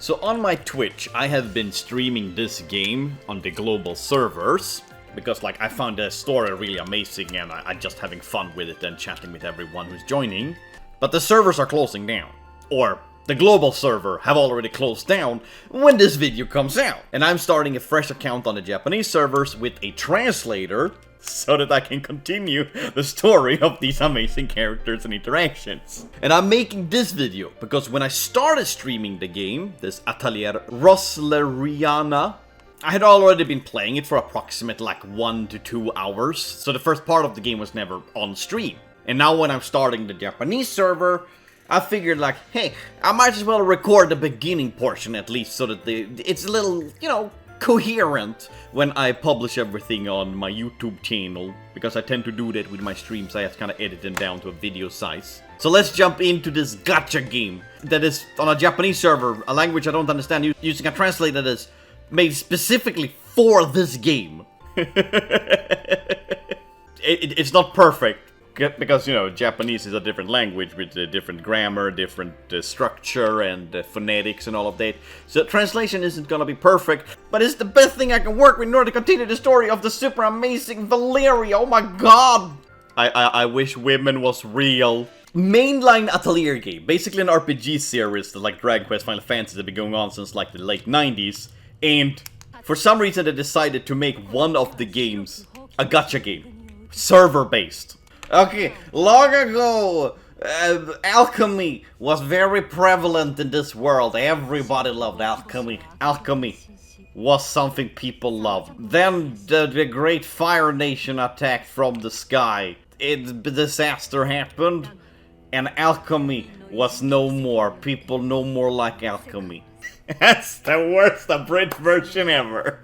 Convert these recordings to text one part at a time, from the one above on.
So on my Twitch, I have been streaming this game on the global servers, because like I found the story really amazing and I'm just having fun with it and chatting with everyone who's joining. But the servers are closing down, or the global server have already closed down when this video comes out. And I'm starting a fresh account on the Japanese servers with a translator, so that I can continue the story of these amazing characters and interactions. And I'm making this video because when I started streaming the game, this Atelier Resleriana, I had already been playing it for approximately like 1 to 2 hours, so the first part of the game was never on stream. And now when I'm starting the Japanese server, I figured like, hey, I might as well record the beginning portion at least so that it's a little, you know, coherent when I publish everything on my YouTube channel, because I tend to do that with my streams. I have to kind of edit them down to a video size. So let's jump into this gacha game that is on a Japanese server, a language I don't understand, using a translator that is made specifically for this game. It's not perfect, because, you know, Japanese is a different language with different grammar, different structure and phonetics and all of that. So translation isn't gonna be perfect, but it's the best thing I can work with in order to continue the story of the super amazing Valeria. Oh my god! I wish women was real. Mainline Atelier game, basically an RPG series that like Dragon Quest, Final Fantasy have been going on since like the late 90s. And for some reason they decided to make one of the games a gacha game. Server-based. Okay, long ago, alchemy was very prevalent in this world. Everybody loved alchemy. Alchemy was something people loved. Then the great Fire Nation attacked from the sky. A disaster happened, and alchemy was no more. People no more like alchemy. That's the worst abridged version ever.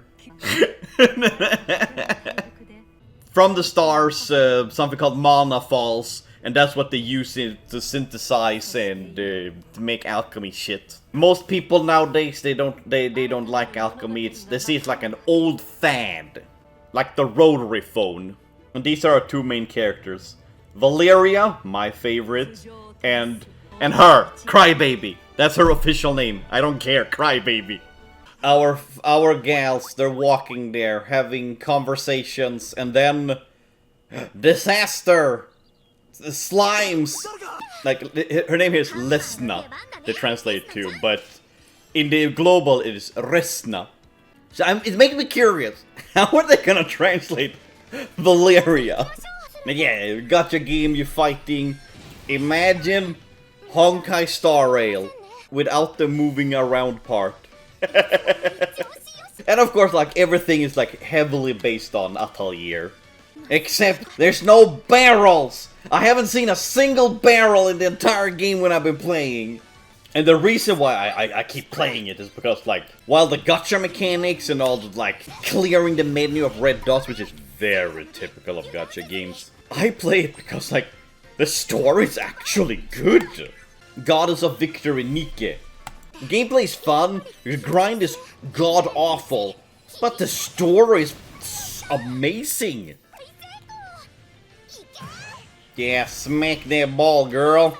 From the stars, something called mana falls, and that's what they use it to synthesize and to make alchemy shit. Most people nowadays, they don't like alchemy. They see it's like an old fad, like the rotary phone. And these are our two main characters: Valeria, my favorite, and her, Crybaby. That's her official name. I don't care, Crybaby. Our gals, they're walking there, having conversations, and then disaster! Slimes! Like, her name is Resna, they translate to, but in the global it is Resna. So it's making me curious, how are they gonna translate Valeria? Yeah, gacha game, you're fighting. Imagine Honkai Star Rail without the moving around part. And of course, like, everything is like heavily based on Atelier. Except there's no barrels! I haven't seen a single barrel in the entire game when I've been playing. And the reason why I keep playing it is because, like, while the gacha mechanics and all the, like, clearing the menu of red dots, which is very typical of gacha games, I play it because, like, the story's actually good. Goddess of Victory Nike. Gameplay's fun, the grind is god-awful, but the story is amazing. Yeah, smack that ball, girl.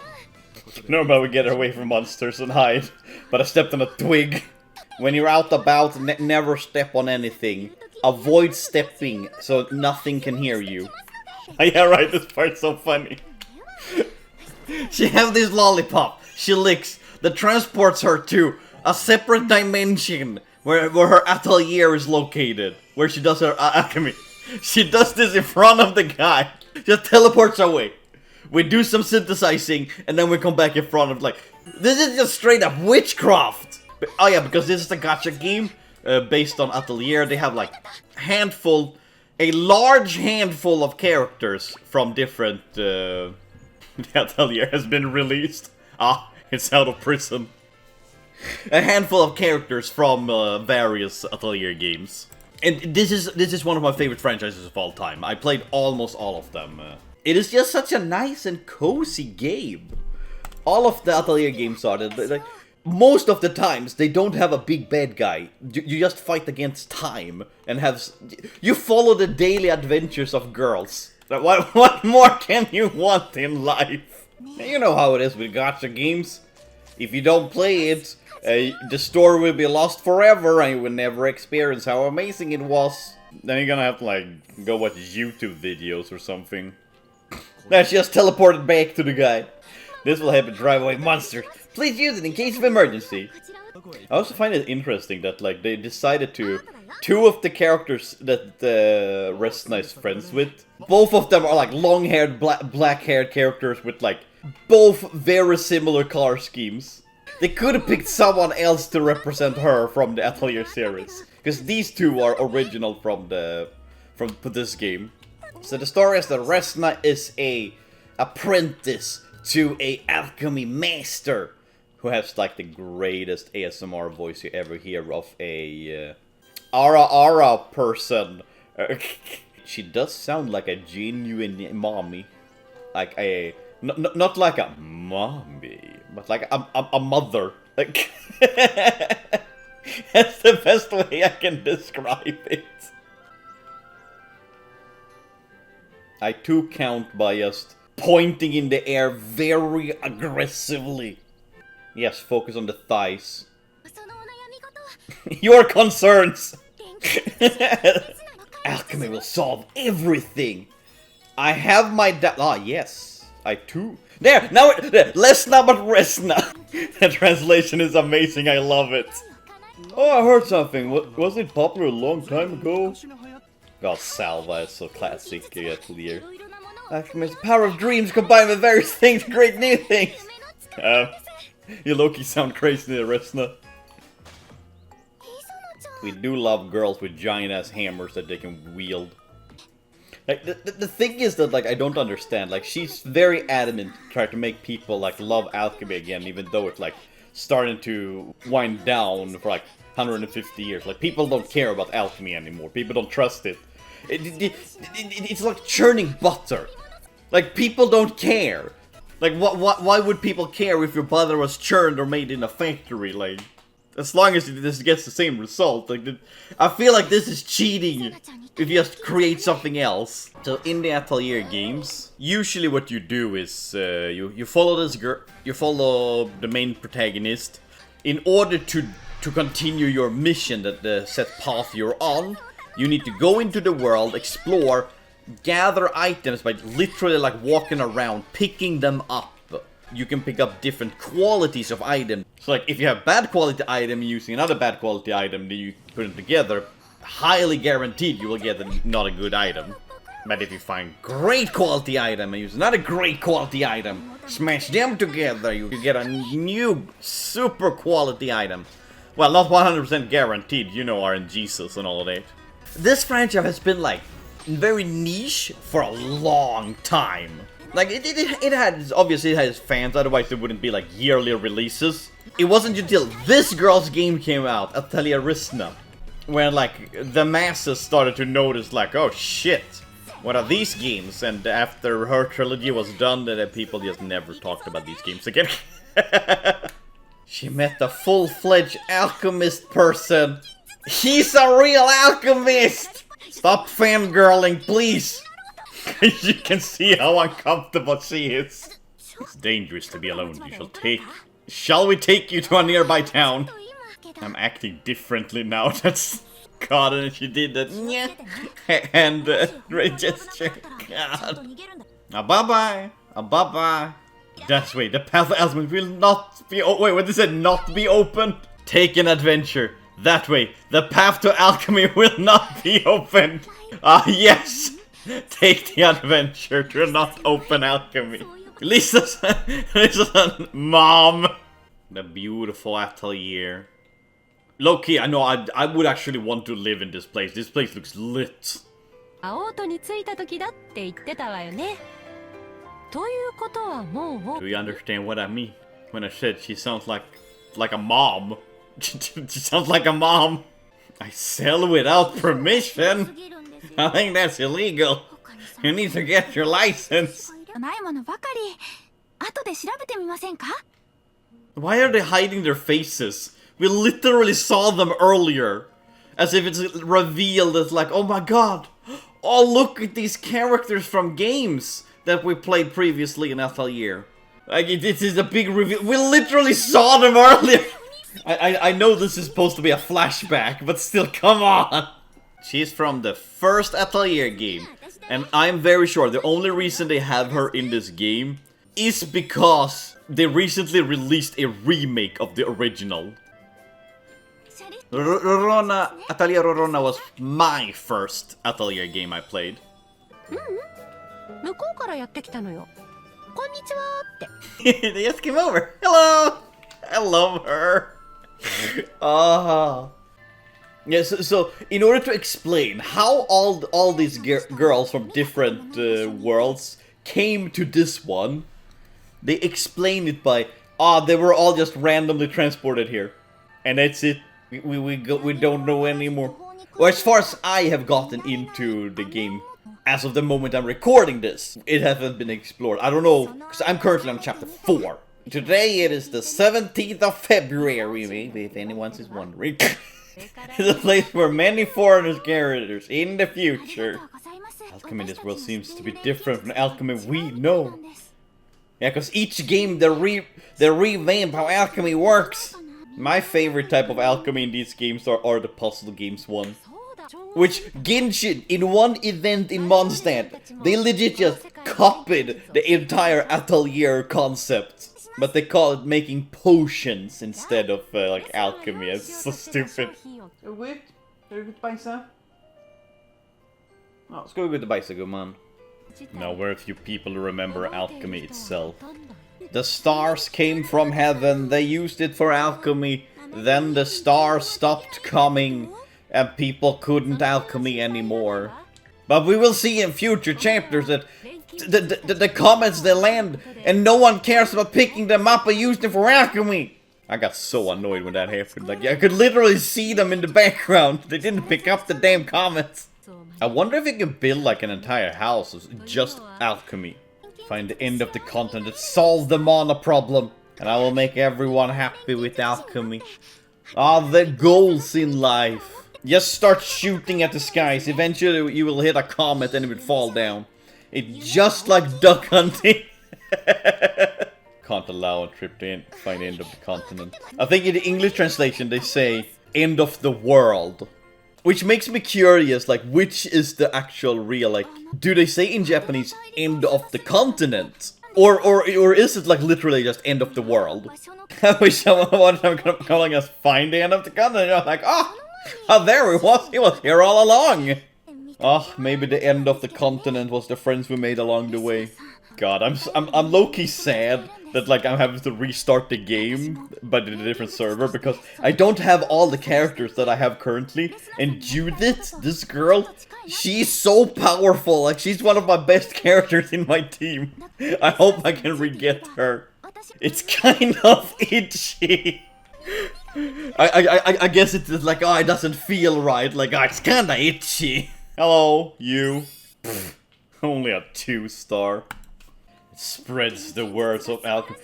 Normally we get away from monsters and hide, but I stepped on a twig. When you're out about, never step on anything. Avoid stepping, so nothing can hear you. Yeah, right, this part's so funny. She has this lollipop, she licks, that transports her to a separate dimension where her atelier is located, where she does her alchemy. She does this in front of the guy, just teleports away. We do some synthesizing, and then we come back in front of, like, this is just straight up witchcraft. But, oh yeah, because this is a gacha game based on Atelier, they have like a large handful of characters from different. The Atelier has been released. Ah, it's out of prison. A handful of characters from various Atelier games. And this is one of my favorite franchises of all time. I played almost all of them. It is just such a nice and cozy game. All of the Atelier games are like, most of the times they don't have a big bad guy. You just fight against time and you follow the daily adventures of girls. What more can you want in life? You know how it is with gacha games. If you don't play it, The story will be lost forever and you will never experience how amazing it was. Then you're gonna have to like go watch YouTube videos or something. That's just teleported back to the guy. This will help drive away monsters. Please use it in case of emergency. I also find it interesting that like they decided to... Two of the characters that Resna is friends with, both of them are like long-haired, black-haired characters with like both very similar color schemes. They could have picked someone else to represent her from the Atelier series, because these two are original from this game. So the story is that Resna is a apprentice to a alchemy master who has like the greatest ASMR voice you ever hear of a Ara person. She does sound like a genuine mommy, like a not like a mommy, but like a mother. Like that's the best way I can describe it. I too count by just pointing in the air very aggressively. Yes, focus on the thighs. Your concerns! Alchemy will solve everything! I have my yes, I too. There! Now Lesna but Resna! The translation is amazing, I love it. Oh, I heard something. Wasn't it popular a long time ago? God, Salva is so classic, Atelier. Alchemy's power of dreams combined with various things to create new things! You low-key sound crazy there, Resna. We do love girls with giant-ass hammers that they can wield. Like, the thing is that, like, I don't understand. Like, she's very adamant to try to make people, like, love alchemy again, even though it's, like, starting to wind down for, like, 150 years. Like, people don't care about alchemy anymore. People don't trust it. It's like churning butter. Like, people don't care. Like, why would people care if your butter was churned or made in a factory? Like, as long as this gets the same result. Like, I feel like this is cheating if you just create something else. So, in the Atelier games, usually what you do is you follow this girl, you follow the main protagonist in order to continue your mission, that the set path you're on. You need to go into the world, explore, gather items by literally like walking around, picking them up. You can pick up different qualities of items. So like if you have bad quality item using another bad quality item, then you put them together, highly guaranteed you will get not a good item. But if you find great quality item and use another great quality item, smash them together, you get a new super quality item. Well, not 100% guaranteed, you know, RNGesus and all of that. This franchise has been like very niche for a long time. Like it had, obviously it has fans, otherwise it wouldn't be like yearly releases. It wasn't until this girl's game came out, Atelier Resleriana, when like the masses started to notice like, oh shit, what are these games? And after her trilogy was done, then people just never talked about these games again. She met a full-fledged alchemist person. He's a real alchemist! Stop fangirling, please! You can see how uncomfortable she is. It's dangerous to be alone. Shall we take you to a nearby town? I'm acting differently now. That's... God, and she did that. And great gesture. God. Bye-bye. Bye-bye. That's way. The path of alchemy will not be... Oh, wait, what is it? Not be open? Take an adventure. That way. The path to alchemy will not be opened. Yes. Take the adventure to not open alchemy. Lisa's mom. The beautiful Atelier. Low-key, I know I would actually want to live in this place. This place looks lit. Do you understand what I mean? When I said she sounds like a mom. She sounds like a mom. I sell without permission? I think that's illegal. You need to get your license. Why are they hiding their faces? We literally saw them earlier. As if it's revealed as like, oh my god. Oh, look at these characters from games that we played previously in Atelier. Like, this is a big reveal. We literally saw them earlier. I know this is supposed to be a flashback, but still, come on! She's from the first Atelier game, and I'm very sure the only reason they have her in this game is because they recently released a remake of the original. Atelier Resleriana was my first Atelier game I played. They just came over. Hello! I love her. Yes, so in order to explain how all these girls from different worlds came to this one, they explain it by, they were all just randomly transported here. And that's it. We don't know anymore. Or as far as I have gotten into the game, as of the moment I'm recording this, it hasn't been explored. I don't know, because I'm currently on chapter 4. Today it is the 17th of February, if anyone is wondering. The place where many foreigners characters in the future. Alchemy in this world seems to be different from the alchemy we know. Yeah, because each game they revamp how alchemy works. My favorite type of alchemy in these games are the puzzle games one. Which Genshin, in one event in Mondstadt, they legit just copied the entire Atelier concept. But they call it making potions instead of like alchemy. It's so stupid. Är du ute bajsa? Ja, ska vi gå ut och bajsa, gumman? Now very few people remember alchemy itself. The stars came from heaven, they used it for alchemy, then the stars stopped coming, and people couldn't alchemy anymore. But we will see in future chapters that the comets, they land, and no one cares about picking them up and using them for alchemy. I got so annoyed when that happened. Like, I could literally see them in the background. They didn't pick up the damn comets. I wonder if you can build like an entire house of just alchemy. Find the end of the continent, solve the mana problem, and I will make everyone happy with alchemy. The goals in life. Just start shooting at the skies. Eventually you will hit a comet and it will fall down. It's just like duck hunting. Can't allow a trip to find the end of the continent. I think in the English translation they say end of the world. Which makes me curious, like, which is the actual real, like, do they say in Japanese end of the continent? Or is it like literally just end of the world? I wish someone calling us find the end of the continent. I'm like, there he was here all along. Maybe the end of the continent was the friends we made along the way. God, I'm low-key sad that like I'm having to restart the game, but in a different server, because I don't have all the characters that I have currently. And Judith, this girl, she's so powerful. Like, she's one of my best characters in my team. I hope I can re-get her. It's kind of itchy. I guess it's like, it doesn't feel right. Like, it's kinda itchy. Hello, you. Only a 2-star. Spreads the words of alchemy.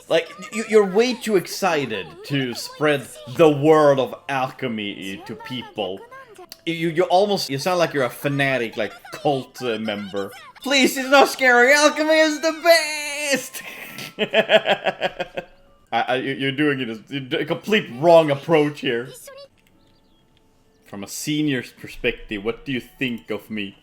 Like, you're way too excited to spread the word of alchemy to people. You sound like you're a fanatic, like, cult member. Please, it's not scary, alchemy is the best! You're doing it a complete wrong approach here. From a senior's perspective, what do you think of me?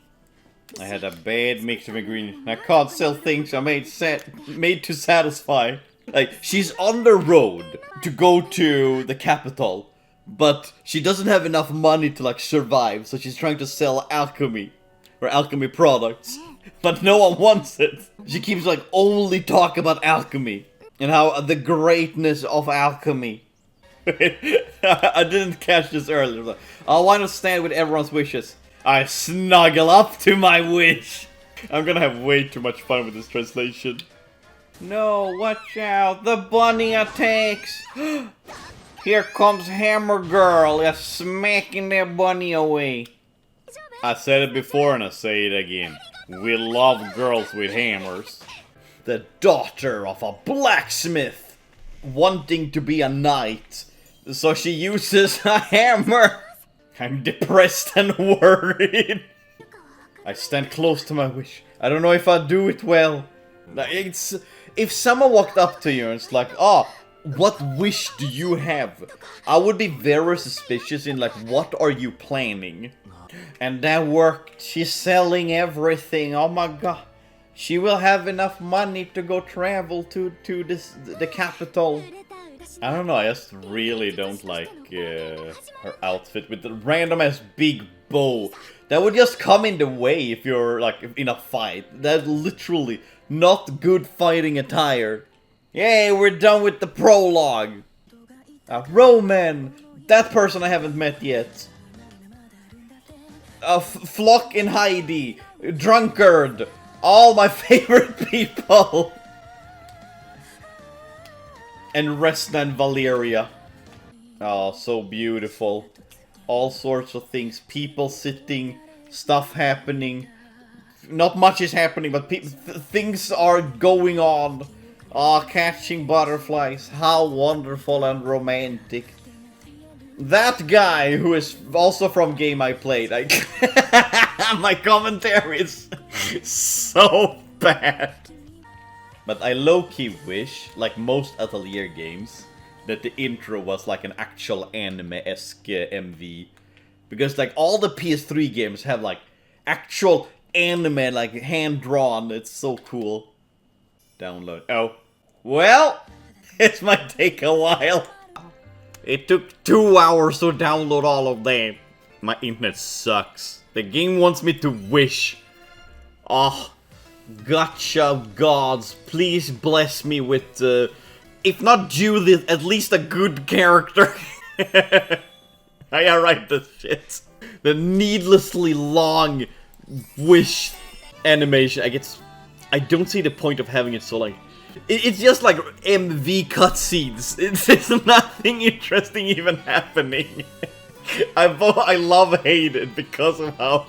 I had a bad mix of ingredients. I can't sell things I made to satisfy. Like, she's on the road to go to the capital, but she doesn't have enough money to like survive, so she's trying to sell alchemy or alchemy products, but no one wants it. She keeps like only talk about alchemy and how the greatness of alchemy. I didn't catch this earlier. I want to stand with everyone's wishes. I snuggle up to my wish. I'm gonna have way too much fun with this translation. No, watch out, the bunny attacks. Here comes Hammer Girl, just smacking that bunny away. I said it before and I say it again. We love girls with hammers. The daughter of a blacksmith, wanting to be a knight, so she uses a hammer. I'm depressed and worried. I stand close to my wish. I don't know if I do it well. If someone walked up to you and it's like, what wish do you have? I would be very suspicious in like, what are you planning? And that worked. She's selling everything. Oh my god. She will have enough money to go travel to the capital. I don't know, I just really don't like her outfit with the random ass big bow. That would just come in the way if you're like in a fight. That's literally not good fighting attire. Yay, we're done with the prologue. Roman, that person I haven't met yet. Flock and Heidi, Drunkard, all my favorite people. And Resna and Valeria. Oh, so beautiful. All sorts of things. People sitting, stuff happening. Not much is happening, but things are going on. Ah, catching butterflies. How wonderful and romantic. That guy, who is also from game I played, my commentary is so bad. But I low-key wish, like most Atelier games, that the intro was like an actual anime-esque MV. Because like all the PS3 games have like actual anime, like hand-drawn. It's so cool. Download. Oh. Well, it might take a while. It took 2 hours to download all of that. My internet sucks. The game wants me to wish. Oh. Gotcha, gods, please bless me with, if not Judith, at least a good character. I write this shit. The needlessly long wish animation. I don't see the point of having it so like... It's just like MV cutscenes. There's nothing interesting even happening. I love-hate it because of how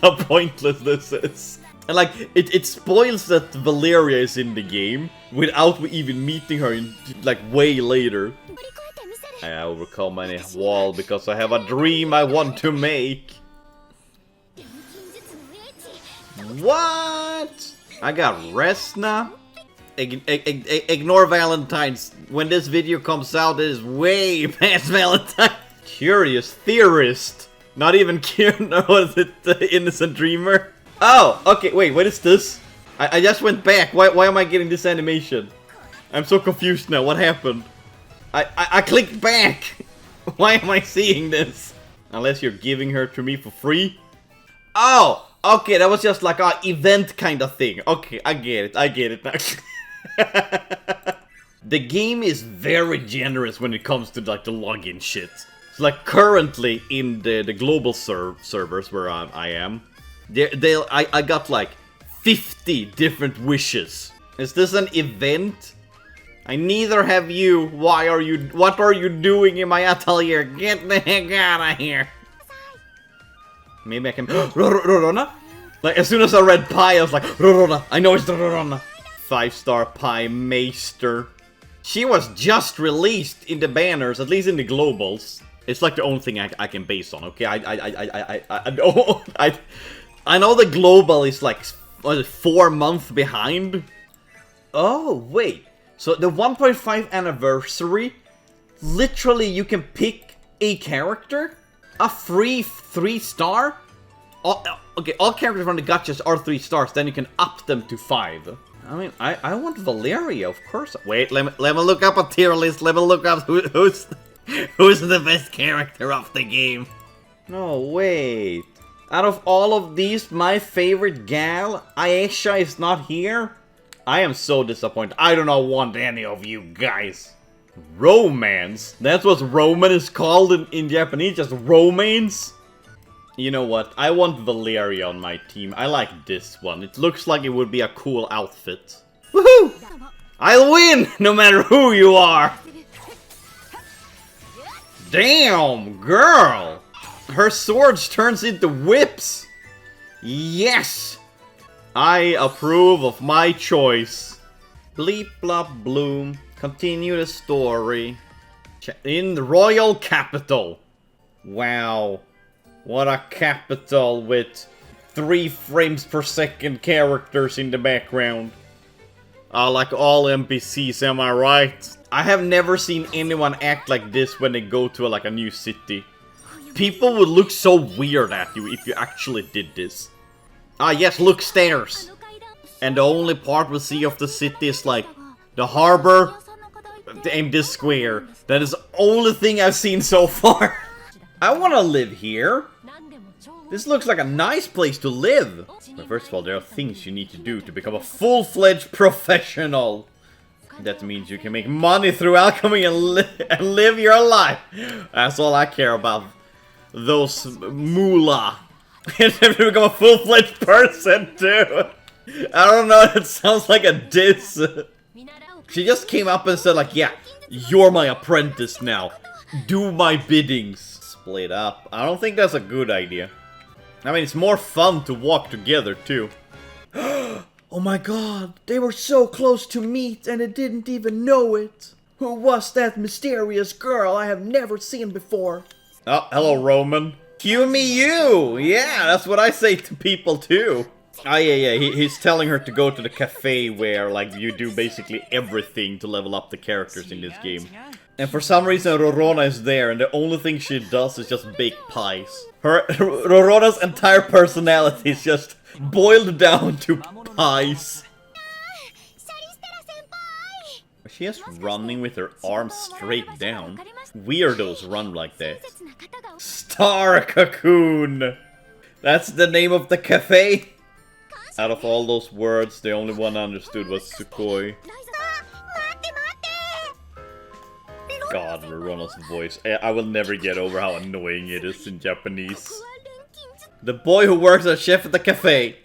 pointless this is. And like, it spoils that Valeria is in the game without even meeting her in, like, way later. I overcome any wall because I have a dream I want to make. What? I got Resna? Ignore Valentine's. When this video comes out, it is way past Valentine's. Curious theorist. Not even curious. No, is it the innocent dreamer? Oh, okay, wait, what is this? I just went back. Why am I getting this animation? I'm so confused now. What happened? I clicked back. Why am I seeing this? Unless you're giving her to me for free? Oh, okay, that was just like a event kind of thing. Okay, I get it now. The game is very generous when it comes to like the login shit. So like currently in the global servers where I am, I got like 50 different wishes. Is this an event? I neither have you. What are you doing in my atelier? Get the heck out of here. Maybe I can... Rorona? Like as soon as I read pie, I was like, Rorona. I know it's Rorona. 5-star pie maester. She was just released in the banners, at least in the globals. It's like the only thing I can base on, okay? I know the global is like, what is it, 4 months behind? Oh, wait. So the 1.5 anniversary, literally you can pick a character? A free 3-star? Okay, all characters from the gachas are 3 stars, then you can up them to 5. I mean, I want Valeria, of course. Wait, let me look up a tier list. Let me look up who's the best character of the game. No, wait. Out of all of these, my favorite gal, Aisha, is not here. I am so disappointed. I do not want any of you guys. Romance? That's what Roman is called in Japanese, just romance? You know what? I want Valeria on my team. I like this one. It looks like it would be a cool outfit. Woohoo! I'll win, no matter who you are! Damn, girl! Her sword turns into whips! Yes! I approve of my choice. Bleep blop bloom. Continue the story. In the royal capital. Wow. What a capital with 3 frames per second characters in the background. Like all NPCs, am I right? I have never seen anyone act like this when they go to like a new city. People would look so weird at you if you actually did this. Ah yes, look, stairs. And the only part we see of the city is like the harbor and this square. That is the only thing I've seen so far. I want to live here. This looks like a nice place to live. But first of all, there are things you need to do to become a full-fledged professional. That means you can make money through alchemy and live your life. That's all I care about. Those moolah. And to become a full-fledged person too. I don't know, it sounds like a diss. She just came up and said like, yeah, you're my apprentice now. Do my biddings. Split up. I don't think that's a good idea. I mean, it's more fun to walk together too. Oh my god, they were so close to meet and I didn't even know it. Who was that mysterious girl I have never seen before? Oh, hello Roman. Cue me you! Yeah, that's what I say to people too. Ah, yeah, he's telling her to go to the cafe where, like, you do basically everything to level up the characters in this game. And for some reason, Rorona is there, and the only thing she does is just bake pies. Rorona's entire personality is just boiled down to pies. She is running with her arms straight down. Weirdos run like that. Star Cocoon! That's the name of the cafe? Out of all those words, the only one I understood was Sukoi. God, Rorona's voice. I will never get over how annoying it is in Japanese. The boy who works as chef at the cafe.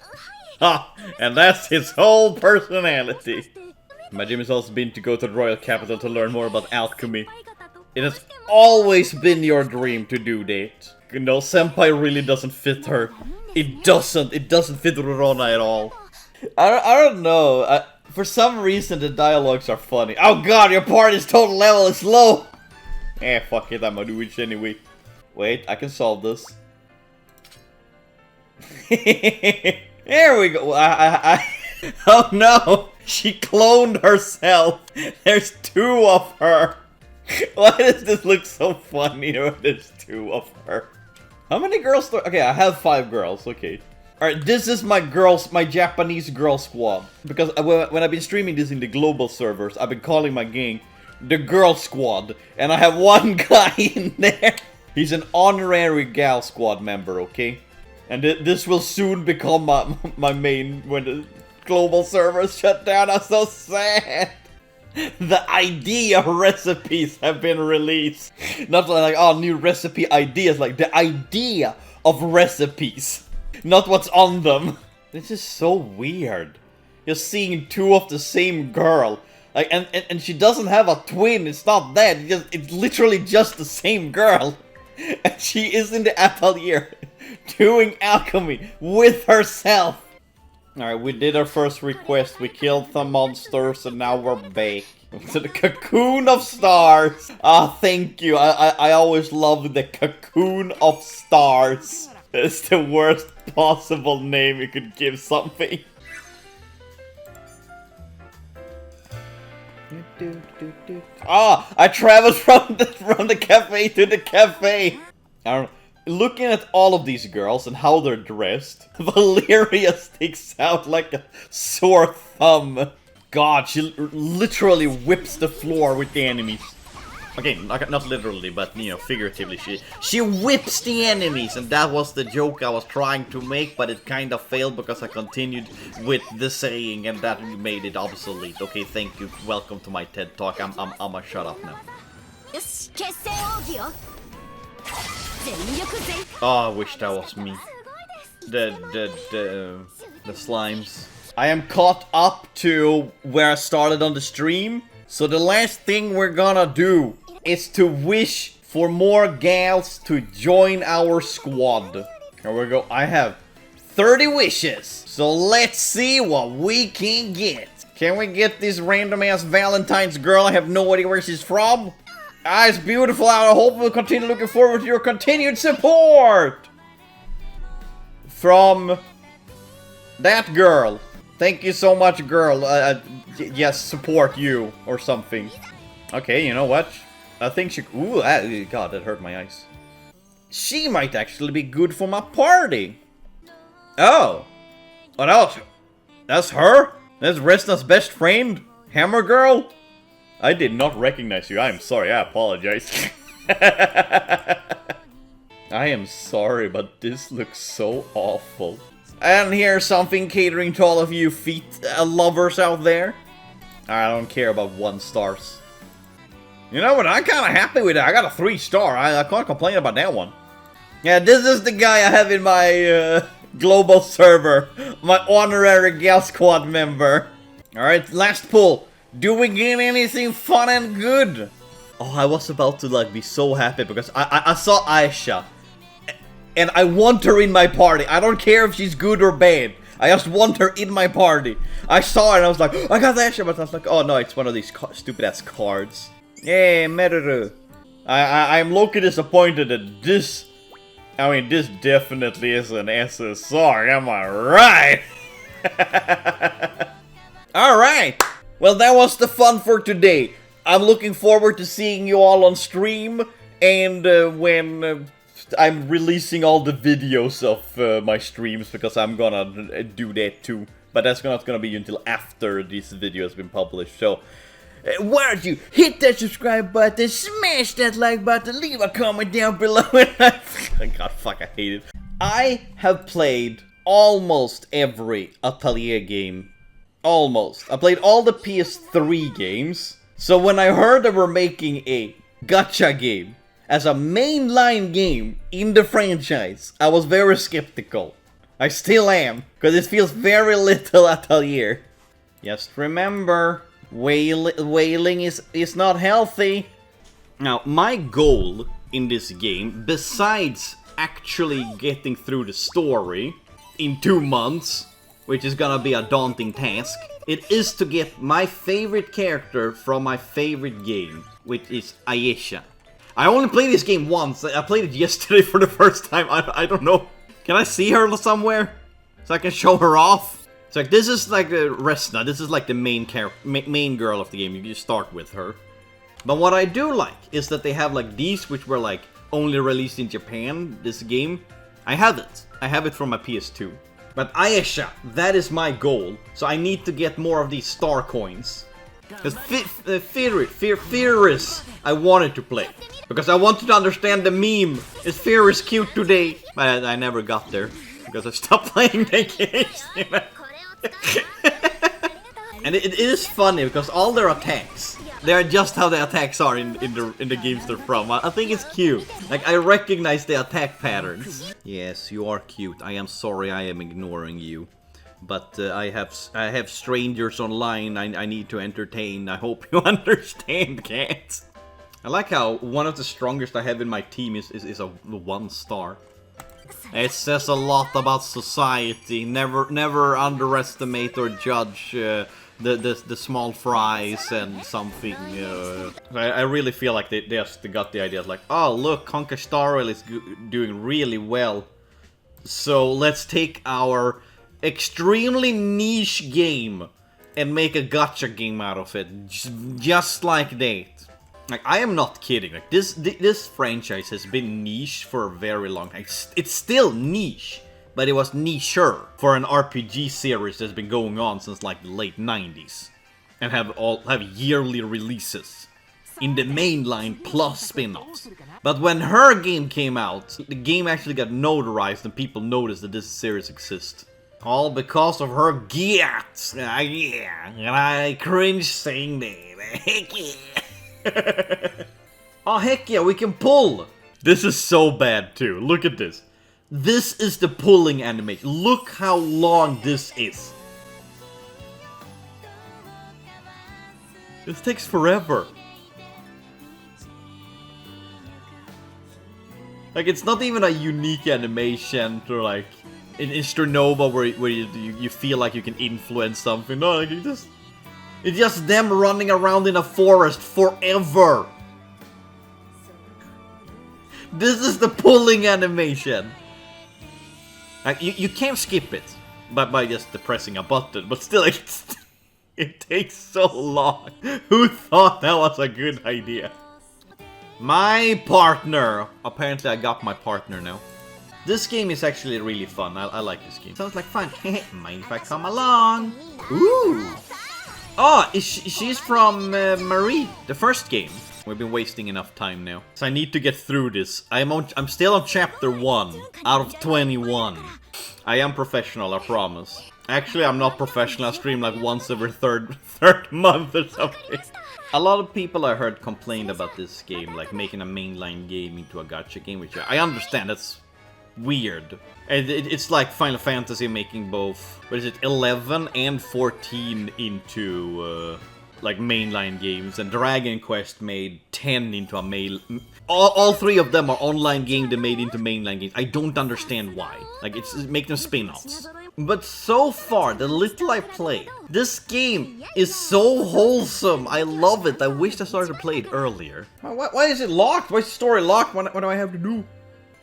Ha! And that's his whole personality. My dream has also been to go to the royal capital to learn more about alchemy. It has always been your dream to do that. You know, senpai really doesn't fit her. It doesn't fit Rorona at all. I don't know. For some reason the dialogues are funny. Oh god, your party's total level is low! Eh, fuck it, I'm a witch anyway. Wait, I can solve this. There we go. Oh no! She cloned herself! There's two of her! Why does this look so funny when there's two of her? How many girls? Okay, I have 5 girls, okay. Alright, this is my Japanese girl squad. Because when I've been streaming this in the global servers, I've been calling my gang the girl squad. And I have one guy in there. He's an honorary gal squad member, okay? And this will soon become my main when the global servers shut down. I'm so sad. The idea recipes have been released. Not like, oh, new recipe ideas. Like, the idea of recipes. Not what's on them. This is so weird. You're seeing 2 of the same girl. Like, and she doesn't have a twin. It's not that. It's literally just the same girl. And she is in the atelier doing alchemy with herself. Alright, we did our first request. We killed some monsters and now we're back. To the Cocoon of Stars. Ah, thank you. I always love the Cocoon of Stars. It's the worst possible name you could give something. Ah, I traveled from the cafe to the cafe. I don't know. Looking at all of these girls and how they're dressed, Valeria sticks out like a sore thumb. God, she literally whips the floor with the enemies. Okay, not literally, but, you know, figuratively, she whips the enemies, and that was the joke I was trying to make, but it kind of failed because I continued with the saying, and that made it obsolete. Okay, thank you. Welcome to my TED Talk. I'ma shut up now. Oh, I wish that was me. The slimes. I am caught up to where I started on the stream. So the last thing we're gonna do is to wish for more gals to join our squad. Here we go. I have 30 wishes. So let's see what we can get. Can we get this random ass Valentine's girl? I have no idea where she's from. Ah, it's beautiful out. I hope we'll continue looking forward to your continued support. From that girl. Thank you so much, girl. Yes, support you or something. Okay, you know what? I think she... Ooh, God, that hurt my eyes. She might actually be good for my party. Oh. Oh, that's her? That's Resna's best friend? Hammer Girl? I did not recognize you. I'm sorry. I apologize. I am sorry, but this looks so awful. And here's something catering to all of you feet lovers out there. I don't care about 1 stars. You know what? I'm kind of happy with it. I got a 3-star. I can't complain about that one. Yeah, this is the guy I have in my global server. My honorary Gal Squad member. Alright, last pull. Do we get anything fun and good? Oh, I was about to like be so happy because I saw Aisha. And I want her in my party. I don't care if she's good or bad. I just want her in my party. I saw her and I was like, oh, I got Aisha, but I was like, oh no, it's one of these stupid ass cards. Hey, Meru. I'm low-key disappointed that this... I mean, this definitely is an SSR, am I right? Alright! Well, that was the fun for today. I'm looking forward to seeing you all on stream, and when I'm releasing all the videos of my streams, because I'm gonna do that too. But that's not gonna be until after this video has been published, so... why don't you hit that subscribe button, smash that like button, leave a comment down below, and God, fuck, I hate it. I have played almost every Atelier game. Almost. I played all the PS3 games. So when I heard they were making a gacha game as a mainline game in the franchise, I was very skeptical. I still am, because it feels very little Atelier. Just remember... wailing is not healthy. Now, my goal in this game, besides actually getting through the story in 2 months, which is gonna be a daunting task, it is to get my favorite character from my favorite game, which is Aisha. I only played this game once. I played it yesterday for the first time. I don't know. Can I see her somewhere? So I can show her off? So like, this is like Resna, this is like the main girl of the game, you just start with her. But what I do like is that they have like these which were like only released in Japan, this game. I have it from my PS2. But Aisha, that is my goal, so I need to get more of these star coins. Because Fierce, I wanted to play. Because I wanted to understand the meme, is Fierce cute today? But I never got there, because I stopped playing the games. And it is funny because all their attacks, they are just how the attacks are in the games they're from. I think it's cute. Like, I recognize the attack patterns. Yes, you are cute. I am sorry I am ignoring you. But I have strangers online I need to entertain. I hope you understand, cat. I like how one of the strongest I have in my team is a 1-star. It says a lot about society. Never underestimate or judge the small fries and something. I really feel like they just got the idea like, oh look, Conquer Star Rail is doing really well. So let's take our extremely niche game and make a gacha game out of it, just like that. Like, I am not kidding. Like, this franchise has been niche for a very long time. It's still niche, but it was nicher for an RPG series that's been going on since like the late 90s, and have yearly releases in the mainline plus spin-offs. But when her game came out, the game actually got notarized and people noticed that this series exists. All because of her Giat. Yeah, and I cringe saying that. Heck yeah. Oh heck yeah, we can pull! This is so bad too, look at this. This is the pulling animation. Look how long this is. This takes forever. Like, it's not even a unique animation to like in Sternova where you feel like you can influence something. No, like it's just them running around in a forest forever. This is the pulling animation. Like, you can't skip it by just pressing a button, but still, like, It takes so long. Who thought that was a good idea? My partner. Apparently I got my partner now. This game is actually really fun. I like this game. Sounds like fun. Mind if I come along? Ooh. Oh, she's from Marie, the first game. We've been wasting enough time now. So I need to get through this. I'm still on chapter 1 out of 21. I am professional, I promise. Actually, I'm not professional. I stream like once every third month or something. A lot of people I heard complained about this game, like making a mainline game into a gacha game, which I understand. That's weird. And it's like Final Fantasy making both, what is it, 11 and 14 into like mainline games, and Dragon Quest made 10 into a main. All three of them are online games they made into mainline games. I don't understand why. Like, it's make them spin-offs. But so far, the little I played, this game is so wholesome. I love it. I wish I started to play it earlier. Why is it locked? Why is the story locked? What do I have to do?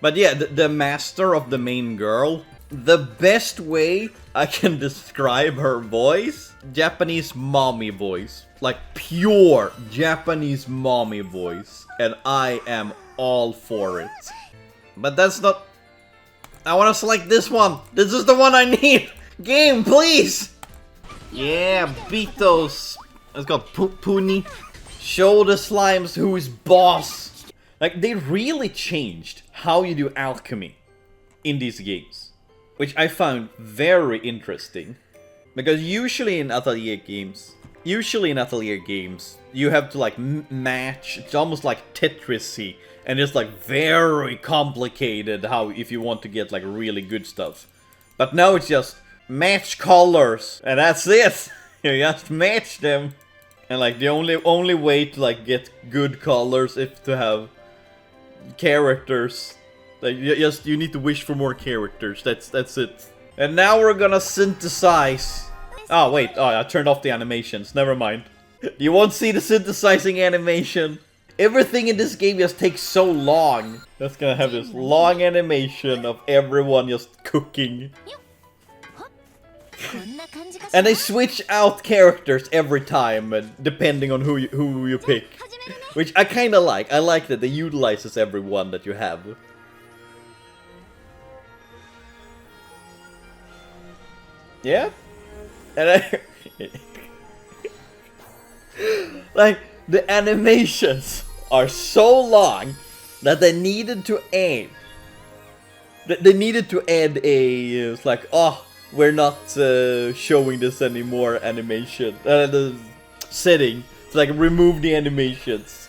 But yeah, the master of the main girl, the best way I can describe her voice, Japanese mommy voice. Like pure Japanese mommy voice. And I am all for it. But that's not... I want to select this one. This is the one I need. Game, please. Yeah, beat those. Let's go, Puni. Show the slimes who is boss. Like, they really changed how you do alchemy in these games, which I found very interesting. Because usually in Atelier games, you have to like match. It's almost like Tetris-y. And it's like very complicated how if you want to get like really good stuff. But now it's just match colors and that's it. You just match them. And like the only way to like get good colors is to have characters. Like you need to wish for more characters. That's it. And now we're gonna synthesize. Oh wait, I turned off the animations. Never mind. You won't see the synthesizing animation. Everything in this game just takes so long. That's gonna have this long animation of everyone just cooking. And they switch out characters every time, depending on who you pick. Which I kinda like. I like that they utilizes everyone that you have. Yeah? And like, the animations are so long that they needed to add. They needed to add a it's like, oh, we're not showing this anymore animation. The setting to like remove the animations.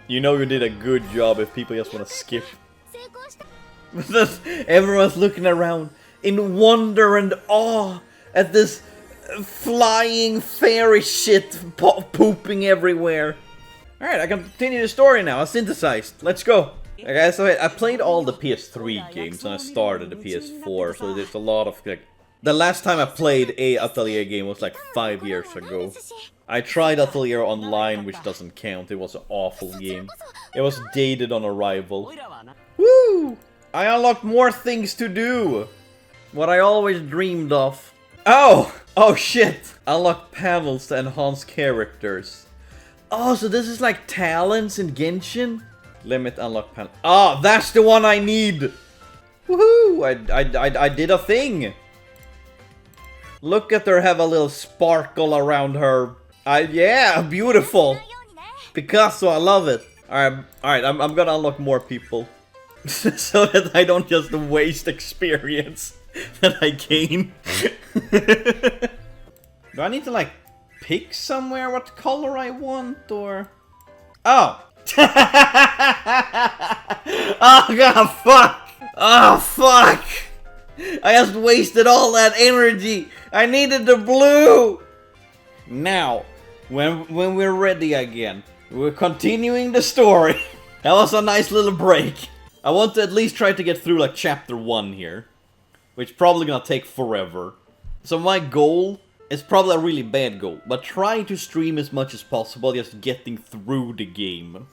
You know you did a good job if people just want to skip. Everyone's looking around in wonder and awe at this flying fairy shit pooping everywhere. Alright, I can continue the story now. I synthesized. Let's go. Okay, so I played all the PS3 games and I started the PS4, so there's a lot of like... The last time I played a Atelier game was like 5 years ago. I tried Atelier Online, which doesn't count. It was an awful game. It was dated on arrival. Woo! I unlocked more things to do! What I always dreamed of. Oh! Oh shit! Unlock panels to enhance characters. Oh, so this is like talents in Genshin? Limit unlock panel. Oh, that's the one I need! Woohoo! I did a thing! Look at her have a little sparkle around her. Yeah, beautiful! Picasso, I love it. Alright, I'm gonna unlock more people. So that I don't just waste experience that I gain. Do I need to like pick somewhere what color I want or... Oh! Oh god, fuck! Oh fuck! I just wasted all that energy! I needed the blue! Now, when we're ready again, we're continuing the story. That was a nice little break. I want to at least try to get through like chapter 1 here. Which probably gonna take forever. So my goal is probably a really bad goal, but try to stream as much as possible, just getting through the game.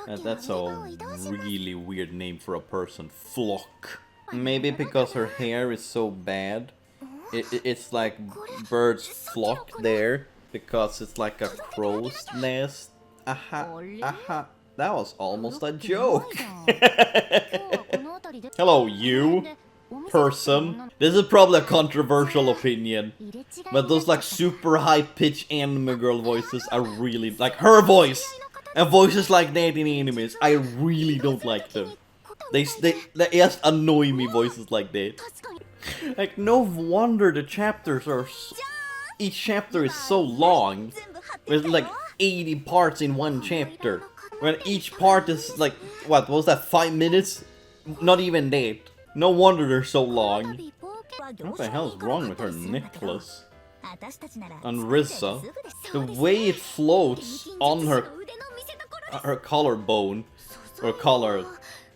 That's a really weird name for a person. Flock. Maybe because her hair is so bad. It's like birds flock there because it's like a crow's nest. Aha, aha. That was almost a joke. Hello, you person. This is probably a controversial opinion, but those like super high-pitched anime girl voices are really like her voice and voices like that in animes. I really don't like them. They just annoy me, voices like that. Like, no wonder the chapters are... Each chapter is so long. There's like 80 parts in one chapter. When each part is like, what was that, 5 minutes? Not even that. No wonder they're so long. What the hell is wrong with her necklace? On Risa. The way it floats on her collarbone. Or collar.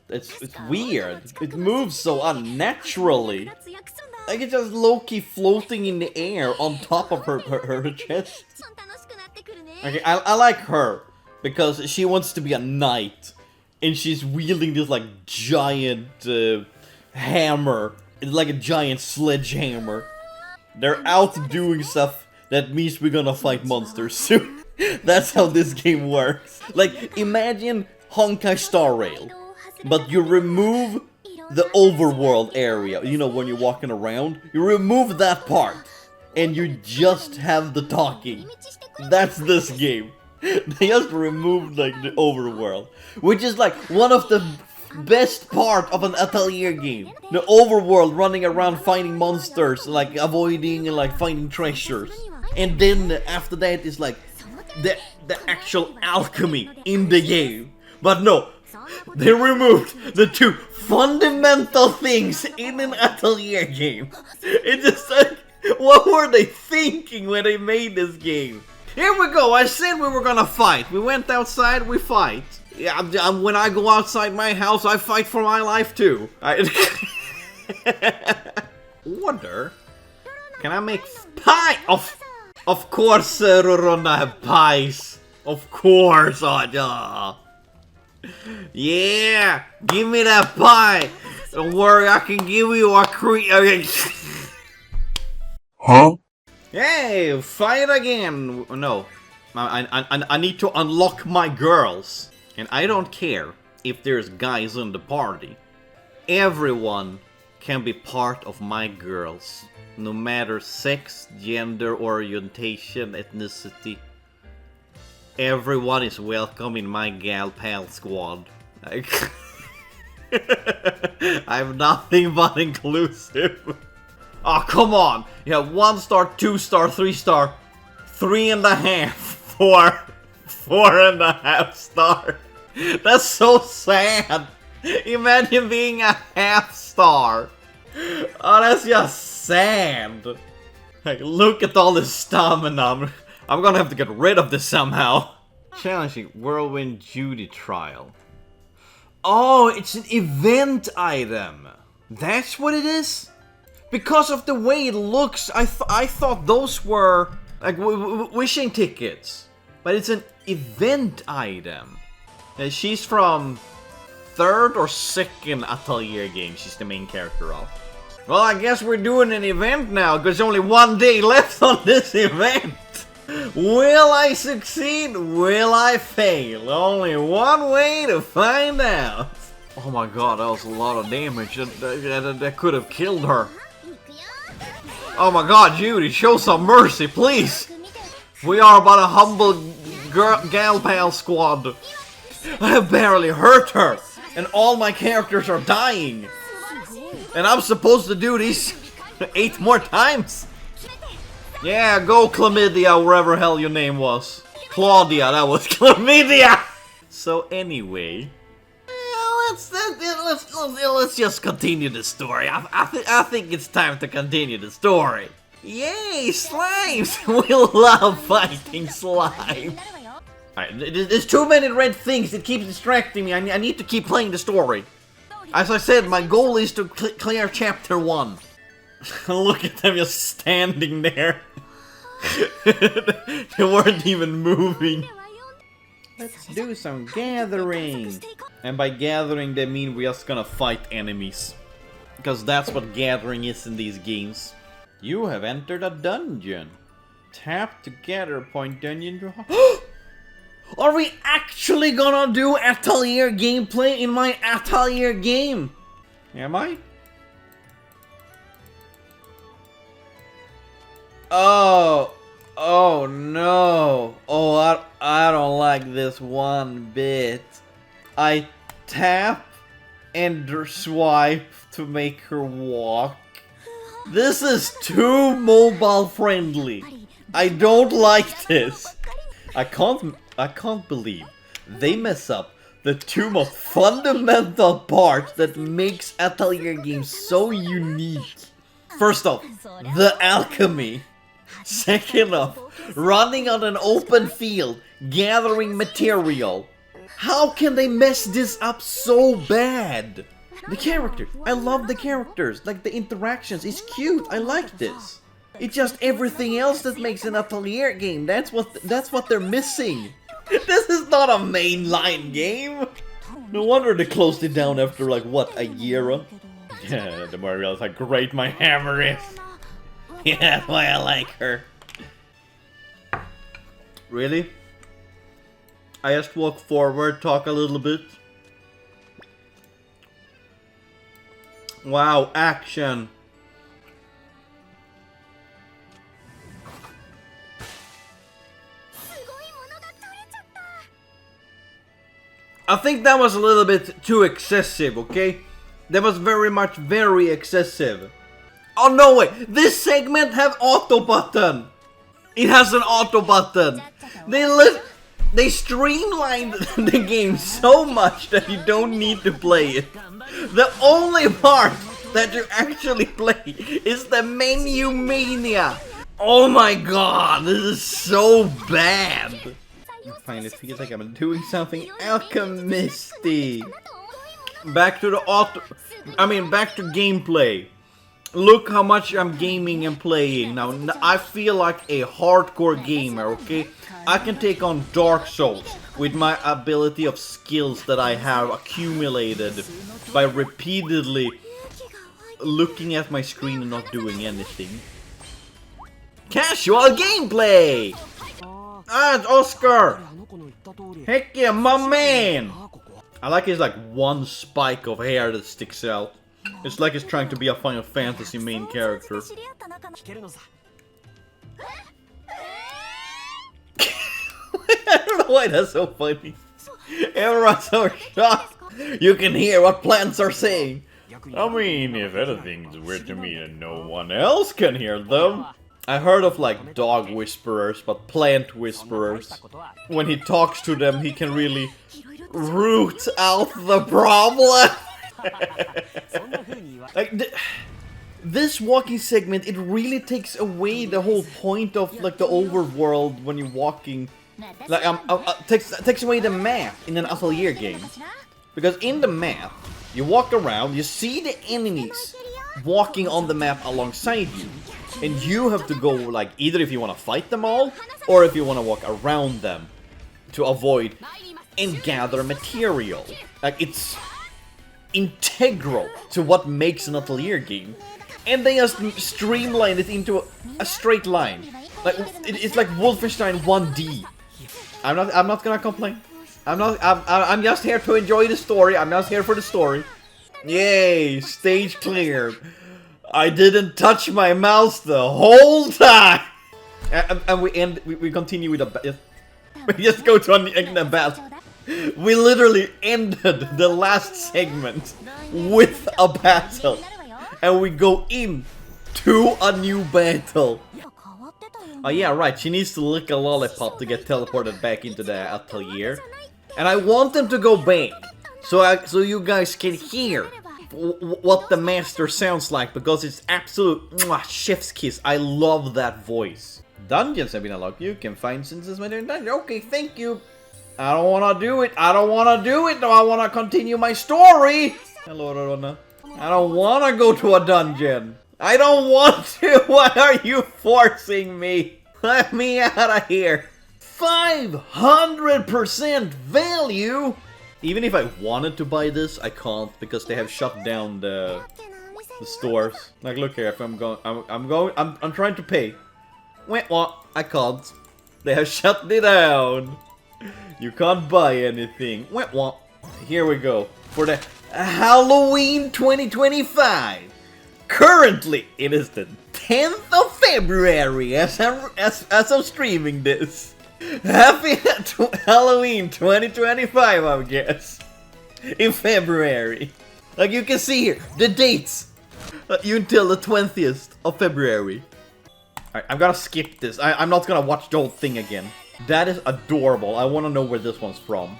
It's weird. It moves so unnaturally. Like it's just low-key floating in the air on top of her chest. Okay, I like her because she wants to be a knight, and she's wielding this like giant hammer. It's like a giant sledgehammer. They're out doing stuff. That means we're gonna fight monsters soon. That's how this game works. Like imagine Honkai Star Rail. But you remove the overworld area, you know, when you're walking around, you remove that part, and you just have the talking. That's this game. They just removed, like, the overworld, which is, like, one of the best part of an Atelier game. The overworld, running around fighting monsters, like, avoiding and, like, finding treasures. And then, after that, is, like, the actual alchemy in the game. But no. They removed the two fundamental things in an Atelier game. It's just like, what were they thinking when they made this game? Here we go, I said we were gonna fight. We went outside, we fight. Yeah, when I go outside my house, I fight for my life too. Order? Can I make pie? Of course, Rorona have pies. Of course, yeah, give me that pie. Don't worry, I can give you a Huh? Hey, fight again. No, I need to unlock my girls, and I don't care if there's guys in the party. Everyone can be part of my girls, no matter sex, gender, orientation, ethnicity. Everyone is welcome in my gal pal squad. I'm nothing but inclusive. Oh, come on. You have 1 star, 2 star, 3 star, 3.5, 4, 4.5 star. That's so sad. Imagine being a half star. Oh, that's just sad. Like, look at all this stamina. I'm gonna have to get rid of this somehow. Challenging Whirlwind Judy Trial. Oh, it's an event item. That's what it is? Because of the way it looks, I thought those were like wishing tickets. But it's an event item. And she's from 3rd or 2nd Atelier game. She's the main character of. Well, I guess we're doing an event now, because there's only 1 day left on this event. Will I succeed? Will I fail? Only one way to find out. Oh my god, that was a lot of damage. That could have killed her. Oh my god, Judy, show some mercy, please. We are but a humble gal pal squad. I have barely hurt her, and all my characters are dying. And I'm supposed to do these 8 more times. Yeah, go Chlamydia, wherever hell your name was. Claudia, that was Chlamydia! So anyway, let's just continue the story. I think it's time to continue the story. Yay, slimes! We love fighting slime. Alright, there's too many red things. It keeps distracting me. I need to keep playing the story. As I said, my goal is to clear chapter 1. Look at them just standing there. They weren't even moving. Let's do some gathering. And by gathering, they mean we're just gonna fight enemies. Because that's what gathering is in these games. You have entered a dungeon. Tap to gather point dungeon draw. Are we actually gonna do Atelier gameplay in my Atelier game? Am I? Oh no. Oh, I don't like this one bit. I tap and swipe to make her walk. This is too mobile friendly. I don't like this. I can't believe they mess up the two most fundamental parts that makes Atelier games so unique. First off, the alchemy. Second off, running on an open field, gathering material. How can they mess this up so bad? The characters, I love the characters, like the interactions, it's cute, I like this. It's just everything else that makes an Atelier game, that's what they're missing. This is not a mainline game. No wonder they closed it down after like, what, a year? Yeah, the more I realize how great my hammer is. Yeah, that's why I like her. Really? I just walk forward, talk a little bit. Wow, action. I think that was a little bit too excessive, okay? That was very excessive. Oh no way! This segment have auto button! It has an auto button! They streamlined the game so much that you don't need to play it. The only part that you actually play is the menu mania! Oh my god, this is so bad! Fine, it feels like I'm doing something alchemisty. Back to back to gameplay. Look how much I'm gaming and playing now. I feel like a hardcore gamer, okay? I can take on Dark Souls with my ability of skills that I have accumulated by repeatedly looking at my screen and not doing anything. Casual gameplay! Ah, it's Oscar! Heck yeah, my man! I like his like one spike of hair that sticks out. It's like he's trying to be a Final Fantasy main character. I don't know why that's so funny. Everyone's so shocked. You can hear what plants are saying. I mean, if anything's weird to me and no one else can hear them. I heard of like dog whisperers, but plant whisperers. When he talks to them, he can really root out the problem. Like this walking segment, it really takes away the whole point of like the overworld when you're walking. Like takes away the map in an Atelier game, because in the map you walk around, you see the enemies walking on the map alongside you, and you have to go like either if you want to fight them all or if you want to walk around them to avoid and gather material. Like it's integral to what makes an Atelier game, and they just streamline it into a straight line. Like it's like Wolfenstein 1D. I'm not gonna complain. I'm just here to enjoy the story. I'm just here for the story. Yay! Stage cleared. I didn't touch my mouse the whole time. And we continue with a. We just go to a battle. We literally ended the last segment with a battle, and we go in to a new battle. Oh yeah, right, she needs to lick a lollipop to get teleported back into the Atelier. And I want them to go back, so you guys can hear what the master sounds like, because it's absolute chef's kiss. I love that voice. Dungeons have been unlocked. You can find instances when they're in dungeon. Okay, thank you. I don't wanna do it. I don't wanna do it. No, I wanna continue my story. Hello, Rona. I don't wanna go to a dungeon. I don't want to. Why are you forcing me? Let me out of here. 500% value. Even if I wanted to buy this, I can't, because they have shut down the the stores. Like, look here, if I'm trying to pay. Wait, what? I can't. They have shut me down. You can't buy anything. Wait, what? Here we go. For the Halloween 2025. Currently, it is the 10th of February as I'm streaming this. Happy Halloween 2025, I guess. In February. Like you can see here, the dates. Until the 20th of February. Alright, I'm gonna skip this. I'm not gonna watch the whole thing again. That is adorable. I wanna know where this one's from.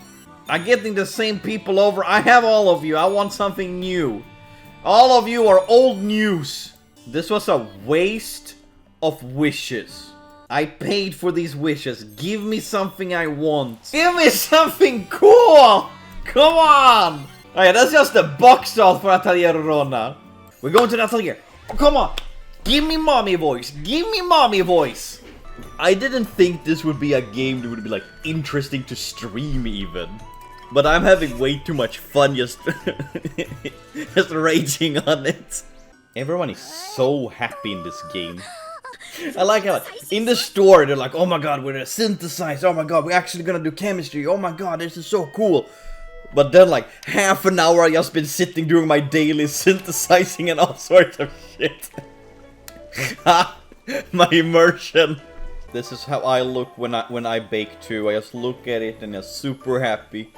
I'm getting the same people over. I have all of you. I want something new. All of you are old news. This was a waste of wishes. I paid for these wishes. Give me something I want. Give me something cool! Come on! Alright, that's just the box art for Atelier Resleriana. We're going to the Atelier. Come on! Give me mommy voice. Give me mommy voice. I didn't think this would be a game that would be like interesting to stream even. But I'm having way too much fun just, just raging on it. Everyone is so happy in this game. I like how in the store they're like, oh my god, we're gonna synthesize, oh my god, we're actually gonna do chemistry, oh my god, this is so cool. But then like half an hour I just been sitting doing my daily synthesizing and all sorts of shit. My immersion. This is how I look when I bake too. I just look at it and I'm super happy.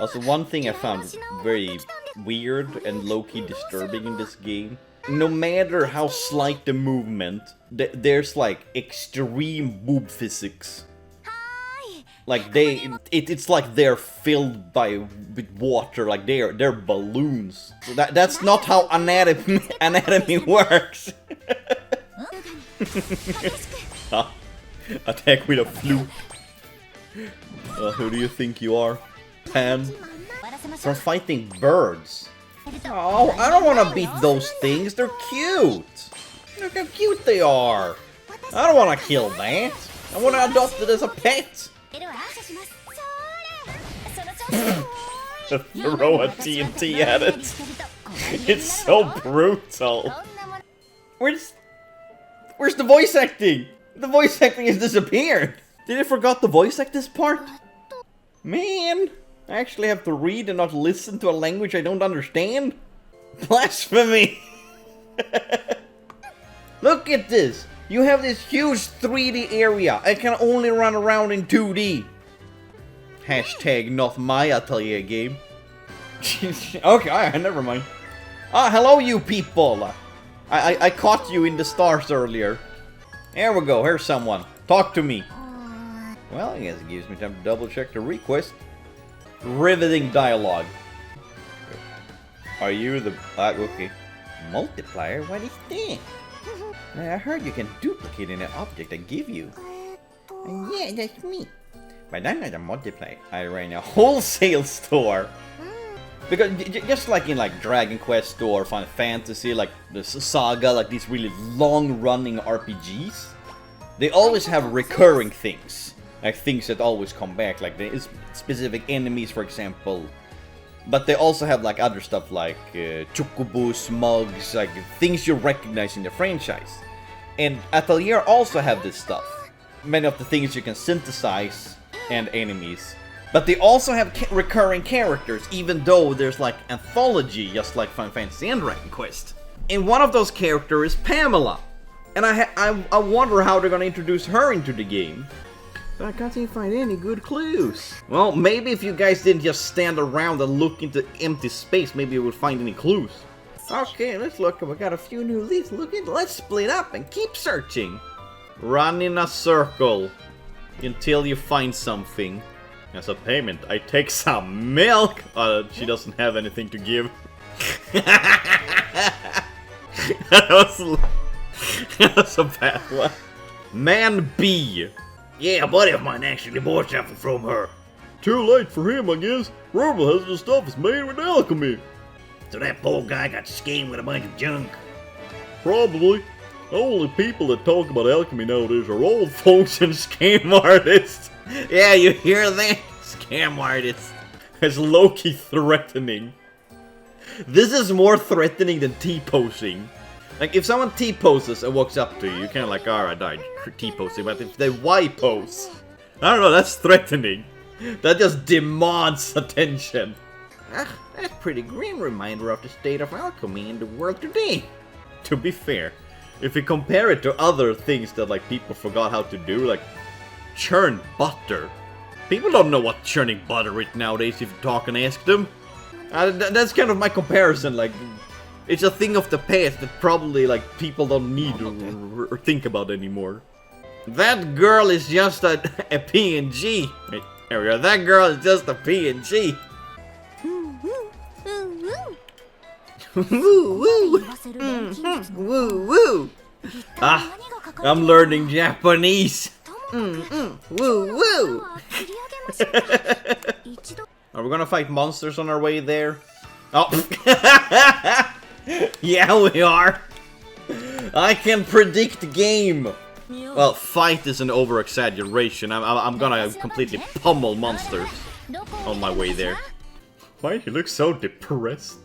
Also, one thing I found very weird and low-key disturbing in this game, no matter how slight the movement, there's like extreme boob physics. Like it's like they're filled with water, like they're balloons. So that's not how anatomy works. Attack with a flute. Who do you think you are? Pan. From fighting birds. Oh, I don't want to beat those things. They're cute. Look how cute they are. I don't want to kill that. I want to adopt it as a pet. Throw a TNT at it. It's so brutal. Where's the voice acting? The voice acting has disappeared. Did I forgot the voice act this part? Man, I actually have to read and not listen to a language I don't understand? Blasphemy! Look at this! You have this huge 3D area. I can only run around in 2D. Hashtag not my Atelier game. Okay, never mind. Ah, hello you people! I caught you in the stars earlier. There we go, here's someone. Talk to me. Well, I guess it gives me time to double check the request. Riveting dialogue. Are you the... okay. Multiplier? What is that? I heard you can duplicate an object I give you. Yeah, that's me. But I'm not a multiplier. I ran a wholesale store. Because just like in like Dragon Quest or Final Fantasy, like the Saga, like these really long-running RPGs, they always have recurring things. Like things that always come back, like the specific enemies, for example. But they also have like other stuff like chocobos, mugs, like things you recognize in the franchise. And Atelier also have this stuff. Many of the things you can synthesize and enemies. But they also have recurring characters, even though there's like anthology, just like Final Fantasy and Dragon Quest. And one of those characters is Pamela. And I wonder how they're gonna introduce her into the game. But I can't find any good clues. Well, maybe if you guys didn't just stand around and look into empty space, maybe you would find any clues. Okay, let's look. We got a few new leads. Let's split up and keep searching. Run in a circle until you find something. As a payment, I take some milk. She doesn't have anything to give. that was a bad one. Man B. Yeah, a buddy of mine actually bought something from her. Too late for him, I guess. Rumble has the stuff is made with alchemy. So that poor guy got schemed with a bunch of junk. Probably. The only people that talk about alchemy nowadays are old folks and scam artists. Yeah, you hear that? Scam artists. It's low-key threatening. This is more threatening than T-posing. Like, if someone T-poses and walks up to you, you're kind of like, alright, I died T-posing. But if they Y-pose, I don't know, that's threatening. That just demands attention. Ah, that's a pretty grim reminder of the state of alchemy in the world today. To be fair, if you compare it to other things that, like, people forgot how to do, like churn butter. People don't know what churning butter is nowadays if you talk and ask them. That's kind of my comparison, like, it's a thing of the past that probably, like, people don't need or think about anymore. That girl is just a PNG. Wait, there we go. That girl is just a PNG. Woo woo. Woo woo. Ah, I'm learning Japanese. Woo woo. Are we gonna fight monsters on our way there? Oh. Yeah, we are. I can predict game. Well, fight is an over-exaggeration. I'm gonna completely pummel monsters on my way there. Why you look so depressed?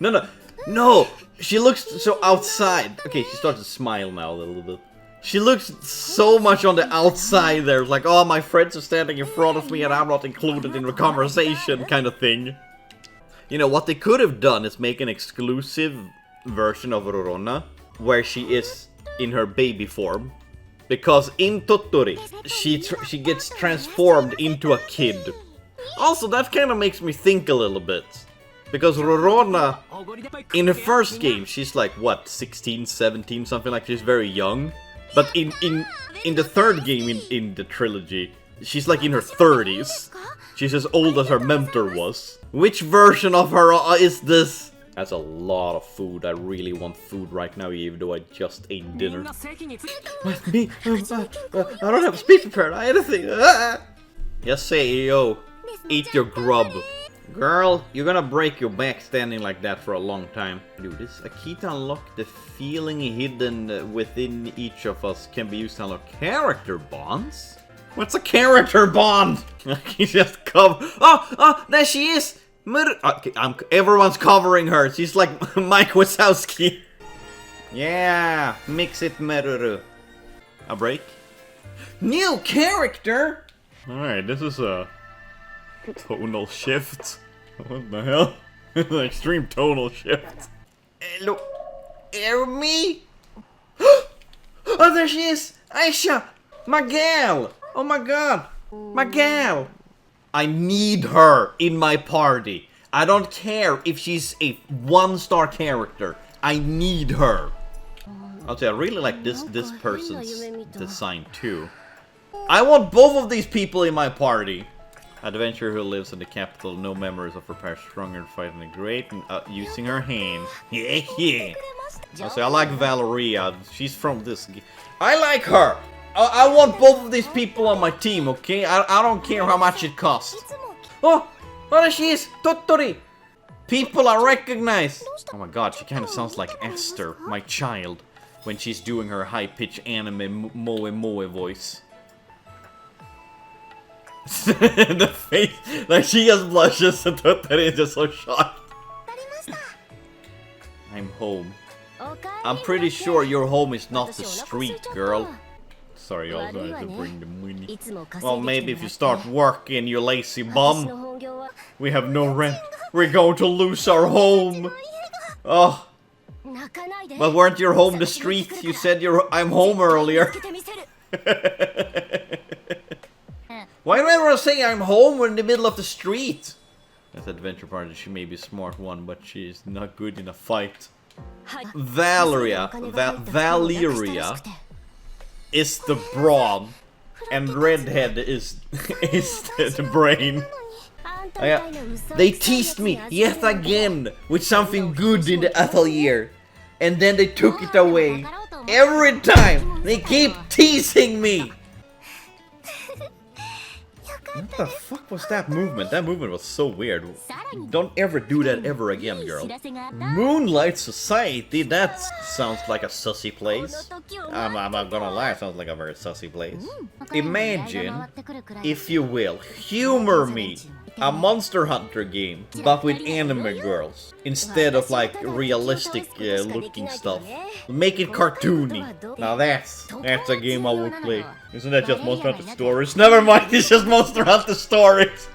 No! She looks so outside. Okay, she starts to smile now a little bit. She looks so much on the outside there. Like, oh, my friends are standing in front of me and I'm not included in the conversation kind of thing. You know, what they could have done is make an exclusive version of Rorona where she is in her baby form. Because in Tottori, she gets transformed into a kid. Also, that kind of makes me think a little bit. Because Rorona, in the first game, she's like, what, 16, 17, something like, she's very young. But in the third game in the trilogy, she's like in her 30s. She's as old as her mentor was. Which version of her is this? That's a lot of food. I really want food right now, even though I just ate dinner. With me? I don't have a speech prepared. I had a thing. Yes, say, yo. Eat your grub. Girl, you're gonna break your back standing like that for a long time. Dude, this a key to unlock the feeling hidden within each of us can be used to unlock character bonds? What's a character bond? He's just oh, there she is! Okay, everyone's covering her. She's like Mike Wazowski. Yeah, mix it, Meruru. A break? New character? Alright, this is a tonal shift. What the hell? An extreme tonal shift. Hello, me? Oh, there she is! Aisha! My gal! Oh my god! My gal! I need her in my party. I don't care if she's a one-star character. I need her. I'll say I really like this person's design too. I want both of these people in my party. Adventurer who lives in the capital, no memories of her past, stronger and fighting the great, and using her hands. Yeah. I'll say I like Valeria. She's from this. I like her. I want both of these people on my team, okay? I don't care how much it costs. Oh, there she is! Tottori! People I recognize! Oh my god, she kind of sounds like Esther, my child, when she's doing her high-pitched anime moe voice. The face, like she just blushes and Tottori is just so shocked. I'm home. I'm pretty sure your home is not the street, girl. Sorry, I also had to bring the money. Well, maybe if you start working, you lazy bum. We have no rent. We're going to lose our home. Oh. But weren't your home the street? You said I'm home earlier. Why do everyone say I'm home? We're in the middle of the street. That's adventure party. She may be a smart one, but she's not good in a fight. Valeria is the brawn, and Redhead is the brain. Oh, yeah. They teased me yet again with something good in the atelier, and then they took it away. Every time they keep teasing me. What the fuck was that movement? That movement was so weird. Don't ever do that ever again, girl. Moonlight Society? That sounds like a sussy place. I'm not gonna lie, it sounds like a very sussy place. Imagine, if you will, humor me. a Monster Hunter game, but with anime girls, instead of like realistic looking stuff. Make it cartoony. Now that's a game I would play. Isn't that just Monster Hunter Stories? Never mind, it's just Monster Hunter Stories.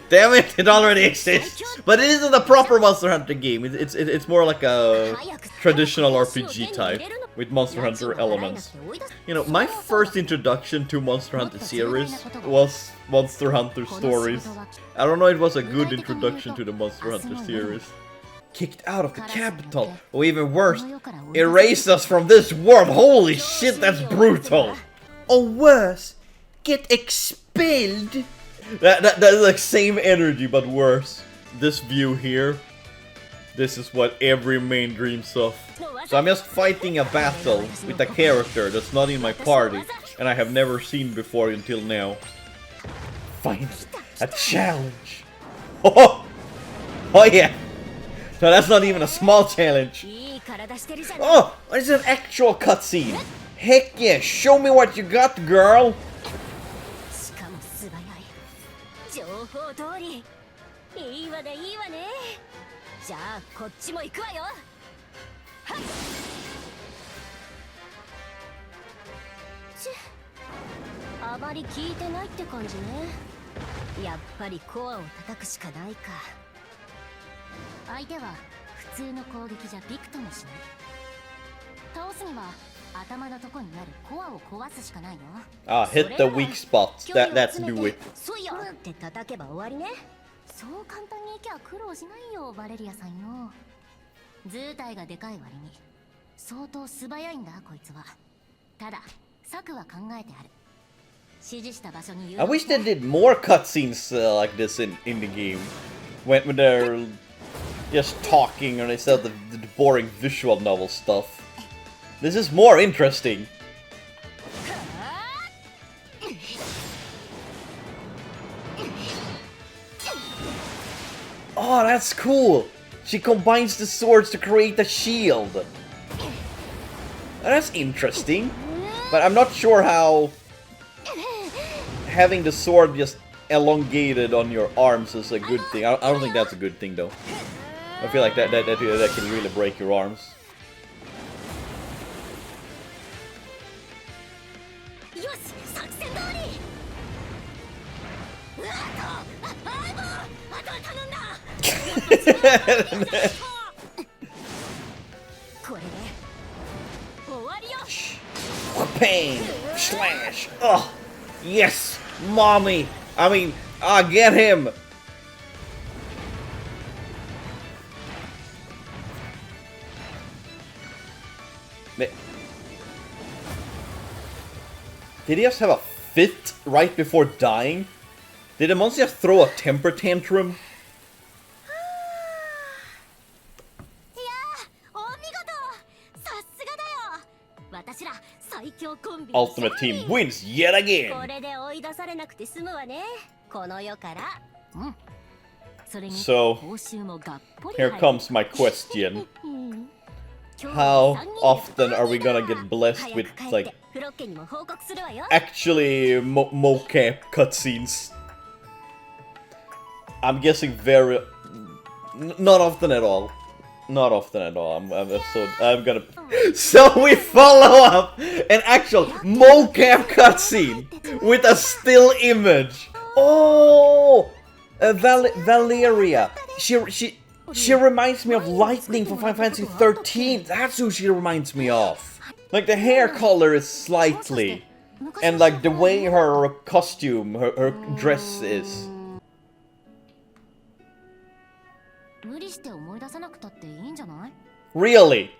Damn it, it already exists. But it isn't a proper Monster Hunter game. It's more like a traditional RPG type with Monster Hunter elements. You know, my first introduction to Monster Hunter series was Monster Hunter Stories. I don't know if it was a good introduction to the Monster Hunter series. Kicked out of the capital, or even worse, erased us from this world. Holy shit, that's brutal. Or worse, get expelled. That's like same energy, but worse. This view here, this is what every main dreams of. So I'm just fighting a battle with a character that's not in my party, and I have never seen before until now. Finally, a challenge. Oh yeah. No, that's not even a small challenge. Oh, it's an actual cutscene. Heck yeah, show me what you got, girl. Ah, hit the weak spots. That's do it. そう簡単にいきゃ苦労しないよ、バレリアさんよ。図体がでかい割に相当素早いんだ、こいつは。ただ、策は考えてある。指示した場所に。I wish they did more cutscenes like this in the game, when they're just talking or instead of the boring visual novel stuff. This is more interesting. Oh, that's cool! She combines the swords to create a shield. That's interesting. But I'm not sure how having the sword just elongated on your arms is a good thing. I don't think that's a good thing, though. I feel like that can really break your arms. Pain! Slash! Oh! Yes! Mommy! I mean, get him! Did he just have a fit right before dying? Did the monster just throw a temper tantrum? Ultimate team wins yet again! So, here comes my question. How often are we gonna get blessed with, like, actually mocap cutscenes? I'm guessing very... not often at all. Not often at all. I'm gonna... So we follow up an actual mocap cutscene with a still image. Oh, Valeria. She reminds me of Lightning from Final Fantasy 13. That's who she reminds me of. Like the hair color is slightly, and like the way her costume, her dress is. Really?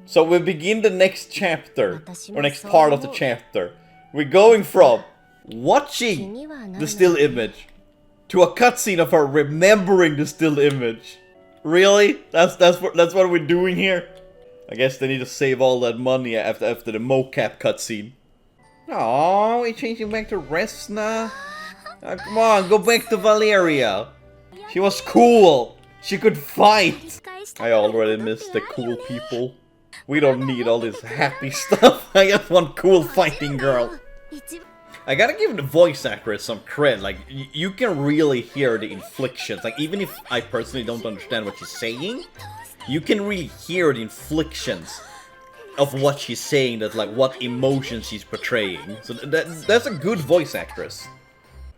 So we begin the next chapter, or next part of the chapter. We're going from watching the still image to a cutscene of her remembering the still image. Really? That's what we're doing here? I guess they need to save all that money after the mocap cutscene. Oh, we're changing back to Resna. Come on, go back to Valeria. She was cool. She could fight. I already miss the cool people. We don't need all this happy stuff. I just want cool fighting girl. I gotta give the voice actress some credit. Like, you can really hear the inflections. Like, even if I personally don't understand what she's saying, you can really hear the inflections of what she's saying, that like what emotions she's portraying. So that's a good voice actress.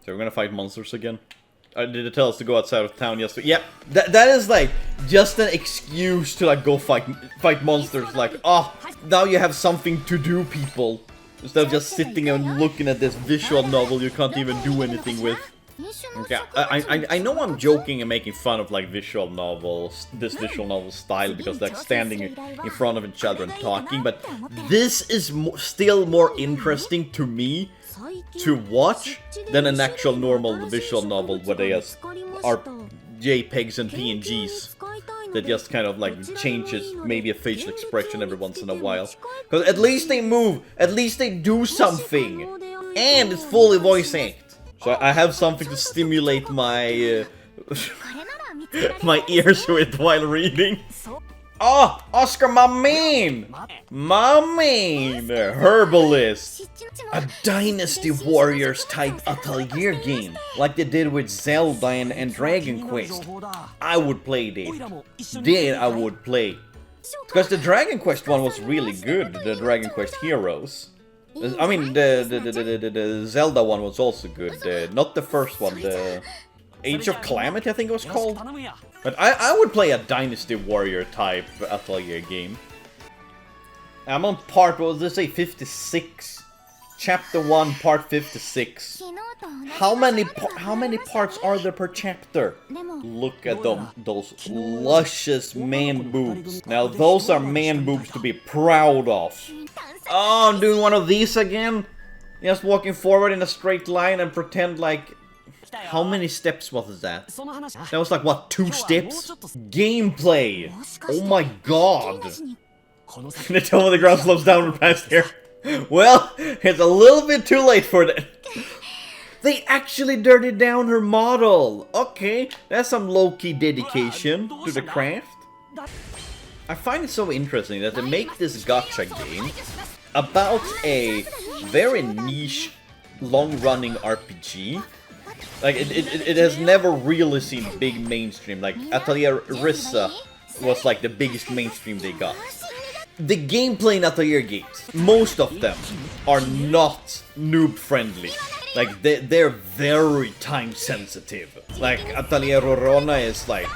So we're gonna fight monsters again. Did it tell us to go outside of town yesterday? Yeah, that is like just an excuse to like go fight monsters. Like, oh, now you have something to do, people, instead of just sitting and looking at this visual novel you can't even do anything with. Okay, I know I'm joking and making fun of like visual novels, this visual novel style, because they're standing in front of each other and talking, but this is still more interesting to me to watch than an actual normal visual novel where they just are JPEGs and PNGs that just kind of like changes maybe a facial expression every once in a while. Because at least they move, at least they do something, and it's fully voice acted. So I have something to stimulate my my ears with while reading. Oh, Oscar, my man! Herbalist! A Dynasty Warriors type Atelier game, like they did with Zelda and Dragon Quest. I would play that. I would play. Because the Dragon Quest one was really good, the Dragon Quest Heroes. I mean, the Zelda one was also good, not the first one, the Age of Calamity I think it was called. But I would play a Dynasty Warrior type Atelier game. I'm on part, what did I say, 56? Chapter 1, part 56. How many parts are there per chapter? Look at them, those luscious man boobs. Now those are man boobs to be proud of. Oh, I'm doing one of these again? Just walking forward in a straight line and pretend like... How many steps was that? That was like, what, 2 steps? Gameplay! Oh my god! They tell me the ground slopes downward past here. Well, it's a little bit too late for that. They actually dirtied down her model! Okay, that's some low-key dedication to the craft. I find it so interesting that they make this gacha game about a very niche, long-running RPG. Like, it has never really seen big mainstream. Like, Atelier Resleriana was like the biggest mainstream they got. The gameplay in Atelier games, most of them, are not noob-friendly. Like, they're very time-sensitive. Like, Atelier Resleriana is, like,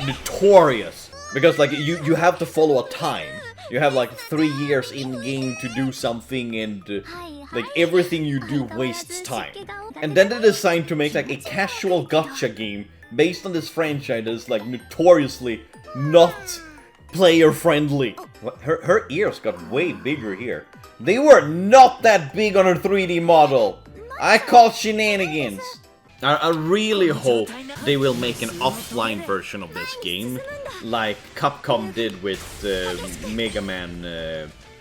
notorious. Because, like, you have to follow a time. You have, like, 3 years in-game to do something, and, like, everything you do wastes time. And then they decided to make, like, a casual gacha game based on this franchise that is, like, notoriously not player-friendly. Her ears got way bigger here. They were not that big on her 3D model. I call shenanigans. I really hope they will make an offline version of this game, like Capcom did with Mega Man,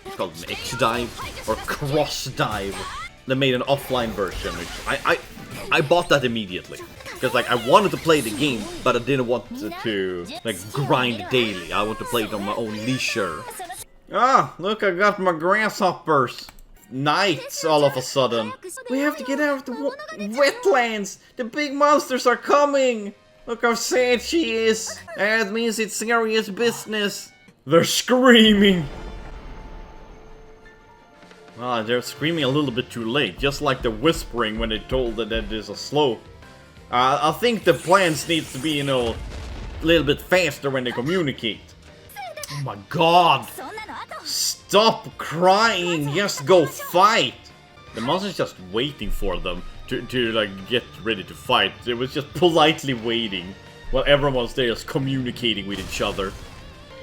it's called X-Dive, or Cross-Dive. They made an offline version, which I bought that immediately. Because, like, I wanted to play the game, but I didn't want to like, grind daily. I want to play it on my own leisure. Ah, look, I got my grasshoppers. Nights, all of a sudden. We have to get out of the wetlands. The big monsters are coming. Look how sad she is. That means it's serious business. They're screaming. Ah, they're screaming a little bit too late. Just like the whispering when they told that there's a slope. I think the plants need to be, you know, a little bit faster when they communicate. Oh my god! Stop crying! Just go fight! The monster's just waiting for them to like get ready to fight. It was just politely waiting while everyone's there just communicating with each other.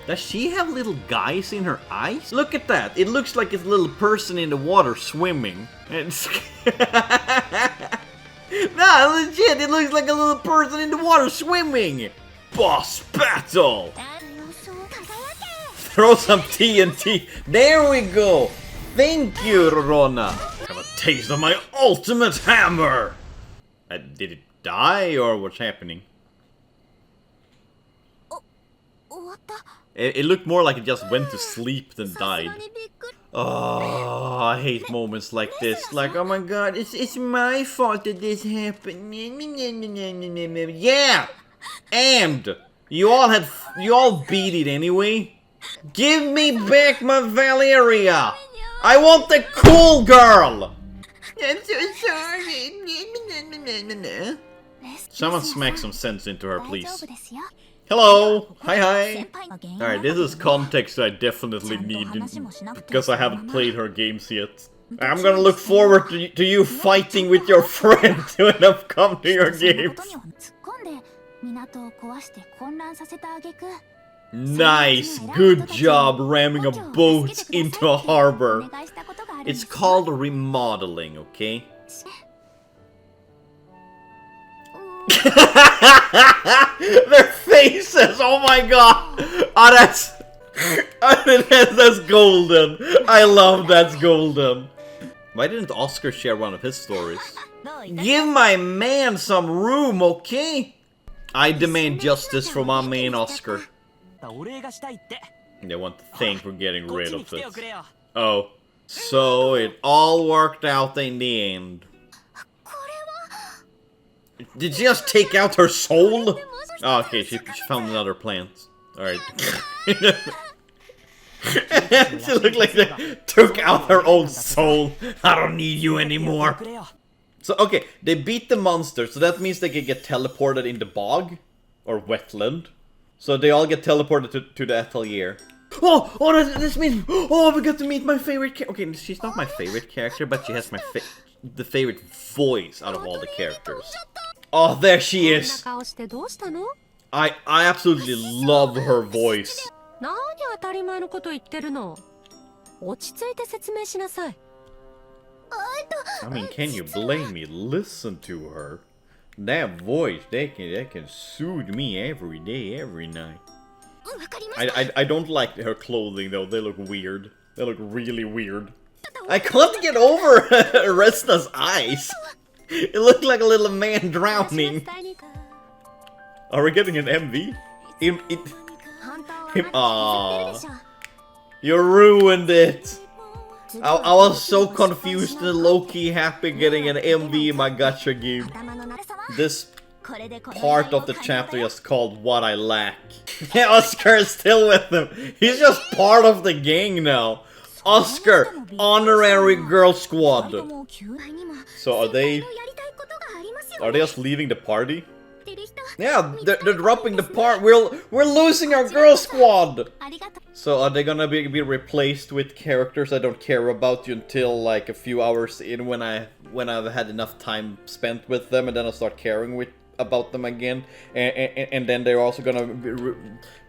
Does she have little guys in her eyes? Look at that! It looks like it's a little person in the water swimming. It's nah, legit! It looks like a little person in the water swimming! Boss battle! Throw some TNT. There we go. Thank you, Rona. Have a taste of my ultimate hammer. Did it die or what's happening? It looked more like it just went to sleep than died. Oh, I hate moments like this. Like, oh my god, it's my fault that this happened. Yeah! And you all beat it anyway. Give me back my Valeria! I want the cool girl! I'm so sorry. Someone smack some sense into her, please. Hello! Hi! Alright, this is context I definitely need because I haven't played her games yet. I'm gonna look forward to you fighting with your friend when I've come to your games. Nice! Good job ramming a boat into a harbor. It's called remodeling, okay? Their faces! Oh my god! Oh, that's golden! I love that's golden! Why didn't Oscar share one of his stories? Give my man some room, okay? I demand justice from my man Oscar. They want to thank for getting rid of it. Oh. So it all worked out in the end. Did she just take out her soul? Oh, okay, she found another plant. Alright. She looked like they took out her own soul. I don't need you anymore. So, okay, they beat the monster, so that means they can get teleported in the bog. Or wetland. So they all get teleported to the Atelier. Oh, this means... Oh, we got to meet my favorite character. Okay, she's not my favorite character, but she has the favorite voice out of all the characters. Oh, there she is! I absolutely love her voice. I mean, can you blame me? Listen to her. That voice, they can soothe me every day, every night. I don't like her clothing though, they look weird. They look really weird. I can't get over Resna's eyes. It looked like a little man drowning. Are we getting an MV? Aww. You ruined it. I was so confused and low-key happy getting an MV in my gacha game. This part of the chapter is called What I Lack. Oscar is still with them. He's just part of the gang now. Oscar, honorary girl squad. So are they just leaving the party? Yeah, they're dropping the part. We're losing our girl squad. So are they gonna be replaced with characters I don't care about until like a few hours in when I've had enough time spent with them, and then I'll start caring about them again, and then they're also gonna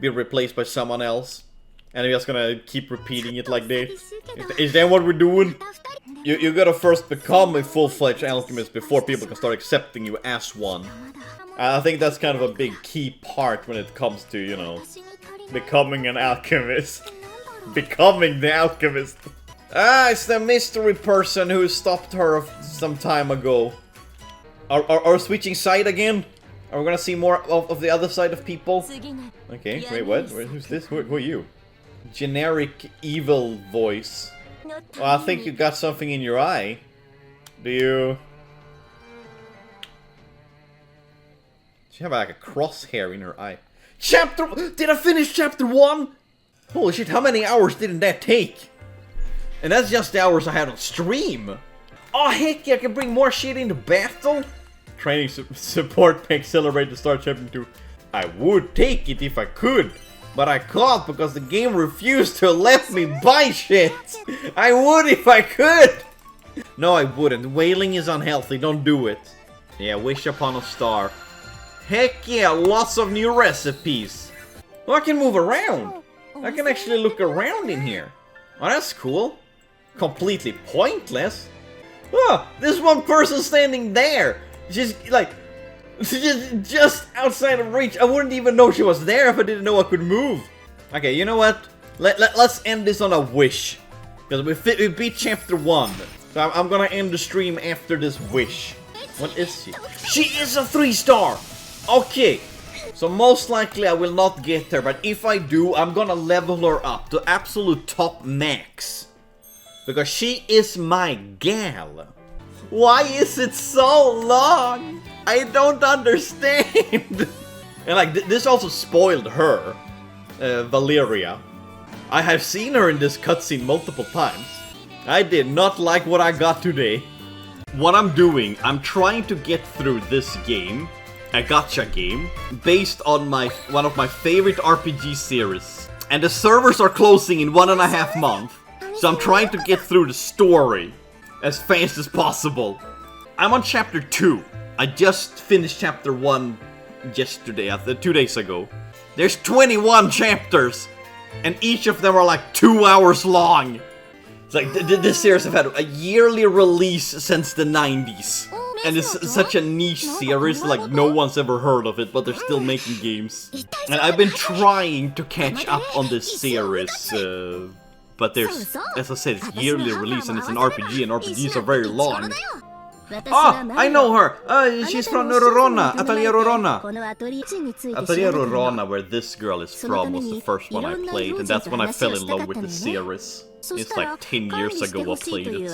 be replaced by someone else, and we're just gonna keep repeating it like this. Is that what we're doing? You gotta first become a full-fledged alchemist before people can start accepting you as one. I think that's kind of a big key part when it comes to, you know, becoming an alchemist. Becoming the alchemist. Ah, it's the mystery person who stopped her some time ago. Are we switching side again? Are we gonna see more of the other side of people? Okay, wait, what? Who's this? Who are you? Generic evil voice. Well, I think you got something in your eye. Do you? She have like a crosshair in her eye. Did I finish chapter 1? Holy shit, how many hours didn't that take? And that's just the hours I had on stream. Oh heck yeah, I can bring more shit into battle. Training support makes Celebrate to start chapter 2. I would take it if I could, but I can't because the game refused to let me buy shit. I would if I could. No, I wouldn't. Whaling is unhealthy, don't do it. Yeah, wish upon a star. Heck yeah, lots of new recipes. Oh, I can move around. I can actually look around in here. Oh, that's cool. Completely pointless. Oh, there's one person standing there. She's like, just outside of reach. I wouldn't even know she was there if I didn't know I could move. Okay, you know what? Let's end this on a wish. Because we beat chapter 1. So I'm gonna end the stream after this wish. What is she? She is a 3-star! Okay, so most likely I will not get her, but if I do, I'm gonna level her up to absolute top max. Because she is my gal. Why is it so long? I don't understand. And like, this also spoiled her, Valeria. I have seen her in this cutscene multiple times. I did not like what I got today. What I'm doing, I'm trying to get through this game, a gacha game, based on one of my favorite RPG series. And the servers are closing in 1.5 months, so I'm trying to get through the story as fast as possible. I'm on chapter 2. I just finished chapter 1 yesterday, 2 days ago. There's 21 chapters, and each of them are like 2 hours long. It's like, this series have had a yearly release since the 90s. And it's such a niche series, like no one's ever heard of it, but they're still making games. And I've been trying to catch up on this series, but there's, as I said, it's yearly release and it's an RPG, and RPGs are very long. Ah, I know her! She's from Rorona, Atelier Resleriana. Atelier Resleriana, where this girl is from, was the first one I played, and that's when I fell in love with the series. It's like 10 years ago I played it.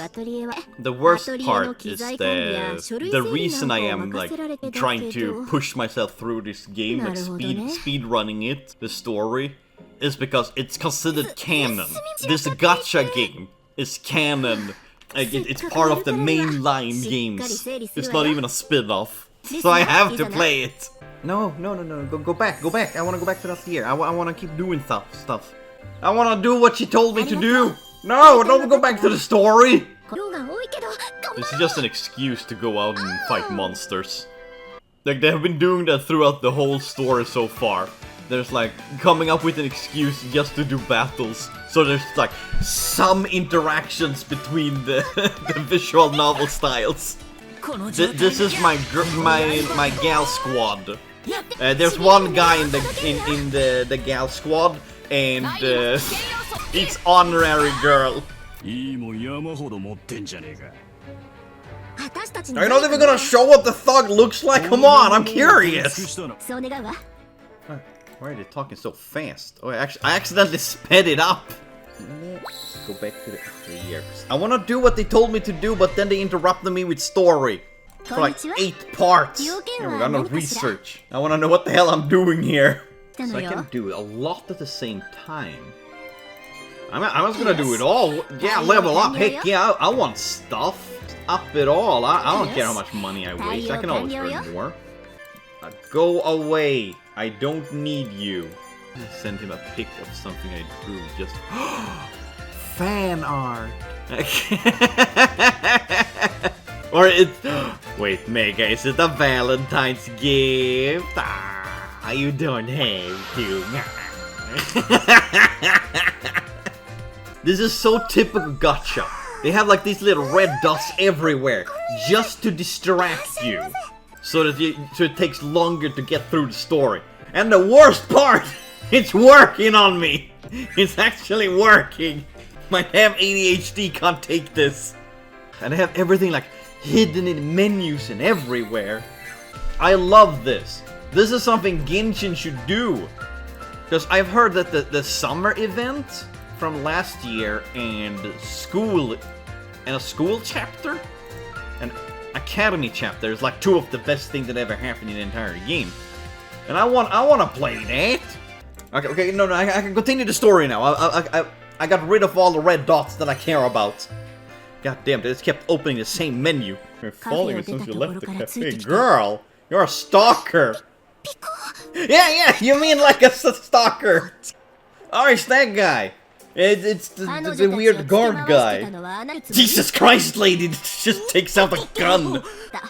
The worst part is the reason I am like trying to push myself through this game, like speed running it, the story, is because it's considered canon. This gacha game is canon. Like, it's part of the mainline games. It's not even a spin-off. So I have to play it. No, go back. I wanna go back to that year. I wanna keep doing stuff. I wanna do what she told me to do. No, don't go back to the story. This is just an excuse to go out and fight monsters. Like, they have been doing that throughout the whole story so far. There's like coming up with an excuse just to do battles. So there's like some interactions between the visual novel styles. This is my gal squad. There's one guy in the gal squad, and it's honorary girl. Are you not even gonna show what the thug looks like? Come on, I'm curious. Why are they talking so fast? Oh, I accidentally sped it up. Let's go back to the years. I want to do what they told me to do, but then they interrupted me with story. For like 8 parts. Here we go, no research. I want to know what the hell I'm doing here. So I can do a lot at the same time. I was gonna do it all. Yeah, level up. Heck yeah, I want stuff. Up it all. I don't care how much money I waste. I can always earn more. Go away. I don't need you. Send him a pic of something I drew. Just fan art. Or it's wait, Mega, is it a Valentine's gift? Ah, you don't have to. This is so typical gacha. They have like these little red dots everywhere just to distract you. So it takes longer to get through the story. And the worst part, it's working on me. It's actually working. My damn ADHD can't take this. And I have everything like hidden in menus and everywhere. I love this. This is something Genshin should do. Because I've heard that the summer event from last year and a school chapter, an academy chapter is like 2 of the best things that ever happened in the entire game. And I want to play that. Okay, no, I can continue the story now. I got rid of all the red dots that I care about. God damn, they just kept opening the same menu. You're following me since you left the cafe. Girl, you're a stalker. Yeah, you mean like a stalker. Oh, it's that guy. It's the weird guard guy. Jesus Christ, lady, just takes out a gun.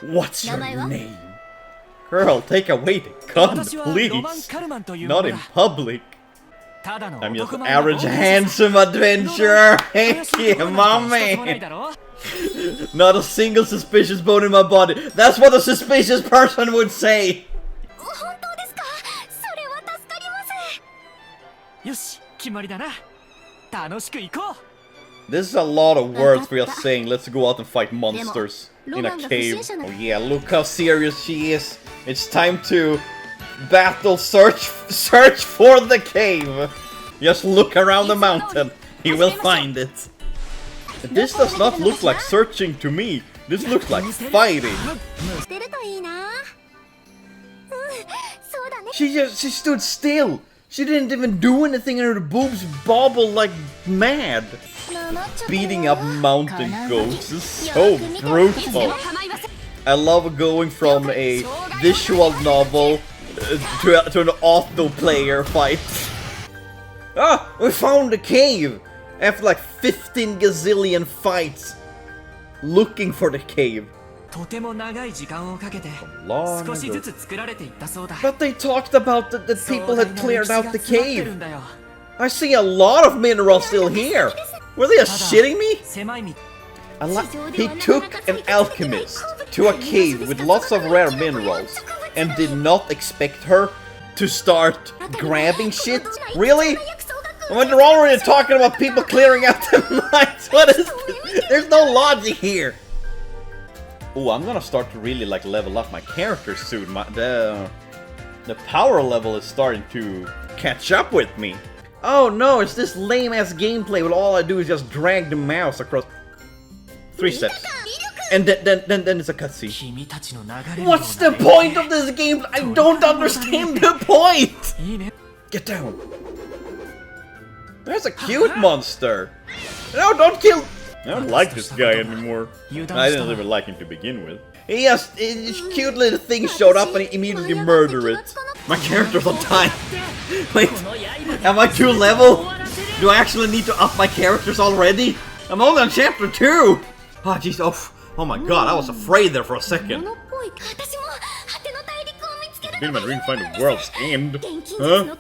What's your name? Girl, take away the gun, please. Not in public. I'm just average handsome adventurer. Hey, my man. Not a single suspicious bone in my body. That's what a suspicious person would say. This is a lot of words for just saying let's go out and fight monsters in a cave. Oh yeah, look how serious she is. It's time to search for the cave. Just look around the mountain. You will find it. This does not look like searching to me. This looks like fighting. She stood still. She didn't even do anything and her boobs bobble like mad. Beating up mountain goats is so brutal. I love going from a visual novel to an auto-player fight. Ah! We found a cave! After like 15 gazillion fights looking for the cave. Long ago. But they talked about that people had cleared out the cave. I see a lot of minerals still here. Were they just shitting me? He took an alchemist to a cave with lots of rare minerals and did not expect her to start grabbing shit? Really? When they're already talking about people clearing out the mines, what is this? There's no logic here. Oh, I'm gonna start to really like level up my character soon. The power level is starting to catch up with me. Oh no, it's this lame ass gameplay where all I do is just drag the mouse across 3 steps. And then it's a cutscene. What's the point of this game? I don't understand the point! Get down. There's a cute monster. No, don't kill. I don't like this guy anymore. I didn't even like him to begin with. His cute little thing showed up and he immediately murdered it. My character's on time. Wait, am I too level? Do I actually need to up my characters already? I'm only on chapter 2. Oh jeez, oh my god, I was afraid there for a second. Been my dream to find the world's end. Huh?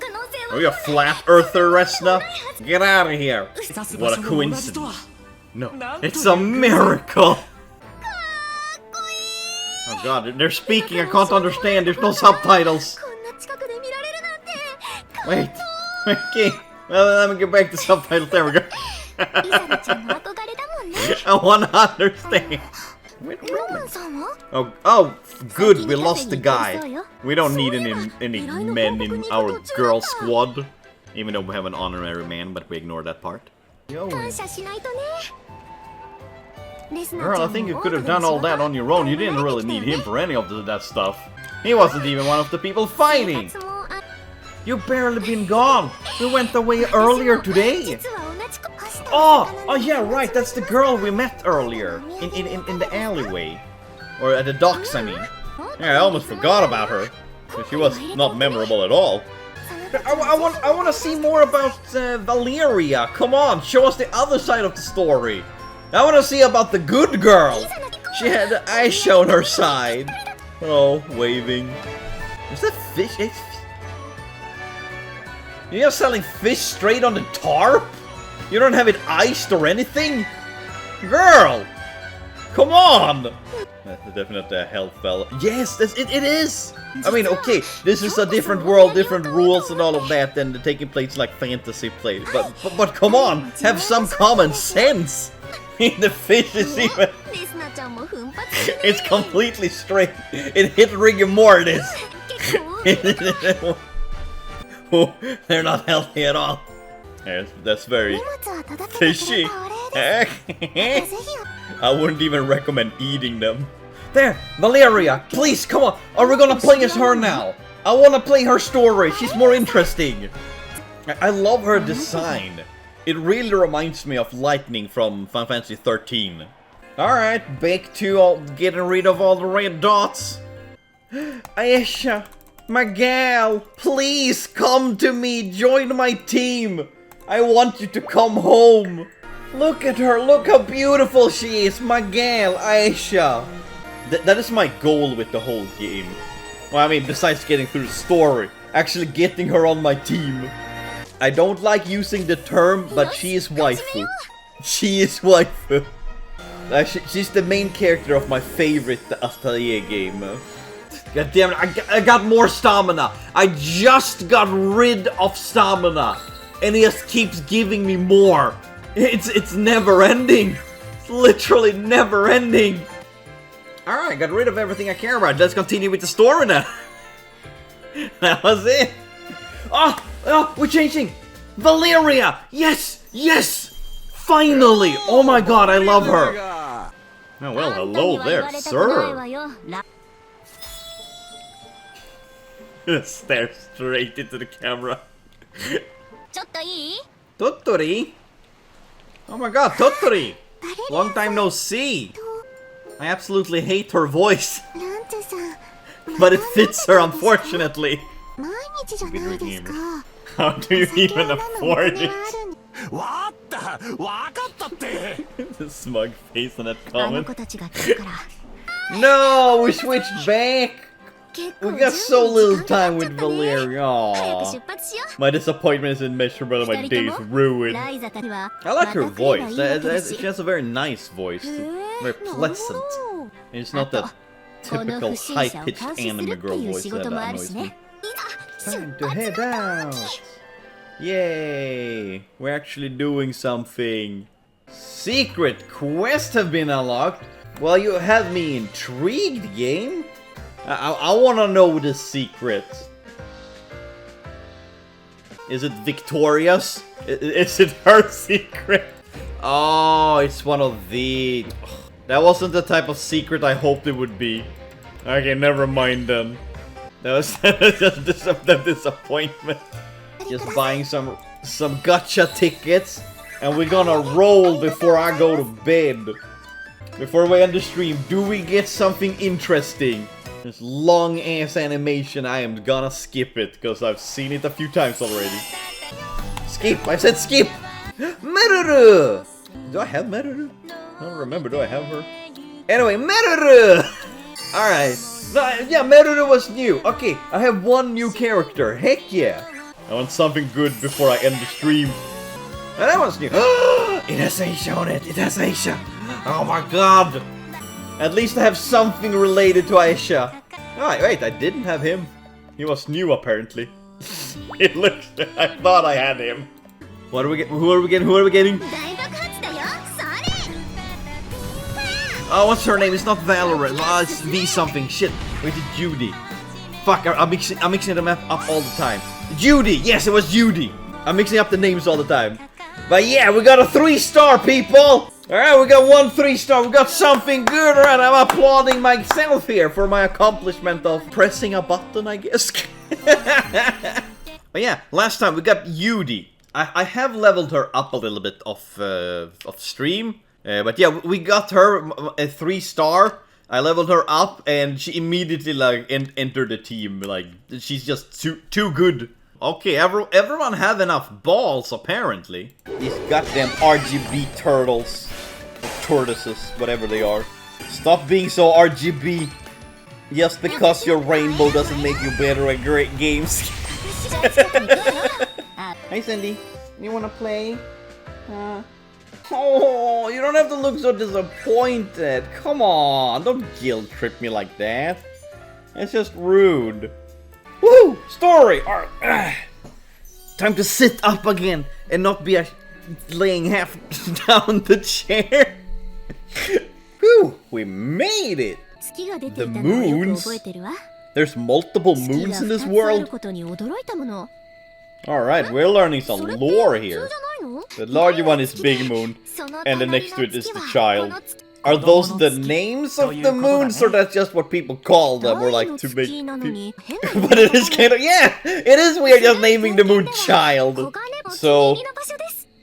Are you a flat earther, Resna? Get out of here. What a coincidence. No, it's a miracle. Oh god, they're speaking, I can't understand, there's no subtitles. Wait, okay, well let me get back to subtitles, there we go. I wanna understand. Oh, good, we lost the guy. We don't need any men in our girl squad. Even though we have an honorary man, but we ignore that part. Yo. Girl, I think you could have done all that on your own. You didn't really need him for any of that stuff. He wasn't even one of the people fighting. You've barely been gone. We went away earlier today. Oh yeah, right. That's the girl we met earlier in the alleyway, or at the docks. I mean, yeah, I almost forgot about her. She was not memorable at all. I want to see more about Valeria. Come on, show us the other side of the story. I want to see about the good girl. She had the eyes shown her side. Oh, waving. Is that fish? You're just selling fish straight on the tarp? You don't have it iced or anything? Girl! Come on! That's definitely a health fella. Yes, it is! I mean, okay, this is a different world, different rules and all of that than the taking place like fantasy play. But come on, have some common sense! The fish is even... It's completely straight. It hit rigor mortis. Oh, they're not healthy at all. Yes, that's very fishy. I wouldn't even recommend eating them. There, Valeria, please, come on. Are we gonna play as her now? I wanna play her story. She's more interesting. I love her design. It really reminds me of Lightning from Final Fantasy 13. Alright, back to getting rid of all the red dots. Aisha, my gal, please come to me, join my team. I want you to come home. Look at her, look how beautiful she is, my gal, Aisha. That is my goal with the whole game. Well, I mean, besides getting through the story, actually getting her on my team. I don't like using the term, but she is waifu. She is waifu. She's the main character of my favorite Atelier game. God damn it, I got more stamina. I just got rid of stamina. And he just keeps giving me more. It's never ending. It's literally never ending. Alright, got rid of everything I care about. Let's continue with the story now. That was it. Oh, we're changing. Valeria! Yes! Yes! Finally! Oh my god, I love her! Oh, well, hello there, sir! Stare straight into the camera. Tottori? Oh my god, Tottori! Long time no see! I absolutely hate her voice. But it fits her, unfortunately. How do you even afford it? The smug face on that comment. No, we switched back! We got so little time with Valeria. Aww. My disappointment is immeasurable and my day's ruined. I like her voice. She has a very nice voice. Very pleasant. And it's not that typical high-pitched anime girl voice that annoys me. Time to head out! Yay! We're actually doing something. Secret quests have been unlocked. Well, you have me intrigued, game. I wanna know the secret. Is it Victoria's? Is it her secret? Oh, it's one of the... That wasn't the type of secret I hoped it would be. Okay, never mind then. That was just a disappointment. Just buying some gacha tickets, and we're gonna roll before I go to bed. Before we end the stream, do we get something interesting? This long ass animation, I am gonna skip it because I've seen it a few times already. Skip! I said skip! Meruru! Do I have Meruru? I don't remember, do I have her? Anyway, Meruru! Alright. Yeah, Meruru was new. Okay, I have one new character. Heck yeah! I want something good before I end the stream. And that one's new. It has Aisha on it. It has Aisha. Oh my god. At least I have something related to Aisha. Oh, wait, I didn't have him. He was new apparently. It looks... I thought I had him. What are we getting? Who are we getting? Who are we getting? Oh, what's her name? It's not Valeria. Oh, it's V something. Shit. Wait, it's Judy. Fuck, I'm mixing them up all the time. Judy! Yes, it was Judy! I'm mixing up the names all the time. But yeah, we got a 3-star, people! Alright, we got 1 3-star. We got something good. Alright, I'm applauding myself here for my accomplishment of pressing a button, I guess. But yeah, last time we got Judy. I have leveled her up a little bit off stream. But yeah, we got her a 3-star. I leveled her up and she immediately like entered the team. Like, she's just too good. Okay, everyone have enough balls apparently. These goddamn RGB turtles. Or tortoises, whatever they are. Stop being so RGB. Just because your rainbow doesn't make you better at great games. Hey Cindy, you wanna play? Oh, you don't have to look so disappointed. Come on, don't guilt trip me like that. It's just rude. Woo! Story! Alright. Time to sit up again and not be laying half down the chair. Whew! We made it! The moons? There's multiple moons in this world? Alright, we're learning some lore here. The larger one is Big Moon, and the next to it is the child. Are those the names of the moons, or that's just what people call them, or like to make people... But it is kind of... Yeah! It is weird just naming the moon child. So...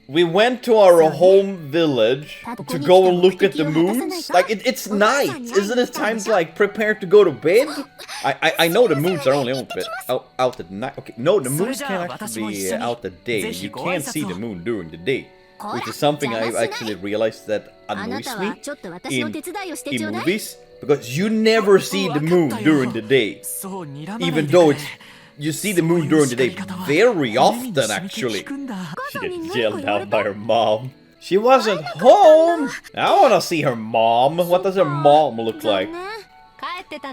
we went to our home village to go look at the moons. Like, it's night. Isn't it time to, like, prepare to go to bed? I know the moons are only out at night. Okay, no, the moons can actually be out at day. You can't see the moon during the day. Which is something I've actually realized that annoys me in movies. Because you never see the moon during the day. Even though it's... you see the moon during the day very often, actually. She gets yelled out by her mom. She wasn't home! I wanna see her mom. What does her mom look like?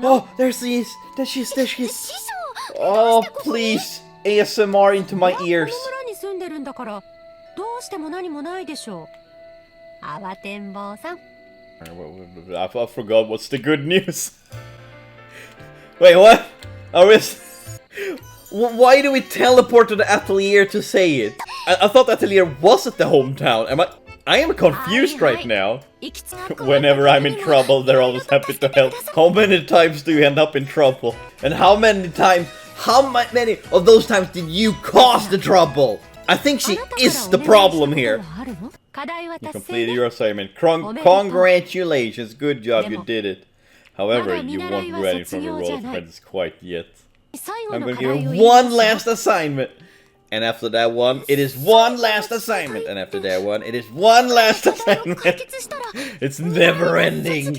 Oh, there she is. There she is. Oh, please. ASMR into my ears. I forgot what's the good news. Wait, what? Are we... Why do we teleport to the Atelier to say it? I thought Atelier was at the hometown. I am confused right now. Whenever I'm in trouble, they're always happy to help. How many times do you end up in trouble? And how many of those times did you cause the trouble? I think she is the problem here. You completed your assignment. Congratulations, good job, you did it. However, you won't be ready from your role of apprentice quite yet. I'm gonna give you one last assignment. And after that one, it is one last assignment. And after that one, it is one last assignment. It's never ending.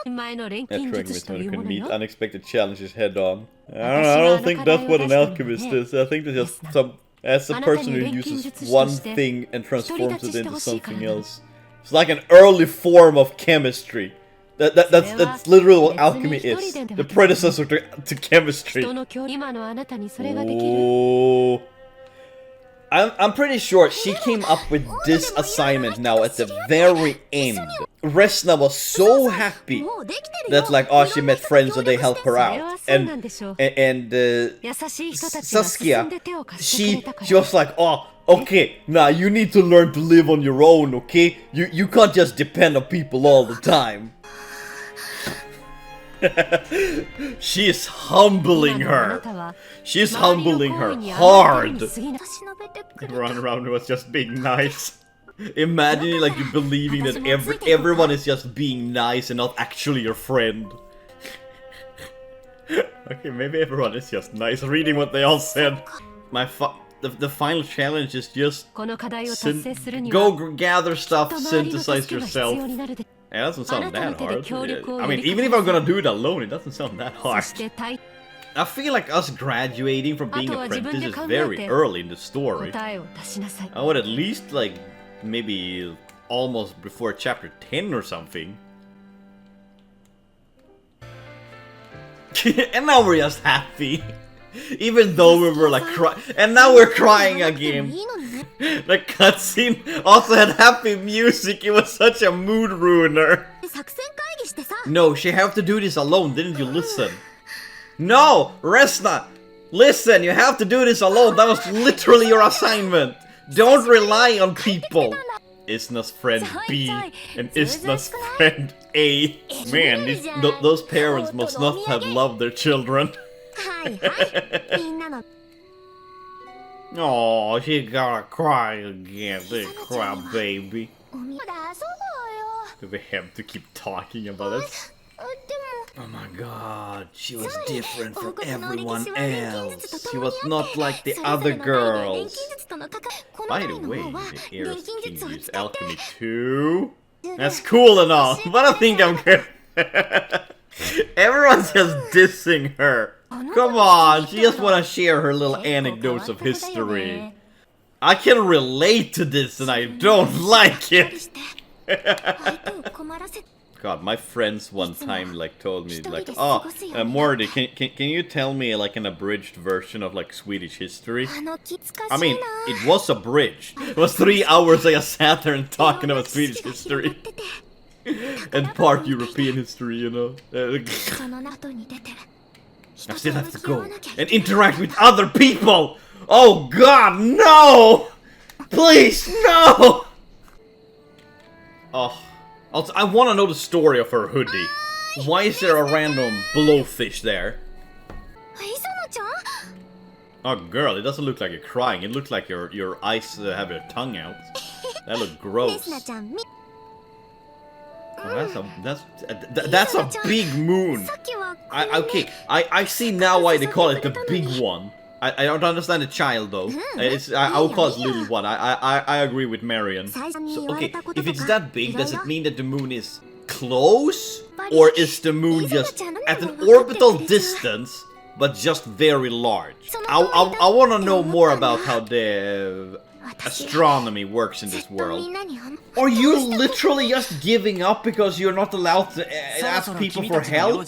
That alchemist can meet unexpected challenges head on. I don't think that's what an alchemist is. I think that's just as a person who uses one thing and transforms it into something else. It's like an early form of chemistry. That's literally what alchemy is. The predecessor to chemistry. Oh. I'm pretty sure she came up with this assignment now at the very end. Resna was so happy that like, oh, she met friends and they help her out. And Saskia, she was like, oh, okay, now you need to learn to live on your own, okay? You can't just depend on people all the time. She's humbling her. She's humbling her hard. Run around was just being nice. Imagine like you believing that everyone is just being nice and not actually your friend. Okay, maybe everyone is just nice. Reading what they all said. The final challenge is just go gather stuff, synthesize yourself. It doesn't sound that hard. I mean, even if I'm gonna do it alone, it doesn't sound that hard. I feel like us graduating from being apprentice is very early in the story. I would at least like maybe almost before chapter 10 or something. And now we're just happy. Even though we were like crying. And now we're crying again. The cutscene also had happy music. It was such a mood ruiner. No, she have to do this alone. Didn't you listen? No, Resna, listen. You have to do this alone. That was literally your assignment. Don't rely on people. Isna's friend B and Isna's friend A. Man, those parents must not have loved their children. Oh, she gotta cry again, big cry baby. Do we have to keep talking about it? Oh my god, she was different from everyone else. She was not like the other girls. By the way, the heiress king used alchemy too. That's cool and all, but I think I'm good. Everyone's just dissing her. Come on, she just wanna share her little anecdotes of history. I can relate to this and I don't like it. God, my friends one time like told me like, oh, Morty, can you tell me like an abridged version of like Swedish history? I mean, it was abridged. It was 3 hours I just sat there and talking about Swedish history. And part European history, you know. I still have to go and interact with other people! Oh god, no! Please, no! Oh, also, I want to know the story of her hoodie. Why is there a random blowfish there? Oh girl, it doesn't look like you're crying. It looks like your eyes have your tongue out. That looks gross. Oh, that's a big moon. I see now why they call it the big one. I don't understand the child though. I will call it little one. I agree with Marion. So, okay, if it's that big, does it mean that the moon is close, or is the moon just at an orbital distance, but just very large? I want to know more about how the astronomy works in this world. Are you literally just giving up because you're not allowed to ask people for help?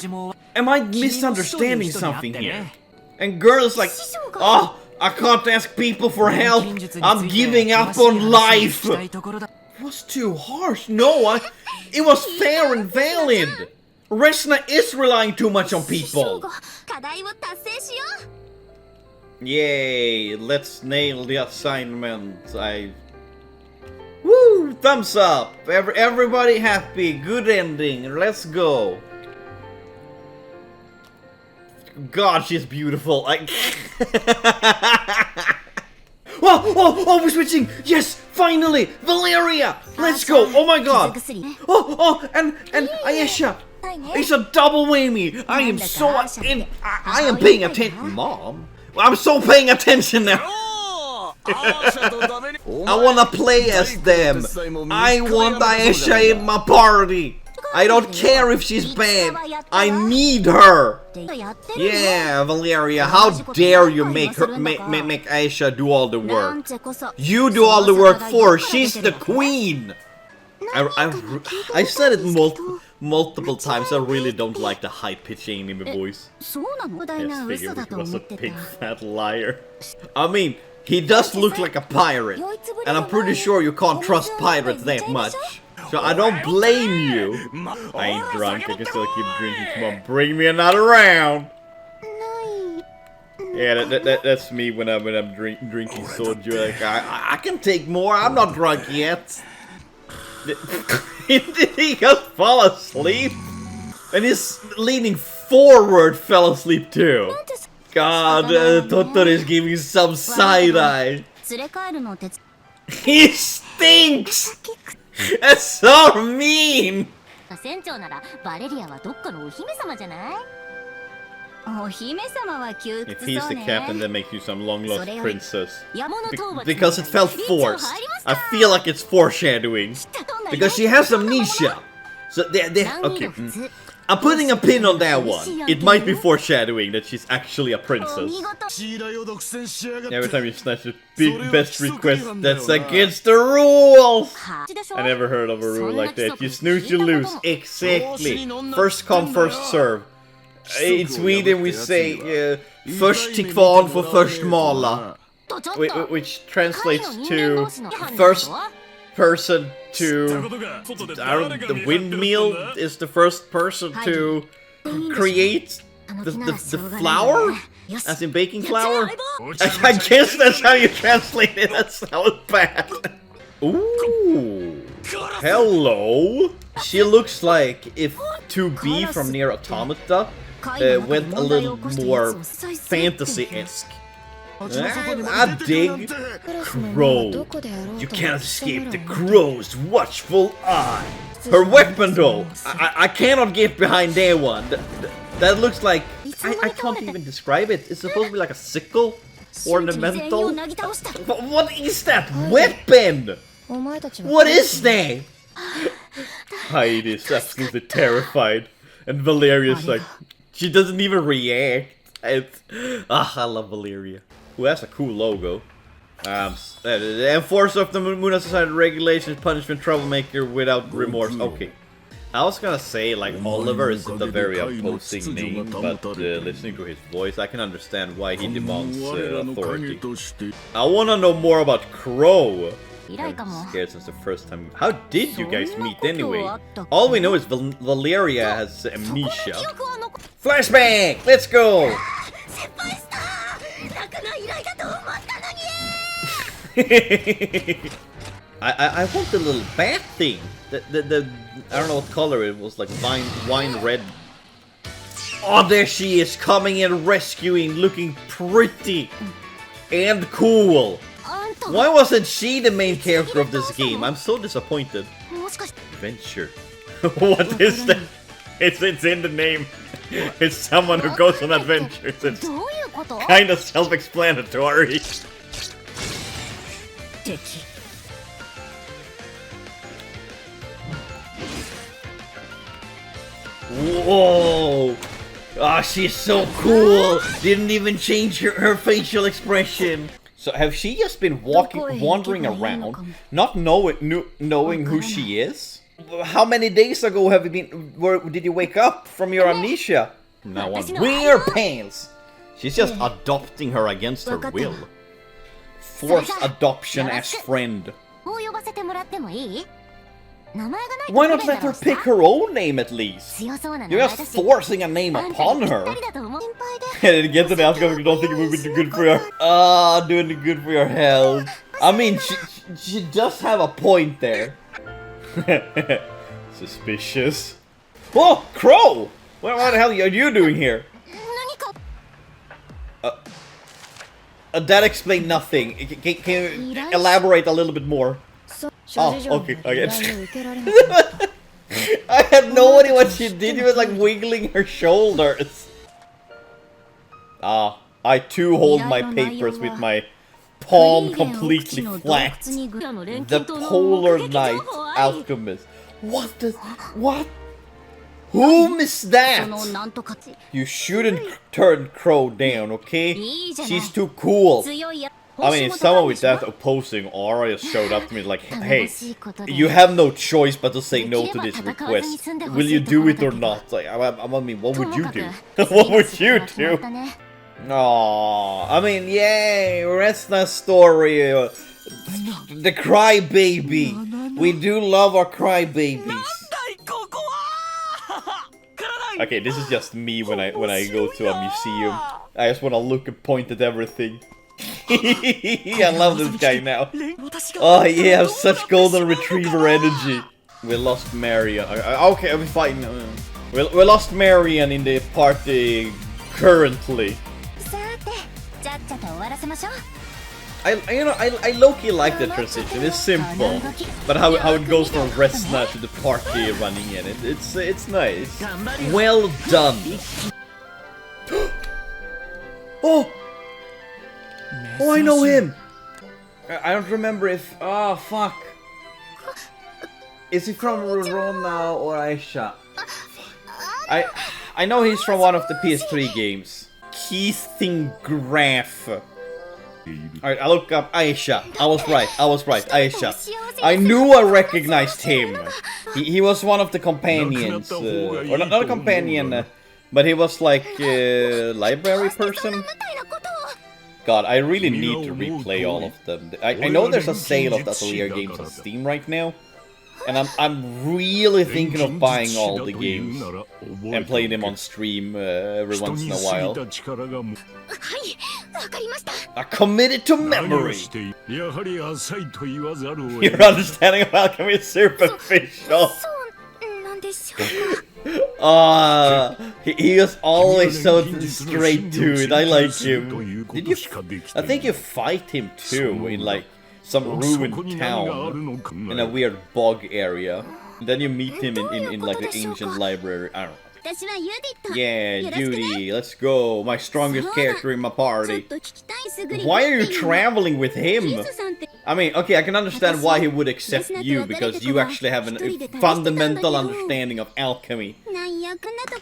Am I misunderstanding something here? And girl's like, oh, I can't ask people for help. I'm giving up on life. It was too harsh. No, it was fair and valid. Resna is relying too much on people. Yay, let's nail the assignment. Woo! Thumbs up! Everybody happy, good ending, let's go! God, she's beautiful. Oh, we're switching! Yes, finally! Valeria! Let's go! Oh my god! And Ayesha! It's a double whammy! I am so I am paying attention, Mom. I'm so paying attention now. I wanna play as them. I want Ayesha in my party. I don't care if she's bad. I need her. Yeah, Valeria, how dare you make Ayesha do all the work? You do all the work for her. She's the queen. I said it multiple times. I really don't like the high-pitched anime voice. Yes, figured he was a big fat liar. I mean, he does look like a pirate, and I'm pretty sure you can't trust pirates that much. So I don't blame you. I ain't drunk, I can still keep drinking. Come on, bring me another round. Yeah, that's me when I'm drinking soju. Like, I can take more, I'm not drunk yet. Did he just fall asleep? And he's leaning forward, fell asleep too. God, Totoro is giving some side-eye. He stinks! That's so mean! If he's the captain, that makes you some long-lost princess. Because it felt forced. I feel like it's foreshadowing. Because she has amnesia. So okay. I'm putting a pin on that one. It might be foreshadowing that she's actually a princess. Every time you snatch a big best request, that's against the rules! I never heard of a rule like that. You snooze, you lose. Exactly. First come, first serve. In Sweden we say först till kvarn för först mala. Which translates to first person to, the windmill is the first person to create the flour? As in baking flour? I guess that's how you translate it, that sounds bad. Ooh, hello. She looks like if 2B from Nier Automata went a little more fantasy-esque. I dig Crow. You can't escape the Crow's watchful eye. Her weapon though, I cannot get behind that one. That looks like, I can't even describe it. It's supposed to be like a sickle? Ornamental? What is that weapon? What is that? Heidi is absolutely terrified. And Valeria's like, she doesn't even react. I love Valeria. Ooh, that's a cool logo. The enforcer of the Moonlight Society regulations, punishment, troublemaker without remorse. Okay. I was gonna say, like, Oliver isn't a very opposing name, but listening to his voice, I can understand why he demands authority. I wanna know more about Crow. I'm scared since the first time. How did you guys meet anyway? All we know is Valeria has amnesia. Flashback! Let's go! I want the little bat thing. The I don't know what color it was, like wine red. Oh, there she is, coming in, rescuing, looking pretty and cool. Why wasn't she the main character of this game? I'm so disappointed. Adventure. What is that? It's in the name. It's someone who goes on adventures. It's kind of self-explanatory. Whoa! Ah, she's so cool! Didn't even change her facial expression. So have she just been wandering around, not knowing who she is? How many days ago have you been? Did you wake up from your amnesia? Now on wear pants. She's just adopting her against her will. Forced adoption as friend. Why not let her pick her own name at least? You're just forcing a name upon her. I didn't get to the outcome. I don't think it would be good for your doing good for your health. I mean, she does have a point there. Suspicious. Oh, Crow! What the hell are you doing here? That explained nothing. Can you elaborate a little bit more? Oh, okay. I had no idea what she did. She was like wiggling her shoulders. I too hold my papers with my palm completely flat. The Polar Knight Alchemist. What? Whom is that? You shouldn't turn Crow down, okay? She's too cool. I mean, if someone with that opposing aura just showed up to me like, hey, you have no choice but to say no to this request. Will you do it or not? Like, I mean, what would you do? What would you do? Aww, I mean, yay, Resna's story. The crybaby. We do love our crybabies. Okay, this is just me when I go to a museum. I just want to look and point at everything. I love this guy now. Oh, he has such golden retriever energy. We lost Marian. Okay, we're fine. We lost Marian in the party currently. I low-key like the transition. It's simple, but how it goes from Resna to the party running in it's nice. Well done. Oh, I know him. I don't remember if. Oh fuck. Is he from Rona or Aisha? I know he's from one of the PS3 games. Keith Graf. Alright, I look up Aisha. I was right, Aisha. I knew I recognized him. He was one of the companions. Or not a companion, but he was like a library person. God, I really need to replay all of them. I know there's a sale of the Atelier games on Steam right now. And I'm really thinking of buying all the games and playing them on stream every once in a while. I committed to memory. Your understanding of alchemy is superficial. He was always so straight to it. I like him. Did you? I think you fight him too in like some ruined town in a weird bog area. And then you meet him in like the ancient library. I don't know. Yeah, Judy, let's go. My strongest character in my party. Why are you traveling with him? I mean, okay, I can understand why he would accept you, because you actually have a fundamental understanding of alchemy.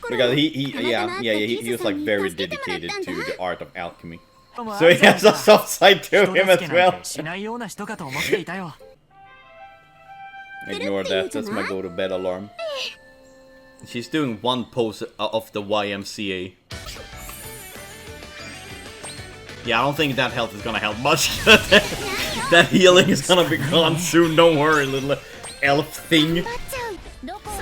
Because he was like very dedicated to the art of alchemy. So he has a soft side to him as well. Ignore that, that's my go to bed alarm. She's doing one pose of the YMCA. Yeah, I don't think that health is gonna help much. That healing is gonna be gone soon, don't worry, little elf thing.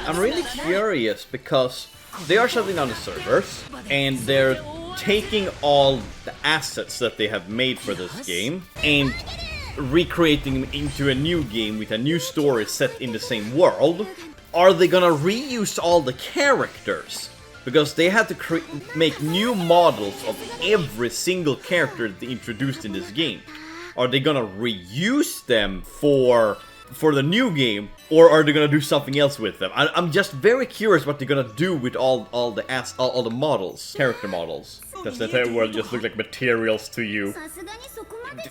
I'm really curious because they are shutting down the servers and they're taking all the assets that they have made for this game and recreating them into a new game with a new story set in the same world. Are they gonna reuse all the characters? Because they had to make new models of every single character they introduced in this game. Are they gonna reuse them for the new game, or are they gonna do something else with them? I'm just very curious what they're gonna do with all the models, character models. Does that world just look like materials to you?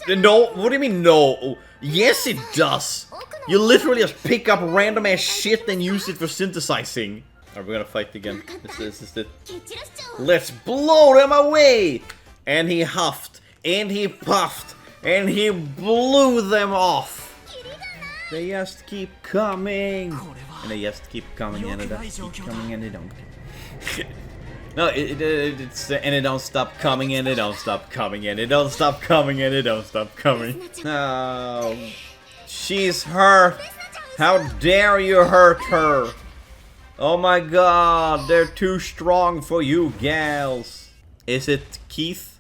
No, what do you mean no? Yes it does! You literally just pick up random ass shit and use it for synthesizing. Are we gonna fight again? This is it. Let's blow them away! And he huffed, and he puffed, and he blew them off. They just keep coming. And they just keep coming, and they just keep coming, and they don't. No, it's and it don't stop coming, and it don't stop coming, and it don't stop coming, and it don't stop coming. Oh, she's hurt. How dare you hurt her? Oh my God, they're too strong for you, gals. Is it Keith?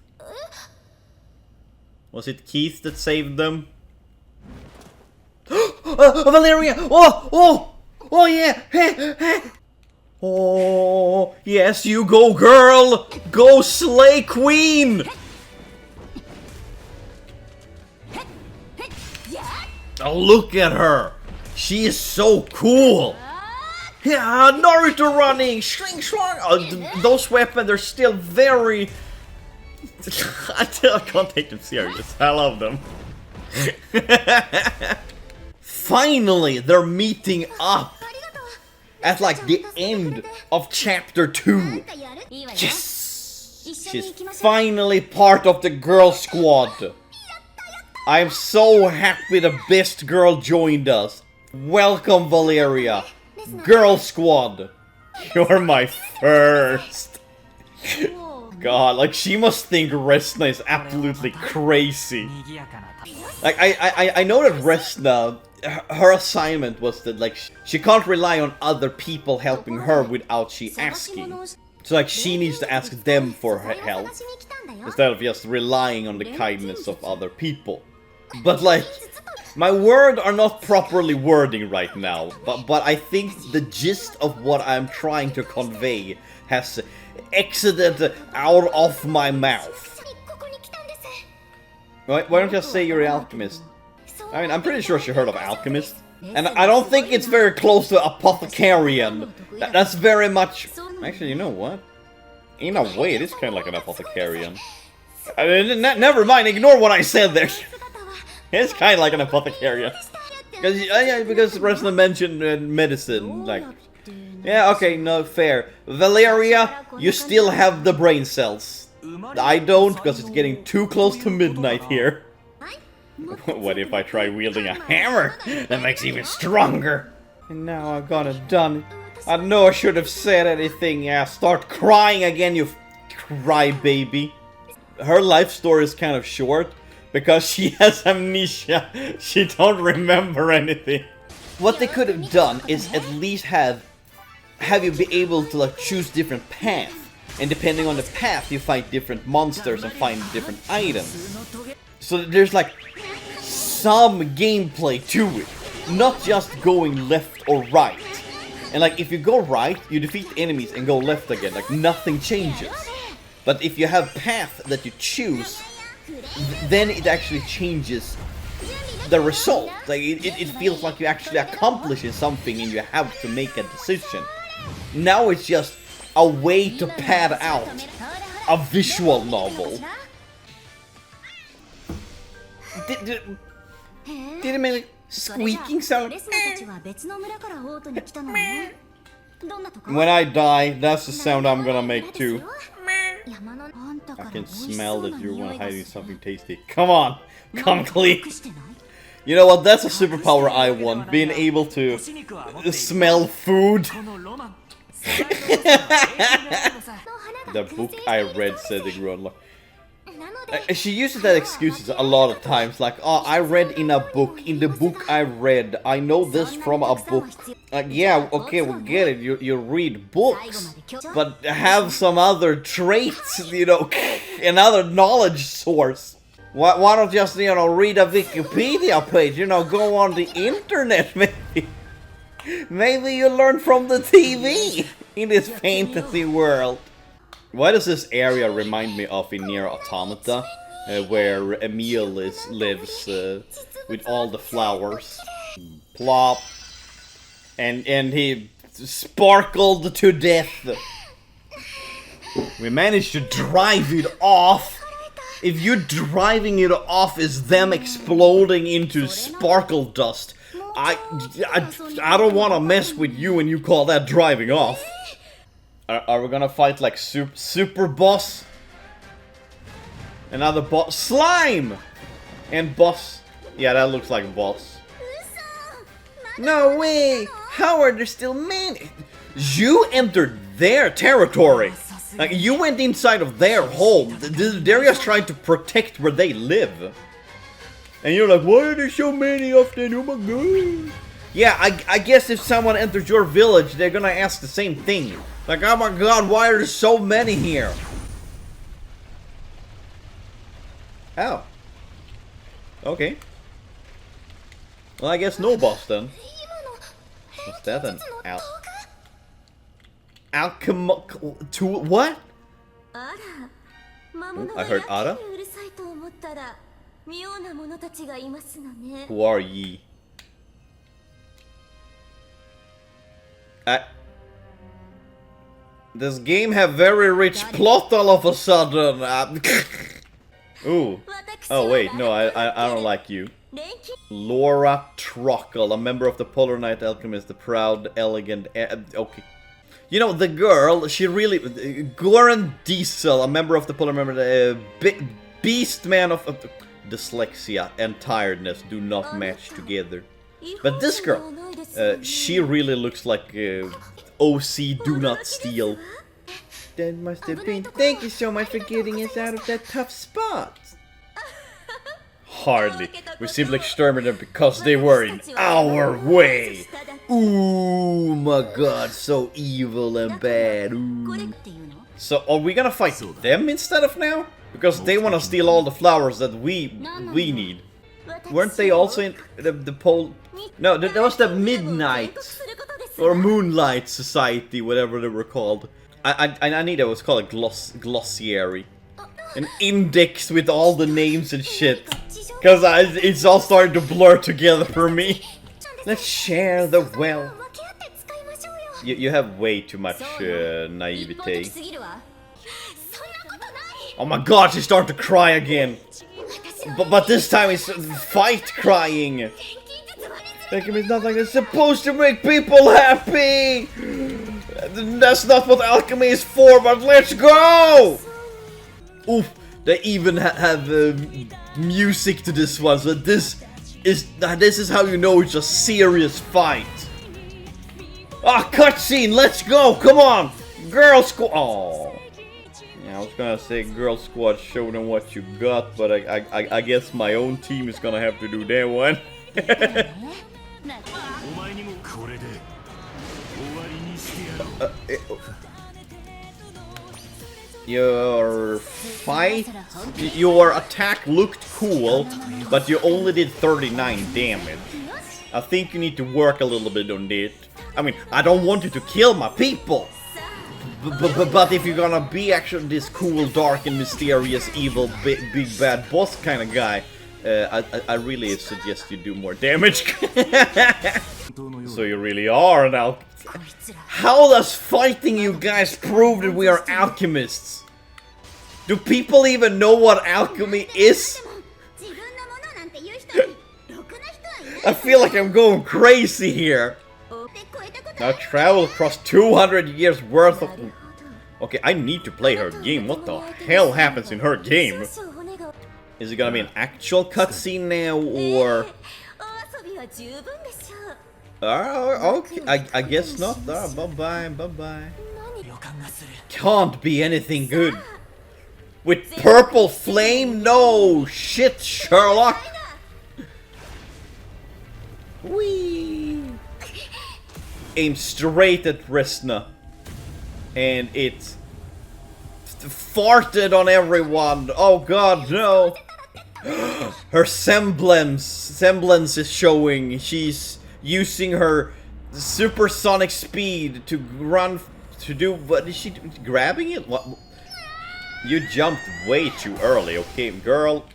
Was it Keith that saved them? Valeria! Oh yeah! Hey, hey. Oh, yes, you go, girl! Go slay queen! Oh, look at her! She is so cool! Yeah, Naruto running! Shring shrong! Oh, those weapons are still very... I can't take them serious. I love them. Finally, they're meeting up! At like the end of chapter 2. Yes! She's finally part of the girl squad. I'm so happy the best girl joined us. Welcome, Valeria. Girl squad. You're my first. God, like she must think Resna is absolutely crazy. Like I know that Resna, her assignment was that like she can't rely on other people helping her without she asking. So like she needs to ask them for her help instead of just relying on the kindness of other people. But like my words are not properly wording right now, but I think the gist of what I'm trying to convey has exited out of my mouth. Why don't you just say you're an alchemist? I mean, I'm pretty sure she heard of alchemist. And I don't think it's very close to apothecarian. That's very much... Actually, you know what? In a way, it is kind of like an apothecarian. I mean, never mind, ignore what I said there. It's kind of like an apothecarian. Because Resna mentioned medicine, like... Yeah, okay, no, fair. Valeria, you still have the brain cells. I don't, because it's getting too close to midnight here. What if I try wielding a hammer? That makes it even stronger. And now I got it done. I know I should have said anything. Yeah, start crying again, you crybaby. Her life story is kind of short, because she has amnesia. She don't remember anything. What they could have done is at least have you be able to like choose different paths, and depending on the path you fight different monsters and find different items. So there's like some gameplay to it, not just going left or right. And like if you go right, you defeat enemies and go left again, like nothing changes. But if you have path that you choose, then it actually changes the result. Like it feels like you're actually accomplishing something and you have to make a decision. Now it's just a way to pad out a visual novel. Did it make a squeaking sound? When I die, that's the sound I'm gonna make too. I can smell that you want hiding something tasty. Come on, come clean. You know what? That's a superpower I want. Being able to smell food. The book I read said they grew on. She uses that excuse a lot of times, like, oh, I read in a book. In the book I read, I know this from a book. Like, yeah, okay, we get it. You read books, but have some other traits, you know, another knowledge source. Why don't you just, you know, read a Wikipedia page? You know, go on the internet, maybe. Maybe you learn from the TV in this fantasy world. Why does this area remind me of in Nier Automata, where Emil lives with all the flowers? Plop. And he sparkled to death. We managed to drive it off. If you driving it off is them exploding into sparkle dust, I don't want to mess with you and you call that driving off. Are we gonna fight like super boss? Another boss? Slime! And boss. Yeah, that looks like boss. No way! How are there still many? You entered their territory! Like, you went inside of their home. They're just trying to protect where they live. And you're like, why are there so many of them? Oh my god. Yeah, I guess if someone enters your village, they're gonna ask the same thing. Like, oh my god, why are there so many here? Oh. Okay. Well, I guess no boss then. What's that then? Alchemy tool? What? Ooh, I heard Ara. Who are ye? This game have very rich plot all of a sudden. Ooh. Oh wait, no, I don't like you. Laura Trockle, a member of the Polar Knight Alchemists, the proud, elegant. Okay. You know, the girl, she really. Goran Diesel, a member of the Polar member, Beast Man of dyslexia and tiredness do not match together. But this girl, she really looks like OC Do Not Steal. That must have been. Thank you so much for getting us out of that tough spot. Hardly. We simply exterminated them because they were in our way. Ooh, my god, so evil and bad. Ooh. So are we gonna fight them instead of now? Because they want to steal all the flowers that we need. Weren't they also in the pole? No, that was the Midnight or Moonlight Society, whatever they were called. I need it was called a glossary. An index with all the names and shit. Because it's all starting to blur together for me. Let's share the wealth. You have way too much naivete. Oh my god, she's starting to cry again. But this time it's fight crying. Alchemy is not like it's supposed to make people happy. That's not what alchemy is for, but let's go! Oof, they even have music to this one, so this is how you know it's a serious fight. Ah, cutscene, let's go, come on! Girl squad. Oh, yeah, I was gonna say girl squad, show them what you got, but I guess my own team is gonna have to do that one. Your attack looked cool, but you only did 39 damage. I think you need to work a little bit on it. I mean, I don't want you to kill my people, but if you're gonna be actually this cool, dark and mysterious, evil, big bad boss kind of guy, I really suggest you do more damage. So you really are an alchemist. How does fighting you guys prove that we are alchemists? Do people even know what alchemy is? I feel like I'm going crazy here. Now travel across 200 years worth of... Okay, I need to play her game. What the hell happens in her game? Is it gonna be an actual cutscene now, or... okay, I guess not. Bye-bye, bye-bye. Can't be anything good. With purple flame? No shit, Sherlock! Whee! Aim straight at Resna. And it... farted on everyone. Oh god, no! Her semblance is showing. She's using her supersonic speed to run, to do, what is she doing? Grabbing it? What? You jumped way too early, okay, girl.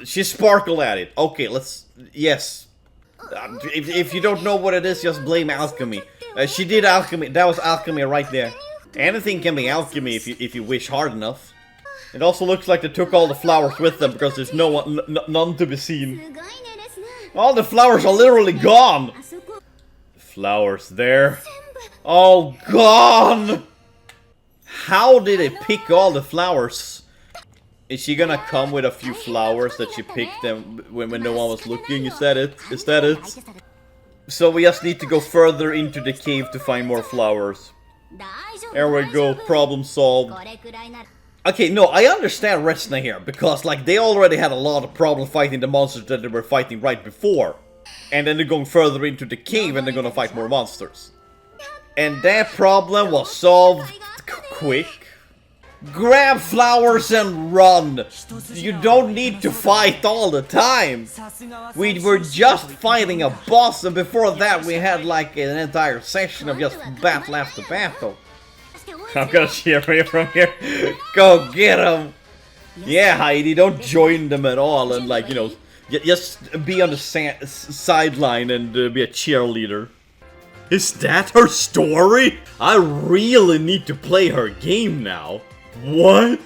She sparkled at it. Okay, let's, yes. If you don't know what it is, just blame alchemy. She did alchemy, that was alchemy right there. Anything can be alchemy if you wish hard enough. It also looks like they took all the flowers with them because there's none to be seen. All the flowers are literally gone. Flowers there. All gone. How did they pick all the flowers? Is she gonna come with a few flowers that she picked them when no one was looking? Is that it? Is that it? So we just need to go further into the cave to find more flowers. There we go, problem solved. Okay, no, I understand Resna here, because, like, they already had a lot of problems fighting the monsters that they were fighting right before. And then they're going further into the cave and they're gonna fight more monsters. And that problem was solved quick. Grab flowers and run! You don't need to fight all the time! We were just fighting a boss, and before that we had like an entire session of just battle after battle. I'm gonna cheer for you from here. Go get him! Yeah, Heidi, don't join them at all and like, you know, just be on the sideline and be a cheerleader. Is that her story? I really need to play her game now. What?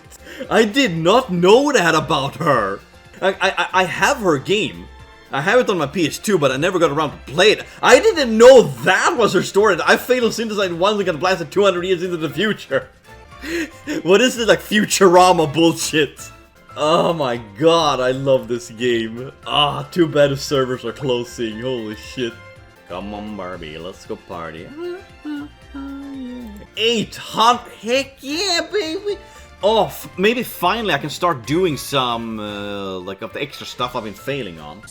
I did not know that about her. I have her game. I have it on my PS2, but I never got around to play it. I didn't know that was her story. I fatal synthesized once and got blasted 200 years into the future. What is this, like, Futurama bullshit? Oh my god, I love this game. Ah, too bad the servers are closing. Holy shit. Come on, Barbie, let's go party. 800, heck yeah, baby! Oh, maybe finally I can start doing some, like, of the extra stuff I've been failing on.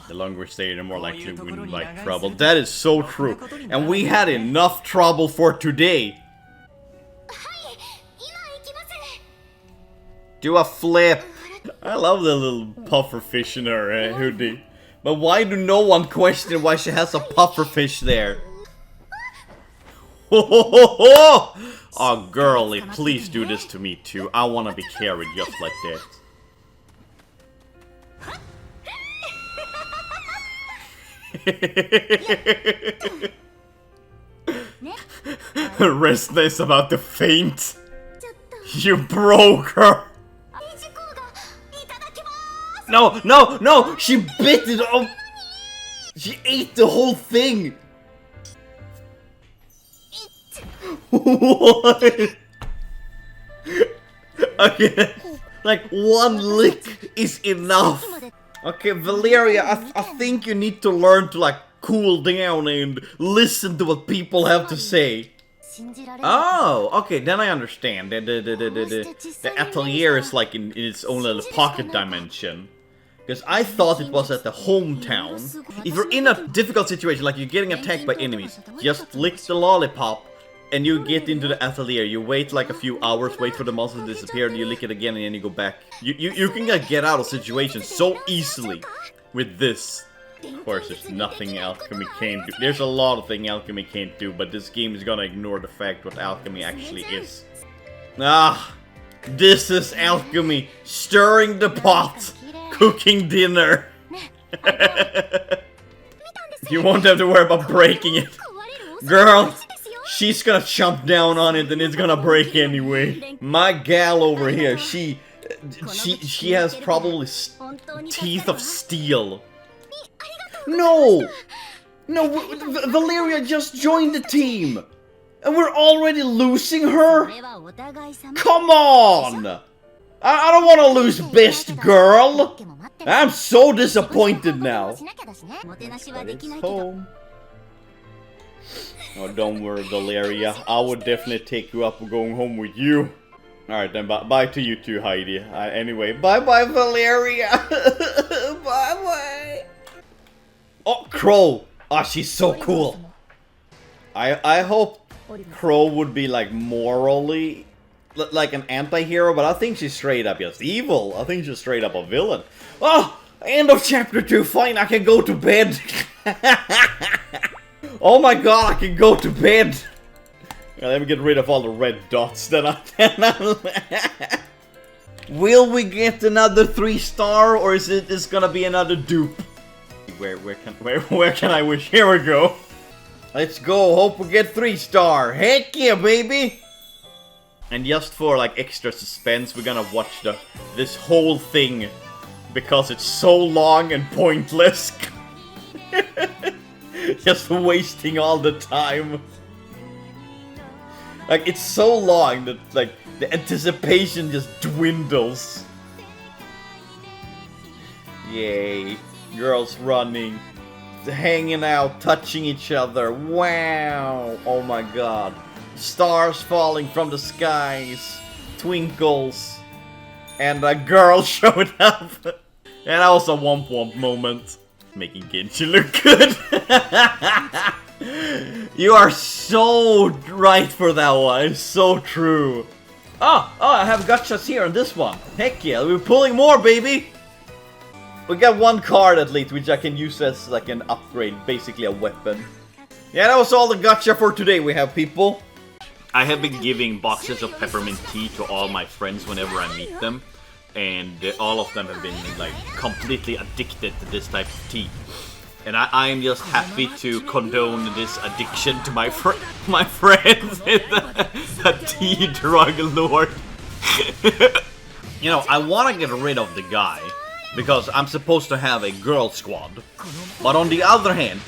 The longer we stay, the more likely we invite trouble. That is so true. And we had enough trouble for today. Do a flip. I love the little puffer fish in her hoodie. But why do no one question why she has a puffer fish there? Oh, girlie, please do this to me too. I wanna be carried just like that. Resna is about to faint. You broke her. No, no, no! She bit it off! She ate the whole thing! What? Okay, like one lick is enough. Okay, Valeria, I think you need to learn to like cool down and listen to what people have to say. Oh, okay, then I understand. The atelier is like in its own little pocket dimension. Because I thought it was at the hometown. If you're in a difficult situation, like you're getting attacked by enemies, just lick the lollipop and you get into the atelier. You wait like a few hours, wait for the monster to disappear, and you lick it again and then you go back. You can get out of situations so easily with this. Of course, there's nothing Alchemy can't do. There's a lot of things Alchemy can't do, but this game is gonna ignore the fact what Alchemy actually is. Ah, this is Alchemy, stirring the pot, cooking dinner. You won't have to worry about breaking it. Girl, she's gonna jump down on it and it's gonna break anyway. My gal over here, she has probably teeth of steel. No! No, Valeria just joined the team! And we're already losing her? Come on! I don't want to lose best girl! I'm so disappointed now. Home. Oh, don't worry, Valeria. I would definitely take you up going home with you. Alright then, bye to you too, Heidi. Anyway, bye-bye, Valeria! Bye-bye! Oh, Crow! Ah, she's so cool! I hope Crow would be, like, morally, like, an anti-hero, but I think she's straight up just evil. I think she's straight up a villain. Oh! End of chapter 2, fine, I can go to bed! Oh my god, I can go to bed! Yeah, let me get rid of all the red dots that I... Will we get another 3-star, or is it just gonna be another dupe? Where can I wish? Here we go. Let's go. Hope we get 3-star. Heck yeah, baby. And just for like extra suspense, we're gonna watch this whole thing because it's so long and pointless. Just wasting all the time. Like it's so long that like the anticipation just dwindles. Yay. Girls running, hanging out, touching each other. Wow! Oh my god. Stars falling from the skies. Twinkles. And a girl showed up. And also a womp womp moment. Making Genji look good. You are so right for that one. It's so true. Oh, I have gotchas here on this one. Heck yeah, we're pulling more, baby! We got one card at least, which I can use as like an upgrade, basically a weapon. Yeah, that was all the gotcha for today we have, people. I have been giving boxes of peppermint tea to all my friends whenever I meet them. And all of them have been like completely addicted to this type of tea. And I am just happy to condone this addiction to my friends in a tea drug lord. You know, I want to get rid of the guy because I'm supposed to have a girl squad. But on the other hand,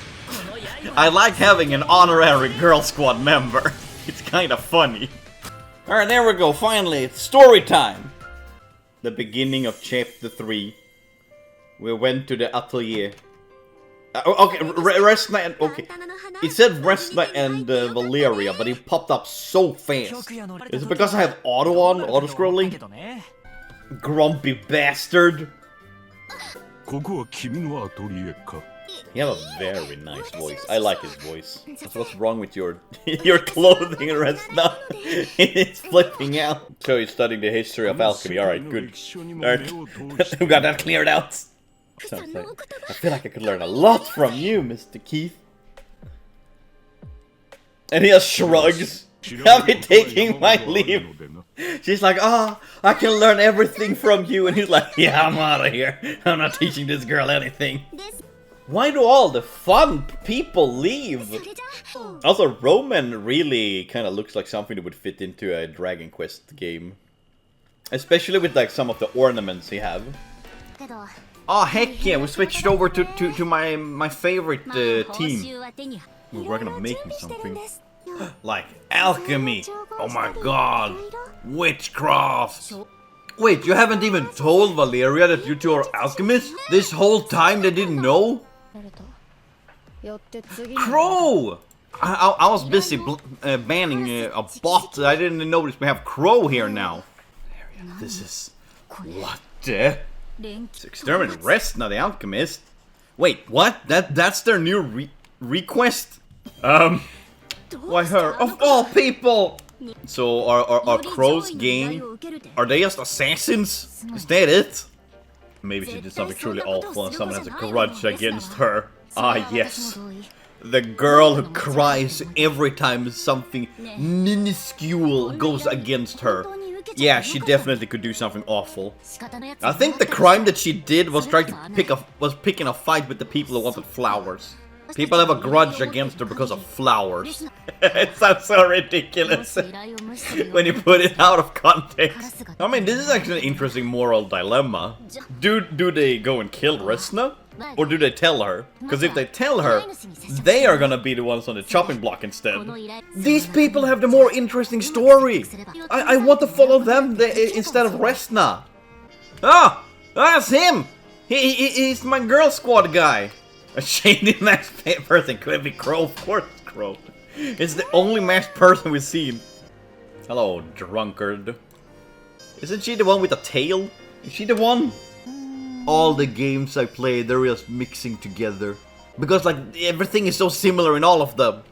I like having an honorary girl squad member. It's kind of funny. Alright, there we go. Finally, it's story time. The beginning of chapter 3. We went to the Atelier. Okay, Resna and... Okay. It said Resna and Valeria, but it popped up so fast. Is it because I have auto-scrolling? Grumpy bastard. You have a very nice voice. I like his voice. What's wrong with your clothing, Resna? It's flipping out. So you're studying the history of alchemy. Alright, good. Alright, we got that cleared out. Sounds like, I feel like I could learn a lot from you, Mr. Keith. And he just shrugs. I'll be taking my leave. She's like, oh, I can learn everything from you. And he's like, yeah, I'm out of here. I'm not teaching this girl anything. Why do all the fun people leave? Also, Roman really kind of looks like something that would fit into a Dragon Quest game. Especially with like some of the ornaments he have. Oh heck yeah, we switched over to my favorite team. We're gonna make me something. Like alchemy. Oh my god. Witchcraft. Wait, you haven't even told Valeria that you two are alchemists? This whole time they didn't know? Crow! I was busy banning a bot. I didn't notice we have Crow here now. This is... What the... It's Exterminate Resna, the Alchemist. Wait, what? That's their new request? Why her? Of all people! So, are Crow's gang... Are they just assassins? Is that it? Maybe she did something truly awful and someone has a grudge against her. Ah, yes. The girl who cries every time something minuscule goes against her. Yeah, she definitely could do something awful. I think the crime that she did was trying to picking a fight with the people who wanted flowers. People have a grudge against her because of flowers. It sounds so ridiculous when you put it out of context. I mean, this is actually an interesting moral dilemma. Do they go and kill Resna? Or do they tell her? Because if they tell her, they are gonna be the ones on the chopping block instead. These people have the more interesting story. I want to follow them instead of Resna. Ah, that's him. He's my girl squad guy. A shady masked person. Could it be Crow? Of course it's Crow. It's the only masked person we've seen. Hello, drunkard. Isn't she the one with the tail? Is she the one? All the games I play, they're just mixing together. Because, like, everything is so similar in all of them.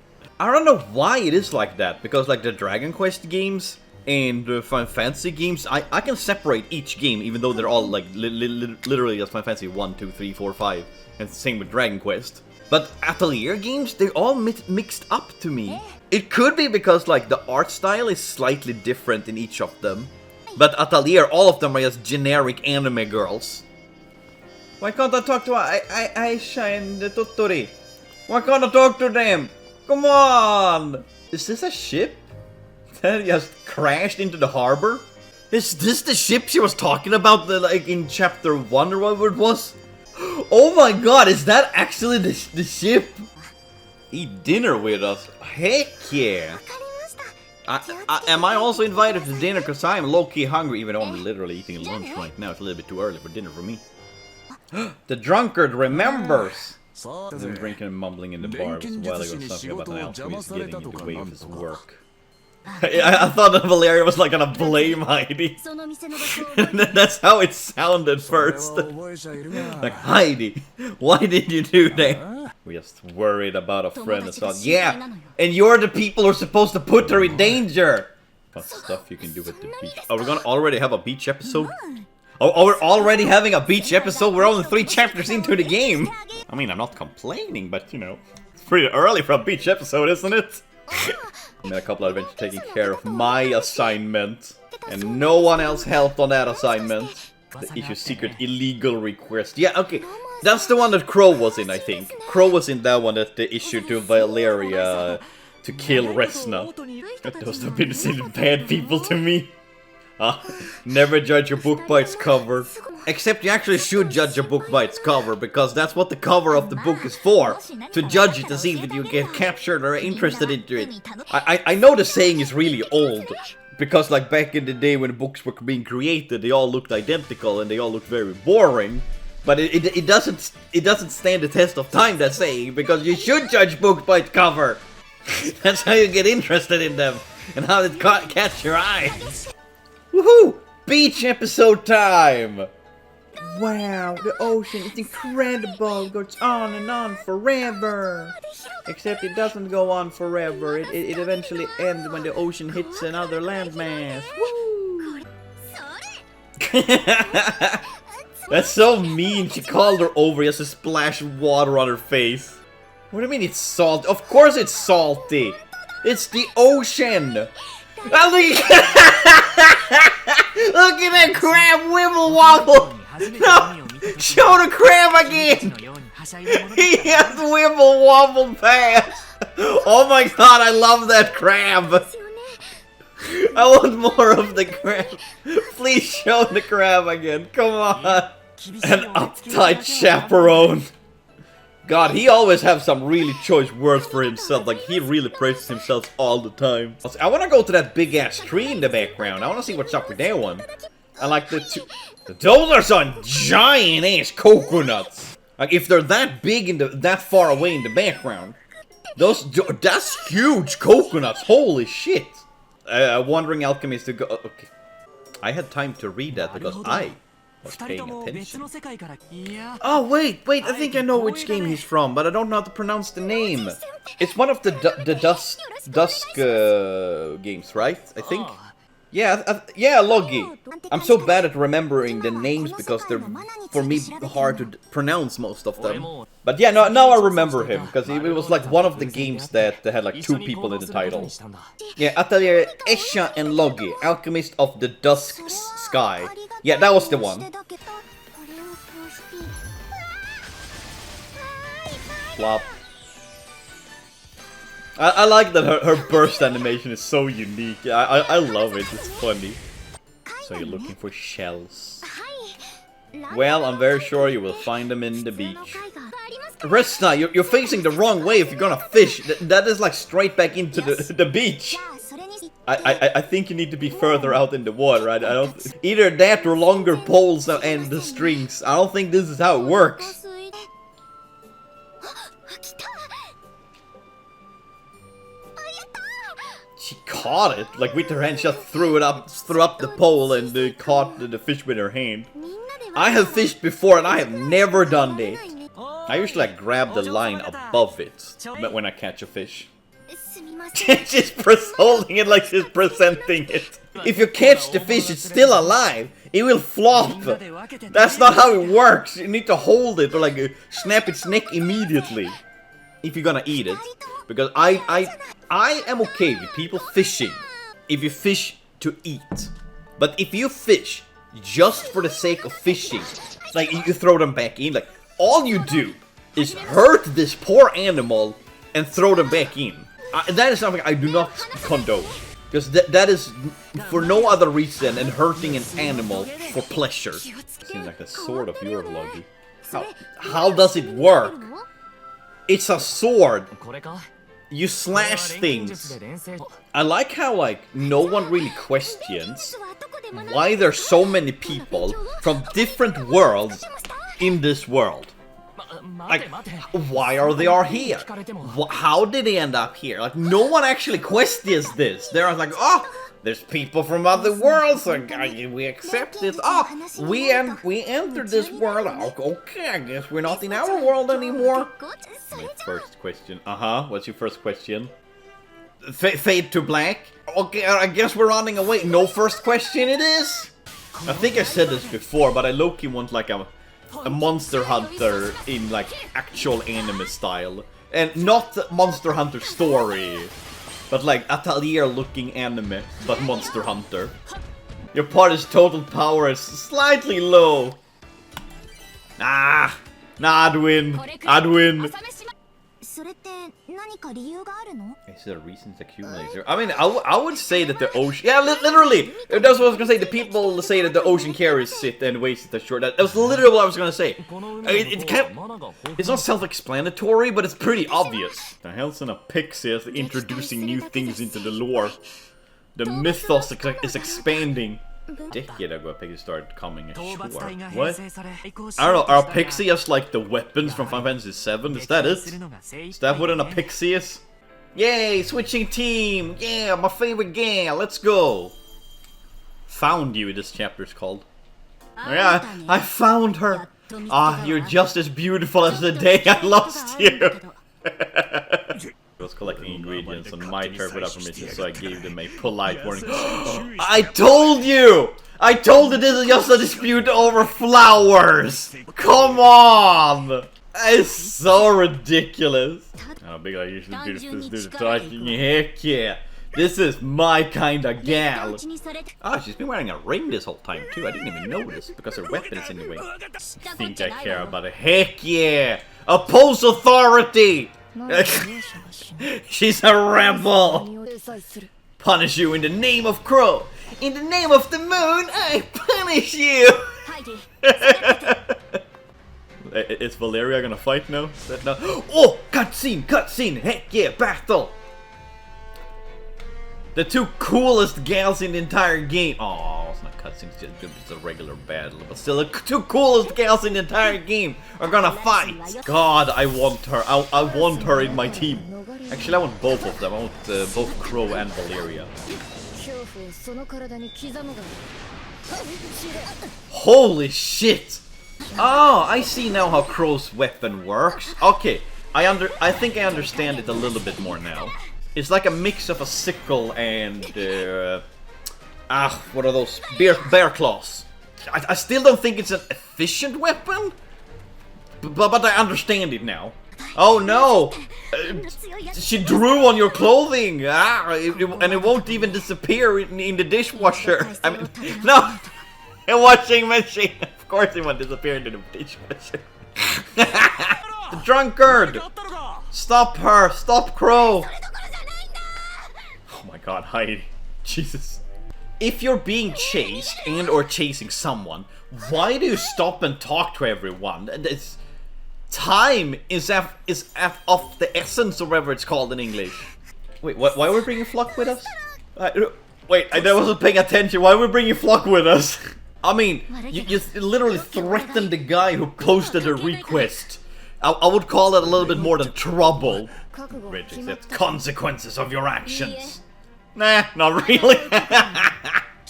I don't know why it is like that. Because, like, the Dragon Quest games and the Final Fantasy games, I can separate each game, even though they're all, like, literally just Final Fantasy 1, 2, 3, 4, 5. And same with Dragon Quest. But Atelier games, they're all mixed up to me. It could be because, like, the art style is slightly different in each of them. But Atelier, all of them are just generic anime girls. Why can't I talk to Aisha and Tottori? Why can't I talk to them? Come on! Is this a ship that just crashed into the harbor? Is this the ship she was talking about like in chapter 1 or whatever it was? Oh my god, is that actually the ship? Eat dinner with us? Heck yeah! Am I also invited to dinner? Because I am low-key hungry, even though I'm literally eating lunch right now. It's a little bit too early for dinner for me. The drunkard remembers! Them drinking and mumbling in the bar was a while ago, something about an alchemist getting in the way of his work. I thought that Valeria was like gonna blame Heidi. That's how it sounded first. Like, Heidi, why did you do that? We just worried about a friend and thought, yeah, and you're the people who are supposed to put her in danger. Fun stuff you can do at the beach. Oh, we're gonna already have a beach episode? Oh, we're already having a beach episode? We're only 3 chapters into the game! I mean, I'm not complaining, but you know, it's pretty early for a beach episode, isn't it? I made a couple of adventures taking care of my assignment, and no one else helped on that assignment. The issue secret illegal request. Yeah, okay. That's the one that Crow was in, I think. Crow was in that one that they issued to Valeria to kill Resna. Those have been seen bad people to me. Never judge a book by its cover. Except you actually should judge a book by its cover, because that's what the cover of the book is for. To judge it to see if you get captured or interested into it. I know the saying is really old, because like back in the day when books were being created, they all looked identical and they all looked very boring. But it doesn't stand the test of time, that saying, because you should judge books by its cover. That's how you get interested in them, and how it catch your eye. Woohoo! Beach episode time! Wow, the ocean is incredible, it goes on and on forever. Except it doesn't go on forever, it eventually ends when the ocean hits another landmass. Woo! That's so mean, she called her over just to splash water on her face. What do you mean it's salty? Of course it's salty! It's the ocean! Look at that crab wibble wobble! No! Show the crab again! He has wibble wobble pass! Oh my god, I love that crab! I want more of the crab. Please show the crab again, come on! An uptight chaperone! God, he always has some really choice words for himself. Like, he really praises himself all the time. I want to go to that big-ass tree in the background. I want to see what's up with that one. I like the two... Those are some giant-ass coconuts. Like, if they're that big, that far away in the background. That's huge coconuts. Holy shit. Wandering Alchemists to go... Okay. I had time to read that because I... was paying attention. Oh wait, I think I know which game he's from, but I don't know how to pronounce the name. It's one of the Dusk games, right? I think. Yeah, Logi. I'm so bad at remembering the names because they're, for me, hard to pronounce most of them. But yeah, now I remember him, because it was like one of the games that had like 2 people in the title. Yeah, Atelier Resleriana and Logi, Alchemist of the Dusk Sky. Yeah, that was the one. Flop. I like that her burst animation is so unique. I love it, it's funny. So you're looking for shells. Well, I'm very sure you will find them in the beach. Resna, you're facing the wrong way if you're gonna fish. That is like straight back into the beach. I think you need to be further out in the water. I don't... Either that or longer poles and the strings. I don't think this is how it works. She caught it, like with her hand, she just threw up the pole and caught the fish with her hand. I have fished before and I have never done that. I usually like grab the line above it when I catch a fish. She's holding it like she's presenting it. If you catch the fish, it's still alive. It will flop. That's not how it works. You need to hold it or like snap its neck immediately. If you're gonna eat it. Because I am okay with people fishing if you fish to eat. But if you fish just for the sake of fishing, like you throw them back in, like all you do is hurt this poor animal and throw them back in. That is something I do not condone. Because that is for no other reason than hurting an animal for pleasure. Seems like a sword of your Logi. How does it work? It's a sword. You slash things. I like how, like, no one really questions why there's so many people from different worlds in this world. Like, why are they all here? How did they end up here? Like, no one actually questions this. They're like, oh, there's people from other worlds, so we accept this. Oh, we entered this world. Okay, I guess we're not in our world anymore. My first question. What's your first question? Fade to black. Okay, I guess we're running away. No first question it is? I think I said this before, but I low-key want like a Monster Hunter in like actual anime style. And not Monster Hunter story, but like Atelier looking anime, but Monster Hunter. Your party's total power is slightly low. Nah, I'd win. Is there a reason to accumulate there? I mean, I would say that the ocean... Yeah, literally! That's what I was gonna say. The people say that the ocean carries it and wastes the shore. That was literally what I was gonna say. It's not self-explanatory, but it's pretty obvious. The hell's an Apexi introducing new things into the lore? The mythos is expanding. A decade ago, Apexi started coming ashore. What? I don't know, are Apexi just like the weapons from Final Fantasy VII? Is that it? Is that what an Apexi is? Yay, switching team! Yeah, my favorite gal, let's go! Found you, this chapter's called. Yeah, I found her! Ah, you're just as beautiful as the day I lost you! I was collecting ingredients on my turf without permission, so I gave them a polite warning. I told you! I told you this is just a dispute over flowers! Come on! It's so ridiculous. How big I usually do this talking. Heck yeah! This is my kind of gal! Ah, she's been wearing a ring this whole time too. I didn't even notice because her weapon is in the way. Think I care about it? Heck yeah! Oppose authority! She's a rebel! Punish you in the name of Crow! In the name of the moon, I punish you! Is Valeria gonna fight now? No. Oh! Cutscene! Heck yeah, battle! The two coolest gals in the entire game. Oh, it's not cutscenes, it's a regular battle. But still, the two coolest gals in the entire game are gonna fight. God, I want her. I want her in my team. Actually, I want both of them. I want both Crow and Valeria. Holy shit! Oh, I see now how Crow's weapon works. Okay, I think I understand it a little bit more now. It's like a mix of a sickle and what are those? Bear claws. I still don't think it's an efficient weapon, but I understand it now. Oh no! She drew on your clothing, and it won't even disappear in the dishwasher. I mean, no, a washing machine. Of course, it won't disappear into the dishwasher. The drunkard! Stop her! Stop Crow! Oh my god, Heidi. Jesus. If you're being chased and or chasing someone, why do you stop and talk to everyone? Time is of the essence, or whatever it's called in English. Wait, why are we bringing Flock with us? Wait, I wasn't paying attention. Why are we bringing Flock with us? I mean, you literally threatened the guy who posted a request. I would call it a little bit more than trouble. Accept consequences of your actions. Nah, not really.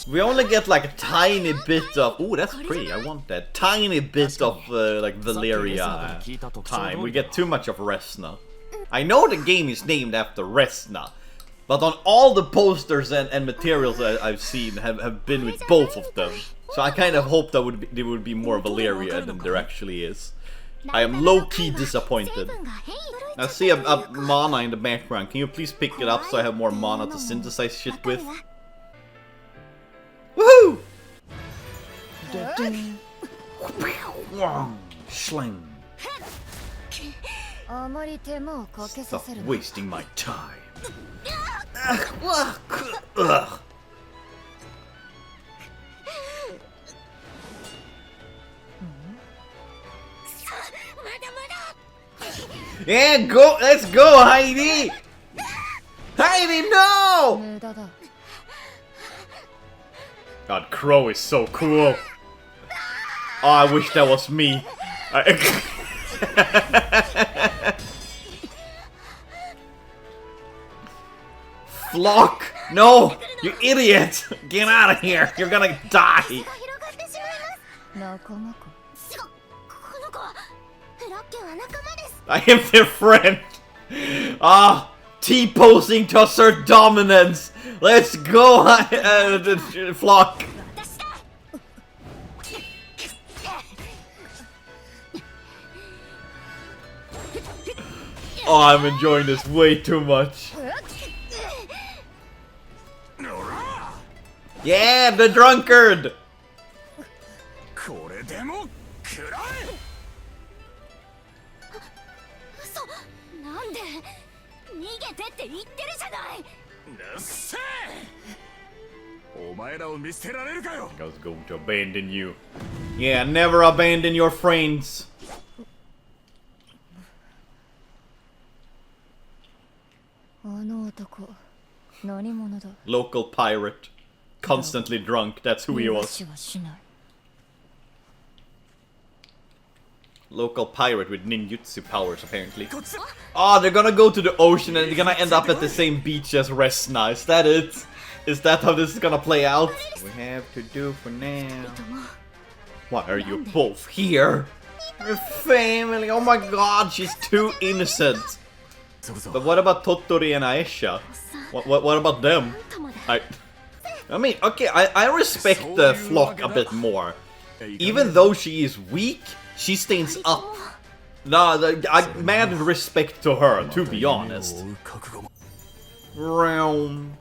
We only get like a tiny bit of... Ooh, that's pretty. I want that. Tiny bit of like Valeria time. We get too much of Resna. I know the game is named after Resna, but on all the posters and materials I've seen have been with both of them. So I kind of hope that there would be more Valeria than there actually is. I am low-key disappointed. I see a mana in the background. Can you please pick it up so I have more mana to synthesize shit with? Woohoo! Sling. Stop wasting my time. Yeah, go! Let's go, Heidi! Heidi, no! God, Crow is so cool. Oh, I wish that was me. Flock! No! You idiot! Get out of here! You're gonna die! I am their friend! Ah! T-posing to assert dominance. Let's go, flock. Oh, I'm enjoying this way too much. Yeah, the drunkard. I was going to abandon you. Yeah, never abandon your friends. Local pirate. Constantly drunk, that's who he was. Local pirate with ninjutsu powers, apparently. Oh, they're gonna go to the ocean and they're gonna end up at the same beach as Resna. Is that it? Is that how this is gonna play out? We have to do for now. Why are you both here? We're family. Oh my god, she's too innocent. But what about Tottori and Aisha? What about them? I mean, okay, I respect the flock a bit more. Even though she is weak, she stands up. No, I mad respect to her, to be honest. Realm.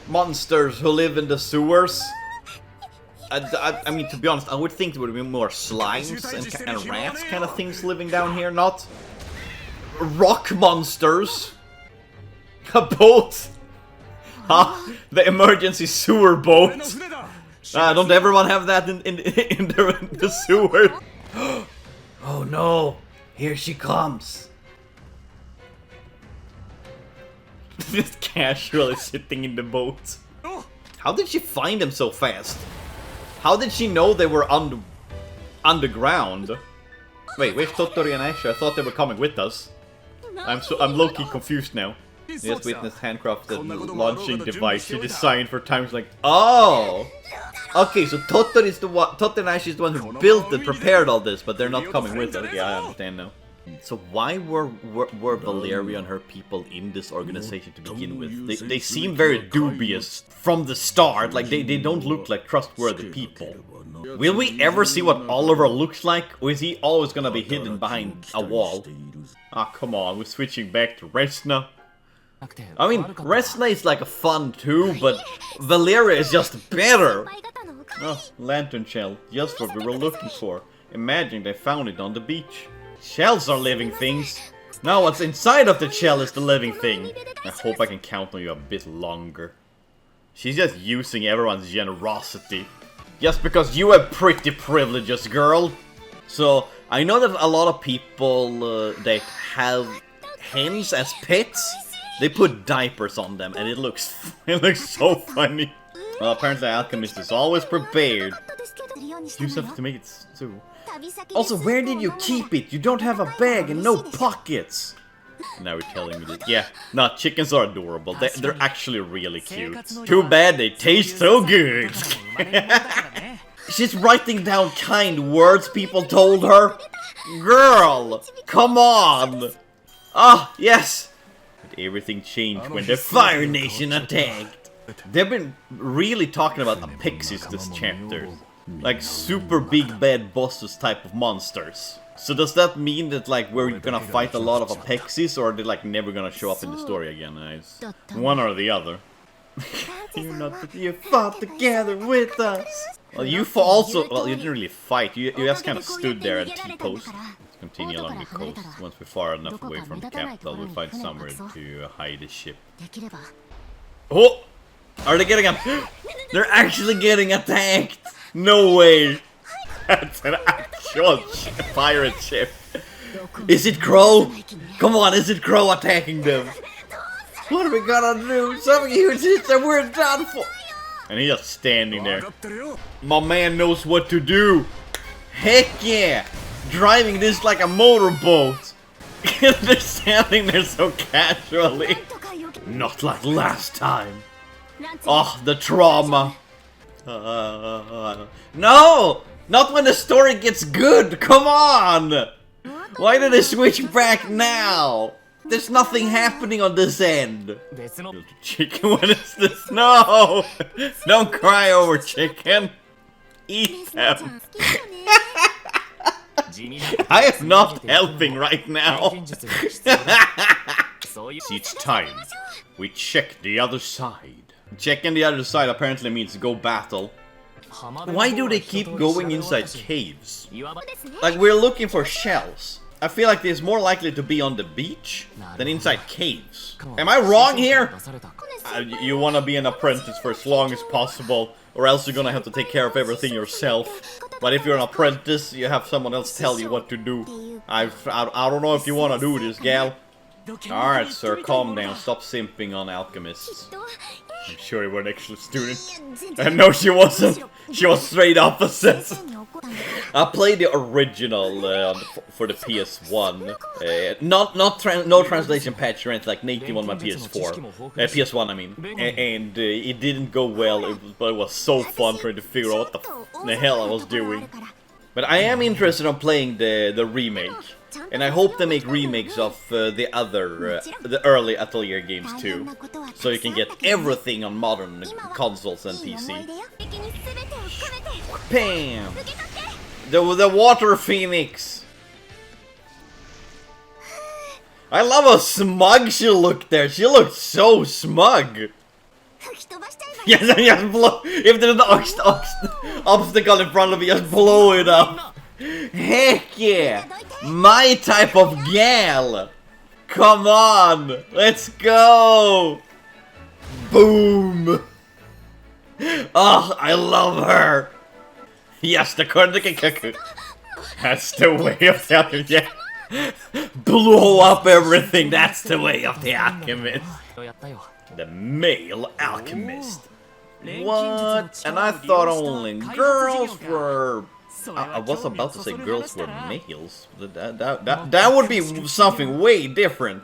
Monsters who live in the sewers. I mean, to be honest, I would think there would be more slimes and rats kind of things living down here, not rock monsters. A boat. Huh? The emergency sewer boat. Don't everyone have that in the sewer? Oh no, here she comes. Just casually sitting in the boat. How did she find them so fast? How did she know they were underground? Wait, where's Tottori and Aisha? I thought they were coming with us. I'm low-key confused now. Just witnessed handcrafted launching device she designed for times like... Oh! Okay, so Tottori and Aisha is the one who built and prepared all this, but they're not coming with us. Okay, I understand now. So why were Valeria and her people in this organization to begin with? They seem very dubious from the start, like they don't look like trustworthy people. Will we ever see what Oliver looks like, or is he always gonna be hidden behind a wall? Ah, come on, we're switching back to Resna. I mean, Resna is like a fun too, but Valeria is just better! Oh, lantern shell, just what we were looking for. Imagine they found it on the beach. Shells are living things. Now what's inside of the shell is the living thing. I hope I can count on you a bit longer. She's just using everyone's generosity. Just because you have pretty privileges, girl. So, I know that a lot of people that have hens as pets, they put diapers on them and it looks so funny. Well, apparently Alchemist is always prepared. Do something to make it so. Also, where did you keep it? You don't have a bag and no pockets. Now you're telling me that. Yeah, no, chickens are adorable. They're actually really cute. Too bad they taste so good. She's writing down kind words people told her. Girl, come on. Ah, yes. But everything changed when the Fire Nation attacked. They've been really talking about Apexis this chapter. Like super big bad bosses type of monsters. So does that mean that like we're gonna fight a lot of Apexis, or are they like never gonna show up in the story again? Nice. One or the other. You fought together with us. Well, you also, well, you didn't really fight. You just kind of stood there and T-posed. Let's continue along the coast. Once we're far enough away from the capital, we'll find somewhere to hide the ship. Oh! Are they getting up? They're actually getting attacked! No way! That's an actual pirate ship. Is it Crow? Come on, is it Crow attacking them? What are we gonna do? Something huge hits and we're done for! And he's just standing there. My man knows what to do! Heck yeah! Driving this like a motorboat! They're standing there so casually. Not like last time. Oh, the trauma. No! Not when the story gets good! Come on! Why did they switch back now? There's nothing happening on this end. Chicken, what is this? No! Don't cry over chicken. Eat them. I am not helping right now. See, it's time. We check the other side. Checking the other side apparently means go battle. Why do they keep going inside caves? Like, we're looking for shells. I feel like it's more likely to be on the beach than inside caves. Am I wrong here? You wanna be an apprentice for as long as possible, or else you're gonna have to take care of everything yourself. But if you're an apprentice, you have someone else tell you what to do. I don't know if you wanna do this, gal. Alright, sir, calm down. Stop simping on alchemists. I'm sure you were an excellent student. No, she wasn't. She was straight opposite. I played the original for the PS1. No translation patch or anything, like native on my PS4. PS1, I mean. And it didn't go well, but it was so fun trying to figure out what the hell I was doing. But I am interested in playing the remake. And I hope they make remakes of the early Atelier games too. So you can get everything on modern consoles and PC. Bam! The water phoenix! I love how smug she looked there. She looked so smug. Yes, just blow. If there's an obstacle in front of me, just blow it up. Heck yeah! My type of gal! Come on! Let's go! Boom! Oh, I love her! Yes, the Kundakaku! That's the way of the alchemist. Blow up everything, that's the way of the alchemist. The male alchemist. What? And I thought only girls were... I was about to say girls were males. That would be something way different.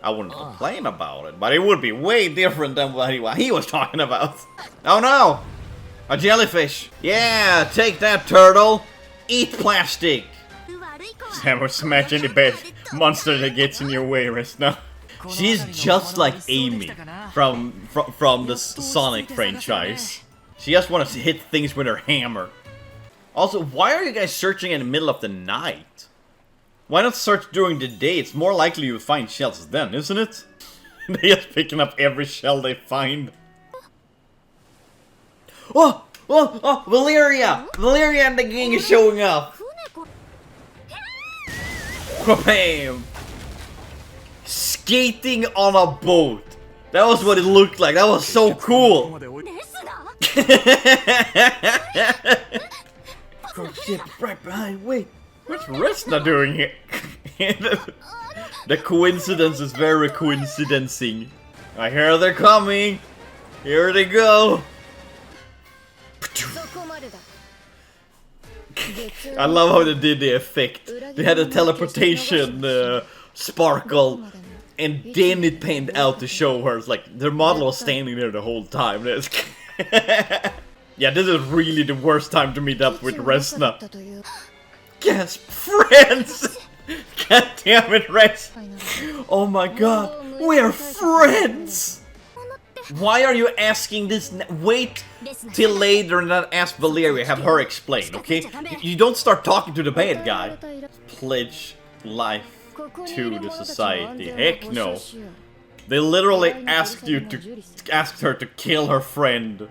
I wouldn't complain about it, but it would be way different than what he was talking about. Oh no! A jellyfish! Yeah, take that, turtle! Eat plastic! Sam was smashing the bed monster that gets in your way, Resna. She's just like Amy from the Sonic franchise. She just wants to hit things with her hammer. Also, why are you guys searching in the middle of the night? Why not search during the day? It's more likely you'll find shells then, isn't it? They're just picking up every shell they find. Oh! Valeria! Valeria and the gang is showing up! Bam! Skating on a boat! That was what it looked like, that was so cool! Oh shit, right behind, wait! What's Resna doing here? The coincidence is very coincidencing. I hear they're coming! Here they go! I love how they did the effect. They had a teleportation sparkle, and then it panned out to show her. It's like their model was standing there the whole time. Yeah, this is really the worst time to meet up with Resna. Yes, friends! God damn it, Res! Oh my god, we're friends! Why are you asking this? Wait till later and then ask Valeria, have her explain, okay? You don't start talking to the bad guy. Pledge life to the society. Heck no. They literally asked her to kill her friend.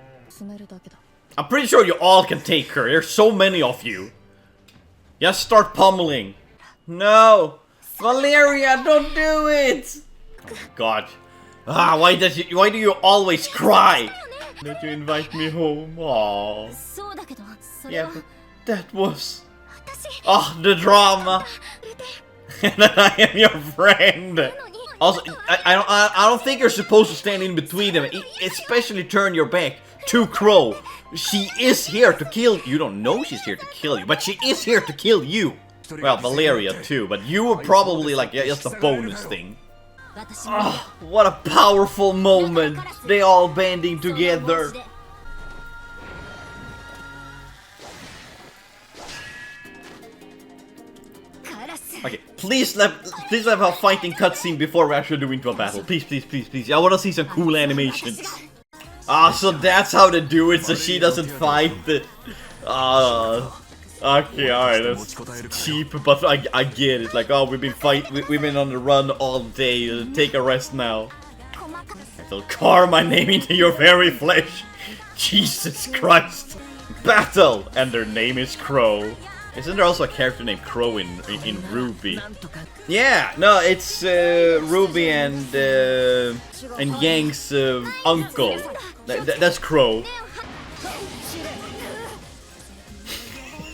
I'm pretty sure you all can take her. There's so many of you. Just start pummeling. No! Valeria, don't do it! Oh god. Ah, why do you always cry? Did you invite me home? Aww. Yeah, but that was... Oh, the drama! And I am your friend! Also, I don't think you're supposed to stand in between them, especially turn your back to Crow. She is here to kill you. You don't know she's here to kill you, but she is here to kill you. Well, Valeria too, but you were probably like just a bonus thing. Oh, what a powerful moment. They all banding together. Okay, please let have a fighting cutscene before we actually do into a battle. Please, please, please, please. I wanna see some cool animations. Ah, so that's how they do it, so she doesn't fight the... okay, alright, that's cheap, but I get it. Like, oh, we've been on the run all day, take a rest now. I'll carve my name into your very flesh. Jesus Christ. Battle! And their name is Crow. Isn't there also a character named Crow in Ruby? Yeah, no, it's Ruby and Yang's uncle. That's Crow.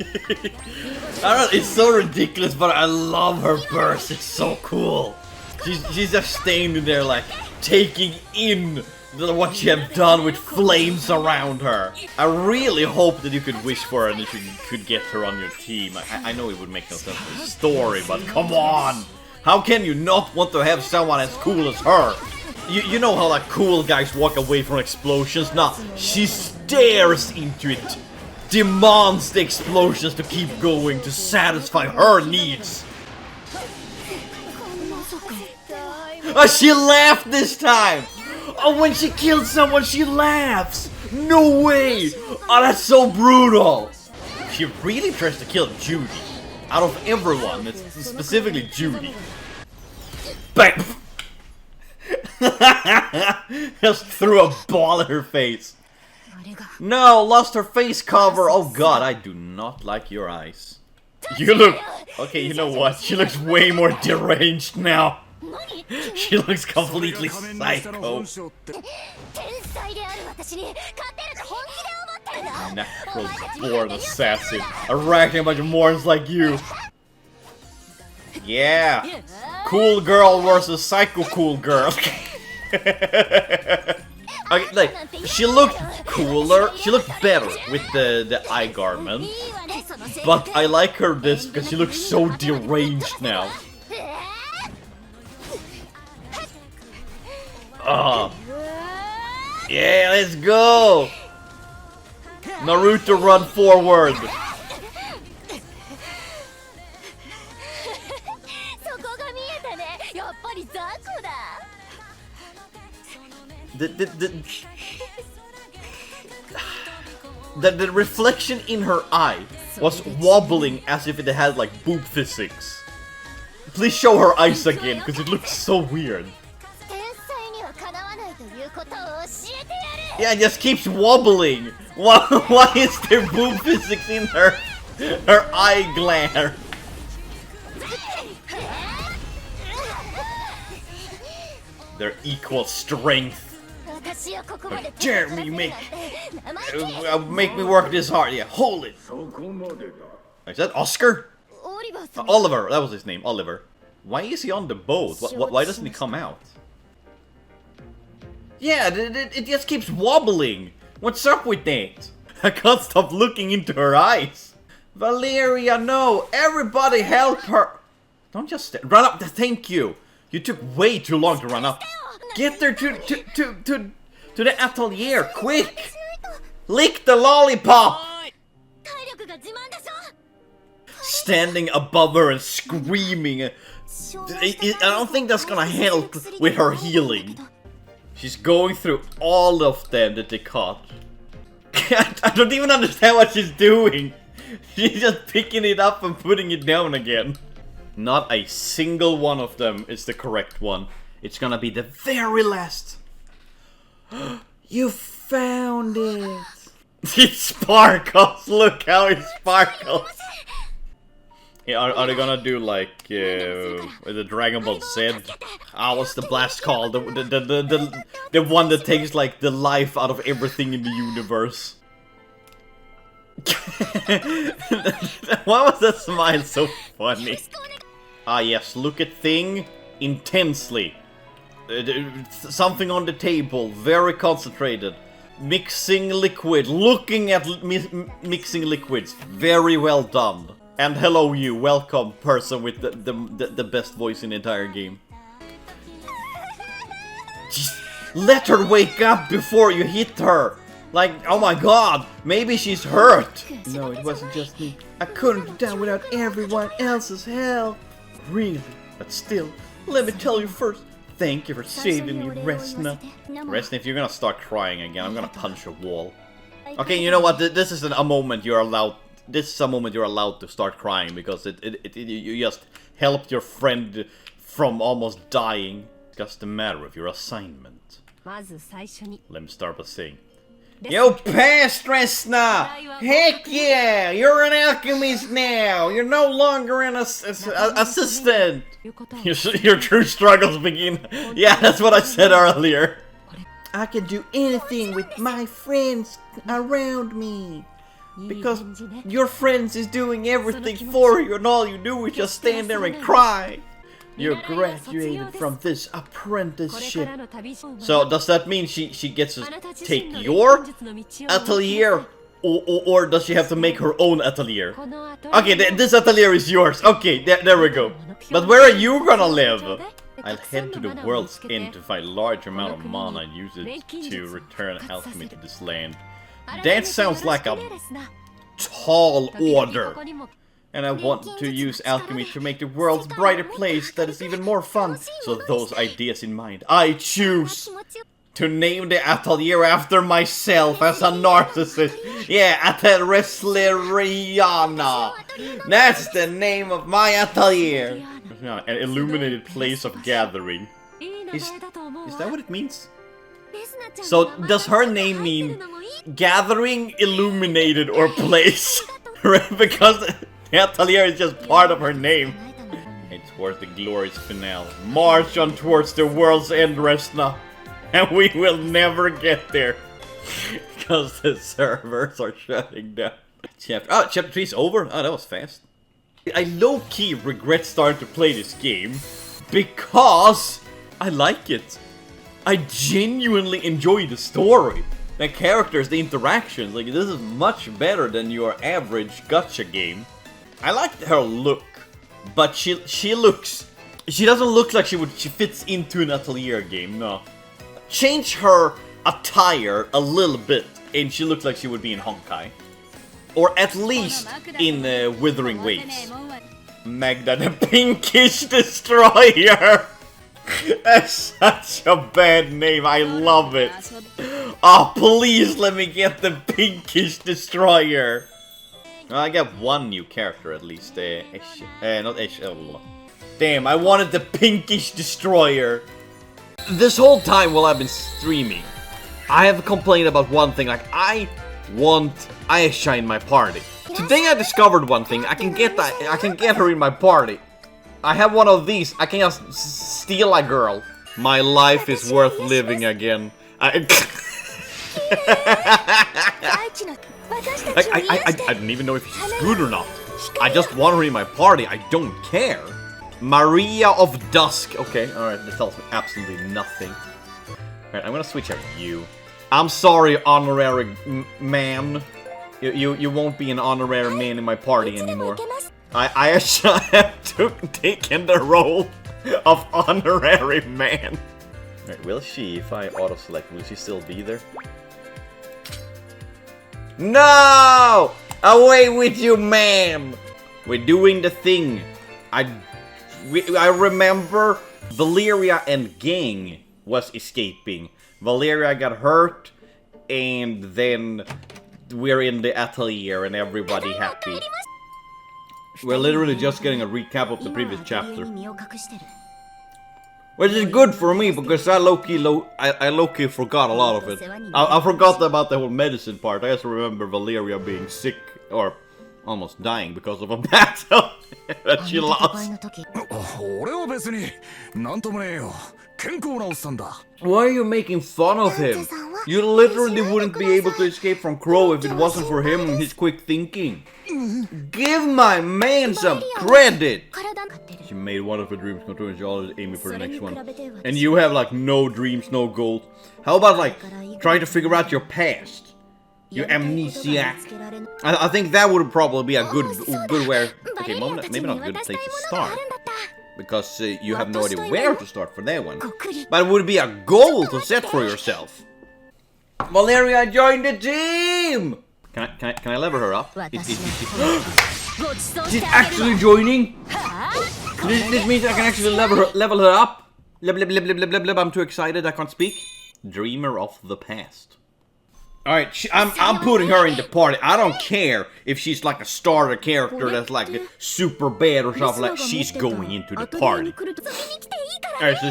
I don't know, it's so ridiculous, but I love her burst. It's so cool. She's just standing there like taking in what she have done with flames around her. I really hope that you could wish for her and that you could get her on your team. I know it would make no sense for the story, but come on! How can you not want to have someone as cool as her? You know how like cool guys walk away from explosions? Nah, she stares into it. Demands the explosions to keep going to satisfy her needs. Oh, she laughed this time! Oh, when she kills someone, she laughs! No way! Oh, that's so brutal! She really tries to kill Judy. Out of everyone, it's specifically Judy. Bang! Just threw a ball at her face. No, lost her face cover! Oh god, I do not like your eyes. You look... Okay, you know what? She looks way more deranged now. She looks completely psycho. Natural born assassin. Arachning a bunch of morons like you. Yeah. Cool girl versus psycho cool girl. Okay, like, she looked cooler, she looked better with the eye garment. But I like her this because she looks so deranged now. Yeah, let's go! Naruto, run forward! The reflection in her eye was wobbling as if it had like boob physics. Please show her eyes again, because it looks so weird. Yeah, it just keeps wobbling. Why is there boob physics in her eye glare? They're equal strength. How dare me make me work this hard? Yeah, hold it. Is that Oscar? Oliver, that was his name, Oliver. Why is he on the boat? Why doesn't he come out? Yeah, it just keeps wobbling. What's up with that? I can't stop looking into her eyes. Valeria, no! Everybody help her! Don't just run up. Thank you. You took way too long to run up. Get there to the atelier, quick! Lick the lollipop! Standing above her and screaming. I don't think that's gonna help with her healing. She's going through all of them that they caught. I don't even understand what she's doing. She's just picking it up and putting it down again. Not a single one of them is the correct one. It's gonna be the very last. You found it. It sparkles. Look how it sparkles. Yeah, are they gonna do like the Dragon Ball Z? What's the blast called? The one that takes like the life out of everything in the universe. Why was that smile so funny? Ah yes, look at thing intensely. Something on the table, very concentrated. Mixing liquid, looking at mixing liquids, very well done. And hello you, welcome person with the best voice in the entire game. Just let her wake up before you hit her. Like, oh my god, maybe she's hurt. No, it wasn't just me. I couldn't do that without everyone else's help. Really? But still, let me tell you first, thank you for saving me, Resna. Resna, if you're gonna start crying again, I'm gonna punch a wall. Okay, you know what? This is a moment you're allowed. This is a moment you're allowed to start crying because you just helped your friend from almost dying. Just a matter of your assignment. Let me start by saying, you passed, Resna! Heck yeah! You're an alchemist now! You're no longer an assistant! Your true struggles begin. Yeah, that's what I said earlier. I can do anything with my friends around me. Because your friends is doing everything for you and all you do is just stand there and cry. You're graduated from this apprenticeship. So does that mean she gets to take your atelier? Or does she have to make her own atelier? Okay, this atelier is yours. Okay, there we go. But where are you gonna live? I'll head to the world's end to find a large amount of mana and use it to return alchemy to this land. That sounds like a tall order. And I want to use alchemy to make the world's brighter place that is even more fun. So those ideas in mind, I choose to name the atelier after myself as a narcissist. Yeah, Atelier Resleriana. That's the name of my atelier. Yeah, an illuminated place of gathering. Is that what it means? So does her name mean gathering, illuminated, or place? Because the atelier is just part of her name. And towards the glorious finale. March on towards the world's end, Resna. And we will never get there. Because the servers are shutting down. Chapter 3 is over? Oh, that was fast. I low-key regret starting to play this game. Because I like it. I genuinely enjoy the story. The characters, the interactions. Like, this is much better than your average gacha game. I like her look. But she doesn't look like she fits into an Atelier game, no. Change her attire a little bit, and she looks like she would be in Honkai. Or at least in Withering Waves. Magda the Pinkish Destroyer! That's such a bad name, I love it. Oh, please let me get the Pinkish Destroyer. I got one new character at least. Not Ash. Oh. Damn, I wanted the Pinkish Destroyer. This whole time while I've been streaming, I have complained about one thing, like I want Aisha in my party. Today I discovered one thing, I can get her in my party. I have one of these, I can just steal a girl. My life is worth living again. I don't even know if she's good or not. I just want her in my party, I don't care. Maria of Dusk. Okay, alright, that tells me absolutely nothing. Alright, I'm gonna switch out you. I'm sorry, honorary man. You won't be an honorary man in my party anymore. I actually have taken the role of honorary man. Alright, will she, if I auto-select, will she still be there? No! Away with you, ma'am! We're doing the thing. I remember Valeria and gang was escaping. Valeria got hurt, and then we're in the atelier and everybody happy. We're literally just getting a recap of the previous chapter. Which is good for me, because I low-key forgot a lot of it. I forgot about the whole medicine part. I just remember Valeria being sick, or almost dying because of a battle that she lost. Why are you making fun of him? You literally wouldn't be able to escape from Crow if it wasn't for him and his quick thinking. Give my man some credit! She made one of her dreams come true and she's always aiming for the next one. And you have like no dreams, no goals. How about like trying to figure out your past? You amnesiac. I think that would probably be a good way. Okay, maybe not a good place to start. Because you have no idea where to start for that one. But it would be a goal to set for yourself. Valeria joined the team! Can I lever her up? She's actually joining? This means I can actually level her up. I'm too excited, I can't speak. Dreamer of the past. Alright, I'm putting her in the party. I don't care if she's like a starter character that's like super bad or something like. She's going into the party. Alright, so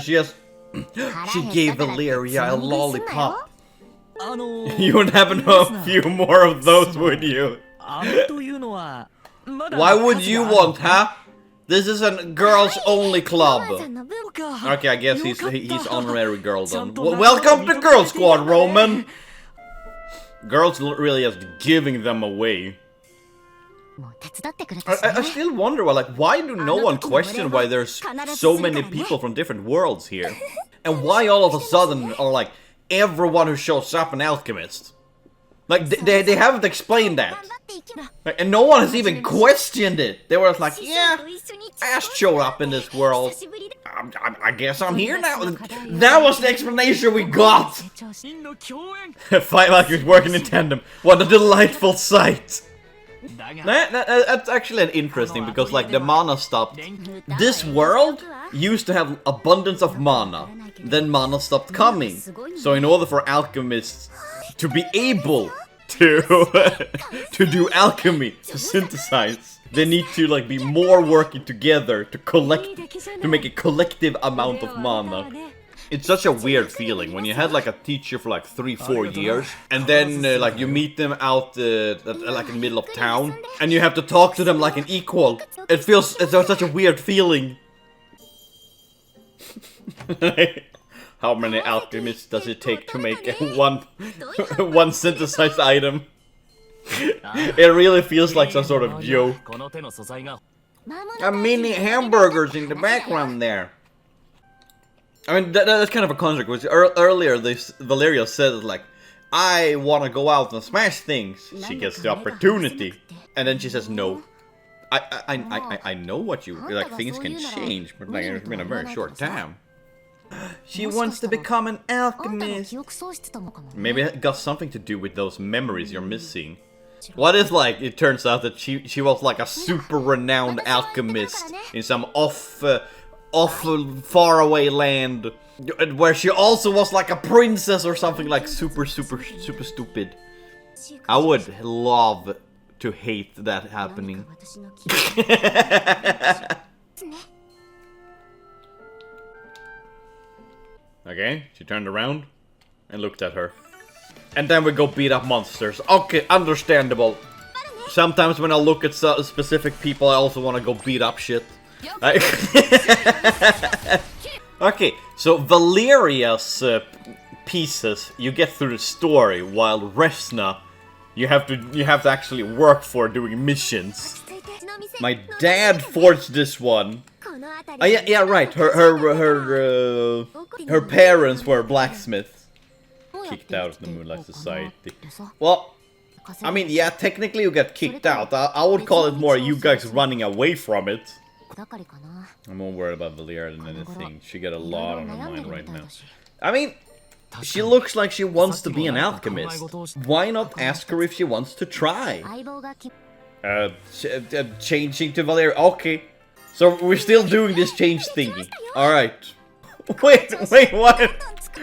she gave Valeria a lollipop. You would happen to have a few more of those, would you? Why would you want, huh? This is a girls only club. Okay, I guess he's honorary girl then. Welcome to Girl Squad, Roman! Girls really just giving them away. I still wonder, why do no one question why there's so many people from different worlds here? And why all of a sudden are like, everyone who shows up an alchemist? Like, they haven't explained that. And no one has even questioned it. They were like, yeah, I just showed up in this world. I guess I'm here now. That was the explanation we got. 5 alchemists working in tandem. What a delightful sight. That's actually interesting because like the mana stopped. This world used to have abundance of mana. Then mana stopped coming. So in order for alchemists to be able to do alchemy, to synthesize, they need to like be more working together to make a collective amount of mana. It's such a weird feeling when you had like a teacher for like 3-4 years and then like you meet them out like in the middle of town and you have to talk to them like an equal. It's such a weird feeling. How many alchemists does it take to make one synthesized item? It really feels like some sort of joke. A mini hamburgers in the background there. I mean, that's kind of a contract, because earlier Valeria said, like, I want to go out and smash things. She gets the opportunity. And then she says, no. I know what you, like, things can change, but like, in a very short time. She wants to become an alchemist. Maybe it got something to do with those memories you're missing. What if, like, it turns out that she was, like, a super renowned alchemist in some faraway land, where she also was like a princess or something like super stupid. I would love to hate that happening. Okay, she turned around and looked at her. And then we go beat up monsters. Okay, understandable. Sometimes when I look at specific people, I also want to go beat up shit. Okay, so Valeria's pieces you get through the story, while Resna you have to actually work for doing missions. My dad forged this one. Oh yeah, right. Her parents were blacksmiths. Kicked out of the Moonlight Society. Well, I mean, yeah, technically you get kicked out. I would call it more you guys running away from it. I'm more worried about Valeria than anything. She got a lot on her mind right now. I mean, she looks like she wants to be an alchemist. Why not ask her if she wants to try? Changing to Valeria. Okay. So we're still doing this change thingy. Alright. Wait, what?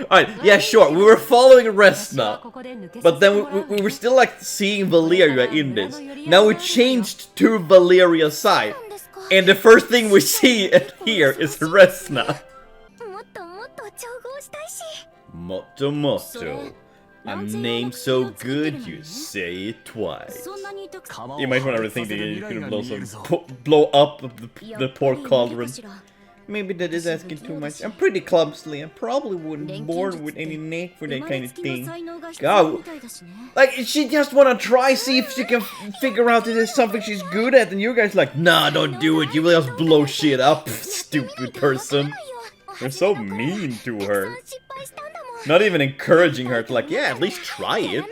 Alright, yeah, sure. We were following Resna. But then we were still like seeing Valeria in this. Now we changed to Valeria's side. And the first thing we see and hear is Resna. Motto Motto. A name so good you say it twice. You might want to think that you can blow up the poor cauldron. Maybe that is asking too much. I'm pretty clumsily. I probably wouldn't born with any knack for that kind of thing. God, like she just wanna try, see if she can figure out that there's something she's good at, and you guys like, nah, don't do it. You will just blow shit up, stupid person. You're so mean to her. Not even encouraging her to like, yeah, at least try it.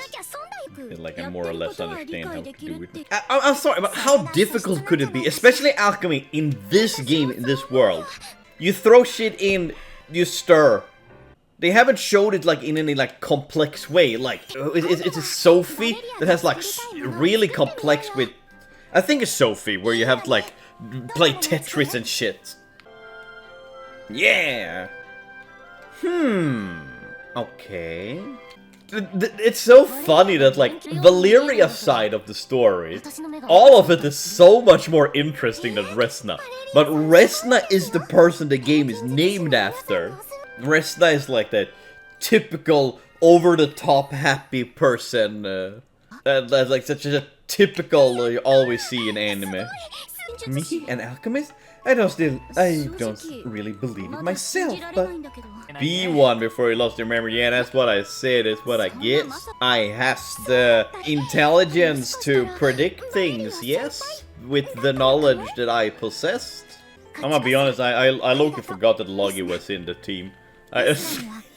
Like I more or less understand how to do it. I'm sorry, but how difficult could it be? Especially alchemy in this game, in this world. You throw shit in, you stir. They haven't showed it like in any like complex way. Like it's a Sophie that has like really complex with. I think it's Sophie where you have to like play Tetris and shit. Yeah. Okay. It's so funny that, like, Valeria's side of the story, all of it is so much more interesting than Resna. But Resna is the person the game is named after. Resna is like that typical, over-the-top happy person. That's like such a typical you always see in anime. Me, an alchemist? I don't really believe it myself, but... Be one before you lost your memory. Yeah, that's what I said, it's what I guess. I has the intelligence to predict things, yes? With the knowledge that I possessed. I'm gonna be honest, I low-key forgot that Logi was in the team.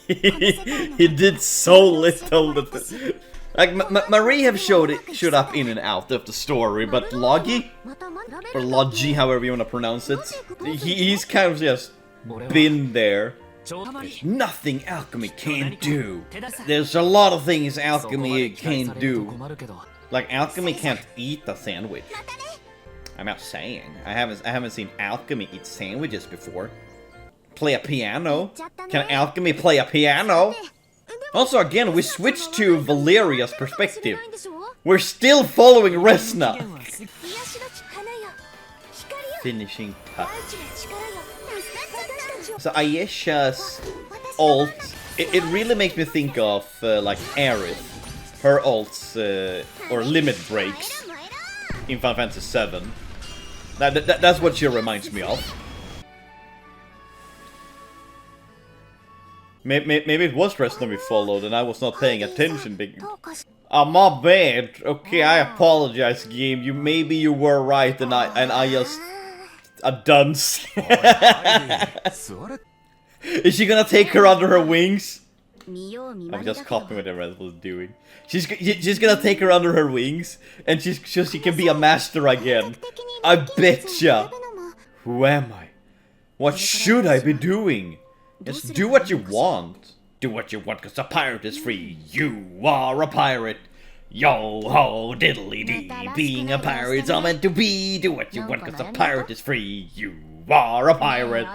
He did so little that... Like, Marie have showed up in and out of the story, but Logi, or Logi, however you want to pronounce it, he's kind of just been there. There's nothing alchemy can't do. There's a lot of things alchemy can't do. Like, alchemy can't eat a sandwich. I'm not saying. I haven't seen alchemy eat sandwiches before. Play a piano? Can alchemy play a piano? Also, again, we switched to Valeria's perspective. We're still following Resna. Finishing touch. So Ayesha's ult, it really makes me think of, like, Aerith. Her ults, or limit breaks in Final Fantasy VII. That's what she reminds me of. Maybe it was Resna we followed and I was not paying attention. My bad. Okay, I apologize, game. Maybe you were right and I just a dunce. Is she gonna take her under her wings? I'm just copying what the rest was doing. She's gonna take her under her wings and she can be a master again. I betcha. Who am I? What should I be doing? Just do what you want. Do what you want, cause a pirate is free. You are a pirate. Yo ho diddly dee. Being a pirate's all meant to be. Do what you want, cause a pirate is free. You are a pirate.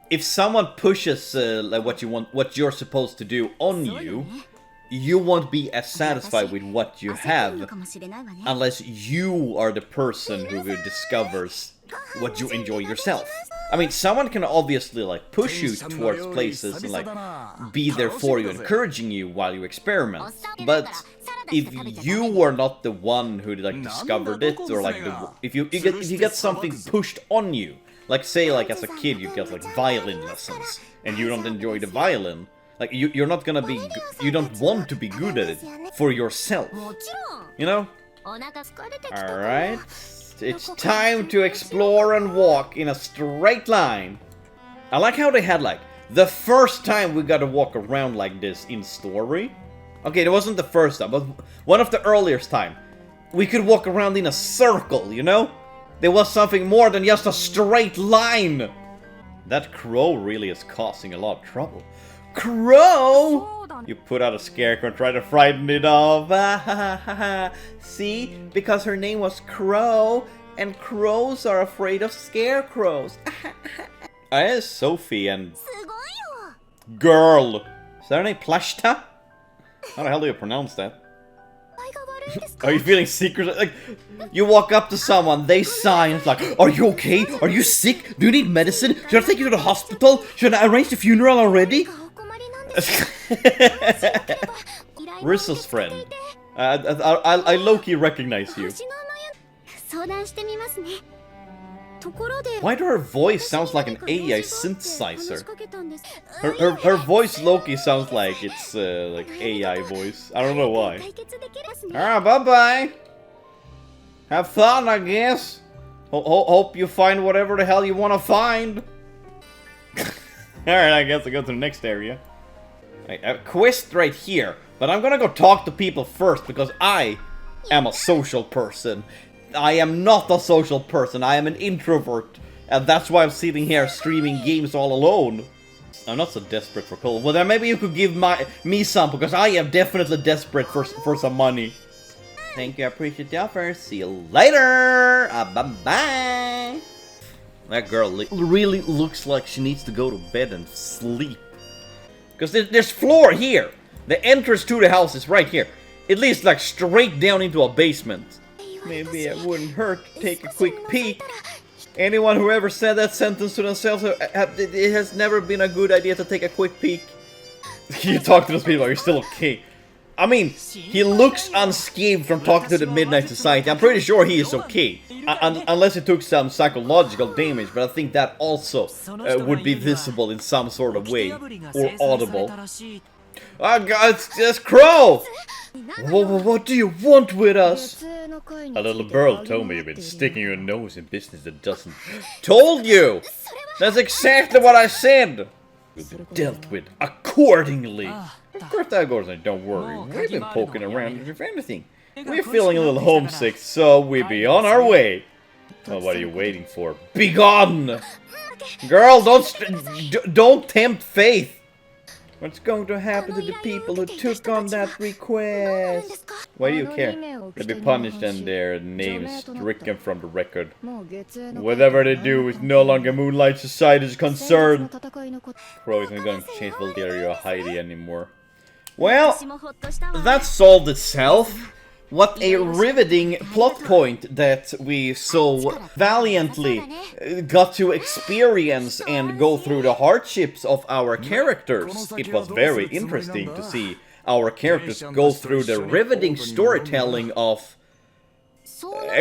If someone pushes like what you want, what you're supposed to do on you, you won't be as satisfied with what you have unless you are the person who discovers what you enjoy yourself. I mean, someone can obviously, like, push you towards places and, like, be there for you, encouraging you while you experiment. But if you were not the one who, like, discovered it, or, like, if you get something pushed on you, like, say, like, as a kid you get, like, violin lessons, and you don't enjoy the violin, like, you're not gonna be, you don't want to be good at it for yourself, you know? Alright. It's time to explore and walk in a straight line. I like how they had, like, the first time we got to walk around like this in story. Okay, it wasn't the first time, but one of the earliest time. We could walk around in a circle, you know? There was something more than just a straight line. That crow really is causing a lot of trouble. Crow! You put out a scarecrow and try to frighten it off. See? Because her name was Crow, and crows are afraid of scarecrows. It's Sophie and... Girl! Is that her name Plashta? How the hell do you pronounce that? Are you feeling secret? Like, you walk up to someone, they sigh, and it's like, are you okay? Are you sick? Do you need medicine? Should I take you to the hospital? Should I arrange the funeral already? Rissa's friend. I low-key recognize you. Why do her voice sounds like an AI synthesizer? Her voice low-key sounds like it's like AI voice. I don't know why. Alright, bye-bye. Have fun, I guess. Hope you find whatever the hell you want to find. Alright, I guess I'll go to the next area. A quest right here, but I'm gonna go talk to people first because I am a social person. I am not a social person, I am an introvert, and that's why I'm sitting here streaming games all alone. I'm not so desperate for coal. Well, then maybe you could give me some, because I am definitely desperate for some money. Thank you, I appreciate the offer. See you later! Bye-bye! That girl really looks like she needs to go to bed and sleep. Because there's floor here. The entrance to the house is right here. It leads like straight down into a basement. Maybe it wouldn't hurt to take a quick peek. Anyone who ever said that sentence to themselves, it has never been a good idea to take a quick peek. You talk to those people, are you still okay? I mean, he looks unscathed from talking to the Moonlight Society. I'm pretty sure he is okay. Unless he took some psychological damage, but I think that also would be visible in some sort of way. Or audible. Oh god, it's Crow! What do you want with us? A little girl told me you've been sticking your nose in business that doesn't... Told you! That's exactly what I said! You'll be dealt with accordingly. Of course that goes on, don't worry. We've been poking around if anything. We're feeling a little homesick, so we'll be on our way. Well, what are you waiting for? Be gone! Girl, don't tempt fate! What's going to happen to the people who took on that request? Why do you care? They'll be punished and their names stricken from the record. Whatever they do is no longer Moonlight Society's concern. Crow isn't going to chase Valeria or Heidi anymore. Well, that solved itself. What a riveting plot point that we so valiantly got to experience and go through the hardships of our characters. It was very interesting to see our characters go through the riveting storytelling of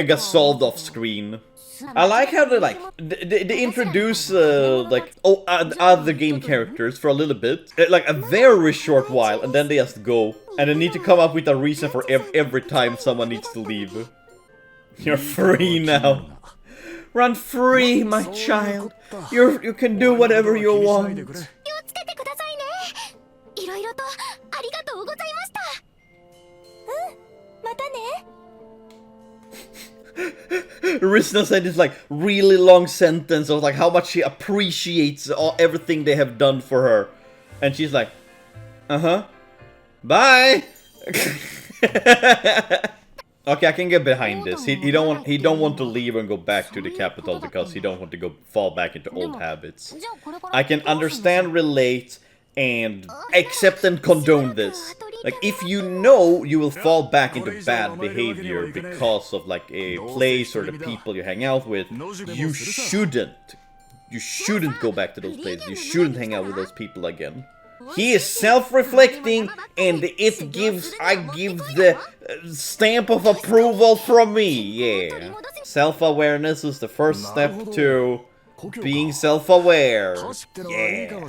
got solved off screen. I like how they introduce other game characters for a little bit, like a very short while, and then they just go, and they need to come up with a reason for every time someone needs to leave. You're free now. Run free, my child. You can do whatever you want. Resna said this like really long sentence of like how much she appreciates everything they have done for her, and she's like, bye. Okay, I can get behind this. He don't want to leave and go back to the capital because he don't want to fall back into old habits. I can understand, relate, and accept and condone this. Like, if you know you will fall back into bad behavior because of like a place or the people you hang out with, you shouldn't. You shouldn't go back to those places. You shouldn't hang out with those people again. He is self-reflecting, and I give the stamp of approval from me. Yeah. Self-awareness is the first step to being self-aware. Yeah.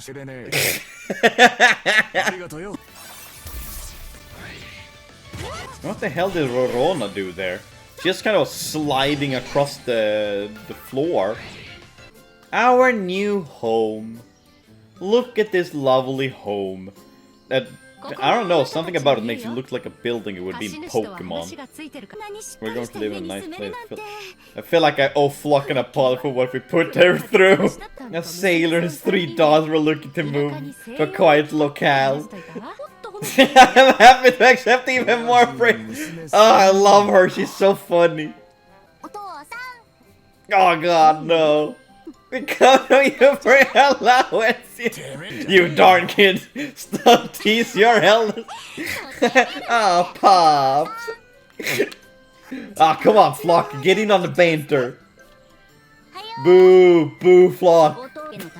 What the hell did Rorona do there? Just kind of sliding across the floor. Our new home. Look at this lovely home. I don't know, something about it makes it look like a building it would be in Pokemon. We're going to live in a nice place. I feel like I owe Flock an apology for what we put her through. A sailor and his 3 dogs were looking to move to a quiet locale. I'm happy to accept even more praise. Oh, I love her. She's so funny. Oh god, no. Because you for allowance. You darn kid. Stop tease your elders. Oh, Pops. Ah, come on, Flock. Get in on the banter. Boo, boo, Flock.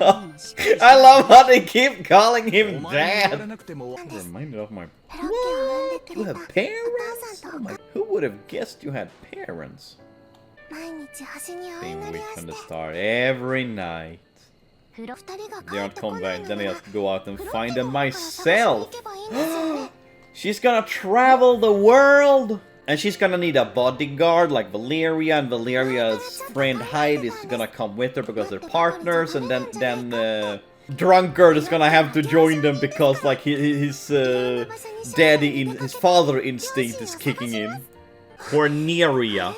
I love how they keep calling him Dad. I'm reminded of my... What? You have parents? Oh my... Who would have guessed you had parents? Same week from the start, every night. They aren't coming back, then I have to go out and find them myself. She's gonna travel the world! And she's gonna need a bodyguard like Valeria, and Valeria's friend Heidi is gonna come with her because they're partners, and then Drunkard is gonna have to join them because like his father instinct is kicking in. Corneria.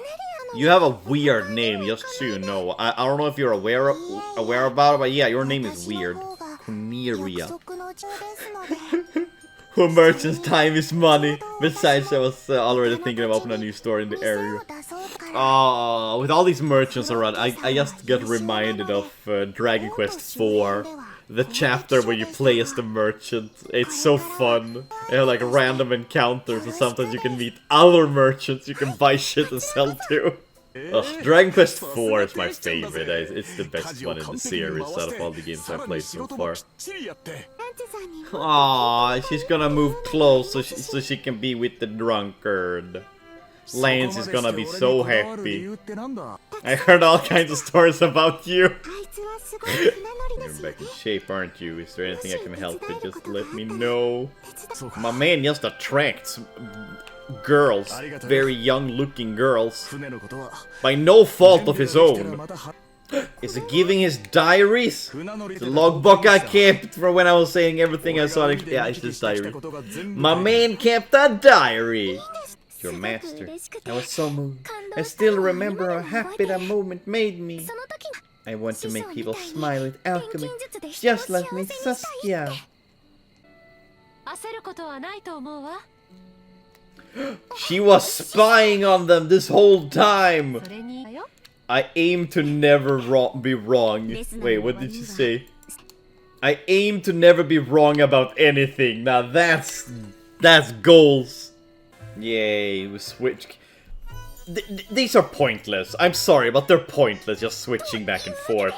You have a weird name, just so you know. I don't know if you're aware about it, but yeah, your name is weird. Corneria. Who merchant's time is money. Besides, I was already thinking about opening a new store in the area. with all these merchants around, I just got reminded of Dragon Quest IV. The chapter where you play as the merchant. It's so fun. You have like random encounters, and sometimes you can meet other merchants you can buy shit and sell to. Ugh, Dragon Quest IV is my favorite. It's the best one in the series out of all the games I've played so far. Aww, she's gonna move close so she can be with the drunkard. Lance is gonna be so happy. I heard all kinds of stories about you. You're back in shape, aren't you? Is there anything I can help with? Just let me know. My man just attracts girls, very young looking girls, by no fault of his own. Is he giving his diaries? The logbook I kept from when I was saying everything I saw. Yeah, it's his diary. My man kept a diary. Your master. I was so moved. I still remember how happy that moment made me. I want to make people smile with alchemy, just like Miss Saskia. She was spying on them this whole time. I aim to never be wrong. Wait, what did she say? I aim to never be wrong about anything. Now that's goals. Yay, we switch. These are pointless. I'm sorry, but they're pointless just switching back and forth.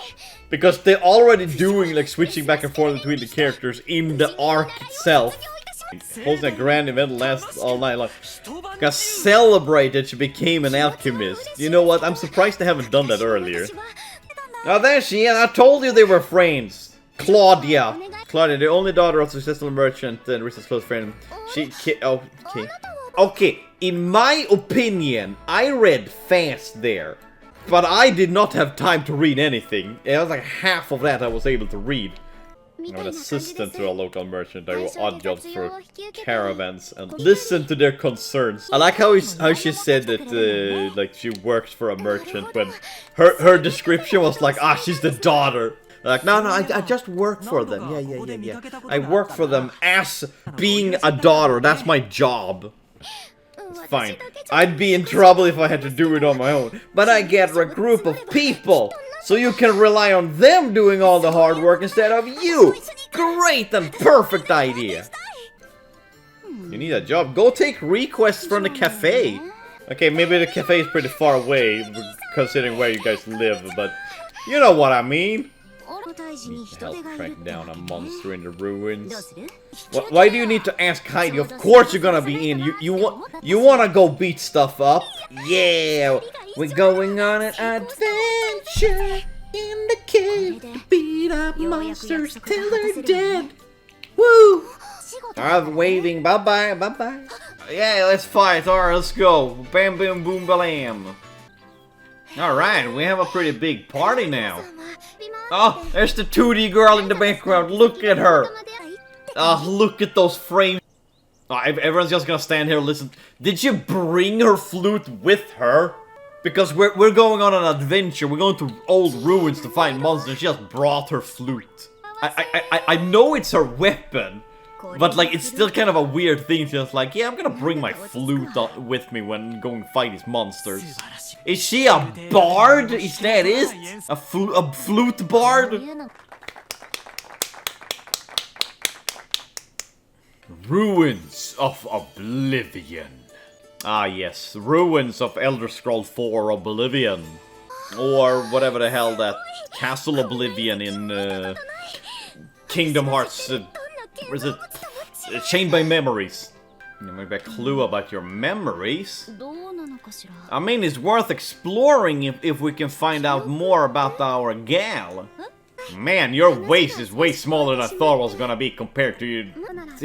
Because they're already doing like switching back and forth between the characters in the arc itself. Hosting a grand event lasts all night long. Got celebrated she became an alchemist. You know what? I'm surprised they haven't done that earlier. Oh, there she is. I told you they were friends. Claudia, the only daughter of a successful merchant and Resna's close friend. Okay, in my opinion, I read fast there, but I did not have time to read anything. It was like half of that I was able to read. I'm an assistant to a local merchant. I do odd jobs for caravans and listen to their concerns. I like how she said that like she works for a merchant when her description was like, she's the daughter. Like, no, I just work for them. Yeah. I work for them as being a daughter. That's my job. It's fine. I'd be in trouble if I had to do it on my own. But I get a group of people, so you can rely on them doing all the hard work instead of you. Great and perfect idea. You need a job. Go take requests from the cafe. Okay, maybe the cafe is pretty far away, considering where you guys live, but you know what I mean. Need to help track down a monster in the ruins. Why do you need to ask Heidi? Of course you're gonna be in. You wanna go beat stuff up? Yeah, we're going on an adventure in the cave to beat up monsters till they're dead. Woo! I'm waving. Bye bye. Yeah, let's fight. Alright, let's go. Bam, bam, boom, balam. Alright, we have a pretty big party now. Oh, there's the 2D girl in the background. Look at her. Look at those frames. Everyone's just gonna stand here and listen. Did you bring her flute with her? Because we're going on an adventure. We're going to old ruins to find monsters. She just brought her flute. I know it's her weapon, but like it's still kind of a weird thing. Just like, yeah, I'm gonna bring my flute with me when going to fight these monsters. Is she a bard? Is that it? A flute bard? Ruins of Oblivion. Ah yes, Ruins of Elder Scrolls 4 Oblivion. Or whatever the hell that Castle Oblivion in Kingdom Hearts. Or is it Chained by Memories? Maybe a clue about your memories? I mean, it's worth exploring if we can find out more about our gal. Man, your waist is way smaller than I thought it was gonna be compared to your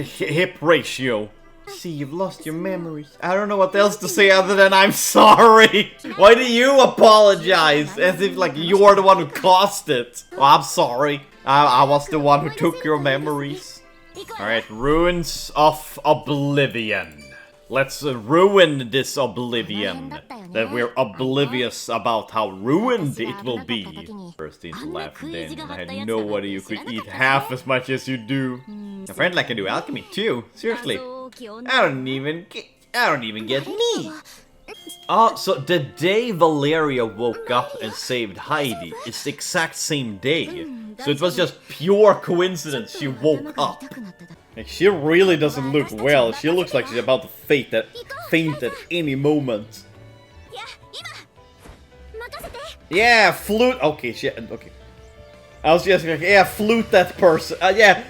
hip ratio. See, you've lost your memories. I don't know what else to say other than I'm sorry. Why do you apologize? As if like you're the one who caused it. Oh, I'm sorry. I was the one who took your memories. Alright, Ruins of Oblivion. Let's ruin this Oblivion. That we're oblivious about how ruined it will be. First thing to laugh then. I had no idea you could eat half as much as you do. Apparently I can do alchemy too. Seriously. I don't even get me. Oh, so the day Valeria woke up and saved Heidi is the exact same day. So it was just pure coincidence she woke up. Like, she really doesn't look well. She looks like she's about to faint at any moment. Yeah, flute. Okay, shit. Okay. I was just like, yeah, flute that person. Yeah.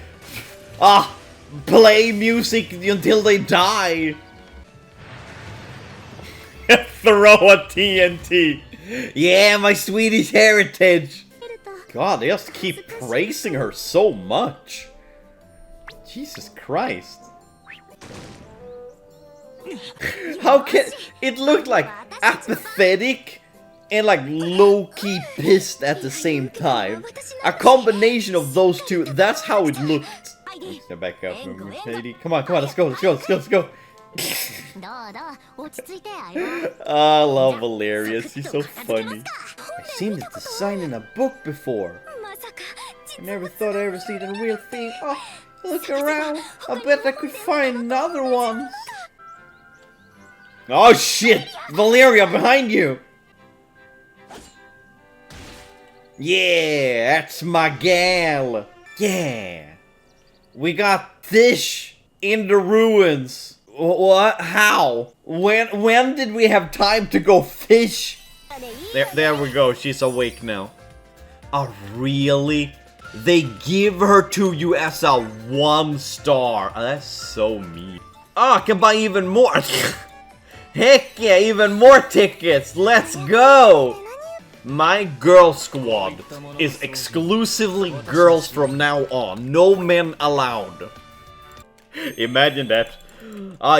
Play music until they die. Throw a TNT. Yeah, my Swedish heritage. God, they just keep praising her so much. Jesus Christ. How can it looked like apathetic and like low-key pissed at the same time? A combination of those two, that's how it looked. Step back up, lady. Come on, let's go. I love Valeria, she's so funny. I've seen this design in a book before. I never thought I'd ever see the real thing. Oh, look around. I bet I could find another one. Oh shit! Valeria, behind you! Yeah, that's my gal. Yeah. We got fish in the ruins. What? How? When did we have time to go fish? There we go. She's awake now. Oh, really? They give her to you as a 1 star. Oh, that's so mean. Oh, I can buy even more. Heck yeah, even more tickets. Let's go. My girl squad is exclusively girls from now on. No men allowed. Imagine that.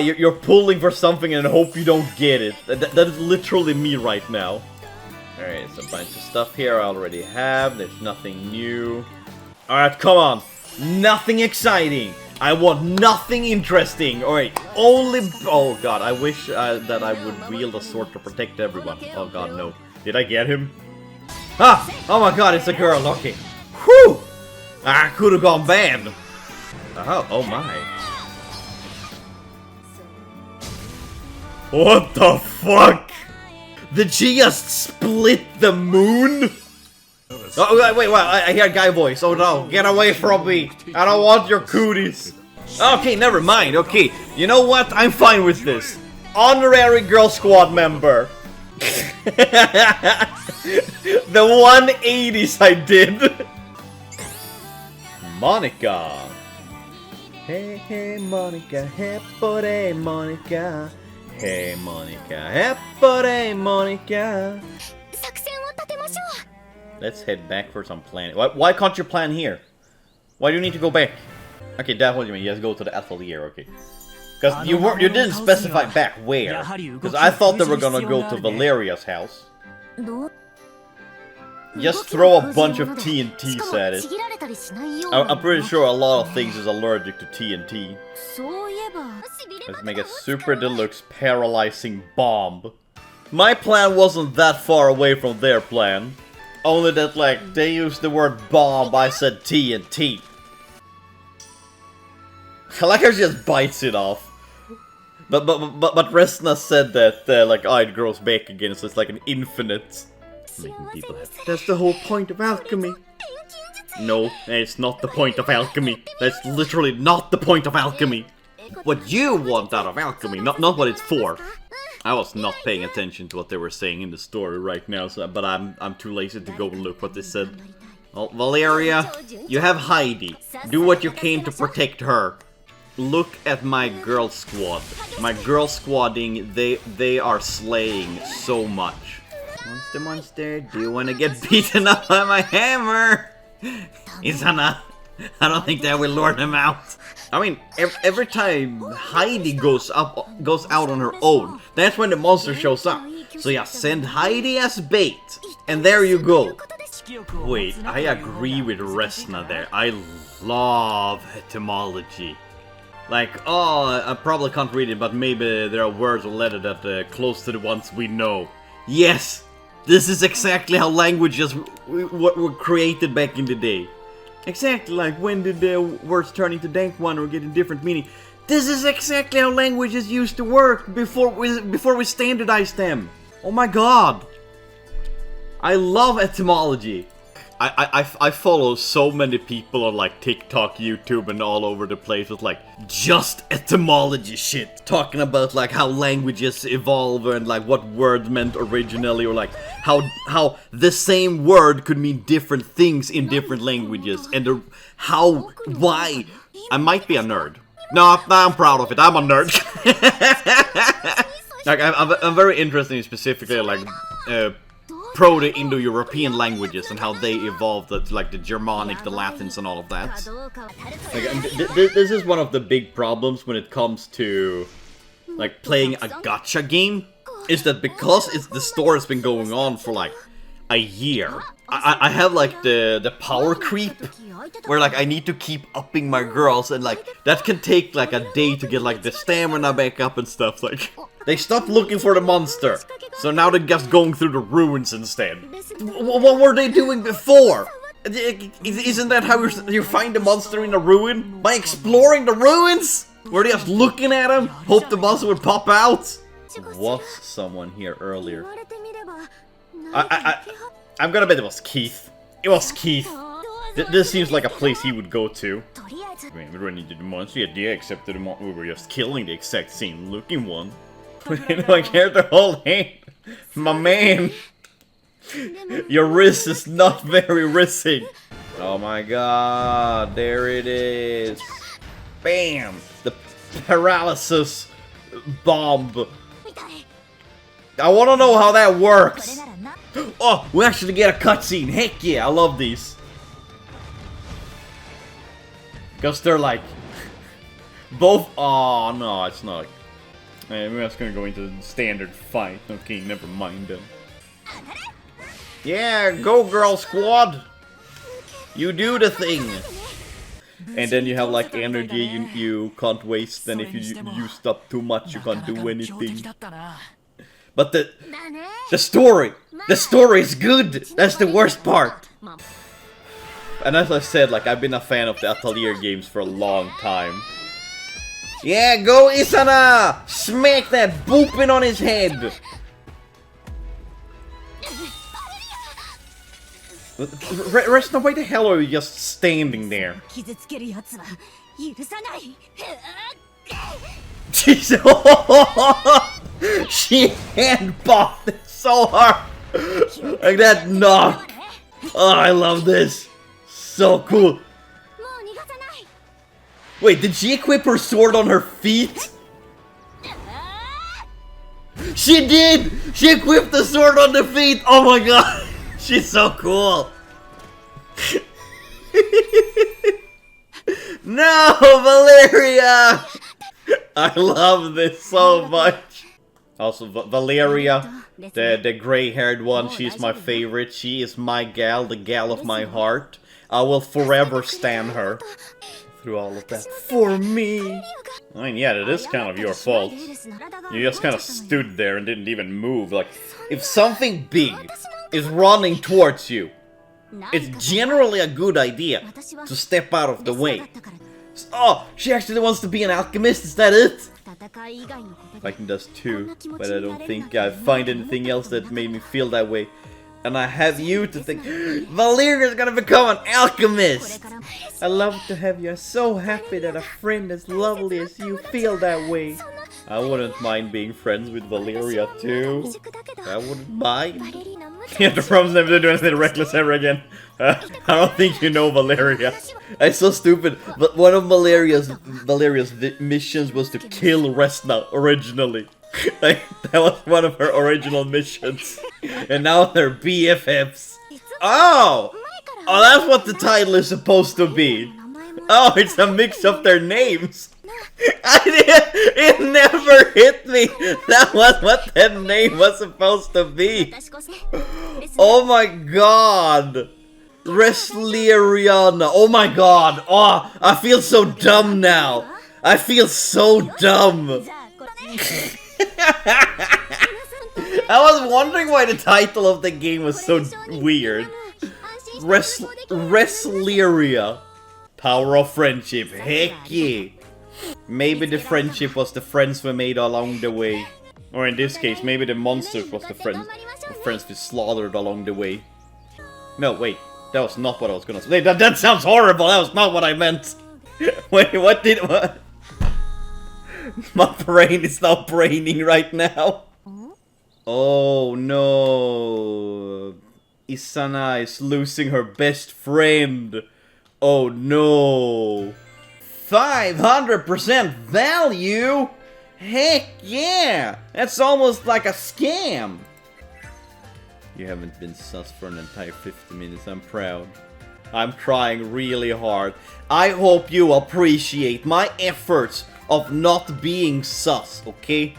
You're pulling for something and hope you don't get it. That is literally me right now. Alright, there's a bunch of stuff here I already have. There's nothing new. Alright, come on. Nothing exciting. I want nothing interesting. Alright, only... Oh god, I wish that I would wield a sword to protect everyone. Oh god, no. Did I get him? Ah! Oh my god, it's a girl. Okay. Whew! I could have gone bad. Oh my. What the fuck? Did she just split the moon? Oh, wait, I hear a guy voice. Oh no, get away from me. I don't want your cooties. Okay, never mind. Okay, you know what? I'm fine with this. Honorary girl squad member. The 180s I did. Monica. Hey, hey, Monica. Hey, hey, Monica. Hey, Monica. Hey, Monica. Let's head back for some planning. Why can't you plan here? Why do you need to go back? Okay, that's what you mean. You just go to the atelier, okay. Because you didn't specify back where. Because I thought they were gonna go to Valeria's house. Just throw a bunch of TNTs at it. I'm pretty sure a lot of things is allergic to TNT. Let's make a super deluxe paralyzing bomb. My plan wasn't that far away from their plan. Only that, like, they used the word bomb, I said TNT. I like how she just bites it off. But Resna said that, like, it grows back again, so it's like an infinite. Making people happy. That's the whole point of alchemy. No, it's not the point of alchemy. That's literally not the point of alchemy. What you want out of alchemy, not what it's for. I was not paying attention to what they were saying in the story right now, but I'm too lazy to go look what they said. Well, Valeria, you have Heidi. Do what you can to protect her. Look at my girl squad. My girl squadding, they are slaying so much. Monster, do you want to get beaten up by my hammer? Isana, I don't think that will lure them out. I mean, every time Heidi goes out on her own, that's when the monster shows up. So yeah, send Heidi as bait, and there you go. Wait, I agree with Resna there. I love etymology. Like, I probably can't read it, but maybe there are words or letters that are close to the ones we know. Yes! This is exactly how languages were created back in the day. Exactly like when did the words turn into dank one or get a different meaning. This is exactly how languages used to work before we standardized them. Oh my god. I love etymology. I follow so many people on like TikTok, YouTube, and all over the place with like just etymology shit. Talking about like how languages evolve and like what words meant originally, or like how the same word could mean different things in different languages, and why. I might be a nerd. No, I'm proud of it. I'm a nerd. Like I'm very interested in specifically like Proto-Indo-European languages and how they evolved, like the Germanic, the Latins, and all of that. Like, this is one of the big problems when it comes to like playing a gacha game, is that because the story has been going on for like a year, I have like the power creep, where like I need to keep upping my girls, and like that can take like a day to get like the stamina back up and stuff. Like they stopped looking for the monster, so now they're just going through the ruins instead. What were they doing before? Isn't that how you find the monster in a ruin? By exploring the ruins? Were they just looking at him? Hope the monster would pop out? Was someone here earlier? I'm gonna bet it was Keith. It was Keith. This seems like a place he would go to. I mean, we don't need the monster yet, yeah, except that we were just killing the exact same looking one. Like, here's the whole hand. My man. Your wrist is not very risky. Oh my god, there it is. Bam! The paralysis bomb. I wanna know how that works. Oh, we actually get a cutscene. Heck yeah, I love these. Because they're like both. Oh no, it's not. We're just gonna go into the standard fight. Okay, never mind then. Yeah, go girl squad. You do the thing. And then you have like energy you can't waste. And if you used up too much, you can't do anything. But the story is good. That's the worst part. And as I said, like I've been a fan of the Atelier games for a long time. Yeah, go Isana! Smack that booping on his head. Resna, why the hell are you just standing there? Jesus! She hand-bopped it so hard! Like that knock! Oh, I love this! So cool! Wait, did she equip her sword on her feet? She did! She equipped the sword on the feet! Oh my god! She's so cool! No, Valeria! I love this so much. Also, Valeria, the gray-haired one, she's my favorite. She is my gal, the gal of my heart. I will forever stand her through all of that for me. I mean, yeah, it is kind of your fault. You just kind of stood there and didn't even move. Like, if something big is running towards you, it's generally a good idea to step out of the way. Oh, she actually wants to be an alchemist, is that it? Viking does too, but I don't think I find anything else that made me feel that way. And I have you to think, Valeria's gonna become an alchemist! I love to have you. I'm so happy that a friend as lovely as you feel that way. I wouldn't mind being friends with Valeria too. I wouldn't mind. Yeah, the problem's never do anything reckless ever again. I don't think you know Valeria. It's so stupid. But one of Valeria's missions was to kill Resna originally. Like, that was one of her original missions. And now they're BFFs. Oh! Oh, that's what the title is supposed to be. Oh, it's a mix of their names. It never hit me. That was what that name was supposed to be. Oh my god. Resleriana. Oh my god. Oh, I feel so dumb now. I feel so dumb. I was wondering why the title of the game was so weird. Resleria. Power of friendship. Heck yeah. Maybe the friendship was the friends we made along the way. Or in this case, maybe the monsters was the friends we slaughtered along the way. No, wait. That was not what I was gonna say. That sounds horrible. That was not what I meant. Wait, what? My brain is not braining right now. Oh no. Isana is losing her best friend. Oh no. 500% value? Heck yeah! That's almost like a scam! You haven't been sus for an entire 50 minutes, I'm proud. I'm trying really hard. I hope you appreciate my efforts of not being sus, okay?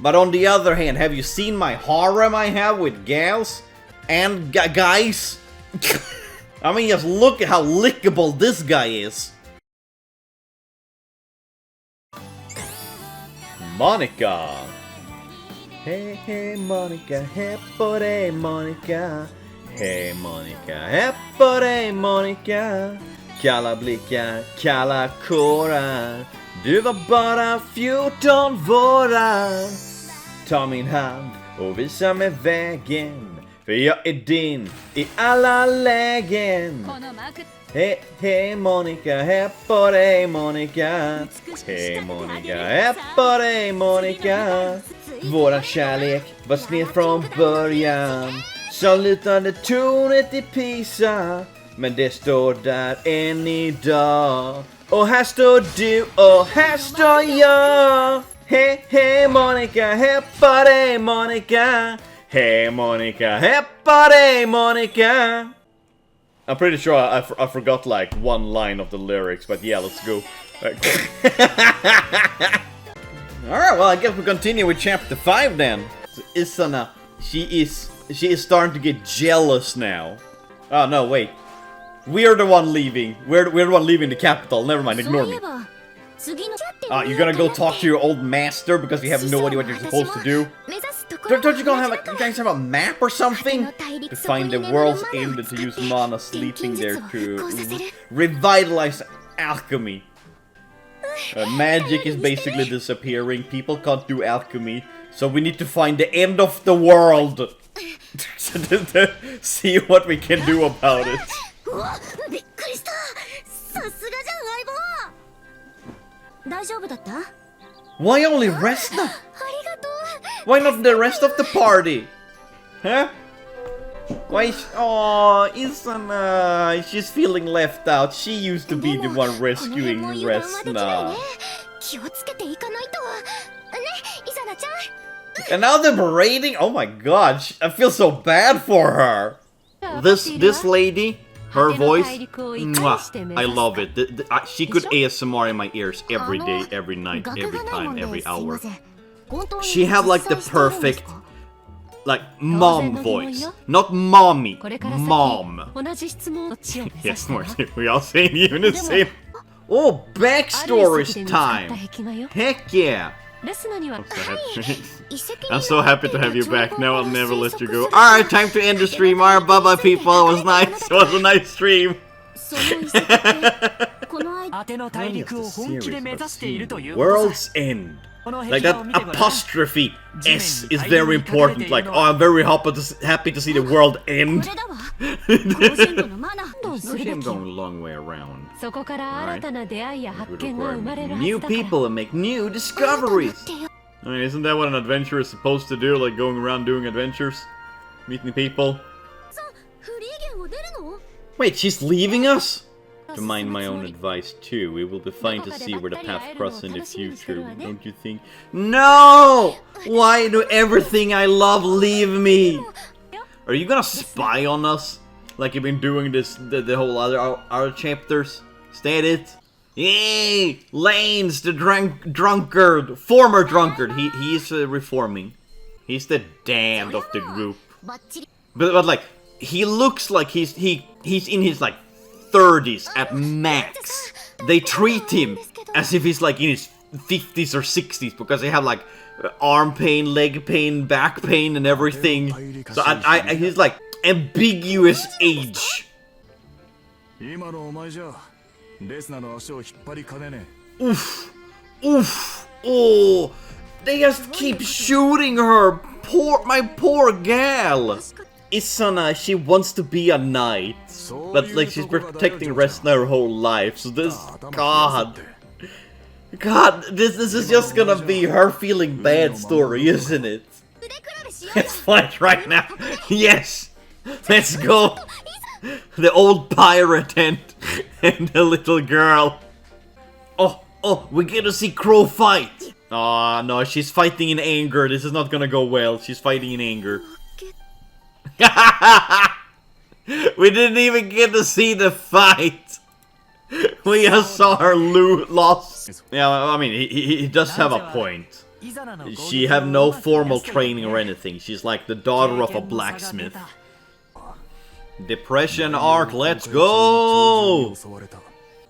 But on the other hand, have you seen my harem I have with gals? And guys? I mean, just look at how lickable this guy is. Monica! Hey, hey, Monica, heppore, Monica. Hey, Monica, heppore, Monica. Kalla blickar, kalla kårar. Du var bara 14 vårar. Ta min hand och visa mig vägen. För jag är din i alla lägen. Hey, hey, Monica, heppore, Monica. Hey, Monica, heppore, Monica. Våran kärlek var sned från början. Som lutande tornet i Pisa. Men det står där än idag. Och här står du och här står jag. Hey, hey, Monica, heppore, Monica. Hey, Monica, heppore, Monica. I'm pretty sure I forgot like one line of the lyrics, but yeah, let's go. Alright, well, I guess we continue with chapter 5 then. So Isana, she is starting to get jealous now. Oh no, wait. We're the one leaving. We're the one leaving the capital. Never mind, ignore me. You're gonna go talk to your old master because you have no idea what you're supposed to do? Don't you gonna have like, you guys have a map or something? To find the world's end and to use mana sleeping there to revitalize alchemy. Magic is basically disappearing. People can't do alchemy. So we need to find the end of the world. To see what we can do about it. Why only Resna? Why not the rest of the party? Huh? Why? Oh, Isana, she's feeling left out. She used to be the one rescuing Resna. And now they're berating? Oh my god, I feel so bad for her. This lady, her voice, mwah, I love it. She could ASMR in my ears every day, every night, every time, every hour. She have like the perfect, like, mom voice. Not mommy, mom. Yes, we all say in unison. Oh, backstories time! Heck yeah! I'm so happy to have you back. Now I'll never let you go. Alright, time to end the stream. Alright, bye bye people. It was nice. It was a nice stream. World's End. Like that apostrophe S is very important. Like, oh, I'm very happy to see the world end. I'm going a long way around. Right. New people and make new discoveries. I mean, isn't that what an adventurer is supposed to do? Like going around doing adventures? Meeting people? Wait, she's leaving us? To mind my own advice too. We will be fine to see where the paths cross in the future, don't you think? No! Why do everything I love leave me? Are you gonna spy on us? Like you've been doing this the whole other chapters? Is that it? Yay! Lanes, the drunkard, former drunkard. He's reforming. He's the damned of the group. But like he looks like he's in his like 30s at max. They treat him as if he's like in his 50s or 60s because they have like arm pain, leg pain, back pain and everything. So he's like ambiguous age. Oof. Oof! Oh! They just keep shooting her! My poor gal! Isana, she wants to be a knight. But like, she's been protecting Resna her whole life, so this... God, this is just gonna be her feeling bad story, isn't it? Let's fight right now! Yes! Let's go! The old pirate and the little girl. Oh, we get to see Crow fight! Aw, no, she's fighting in anger. This is not gonna go well. She's fighting in anger. We didn't even get to see the fight. We just saw her loss. Yeah, I mean, he does have a point. She have no formal training or anything. She's like the daughter of a blacksmith. Depression arc, let's go!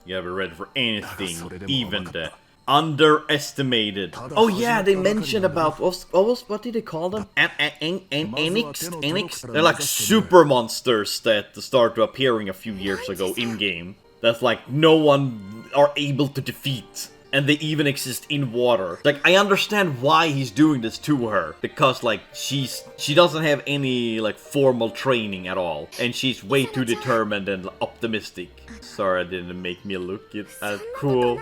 You ever ready for anything, even the underestimated. Oh yeah, they mentioned about what did they call them? Anix? They're like super monsters that started appearing a few years ago in game. That's like no one are able to defeat. And they even exist in water. Like, I understand why he's doing this to her. Because, like, she doesn't have any, like, formal training at all. And she's way too determined and optimistic. Sorry, I didn't make me look as cool.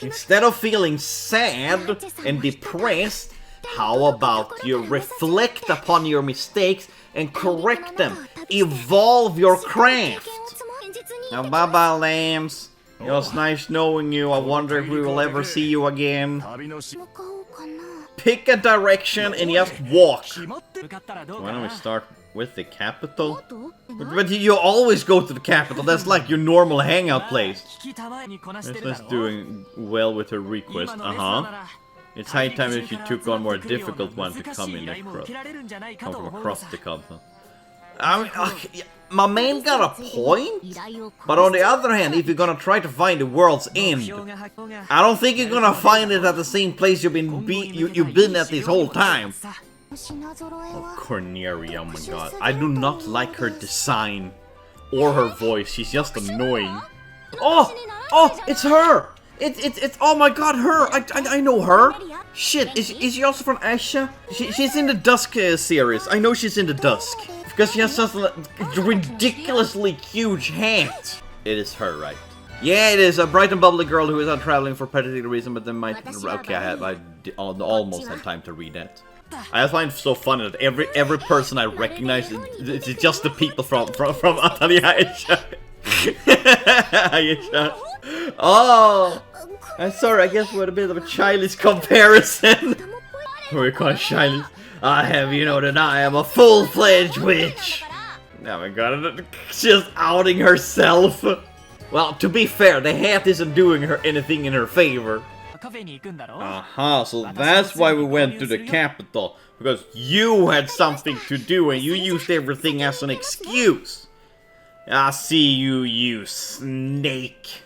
Instead of feeling sad and depressed, how about you reflect upon your mistakes and correct them? Evolve your craft. Now, bye-bye, lambs. It was nice knowing you. I wonder if we will ever see you again. Pick a direction and just walk. Why don't we start with the capital? But you always go to the capital. That's like your normal hangout place. Resna's doing well with her request. It's high time that you took on more difficult one to come from across the continent. I mean, my man got a point, but on the other hand, if you're gonna try to find the world's end, I don't think you're gonna find it at the same place you've been at this whole time. Oh, Corneria, oh my god. I do not like her design or her voice. She's just annoying. Oh, it's her! It's oh my god, her! I know her! Shit, is she also from Asha? She's in the Dusk series. I know she's in the Dusk. Because she has such a ridiculously huge hat. It is her, right? Yeah, it is. A bright and bubbly girl who is out traveling for particular reason, but then might... Okay, I almost had time to read that. I find it so funny that every person I recognize, it's just the people from Atelier Resleriana. Oh! I'm sorry, I guess we're a bit of a childish comparison. We're quite childish. I have you know that I am a full-fledged witch. Oh my god, she's outing herself. Well, to be fair, the hat isn't doing her anything in her favor. So that's why we went to the capital. Because you had something to do and you used everything as an excuse. I see you, you snake.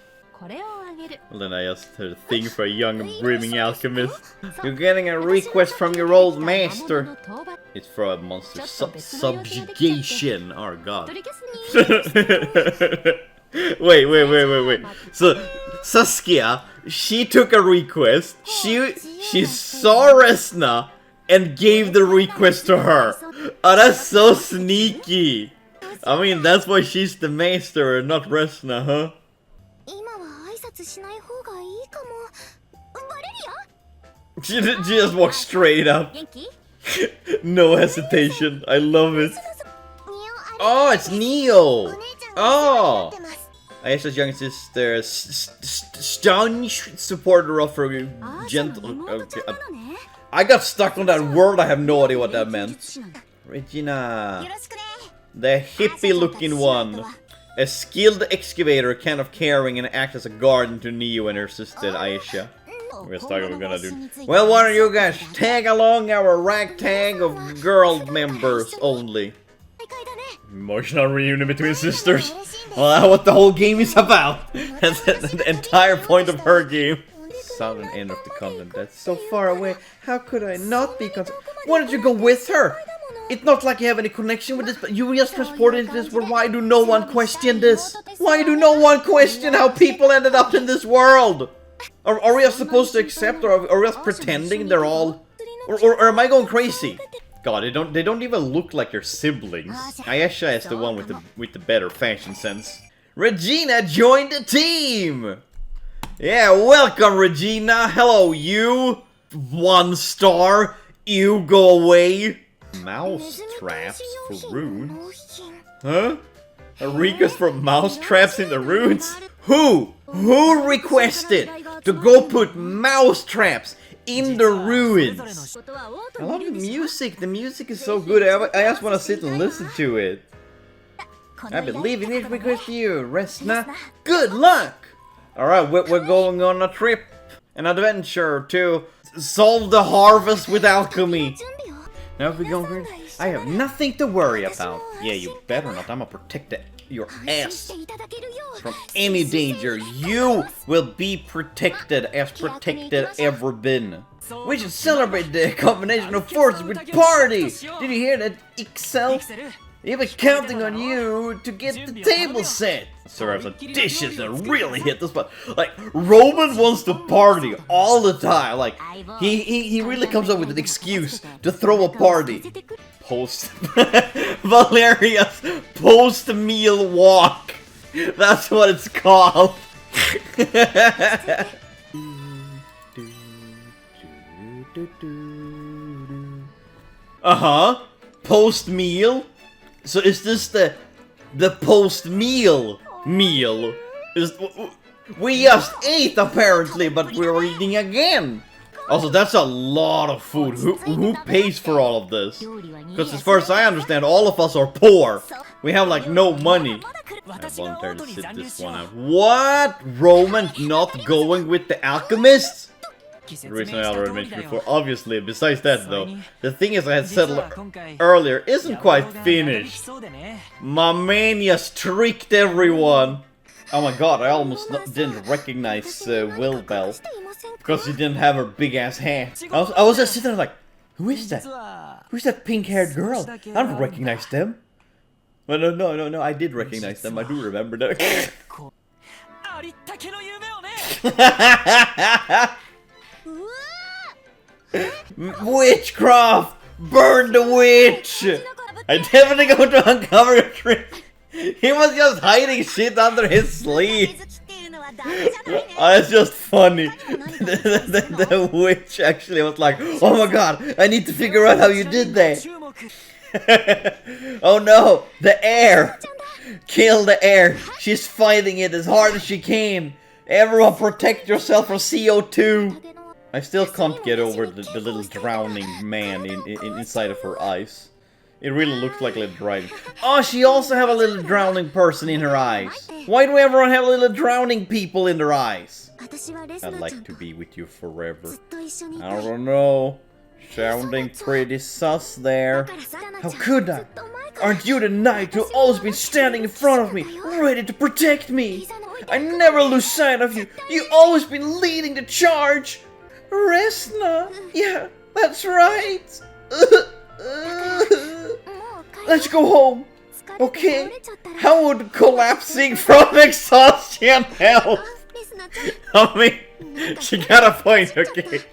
Well, then I just heard a thing for a young and brimming alchemist. You're getting a request from your old master. It's for a monster subjugation. Oh god. Wait. So Saskia, she took a request. She saw Resna and gave the request to her. Oh, that's so sneaky. I mean, that's why she's the master and not Resna, huh? She just walked straight up. No hesitation. I love it. Oh, it's Neo. Oh. Ayesha's young sister, staunch supporter of her gentle... Okay, I got stuck on that word. I have no idea what that meant. Regina. The hippie-looking one. A skilled excavator, kind of caring and act as a guardian to Neo and her sister Ayesha. We're gonna do. Well, why don't you guys tag along our ragtag of girl members only? Emotional reunion between sisters. Well, that's what the whole game is about. That's the entire point of her game. Southern end of the continent. That's so far away. How could I not be concerned? Why don't you go with her? It's not like you have any connection with this, but you just transported into this world. Why do no one question this? Why do no one question how people ended up in this world? Are we supposed to accept, or are we just pretending they're all... Or am I going crazy? God, they don't even look like your siblings. Ayesha is the one with the better fashion sense. Regina joined the team! Yeah, welcome Regina! Hello you! 1 star! You go away! Mouse traps for runes? Huh? A request for mouse traps in the runes? Who requested to go put mouse traps in the ruins? I love the music. The music is so good. I just want to sit and listen to it. I believe in it request you, Resna. Good luck! Alright, we're going on a trip. An adventure to solve the harvest with alchemy. Now if we go green, I have nothing to worry about. Yeah, you better not. I'm gonna protect your ass from any danger. You will be protected as protected ever been. We should celebrate the combination of forces with party. Did you hear that, Ixel? He was counting on you to get the table set. Serve some dishes and really hit the spot. Like, Roman wants to party all the time. Like, he really comes up with an excuse to throw a party. Valeria's post-meal walk. That's what it's called. Post-meal? So is this the post-meal meal? We just ate apparently, but we're eating again. Also, that's a lot of food. Who pays for all of this? Because as far as I understand, all of us are poor. We have like no money. I voluntarily sit this one out. What? Roman not going with the Alchemists? The reason I already mentioned before, obviously. Besides that though, the thing is I had said earlier isn't quite finished. My man just tricked everyone. Oh my god, I almost didn't recognize Will Bell. Because he didn't have her big ass hat. I was just sitting there like, who is that? Who's that pink haired girl? I don't recognize them. Well, no, I did recognize them. I do remember that. Witchcraft! Burn the witch! I definitely going to uncover a trick. He was just hiding shit under his sleeve. It's just funny. The witch actually was like, oh my god, I need to figure out how you did that. Oh no, the air. Kill the air. She's fighting it as hard as she can. Everyone protect yourself from CO2. I still can't get over the little drowning man inside of her eyes. It really looks like a little drowning. Oh, she also have a little drowning person in her eyes. Why do everyone have little drowning people in their eyes? I'd like to be with you forever. I don't know. Sounding pretty sus there. How could I? Aren't you the knight who always been standing in front of me, ready to protect me? I never lose sight of you. You always been leading the charge. Resna. Yeah, that's right. Let's go home. Okay. How would collapsing from exhaustion help? I mean, she got a point, okay.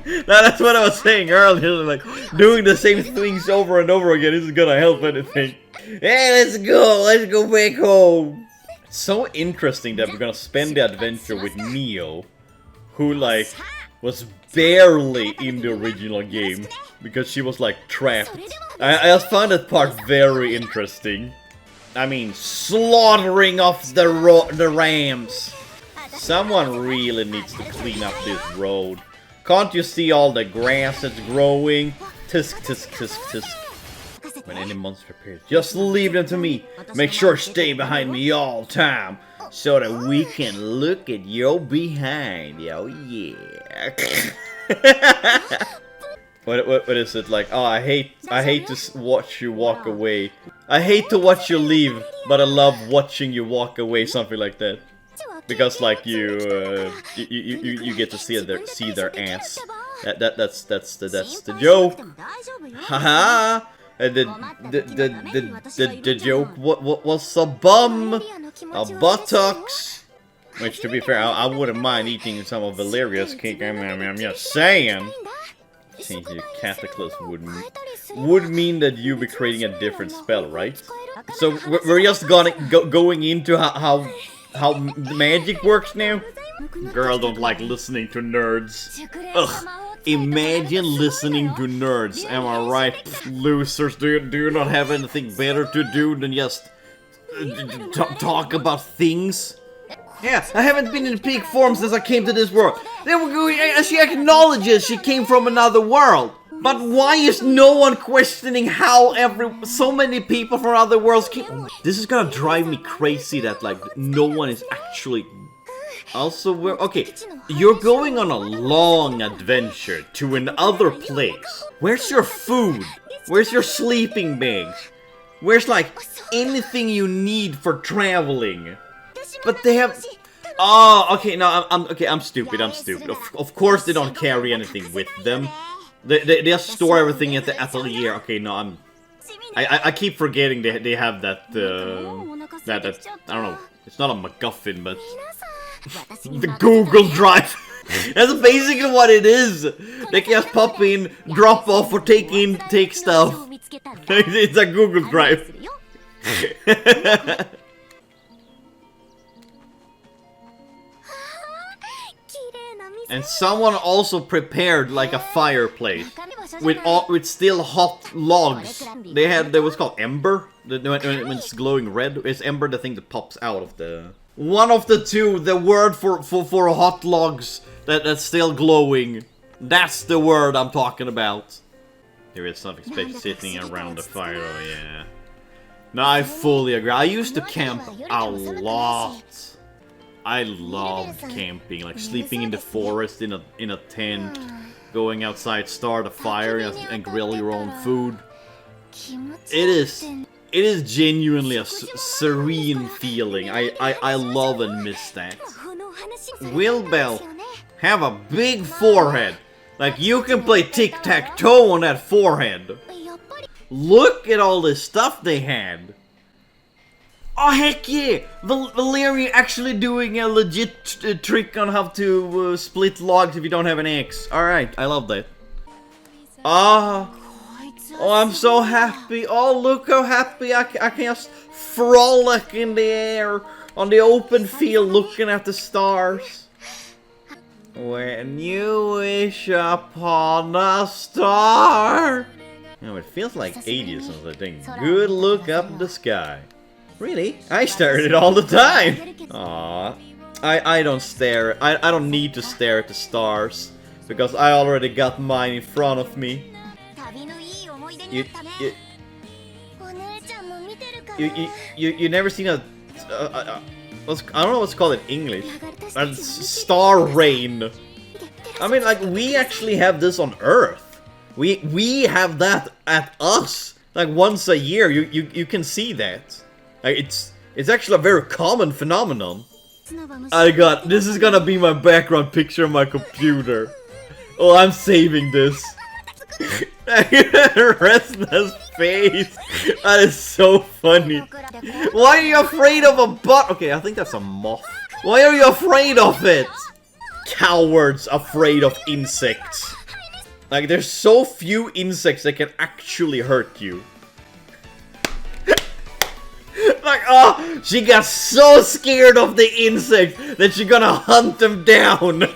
Now that's what I was saying earlier, like, doing the same things over and over again isn't gonna help anything. Hey, let's go back home. It's so interesting that we're gonna spend the adventure with Neo, who, like, was barely in the original game, because she was, like, trapped. I just found that part very interesting. I mean, slaughtering off the rams. Someone really needs to clean up this road. Can't you see all the grass that's growing? Tisk, tisk, tisk, tisk. When any monster appears, just leave them to me. Make sure to stay behind me all the time, so that we can look at your behind. Oh yeah. What is it like? Oh, I hate to watch you walk away. I hate to watch you leave, but I love watching you walk away. Something like that. Because like you get to see their ass. That's the joke. Haha. The joke. What was a bum? A buttocks. Which, to be fair, I wouldn't mind eating some of Valeria's cake. I'm just saying. Changing the cataclysm would mean that you'd be creating a different spell, right? So we're just going into how magic works now? Girl don't like listening to nerds. Ugh. Imagine listening to nerds, am I right? Pfft, losers, do you not have anything better to do than just talk about things? Yeah, I haven't been in peak form since I came to this world. She acknowledges she came from another world. But why is no one questioning how so many people from other worlds came? This is gonna drive me crazy that, like, no one is actually... Also, okay, you're going on a long adventure to another place. Where's your food? Where's your sleeping bags? Where's, like, anything you need for traveling? But they have... Oh, okay, no, I'm stupid. Of course they don't carry anything with them. They just store everything at the atelier. Okay, no, I keep forgetting they have that, I don't know, it's not a MacGuffin, but... the Google Drive! That's basically what it is! They can just pop in, drop off, or take stuff. It's a Google Drive. And someone also prepared like a fireplace with still hot logs. They was called ember when it's glowing red. It's ember the thing that pops out of the... One of the two, the word for hot logs that's still glowing. That's the word I'm talking about. There is something special sitting around the fire, oh yeah. No, I fully agree. I used to camp a lot. I loved camping, like sleeping in the forest in a tent, going outside, start a fire and grill your own food. It is genuinely a serene feeling. I love and miss that. Will Bell have a big forehead. Like, you can play tic-tac-toe on that forehead. Look at all this stuff they had. Oh, heck yeah! Valeria actually doing a legit trick on how to split logs if you don't have an axe. Alright, I love that. Oh, I'm so happy. Oh, look how happy I can just frolic in the air on the open field looking at the stars. When you wish upon a star. You know, it feels like ages since I think. Good look up in the sky. Really? I stare at it all the time! Aww. I don't stare. I don't need to stare at the stars. Because I already got mine in front of me. You never seen a I don't know what's called in English. A star rain. I mean, like, we actually have this on Earth. We have that at us. Like, once a year, you can see that. Like, it's actually a very common phenomenon. This is gonna be my background picture on my computer. Oh, I'm saving this. Resna's face. That is so funny. Why are you afraid of a butt? Okay, I think that's a moth. Why are you afraid of it? Cowards afraid of insects. Like, there's so few insects that can actually hurt you. Like, oh, she got so scared of the insects that she's gonna hunt them down.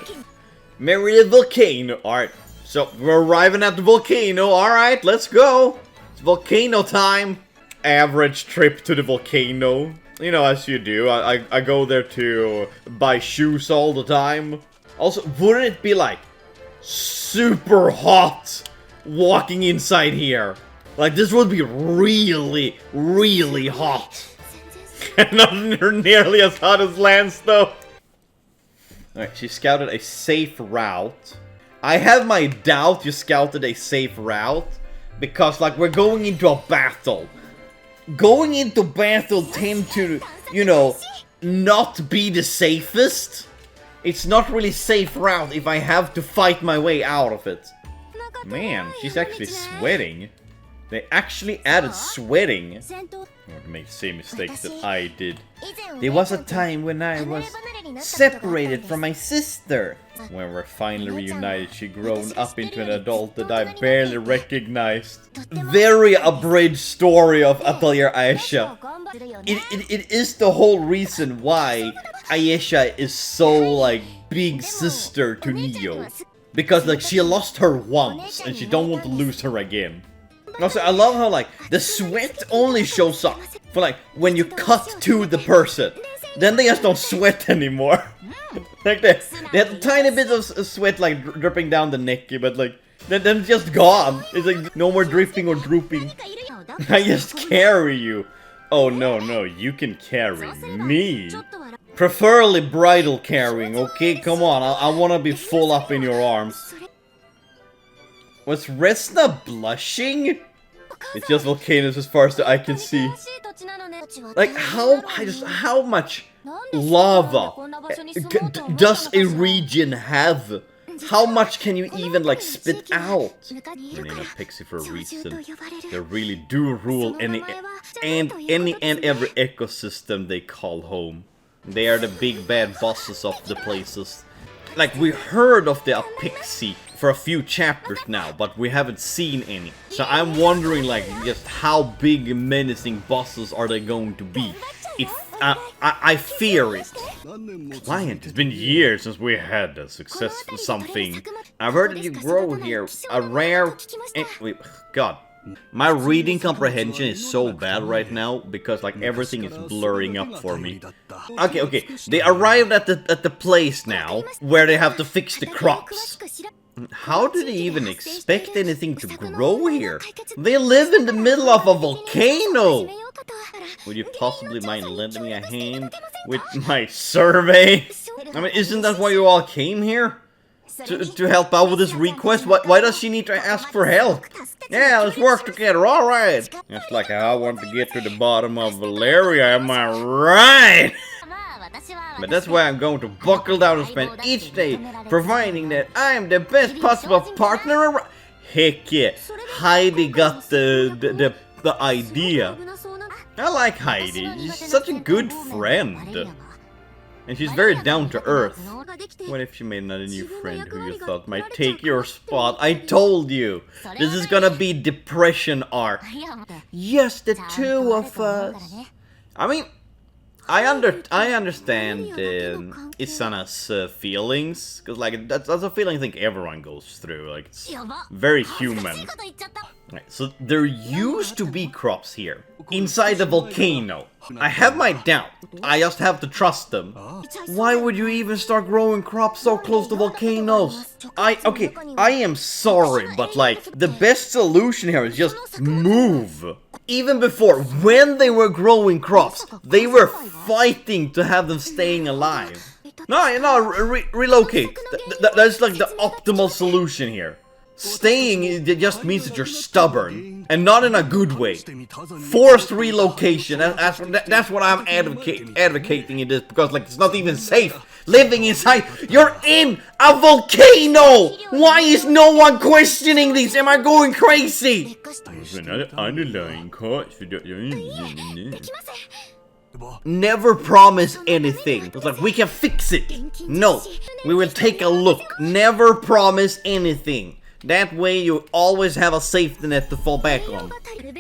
Marry the volcano. Alright, so we're arriving at the volcano. Alright, let's go. It's volcano time. Average trip to the volcano. You know, as you do. I go there to buy shoes all the time. Also, wouldn't it be like super hot walking inside here? Like, this would be really, really hot. Not nearly as hot as Lance, though. Alright, she scouted a safe route. I have my doubt you scouted a safe route. Because, like, we're going into a battle. Going into battle tend to, you know, not be the safest. It's not really safe route if I have to fight my way out of it. Man, she's actually sweating. They actually added sweating. I want to make the same mistakes that I did. There was a time when I was separated from my sister. When we're finally reunited, she grown up into an adult that I barely recognized. Very abridged story of Atelier Aisha. It is the whole reason why Aisha is so like big sister to Neo. Because like she lost her once and she don't want to lose her again. Also, I love how like the sweat only shows up for like when you cut to the person. Then they just don't sweat anymore. Like they have a tiny bit of sweat like dripping down the neck, but like then it's just gone. It's like no more dripping or drooping. I just carry you. Oh no, you can carry me. Preferably bridal carrying, okay? Come on, I wanna be full up in your arms. Was Resna blushing? It's just volcanoes as far as the eye can see. Like how much lava does a region have? How much can you even like spit out? They're named Apexi for a reason. They really do rule any and every ecosystem they call home. They are the big bad bosses of the places. Like we heard of the Apexi for a few chapters now, but we haven't seen any. So I'm wondering like just how big menacing bosses are they going to be? I fear it. Client, it's been years since we had a successful something. I've heard that you grow here a rare... Wait, God. My reading comprehension is so bad right now because like everything is blurring up for me. Okay. They arrived at the place now where they have to fix the crops. How do they even expect anything to grow here? They live in the middle of a volcano! Would you possibly mind lending me a hand with my survey? I mean, isn't that why you all came here? To help out with this request? Why does she need to ask for help? Yeah, let's work together, alright! It's like how I want to get to the bottom of Valeria, am I right? But that's why I'm going to buckle down and spend each day providing that I am the best possible partner around. Heck yeah, Heidi got the idea. I like Heidi, she's such a good friend. And she's very down to earth. What if she made another new friend who you thought might take your spot? I told you! This is gonna be depression arc. Yes, the two of us. I mean, I understand Isana's feelings, because like that's a feeling I think everyone goes through. Like it's very human. Right, so there used to be crops here inside the volcano. I have my doubt. I just have to trust them. Why would you even start growing crops so close to volcanoes? I am sorry, but like the best solution here is just move. Even before, when they were growing crops, they were fighting to have them staying alive. No, relocate. That's like the optimal solution here. Staying, it just means that you're stubborn, and not in a good way. Forced relocation, that's what I'm advocating it is, because like it's not even safe. Living inside, you're in a volcano! Why is no one questioning this? Am I going crazy? Never promise anything. It's like, we can fix it. No, we will take a look. Never promise anything. That way you always have a safety net to fall back on.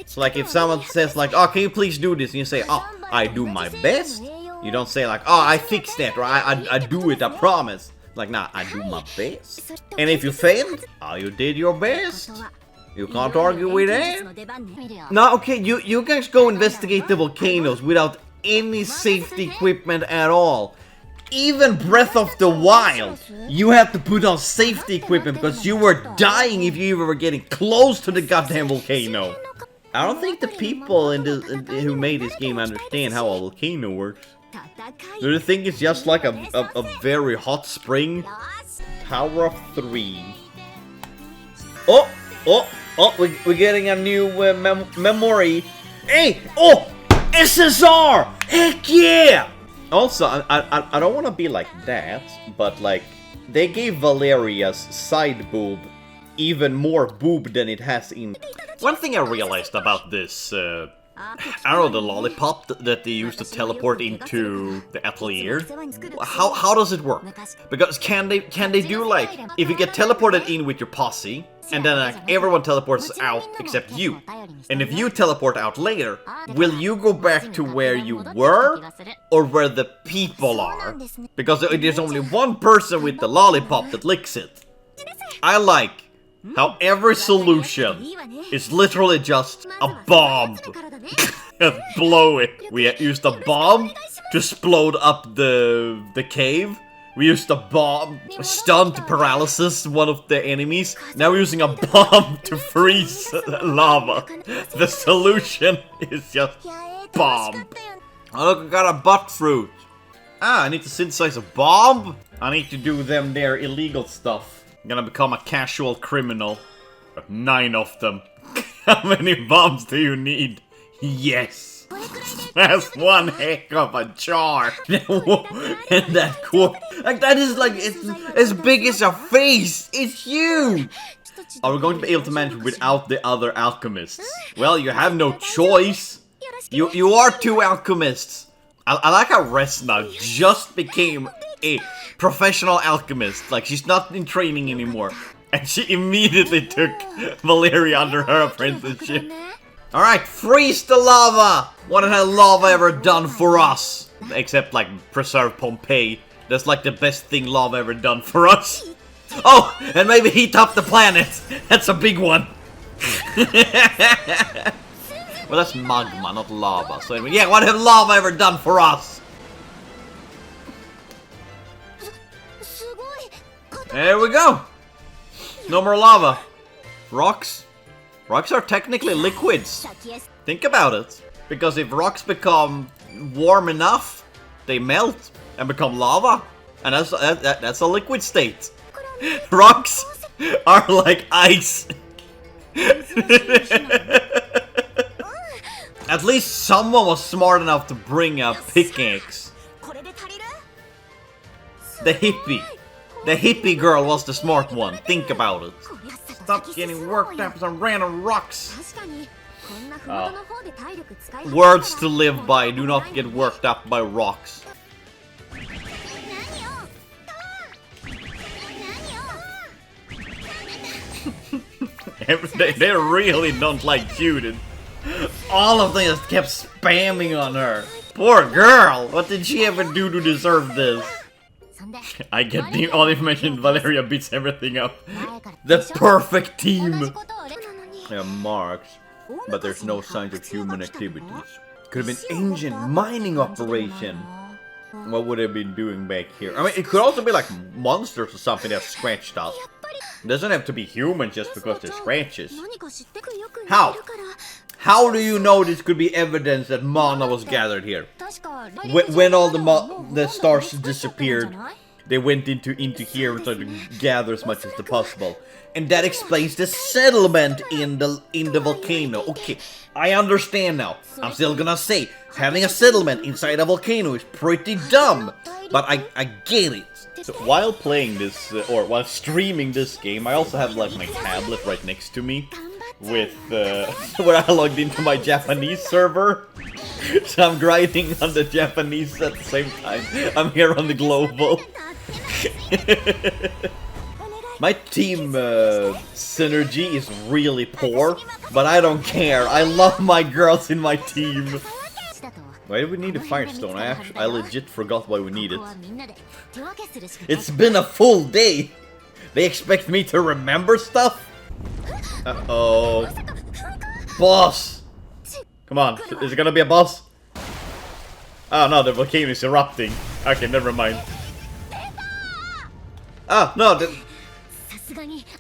So like if someone says like, oh, can you please do this? And you say, oh, I do my best. You don't say like, oh, I fixed that, or I do it, I promise. Like, nah, I do my best. And if you failed, oh, you did your best. You can't argue with that. No, okay, you guys go investigate the volcanoes without any safety equipment at all. Even Breath of the Wild, you have to put on safety equipment because you were dying if you were getting close to the goddamn volcano. I don't think the people who made this game understand how a volcano works. Do they think it's just like a very hot spring? Power of 3. Oh, we're getting a new memory. Hey, oh, SSR! Heck yeah! Also, I don't want to be like that, but like, they gave Valeria's side boob even more boob than it has in... One thing I realized about this, I don't know, the lollipop that they use to teleport into the atelier. How does it work? Because can they do like, if you get teleported in with your posse, and then like everyone teleports out except you, and if you teleport out later, will you go back to where you were, or where the people are? Because there's only one person with the lollipop that licks it. I like how every solution is literally just a bomb. Blow it. We used a bomb to explode up the cave. We used a bomb, stunned paralysis one of the enemies. Now we're using a bomb to freeze lava. The solution is just bomb. Oh look, I got a butt fruit. Ah, I need to synthesize a bomb. I need to do them their illegal stuff. I'm gonna become a casual criminal. 9 of them. How many bombs do you need? Yes! That's one heck of a jar! And that core... Like, that is like, it's as big as a face! It's huge! Are we going to be able to manage without the other alchemists? Well, you have no choice! You are 2 alchemists! I like how Resna just became a professional alchemist. Like, she's not in training anymore. And she immediately took Valeria under her apprenticeship. Alright, freeze the lava! What has lava ever done for us? Except, like, preserve Pompeii. That's, like, the best thing lava ever done for us. Oh, and maybe heat up the planet. That's a big one. Well, that's magma, not lava. So anyway, yeah, what has lava ever done for us? There we go. No more lava. Rocks? Rocks are technically liquids. Think about it. Because if rocks become warm enough, they melt and become lava. And that's a liquid state. Rocks are like ice. At least someone was smart enough to bring a pickaxe. The hippie. The hippie girl was the smart one. Think about it. Stop getting worked up with some random rocks. Words to live by. Do not get worked up by rocks. They really don't like Judith. All of them just kept spamming on her. Poor girl! What did she ever do to deserve this? I get the all information. Valeria beats everything up. The perfect team! There are marks, but there's no signs of human activities. Could have been ancient mining operation. What would they be doing back here? I mean, it could also be like monsters or something that scratched us. It doesn't have to be humans just because they're scratches. How? How do you know this could be evidence that mana was gathered here? When all the stars disappeared, they went into here and tried to gather as much as possible. And that explains the settlement in the volcano. Okay, I understand now. I'm still gonna say, having a settlement inside a volcano is pretty dumb. But I get it. So while playing this, or while streaming this game, I also have like my tablet right next to me. With, where I logged into my Japanese server. So I'm grinding on the Japanese at the same time. I'm here on the global. My team synergy is really poor, but I don't care. I love my girls in my team. Why do we need a firestone? I legit forgot why we need it. It's been a full day. They expect me to remember stuff? Uh-oh. Boss! Come on, is it gonna be a boss? Oh no, the volcano is erupting. Okay, never mind. Oh, no, the...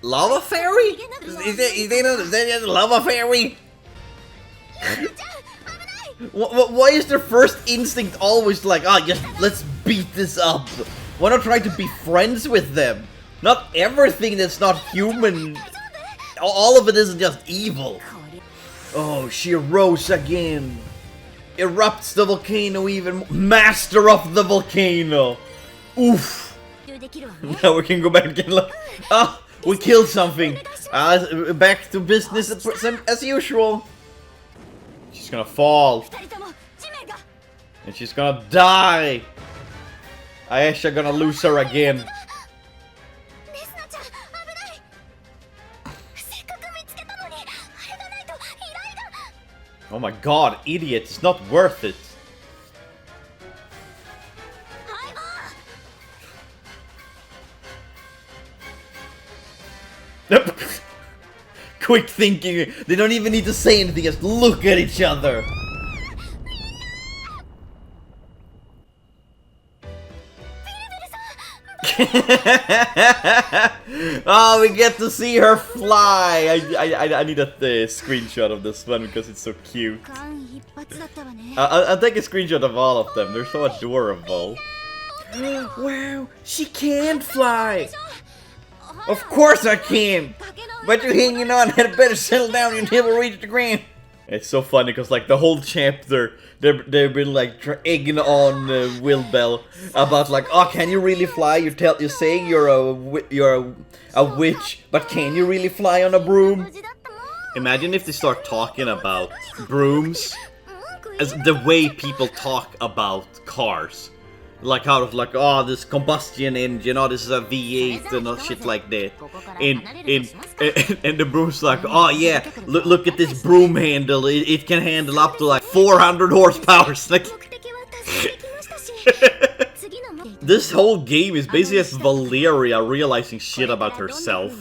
Lava fairy? Is there a lava fairy? Why is their first instinct always like, just let's beat this up? Why not try to be friends with them? Not everything that's not human... All of it isn't just evil. Oh, she rose again. Erupts the volcano even. Master of the volcano. Oof. Now we can go back and look. Ah, we killed something. Back to business as usual. She's gonna fall. And she's gonna die. Ayesha gonna lose her again. Oh my god, idiot, it's not worth it. Quick thinking, they don't even need to say anything, just look at each other. Oh, we get to see her fly. I need a screenshot of this one because it's so cute. I'll take a screenshot of all of them. They're so adorable. Wow, she can fly. Of course I can. But you're hanging on. Had better settle down. You never reach the ground. It's so funny because like the whole chapter, they've been like egging on Will Bell about like, oh, can you really fly? You say you're a witch, but can you really fly on a broom? Imagine if they start talking about brooms as the way people talk about cars. Like how it's like, oh, this combustion engine, oh, this is a V8 and all shit like that. And the broom's like, oh yeah, look at this broom handle, it can handle up to like 400 horsepower. Like, this whole game is basically just Valeria realizing shit about herself.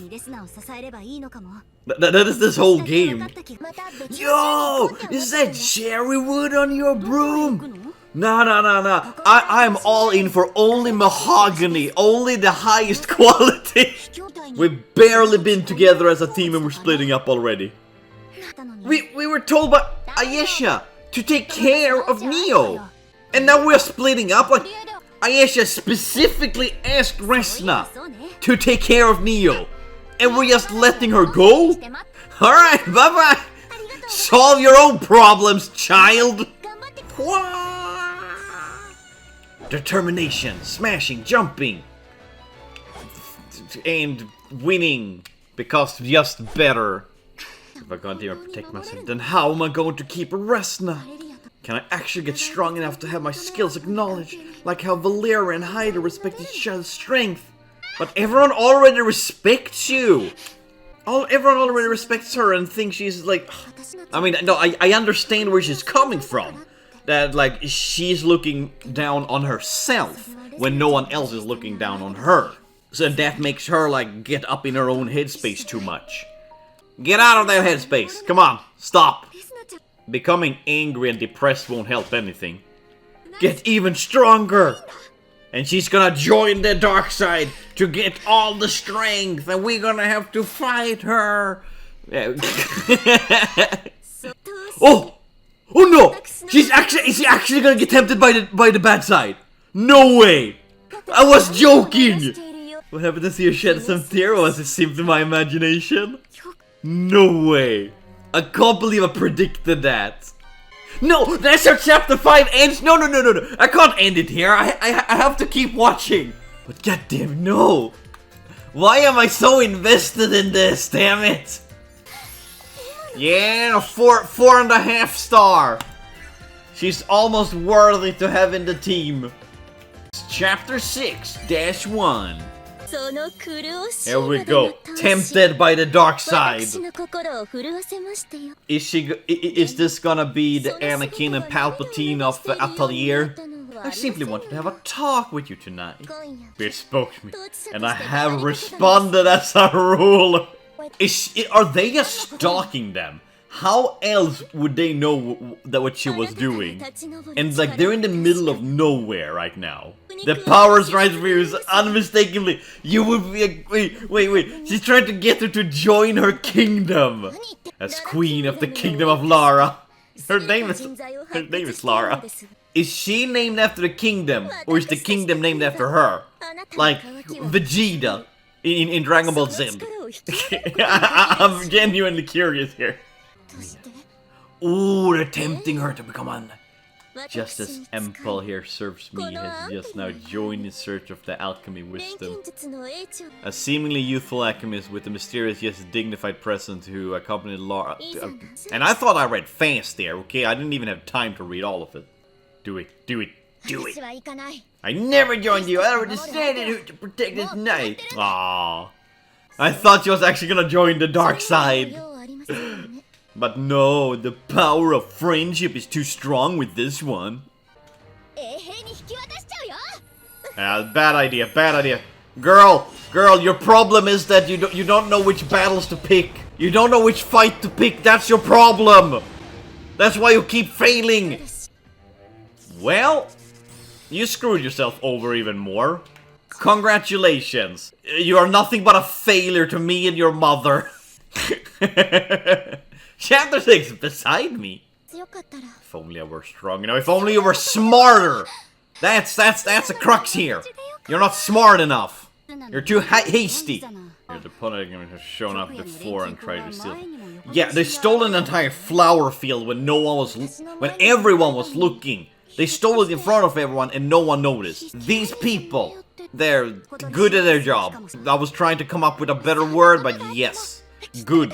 That is this whole game. Yo, is that cherry wood on your broom? No. I'm all in for only mahogany, only the highest quality. We've barely been together as a team and we're splitting up already. We were told by Ayesha to take care of Neo. And now we're splitting up. Like, Ayesha specifically asked Resna to take care of Neo. And we're just letting her go? Alright, bye-bye. Solve your own problems, child. Determination, smashing, jumping, and winning, because just better. If I can't even protect myself, then how am I going to keep Resna? Can I actually get strong enough to have my skills acknowledged, like how Valeria and Hyder respect each other's strength? But everyone already respects you! Everyone already respects her and thinks she's like... I mean, no, I understand where she's coming from. That, like, she's looking down on herself when no one else is looking down on her. So that makes her, like, get up in her own headspace too much. Get out of that headspace! Come on, stop! Becoming angry and depressed won't help anything. Get even stronger! And she's gonna join the dark side to get all the strength, and we're gonna have to fight her! Oh! Oh no! Is she actually gonna get tempted by the bad side? No way! I was joking! What happened to see her shed some tear, or was it simply my imagination? No way! I can't believe I predicted that. No! That's how chapter 5 ends! No! I can't end it here! I have to keep watching! But goddamn no! Why am I so invested in this, damn it? Yeah, 4.5 star. She's almost worthy to have in the team. It's chapter 6-1. Here we go. Tempted by the dark side. Is this gonna be the Anakin and Palpatine of Atelier? I simply wanted to have a talk with you tonight. You spoke to me, and I have responded as a rule. Are they just stalking them? How else would they know that what she was doing? And like, they're in the middle of nowhere right now. The power strikes views unmistakably. You would be a... Wait. She's trying to get her to join her kingdom. As queen of the kingdom of Lara. Her name is Lara. Is she named after the kingdom? Or is the kingdom named after her? Like Vegeta in Dragon Ball Z. I'm genuinely curious here. Ooh, they're tempting her to become Just as Empel here serves me, has just now joined in search of the alchemy wisdom. A seemingly youthful alchemist with a mysterious yet dignified presence who accompanied Laura. And I thought I read fast there, okay? I didn't even have time to read all of it. Do it, do it, do it! I never joined you, I already decided to protect this knight! Aww. I thought she was actually gonna join the dark side. But no, the power of friendship is too strong with this one. Bad idea, bad idea. Girl, your problem is that you don't know which battles to pick. You don't know which fight to pick, that's your problem. That's why you keep failing. Well, you screwed yourself over even more. Congratulations. You are nothing but a failure to me and your mother. Chapter 6, beside me. If only I were strong enough. If only you were smarter. That's the crux here. You're not smart enough. You're too hasty. Your opponent has shown up before and tried to steal. Yeah, they stole an entire flower field when when everyone was looking. They stole it in front of everyone and no one noticed. These people, they're good at their job. I was trying to come up with a better word, but yes, good.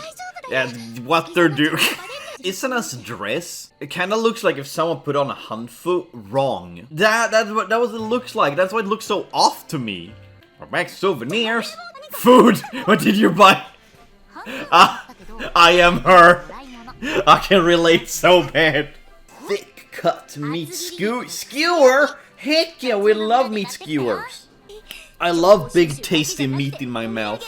Yeah, what they're doing. Isuna's dress, it kind of looks like if someone put on a hanfu wrong. That's what it looks like. That's why it looks so off to me. Or back souvenirs. Food. What did you buy? I am her. I can relate so bad. Thick cut meat skewer. Heck yeah, we love meat skewers. I love big tasty meat in my mouth.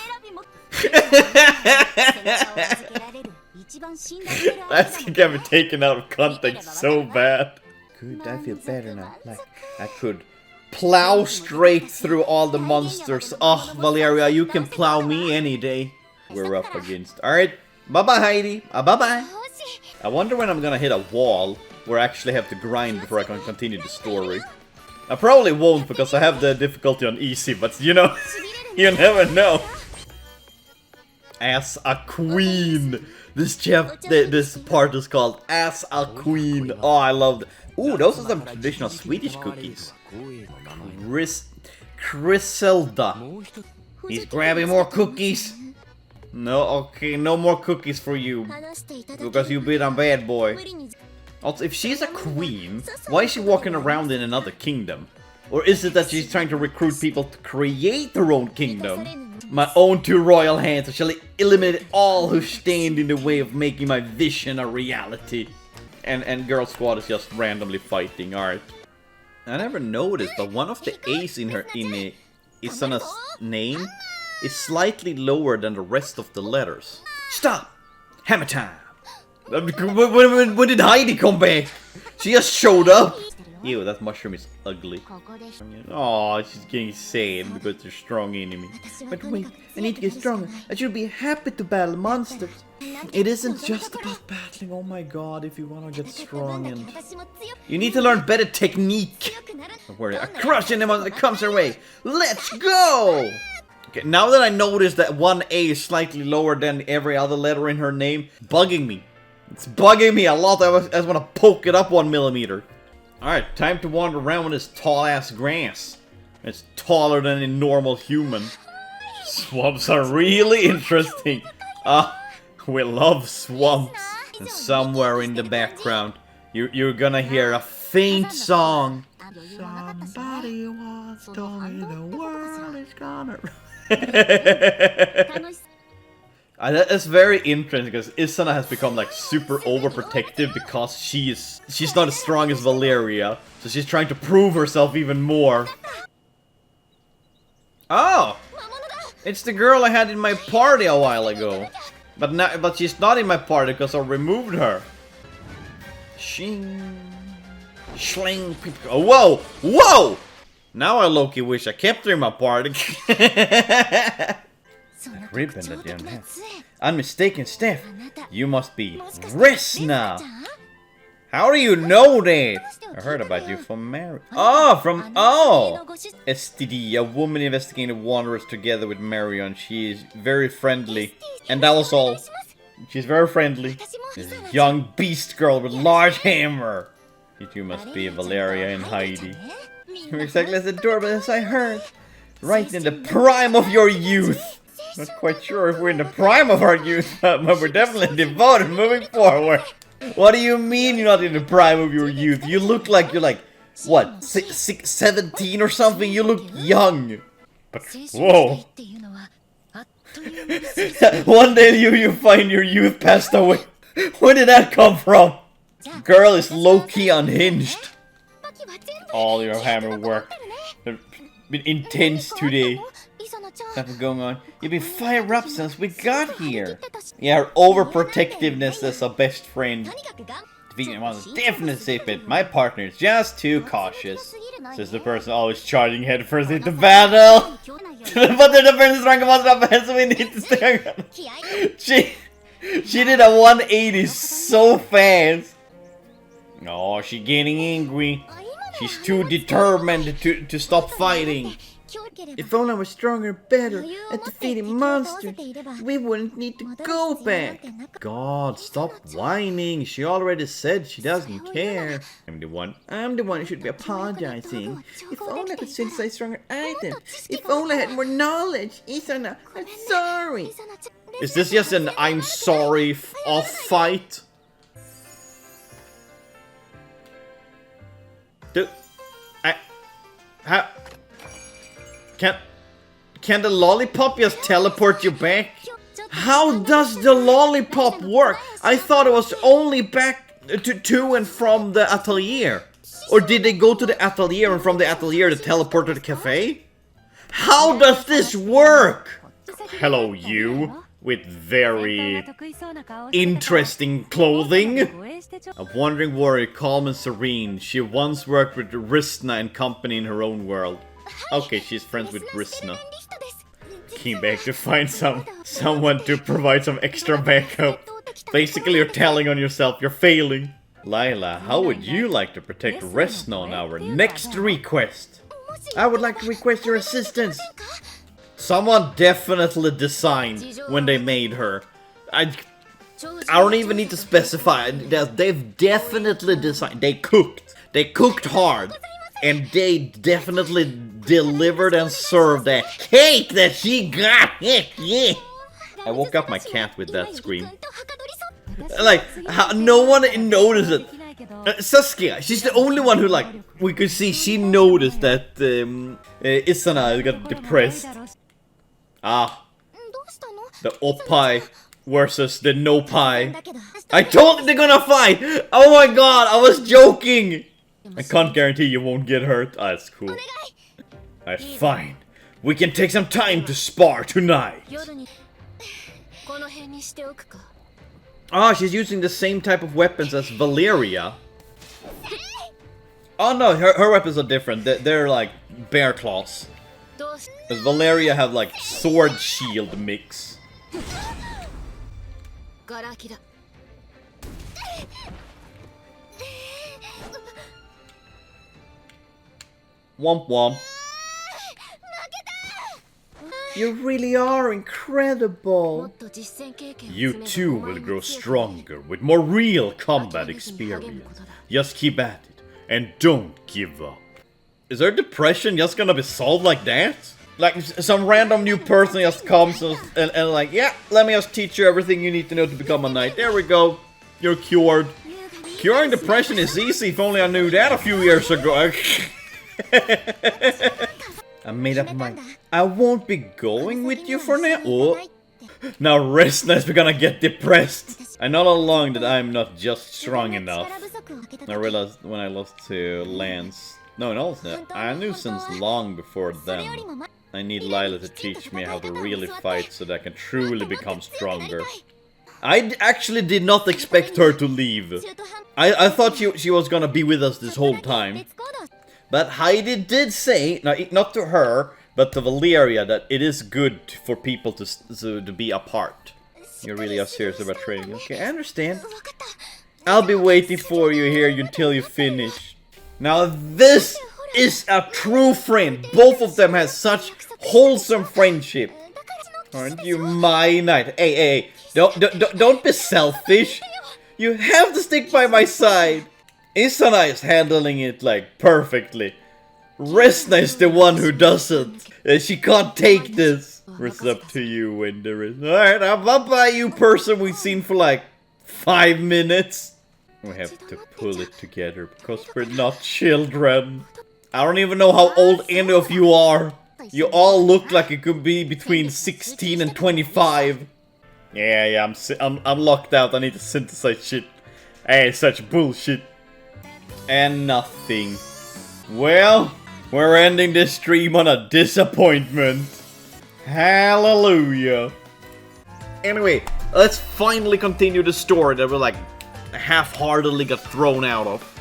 That's gonna be taken out of context so bad. Good, I feel better now. Like I could plow straight through all the monsters. Oh, Valeria, you can plow me any day. We're up against. Alright, bye-bye, Heidi. Bye-bye. I wonder when I'm gonna hit a wall where I actually have to grind before I can continue the story. I probably won't because I have the difficulty on easy, but you know, you never know. As a queen. This part is called As a Queen. Oh, I love it. Ooh, those are some traditional Swedish cookies. Griselda. He's grabbing more cookies. No, okay, no more cookies for you. Because you've been a bad boy. Also, if she's a queen, why is she walking around in another kingdom? Or is it that she's trying to recruit people to create their own kingdom? My own two royal hands shall eliminate all who stand in the way of making my vision a reality. And Girl Squad is just randomly fighting, alright. I never noticed, but one of the A's in Isuna's name is slightly lower than the rest of the letters. Stop! Hammer time! When did Heidi come back? She just showed up! Ew, that mushroom is ugly. Oh, she's getting sad because they're strong enemy. But wait, I need to get stronger. I should be happy to battle monsters. It isn't just about battling, oh my god, if you want to get strong and... You need to learn better technique. Don't worry, I crush anyone that comes our way. Let's go! Okay, now that I noticed that one A is slightly lower than every other letter in her name, bugging me. It's bugging me a lot. I just want to poke it up 1 millimeter. Alright, time to wander around with this tall-ass grass. It's taller than a normal human. Swamps are really interesting. We love swamps. And somewhere in the background, you're gonna hear a faint song. Somebody once told me the world is gonna... That's very interesting because Isuna has become like super overprotective because she's not as strong as Valeria, so she's trying to prove herself even more. Oh, it's the girl I had in my party a while ago, but she's not in my party because I removed her. Shing, shling. Oh, whoa, whoa! Now I low-key wish I kept her in my party. Ribbon that you don't have. Unmistaken Steph, you must be Resna. How do you know that? I heard about you from Mary. STD, a woman investigating wanderers together with Marion. She is very friendly. And that was all. She's very friendly. This young beast girl with large hammer. You two must be Valeria and Heidi. You're exactly as adorable as I heard. Right in the prime of your youth. Not quite sure if we're in the prime of our youth, but we're definitely devoted moving forward. What do you mean you're not in the prime of your youth? You look like you're like, what, 17 or something? You look young. But, whoa. One day you find your youth passed away. Where did that come from? Girl is low-key unhinged. All your hammer work. Been intense today. Something going on. You've been fired up since we got here. Yeah, her overprotectiveness as a best friend. Defeating one is definitely safe, but my partner is just too cautious. Says the person always charging headfirst into battle. But the defense is strong monster up ahead, so we need to stay. She did a 180 so fast. Oh, she's getting angry. She's too determined to stop fighting. If only I was stronger and better at defeating monsters, we wouldn't need to go back. God, stop whining. She already said she doesn't care. I'm the one who should be apologizing. If only I could synthesize stronger items. If only I had more knowledge. Isana, I'm sorry. Is this just an I'm sorry off fight? Can the lollipop just teleport you back? How does the lollipop work? I thought it was only back to and from the atelier. Or did they go to the atelier and from the atelier to teleport to the cafe? How does this work? Hello, you. With very interesting clothing. A wandering warrior, calm and serene. She once worked with Resna and company in her own world. Okay, she's friends with Resna. Came back to find someone to provide some extra backup. Basically, you're telling on yourself, you're failing. Lila, how would you like to protect Resna on our next request? I would like to request your assistance. Someone definitely designed when they made her. I don't even need to specify. They've definitely designed. They cooked hard. And they definitely delivered and served that cake that she got. Yeah. I woke up my cat with that scream. Like, no one noticed it. Saskia, she's the only one who, like, we could see she noticed that Isana got depressed. Ah, the Oppai versus the No Pie. I told you they're gonna fight! Oh my god, I was joking! I can't guarantee you won't get hurt. Ah, that's cool. Alright, fine. We can take some time to spar tonight. Ah, she's using the same type of weapons as Valeria. Oh no, her weapons are different. They're like bear claws. Does Valeria have like sword shield mix? Womp womp. You really are incredible. You too will grow stronger with more real combat experience. Just keep at it and don't give up. Is her depression just gonna be solved like that? Like some random new person just comes and like, yeah, let me just teach you everything you need to know to become a knight. There we go. You're cured. Curing depression is easy if only I knew that a few years ago. I made up my mind. I won't be going with you for now. Oh. Now Resna is gonna get depressed. I know all along that I'm not just strong enough. I realized when I lost to Lance. No, I knew since long before then. I need Lila to teach me how to really fight so that I can truly become stronger. I actually did not expect her to leave. I thought she was gonna be with us this whole time. But Heidi did say, not to her, but to Valeria, that it is good for people to be apart. You really are serious about training. Okay, I understand. I'll be waiting for you here until you finish. Now this is a true friend. Both of them have such wholesome friendship. Aren't you my knight? Hey, don't be selfish. You have to stick by my side. Isana is handling it like perfectly. Resna is the one who doesn't. She can't take this. It's up to you when there is. Alright, I'll buy you person we've seen for like 5 minutes. We have to pull it together because we're not children. I don't even know how old any of you are. You all look like it could be between 16 and 25. Yeah, I'm locked out. I need to synthesize shit. Hey, such bullshit. And nothing. Well, we're ending this stream on a disappointment. Hallelujah. Anyway, let's finally continue the story that we like half-heartedly got thrown out of.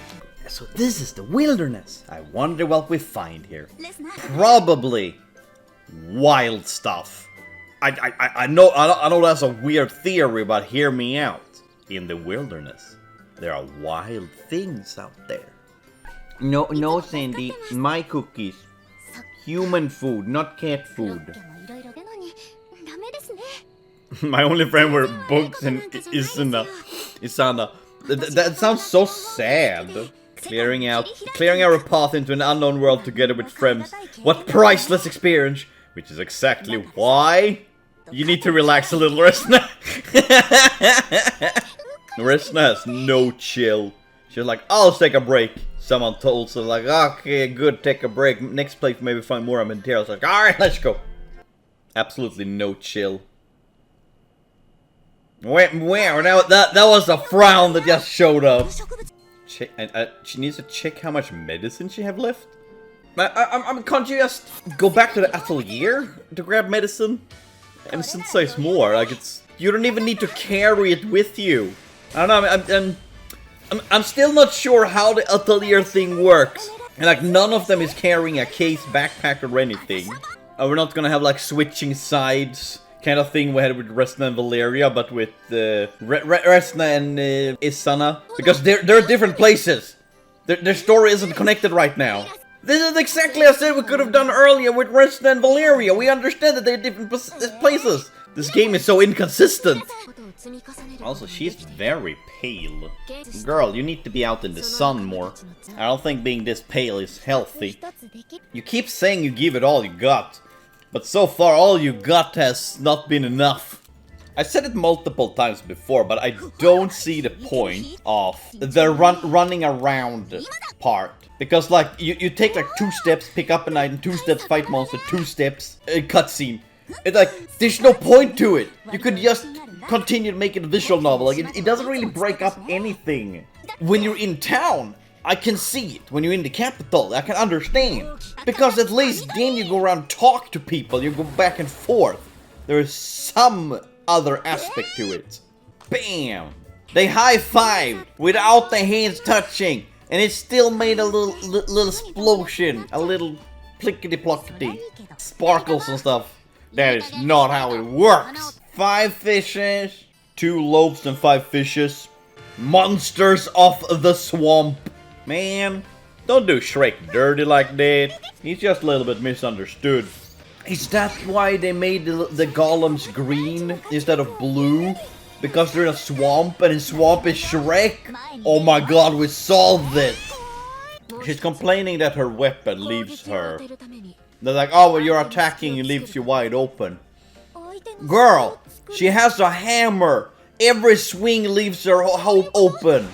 So this is the wilderness. I wonder what we find here. Probably wild stuff. I know that's a weird theory, but hear me out. In the wilderness, there are wild things out there. No, Sandy, my cookies. Human food, not cat food. My only friend were bugs and Isana. That sounds so sad. Clearing our path into an unknown world together with friends. What priceless experience! Which is exactly why you need to relax a little, Resna. Resna has no chill. She's like, I'll take a break. Someone told her like, okay, good, take a break. Next place, maybe find more materials. Like, alright, let's go. Absolutely no chill. Where? Now that was a frown that just showed up. She needs to check how much medicine she have left. Can't you just go back to the atelier to grab medicine and synthesize more? Like you don't even need to carry it with you. I don't know. I'm still not sure how the atelier thing works. And like none of them is carrying a case, backpack, or anything. We're not gonna have like switching sides kind of thing we had with Resna and Valeria, but with Resna and Isana, because they're different places. Their story isn't connected right now. This is exactly as I said we could have done earlier with Resna and Valeria. We understand that they're different places. This game is so inconsistent. Also, she's very pale. Girl, you need to be out in the sun more. I don't think being this pale is healthy. You keep saying you give it all you got, but so far all you got has not been enough. I said it multiple times before, but I don't see the point of the running around part. Because like, you take like 2 steps, pick up an item, 2 steps, fight monster, 2 steps, cutscene. It's like, there's no point to it. You could just continue to make it a visual novel. Like, it doesn't really break up anything. When you're in town, I can see it. When you're in the capital, I can understand. Because at least then you go around and talk to people, you go back and forth. There is some other aspect to it. Bam! They high-fived without the hands touching, and it still made a little explosion, a little plickety-plockety, sparkles and stuff. That is not how it works. 5 fishes, 2 loaves and 5 fishes. Monsters of the swamp. Man, don't do Shrek dirty like that. He's just a little bit misunderstood. Is that why they made the golems green instead of blue? Because they're in a swamp and in swamp is Shrek? Oh my god, we solved it! She's complaining that her weapon leaves her. They're like, oh, well, you're attacking, it leaves you wide open. Girl, she has a hammer. Every swing leaves her open.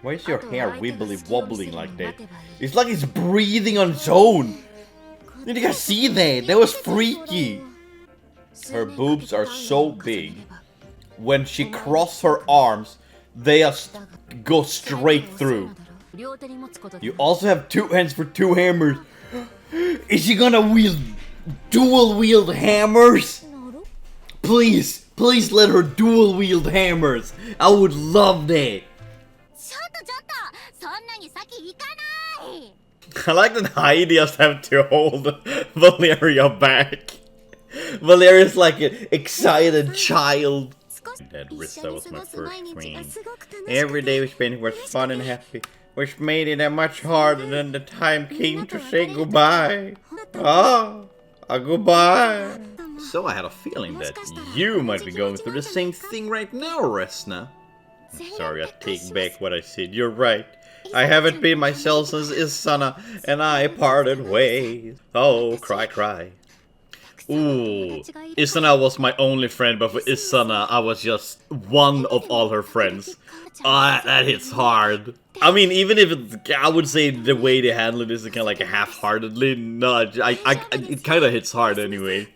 Why is your hair wibbly wobbling like that? It's like it's breathing on its own. Did you guys see that? That was freaky. Her boobs are so big. When she crosses her arms, they just go straight through. You also have 2 hands for 2 hammers. Is she gonna wield dual wield hammers? Please let her dual wield hammers. I would love that. I like that Heidi just have to hold Valeria back. Valeria's like an excited child. That Rissa was my first friend. Every day we spent was fun and happy, which made it much harder than the time came to say goodbye. Goodbye. So I had a feeling that you might be going through the same thing right now, Resna. I'm sorry, I take back what I said. You're right. I haven't been myself since Isana and I parted ways. Oh, cry, cry. Ooh, Isana was my only friend, but for Isana, I was just one of all her friends. Ah, that hits hard. I mean, even if it's, I would say the way they handle it is kind of like a half-heartedly nudge. It kind of hits hard anyway.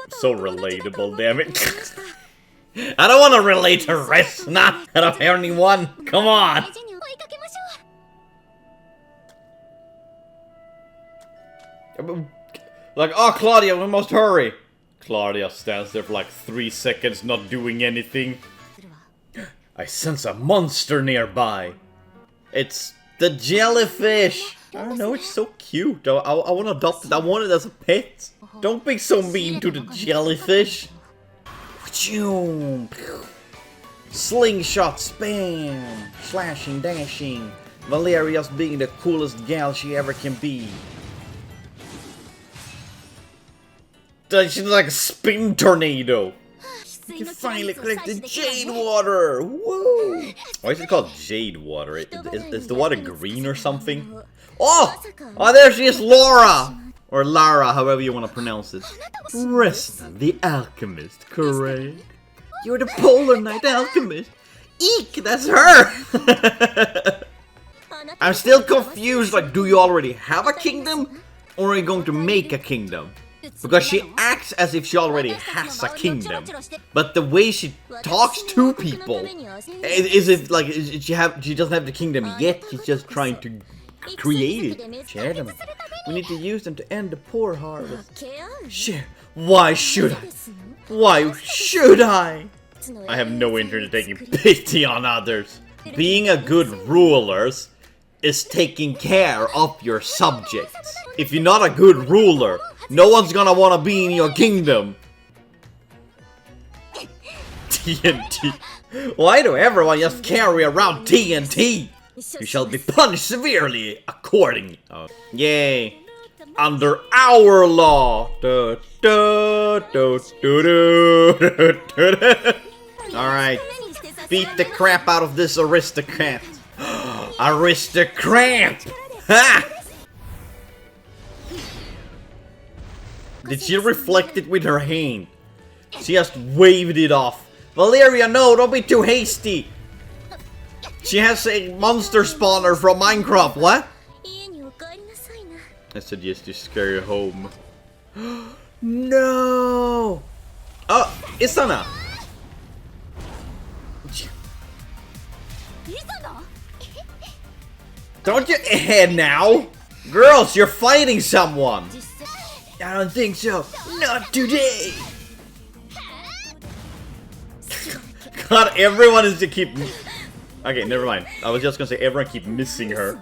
So relatable, damn it. I don't want to relate to Resna. I don't have anyone. Come on. Like, oh, Claudia, we must hurry. Claudia stands there for like 3 seconds, not doing anything. I sense a monster nearby. It's the jellyfish. I don't know, it's so cute. I want to adopt it. I want it as a pet. Don't be so mean to the jellyfish. Slingshot spam. Slashing, dashing. Valeria's being the coolest gal she ever can be. She's like a spin tornado. You can finally collect the jade water! Woo! Why is it called jade water? Is the water green or something? Oh! Oh, there she is, Laura! Or Lara, however you want to pronounce it. Resna, the alchemist, correct? You're the Polar Knight alchemist. Eek, that's her! I'm still confused, like, do you already have a kingdom? Or are you going to make a kingdom? Because she acts as if she already has a kingdom, but the way she talks to people is if like she doesn't have the kingdom yet. She's just trying to create it. Share them. We need to use them to end the poor harvest. Share. Why should I? Why should I? I have no interest in taking pity on others. Being a good ruler is taking care of your subjects. If you're not a good ruler, no one's gonna wanna be in your kingdom. TNT. Why do everyone just carry around TNT? You shall be punished severely accordingly. Oh. Yay. Under our law. Alright. Beat the crap out of this aristocrat. Aristocrat! Ha! Did she reflect it with her hand? She just waved it off. Valeria, no, don't be too hasty. She has a monster spawner from Minecraft, what? I suggest you scare her home. No! Oh, Isana! Don't you ahead now? Girls, you're fighting someone! I don't think so. Not today! God, everyone is to keep... Okay, never mind. I was just gonna say everyone keep missing her.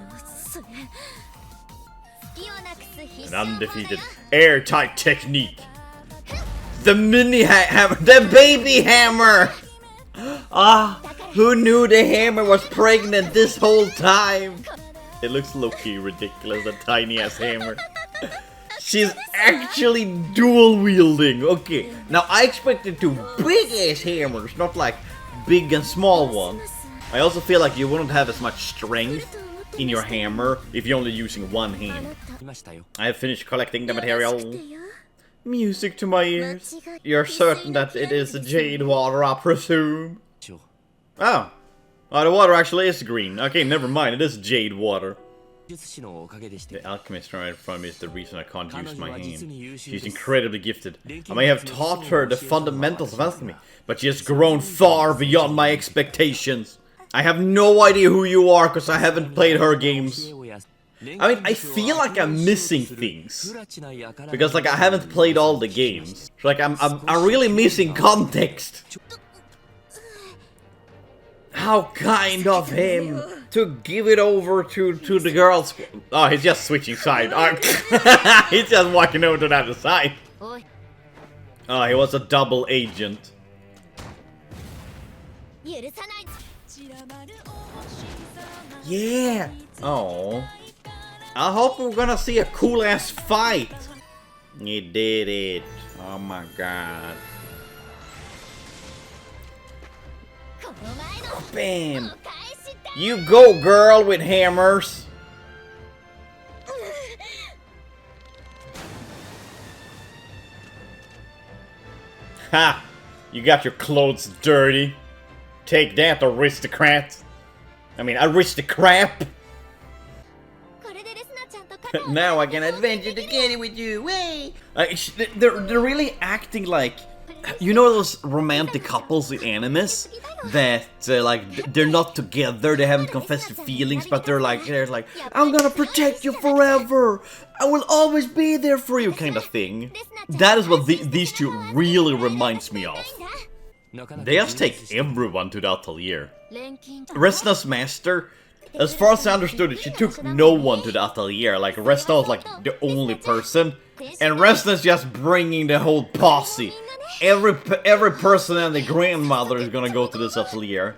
An undefeated airtight technique. The mini hammer, the baby hammer! Ah, who knew the hammer was pregnant this whole time? It looks low-key ridiculous, the tiny ass hammer. She's actually dual wielding. Okay, now I expected two big ass hammers, not like big and small ones. I also feel like you wouldn't have as much strength in your hammer if you're only using one hand. I have finished collecting the material. Music to my ears. You're certain that it is the jade water, I presume? Oh. Oh, the water actually is green. Okay, never mind, it is jade water. The alchemist right in front of me is the reason I can't use my hand. She's incredibly gifted. I may have taught her the fundamentals of alchemy, but she has grown far beyond my expectations. I have no idea who you are because I haven't played her games. I mean, I feel like I'm missing things. Because, like, I haven't played all the games. So, like, I'm really missing context. How kind of him to give it over to the girls. Oh, he's just switching sides. Oh, he's just walking over to the other side. Oh, he was a double agent. Yeah. Oh. I hope we're gonna see a cool ass fight. He did it. Oh my god. Bam. You go, girl, with hammers. Ha! You got your clothes dirty. Take that, aristocrat. I mean, aristocrat. Now I can adventure together with you. Way. They're really acting like, you know, those romantic couples in animes that like they're not together, they haven't confessed their feelings, but they're like I'm gonna protect you forever. I will always be there for you, kind of thing. That is what these two really reminds me of. They just take everyone to the atelier. Resna's master, as far as I understood it, she took no one to the atelier. Like, Resna was like the only person, and Resna's just bringing the whole posse. Every person and the grandmother is gonna go to this atelier.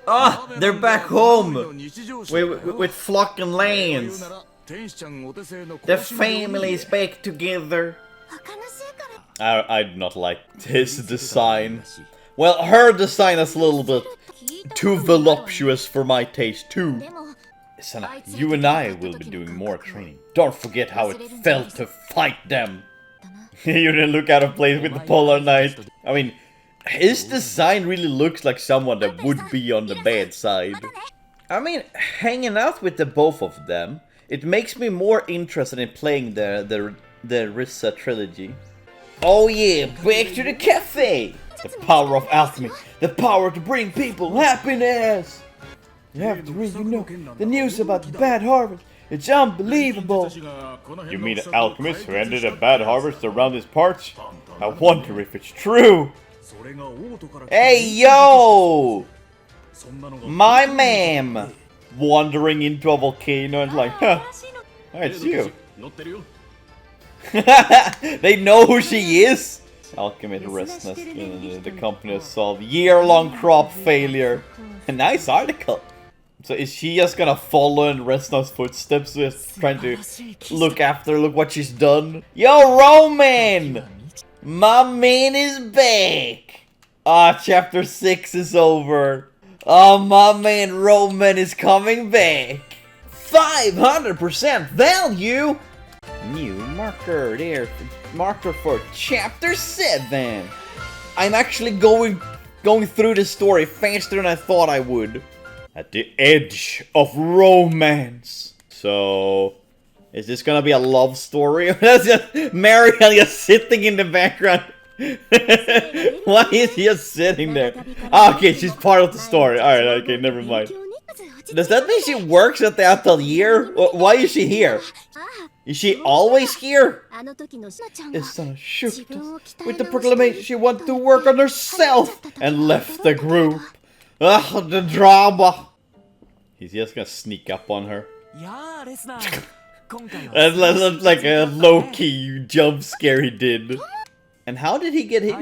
Ah, they're back home with Flock and Lance. The family is back together. I do not like his design. Well, her design is a little bit too voluptuous for my taste too. Sana, you and I will be doing more training. Don't forget how it felt to fight them. You didn't look out of place with the Polar Knight. I mean, his design really looks like someone that would be on the bad side. I mean, hanging out with the both of them, it makes me more interested in playing the Rissa trilogy. Oh yeah, back to the cafe! The power of alchemy, the power to bring people happiness! You have to read, you know, the news about the bad harvest. It's unbelievable! You mean the alchemists who ended a bad harvest around these parts? I wonder if it's true! Hey yo! My ma'am! Wandering into a volcano and like, huh, it's you. They know who she is! Alchemy the Resna, the company has solved year-long crop failure. A nice article. So is she just gonna follow in Resna's footsteps, just trying to look what she's done? Yo, Roman! My man is back! Ah, chapter 6 is over. Oh, my man Roman is coming back. 500% value! New marker there. Marker for chapter 7. I'm actually going through the story faster than I thought I would. At the edge of romance. So, is this gonna be a love story? That's just Mariel just sitting in the background. Why is he just sitting there? Ah, okay, she's part of the story. Alright, okay, never mind. Does that mean she works at the atelier? Why is she here? Is she always here? Isana shook us with the proclamation she wanted to work on herself and left the group. Ugh, the drama. He's just gonna sneak up on her. That's like a low-key jump scare he did. And how did he get hit?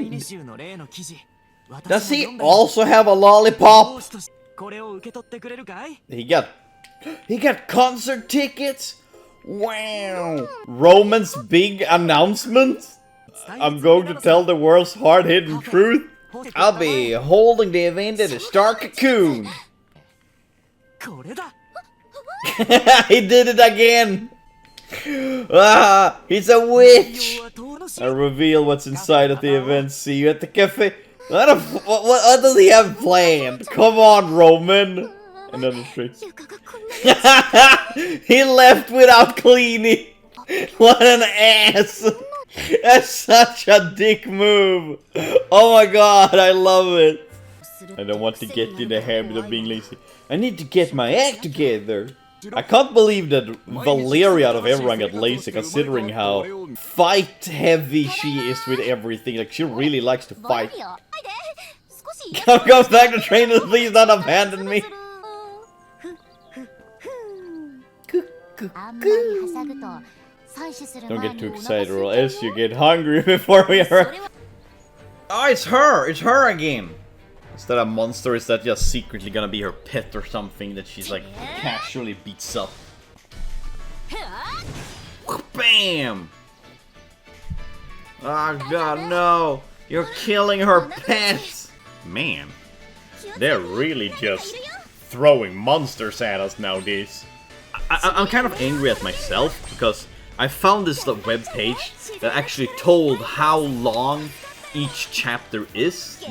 Does he also have a lollipop? He got concert tickets? Wow! Roman's big announcement? I'm going to tell the world's hard-hidden truth. I'll be holding the event at a star cocoon. He did it again. Ah, he's a witch. I reveal what's inside of the event. See you at the cafe. What does he have planned? Come on, Roman. Another trick. He left without cleaning. What an ass. That's such a dick move. Oh my god, I love it. I don't want to get in the habit of being lazy. I need to get my act together. I can't believe that Valeria out of everyone got lazy, considering how fight heavy she is with everything. Like, she really likes to fight. Come back to trainers, please don't abandon me. Don't get too excited or else you get hungry before we are. Oh, it's her! It's her again! Is that a monster? Is that just secretly gonna be her pet or something that she's like casually beats up? Bam! Oh god, no! You're killing her pets! Man, they're really just throwing monsters at us nowadays. I'm kind of angry at myself because I found this web page that actually told how long each chapter is,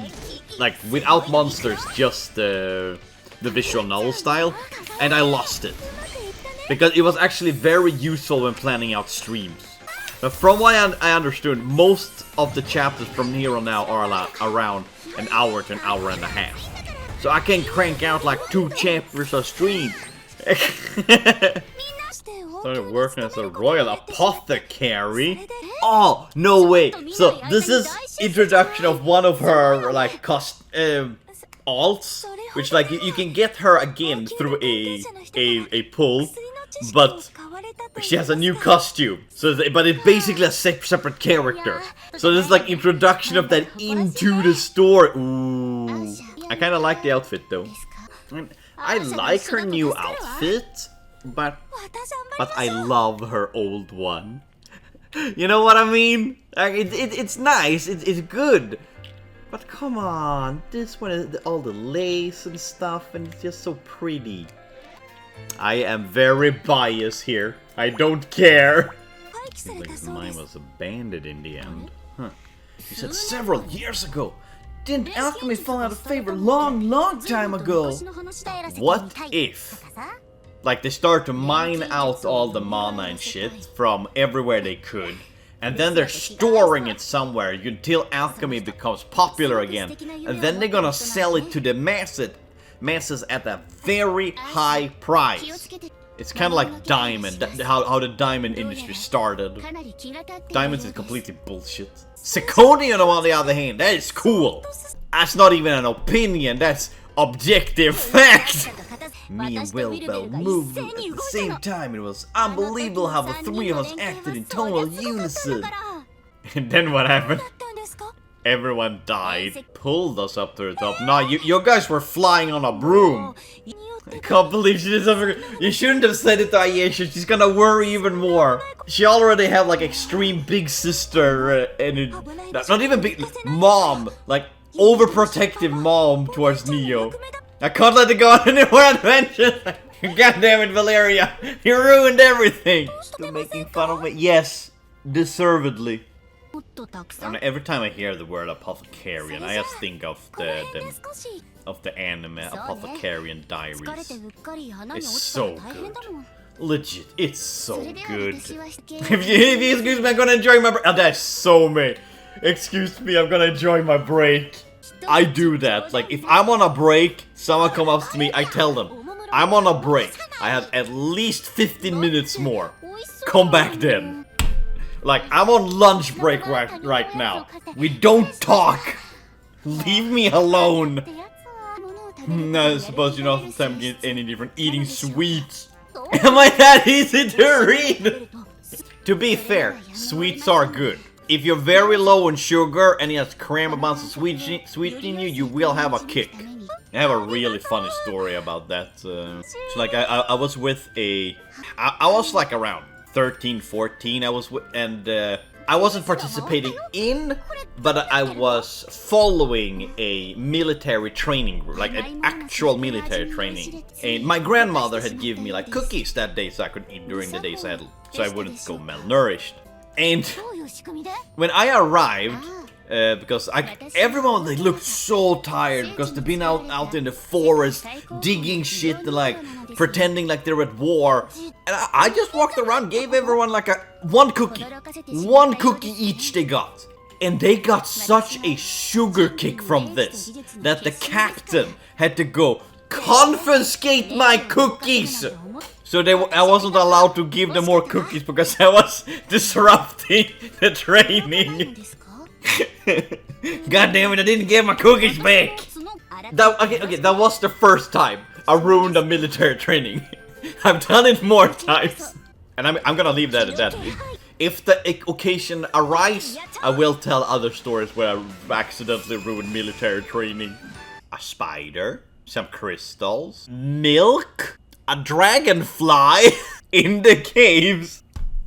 like without monsters, just the visual novel style, and I lost it because it was actually very useful when planning out streams. But from what I understood, most of the chapters from here on out are around an hour to an hour and a half, so I can crank out like 2 chapters a stream. Started working as a royal apothecary. Oh, no way! So this is introduction of one of her like alts, which like you can get her again through a pull, but she has a new costume. So, but it's basically a separate character. So this is like introduction of that into the story. Ooh, I kind of like the outfit though. I like her new outfit, but I love her old one. You know what I mean? Like it's nice, it's good. But come on, this one is all the lace and stuff, and it's just so pretty. I am very biased here. I don't care. Seems like mine was abandoned in the end. Huh. You said several years ago. Didn't alchemy fall out of favor long time ago? What if? Like they start to mine out all the mana and shit from everywhere they could, and then they're storing it somewhere until alchemy becomes popular again, and then they're gonna sell it to the masses at a very high price. It's kind of like diamond, how the diamond industry started. Diamonds is completely bullshit. Zirconium, on the other hand, that is cool. That's not even an opinion, that's objective fact. Me and Wilbell moved at the same time. It was unbelievable how the 3 of us acted in total unison. And then what happened? Everyone died. Pulled us up to the top. Nah, you guys were flying on a broom. I can't believe she did something. You shouldn't have said it to Ayesha. She's gonna worry even more. She already had like extreme big sister and not even big mom, like overprotective mom towards Neo. I can't let it go on any more adventures. God damn it, Valeria! You ruined everything. Still making fun of it? Yes, deservedly. And every time I hear the word apothecarian, I just think of the anime Apothecarian Diaries. It's so good. Legit, it's so good. If you excuse me, I'm gonna enjoy my break. Oh, that's so me. Excuse me, I'm gonna enjoy my break. I do that. Like, if I'm on a break, someone comes up to me, I tell them, I'm on a break. I have at least 15 minutes more. Come back then. Like, I'm on lunch break right now. We don't talk. Leave me alone. No, I suppose you know sometimes get any different eating sweets. Am I that easy to read? To be fair, sweets are good. If you're very low in sugar and you have cram amounts of sweet in you, you will have a kick. I have a really funny story about that. So like I was with I was like around 13, 14. I was I wasn't participating in, but I was following a military training group, like an actual military training. And my grandmother had given me like cookies that day so I could eat during the day so I wouldn't go malnourished. And when I arrived, because everyone, they looked so tired because they've been out in the forest digging shit and like pretending like they're at war, and I just walked around, gave everyone like one cookie each they got, and they got such a sugar kick from this that the captain had to go confiscate my cookies. So I wasn't allowed to give them more cookies because I was disrupting the training. God damn it, I didn't get my cookies back! Okay, that was the first time I ruined a military training. I've done it more times. And I'm gonna leave that at that. If the occasion arises, I will tell other stories where I accidentally ruined military training. A spider, some crystals, milk, a dragonfly in the caves,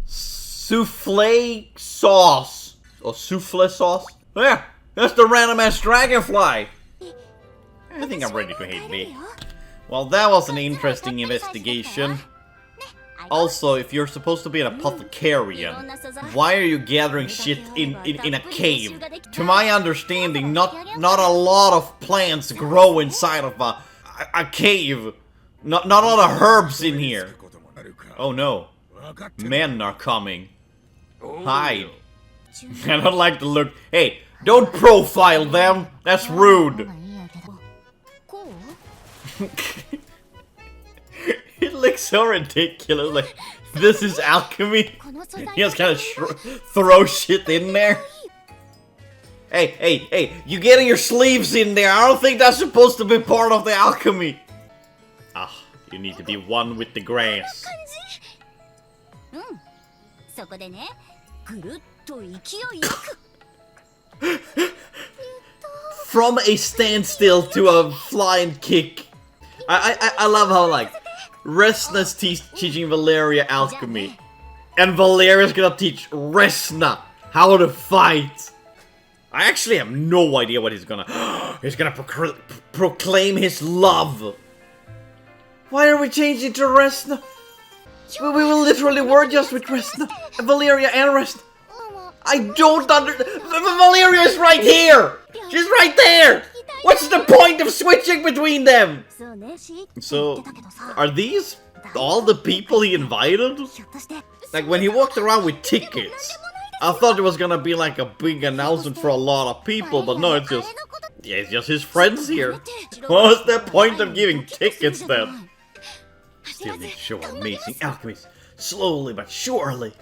souffle sauce. Or souffle sauce? Yeah, that's the random ass dragonfly. I think I'm ready to hate me. Well, that was an interesting investigation. Also, if you're supposed to be an apothecarian, why are you gathering shit in a cave? To my understanding, not a lot of plants grow inside of a cave. Not a lot of herbs in here. Oh no. Men are coming. Hide. I don't like the look. Hey, don't profile them. That's rude. It looks so ridiculous. Like, this is alchemy. He just kind of throw shit in there. Hey, you getting your sleeves in there? I don't think that's supposed to be part of the alchemy. Ah, you need to be one with the grass. From a standstill to a flying kick. I love how, like, Resna's teaching Valeria alchemy, and Valeria's gonna teach Resna how to fight. I actually have no idea what he's gonna... He's gonna proclaim his love. Why are we changing to Resna? We will literally work just with Resna, Valeria and Resna. I don't Valeria is right here! She's right there! What's the point of switching between them? So, are these all the people he invited? Like, when he walked around with tickets, I thought it was gonna be like a big announcement for a lot of people, but no, it's just his friends here. What was the point of giving tickets then? Still need to show our amazing alchemists, slowly but surely.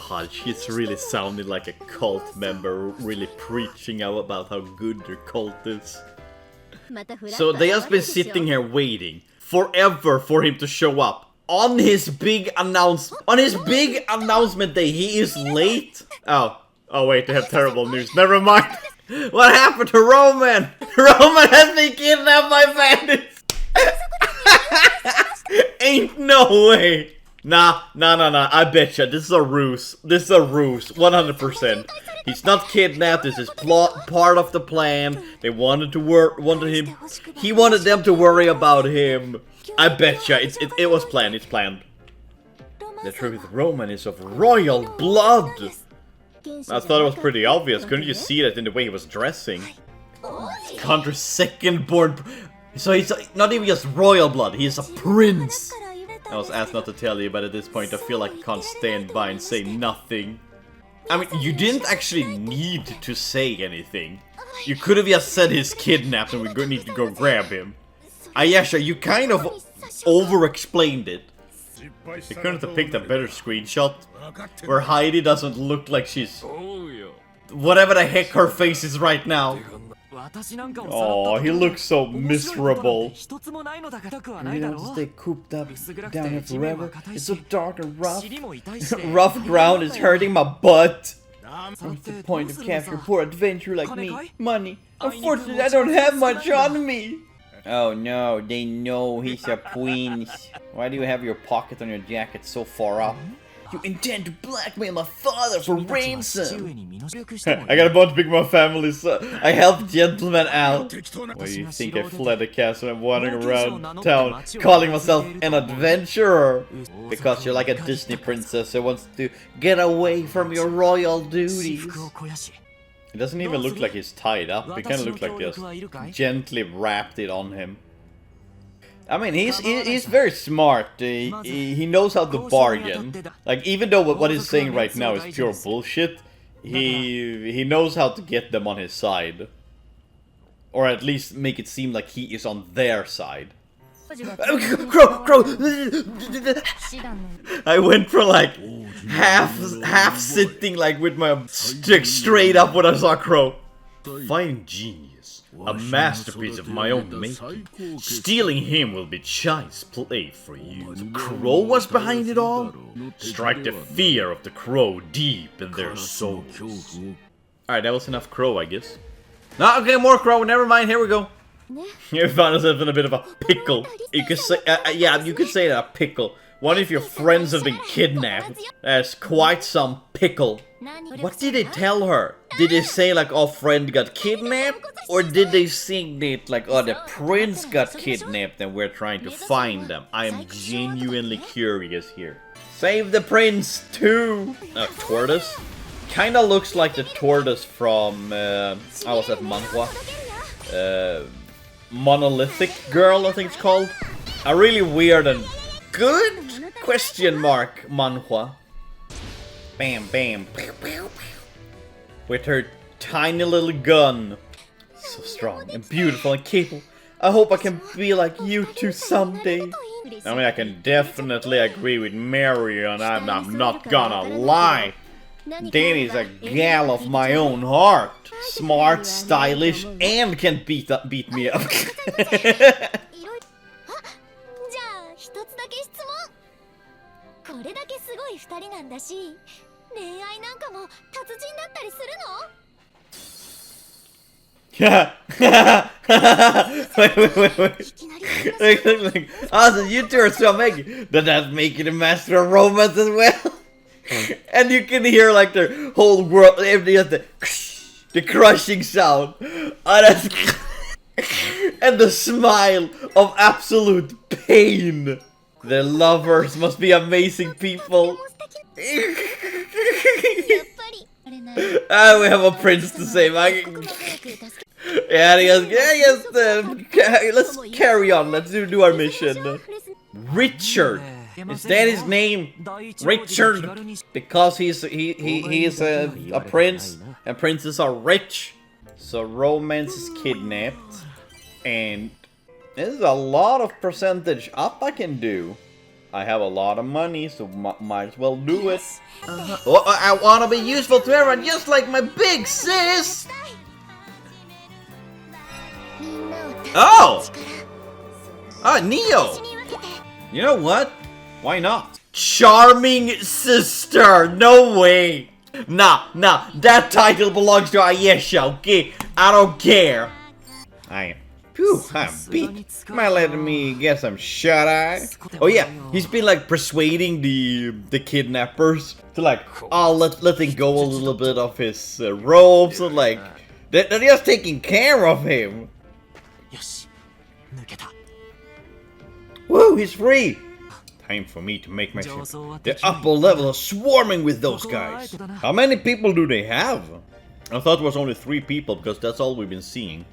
God, she's really sounded like a cult member, really preaching out about how good their cult is. So they have been sitting here waiting forever for him to show up. On his big announcement day, he is late. Oh wait, they have terrible news. Never mind. What happened to Roman? Roman has been kidnapped by bandits. Ain't no way. Nah. I betcha. This is a ruse. 100%. He's not kidnapped. This is part of the plan. They wanted him. He wanted them to worry about him. I betcha. It was planned. It's planned. The truth, Roman is of royal blood. I thought it was pretty obvious. Couldn't you see that in the way he was dressing? Country's second born. So he's not even just royal blood. He is a prince. I was asked not to tell you, but at this point I feel like I can't stand by and say nothing. I mean, you didn't actually need to say anything. You could have just said he's kidnapped and we need to go grab him. Yeah, sure, you kind of over-explained it. You couldn't have picked a better screenshot where Heidi doesn't look like she's... whatever the heck her face is right now. Oh, he looks so miserable. Really have to stay cooped up down here forever? It's so dark and rough. Rough ground is hurting my butt. What's the point of capturing a poor adventurer like me? Money. Unfortunately, I don't have much on me. Oh no, they know he's a prince. Why do you have your pocket on your jacket so far up? You intend to blackmail my father for ransom! I got a bunch of big more families, so I helped gentlemen out. Why do you think I fled the castle and wandering around town, calling myself an adventurer? Because you're like a Disney princess who wants to get away from your royal duties. It doesn't even look like he's tied up, it kind of looks like just gently wrapped it on him. I mean, he's very smart. He knows how to bargain. Like, even though what he's saying right now is pure bullshit, he knows how to get them on his side. Or at least make it seem like he is on their side. Crow! I went for like half sitting like with my stick straight up when I saw Crow. Fine genius. A masterpiece of my own making. Stealing him will be child's play for you. The crow was behind it all? Strike the fear of the crow deep in their souls. Alright, that was enough crow, I guess. No, okay, more crow, never mind, here we go. You found yourself in a bit of a pickle. You could say, yeah, you could say that, a pickle. One of your friends have been kidnapped. That's quite some pickle. What did they tell her? Did they say like, our friend got kidnapped? Or did they sing it like, oh, the prince got kidnapped and we're trying to find them? I am genuinely curious here. Save the prince too! A tortoise? Kinda looks like the tortoise from, how was that manhwa? Monolithic Girl, I think it's called. A really weird and good question mark manhwa. Bam, bam, pew, pew, pew. With her tiny little gun. So strong and beautiful and capable. I hope I can be like you two someday. I mean, I can definitely agree with Marion. I'm not gonna lie. Danny's a gal of my own heart. Smart, stylish, and can beat me up. Yeah. wait. Also, you two are so amazing. Does that make you the master of romance as well? And you can hear like the whole world, the crushing sound. Oh, that's and the smile of absolute pain. Their lovers must be amazing people. We have a prince to save. Yeah, yes, let's carry on. Let's do our mission. Richard. Is that his name? Richard. Because he is a prince, and princes are rich. So romance is kidnapped, and there's a lot of percentage up I can do. I have a lot of money, so might as well do it. Oh, I wanna be useful to everyone, just like my big sis. Oh, Neo. You know what? Why not? Charming sister. No way. Nah. That title belongs to Ayesha. Okay, I don't care. I'm beat. Might let me get some shut eye. Oh yeah, he's been like persuading the kidnappers to like, oh, letting go a little bit of his robes, and like they're just taking care of him. Woo, he's free. Time for me to make my ship. The upper level is swarming with those guys. How many people do they have? I thought it was only 3 people because that's all we've been seeing.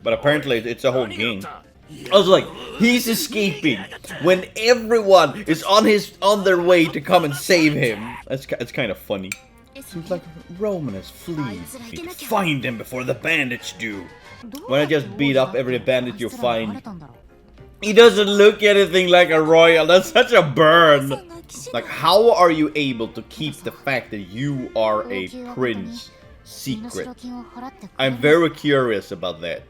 But apparently it's a whole gang. I was like, he's escaping when everyone is on their way to come and save him. It's kind of funny. Seems like Roman has fled. Need to find him before the bandits do. When I just beat up every bandit you find. He doesn't look anything like a royal. That's such a burn. Like, how are you able to keep the fact that you are a prince secret? I'm very curious about that.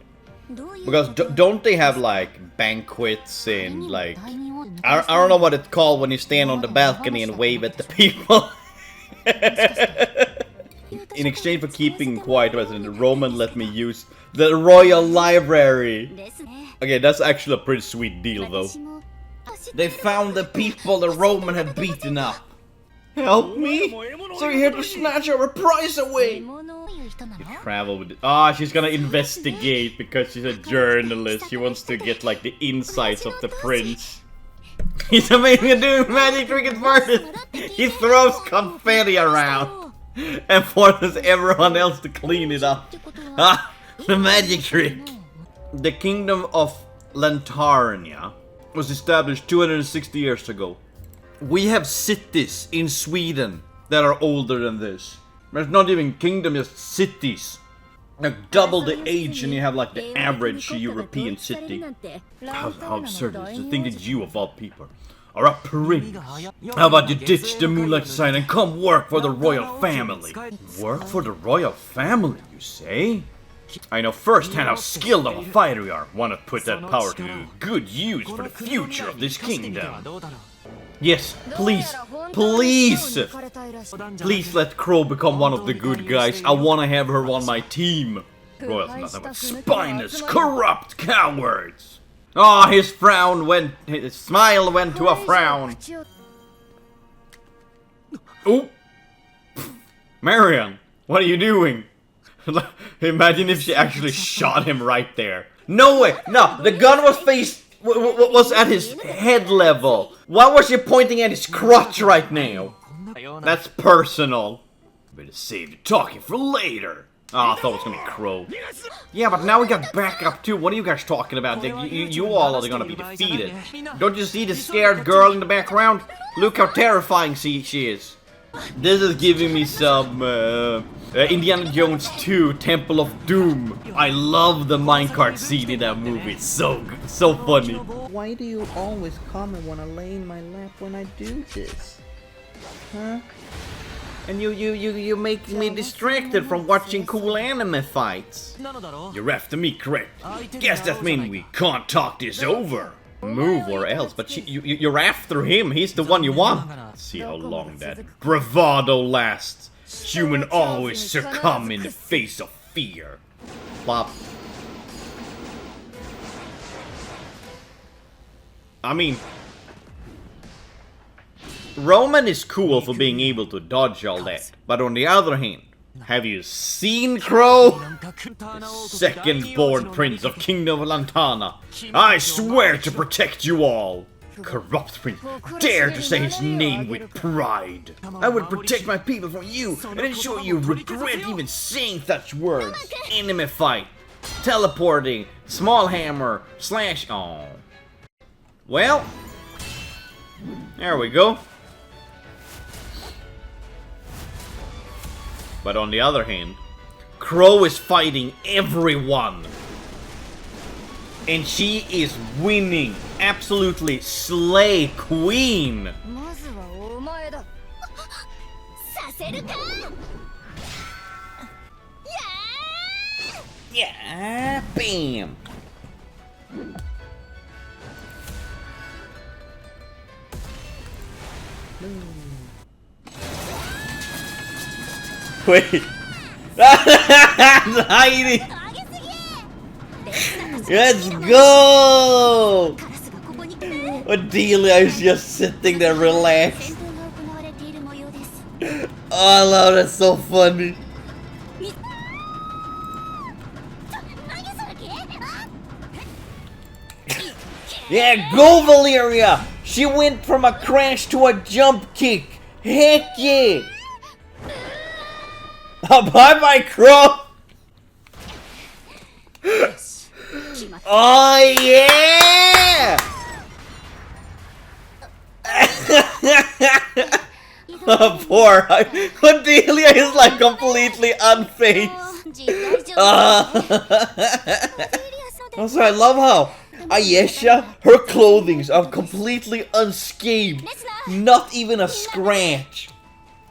Because don't they have like banquets and like I don't know what it's called when you stand on the balcony and wave at the people. In exchange for keeping quiet, the Roman let me use the royal library. Okay, that's actually a pretty sweet deal though. They found the people the Roman had beaten up. Help me? So you're here to snatch our prize away. You travel with it. Ah, she's gonna investigate because she's a journalist. She wants to get like the insights of the prince. He's amazing doing magic trick parties. He throws confetti around and forces everyone else to clean it up. Ah, the magic trick. The kingdom of Lantarna was established 260 years ago. We have cities in Sweden that are older than this. There's not even kingdom, just cities. Like double the age and you have like the average European city. How absurd it is to think that you, of all people, are a prince. How about you ditch the Moonlight Society and come work for the royal family? Work for the royal family, you say? I know firsthand how skilled of a fighter you are. Want to put that power to good use for the future of this kingdom. Yes, please let Crow become one of the good guys. I want to have her on my team. Royals nothing but spineless, corrupt cowards. Ah, his smile went to a frown. Oh! Marion, what are you doing? Imagine if she actually shot him right there. No way! No, the gun was at his head level. Why was she pointing at his crotch right now? That's personal. Better save the talking for later. Oh, I thought it was gonna be Crow. Yeah, but now we got backup too. What are you guys talking about? You all are gonna be defeated. Don't you see the scared girl in the background? Look how terrifying she is. This is giving me some Indiana Jones 2 Temple of Doom. I love the minecart scene in that movie. It's so good, so funny. Why do you always comment when I lay in my lap when I do this? Huh? And you make me distracted from watching cool anime fights. You're after me, correct? Guess that means we can't talk this over. Move or else, but you're after him. He's the one you want. Let's see how long that bravado lasts. Human always succumb in the face of fear. Plop. I mean, Roman is cool for being able to dodge all that, but on the other hand, have you seen Crow? The second-born prince of Kingdom of Lantarna. I swear to protect you all. Corrupt prince, dare to say his name with pride. I will protect my people from you and ensure you regret even saying such words. Enemy fight, teleporting, small hammer, slash. Oh. Well, there we go. But on the other hand, Crow is fighting everyone. And she is winning. Absolutely slay queen. Yeah, bam. Wait. Hiding. Let's go! Adelia is just sitting there relaxed. Oh, I love that, so funny. Yeah, go Valeria! She went from a crash to a jump kick. Heck yeah! Bye-bye, Crow! Oh yeah! Oh, poor Adelia is like completely unfazed. Also, I love how Ayesha, her clothings are completely unscathed. Not even a scratch.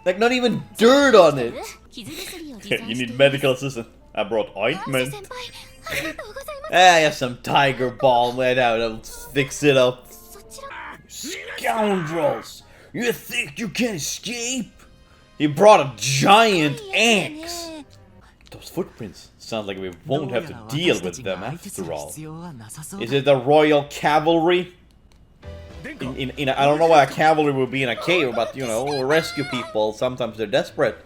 Like, not even dirt on it. You need medical assistance. I brought ointment. I have some tiger balm right out. I'll fix it up. Scoundrels! You think you can escape? He brought a giant axe. Those footprints sound like we won't have to deal with them after all. Is it the royal cavalry? I don't know why a cavalry would be in a cave, but you know, rescue people. Sometimes they're desperate.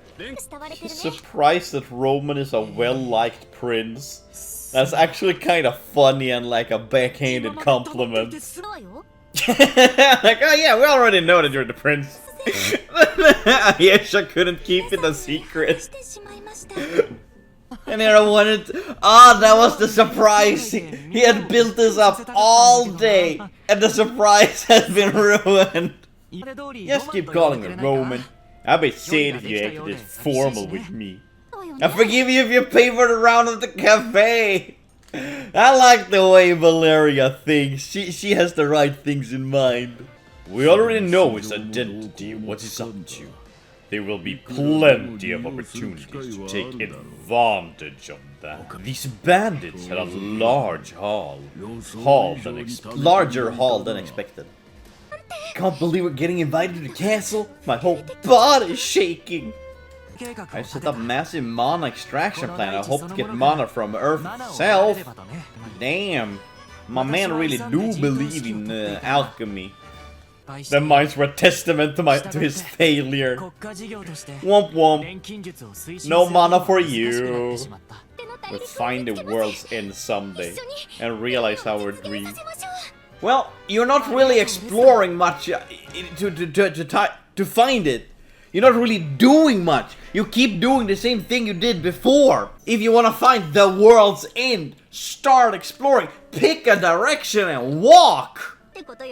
Surprised that Roman is a well-liked prince. That's actually kind of funny and like a backhanded compliment. Like, oh yeah, we already know that you're the prince. Ayesha couldn't keep it a secret. And I wanted to, that was the surprise. He had built this up all day, and the surprise has been ruined. Just keep calling her Roman. I'll be sad if you act this formal with me. I forgive you if you pay for the round at the cafe. I like the way Valeria thinks. She has the right things in mind. We already know his identity, what he's up to. There will be plenty of opportunities to take advantage of that. These bandits had a large larger haul than expected. Can't believe we're getting invited to the castle. My whole body's shaking. I set up massive mana extraction plan. I hope to get mana from Earth itself. Damn, my man really do believe in alchemy. The mines were a testament to his failure. Womp womp. No mana for you. We'll find the world's end someday and realize our dream. Well, you're not really exploring much to find it. You're not really doing much. You keep doing the same thing you did before. If you want to find the world's end, start exploring. Pick a direction and walk.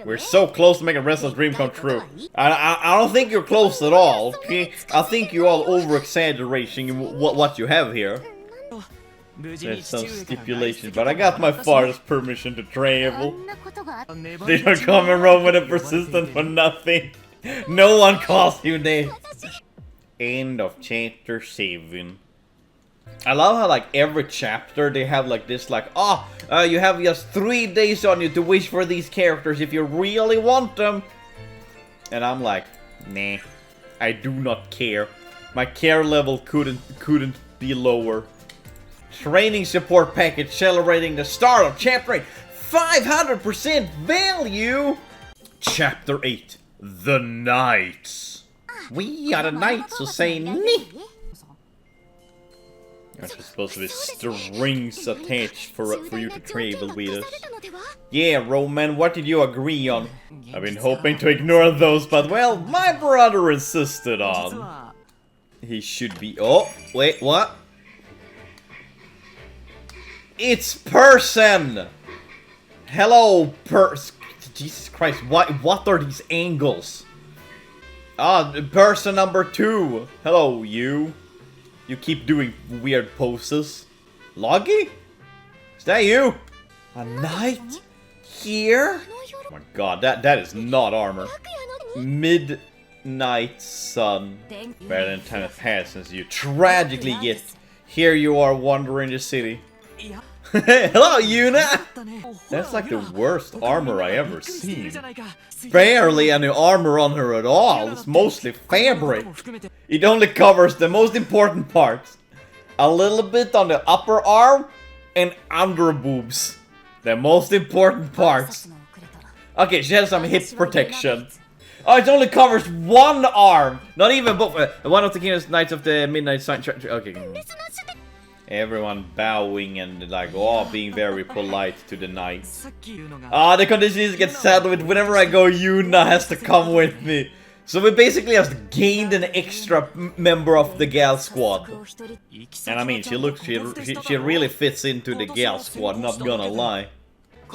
We're so close to making Resna's dream come true. I don't think you're close at all, okay? I think you're all over-exaggerating what you have here. There's some stipulations, but I got my father's permission to travel. They don't come in Roman and persistent for nothing. No one calls you names. End of chapter 7. I love how like every chapter they have like this like, you have just 3 days on you to wish for these characters if you really want them. And I'm like, nah, I do not care. My care level couldn't be lower. Training support package celebrating the start of chapter 8. 500% value. Chapter 8. The Knights. We are the Knights who say nee. There's supposed to be strings attached for you to travel with us. Yeah, Roman, what did you agree on? I've been hoping to ignore those, but well, my brother insisted on. He should be. Oh, wait, what? It's person! Hello, Jesus Christ, what are these angles? Person number 2. Hello, you. You keep doing weird poses. Loggy? Is that you? A knight? Here? Oh my god, that is not armor. Midnight sun. Better than time has passed since you tragically yet. Here you are wandering the city. Hello, Yuna! That's like the worst armor I ever seen. Barely any armor on her at all. It's mostly fabric. It only covers the most important parts. A little bit on the upper arm and under boobs. The most important parts. Okay, she has some hip protection. Oh, it only covers one arm. Not even both. One of the Knights of the Midnight Sun. Okay. Everyone bowing and like, being very polite to the knights. The condition gets sad with whenever I go, Yuna has to come with me. So we basically have gained an extra member of the Gal Squad. And I mean, she really fits into the Gal Squad, not gonna lie.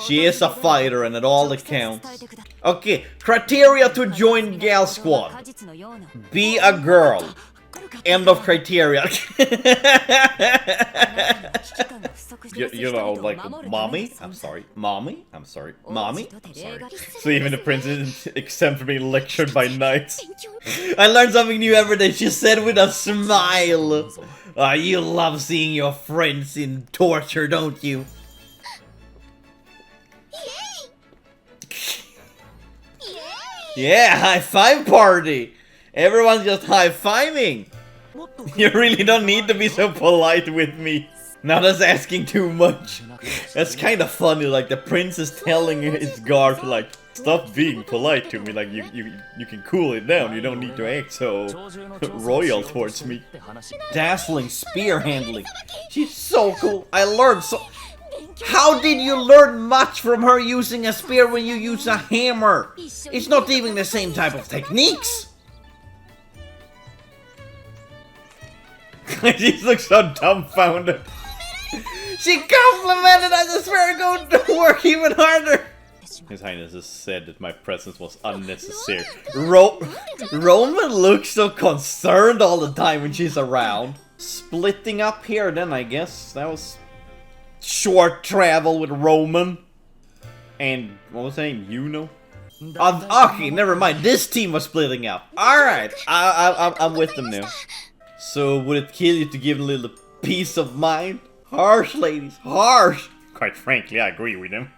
She is a fighter and it all counts. Okay, criteria to join Gal Squad. Be a girl. End of criteria. you know, like, mommy? I'm sorry. Mommy? I'm sorry. Mommy? I'm sorry. So even the prince isn't exempt from being lectured by knights. I learn something new every day, she said with a smile. You love seeing your friends in torture, don't you? Yeah, high five party! Everyone's just high-fiving! You really don't need to be so polite with me. Now that's asking too much. That's kind of funny, like the prince is telling his guard to like, stop being polite to me, like you can cool it down, you don't need to act so royal towards me. Dazzling spear handling. She's so cool, I learned so... How did you learn much from her using a spear when you use a hammer? It's not even the same type of techniques. She looks so dumbfounded. She complimented us, I swear, go to work even harder. His Highness has said that my presence was unnecessary. Roman looks so concerned all the time when she's around. Splitting up here then, I guess. That was short travel with Roman. And, what was her name? Yuno? Okay, never mind. This team was splitting up. Alright, I'm with them now. So, would it kill you to give a little peace of mind? Harsh, ladies, harsh! Quite frankly, I agree with them.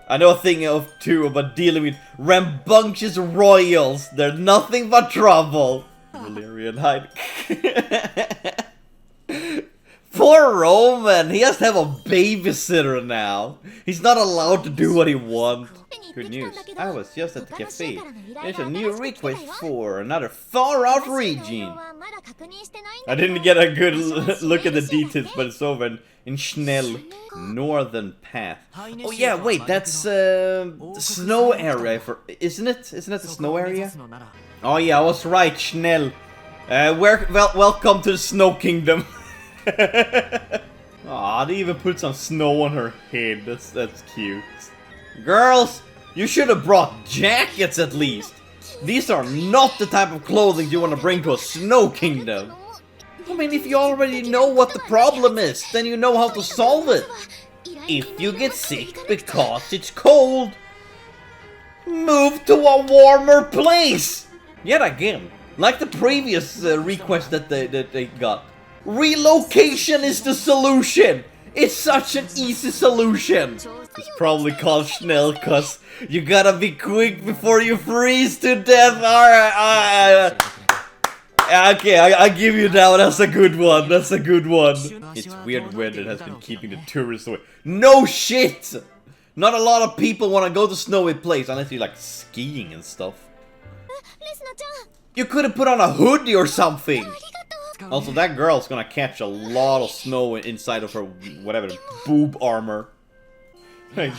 I know a thing or two about dealing with rambunctious royals. They're nothing but trouble. Valeria and Hyde. Poor Roman, he has to have a babysitter now. He's not allowed to do what he wants. Good news, I was just at the cafe. There's a new request for another far-out region. I didn't get a good look at the details, but it's over in Schnell, Northern Path. Oh yeah, wait, that's snow area for, isn't it? Isn't it the snow area? Oh yeah, I was right, Schnell. Welcome to the Snow Kingdom. Aw, they even put some snow on her head. That's cute. Girls, you should have brought jackets at least. These are not the type of clothing you want to bring to a Snow Kingdom. I mean, if you already know what the problem is, then you know how to solve it. If you get sick because it's cold, move to a warmer place. Yet again, like the previous request that they got. Relocation is the solution! It's such an easy solution! It's probably called Schnell, cause you gotta be quick before you freeze to death. Alright, okay, I give you that one. That's a good one. That's a good one. It's weird weather has been keeping the tourists away. No shit! Not a lot of people want to go to snowy place unless you like skiing and stuff. You could have put on a hoodie or something. Also, that girl's gonna catch a lot of snow inside of her, whatever, boob armor.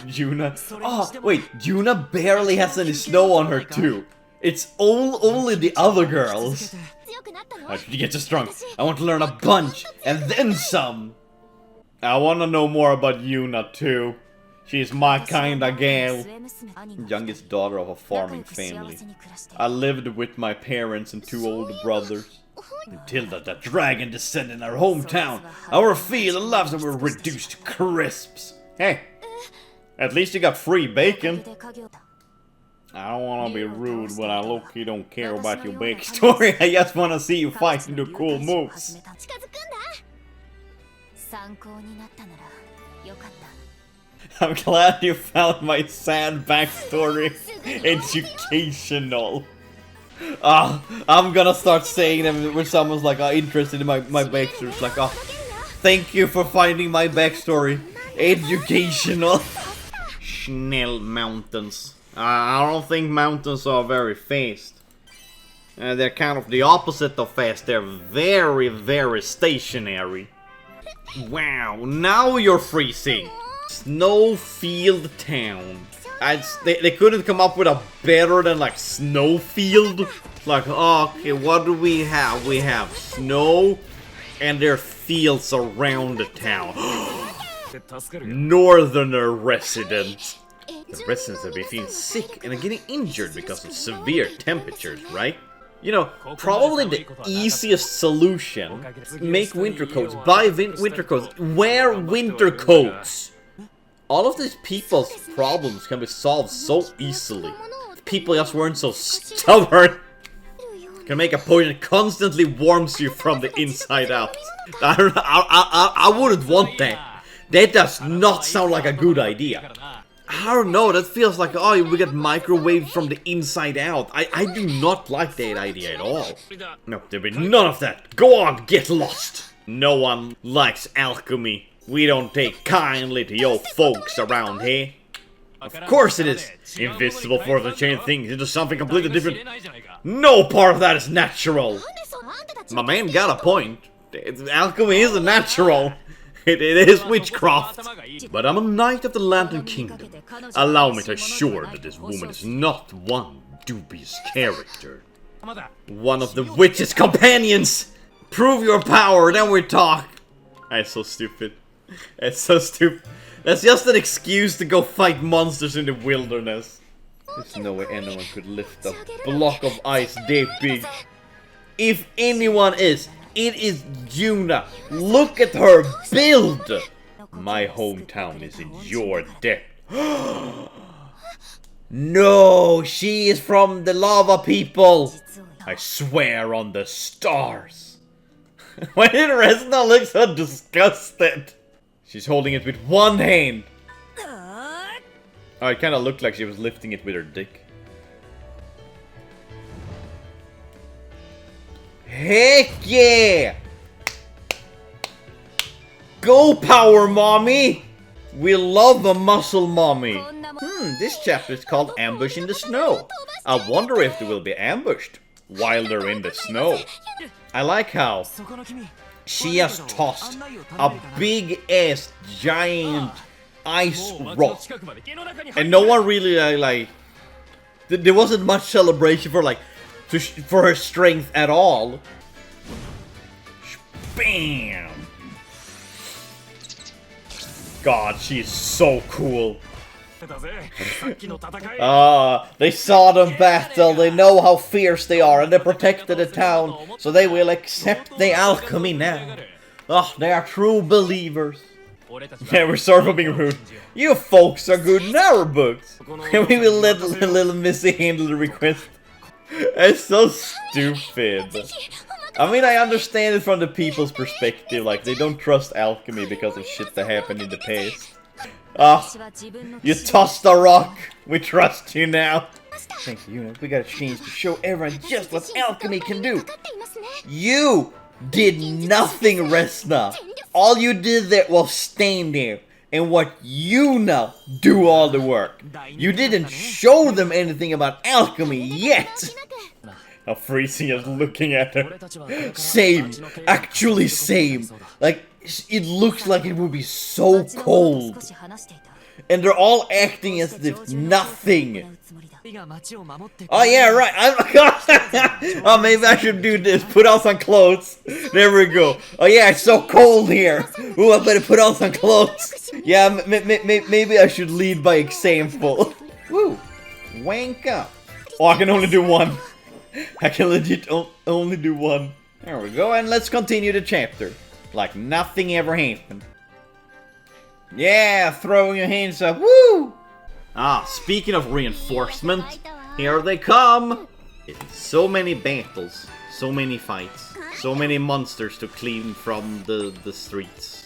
Juna. Oh, wait, Juna barely has any snow on her too. It's only the other girls. How did you get so strong? I want to learn a bunch, and then some. I want to know more about Yuna too. She's my kind of gal. Youngest daughter of a farming family. I lived with my parents and two older brothers. Until the dragon descended in our hometown, our field and lives were reduced to crisps. Hey, at least you got free bacon. I don't want to be rude, but I low-key don't care about your backstory. I just want to see you fight and do cool moves. I'm glad you found my sad backstory educational. I'm gonna start saying them when someone's like interested in my backstory. It's like, thank you for finding my backstory educational. Schnell mountains. I don't think mountains are very fast. They're kind of the opposite of fast. They're very, very stationary. Wow, now you're freezing. Snowfield Town. They couldn't come up with a better than like Snowfield. Like, okay, what do we have? We have snow and there are fields around the town. Northerner residents. The residents have been feeling sick and are getting injured because of severe temperatures, right? You know, probably the easiest solution. Make winter coats, buy winter coats, wear winter coats. All of these people's problems can be solved so easily. If people just weren't so stubborn. Can make a potion that constantly warms you from the inside out. I wouldn't want that. That does not sound like a good idea. I don't know, that feels like, oh, we get microwaved from the inside out. I do not like that idea at all. No, there'll be none of that. Go on, get lost. No one likes alchemy. We don't take kindly to your folks around here. Of course it is. Invisible force to change things into something completely different. No part of that is natural. My man got a point. Alchemy isn't natural. It is witchcraft. But I'm a knight of the Lantern Kingdom. Allow me to assure that this woman is not one dubious character. One of the witch's companions! Prove your power, then we talk. That's so stupid. It's so stupid. That's just an excuse to go fight monsters in the wilderness. There's no way anyone could lift a block of ice that big. If anyone is, it is Yuna. Look at her build. My hometown is in your debt. No, she is from the lava people. I swear on the stars. Why did Resna look so disgusted? She's holding it with one hand. Oh, it kind of looked like she was lifting it with her dick. Heck yeah! go, power mommy! We love a muscle mommy. This chapter is called Ambush in the Snow. I wonder if they will be ambushed while they're in the snow. I like how she has tossed a big ass giant ice rock, and no one really like. There wasn't much celebration for like for her strength at all. Bam! God, she's so cool. They saw them battle, they know how fierce they are, and they protected the town, so they will accept the alchemy now. Oh, they are true believers. Yeah, we're sorry for being rude. You folks are good in our books. And we will let little Missy handle the request. It's so stupid. I mean, I understand it from the people's perspective, like, they don't trust alchemy because of shit that happened in the past. Ah, you tossed the rock. We trust you now. Thank you. We got a chance to show everyone just what alchemy can do. You did nothing, Resna. All you did there was stand there and what you know do all the work. You didn't show them anything about alchemy yet. Now freezing is looking at her. Same. Actually same. Like, it looks like it would be so cold. And they're all acting as if nothing. Oh yeah, right. Oh, maybe I should do this. Put on some clothes. There we go. Oh yeah, it's so cold here. Ooh, I better put on some clothes. Yeah, maybe I should lead by example. Woo. Wank up. Oh, I can only do one. I can legit only do one. There we go, and let's continue the chapter. Like nothing ever happened. Yeah, throwing your hands up. Woo! Ah, speaking of reinforcement, here they come! So many battles, so many fights, so many monsters to clean from the streets.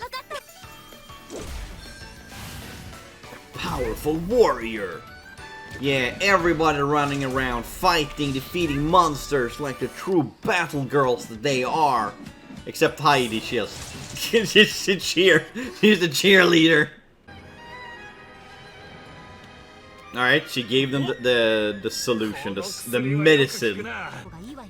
Powerful warrior! Yeah, everybody running around fighting, defeating monsters like the true battle girls that they are. Except Heidi, she's the cheerleader. Alright, she gave them the solution, the medicine.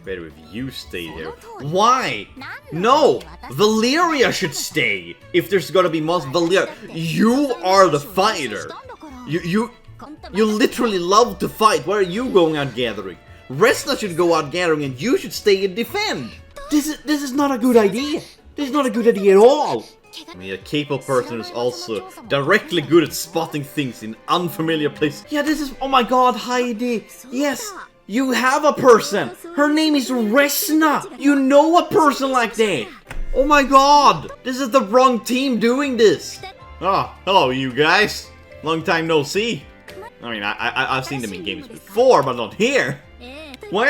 Better if you stayed here. Why? No! Valeria should stay! If there's gonna be monsters, Valeria, you are the fighter! You literally love to fight. Why are you going out gathering? Resna should go out gathering and you should stay and defend! This is not a good idea! This is not a good idea at all! I mean, a capable person who's also directly good at spotting things in unfamiliar places. Yeah, this is... Oh my god, Heidi! Yes! You have a person! Her name is Resna! You know a person like that! Oh my god! This is the wrong team doing this! Oh, hello you guys! Long time no see! I mean, I've seen them in games before, but not here! Why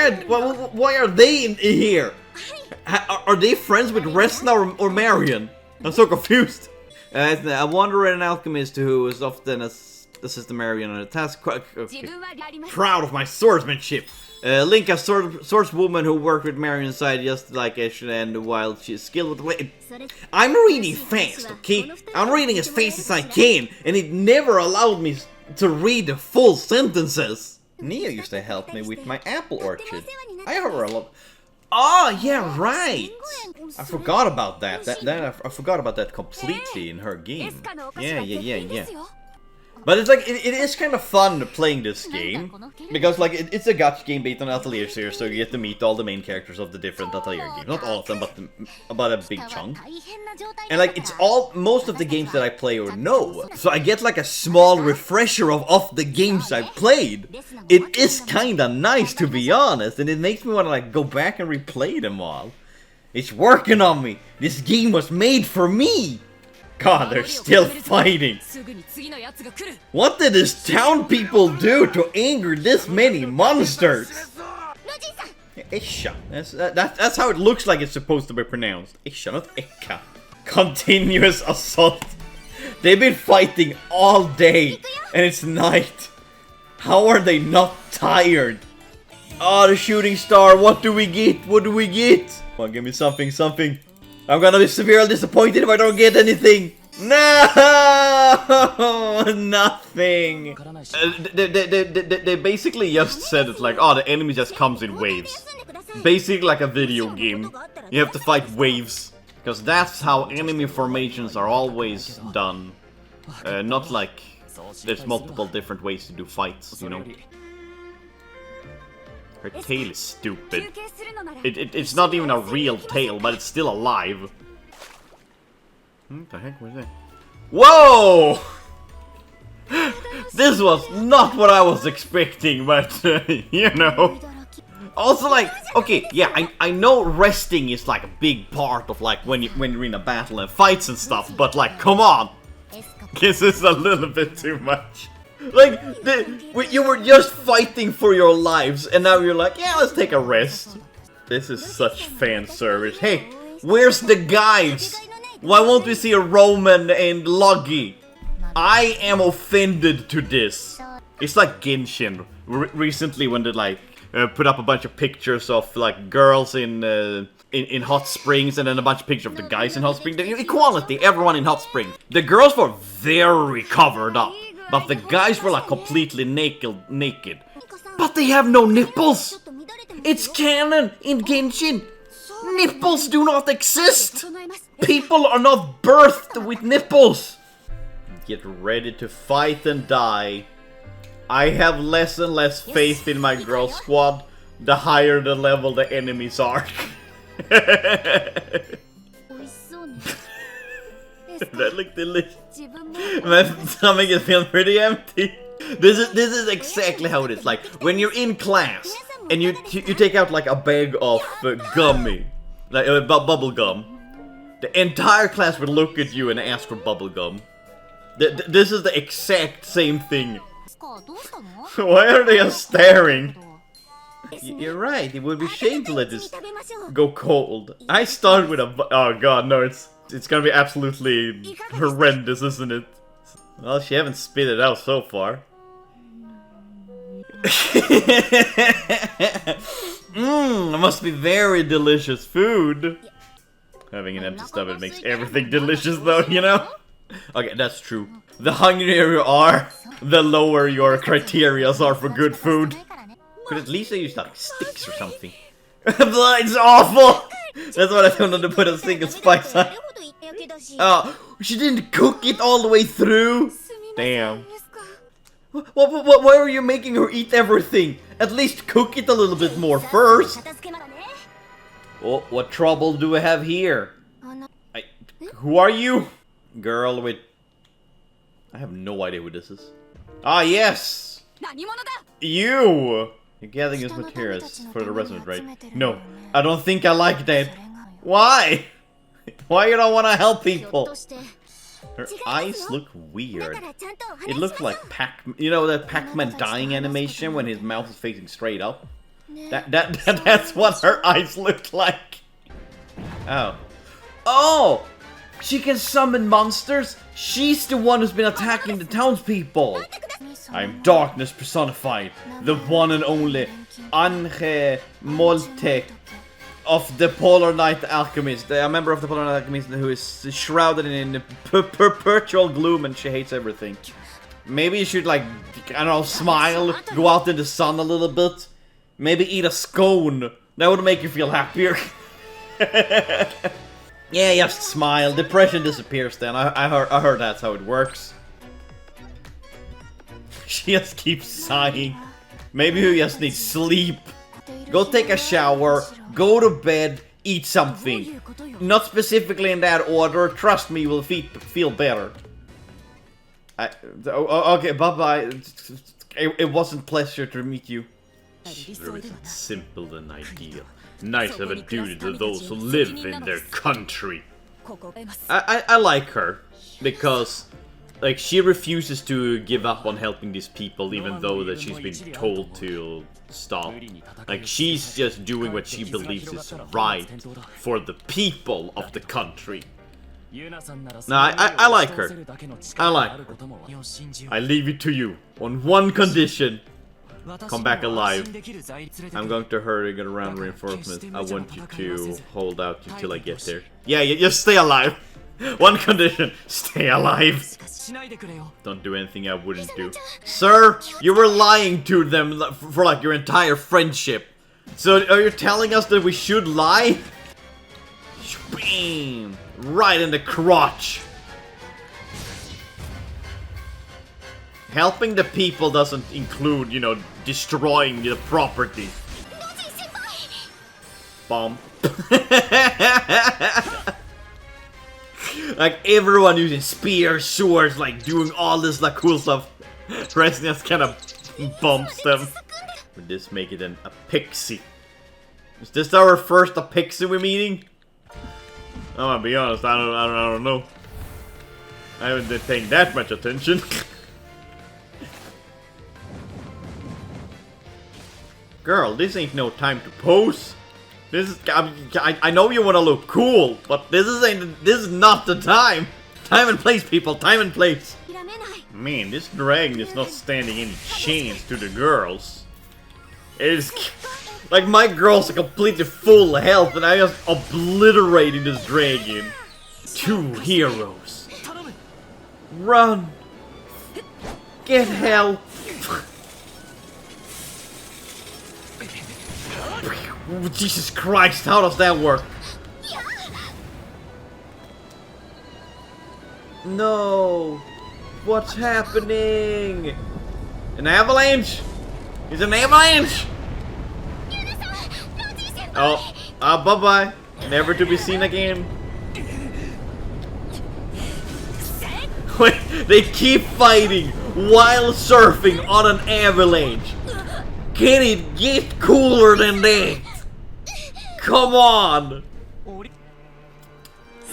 are they in here? Are they friends with Resna or Marion? I'm so confused. A wanderer and alchemist who is often assist Marion on a task. Okay. Proud of my swordsmanship. Link, a swordswoman who worked with Marion's side just like Ashley, and while she's skilled with the I'm reading fast, okay? I'm reading as fast as I can, and it never allowed me to read the full sentences. Nia used to help me with my apple orchard. I heard a lot. Oh, yeah, right! I forgot about that. I forgot about that completely in her game. Yeah. But it's like, it is kind of fun playing this game. Because, like, it's a gacha game based on Atelier series, so you get to meet all the main characters of the different Atelier games. Not all of them, but about a big chunk. And, like, it's all, most of the games that I play or know. So I get, like, a small refresher of the games I've played. It is kinda nice, to be honest, and it makes me want to, like, go back and replay them all. It's working on me! This game was made for me! God, they're still fighting. What did this town people do to anger this many monsters? Isha. That's how it looks like it's supposed to be pronounced. Isha, not Eka. Continuous assault. They've been fighting all day, and it's night. How are they not tired? Oh, the shooting star. What do we get? What do we get? Come on, give me something. I'm gonna be severely disappointed if I don't get anything. No, nothing. They basically just said it like, oh, the enemy just comes in waves. Basically like a video game. You have to fight waves. Because that's how enemy formations are always done. Not like there's multiple different ways to do fights, you know. Her tail is stupid. It's not even a real tail, but it's still alive. What the heck was that? Whoa! This was not what I was expecting, but you know. Also, like, okay, yeah, I know resting is like a big part of like when you're in a battle and fights and stuff, but like, come on, this is a little bit too much. Like, you were just fighting for your lives, and now you're like, yeah, let's take a rest. This is such fan service. Hey, where's the guides? Why won't we see a Roman and Loggy? I am offended to this. It's like Genshin recently when they like put up a bunch of pictures of like girls in hot springs and then a bunch of pictures of the guys in hot springs. Equality, everyone in hot springs. The girls were very covered up, but the guys were like completely naked. But they have no nipples. It's canon in Genshin. Nipples do not exist. People are not birthed with nipples. Get ready to fight and die. I have less and less faith in my girl squad the higher the level the enemies are. That looked delicious. My stomach is feeling pretty empty. This is exactly how it is. Like when you're in class and you take out like a bag of gummy, like bubble gum. The entire class would look at you and ask for bubble gum. This is the exact same thing. Why are they all staring? You're right, it would be shame to let this go cold. I started with a... Oh god, no, it's gonna be absolutely horrendous, isn't it? Well, she haven't spit it out so far. It must be very delicious food. Having an empty stomach makes everything delicious though, you know? Okay, that's true. The hungrier you are, the lower your criterias are for good food. Could at least they use like sticks or something. It's awful! That's what I wanted to put a single spice on. Oh, she didn't cook it all the way through? Damn. Why are you making her eat everything? At least cook it a little bit more first. Oh, what trouble do we have here? Who are you? Girl with... I have no idea who this is. Ah, yes! You! You're gathering his materials for the resident, right? No, I don't think I like that. Why? Why you don't want to help people? Her eyes look weird. It looks like you know that Pac-Man dying animation when his mouth is facing straight up? That's what her eyes look like. Oh. Oh! She can summon monsters? She's the one who's been attacking the townspeople! I'm darkness personified, the one and only Ange Moltek of the Polar Night Alchemist. A member of the Polar Night Alchemist who is shrouded in perpetual gloom and she hates everything. Maybe you should, like, I don't know, smile, go out in the sun a little bit. Maybe eat a scone. That would make you feel happier. Yeah, just smile. Depression disappears then. I heard that's how it works. She just keeps sighing. Maybe you just need sleep. Go take a shower, go to bed, eat something. Not specifically in that order. Trust me, you will feel better. Okay, bye-bye. It wasn't a pleasure to meet you. There isn't simple than ideal. Knights have a duty to those who live in their country. I like her because, like, she refuses to give up on helping these people even though that she's been told to stop. Like, she's just doing what she believes is right for the people of the country. No, I like her. I like her. I leave it to you on one condition. Come back alive. I'm going to hurry get around reinforcements. I want you to hold out until I get there. Yeah, just stay alive. One condition, stay alive. Don't do anything I wouldn't do. Sir, you were lying to them for like your entire friendship. So are you telling us that we should lie? Bam! Right in the crotch. Helping the people doesn't include, you know, destroying the property. Bomb. Like everyone using spears, swords, like doing all this like cool stuff. Resna kind of bumps them. Would this make it an Apexi? Is this our first Apexi we're meeting? I'm gonna be honest, I don't know. I haven't been paying that much attention. Girl, this ain't no time to pose. This is I know you want to look cool, but this is not the time. Time and place, people. Time and place. Man, this dragon is not standing any chance to the girls. It is like my girls are completely full health, and I just obliterating this dragon. Two heroes. Run. Get help. Oh, Jesus Christ, how does that work? No! What's happening? An avalanche? Is it an avalanche? Oh, bye-bye. Never to be seen again. Wait, they keep fighting while surfing on an avalanche. Can it get cooler than that? Come on!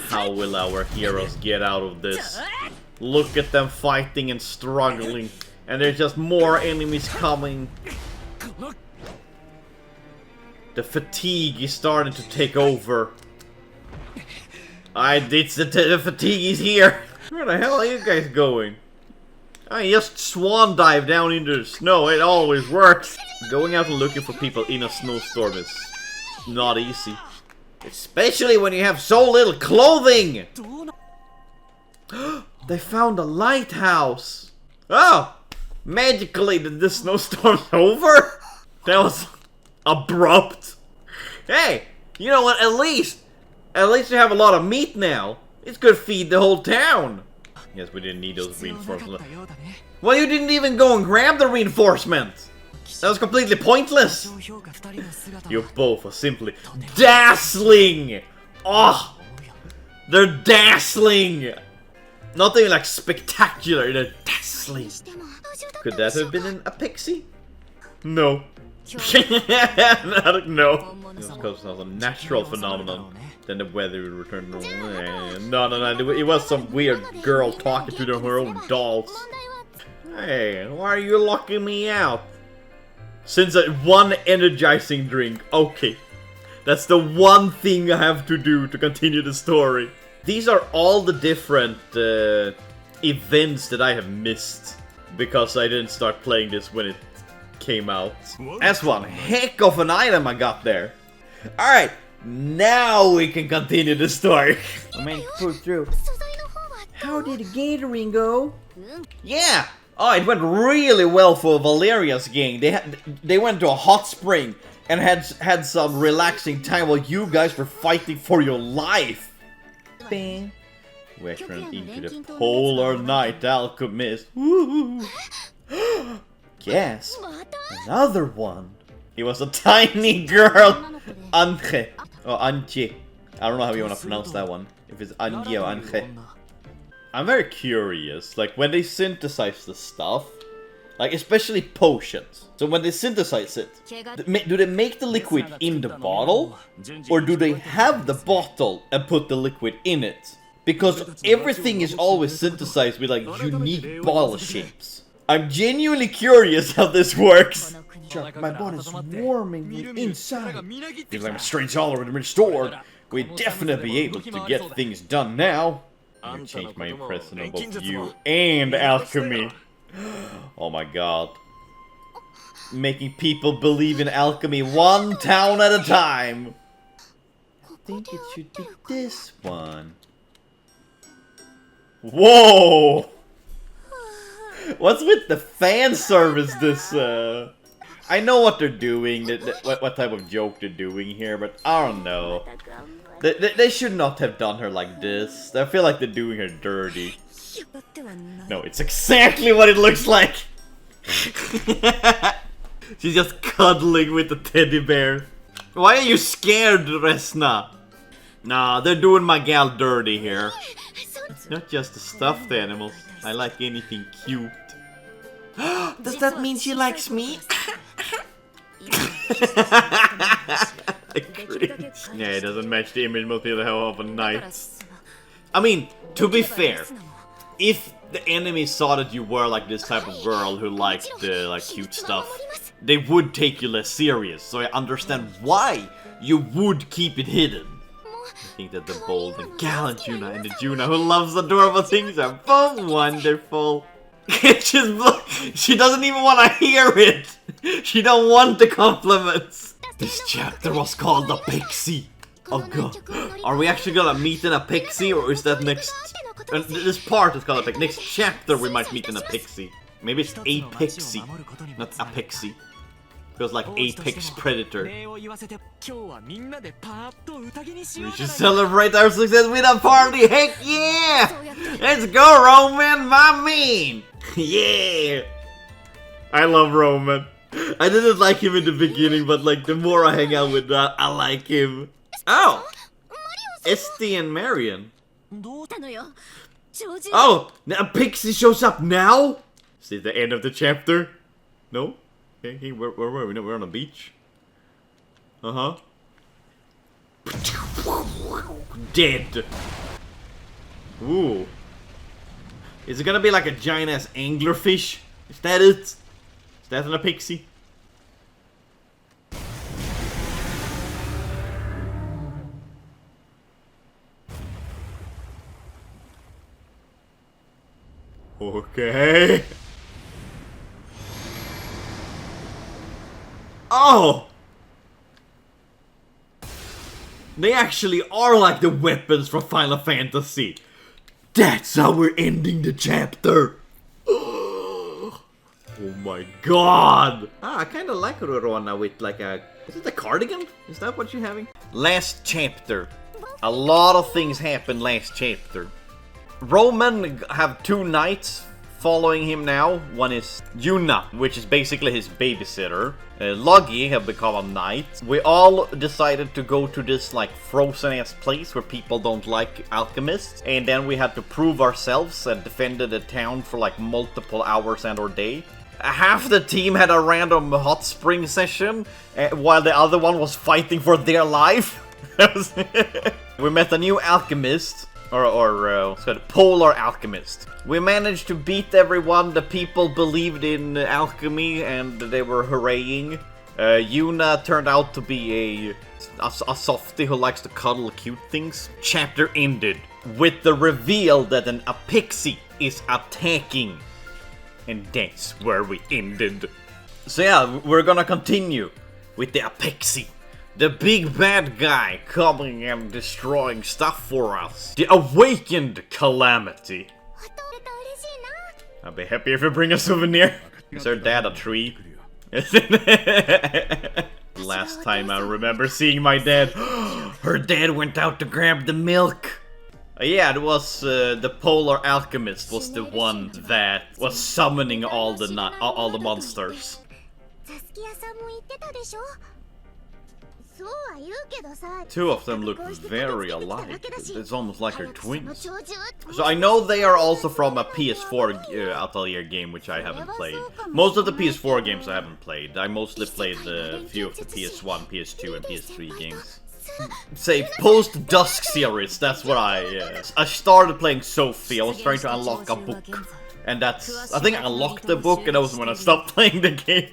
How will our heroes get out of this? Look at them fighting and struggling, and there's just more enemies coming. The fatigue is starting to take over. The fatigue is here. Where the hell are you guys going? I just swan dive down into the snow. It always works. Going out and looking for people in a snowstorm is not easy. Especially when you have so little clothing! They found a lighthouse! Oh! Magically, did this snowstorm over? That was abrupt. Hey! You know what? At least you have a lot of meat now. It's good feed the whole town. Yes, we didn't need those reinforcements. Well, you didn't even go and grab the reinforcements! That was completely pointless! You both are simply dazzling! Oh! They're dazzling! Not even like spectacular, they're dazzling. Could that have been an Apexi? No. No. It's because it was a natural phenomenon. Then the weather would return to normal. No. It was some weird girl talking to her own dolls. Hey, why are you locking me out? Since one energizing drink. Okay. That's the one thing I have to do to continue the story. These are all the different events that I have missed. Because I didn't start playing this when it came out. That's one heck of an item I got there. Alright. Now we can continue the story. I managed to pull through. How did the gathering go? Yeah. Oh, it went really well for Valeria's gang. They went to a hot spring and had some relaxing time while you guys were fighting for your life. Bang. We turned into the polar night alchemist. Gasp. Another one. He was a tiny girl. Ange. Or Anche. I don't know how you want to pronounce that one. If it's Ange or Ange. I'm very curious, like when they synthesize the stuff, like especially potions. So when they synthesize it, do they make the liquid in the bottle? Or do they have the bottle and put the liquid in it? Because everything is always synthesized with like unique bottle shapes. I'm genuinely curious how this works. My body's warming inside. Feels like my strength's all already restored. We'd definitely be able to get things done now. I'm gonna change my impression of both you and alchemy. Oh my god. making people believe in alchemy one town at a time. I think it should be this one. Whoa! What's with the fan service this, I know what they're doing, what type of joke they're doing here, but I don't know. They should not have done her like this. I feel like they're doing her dirty. No, it's exactly what it looks like! She's just cuddling with the teddy bear. Why are you scared, Resna? Nah, they're doing my gal dirty here. It's not just the stuffed animals. I like anything cute. Does that mean she likes me? Yeah, it doesn't match the image most people have of a knight. I mean, to be fair, if the enemy saw that you were like this type of girl who liked like cute stuff, they would take you less serious. So I understand why you would keep it hidden. I think that the bold and gallant Juna and the Juna who loves adorable things are both wonderful. She doesn't even want to hear it. She don't want the compliments. This chapter was called Apexi. Oh god. Are we actually gonna meet in Apexi, or is that next? This part is called Apexi. Next chapter we might meet in Apexi. Maybe it's Apexi, not Apexi. Feels like Apex Predator. We should celebrate our success with a party! Heck yeah! Let's go, Roman, my man! Yeah! I love Roman. I didn't like him in the beginning, but like the more I hang out with that, I like him. Oh! Esty and Marion. Oh! Now Pixie shows up now? Is this the end of the chapter? No? Okay, where were we? No, we're on a beach. Uh-huh. Dead. Ooh. Is it gonna be like a giant-ass anglerfish? Is that it? Is that an Apexi? Okay. Oh! They actually are like the weapons from Final Fantasy. That's how we're ending the chapter. Oh my god. Ah, I kinda like Rorona with like a... Is it a cardigan? Is that what you're having? Last chapter. A lot of things happened last chapter. Roman have two knights following him now. One is Yuna, which is basically his babysitter. Logi have become a knight. We all decided to go to this like frozen ass place where people don't like alchemists, and then we had to prove ourselves and defended the town for like multiple hours and or day. Half the team had a random hot spring session, while the other one was fighting for their life. We met a new alchemist. What's called Polar Alchemist. We managed to beat everyone. The people believed in alchemy and they were hurraying. Yuna turned out to be a softie who likes to cuddle cute things. Chapter ended with the reveal that an Apexi is attacking. And that's where we ended. So yeah, we're gonna continue with the Apexi. The big bad guy coming and destroying stuff for us. The Awakened Calamity. I'll be happy if you bring a souvenir. Is her dad a tree? Last time I remember seeing my dad, her dad went out to grab the milk. Yeah, it was the Polar Alchemist was the one that was summoning all the monsters. Two of them look very alike. It's almost like they're twins. So I know they are also from a PS4 Atelier game, which I haven't played. Most of the PS4 games I haven't played. I mostly played a few of the PS1, PS2, and PS3 games. Say, post-Dusk series, that's what I started playing Sophie. I was trying to unlock a book. And that's... I think I unlocked the book, and that was when I stopped playing the game.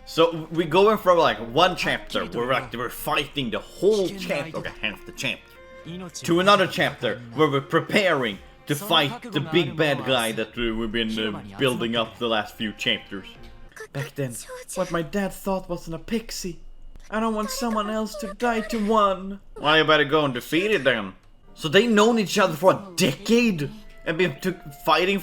So we're going from like one chapter where we're fighting the whole chapter, okay, half the chapter, to another chapter where we're preparing to fight the big bad guy that we've been building up the last few chapters. Back then, what my dad thought was an Apexi. I don't want someone else to die to one. Well, you better go and defeat it then. So they've known each other for a decade and been fighting.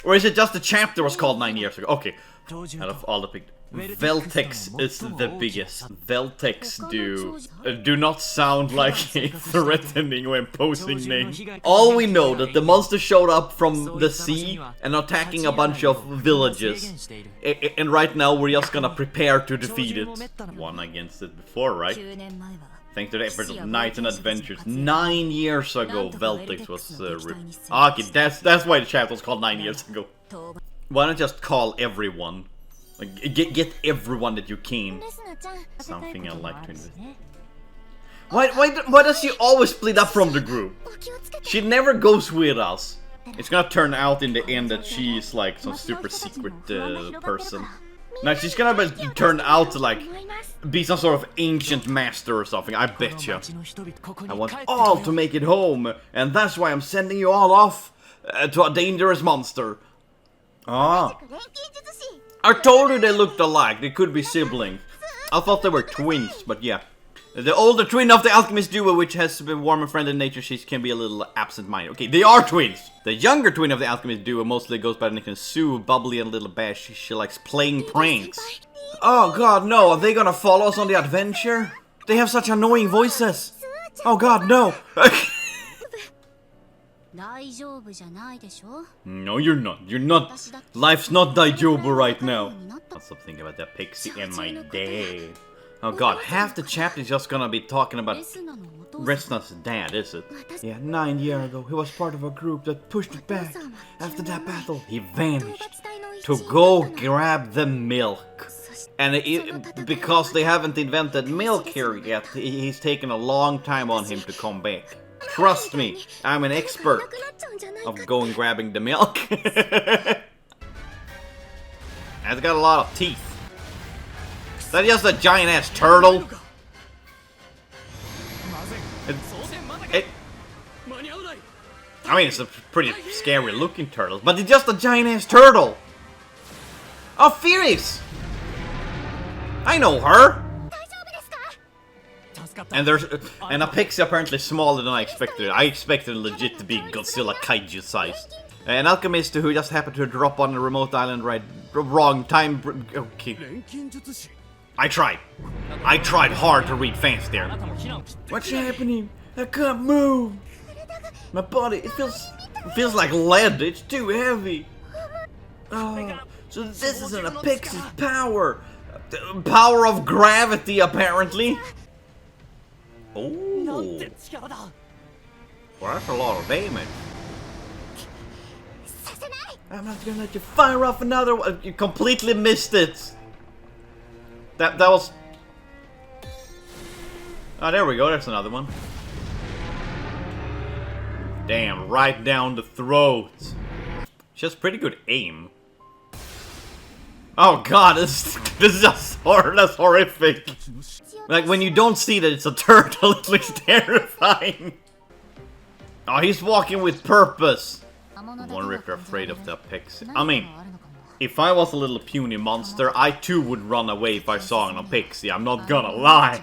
Or is it just the chapter was called 9 years ago? Okay, out of all the pictures. Veltex is the biggest. Veltex do not sound like a threatening or imposing name. All we know that the monster showed up from the sea and attacking a bunch of villages. And right now we're just gonna prepare to defeat it. Won against it before, right? Thanks to the effort of Knights and Adventures. 9 years ago Veltex was okay, that's why the chapter was called 9 years ago. Why not just call everyone? Like, get everyone that you can. Something I like to invest. Why does she always split up from the group? She never goes with us. It's gonna turn out in the end that she is like some super secret person. Now she's gonna turn out to like be some sort of ancient master or something, I bet you. I want all to make it home, and that's why I'm sending you all off to a dangerous monster. Ah. I told you they looked alike, they could be siblings. I thought they were twins, but yeah. The older twin of the Alchemist duo, which has been warm and friendly in nature, she can be a little absent-minded. Okay, they are twins! The younger twin of the Alchemist duo mostly goes by the nickname Sue, bubbly and a little bash. She likes playing pranks. Oh god, no, are they gonna follow us on the adventure? They have such annoying voices. Oh god, no! No, you're not. You're not. Life's not Daijobu right now. I'll stop thinking about that Apexi and my dad. Oh god, half the chapter is just gonna be talking about Resna's dad, is it? Yeah, 9 years ago, he was part of a group that pushed it back. After that battle, he vanished to go grab the milk. And because they haven't invented milk here yet, he's taken a long time on him to come back. Trust me, I'm an expert of going grabbing the milk. It's got a lot of teeth. Is that just a giant ass turtle? I mean, it's a pretty scary looking turtle, but it's just a giant ass turtle. Oh, Furious! I know her. And there's an Apexi apparently smaller than I expected. I expected it legit to be Godzilla kaiju sized. An alchemist who just happened to drop on a remote island right wrong time. Okay. I tried hard to read fast there. What's happening? I can't move. My body, it feels like lead. It's too heavy. Oh, so this is an Apexi's power. Power of gravity, apparently. Oh, well, that's a lot of damage. I'm not gonna let you fire off another one. You completely missed it. That was. Oh, there we go. There's another one. Damn, right down the throat. She has pretty good aim. Oh god, this is just that's horrific. Like, when you don't see that it's a turtle, it looks terrifying. Oh, he's walking with purpose. I wonder if they're afraid of the Apexi. I mean, if I was a little puny monster, I too would run away if I saw an Apexi. I'm not gonna lie.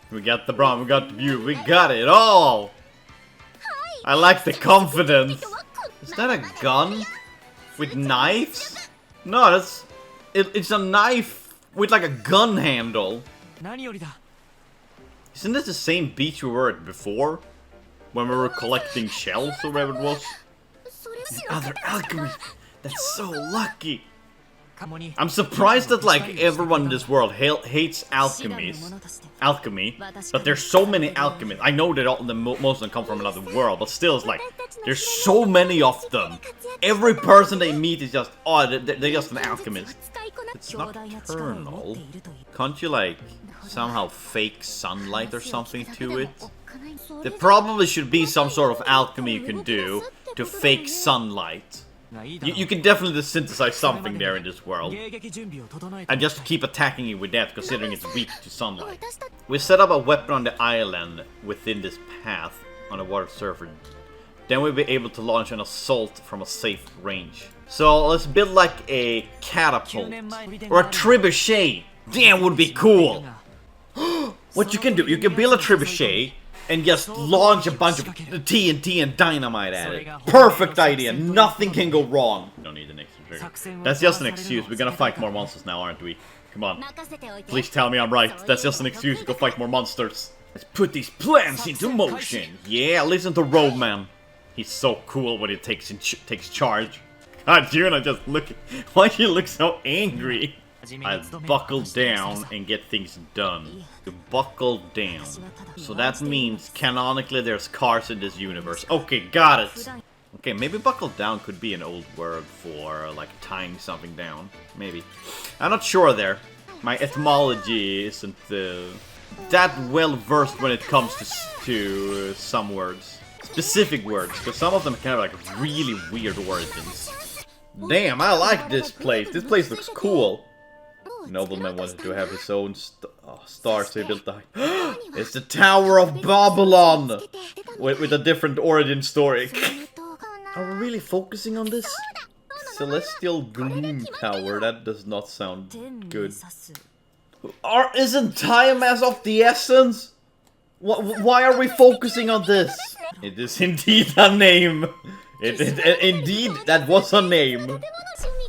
We got the brawn, we got the view, we got it all. I like the confidence. Is that a gun? With knives? No, it's a knife with like a gun handle. Isn't this the same beach we were at before? When we were collecting shells or whatever it was? The other alchemist! That's so lucky! I'm surprised that like everyone in this world hates alchemy, but there's so many alchemists. I know that most of them come from another world, but still it's like, there's so many of them. Every person they meet is just, oh, they're just an alchemist. It's nocturnal. Can't you like somehow fake sunlight or something to it? There probably should be some sort of alchemy you can do to fake sunlight. You can definitely synthesize something there in this world. And just keep attacking it with that, considering it's weak to sunlight. We set up a weapon on the island within this path on the water surface. Then we'll be able to launch an assault from a safe range. So let's build like a catapult or a trebuchet. Damn, would be cool. What you can do, you can build a trebuchet and just launch a bunch of TNT and dynamite at it. Perfect idea. Nothing can go wrong. We don't need an extra trigger. That's just an excuse. We're gonna fight more monsters now, aren't we? Come on. Please tell me I'm right. That's just an excuse to go fight more monsters. Let's put these plans into motion. Yeah, listen to Roadman. He's so cool when he takes charge. God, Juna, just look. Why do you look so angry? I buckle down and get things done. You buckle down. So that means canonically there's cars in this universe. Okay, got it. Okay, maybe buckle down could be an old word for like tying something down. Maybe. I'm not sure there. My etymology isn't that well versed when it comes to some words. Specific words, because some of them can have like really weird origins. Damn, I like this place. This place looks cool. Nobleman wanted to have his own star, so he built the... It's the Tower of Babylon! With a different origin story. Are we really focusing on this? Celestial Gloom Tower, that does not sound good. Isn't time as of the essence? Why are we focusing on this? It is indeed a name. Indeed, that was a name.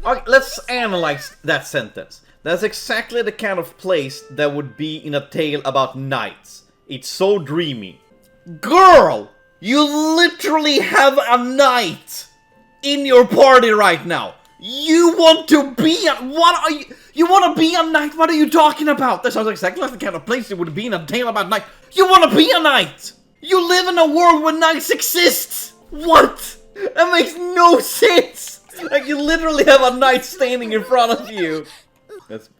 Okay, let's analyze that sentence. That's exactly the kind of place that would be in a tale about knights. It's so dreamy. Girl! You literally have a knight in your party right now. You want to be a... What are you... You want to be a knight? What are you talking about? That sounds exactly like the kind of place it would be in a tale about knight. You want to be a knight! You live in a world where knights exist! What? That makes no sense! Like, you literally have a knight standing in front of you.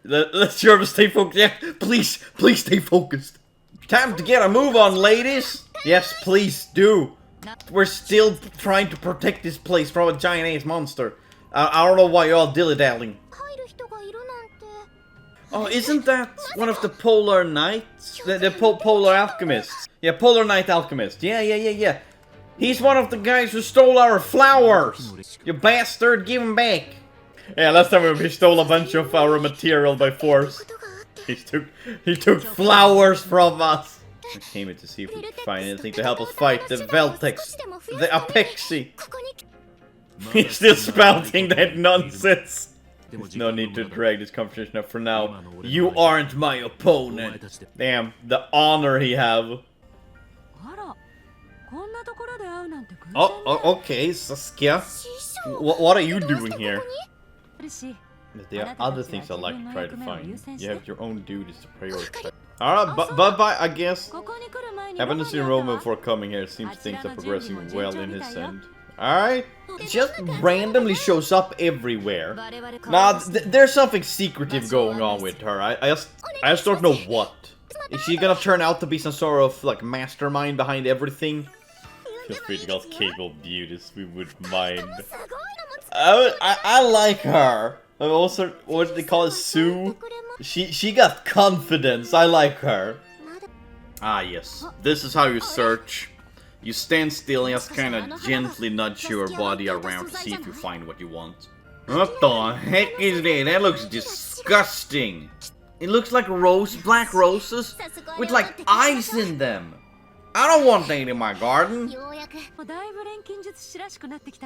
Let's sure to stay focused. Yeah, please stay focused. Time to get a move on, ladies. Yes, please do. We're still trying to protect this place from a giant-ass monster. I don't know why you're all dilly-dallying. Oh, isn't that one of the Polar Knights? The Polar Alchemists. Yeah, Polar Knight Alchemist. Yeah. He's one of the guys who stole our flowers. You bastard, give him back. Yeah, last time we stole a bunch of our material by force. He took flowers from us. I came in to see if we could find anything to help us fight the Veltex, the Apexi. He's still spouting that nonsense. There's no need to drag this conversation up for now. You aren't my opponent. Damn, the honor he have. Oh, okay, Saskia. What are you doing here? There are other things I'd like to try to find. You have your own duties to prioritize. Alright, bye-bye, I guess. Haven't seen Roman before coming here. It seems things are progressing well in his end. Alright. Just randomly shows up everywhere. Nah, there's something secretive going on with her. I just don't know what. Is she gonna turn out to be some sort of, like, mastermind behind everything? Feel free to call us capable beauties, we wouldn't mind. I like her. Also, what do they call it? Sue? She got confidence. I like her. Ah, yes. This is how you search. You stand still and just kind of gently nudge your body around to see if you find what you want. What the heck is that? That looks disgusting. It looks like black roses with like eyes in them. I don't want that in my garden.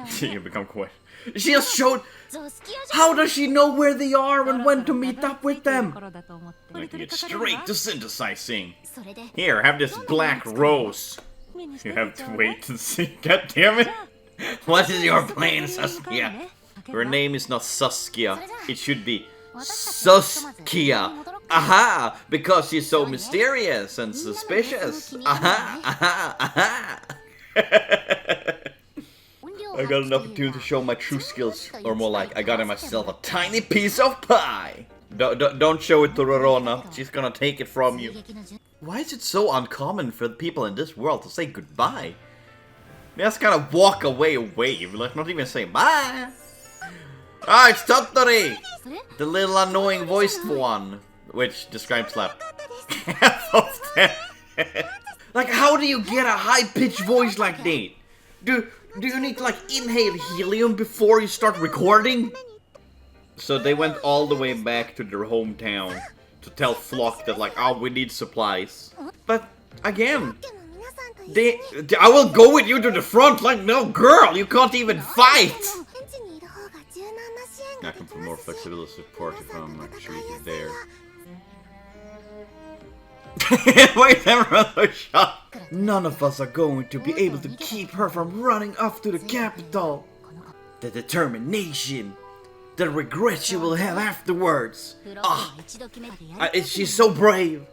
She become quiet. She just showed... How does she know where they are and when to meet up with them? I can get straight to synthesizing. Here, have this black rose. You have to wait and see. God damn it. What is your plan, Saskia? Her name is not Saskia. It should be Saskia. Aha! Because she's so mysterious and suspicious. Aha! I got an opportunity to show my true skills. Or more like, I got myself a tiny piece of pie. Don't show it to Rorona. She's gonna take it from you. Why is it so uncommon for the people in this world to say goodbye? They just kind of walk away and wave, like not even say bye. Ah, it's Tottori! The little annoying voiced one. Which describes like half of that. Like, how do you get a high-pitched voice like that? Do you need to like inhale helium before you start recording? So they went all the way back to their hometown to tell Flock that like, oh, we need supplies. But again, I will go with you to the front. Like, no, girl, you can't even fight. I can put more flexibility support if I'm actually there. Wait, another shot. None of us are going to be able to keep her from running off to the capital. The determination, the regret she will have afterwards. She's so brave.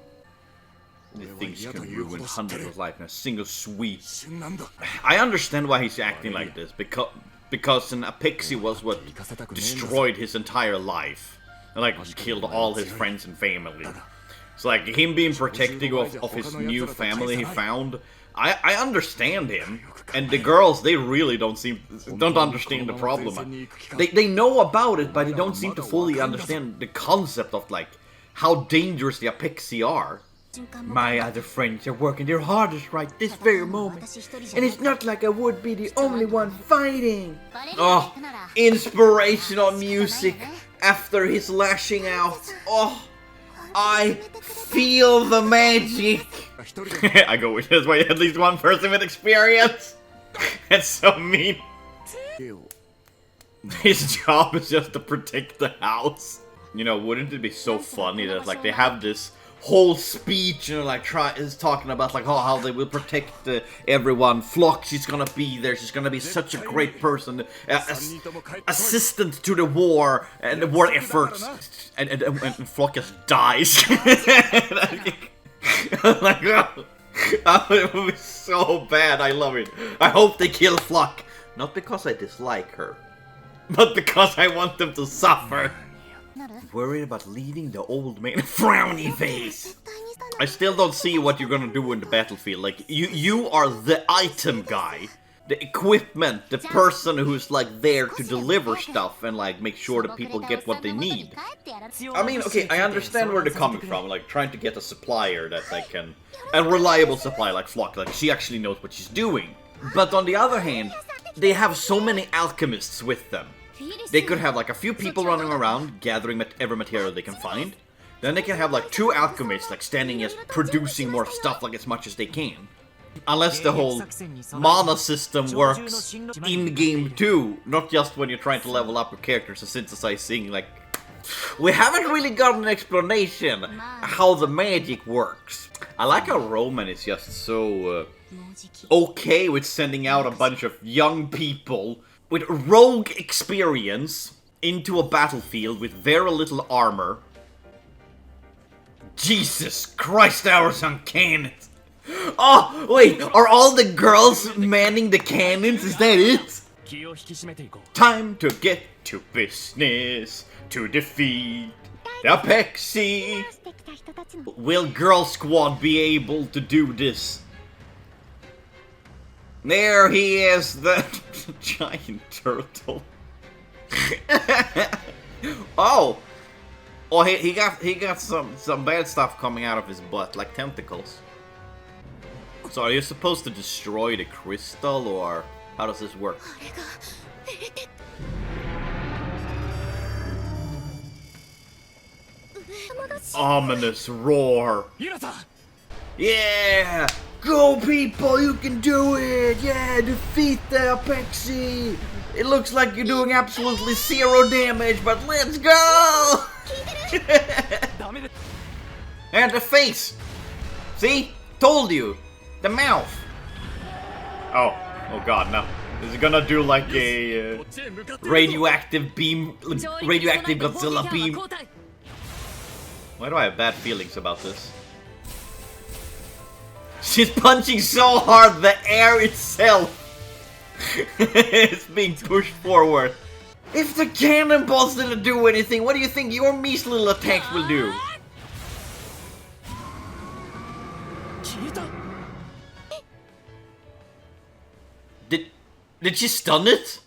The things can ruin hundreds of lives in a single sweep. I understand why he's acting like this, because an Apexi was what destroyed his entire life. And like killed all his friends and family. It's like him being protecting of his new family he found. I understand him. And the girls, they really don't understand the problem. They know about it, but they don't seem to fully understand the concept of like how dangerous the Apexi are. My other friends are working their hardest right this very moment. And it's not like I would be the only one fighting. Oh, inspirational music after his lashing out. Oh, I feel the magic. I go with this way, at least one person with experience. That's so mean. His job is just to protect the house. You know, wouldn't it be so funny that like they have this whole speech, you know, like is talking about like how they will protect everyone. Flock, she's gonna be there. She's gonna be such a great person, assistant to the war and the war efforts. And Flock just dies. Like, oh, it would be so bad. I love it. I hope they kill Flock, not because I dislike her, but because I want them to suffer. Worried about leading the old man. Frowny face. I still don't see what you're gonna do in the battlefield. Like, you are the item guy. The equipment. The person who's like there to deliver stuff and like make sure that people get what they need. I mean, okay, I understand where they're coming from. Like, trying to get a supplier that they can... A reliable supplier like Flock. Like, she actually knows what she's doing. But on the other hand, they have so many alchemists with them. They could have like a few people running around, gathering every material they can find. Then they can have like 2 alchemists like standing as producing more stuff like as much as they can. Unless the whole mana system works in-game too, not just when you're trying to level up your characters and synthesize things. Like, we haven't really got an explanation how the magic works. I like how Roman is just so okay with sending out a bunch of young people with rogue experience into a battlefield with very little armor. Jesus Christ, hours on cannons. Oh, wait, are all the girls manning the cannons? Is that it? Time to get to business, to defeat the Apexi. Will Girl Squad be able to do this? There he is, the giant turtle. Oh, he got some bad stuff coming out of his butt, like tentacles. So are you supposed to destroy the crystal, or how does this work? Ominous roar. Yeah! Go, people! You can do it! Yeah! Defeat the Apexi! It looks like you're doing absolutely 0 damage, but let's go! And the face! See? Told you! The mouth! Oh god, no. Is it gonna do like a radioactive beam, radioactive Godzilla beam? Why do I have bad feelings about this? She's punching so hard, the air itself is being pushed forward. If the cannonballs didn't do anything, what do you think your measly little attacks will do? Did she stun it?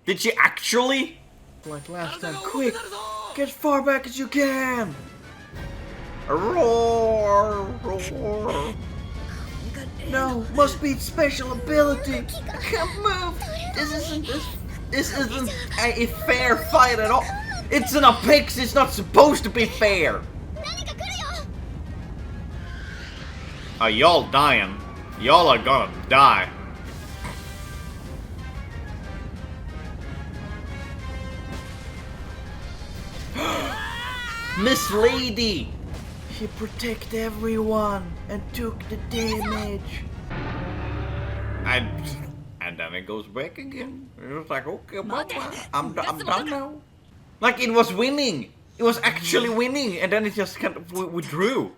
Did she actually? Like last time, quick! Get as far back as you can! Roar! Roar! No, must be special ability. I can't move. This isn't a fair fight at all. It's an Apexi. It's not supposed to be fair. Are y'all dying? Y'all are gonna die. Miss Lady! She protected everyone and took the damage. And then it goes back again. It was like, okay, I'm done now. Like, it was winning. It was actually winning, and then it just kind of withdrew.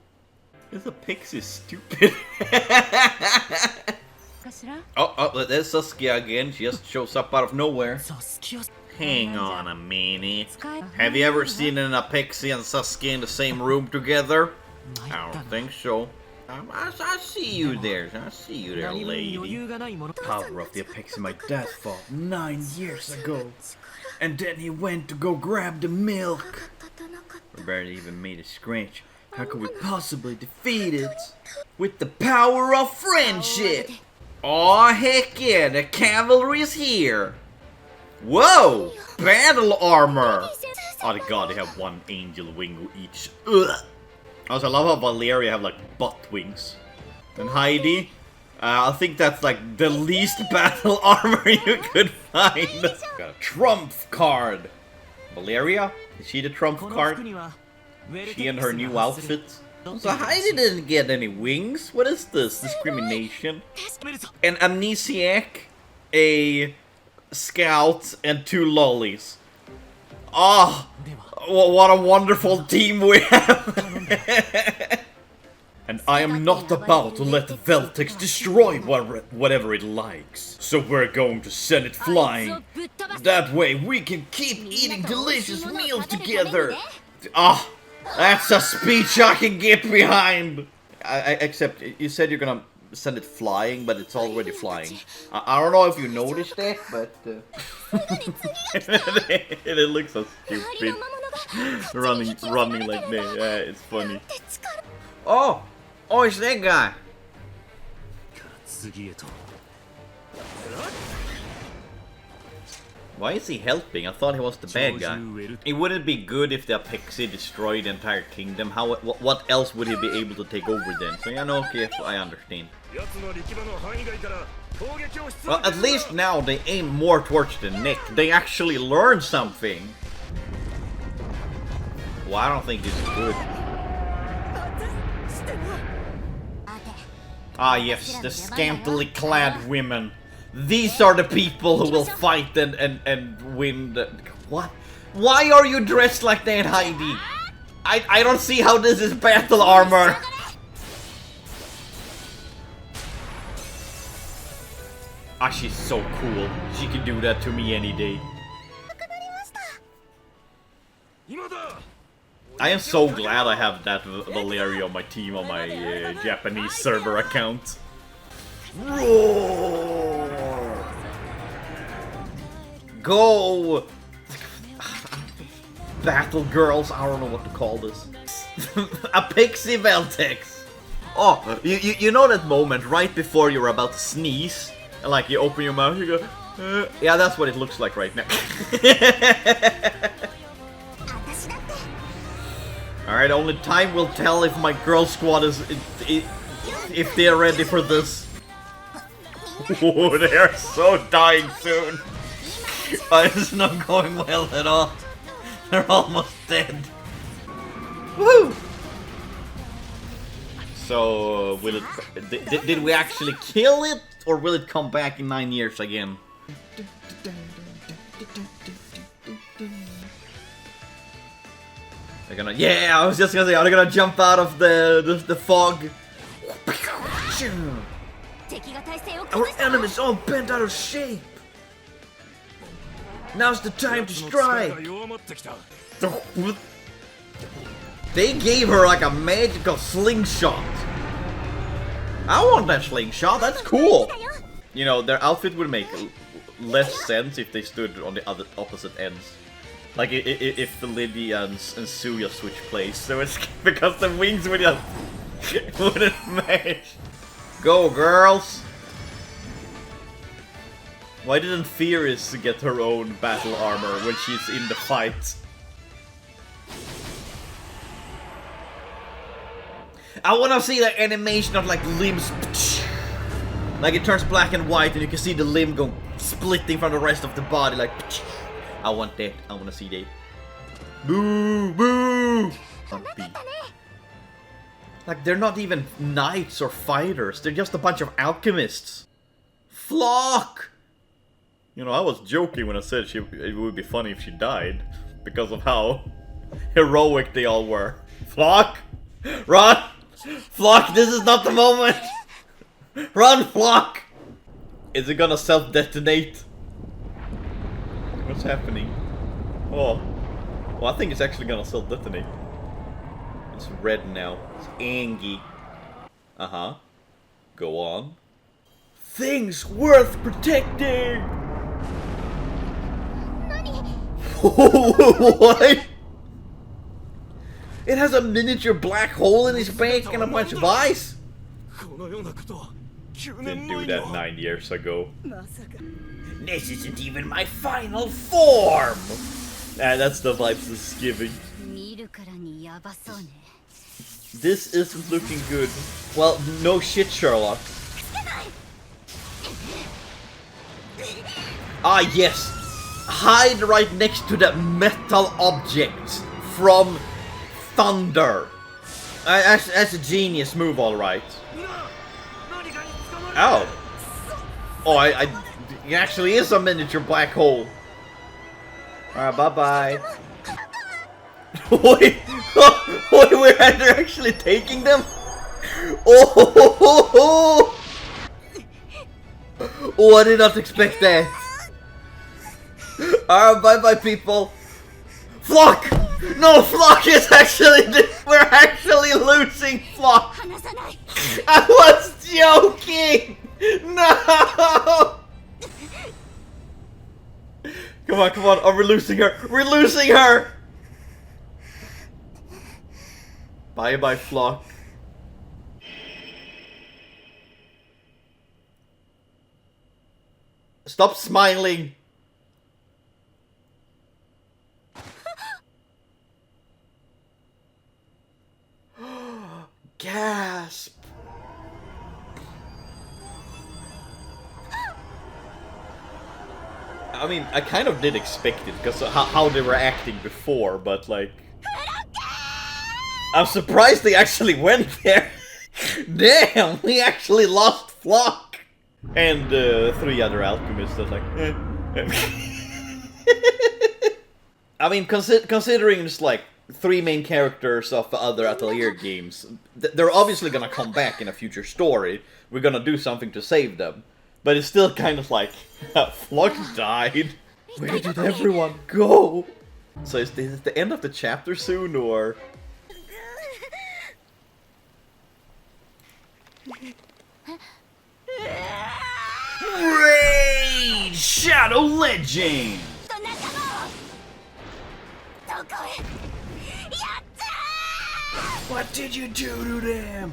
This Apexi is stupid. Oh, there's Saskia again. She just shows up out of nowhere. Hang on a minute. Have you ever seen an Apexi and Saskia in the same room together? I don't think so. I see you there. I see you there, lady. Power of the Apexi my dad fought 9 years ago. And then he went to go grab the milk. We barely even made a scratch. How could we possibly defeat it? With the power of friendship! Aw, heck yeah, the cavalry is here! Whoa! Battle armor! Oh god, they have one angel wing each. Ugh. Also, I love how Valeria have like butt wings. And Heidi, I think that's like the least battle armor you could find. Got a trump card. Valeria? Is she the trump card? She and her new outfit? So Heidi didn't get any wings. What is this? Discrimination? An amnesiac, a scout, and 2 lollies. Oh, what a wonderful team we have! And I am not about to let the Veltex destroy whatever it likes. So we're going to send it flying. That way we can keep eating delicious meals together. Ah, that's a speech I can get behind. Except you said you're gonna send it flying, but it's already flying. I don't know if you noticed that, but it looks so stupid. running like that. Yeah, it's funny. Oh, it's that guy. Why is he helping? I thought he was the bad guy. It wouldn't be good if the Apexi destroyed the entire kingdom. What else would he be able to take over then? So yeah, no, okay, I understand. Well, at least now they aim more towards the neck. They actually learn something. Well, I don't think this is good. Ah yes, the scantily clad women. These are the people who will fight and win the... What? Why are you dressed like that, Heidi? I don't see how this is battle armor. Ah, she's so cool. She can do that to me any day. I am so glad I have that Valeria on my team on my Japanese server account. Roar! Go! Battle girls, I don't know what to call this. Apexi Veltex! Oh, you know that moment right before you're about to sneeze? And like you open your mouth, you go, yeah, that's what it looks like right now. Alright, only time will tell if my girl squad is... if they're ready for this. Oh, they are so dying soon. It's not going well at all. They're almost dead. Woo! So, will it... Did we actually kill it? Or will it come back in 9 years again? They're gonna... Yeah, I was just gonna say, are they gonna jump out of the fog? Our enemies all bent out of shape. Now's the time to strike. They gave her like a magical slingshot. I want that slingshot, that's cool. You know, their outfit would make less sense if they stood on the opposite ends. Like if the Lydia and Suya switch place. So it's because the wings would just wouldn't match. Go, girls! Why didn't Fierce get her own battle armor when she's in the fight? I wanna see the animation of like limbs. Like it turns black and white and you can see the limb go splitting from the rest of the body. Like, I want that. I wanna see that. Boo! Boo! Like, they're not even knights or fighters. They're just a bunch of alchemists. Flock! You know, I was joking when I said it would be funny if she died. Because of how heroic they all were. Flock! Run! Flock, this is not the moment! Run, Flock! Is it gonna self-detonate? What's happening? Oh. Well, I think it's actually gonna self-detonate. It's red now. It's angry. Uh-huh. Go on. Things worth protecting! What? It has a miniature black hole in its back and a bunch of eyes? Didn't do that 9 years ago. This isn't even my final form! That's the vibes this is giving. This isn't looking good. Well, no shit, Sherlock. Ah, yes! Hide right next to the metal objects from thunder. That's a genius move, alright. Oh. Oh, it actually is a miniature black hole. Alright, bye-bye. Wait, wait, they're actually taking them? Oh, oh, I did not expect that. Alright, bye-bye, people. Flock! No, Flock is actually... We're actually losing Flock! I was joking! No! Come on, come on. Oh, we're losing her. We're losing her! Bye-bye, Flock. Stop smiling! Gasp! I mean, I kind of did expect it, because how they were acting before, but like... I'm surprised they actually went there! Damn, we actually lost Flock! And 3 other alchemists that like... I mean, considering it's like 3 main characters of other Atelier games, they're obviously gonna come back in a future story. We're gonna do something to save them. But it's still kind of like, Flock died. Where did everyone go? So is this the end of the chapter soon, or? Raid Shadow Legend! What did you do to them?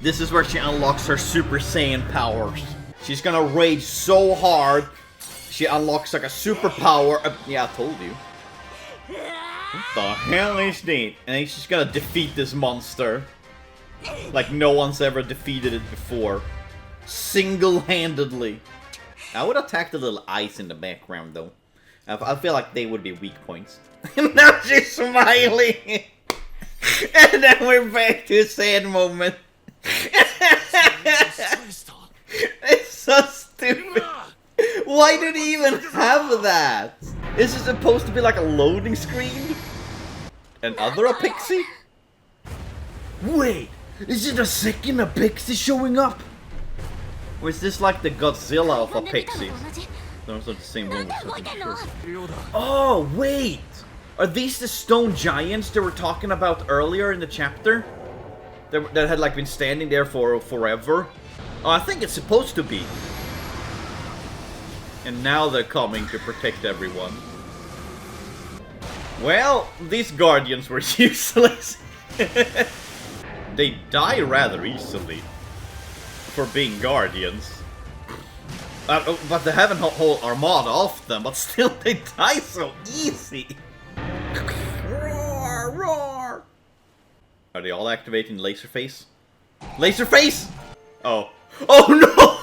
This is where she unlocks her Super Saiyan powers. She's gonna rage so hard, she unlocks like a superpower. Yeah, I told you. What the hell is that? And then she's gonna defeat this monster. Like no one's ever defeated it before. Single-handedly. I would attack the little eyes in the background though. I feel like they would be weak points. Now she's smiling! And then we're back to a sad moment. It's so stupid. Why did he even have that? Is it supposed to be like a loading screen? Another Apexi? Wait, is it a second Apexi showing up? Or is this like the Godzilla of Apexi? Those are the same one. Oh, wait! Are these the stone giants they were talking about earlier in the chapter? That had like been standing there for forever? Oh, I think it's supposed to be. And now they're coming to protect everyone. Well, these guardians were useless. They die rather easily. for being guardians. But they have a whole armada of them, but still they die so easy. Roar, roar. Are they all activating Laserface? Laserface? Oh. Oh no!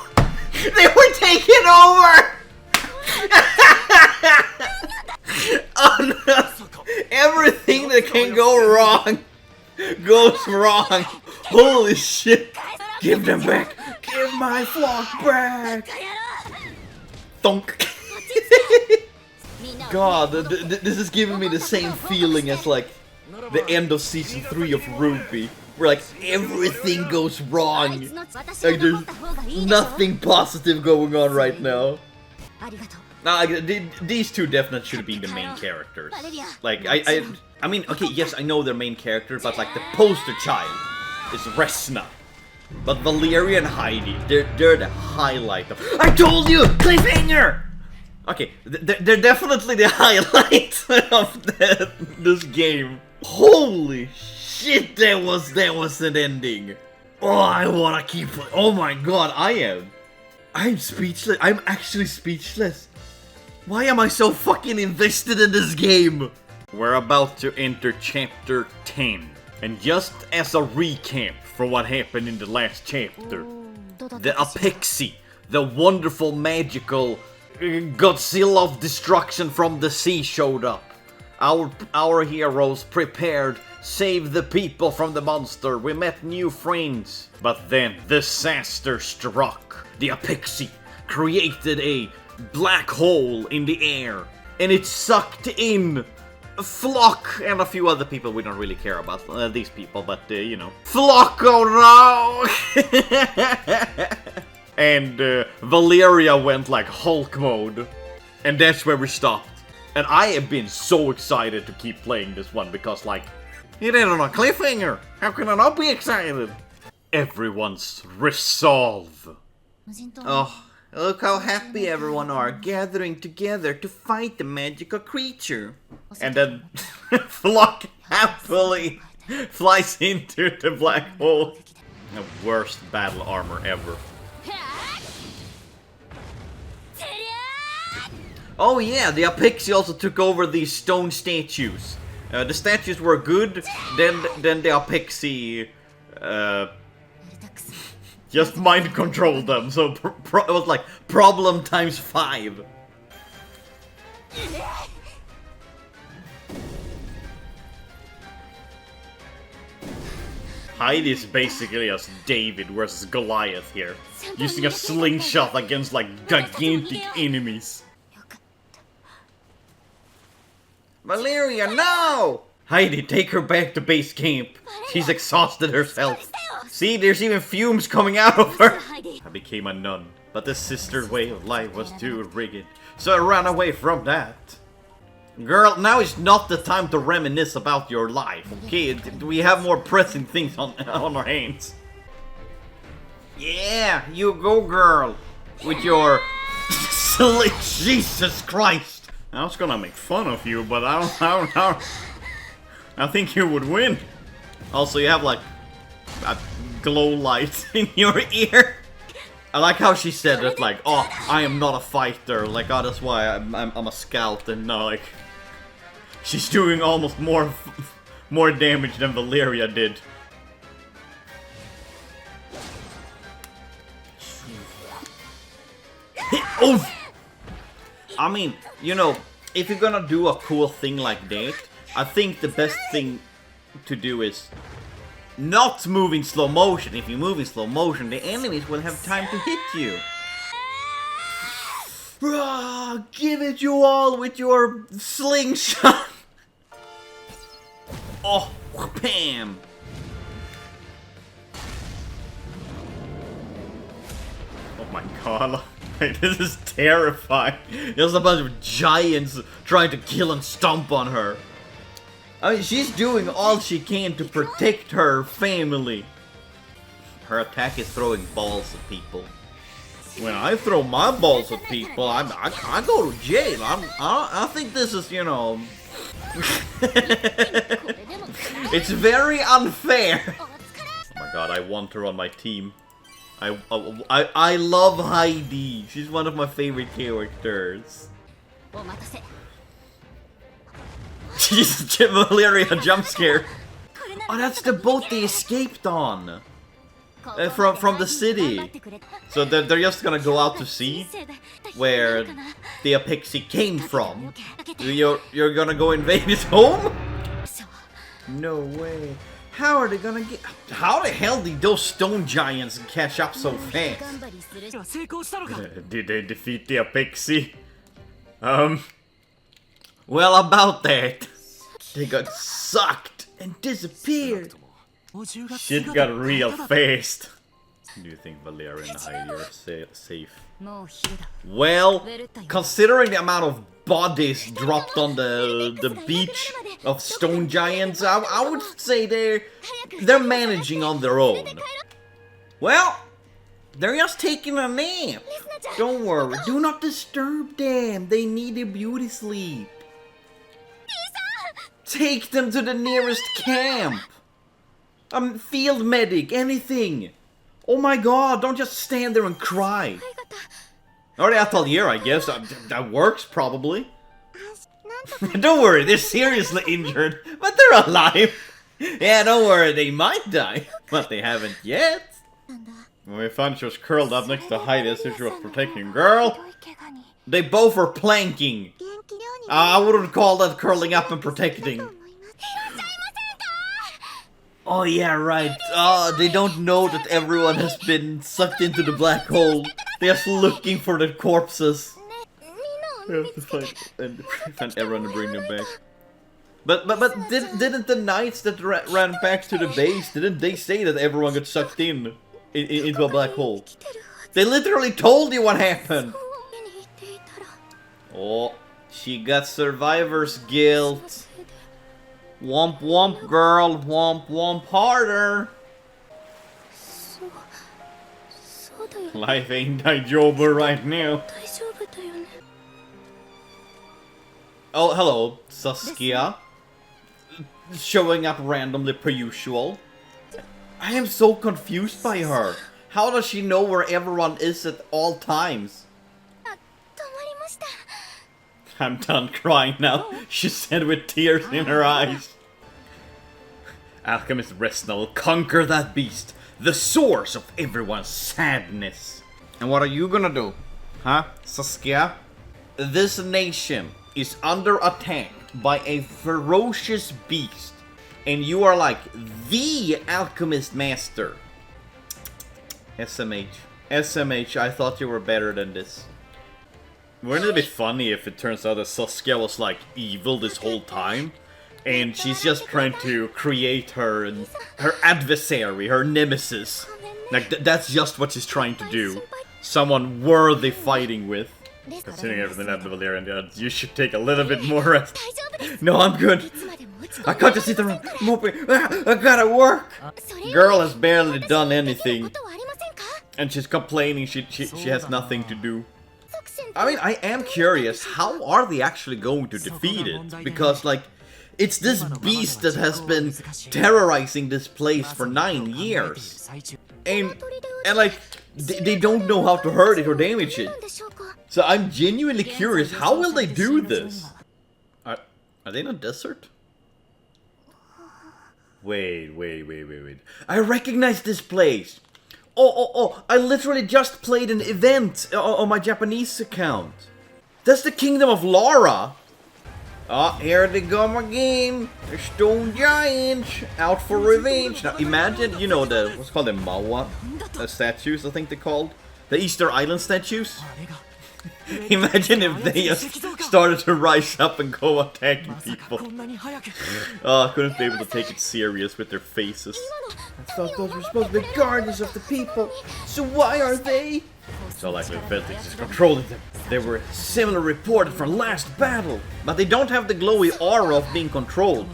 They were taking over! Oh no! Everything that can go wrong goes wrong. Holy shit! Give them back! Give my flock back! Thunk! God, this is giving me the same feeling as like the end of season 3 of RWBY, where like everything goes wrong. Like there's nothing positive going on right now. Now, these two definitely should be the main characters. Like I mean, okay, yes, I know they're main characters, but like the poster child is Resna. But Valeria and Heidi, they're the highlight of. I told you, cliffhanger. Okay, they're definitely the highlight of this game. Holy shit, that was an ending. Oh, I wanna keep. Oh my god, I'm speechless. I'm actually speechless. Why am I so fucking invested in this game? We're about to enter chapter 10. And just as a recap for what happened in the last chapter, the Apexi, the wonderful magical Godzilla of destruction from the sea showed up. Our heroes prepared, saved the people from the monster, we met new friends. But then disaster struck. The Apexi created a black hole in the air, and it sucked in Flock and a few other people we don't really care about, these people, but you know. Flock, oh no! And Valeria went like Hulk mode, and that's where we stopped. And I have been so excited to keep playing this one because like, it ended on a cliffhanger! How can I not be excited? Everyone's resolve. Oh, look how happy everyone are, gathering together to fight the magical creature. And then Flock happily flies into the black hole. The worst battle armor ever. Oh yeah, the Apexi also took over these stone statues. The statues were good, then the Apexi just mind controlled them, so it was like problem times 5. Heidi is basically as David versus Goliath here, using a slingshot against like gigantic enemies. Valeria, no! Heidi, take her back to base camp. She's exhausted herself. See, there's even fumes coming out of her. I became a nun, but the sister's way of life was too rigid, so I ran away from that. Girl, now is not the time to reminisce about your life, okay? We have more pressing things on our hands. Yeah, you go, girl, with your silly Jesus Christ. I was gonna make fun of you, but I think you would win. Also, you have like a glow light in your ear. I like how she said it, like, oh, I am not a fighter. Like, oh, that's why I'm a scout, and like, she's doing almost more damage than Valeria did. Oh! I mean, you know, if you're gonna do a cool thing like that, I think the best thing to do is not move in slow motion. If you move in slow motion, the enemies will have time to hit you. Give it you all with your slingshot. Oh, bam. Oh my god. This is terrifying. There's a bunch of giants trying to kill and stomp on her. I mean, she's doing all she can to protect her family. Her attack is throwing balls at people. When I throw my balls at people, I go to jail. I think this is, you know... It's very unfair. Oh my god, I want her on my team. I love Heidi. She's one of my favorite characters. お待たせ Jesus, Valeria jump scare. Oh, that's the boat they escaped on. From the city. So they're just gonna go out to sea, where the Apexi came from. You're gonna go invade his home? No way. How are they gonna get... How the hell did those stone giants catch up so fast? Did they defeat the Apexi? Well, about that. They got sucked and disappeared. Shit got real fast. Do you think Valeria and Heidi are safe? Well, considering the amount of bodies dropped on the beach of stone giants, I would say they're managing on their own. Well, they're just taking a nap. Don't worry, do not disturb them. They need a beauty sleep. Take them to the nearest camp. Field medic, anything. Oh my god, don't just stand there and cry. Or the Atelier, I guess. That works, probably. Don't worry, they're seriously injured, but they're alive. Yeah, don't worry, they might die, but they haven't yet. When we found she was curled up next to Heidi as if she was protecting girl. They both were planking. I wouldn't call that curling up and protecting. Oh yeah, right. They don't know that everyone has been sucked into the black hole. They're just looking for the corpses. We have to find everyone and bring them back. But didn't the knights that ran back to the base, didn't they say that everyone got sucked into a black hole? They literally told you what happened. Oh, she got survivor's guilt. Womp womp girl, womp womp harder. Life ain't daijoubu right now. Oh, hello, Saskia. Showing up randomly per usual. I am so confused by her. How does she know where everyone is at all times? I'm done crying now, she said with tears in her eyes. Alchemist Resna will conquer that beast, the source of everyone's sadness. And what are you gonna do? Huh, Saskia? This nation is under attack by a ferocious beast. And you are like the Alchemist Master. SMH, I thought you were better than this. Wouldn't it be funny if it turns out that Saskia was like evil this whole time? And she's just trying to create her adversary, her nemesis. Like, that's just what she's trying to do. Someone worthy fighting with. Considering everything happened to Valeria, you should take a little bit more rest. No, I'm good. I can't just sit around moping. I gotta work. Girl has barely done anything. And she's complaining she has nothing to do. I mean, I am curious, how are they actually going to defeat it? Because, like, it's this beast that has been terrorizing this place for 9 years. And like, they don't know how to hurt it or damage it. So I'm genuinely curious, how will they do this? Are they in a desert? Wait. I recognize this place. Oh, I literally just played an event on my Japanese account. That's the Kingdom of Lara. Oh, here they come again. The stone giants out for revenge. Now imagine, you know, what's called the Mawa statues, I think they're called. The Easter Island statues. Imagine if they just started to rise up and go attacking people. Oh, I couldn't be able to take it serious with their faces. I thought those were supposed to be guardians of the people. So why are they? So likely the Fateful is controlling them. They were similar reported from last battle, but they don't have the glowy aura of being controlled.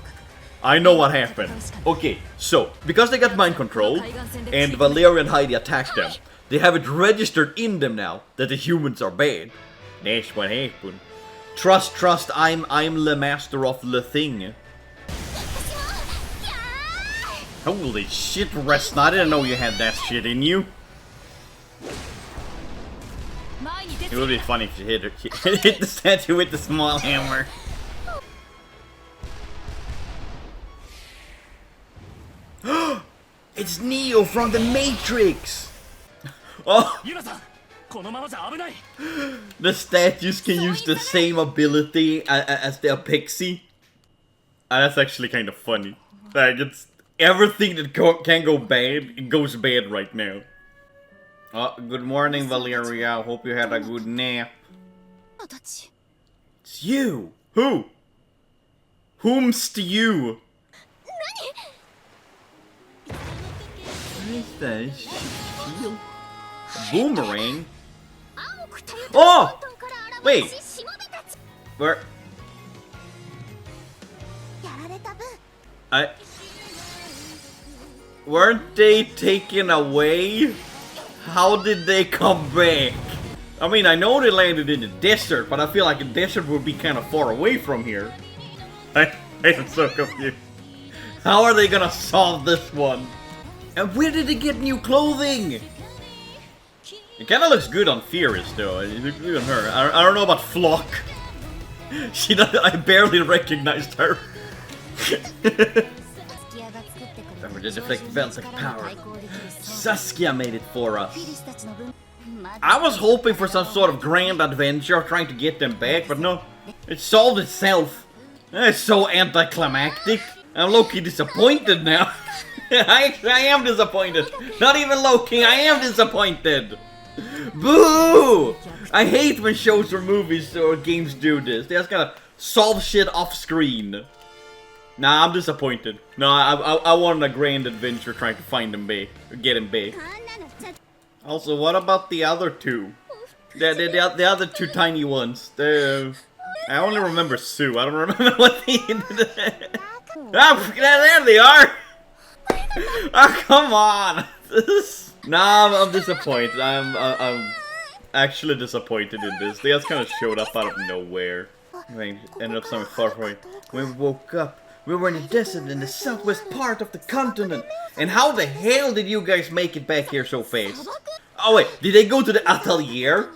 I know what happened. Okay, so, because they got mind controlled, and Valeria and Heidi attacked them, they have it registered in them now that the humans are bad. That's what happened. Trust, I'm the master of the thing. Holy shit, Resna, I didn't know you had that shit in you. It would be funny if she hit the statue with the small hammer. It's Neo from the Matrix! Oh! The statues can use the same ability as the Apexi. That's actually kind of funny. Like, it's everything that can go bad, it goes bad right now. Oh, good morning, Valeria. Hope you had a good nap. It's you! Who? Whomst you? What is that? Shield? Boomerang? Oh! Wait! Where? Weren't they taken away? How did they come back? I mean, I know they landed in the desert, but I feel like the desert would be kind of far away from here. I am so confused. How are they gonna solve this one? And where did they get new clothing? It kinda looks good on Furious though, it looks good on her. I don't know about Flock. I barely recognized her. Remember the deflect belts like power. Saskia made it for us. I was hoping for some sort of grand adventure trying to get them back, but no. It solved itself. It's so anticlimactic. I'm low-key disappointed now. I am disappointed. Not even low-key, I am disappointed. Boo! I hate when shows or movies or games do this. They just gotta solve shit off screen. Nah, I'm disappointed. No, I wanted a grand adventure trying to find them back, get them back. Also, what about the other two? The other two tiny ones. I only remember Sue. I don't remember what they did. Ah, there they are! Oh, come on! Nah, I'm disappointed. I'm actually disappointed in this. They just kind of showed up out of nowhere. They ended up somewhere far away. When we woke up, we were in the desert in the southwest part of the continent. And how the hell did you guys make it back here so fast? Oh wait, did they go to the Atelier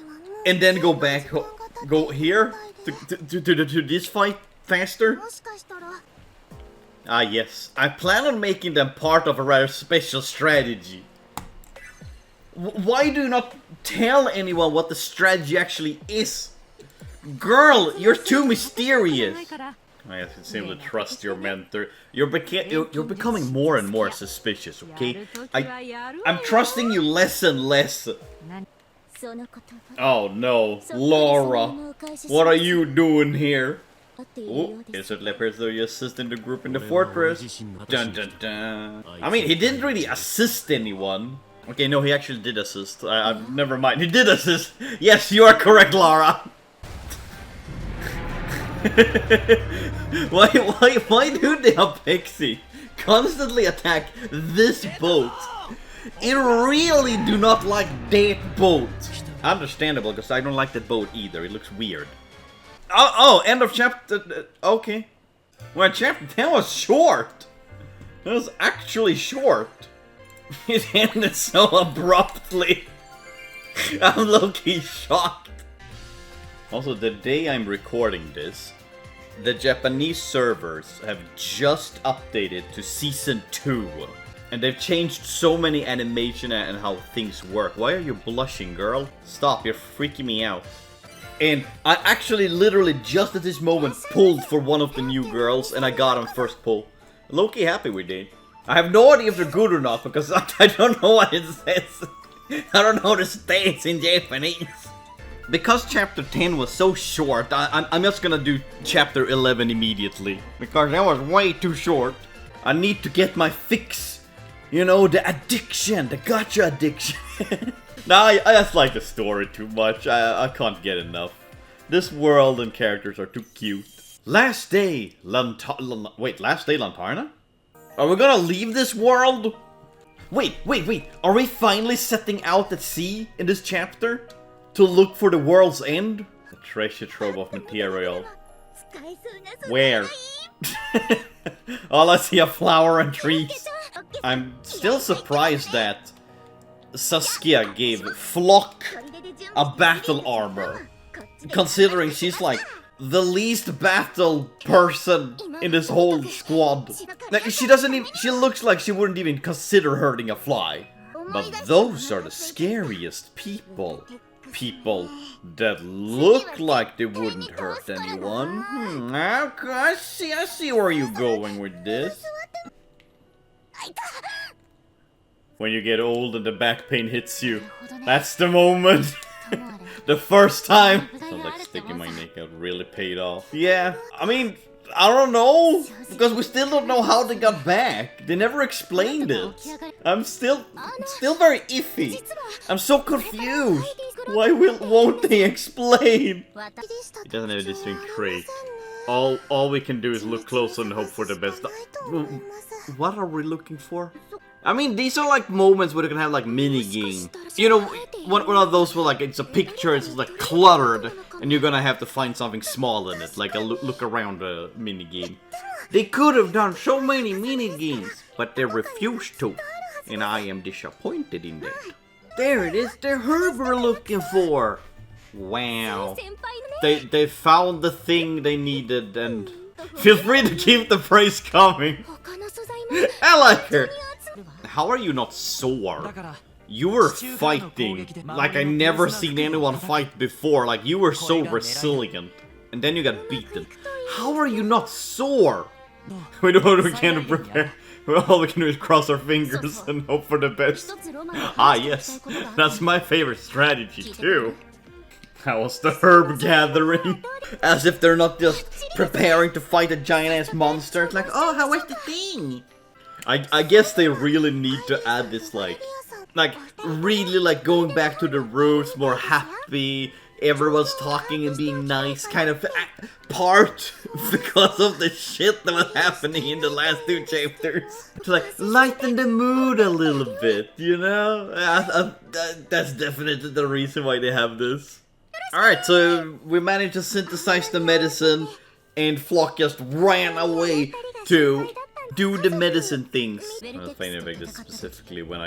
and then go back, go here to this fight faster? Ah yes, I plan on making them part of a rather special strategy. Why do you not tell anyone what the strategy actually is? Girl, you're too mysterious. I have to simply trust your mentor. You're becoming more and more suspicious, okay? I'm trusting you less and less. Oh no, Laura. What are you doing here? Oh, it certainly appears though you assisted the group in the fortress. Dun dun dun. I mean, he didn't really assist anyone. Okay, no, he actually did assist. Never mind, he did assist. Yes, you are correct, Laura. Why do the Apexi constantly attack this boat? It really do not like that boat. Understandable, because I don't like that boat either. It looks weird. Oh, end of chapter... okay. Well, chapter 10 was short. It was actually short. It ended so abruptly. I'm low-key shocked. Also, the day I'm recording this, the Japanese servers have just updated to Season 2. And they've changed so many animation and how things work. Why are you blushing, girl? Stop, you're freaking me out. And I actually literally just at this moment pulled for one of the new girls and I got on first pull. Low-key happy with it. I have no idea if they're good or not because I don't know what it says. I don't know the states in Japanese. Because chapter 10 was so short, I'm just gonna do chapter 11 immediately. Because that was way too short. I need to get my fix. You know, the addiction, the gacha addiction. Nah, I just like the story too much. I can't get enough. This world and characters are too cute. Last day, last day Lantarna? Are we gonna leave this world? Wait. Are we finally setting out at sea in this chapter? To look for the world's end? A treasure trove of material. Where? All I see are flower and trees. I'm still surprised that Saskia gave Flock a battle armor. Considering she's like the least battle person in this whole squad. Like, she doesn't even, she looks like she wouldn't even consider hurting a fly. But those are the scariest people. People that look like they wouldn't hurt anyone. I see where you're going with this. When you get old and the back pain hits you, that's the moment. The first time. Sounds like sticking my neck out really paid off. Yeah, I mean, I don't know, because we still don't know how they got back. They never explained it. I'm still very iffy. I'm so confused. Why won't they explain? It doesn't have a distinct trait. All we can do is look closer and hope for the best. What are we looking for? I mean, these are like moments where you can have like mini game. You know, one of those where like it's a picture, it's like cluttered, and you're gonna have to find something small in it, like a look around a mini game. They could have done so many mini games, but they refused to, and I am disappointed in that. There it is, the herb we're looking for. Wow, they found the thing they needed, and feel free to keep the praise coming. I like her. How are you not sore? You were fighting like I never seen anyone fight before. Like, you were so resilient, and then you got beaten. How are you not sore? We know what we can prepare. All we can do is cross our fingers and hope for the best. Ah yes, that's my favorite strategy too. How was the herb gathering? As if they're not just preparing to fight a giant-ass monster. It's like, oh, how was the thing? I guess they really need to add this, like really like going back to the roots, more happy, everyone's talking and being nice kind of part, because of the shit that was happening in the last two chapters. To like lighten the mood a little bit, you know? That's definitely the reason why they have this. Alright, so we managed to synthesize the medicine, and Flock just ran away to do the medicine things. I was thinking about this specifically when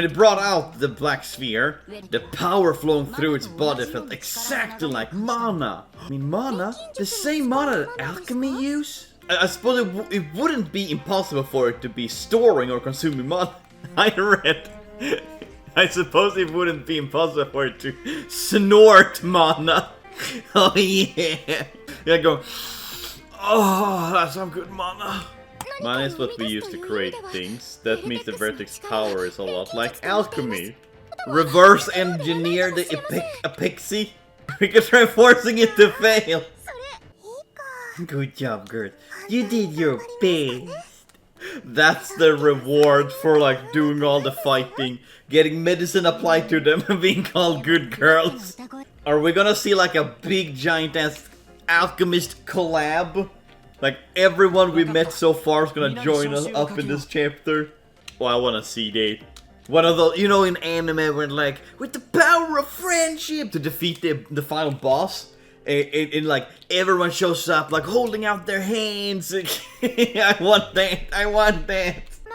it brought out the black sphere, the power flowing through its body felt exactly like mana. I mean, mana? The same mana that alchemy use? I suppose it wouldn't be impossible for it to be storing or consuming mana. I read. I suppose it wouldn't be impossible for it to snort mana. Oh yeah. Yeah, go. Oh, that's some good mana. Mana is what we use to create things. That means the vertex power is a lot like alchemy. Reverse engineer the Apexi. We can try forcing it to fail. Good job, Gert. You did your best. That's the reward for like doing all the fighting, getting medicine applied to them, and being called good girls. Are we gonna see like a big giant ass alchemist collab? Like, everyone we met so far is gonna join us up in this chapter. Oh, I wanna see that. One of those, you know, in anime when like, with the power of friendship to defeat the final boss. And like, everyone shows up like holding out their hands. I want that.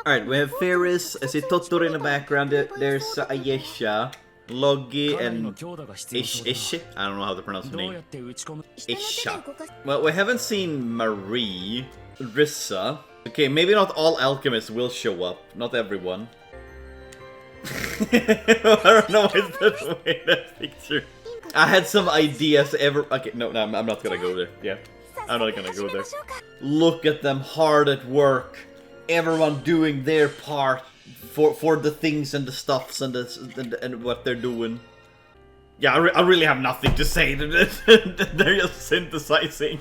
Alright, we have Ferris, I see Totoro in the background, there's Ayesha, Logi, and Ish. I don't know how to pronounce her name. Isha. Well, we haven't seen Marie, Rissa. Okay, maybe not all alchemists will show up. Not everyone. I don't know why it's that way in that picture. I had some ideas okay, no, I'm not gonna go there. Yeah, I'm not gonna go there. Look at them hard at work. Everyone doing their part for the things and the stuffs and and what they're doing. Yeah, I really have nothing to say to this. They're just synthesizing.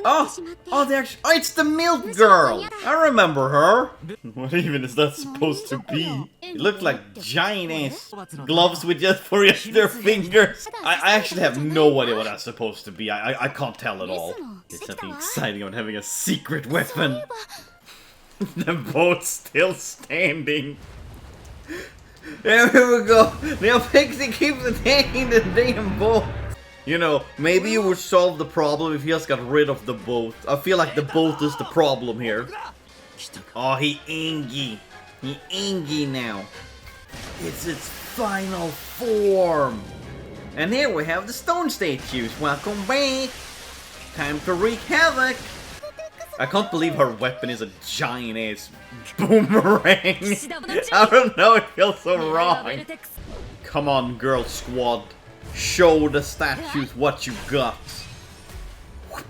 Oh, they're actually, oh, it's the milk girl. I remember her. What even is that supposed to be? It looked like giant ass gloves with just for their fingers. I actually have no idea what that's supposed to be. I can't tell at all. There's something exciting about having a secret weapon. The boat's still standing. There we go. The Apexi keeps attacking the damn boat. You know, maybe you would solve the problem if you just got rid of the boat. I feel like the boat is the problem here. Oh, he angry. He angry now. It's its final form. And here we have the stone statues. Welcome back. Time to wreak havoc. I can't believe her weapon is a giant ass boomerang. I don't know, it feels so wrong. Come on, girl squad. Show the statues what you got.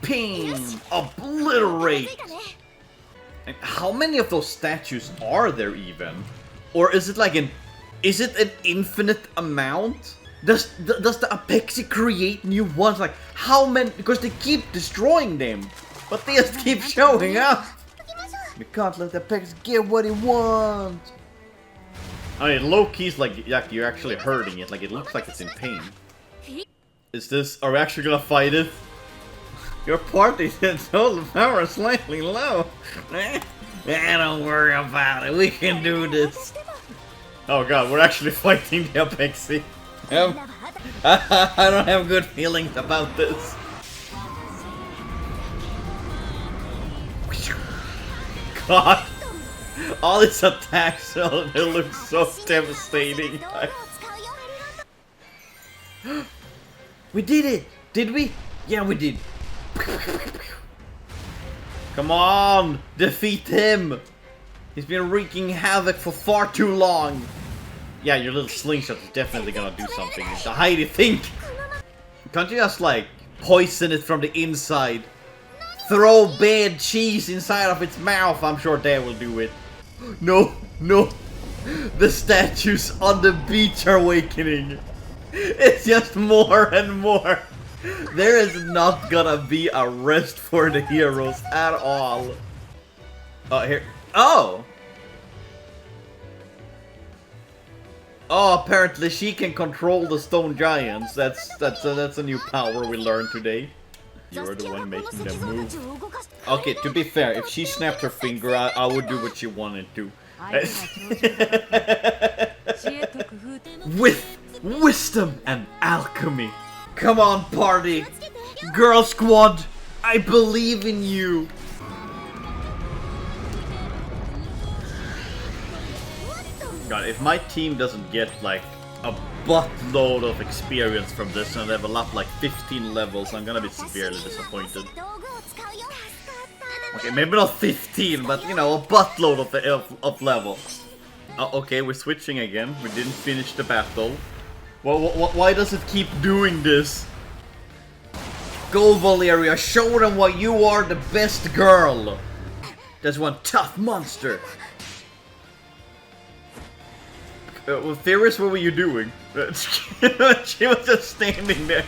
Ping! Obliterate! And how many of those statues are there even? Or is it like an infinite amount? Does the Apexi create new ones? Like how many? Because they keep destroying them, but they just keep showing up. We can't let the Apexi get what he wants. I mean, low key's like you're actually hurting it. Like it looks like it's in pain. Is this? Are we actually gonna fight it? Your party said total power is slightly low. Don't worry about it. We can do this. Oh god, we're actually fighting the Apexi. I don't have good feelings about this. God, all these attacks, it looks so devastating. We did it! Did we? Yeah, we did. Come on! Defeat him! He's been wreaking havoc for far too long. Yeah, your little slingshot is definitely gonna do something. How do you think? Can't you just like poison it from the inside? Throw bad cheese inside of its mouth. I'm sure that will do it. No, no. The statues on the beach are awakening. It's just more and more. There is not gonna be a rest for the heroes at all. Oh, here. Oh! Oh, apparently she can control the stone giants. That's a new power we learned today. You're the one making them move. Okay, to be fair, if she snapped her finger, I would do what she wanted to. With wisdom and alchemy. Come on, party! Girl squad! I believe in you! God, if my team doesn't get like a buttload of experience from this and level up like 15 levels, I'm gonna be severely disappointed. Okay, maybe not 15, but you know, a buttload of levels. Okay, we're switching again. We didn't finish the battle. Why does it keep doing this? Go, Valeria, show them why you are the best girl. There's one tough monster. Well, Theris, what were you doing? She was just standing there.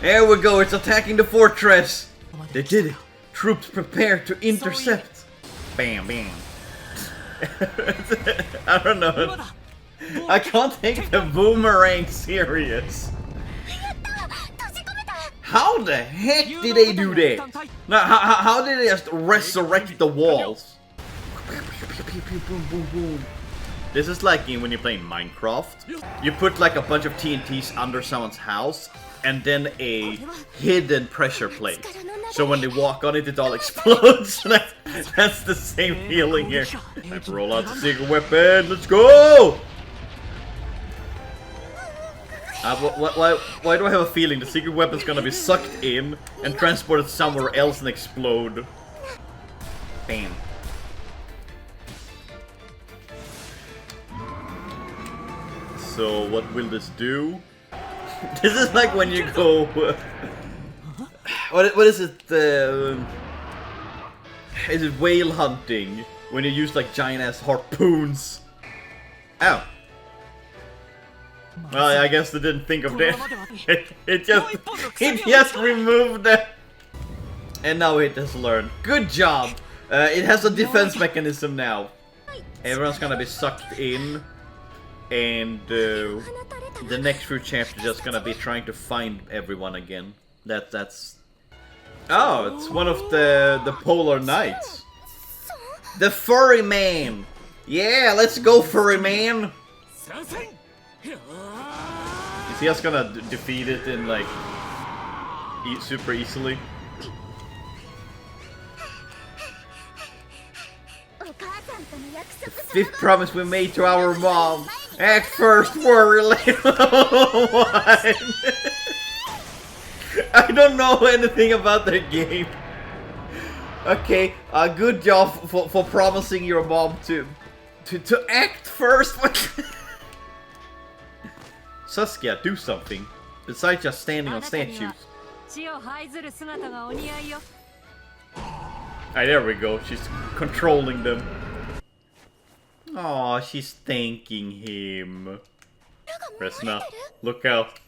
There we go, it's attacking the fortress. They did it. Troops prepare to intercept. Bam, bam. I don't know. I can't take the boomerang serious. How the heck did they do that? Now, how did they just resurrect the walls? This is like when you're playing Minecraft. You put like a bunch of TNTs under someone's house and then a hidden pressure plate. So when they walk on it, it all explodes. That's the same feeling here. Time to roll out the secret weapon. Let's go! Why do I have a feeling the secret weapon's gonna be sucked in and transported somewhere else and explode? Bam. So what will this do? This is like when you go... what is it? Is it whale hunting? When you use like giant ass harpoons? Ow. Well, I guess they didn't think of that. it just removed that. And now it has learned. Good job! It has a defense mechanism now. Everyone's gonna be sucked in. And the next few chapters are just gonna be trying to find everyone again. That's... Oh, it's one of the Polar Knights. The Furry Man! Yeah, let's go, Furry Man! Is he just gonna defeat it in like super easily? The 5th promise we made to our mom. Act first, worry later. What? I don't know anything about the game. Okay, good job for promising your mom to act first. Saskia, do something besides just standing on statues. Alright, there we go. She's controlling them. Aw, she's thanking him. Resna, look out.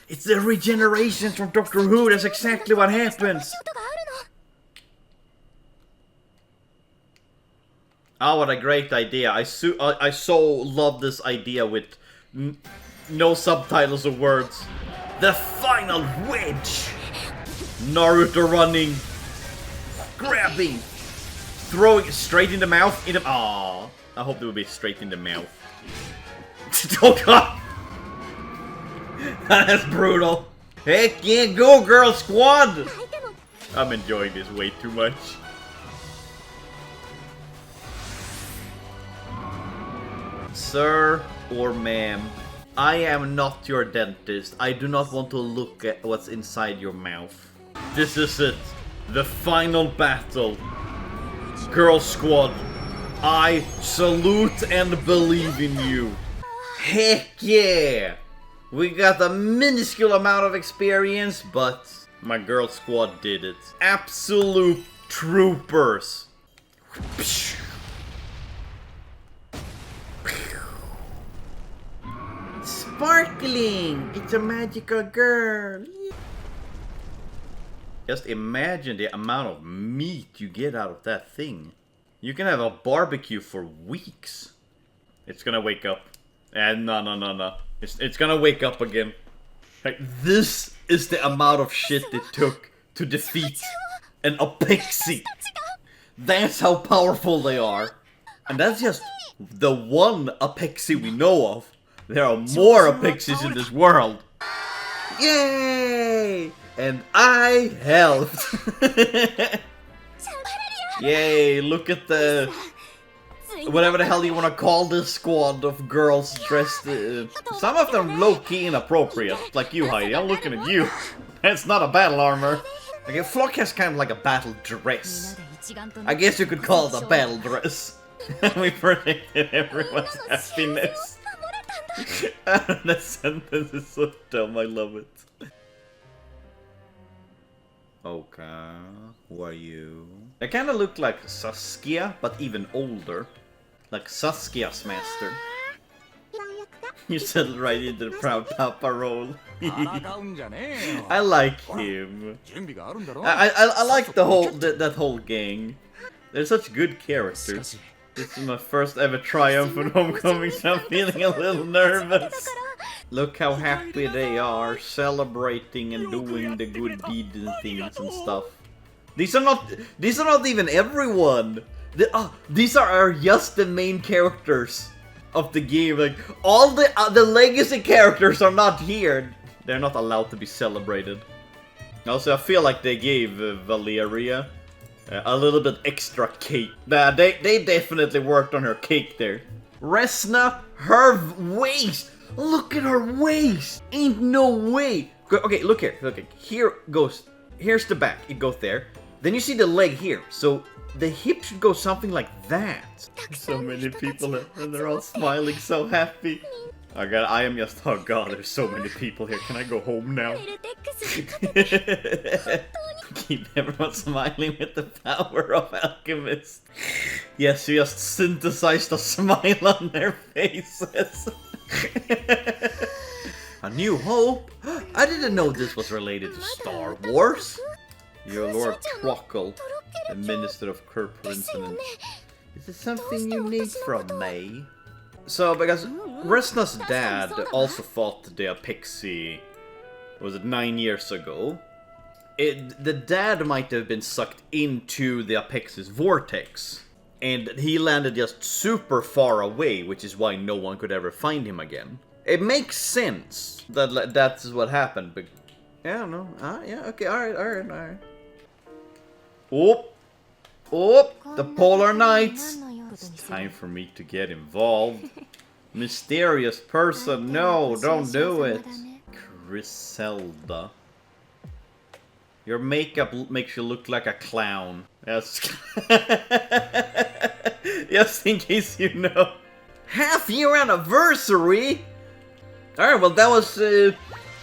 It's the regeneration from Doctor Who. That's exactly what happens. Oh, what a great idea. I so love this idea with no subtitles or words. The final wedge! Naruto running, grabbing, throwing it straight in the mouth. Aww. I hope it will be straight in the mouth. Oh god! That's brutal. Heck yeah, go girl squad! I'm enjoying this way too much. Sir or ma'am, I am not your dentist. I do not want to look at what's inside your mouth. This is it. The final battle. Girl squad, I salute and believe in you. Heck yeah! We got a minuscule amount of experience, but my girl squad did it. Absolute troopers. Sparkling! It's a magical girl. Just imagine the amount of meat you get out of that thing. You can have a barbecue for weeks. It's gonna wake up. And no. It's gonna wake up again. Like, this is the amount of shit it took to defeat an Apexi. That's how powerful they are. And that's just the one Apexi we know of. There are more Apexis in this world. Yay! And I helped. Yay, look at the... whatever the hell you want to call this squad of girls dressed... some of them low-key inappropriate. Like you, Heidi. I'm looking at you. That's not a battle armor. Okay, Flock has kind of like a battle dress. I guess you could call it a battle dress. We predicted everyone's happiness. That sentence is so dumb, I love it. Okay, who are you? They kind of look like Saskia, but even older. Like Saskia's master. You settled right into the proud papa role. I like him. I like the whole that whole gang. They're such good characters. This is my first ever triumph at homecoming, so I'm feeling a little nervous. Look how happy they are, celebrating and doing the good deeds and things and stuff. These are not even everyone. These are just the main characters of the game. Like, all the legacy characters are not here. They're not allowed to be celebrated. Also, I feel like they gave Valeria a little bit extra cake. They definitely worked on her cake there. Resna, her waist! Look at her waist! Ain't no way! Okay, look here. Look, here goes. Here's the back. It goes there. Then you see the leg here. So the hip should go something like that. So many people and they're all smiling so happy. Oh god, I am just... oh god, there's so many people here. Can I go home now? Keep everyone smiling with the power of Alchemists. Yes, you just synthesized a smile on their faces. A New Hope? I didn't know this was related to Star Wars. Your Lord Trockle, the Minister of Corporate. Is this something you need from me? So, because Resna's dad also fought the Apexi, was it 9 years ago? The dad might have been sucked into the Apexi's vortex, and he landed just super far away, which is why no one could ever find him again. It makes sense that that's what happened, but I don't know. Yeah, okay, alright. Oh, the Polar Knights! It's time for me to get involved. Mysterious person, no, don't do it. Griselda. Your makeup makes you look like a clown. Yes. Just in case you know. Half-year anniversary? Alright, well that was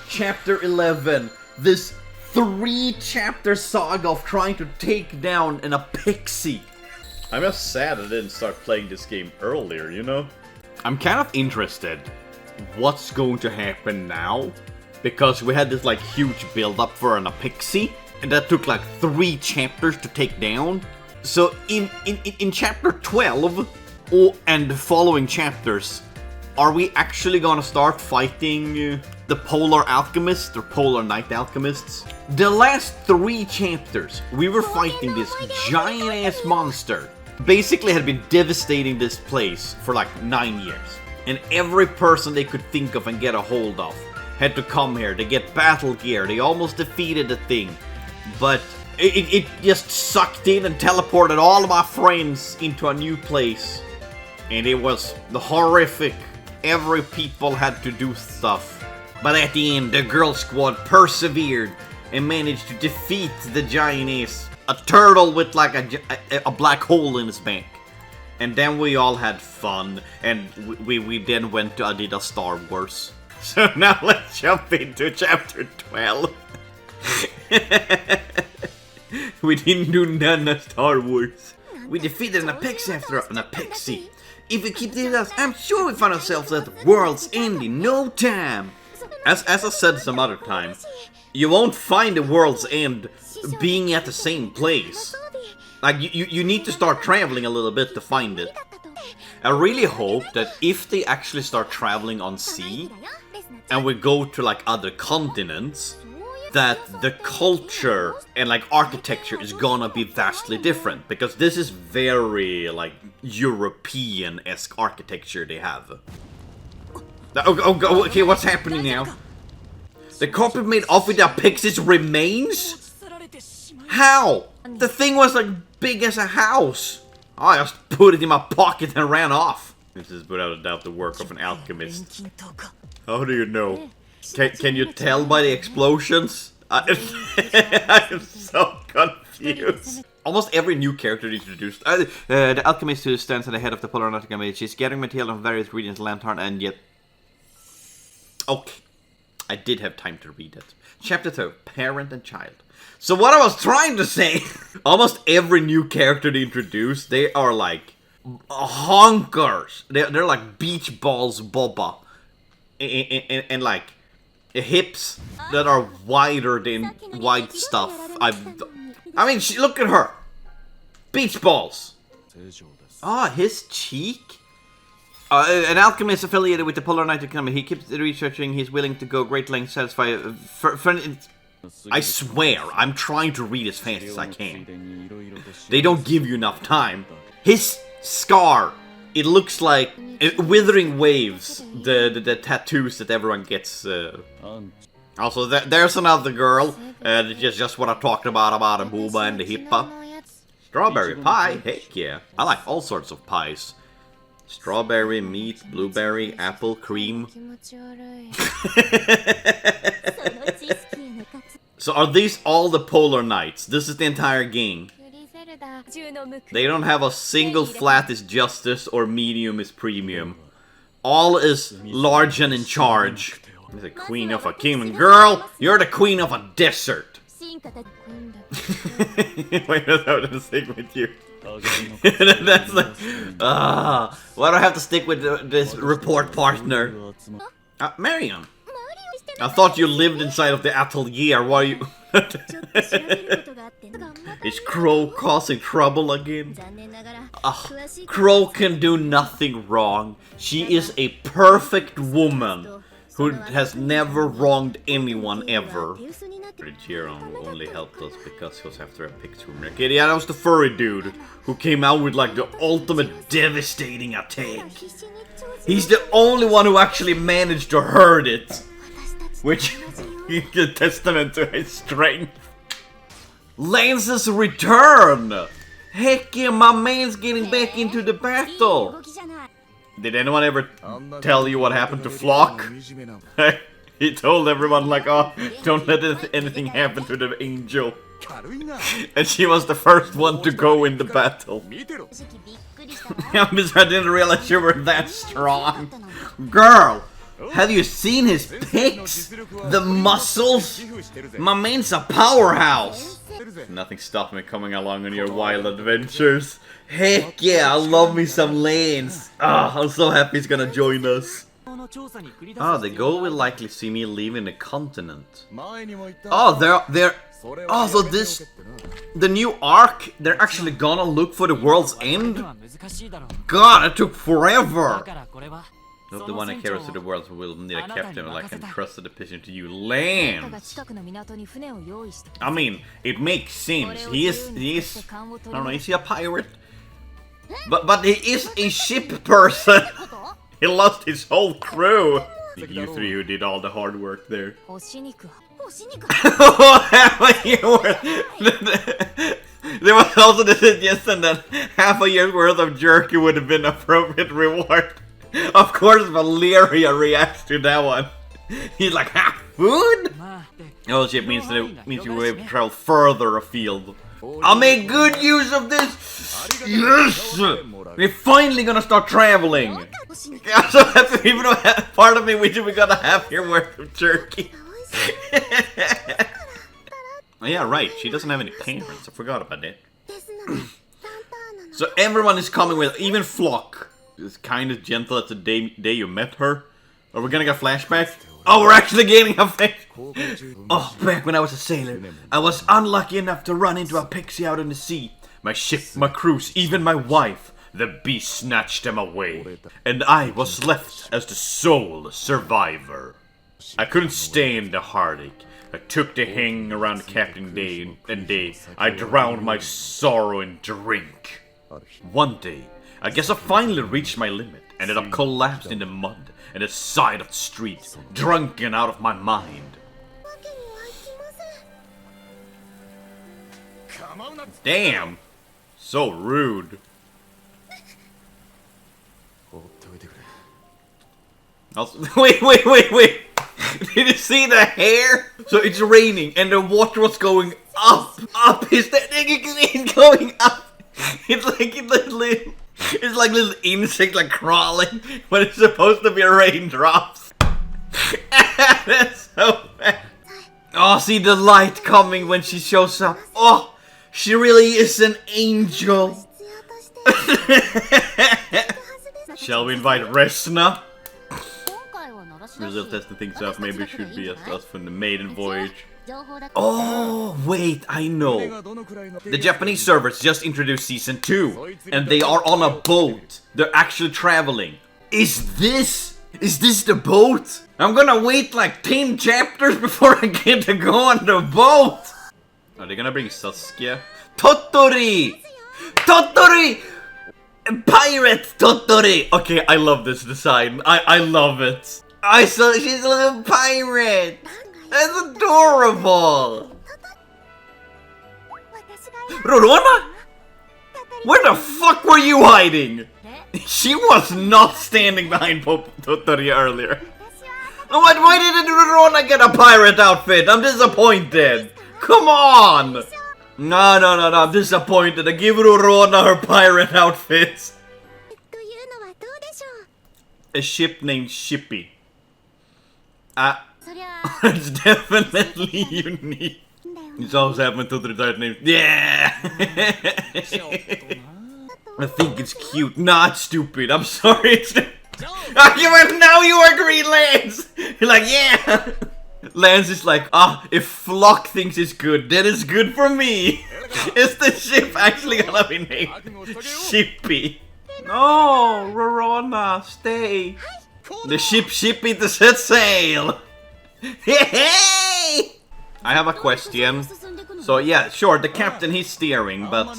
chapter 11. This 3-chapter saga of trying to take down an Apexi. I'm just sad I didn't start playing this game earlier, you know? I'm kind of interested what's going to happen now, because we had this like huge build-up for an Apexi, and that took like 3 chapters to take down. So in chapter 12 and the following chapters, are we actually gonna start fighting the Polar Alchemists or Polar Night Alchemists? The last 3 chapters, we were fighting this giant-ass monster. Basically had been devastating this place for like 9 years. And every person they could think of and get a hold of had to come here. They get battle gear. They almost defeated the thing. But it just sucked in and teleported all of my friends into a new place. And it was the horrific. Every people had to do stuff. But at the end, the girl squad persevered and managed to defeat the giant-ass. A turtle with like a black hole in his back. And then we all had fun. And we then went to Adidas Star Wars. So now let's jump into chapter 12. We didn't do none of Star Wars. We defeated an Apexi after an Apexi. If we keep doing this, I'm sure we find ourselves at the world's end in no time. As I said some other time, you won't find the world's end being at the same place. Like, you need to start traveling a little bit to find it. I really hope that if they actually start traveling on sea, and we go to like other continents, that the culture and like architecture is gonna be vastly different. Because this is very like European-esque architecture they have. Okay, what's happening now? The carpet made off with the Apexi's remains? How? The thing was like big as a house. I just put it in my pocket and ran off. This is without a doubt the work of an alchemist. How do you know? Can you tell by the explosions? I'm so confused. Almost every new character introduced. The alchemist who stands at the head of the Polar Night Alchemy. She's gathering material from various regions, Lantarna, and yet... Okay. I did have time to read it. Chapter 2, Parent and Child. So what I was trying to say, almost every new character they introduce, they are like honkers. They're like beach balls boba. And like hips that are wider than white stuff. I mean, look at her. Beach balls. Ah, his cheek. An alchemist affiliated with the Polar Night Alchemy. He keeps researching. He's willing to go great lengths to satisfy. I swear, I'm trying to read as fast as I can. They don't give you enough time. His scar. It looks like withering waves. The tattoos that everyone gets. Also, there's another girl. Just what I talked about a booba and the hippa. Strawberry pie. Heck yeah. I like all sorts of pies. Strawberry, meat, blueberry, apple, cream. So are these all the Polar Knights? This is the entire game. They don't have a single flat is justice or medium is premium. All is large and in charge. You're the queen of a kingdom. Girl, you're the queen of a desert. Wait, that's how to stick with you. That's like... why do I have to stick with this report partner? Marion. I thought you lived inside of the atelier. Why you... Is Crow causing trouble again? Crow can do nothing wrong. She is a perfect woman who has never wronged anyone ever. Jiron only helped us because he was after a picture. Okay, yeah, that was the furry dude who came out with like the ultimate devastating attack. He's the only one who actually managed to hurt it. Which is a testament to his strength. Lance's return! Heck yeah, my man's getting back into the battle! Did anyone ever tell you what happened to Flock? He told everyone like, oh, don't let anything happen to the angel. And she was the first one to go in the battle. I didn't realize you were that strong. Girl, have you seen his pics? The muscles? My man's a powerhouse. Nothing stopped me coming along on your wild adventures. Heck yeah, I love me some Lance. Ah, I'm so happy he's gonna join us. Ah, the goal will likely see me leaving the continent. Oh, they're... Oh, so this... The new arc, they're actually gonna look for the world's end? God, it took forever! Not the one that carries to the world will need a captain like can trust the position to you. Lance! I mean, it makes sense. He is... I don't know, is he a pirate? But he is a ship person! He lost his whole crew! You three who did all the hard work there. There was also the suggestion that half a year's worth of jerky would have been appropriate reward. Of course Valeria reacts to that one. He's like, ha, food? Oh shit, means you were able to travel further afield. I'll make good use of this! Yes! We're finally gonna start traveling! I'm so happy, even though part of me wishes we got a half year worth of jerky. Oh yeah, right, she doesn't have any parents, I forgot about that. So everyone is coming with, even Flock is kind of gentle at the day you met her. Are we gonna get a flashback? Oh, we're actually getting a flashback! Oh, back when I was a sailor, I was unlucky enough to run into Apexi out in the sea. My ship, my crews, even my wife. The beast snatched them away, and I was left as the sole survivor. I couldn't stand the heartache. I took the hang around Captain Day, and I drowned my sorrow in drink. One day, I guess I finally reached my limit, ended up collapsed in the mud at the side of the street, drunken out of my mind. Damn! So rude. Wait! Did you see the hair? So it's raining and the water was going up. Is that it's going up? It's like little insect like crawling when it's supposed to be raindrops. That's so bad. Oh, see the light coming when she shows up. Oh, she really is an angel. Shall we invite Resna? We're still testing things out. Maybe it should be us from the maiden voyage. Oh, wait, I know. The Japanese servers just introduced Season 2, and they are on a boat. They're actually traveling. Is this the boat? I'm gonna wait like 10 chapters before I get to go on the boat. Are they gonna bring Saskia? Tottori! Tottori! Pirate Tottori! Okay, I love this design. I love it. I saw she's a little pirate. That's adorable. Rorona? Where the fuck were you hiding? She was not standing behind Tottori earlier. Why didn't Rorona get a pirate outfit? I'm disappointed. Come on. No, I'm disappointed. I give Rorona her pirate outfit. A ship named Shippy. It's definitely unique. It's always happened to the retired name. Yeah! I think it's cute. Not stupid. I'm sorry. It's now you agree, Lance! You're like, yeah! Lance is like, if Flock thinks it's good, then it's good for me! Is the ship actually gonna be named Shippy? No, Rorona, stay! The Shippy to set sail! Hey! I have a question. So yeah, sure, the captain he's steering, but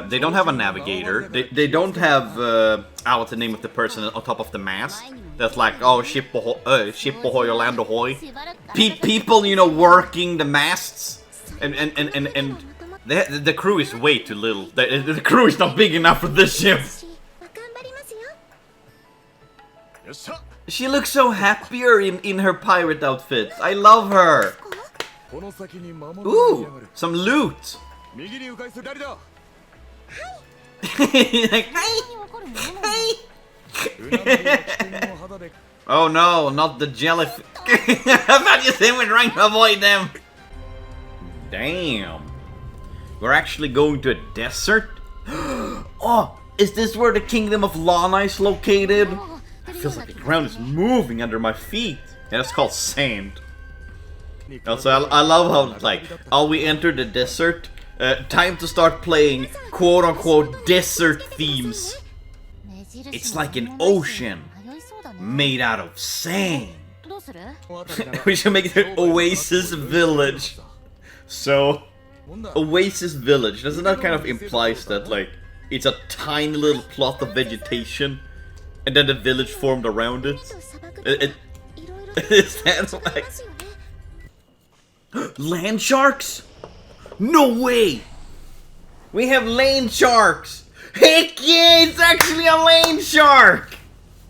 they don't have a navigator. They don't have what's the name of the person on top of the mast? That's like, oh, ship ahoy or land ahoy. People, you know, working the masts, and the crew is way too little. The crew is not big enough for this ship. She looks so happier in her pirate outfit. I love her. Ooh, some loot. Like, hey. Oh no, not the jellyfish. I thought you said we're trying to avoid them. Damn. We're actually going to a desert? Oh, is this where the kingdom of Lana is located? It feels like the ground is moving under my feet. Yeah, that's called sand. Also, I love how, like, we enter the desert. Time to start playing quote-unquote desert themes. It's like an ocean made out of sand. We should make it an Oasis Village. So, Oasis Village, doesn't that kind of implies that, like, it's a tiny little plot of vegetation and then the village formed around it? Is that like... Land sharks? No way! We have land sharks! Heck yeah, it's actually a land shark!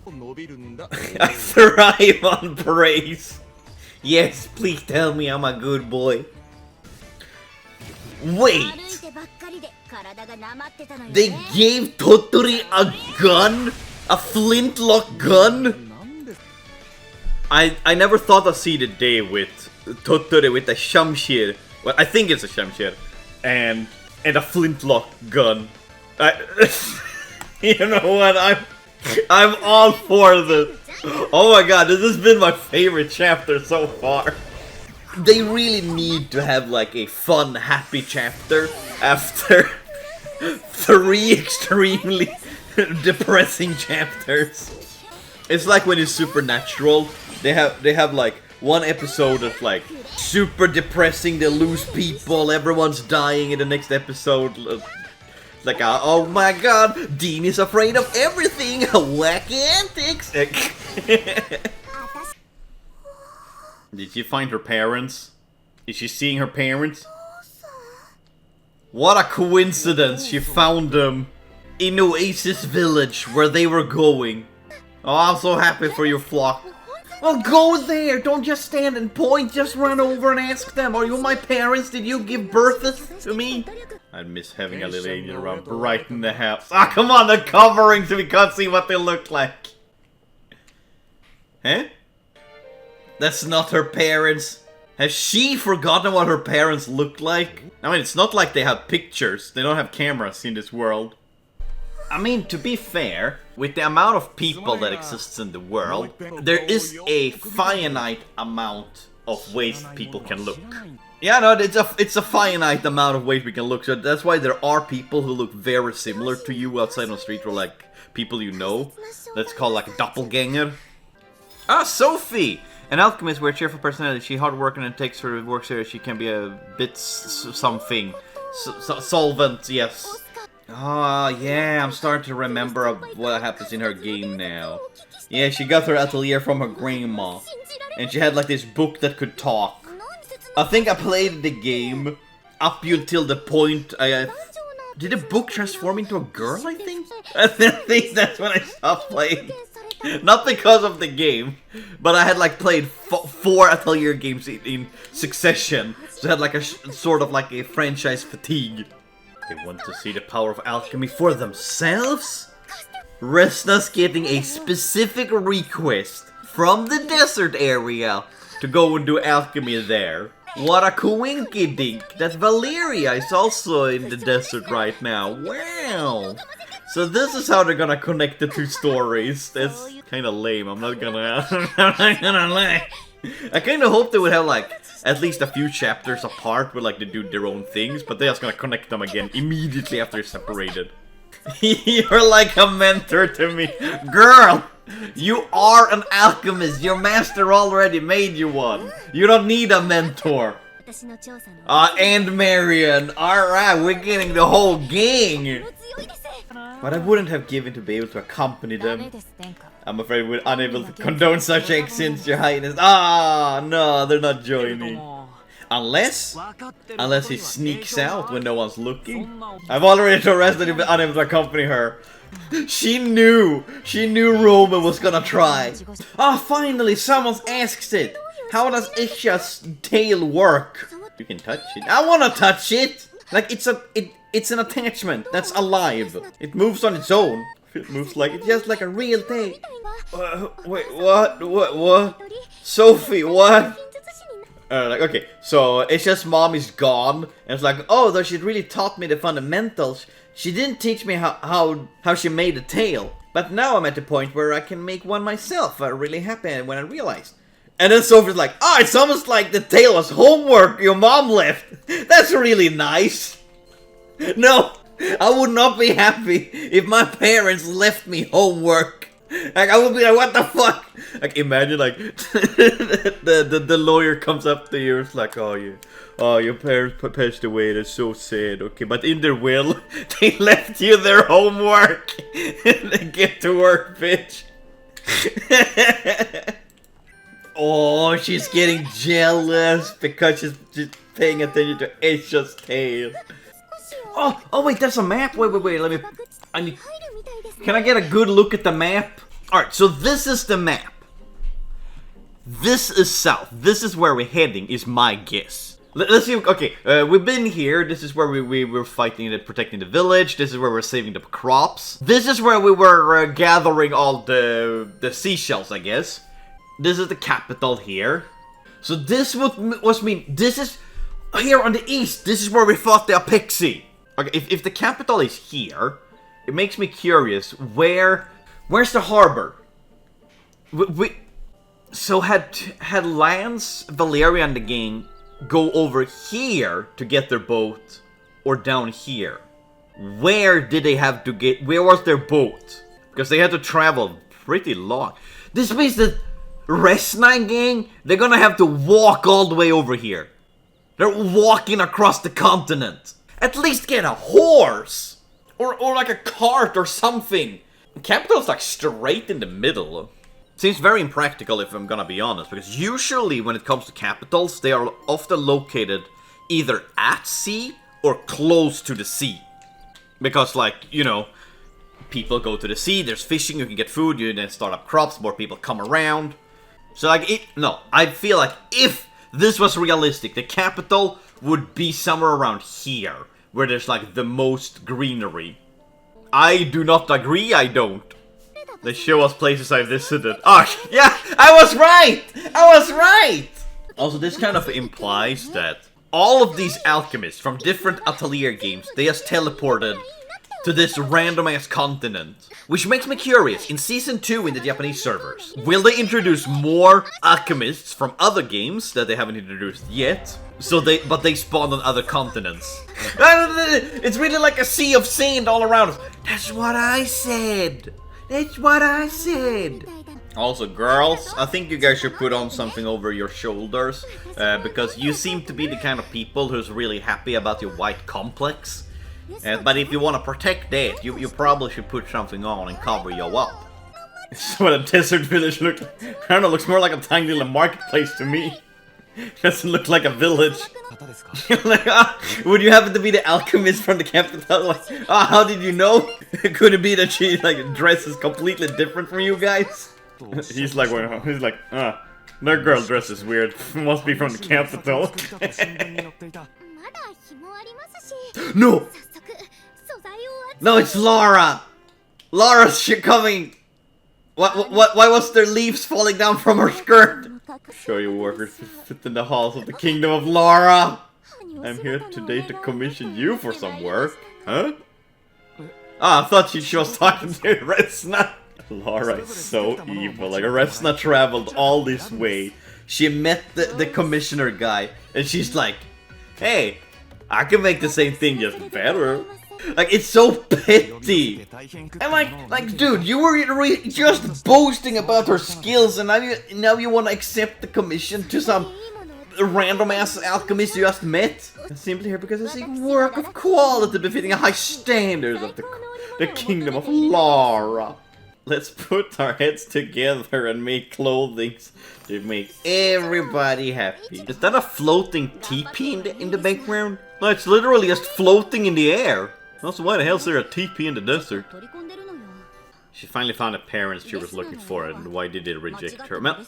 I thrive on praise. Yes, please tell me I'm a good boy. Wait! They gave Tottori a gun? A flintlock gun? I never thought I'd see the day with Tottori with a shamshir. Well, I think it's a shamshir. And a flintlock gun. You know what? I'm all for this. Oh my god, this has been my favorite chapter so far. They really need to have like a fun, happy chapter after 3 extremely depressing chapters. It's like when it's Supernatural. They have like one episode of like super depressing, they lose people, everyone's dying in the next episode. Like, oh my god, Dean is afraid of everything! Wacky antics! Did she find her parents? Is she seeing her parents? What a coincidence, she found them in Oasis Village, where they were going. Oh, I'm so happy for your flock. Well, go there! Don't just stand and point, just run over and ask them. Are you my parents? Did you give birth to me? I'd miss having a little angel around right in the house. Ah, come on, the covering so we can't see what they look like. Huh? That's not her parents. Has she forgotten what her parents look like? I mean, it's not like they have pictures. They don't have cameras in this world. I mean, to be fair, with the amount of people that exists in the world, there is a finite amount of ways people can look. Yeah, no, it's a finite amount of ways we can look, so that's why there are people who look very similar to you outside on the street, or like people you know. That's called like a doppelganger. Ah, Sophie! An alchemist with a cheerful personality. She hardworking and takes her work serious. She can be a bit something. Solvent, yes. Ah, yeah, I'm starting to remember what happens in her game now. Yeah, she got her atelier from her grandma. And she had like this book that could talk. I think I played the game up until the point did the book transform into a girl, I think? I think that's when I stopped playing. Not because of the game, but I had like played 4 Atelier games in succession. So I had like a sort of like a franchise fatigue. They want to see the power of alchemy for themselves? Resna's getting a specific request from the desert area to go and do alchemy there. What a coinkydink that Valeria is also in the desert right now. Wow! So this is how they're gonna connect the 2 stories. That's kinda lame, I'm not gonna lie. I kinda hope they would have like at least a few chapters apart where like they do their own things, but they're just gonna connect them again immediately after they're separated. You're like a mentor to me. Girl! You are an alchemist. Your master already made you one. You don't need a mentor. And Marion. Alright, we're getting the whole gang. But I wouldn't have given to be able to accompany them. I'm afraid we're unable to condone such actions, Your Highness. Ah, no, they're not joining. Unless he sneaks out when no one's looking. I've already told Resna to be unable to accompany her. She knew Roman was gonna try. Ah, finally someone asks it. How does Isha's tail work? You can touch it. I wanna touch it! Like it's an attachment that's alive. It moves on its own. It moves like it's just like a real tail. Wait, what? Sophie, what? Like, okay, so Isha's mom is gone, and it's like, oh, though she really taught me the fundamentals, she didn't teach me how she made a tail. But now I'm at the point where I can make one myself. I'm really happy when I realized. And then Sophie's like, oh, it's almost like the tail was homework your mom left. That's really nice. No, I would not be happy if my parents left me homework. Like, I would be like, what the fuck? Like, imagine, like, the lawyer comes up to you, it's like, oh, your parents passed away, that's so sad, okay, but in their will, they left you their homework. They get to work, bitch. Oh, she's getting jealous because she's paying attention to Isha's tail. Oh, wait, there's a map. Wait, can I get a good look at the map? Alright, so this is the map. This is south. This is where we're heading, is my guess. Let's see, okay, we've been here. This is where we were fighting and protecting the village. This is where we're saving the crops. This is where we were gathering all the seashells, I guess. This is the capital here. So this was mean, this is here on the east. This is where we fought the Apexi. Okay, if the capital is here, it makes me curious, where's the harbor? So had Lance, Valeria, and the gang go over here to get their boat, or down here? Where did they have to get? Where was their boat? Because they had to travel pretty long. This means that Resna gang, they're gonna have to walk all the way over here. They're walking across the continent. At least get a horse! Or like a cart or something. The capital's like straight in the middle. Seems very impractical if I'm gonna be honest, because usually when it comes to capitals, they are often located either at sea or close to the sea. Because, like, you know, people go to the sea, there's fishing, you can get food, you then start up crops, more people come around. So, like, I feel like if this was realistic, the capital would be somewhere around here, where there's, like, the most greenery. I do not agree, I don't. They show us places I visited. Oh, yeah, I was right! Also, this kind of implies that all of these alchemists from different Atelier games, they just teleported to this random-ass continent. Which makes me curious, in Season 2 in the Japanese servers, will they introduce more alchemists from other games that they haven't introduced yet? But they spawned on other continents. It's really like a sea of sand all around us. That's what I said! That's what I said! Also, girls, I think you guys should put on something over your shoulders, because you seem to be the kind of people who's really happy about your white complex. But if you want to protect that, you probably should put something on and cover you up. It's what a desert village looks like. I don't know, looks more like a tiny little marketplace to me. Doesn't look like a village. Like, would you happen to be the alchemist from the capital? Like, how did you know? Could it be that she like dresses completely different from you guys? He's like, that girl dresses weird. Must be from the capital. No! No, it's Laura! Laura's coming! Why was there leaves falling down from her skirt? Show your workers fit in the halls of the kingdom of Laura! I'm here today to commission you for some work. Huh? I thought she was talking to Resna. Laura is so evil. Like, Resna traveled all this way. She met the commissioner guy, and she's like, hey, I can make the same thing just better. Like, it's so petty. And like, dude, you were just boasting about her skills, and now you want to accept the commission to some random ass alchemist you just met? I'm simply here because I seek work of quality befitting high standards of the kingdom of Lara. Let's put our heads together and make clothing to make everybody happy. Is that a floating teepee in the background? No, it's literally just floating in the air. Also, why the hell is there a teepee in the desert? She finally found the parents she was looking for, and why did they reject her? Man,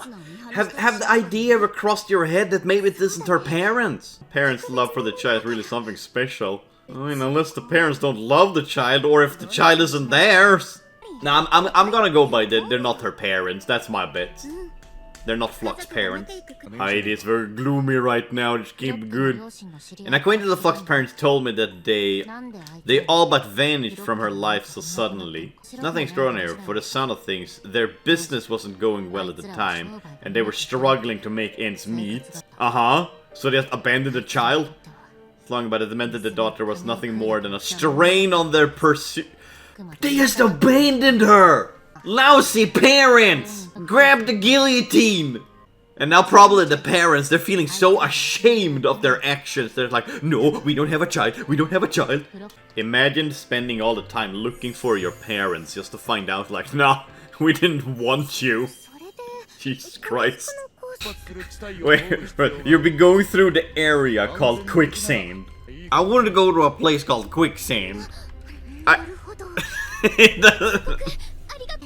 have the idea ever crossed your head that maybe it isn't her parents? Parents' love for the child is really something special. I mean, unless the parents don't love the child, or if the child isn't theirs. Nah, I'm gonna go by that. They're not her parents. That's my bet. They're not Flux parents. Heidi is very gloomy right now. Just keep good. An acquaintance of Flux parents told me that they all but vanished from her life so suddenly. Nothing extraordinary. For the sound of things, their business wasn't going well at the time, and they were struggling to make ends meet. So they just abandoned the child? Long, but it meant that the daughter was nothing more than a strain on their pursuit. They just abandoned her! Lousy parents! Grab the guillotine! And now probably the parents, they're feeling so ashamed of their actions. They're like, no, we don't have a child, we don't have a child. Imagine spending all the time looking for your parents just to find out like, nah, we didn't want you. Jesus Christ. Wait, you've been going through the area called Quicksand. I wanted to go to a place called Quicksand.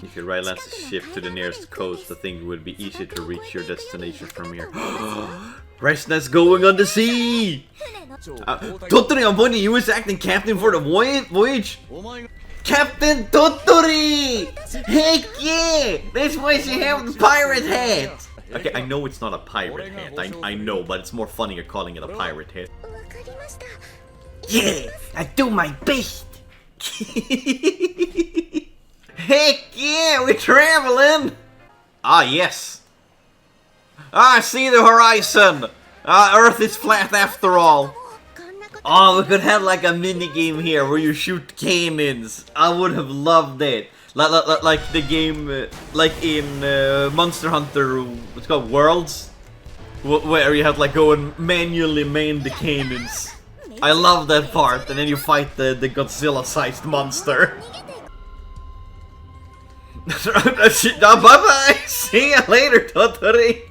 If you ride Lance's ship to the nearest coast, I think it would be easier to reach your destination from here. Resna's going on the sea! Tottori, I'm pointing you as acting captain for the voyage! Captain Tottori! Heck yeah! That's why she has the pirate hat! Okay, I know it's not a pirate hat, I know, but it's more funnier calling it a pirate hat. Yeah! I do my best! Heck yeah, we're traveling! Ah, yes. Ah, I see the horizon! Earth is flat after all. Oh, we could have like a mini game here where you shoot cannons. I would have loved it. Like the game, like in Monster Hunter, what's called Worlds? Where you have like go and manually man the cannons. I love that part, and then you fight the Godzilla-sized monster. Bye-bye! See you later, Tottori!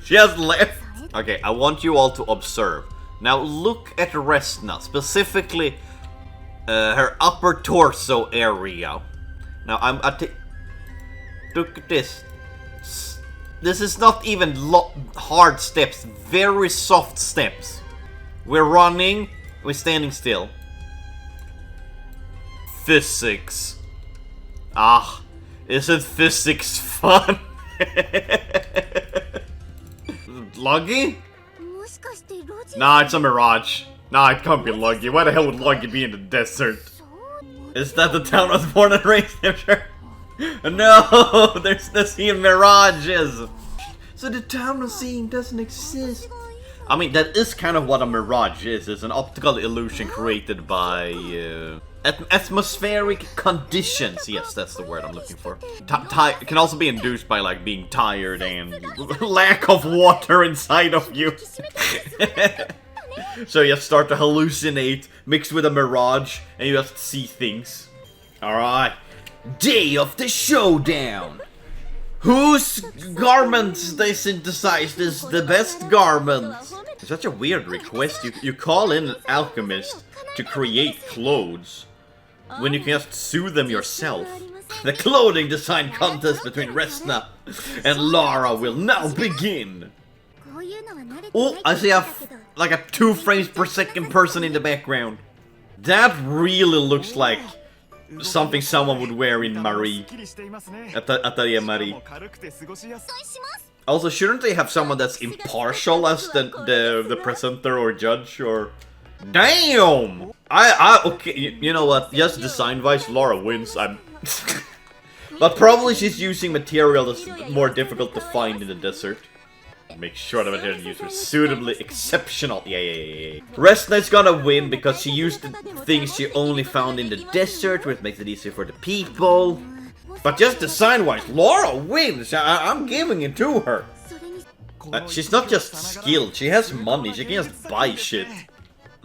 She has left. Okay, I want you all to observe. Now look at Resna, specifically her upper torso area. Now look at this. This is not even hard steps, very soft steps. We're running, we're standing still. Physics. Ah, isn't physics fun? Luggy? Nah, it's a mirage. Nah, it can't be Luggy. Why the hell would Luggy be in the desert? Is that the town I was born and raised in? Sure. No, there's the sea of mirages. So the town of seeing doesn't exist. I mean, that is kind of what a mirage is. It's an optical illusion created by atmospheric conditions. Yes, that's the word I'm looking for. It can also be induced by like being tired and lack of water inside of you. So you start to hallucinate, mixed with a mirage, and you just see things. Alright. Day of the showdown! Whose garments they synthesized is the best garment? It's such a weird request. You call in an alchemist to create clothes when you can just sew them yourself. The clothing design contest between Resna and Lara will now begin. Oh, I see like a 2 frames per second person in the background. That really looks like something someone would wear in Marie. Atelier Marie. Also, shouldn't they have someone that's impartial as the presenter or judge or... Damn! Okay, you know what? Just design-wise, Lara wins. But probably she's using material that's more difficult to find in the desert. Make sure the material used was suitably exceptional. Yeah. Resna's gonna win because she used the things she only found in the desert, which makes it easier for the people. But just design-wise, Lara wins. I'm giving it to her. She's not just skilled, she has money. She can just buy shit.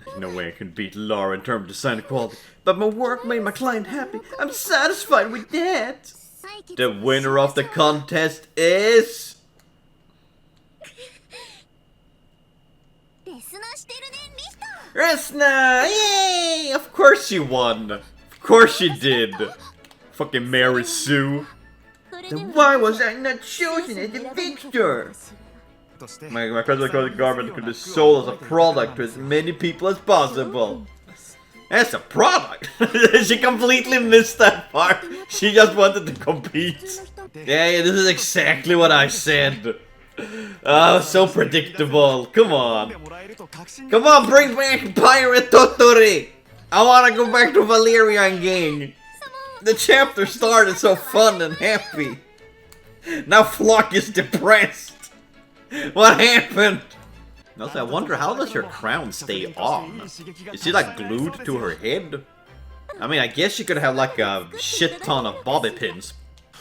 There's no way I can beat Lara in terms of design quality. But my work made my client happy. I'm satisfied with that. The winner of the contest is... Resna! Yay! Of course she won. Of course she did. Fucking Mary Sue. Then why was I not chosen as the victor? My present garment could be sold as a product to as many people as possible. As a product? She completely missed that part. She just wanted to compete. Yeah, this is exactly what I said. Oh, so predictable. Come on. Come on, bring back Pirate Tottori. I wanna go back to Valeria and gang. The chapter started so fun and happy. Now Flock is depressed. What happened? Also, I wonder, how does her crown stay on? Is she like glued to her head? I mean, I guess she could have like a shit ton of bobby pins.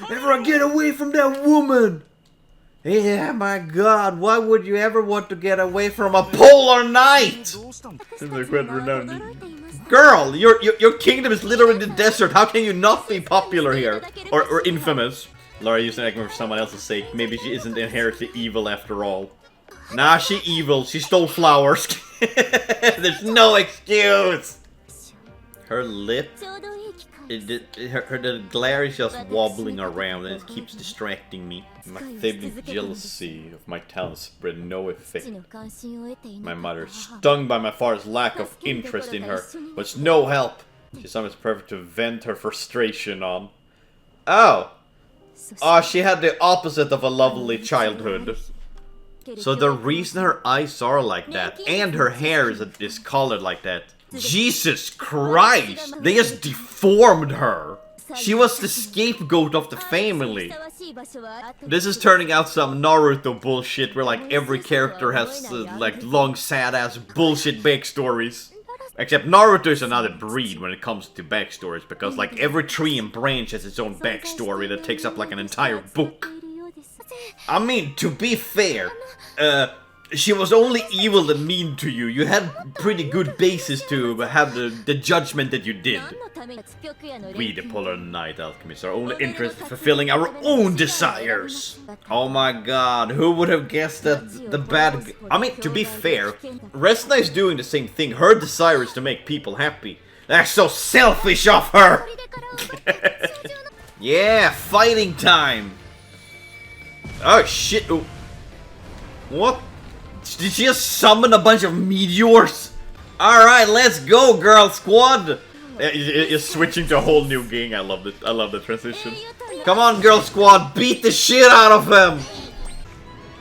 Never get away from that woman! Yeah, my god, why would you ever want to get away from a polar knight? Girl, your kingdom is literally in the desert. How can you not be popular here? Or infamous? Laura using Ekman for someone else's sake. Maybe she isn't inherently evil after all. Nah, she evil. She stole flowers. There's no excuse. Her lip, the glare is just wobbling around and it keeps distracting me. My failing jealousy of my talent spread no effect. My mother, stung by my father's lack of interest in her, was no help. She saw it's perfect to vent her frustration on. Oh! Oh, she had the opposite of a lovely childhood. So the reason her eyes are like that, and her hair is colored like that. Jesus Christ! They just deformed her! She was the scapegoat of the family. This is turning out some Naruto bullshit where like every character has like long sad ass bullshit backstories. Except Naruto is another breed when it comes to backstories, because like every tree and branch has its own backstory that takes up like an entire book. I mean, to be fair, she was only evil and mean to you. You had pretty good basis to have the judgment that you did. We, the Polar Knight Alchemists, are only interested in fulfilling our own desires. Oh my god, who would have guessed that the bad... I mean, to be fair, Resna is doing the same thing. Her desire is to make people happy. That's so selfish of her! Yeah, fighting time! Oh shit! Ooh. What? Did she just summon a bunch of meteors? Alright, let's go, girl squad! You're switching to a whole new gang. I love it. I love the transition. Come on, girl squad, beat the shit out of him!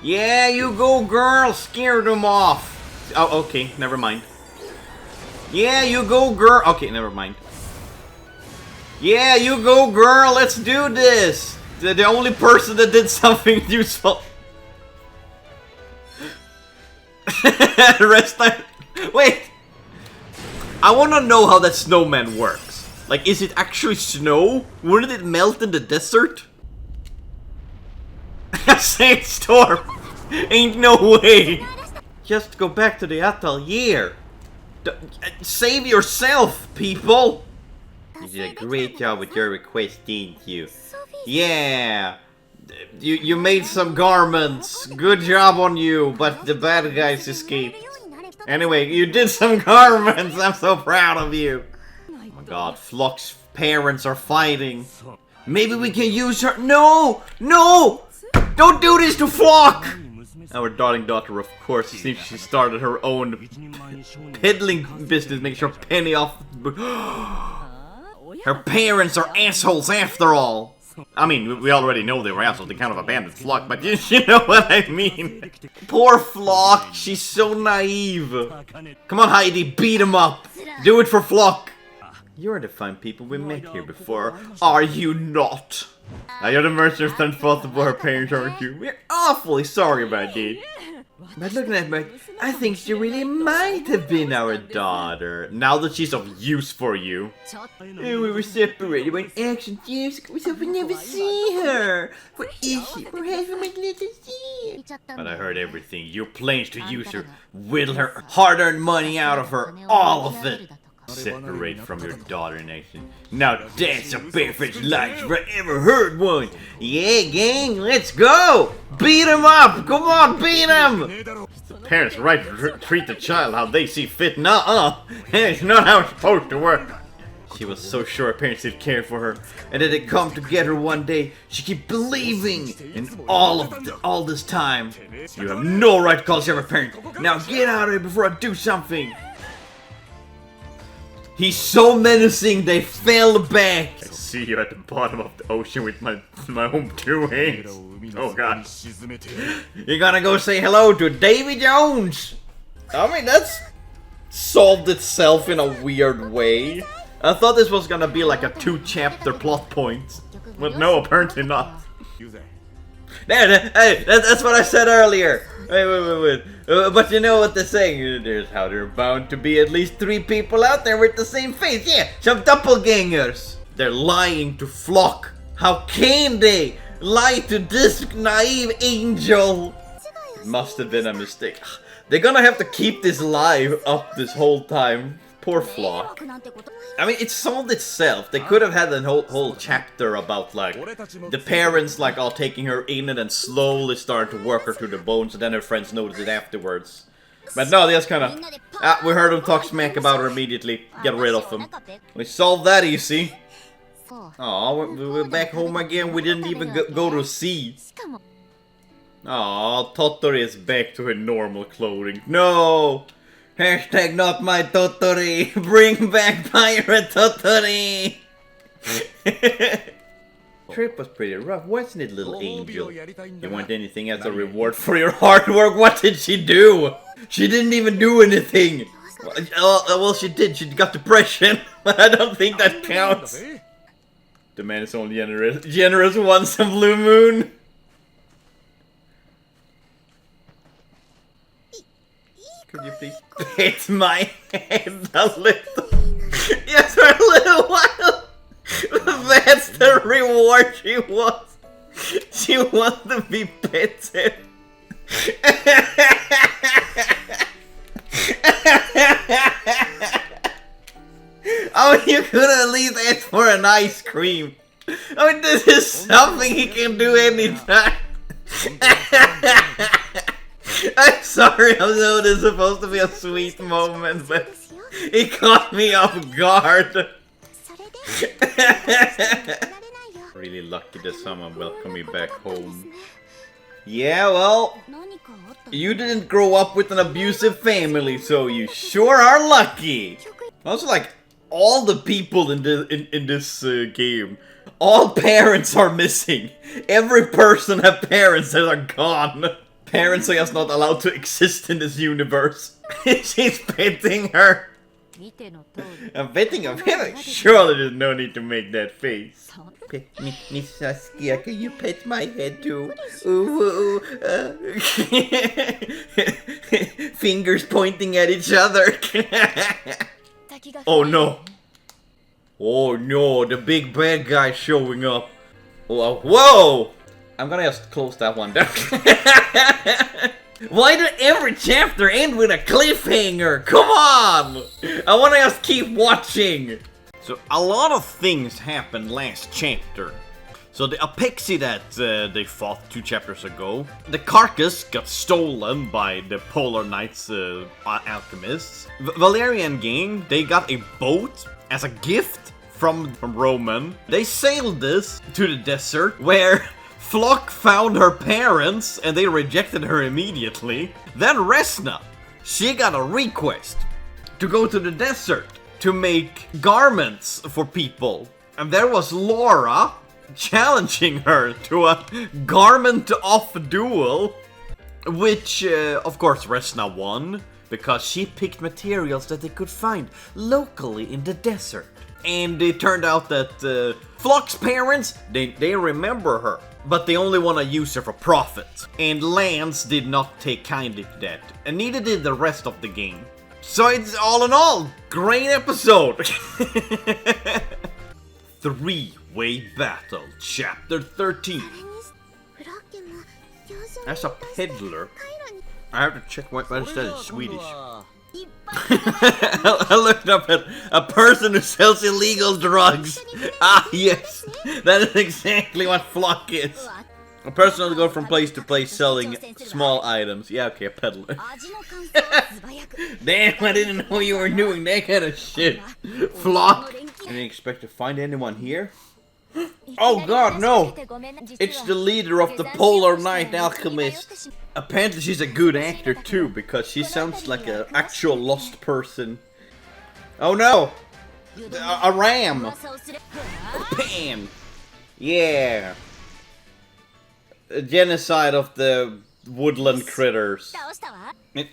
Yeah, you go, girl! Scare them off! Oh, okay, never mind. Yeah, you go, girl! Okay, never mind. Yeah, you go, girl! Let's do this! The only person that did something useful. Resna. Wait! I wanna know how that snowman works. Like, is it actually snow? Wouldn't it melt in the desert? Sandstorm! Ain't no way! Just go back to the atelier. Save yourself, people! You did a great job with your request, didn't you? Yeah! You made some garments. Good job on you, but the bad guys escaped. Anyway, you did some garments. I'm so proud of you. Oh my god, Flock's parents are fighting. Maybe we can use her. No! No! Don't do this to Flock! Our darling daughter, of course, it seems she started her own peddling business, making sure penny off. Her parents are assholes after all. I mean, we already know they were assholes, they kind of abandoned Flock, but you know what I mean. Poor Flock, she's so naive. Come on, Heidi, beat him up. Do it for Flock. You're the fine people we met here before, are you not? You're the merchant who's responsible for her parents, aren't you? We're awfully sorry about it. But looking at me, I think she really might have been our daughter. Now that she's of use for you. We were separated when action years ago, so we never see her. Where is she? Perhaps we might let her see her. But I heard everything. Your plans to use her, whittle her hard-earned money out of her, all of it. Separate from your daughter in action. Now that's a perfect lie if I ever heard one. Yeah, gang, let's go! Beat him up! Come on, beat him! The parents' right to treat the child how they see fit. Nuh-uh. It's not how it's supposed to work. She was so sure her parents did care for her, and that they come together one day. She keep believing in all this time. You have no right to call yourself a parent. Now get out of here before I do something. He's so menacing they fell back. I see you at the bottom of the ocean with my own two hands. Oh god. You're gonna go say hello to Davy Jones. I mean, that's solved itself in a weird way. I thought this was gonna be like a 2-chapter plot point. But no, apparently not. Hey, that's what I said earlier. Wait. But you know what they're saying? There's how there are bound to be at least 3 people out there with the same face. Yeah, some doppelgangers. They're lying to Flock. How can they lie to this naive angel? It must have been a mistake. They're gonna have to keep this lie up this whole time. Poor Flock. I mean, it solved itself. They could have had a whole chapter about, like, the parents, like, all taking her in and then slowly starting to work her to the bones, and then her friends noticed it afterwards. But no, they just kind of... we heard them talk smack about her immediately. Get rid of them. We solved that easy. Aw, we're back home again. We didn't even go to sea. Aw, Tottori is back to her normal clothing. No! Hashtag not my Tottori. Bring back Pirate Tottori. Trip was pretty rough, wasn't it, little angel? You want anything as a reward for your hard work? What did she do? She didn't even do anything. Well, she did. She got depression. But I don't think that counts. The man is only generous once a blue moon. Could you please hit my head a little? Yes, for a little while. That's the reward she wants. She wants to be petted. Oh, you could at least ask for an ice cream. I mean, this is something he can do anytime. I'm sorry, I know this is supposed to be a sweet moment, but it caught me off guard. Really lucky that someone welcomed me back home. Yeah, well, you didn't grow up with an abusive family, so you sure are lucky. Also, like, all the people in this game, all parents are missing. Every person have parents that are gone. Parents are just not allowed to exist in this universe. She's petting her. I'm petting her? Surely there's no need to make that face. Miss Saskia, can you pet my head too? Ooh, fingers pointing at each other. Oh no. Oh no, the big bad guy showing up. Oh, whoa! I'm gonna just close that one down. Why did every chapter end with a cliffhanger? Come on! I wanna just keep watching. So a lot of things happened last chapter. So the Apexi that they fought 2 chapters ago, the carcass got stolen by the Polar Knights Alchemists. Valeria and gang, they got a boat as a gift from Roman. They sailed this to the desert where Flock found her parents and they rejected her immediately. Then Resna, she got a request to go to the desert to make garments for people. And there was Laura challenging her to a garment-off duel, which of course Resna won because she picked materials that they could find locally in the desert. And it turned out that Flock's parents, they remember her, but they only want to use her for profit. And Lance did not take kindly to that, and neither did the rest of the game. So it's all in all, great episode! 3-way battle, chapter 13. As a peddler, I have to check what is that in Swedish. I looked up at a person who sells illegal drugs. Ah, yes, that is exactly what Flock is. A person who goes from place to place selling small items. Yeah, okay, a peddler. Damn, I didn't know you were doing that kind of shit. Flock. didn't expect to find anyone here. Oh god, no! It's the leader of the Polar Night Alchemists. Apparently she's a good actor too, because she sounds like an actual lost person. Oh no! A ram! Bam! Yeah! A genocide of the woodland critters. I mean,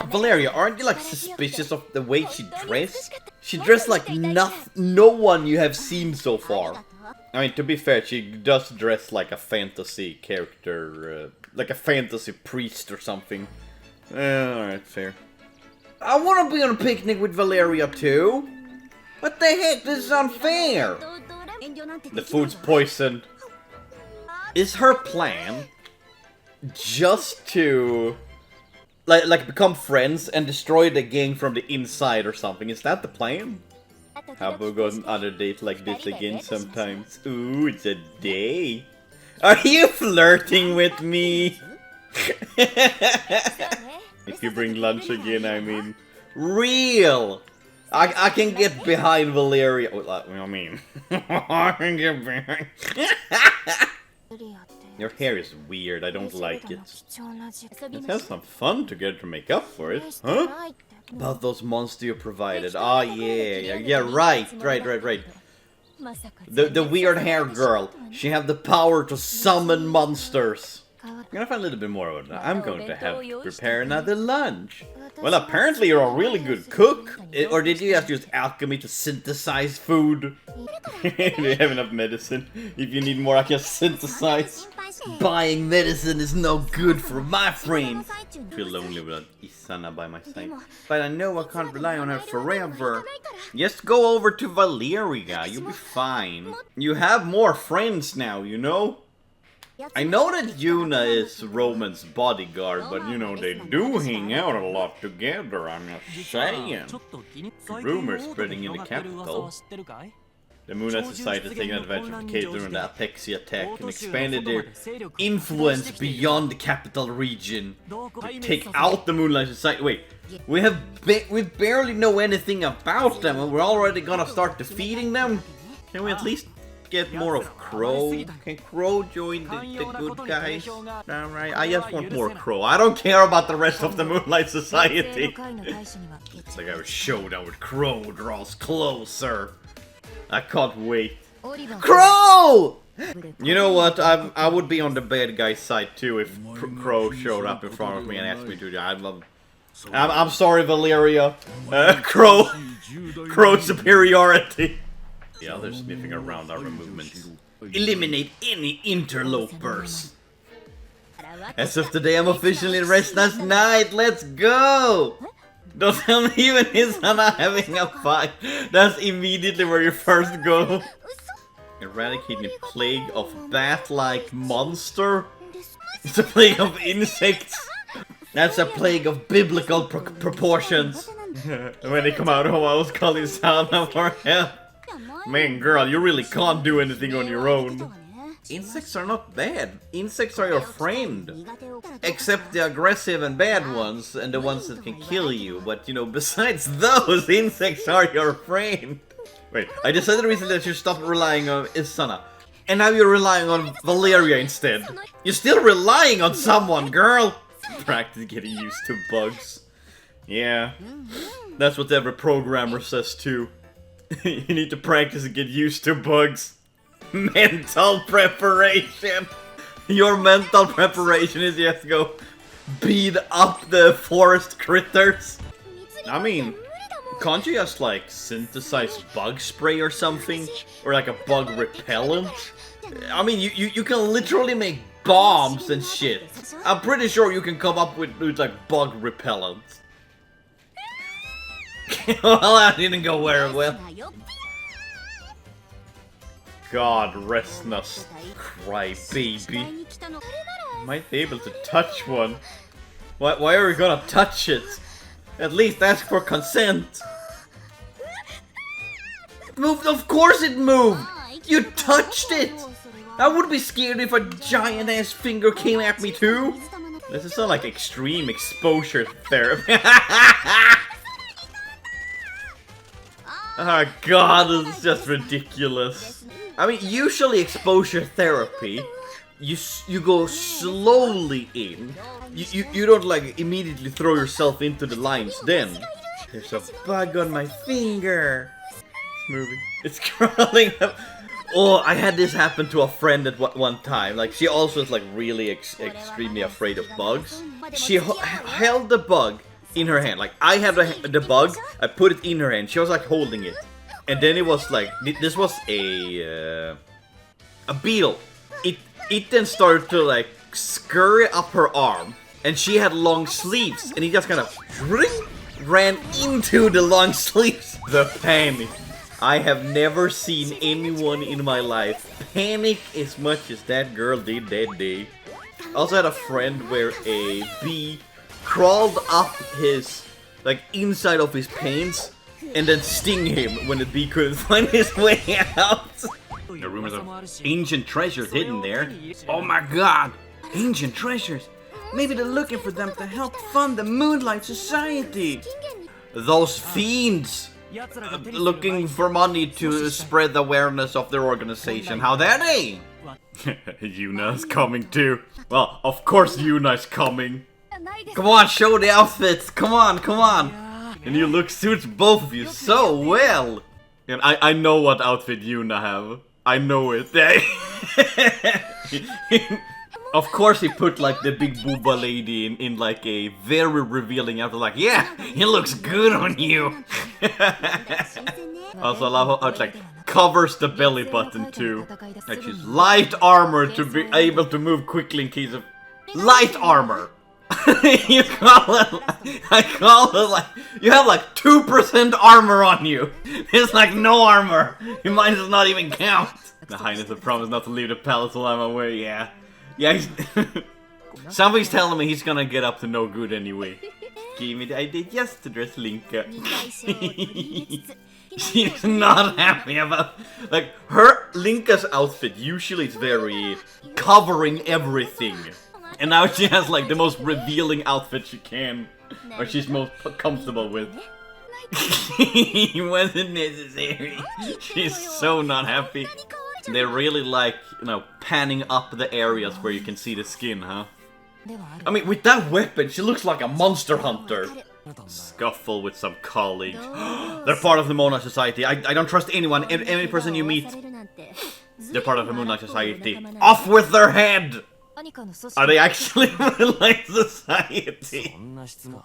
Valeria, aren't you like suspicious of the way she dressed? She dressed like no one you have seen so far. I mean, to be fair, she does dress like a fantasy character, like a fantasy priest or something. Alright, fair. I want to be on a picnic with Valeria too. What the heck? This is unfair. The food's poisoned. Is her plan just to like become friends and destroy the gang from the inside or something? Is that the plan? How about we go on another date like this again sometimes? Ooh, it's a day. Are you flirting with me? If you bring lunch again, I mean. Real! I can get behind Valeria. I mean. I can get behind. Your hair is weird, I don't like it. Let's have some fun together to make up for it, huh? About those monsters you provided. Ah, yeah, right. The weird hair girl. She had the power to summon monsters. I'm gonna find a little bit more about that. I'm going to have to prepare another lunch. Well, apparently you're a really good cook. Or did you just use alchemy to synthesize food? Do you have enough medicine? If you need more, I can synthesize. Buying medicine is no good for my friends. I feel lonely without Isana by my side. But I know I can't rely on her forever. Just go over to Valeria, you'll be fine. You have more friends now, you know? I know that Yuna is Roman's bodyguard, but you know, they do hang out a lot together, I'm just saying. Rumors spreading in the capital. The Moonlight Society has taken advantage of the cave during the Apexi attack and expanded their influence beyond the capital region. To take out the Moonlight Society. Wait, we barely know anything about them and we're already gonna start defeating them? Can we at least get more of Crow? Can Crow join the good guys? Alright, I just want more Crow. I don't care about the rest of the Moonlight Society. It's like our showdown with Crow draws closer. I can't wait. Crow! You know what? I would be on the bad guy's side too if Crow showed up in front of me and asked me to. I'm sorry, Valeria. Crow superiority. The others sniffing around our movements. Eliminate any interlopers. As of today, I'm officially Resna's knight. Let's go! Don't tell me even he's not having a fight. That's immediately where you first go. Eradicating a plague of bat-like monster. It's a plague of insects. That's a plague of biblical proportions. When they come out, I was calling Sana for help. Man, girl, you really can't do anything on your own. Insects are not bad. Insects are your friend. Except the aggressive and bad ones, and the ones that can kill you. But, you know, besides those, insects are your friend. Wait, I decided recently that you stopped relying on Isana. And now you're relying on Valeria instead. You're still relying on someone, girl! Practice getting used to bugs. Yeah, that's what every programmer says too. You need to practice and get used to bugs. Mental preparation. Your mental preparation is just go beat up the forest critters. I mean, can't you just like synthesize bug spray or something? Or like a bug repellent? I mean, you can literally make bombs and shit. I'm pretty sure you can come up with like bug repellent. Well, that didn't go very well. God, Resna's crybaby. Might be able to touch one. Why are we gonna touch it? At least ask for consent. It moved, of course it moved! You touched it! I would be scared if a giant ass finger came at me too. This is not like extreme exposure therapy. Oh god, this is just ridiculous. I mean, usually exposure therapy, you go slowly in. You don't like immediately throw yourself into the lines then. There's a bug on my finger. It's moving. It's crawling up. Oh, I had this happen to a friend at one time. Like, she also is like really extremely afraid of bugs. She held the bug in her hand. Like, I had the bug, I put it in her hand. She was like holding it. And then it was like, this was a beetle. It then started to like scurry up her arm. And she had long sleeves. And he just kind of ran into the long sleeves. The panic. I have never seen anyone in my life panic as much as that girl did that day. I also had a friend where a bee crawled up his, like, inside of his pants and then sting him when the bee couldn't find his way out. There are rumors of ancient treasures hidden there. Oh my god! Ancient treasures! Maybe they're looking for them to help fund the Moonlight Society! Those fiends! Looking for money to spread the awareness of their organization. How dare they? Yuna's coming too. Well, of course Yuna's coming. Come on, show the outfits. Come on, come on. And you look suits both of you so well. And I know what outfit Yuna have. I know it. Of course he put like the big booba lady in like a very revealing outfit. Like, yeah, it looks good on you. Also, I love how it like covers the belly button too. Like she's light armor to be able to move quickly in case of light armor. You call it? I call it like you have like 2% armor on you. It's like no armor. You might as not even count. The Highness has promised not to leave the palace while I'm away. Yeah. Yeah, somebody's telling me he's gonna get up to no good anyway. Give me the idea just to dress Linka. She's not happy about... Like, Linka's outfit usually is very covering everything. And now she has like the most revealing outfit she can. Or she's most comfortable with. It wasn't necessary. She's so not happy. They really like, you know, panning up the areas where you can see the skin, huh? I mean, with that weapon, she looks like a monster hunter. Scuffle with some colleagues. They're part of the Moonlight Society. I don't trust anyone. Any person you meet, they're part of the Moonlight Society. Off with their head! Are they actually Moonlight Society?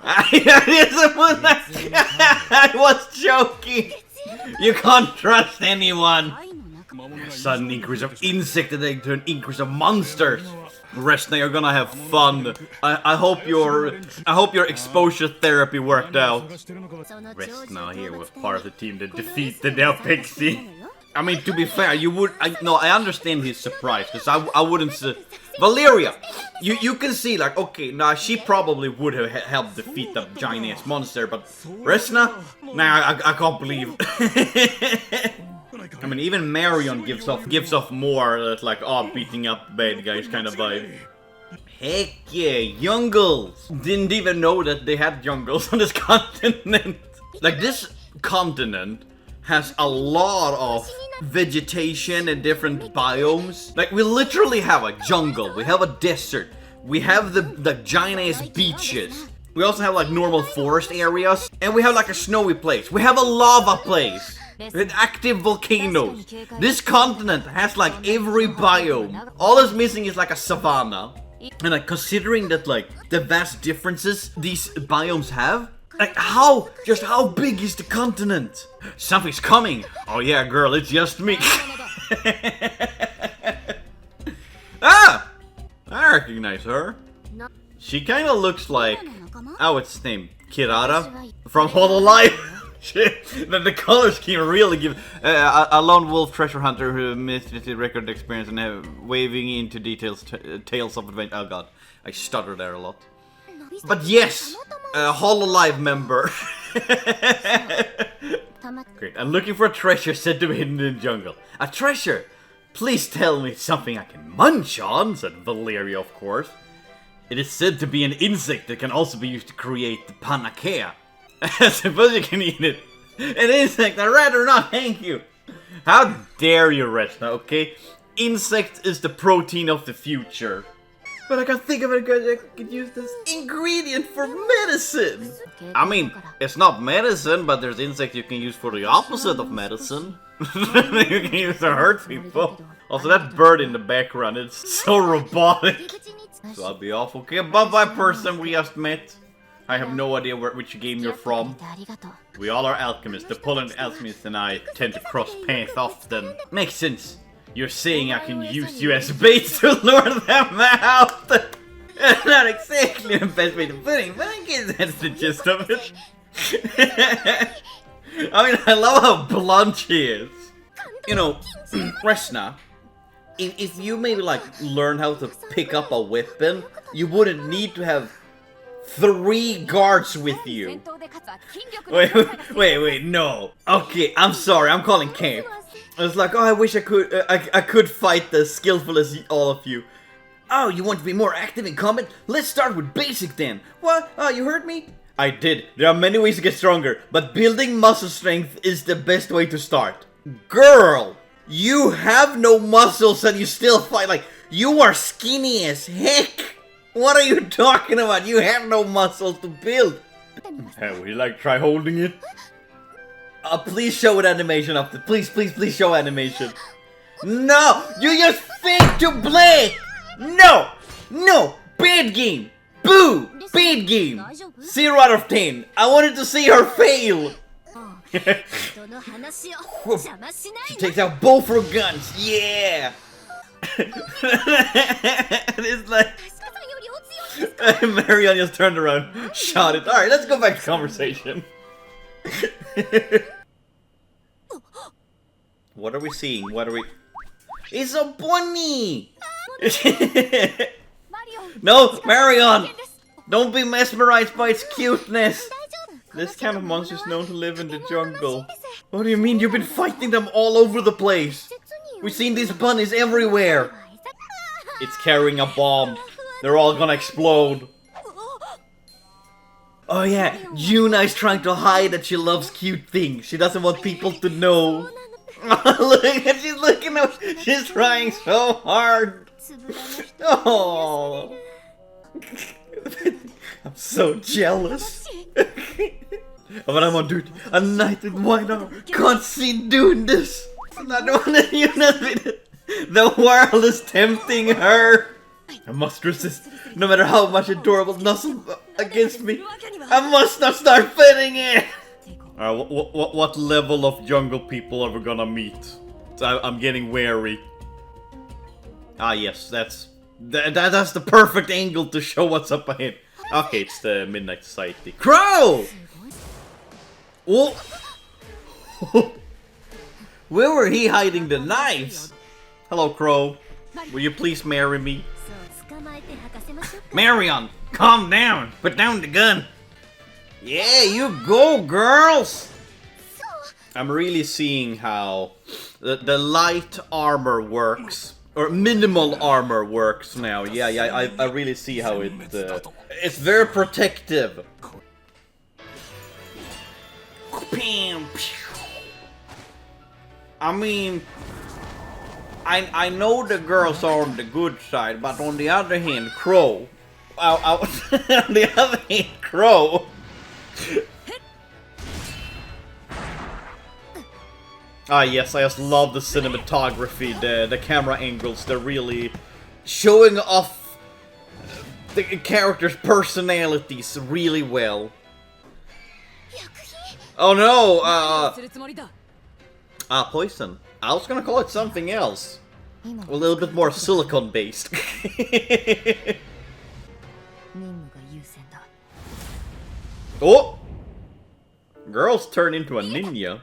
I was joking! You can't trust anyone! Sudden increase of insect attack to an increase of monsters. Resna, you're gonna have fun. I hope your exposure therapy worked out. Resna here was part of the team that defeated the Apexi. I mean, to be fair, I understand his surprise because I wouldn't say Valeria. You can see like, okay, now she probably would have helped defeat the giant ass monster, but Resna, nah, I can't believe. I mean, even Marion gives off more like, oh, beating up bad guys kind of vibe. Heck yeah, jungles! Didn't even know that they had jungles on this continent. Like, this continent has a lot of vegetation and different biomes. Like, we literally have a jungle, we have a desert, we have the giant ass beaches. We also have like normal forest areas, and we have like a snowy place. We have a lava place. With active volcanoes. This continent has like every biome. All that's missing is like a savanna. And like considering that like the vast differences these biomes have, like how big is the continent? Something's coming. Oh yeah, girl, it's just me. Ah! I recognize her. She kind of looks like, oh, what's his name? Kirara from Hololive. The color scheme really give a lone wolf treasure hunter who missed his record experience and waving into details tales of adventure. Oh god, I stutter there a lot. But yes, a Hololive member. Great, I'm looking for a treasure said to be hidden in the jungle. A treasure? Please tell me it's something I can munch on, said Valeria, of course. It is said to be an insect that can also be used to create the panacea. I suppose you can eat it. An insect, I'd rather not, thank you. How dare you, Resna, okay? Insect is the protein of the future. But I can't think of it because I could use this ingredient for medicine. I mean, it's not medicine, but there's insects you can use for the opposite of medicine. You can use to hurt people. Also, that bird in the background, it's so robotic. So I'll be off, okay? Bye-bye, person we just met. I have no idea which game you're from. We all are alchemists. The Poland alchemists and I tend to cross paths often. Makes sense. You're saying I can use you as bait to lure them out. Not exactly the best way to put it, but I guess that's the gist of it. I mean, I love how blunt she is. You know, Resna, if you maybe like learn how to pick up a weapon, you wouldn't need to have 3 guards with you. Wait, no. Okay, I'm sorry, I'm calling camp. I was like, oh, I wish I could fight as skillful as all of you. Oh, you want to be more active in combat? Let's start with basic then. What? Oh, you heard me? I did. There are many ways to get stronger, but building muscle strength is the best way to start. Girl, you have no muscles and you still fight. Like, you are skinny as heck. What are you talking about? You have no muscles to build. Hey, would you like try holding it? Please show an animation of the. Please show animation. No, you just fake to play. No, bad game. Boo, bad game. 0 out of 10. I wanted to see her fail. She takes out both her guns. Yeah. It's like. Marion just turned around, shot it. Alright, let's go back to conversation. What are we seeing? What are we... It's a bunny! No, Marion! Don't be mesmerized by its cuteness! This kind of monster is known to live in the jungle. What do you mean? You've been fighting them all over the place! We've seen these bunnies everywhere! It's carrying a bomb. They're all gonna explode. Oh yeah, Yuna is trying to hide that she loves cute things. She doesn't want people to know. Look, she's looking up. She's trying so hard. Oh, I'm so jealous. But I'm on duty. A knight with white armor. Can't see doing this. I don't want Yuna to. The world is tempting her. I must resist, no matter how much adorable nuzzle against me. I must not start fighting it. Alright, what level of jungle people are we gonna meet? I'm getting wary. Ah, yes, that's the perfect angle to show what's up ahead. Okay, it's the Moonlight Society. Crow! Oh! Where were he hiding the knives? Hello, Crow. Will you please marry me? Marion, calm down. Put down the gun. Yeah, you go, girls. I'm really seeing how the light armor works, or minimal armor works now. Yeah, I really see how it's very protective. I mean, I know the girls are on the good side, but on the other hand, Crow. On the other hand, Crow. Ah yes, I just love the cinematography, the camera angles. They're really showing off the characters' personalities really well. Oh no! Poison. I was gonna call it something else. A little bit more silicone based. Oh! Girls turn into a ninja.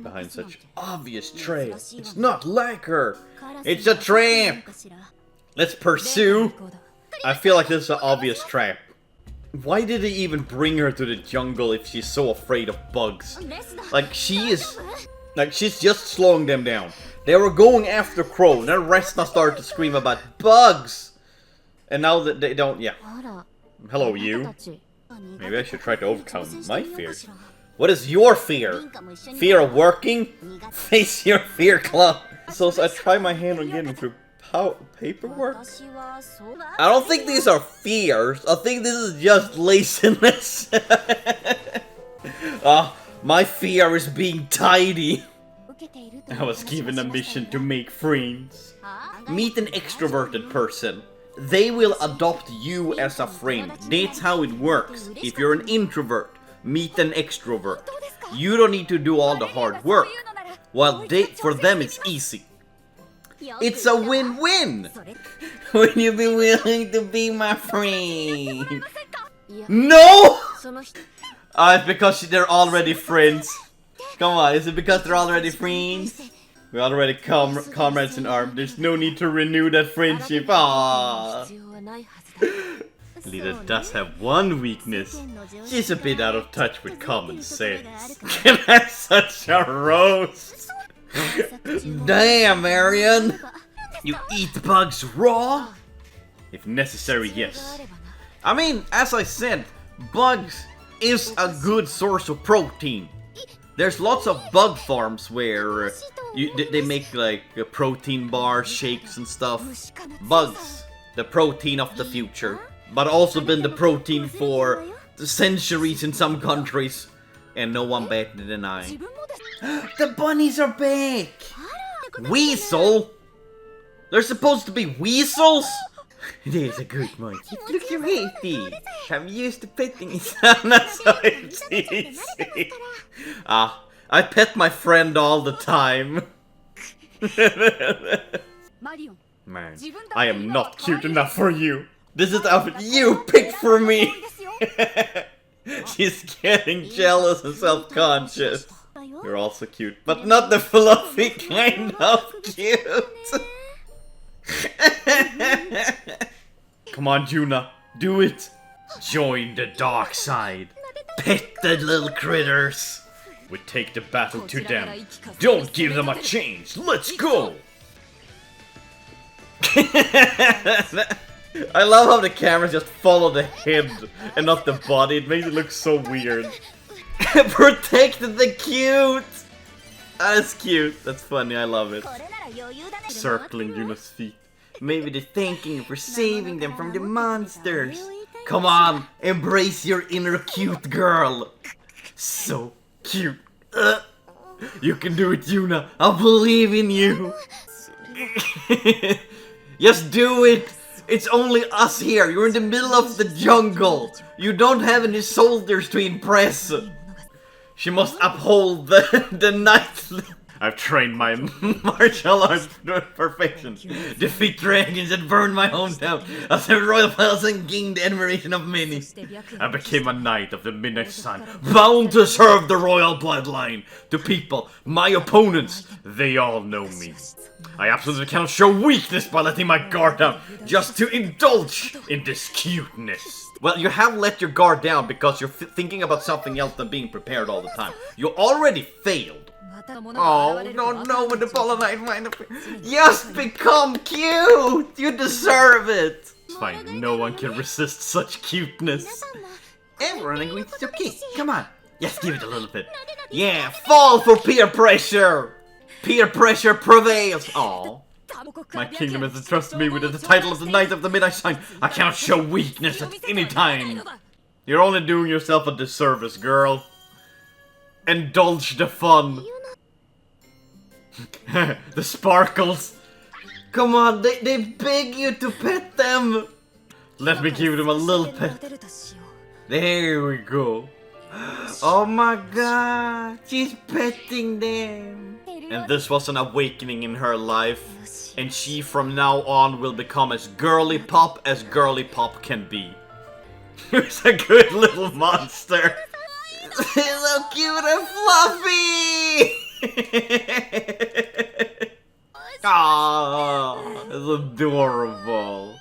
Behind such obvious trail. It's not like her. It's a tramp. Let's pursue. I feel like this is an obvious trap. Why did they even bring her to the jungle if she's so afraid of bugs? Like, she's just slowing them down. They were going after Crow, and then Resna started to scream about bugs! And now that they don't, yeah. Hello, you. Maybe I should try to overcome my fears. What is your fear? Fear of working? Face your fear, club. So I try my hand on getting through paperwork? I don't think these are fears. I think this is just laziness. My fear is being tidy. I was given a mission to make friends. Meet an extroverted person. They will adopt you as a friend. That's how it works. If you're an introvert, meet an extrovert. You don't need to do all the hard work. While for them it's easy. It's a win-win. Would you be willing to be my friend? No! It's because they're already friends. Come on, is it because they're already friends? We're already comrades in arms. There's no need to renew that friendship. Aww. Lita does have one weakness. She's a bit out of touch with common sense. That's such a roast. Damn, Marion. You eat bugs raw? If necessary, yes. I mean, as I said, bugs is a good source of protein. There's lots of bug farms where they make like protein bars, shakes and stuff. Bugs, the protein of the future. But also been the protein for centuries in some countries. And no one batted an eye. The bunnies are back! Weasel? They're supposed to be weasels? There's a good one. Look, you're happy. I'm used to petting it. That's how it's easy. I pet my friend all the time. Man, I am not cute enough for you. This is the outfit you picked for me. She's getting jealous and self-conscious. You're also cute, but not the fluffy kind of cute. Come on, Juna, do it. Join the dark side. Pet the little critters. We take the battle to them. Don't give them a chance. Let's go. I love how the cameras just follow the head and not the body. It makes it look so weird. Protect the cute. That's cute. That's funny. I love it. Circling Juna's feet. Maybe they're thanking you for saving them from the monsters. Come on, embrace your inner cute girl. So cute. You can do it, Juna. I believe in you. Just do it. It's only us here. You're in the middle of the jungle. You don't have any soldiers to impress. She must uphold the knightly. I've trained my martial arts to perfection. Defeat dragons and burn my hometown. As a royal palace and gain the admiration of many. I became a knight of the Midnight Sun, bound to serve the royal bloodline. To people, my opponents, they all know me. I absolutely cannot show weakness by letting my guard down, just to indulge in this cuteness. Well, you have let your guard down because you're thinking about something else than being prepared all the time. You already failed. Oh, don't know what the Polonite might appear. Just become cute! You deserve it! It's fine, no one can resist such cuteness. Everyone agrees it's okay. Come on, just give it a little bit. Yeah, fall for peer pressure! Peer pressure prevails! Aww. My kingdom has entrusted me with the title of the Knight of the Midnight Sun. I cannot show weakness at any time. You're only doing yourself a disservice, girl. Indulge the fun. The sparkles. Come on, they beg you to pet them. Let me give them a little pet. There we go. Oh my god, she's petting them. And this was an awakening in her life. And she from now on will become as girly pop can be. He's a good little monster. He's so cute and fluffy. Aww, it's adorable.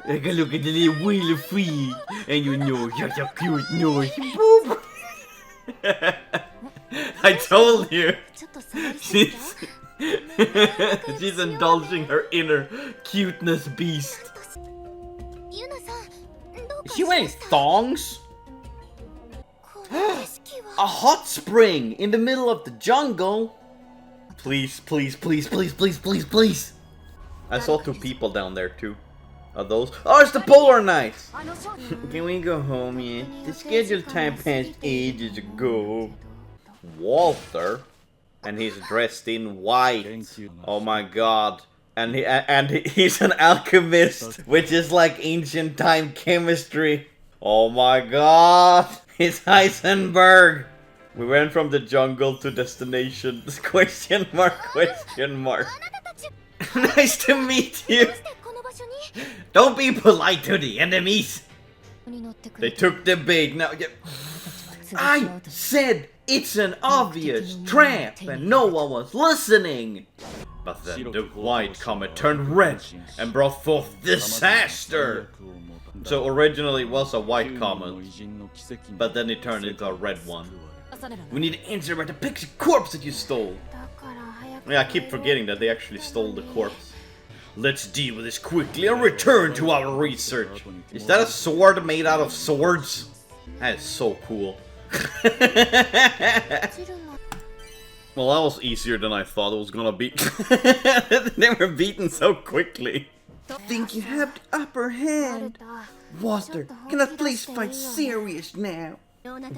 Take a look at the little wheel of feet, and you know you're so cute, nose. Boop. I told you. She's indulging her inner cuteness beast. Is she wearing thongs? A hot spring in the middle of the jungle. Please, please, please, please, please, please, please. I saw 2 people down there too. Are those? Oh, it's the Polar Knights. Can we go home yet? The scheduled time passed ages ago. Walter, and he's dressed in white. Oh my god. And he's an alchemist, which is like ancient time chemistry. Oh my god. It's Heisenberg. We went from the jungle to destination. Question mark, question mark. Nice to meet you. Don't be polite to the enemies. They took the bait. Now, I said it's an obvious trap, and no one was listening. But then the white comet turned red and brought forth disaster. So originally it was a white comet, but then it turned into a red one. We need to answer about the Apexi corpse that you stole. Yeah, I keep forgetting that they actually stole the corpse. Let's deal with this quickly and return to our research. Is that a sword made out of swords? That is so cool. Well, that was easier than I thought it was gonna be. They were beaten so quickly. Think you have the upper hand? Walter, can I please fight serious now?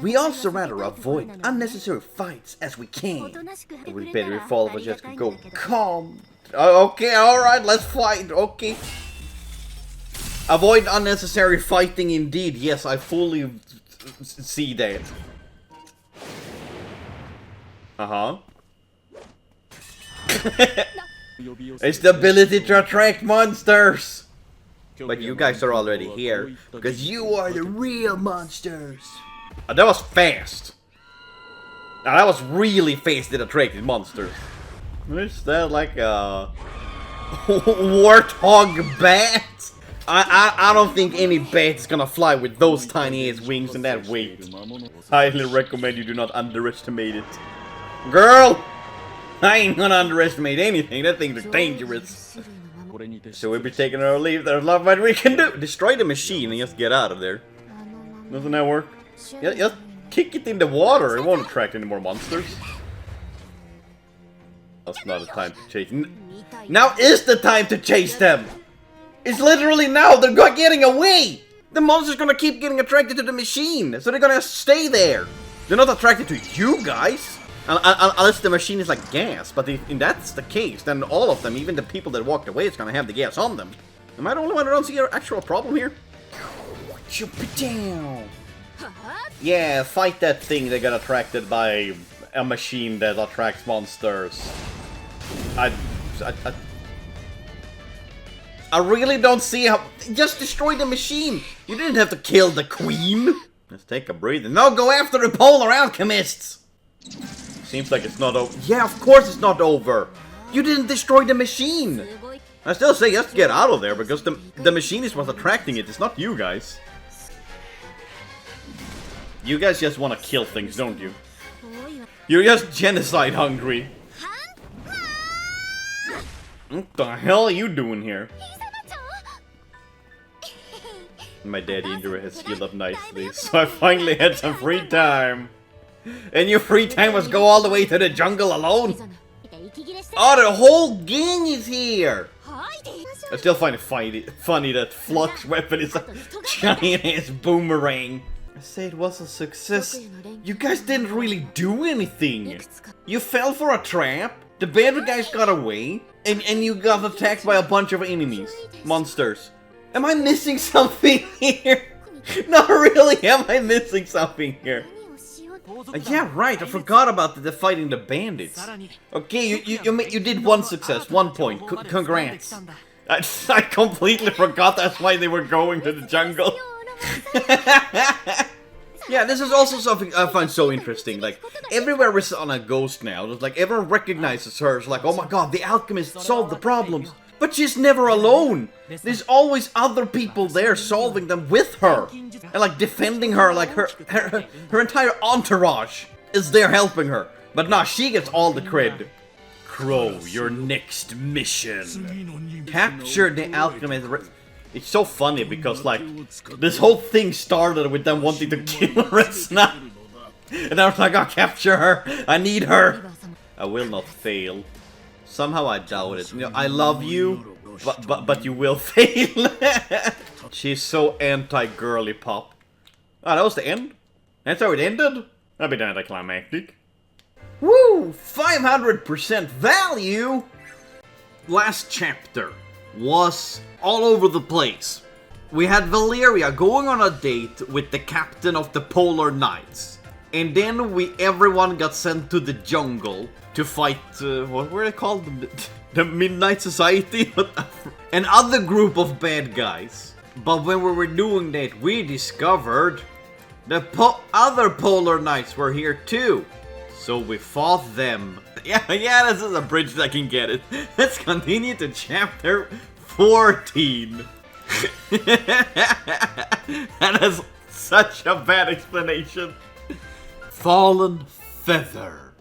We also rather avoid unnecessary fights as we can. It would be better if all of us just could go calm. Okay, alright, let's fight, okay. Avoid unnecessary fighting indeed. Yes, I fully see that. Uh-huh. It's the ability to attract monsters. But you guys are already here, because you are the real monsters. That was fast. That was really fast at attracting monsters. Is that like a warthog bat? I don't think any bat is gonna fly with those tiny ass wings and that weight. Highly recommend you do not underestimate it. Girl! I ain't gonna underestimate anything, that thing's dangerous. So we'll be taking our leave, there's not much we can do. Destroy the machine and just get out of there. Doesn't that work? Yeah, just kick it in the water, it won't attract any more monsters. That's not the time to chase. Now is the time to chase them! It's literally now, they're getting away! The monster's gonna keep getting attracted to the machine, so they're gonna stay there. They're not attracted to you guys. Unless the machine is like gas, but if that's the case, then all of them, even the people that walked away, is gonna have the gas on them. Am I the only one who don't see an actual problem here? Chop it down! Yeah, fight that thing that got attracted by a machine that attracts monsters. I really don't see how... Just destroy the machine! You didn't have to kill the queen! Let's take a breather. No, go after the Polar Alchemists! Seems like it's not over. Yeah, of course it's not over! You didn't destroy the machine! I still say just get out of there, because the machine is what's attracting it, it's not you guys. You guys just want to kill things, don't you? You're just genocide hungry. What the hell are you doing here? My daddy Indra has healed up nicely, so I finally had some free time. And your free time was go all the way to the jungle alone? Oh, the whole gang is here! I still find it funny that Flux weapon is a giant ass boomerang. I say it was a success. You guys didn't really do anything. You fell for a trap, the bad guys got away, and you got attacked by a bunch of enemies. Monsters. Am I missing something here? Not really, am I missing something here? Yeah, right, I forgot about the fighting the bandits. Okay, you did one success, 1 point. Congrats. I completely forgot that's why they were going to the jungle. Yeah, this is also something I find so interesting. Like, everywhere Resna goes now, there's like, everyone recognizes her. It's like, oh my god, the Alchemists solved the problems. But she's never alone. There's always other people there solving them with her. And like, defending her, like, her entire entourage is there helping her. But nah, she gets all the cred. Crow, your next mission. Capture the Alchemist. It's so funny because, like, this whole thing started with them wanting to kill Resna. And I was like, I'll capture her. I need her. I will not fail. Somehow I doubt it. You know, I love you, but you will fail. She's so anti-girly pop. Oh, that was the end? That's how it ended? That'd be anticlimactic. Woo! 500% value! Last chapter was all over the place. We had Valeria going on a date with the captain of the Polar Knights. And then everyone got sent to the jungle to fight, what were they called? The Moonlight Society? Another group of bad guys. But when we were doing that, we discovered the other Polar Knights were here too. So we fought them. Yeah, this is a bridge that I can get it. Let's continue to chapter 14. That is such a bad explanation. Fallen Feather.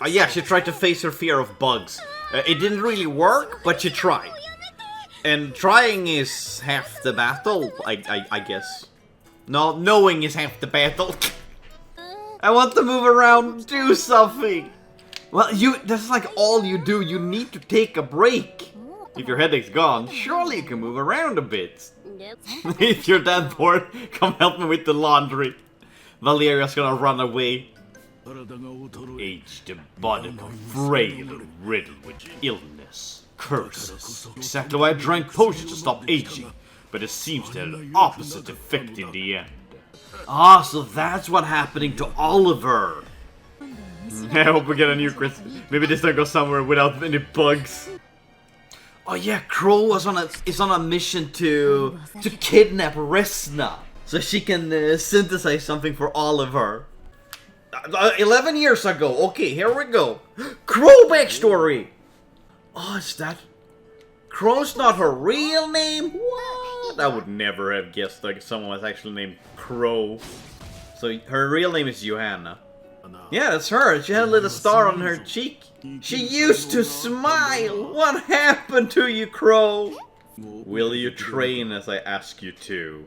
Yeah, she tried to face her fear of bugs. It didn't really work, but she tried. And trying is half the battle, I guess. No, knowing is half the battle. I want to move around, do something. Well, that's like all you do. You need to take a break. If your headache's gone, surely you can move around a bit. If you're that bored, come help me with the laundry. Valeria's gonna run away. Aged body, frail and riddled with illness, curses. Exactly why I drank potions to stop aging, but it seems to have the opposite effect in the end. Ah, so that's what happening to Oliver. I hope we get a new Chris. Maybe this time go somewhere without any bugs. Oh yeah, Crow is on a mission to kidnap Resna, so she can synthesize something for Oliver. 11 years ago. Okay, here we go. Crow backstory. Oh, is that? Crow's not her real name? What? I would never have guessed like someone was actually named Crow. So her real name is Johanna. Yeah, that's her. She had a little star on her cheek. She used to smile. What happened to you, Crow? Will you train as I ask you to?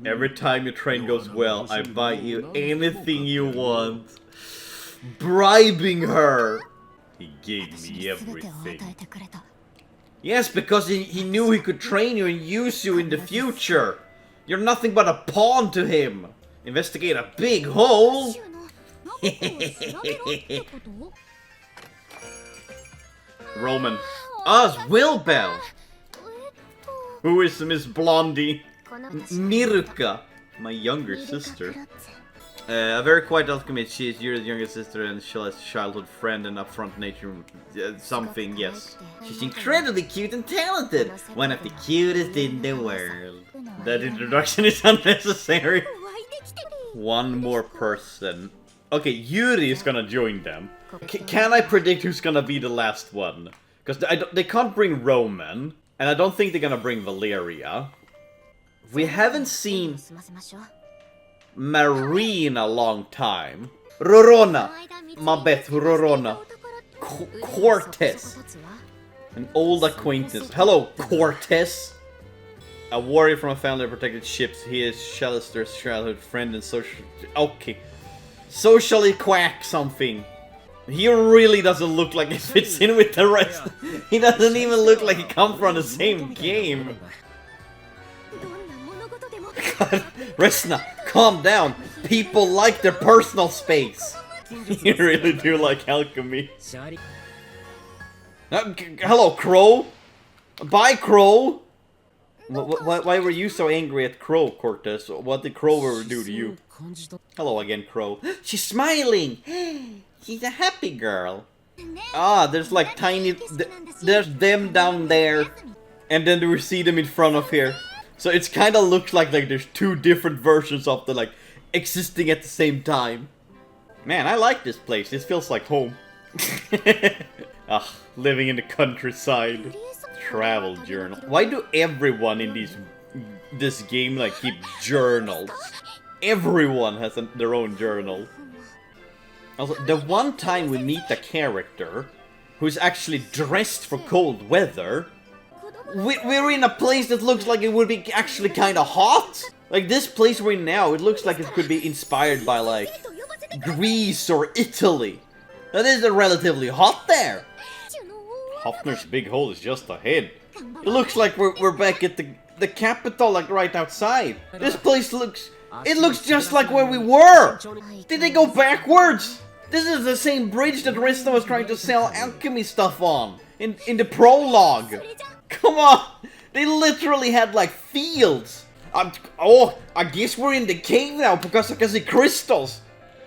Every time your train goes well, I buy you anything you want. Bribing her. He gave me everything. Yes, because he knew he could train you and use you in the future. You're nothing but a pawn to him. Investigate a big hole. Roman. Us, Wilbel. Who is Miss Blondie? Miruka, my younger sister. A very quiet alchemist. She is Yuri's younger sister and Shala's childhood friend and upfront nature. Something, yes. She's incredibly cute and talented. One of the cutest in the world. That introduction is unnecessary. One more person. Okay, Yuri is gonna join them. Can I predict who's gonna be the last one? Because they can't bring Roman. And I don't think they're gonna bring Valeria. We haven't seen Marie in a long time. Rorona! Mabeth, Rorona. Cortez. An old acquaintance. Hello, Cortez! A warrior from a family of protected ships. He is Shalister's childhood friend and social... Okay. Socially quack something. He really doesn't look like he fits in with the rest. He doesn't even look like he comes from the same game. God, Resna, calm down. People like their personal space. You really do like alchemy. Hello, Crow. Bye, Crow. Why were you so angry at Crow, Cortez? What did Crow ever do to you? Hello again, Crow. She's smiling. She's a happy girl. Ah, there's like tiny... There's them down there. And then we see them in front of here. So it's kind of looks like there's two different versions of the like existing at the same time. Man, I like this place. This feels like home. Living in the countryside. Travel journal. Why do everyone in this game like keep journals? Everyone has their own journal. Also, the one time we meet a character who's actually dressed for cold weather, we're in a place that looks like it would be actually kind of hot. Like this place we're in now, it looks like it could be inspired by like Greece or Italy. Now this is relatively hot there. Hofner's big hole is just ahead. It looks like we're back at the capital, like right outside. This place looks just like where we were. Did they go backwards? This is the same bridge that Resna was trying to sell alchemy stuff on in the prologue. Come on, they literally had like fields. I guess we're in the cave now because I can see crystals.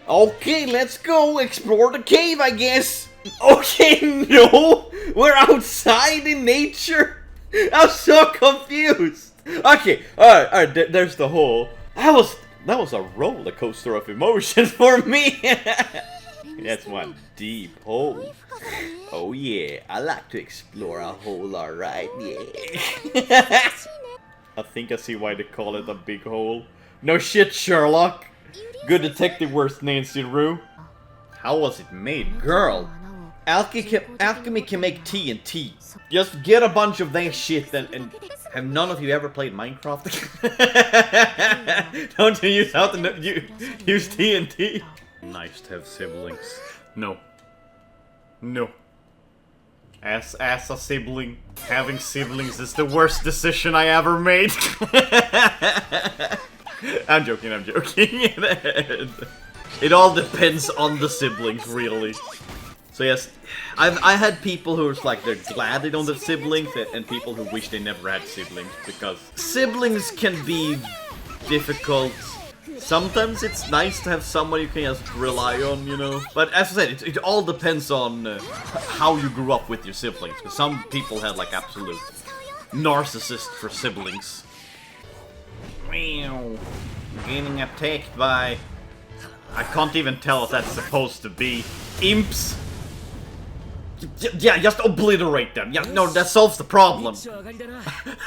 Okay, let's go explore the cave, I guess. Okay, no, we're outside in nature. I'm so confused. Okay, alright, there's the hole. That was a roller coaster of emotions for me. That's one deep hole. Oh yeah, I like to explore a hole, alright, yeah. I think I see why they call it a big hole. No shit, Sherlock. Good detective worth Nancy Rue. How was it made, girl? Alchemy can make TNT. Just get a bunch of that shit and have none of you ever played Minecraft? Don't you use how to use TNT? Nice to have siblings. No. No. As a sibling, having siblings is the worst decision I ever made. I'm joking. It all depends on the siblings, really. So yes, I had people who was like they're glad they don't have siblings, and people who wish they never had siblings, because siblings can be difficult. Sometimes it's nice to have someone you can just rely on, you know. But as I said, it all depends on how you grew up with your siblings. Because some people had like absolute narcissists for siblings. Meow. Getting attacked by... I can't even tell what that's supposed to be. Imps? Yeah, just obliterate them. Yeah, no, that solves the problem.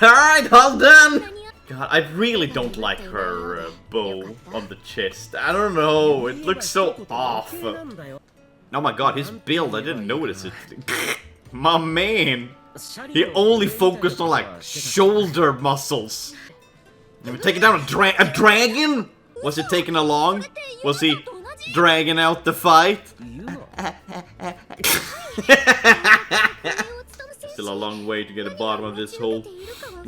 Alright, all done! God, I really don't like her bow on the chest. I don't know, it looks so off. Oh my god, his build, I didn't notice it. My man! He only focused on like shoulder muscles. Did we take it down a dragon? Was it taken along? Was he dragging out the fight? Still a long way to get to the bottom of this hole.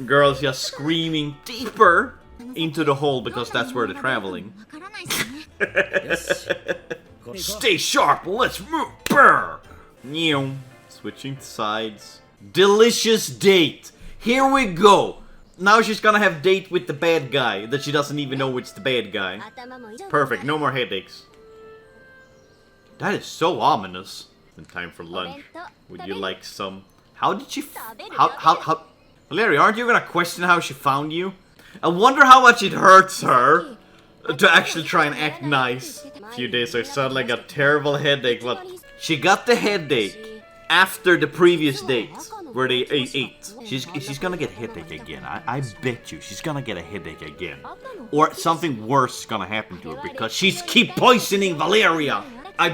Girls just screaming deeper into the hole because that's where they're traveling. Stay sharp, let's move. Brr. Switching sides. Delicious date. Here we go. Now she's gonna have date with the bad guy that she doesn't even know it's the bad guy. Perfect, no more headaches. That is so ominous. In time for lunch. Would you like some? How did she how Valeria, aren't you gonna question how she found you? I wonder how much it hurts her to actually try and act nice. A few days I suddenly got a terrible headache, but she got the headache after the previous date where they ate. She's gonna get a headache again. I bet you she's gonna get a headache again. Or something worse is gonna happen to her because she's keep poisoning Valeria. I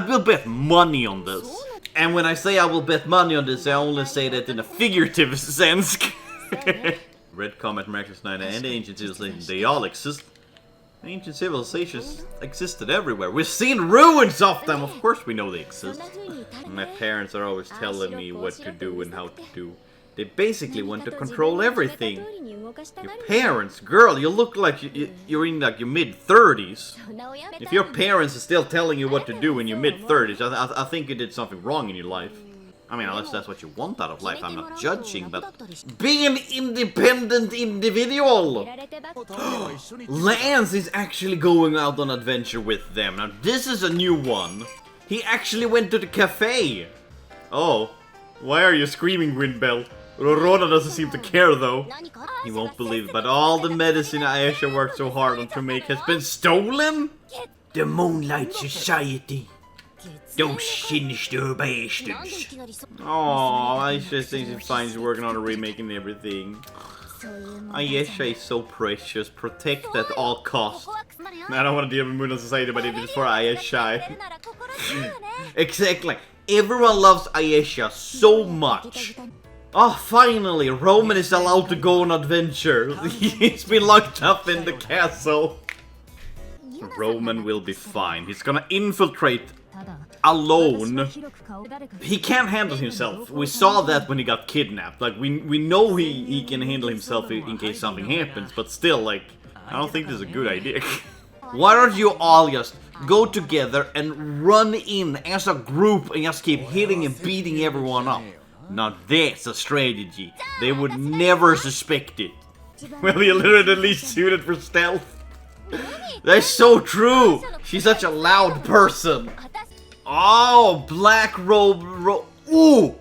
will bet money on this. And when I say I will bet money on this, I only say that in a figurative sense. Red Comet, Miraculous Night, and the Ancient Civilizations, they all exist. Ancient civilizations existed everywhere. We've seen ruins of them! Of course we know they exist. My parents are always telling me what to do and how to do. They basically want to control everything. Your parents? Girl, you look like you're in like your mid-30s. If your parents are still telling you what to do in your mid-30s, I think you did something wrong in your life. I mean, unless that's what you want out of life, I'm not judging, but... Be an independent individual! Lance is actually going out on adventure with them. Now, this is a new one. He actually went to the cafe. Oh, why are you screaming, Windbell? Rorona doesn't seem to care, though. He won't believe it, but all the medicine Ayesha worked so hard on to make has been stolen? The Moonlight Society. Those sinister bastards. Oh, Ayesha thinks it's fine. She's working on a remake and everything. Ayesha is so precious. Protect at all costs. I don't want to deal with Moonlight Society, but it is for Ayesha. Exactly. Everyone loves Ayesha so much. Oh, finally! Roman is allowed to go on adventure. He's been locked up in the castle. Roman will be fine. He's gonna infiltrate alone. He can't handle himself. We saw that when he got kidnapped. Like, we know he can handle himself in case something happens, but still, like, I don't think this is a good idea. Why don't you all just go together and run in as a group and just keep hitting and beating everyone up? Now that's a strategy. They would never suspect it. Well, you're literally suited for stealth. That's so true. She's such a loud person. Oh, black robe. Ooh.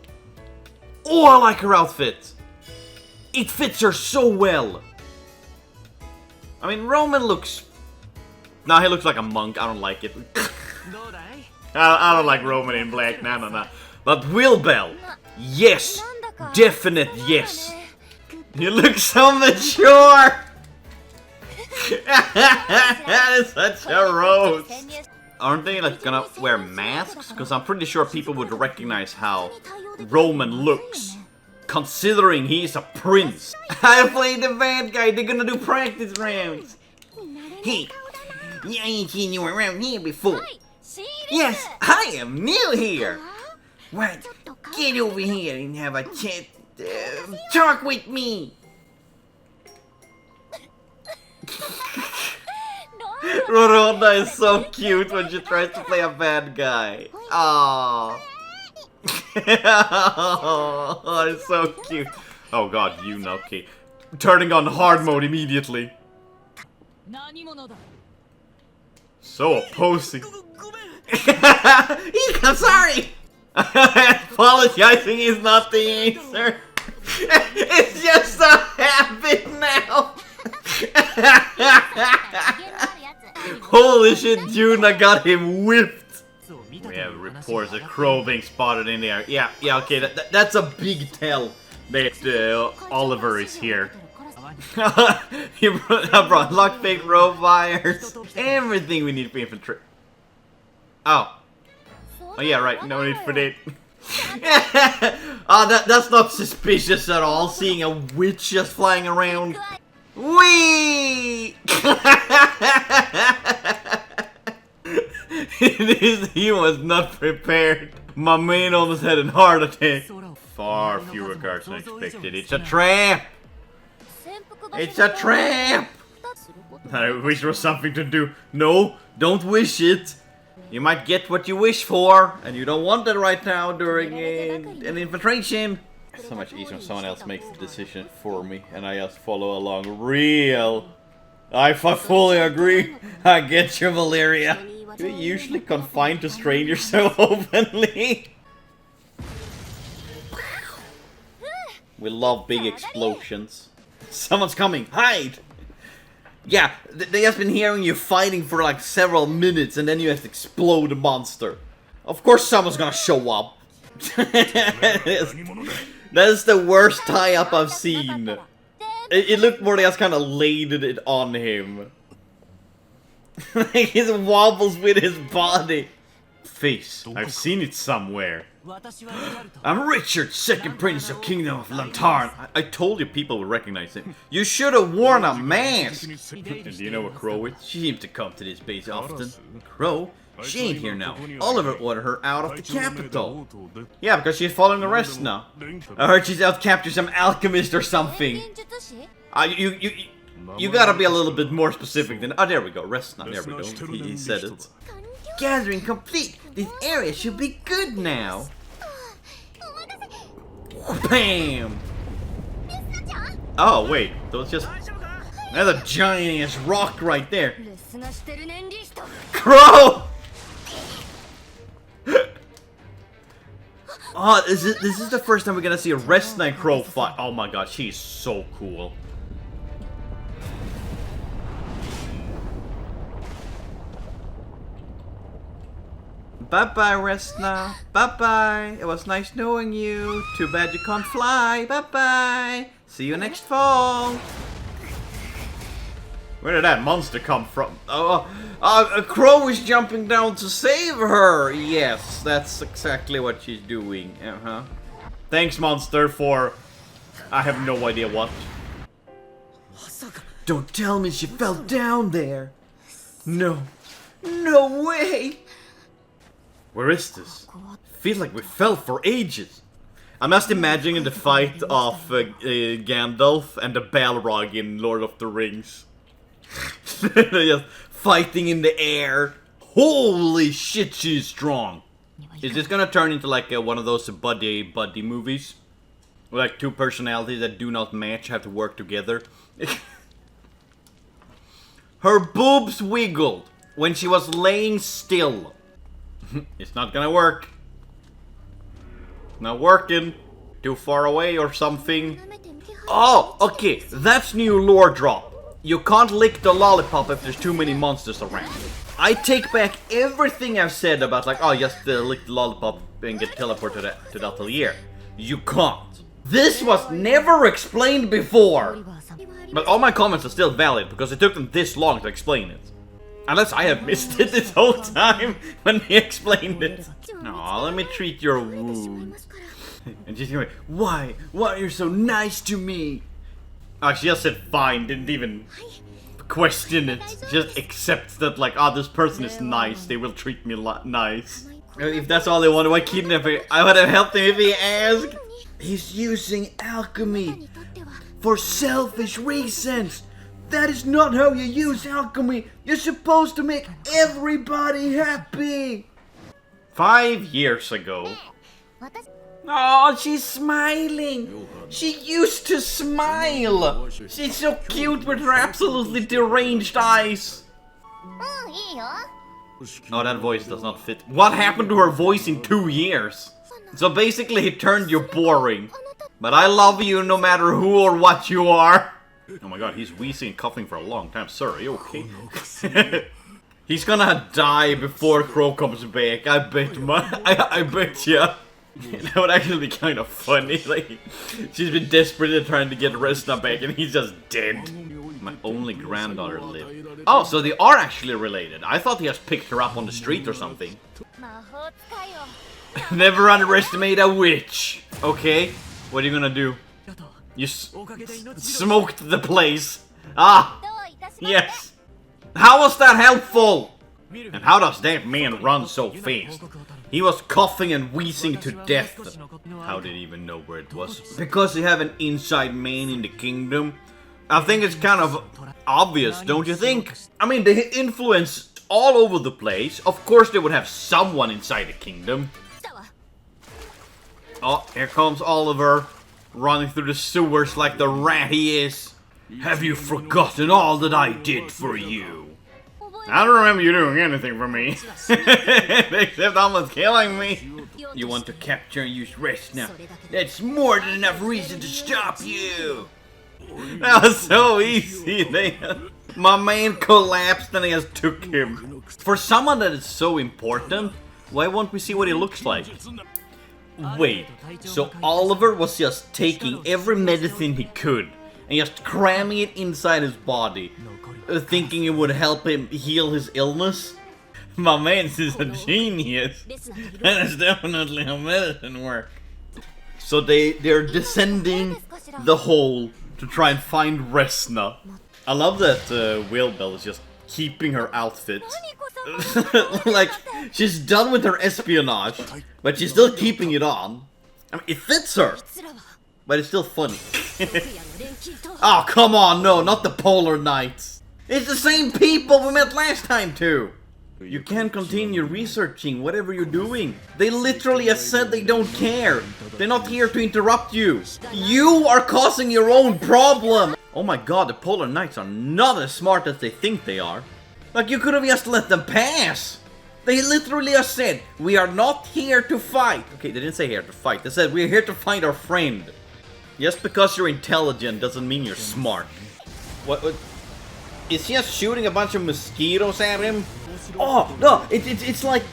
Oh, I like her outfit. It fits her so well. I mean, Roman looks... Nah, he looks like a monk. I don't like it. I don't like Roman in black. No. But Wilbell. Yes, definite yes. You look so mature. That is such a roast. Aren't they like gonna wear masks? Because I'm pretty sure people would recognize how Roman looks, considering he's a prince. I played the bad guy. They're gonna do practice rounds. Hey, I ain't seen you around here before. Yes, I am new here. What? Get over here and have a chat. Talk with me. Rhoda is so cute when she tries to play a bad guy. Aww. Oh, it's so cute. Oh god, Yuna, okay. Turning on hard mode immediately. So opposing. I'm sorry! Apologizing is not the answer. It's just a habit now. Holy shit, Yuna got him whipped. We have reports of Crow being spotted in the air. Yeah, okay, that's a big tell that Oliver is here. He brought lockpick, rope wires, everything we need for infantry. Oh, yeah, right, no need for that. Oh, that's not suspicious at all, seeing a witch just flying around. Whee! He was not prepared. My man almost had a heart attack. Far fewer guards than expected. It's a trap! It's a trap! I wish there was something to do. No, don't wish it. You might get what you wish for, and you don't want it right now during an infiltration. So much easier when someone else makes the decision for me, and I just follow along. Real. I fully agree. I get you, Valeria. You're usually confined to strangers so openly. We love big explosions. Someone's coming. Hide! Yeah, they have been hearing you fighting for like several minutes, and then you have to explode a monster. Of course someone's gonna show up. That's the worst tie-up I've seen. It looked more like I was kind of laid it on him. He wobbles with his body. Face, I've seen it somewhere. I'm Richard, second prince of Kingdom of Lantarna. I told you people would recognize him. You should have worn a mask. And do you know what Crow is? She seems to come to this base often. Crow? She ain't here now. Oliver ordered her out of the capital. Yeah, because she's following the Resna. I heard she's out capturing some alchemist or something. You gotta be a little bit more specific than... Oh, there we go. Resna. There we go. He said it. Gathering complete. This area should be good now. Bam! Oh, wait. That was just... That's a giant-ass rock right there. Crow! Oh, this is the first time we're gonna see a Resna and Crow fight. Oh my god, she's so cool. Bye-bye, Resna. Bye-bye. It was nice knowing you. Too bad you can't fly. Bye-bye. See you next fall. Where did that monster come from? Oh, a crow is jumping down to save her. Yes, that's exactly what she's doing. Thanks, monster, for... I have no idea what. Don't tell me she fell down there. No. No way! Where is this? Feels like we fell for ages. I'm just imagining the fight of Gandalf and the Balrog in Lord of the Rings. They're just fighting in the air. Holy shit, she's strong. Is this gonna turn into like one of those buddy movies? Where like two personalities that do not match have to work together? Her boobs wiggled when she was laying still. It's not gonna work. Not working. Too far away or something. Oh, okay. That's new lore drop. You can't lick the lollipop if there's too many monsters around. I take back everything I've said about like, oh, just lick the lollipop and get teleported to the Atelier. You can't. This was never explained before. But all my comments are still valid because it took them this long to explain it. Unless I have missed it this whole time when he explained it. Aw, let me treat your wound. And she's going, why? Why are you so nice to me? Oh, she just said fine, didn't even question it. Just accepts that like, oh, this person is nice, they will treat me nice. If that's all they want, why kidnap him? I would have helped him if he asked. He's using alchemy for selfish reasons. That is not how you use alchemy. You're supposed to make everybody happy. 5 years ago. Oh, she's smiling. She used to smile. She's so cute with her absolutely deranged eyes. Oh, that voice does not fit. What happened to her voice in 2 years? So basically he turned you boring. But I love you no matter who or what you are. Oh my god, he's wheezing and coughing for a long time. Sir, are you okay? He's gonna die before Crow comes back. I bet I bet ya. That would actually be kind of funny. Like, she's been desperately trying to get Resna back and he's just dead. My only granddaughter lived. Oh, so they are actually related. I thought he just picked her up on the street or something. Never underestimate a witch. Okay, what are you gonna do? You smoked the place. Ah, yes. How was that helpful? And how does that man run so fast? He was coughing and wheezing to death. How did he even know where it was? Because you have an inside man in the kingdom. I think it's kind of obvious, don't you think? I mean, they influence all over the place. Of course they would have someone inside the kingdom. Oh, here comes Oliver. Running through the sewers like the rat he is. Have you forgotten all that I did for you? I don't remember you doing anything for me. Except almost killing me. You want to capture and use Resna. That's more than enough reason to stop you. That was so easy. My man collapsed and I just took him. For someone that is so important, why won't we see what he looks like? Wait, so Oliver was just taking every medicine he could and just cramming it inside his body, thinking it would help him heal his illness? My man is a genius. That is definitely how medicine works. So they're descending the hole to try and find Resna. I love that Whalebell is just keeping her outfit. Like, she's done with her espionage, but she's still keeping it on. I mean, it fits her, but it's still funny. Oh, come on, no, not the Polar Knights. It's the same people we met last time, too. You can't continue researching whatever you're doing. They literally have said they don't care. They're not here to interrupt you. You are causing your own problem. Oh my god, the Polar Knights are not as smart as they think they are. Like, you could have just let them pass. They literally have said, we are not here to fight. Okay, they didn't say here to fight. They said, we're here to find our friend. Just because you're intelligent doesn't mean you're smart. What? Is he just shooting a bunch of mosquitoes at him? Oh, no, it's like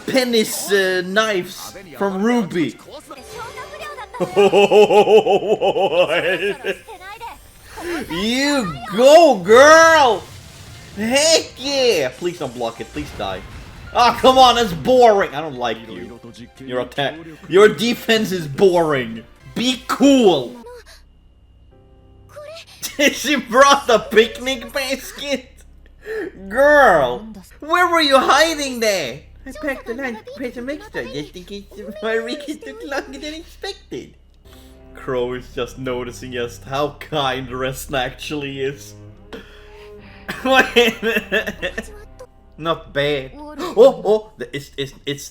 Penny's knives from Ruby. You go, girl! Heck yeah! Please don't block it, please die. Oh, come on, that's boring. I don't like you. Your attack. Your defense is boring. Be cool. She brought the picnic basket? Girl, where were you hiding there? I packed the lunch present extra just in case my weekend took longer than expected. Crow is just noticing just how kind Resna actually is. Wait a minute. Not bad. Oh, it's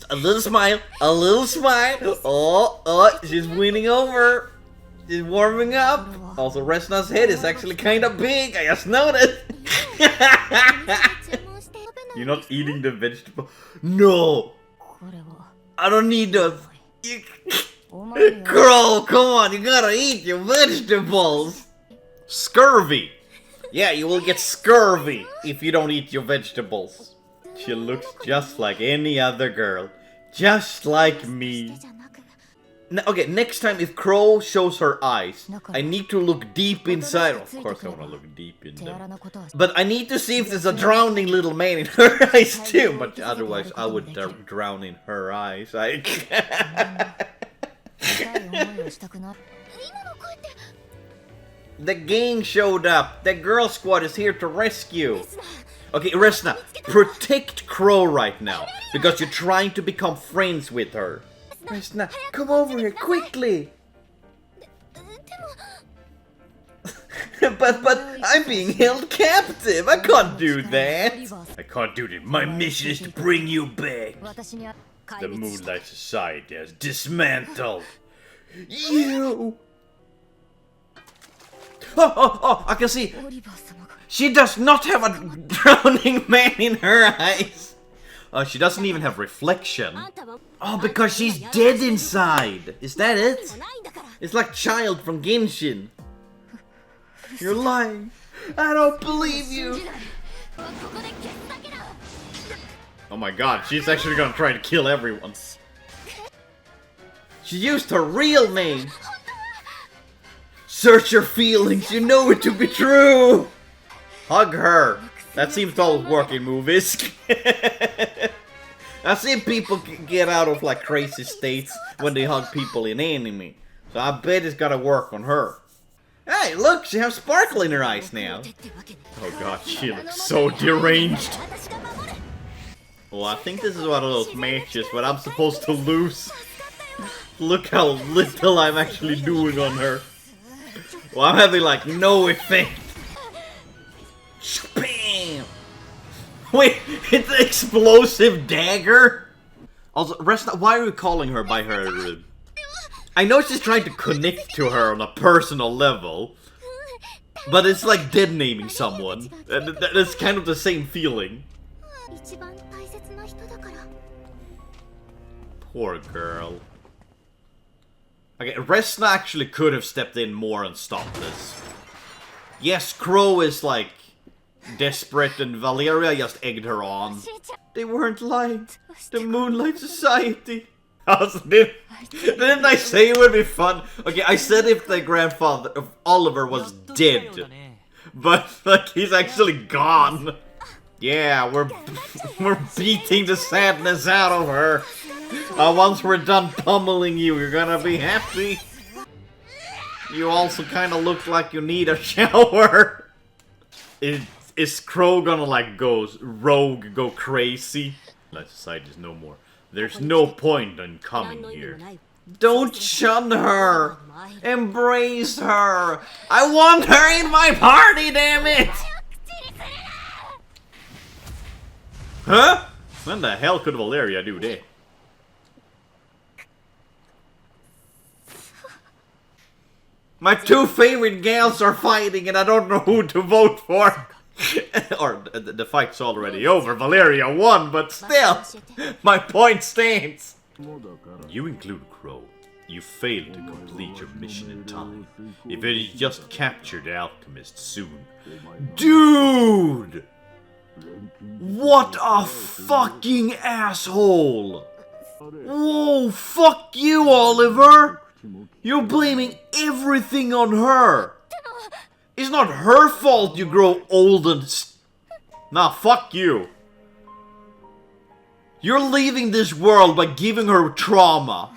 a little smile, a little smile. Oh, she's winning over. She's warming up. Also, Resna's head is actually kind of big. I just noticed. You're not eating the vegetable. No, I don't need those. Girl, come on, you gotta eat your vegetables. Scurvy. Yeah, you will get scurvy if you don't eat your vegetables. She looks just like any other girl. Just like me. Okay, next time if Crow shows her eyes, I need to look deep inside. Of course I want to look deep in them. But I need to see if there's a drowning little man in her eyes too. But otherwise I would drown in her eyes. The gang showed up. The girl squad is here to rescue. Okay, Resna, protect Crow right now. Because you're trying to become friends with her. Resna, come over here quickly. but I'm being held captive. I can't do that. I can't do that. My mission is to bring you back. The Moonlight Society has dismantled you. Oh, I can see. She does not have a drowning man in her eyes. She doesn't even have reflection. Oh, because she's dead inside. Is that it? It's like Child from Genshin. You're lying. I don't believe you. Oh my god, she's actually gonna try to kill everyone. She used her real name. Search your feelings, you know it to be true. Hug her. That seems to always work in movies. I've seen people get out of like crazy states when they hug people in anime. So I bet it's gotta work on her. Hey, look, she has sparkle in her eyes now. Oh god, she looks so deranged. Well, I think this is one of those matches where I'm supposed to lose. Look how little I'm actually doing on her. Well, I'm having like no effect. Bam! Wait, it's an explosive dagger? Also, Resna, why are you calling her by her... I know she's trying to connect to her on a personal level, but it's like dead naming someone. That's kind of the same feeling. Poor girl. Okay, Resna actually could have stepped in more and stopped this. Yes, Crow is like desperate and Valeria just egged her on. They weren't lying. The Moonlight Society. Didn't I say it would be fun? Okay, I said if the grandfather of Oliver was dead. But like he's actually gone. Yeah, we're beating the sadness out of her. Once we're done pummeling you, you're gonna be happy. You also kind of look like you need a shower. Is Crow gonna like go rogue, go crazy? Moonlight Society is no more. There's no point in coming here. Don't shun her! Embrace her! I want her in my party, damn it! Huh? When the hell could Valeria do that? My two favorite gals are fighting and I don't know who to vote for. Or, the fight's already over. Valeria won, but still, my point stands. You include Crow. You failed to complete your mission in time. If it had just captured the Alchemists soon. Dude! What a fucking asshole! Whoa, fuck you, Oliver! You're blaming everything on her! It's not her fault you grow old and... Nah, fuck you. You're leaving this world by giving her trauma.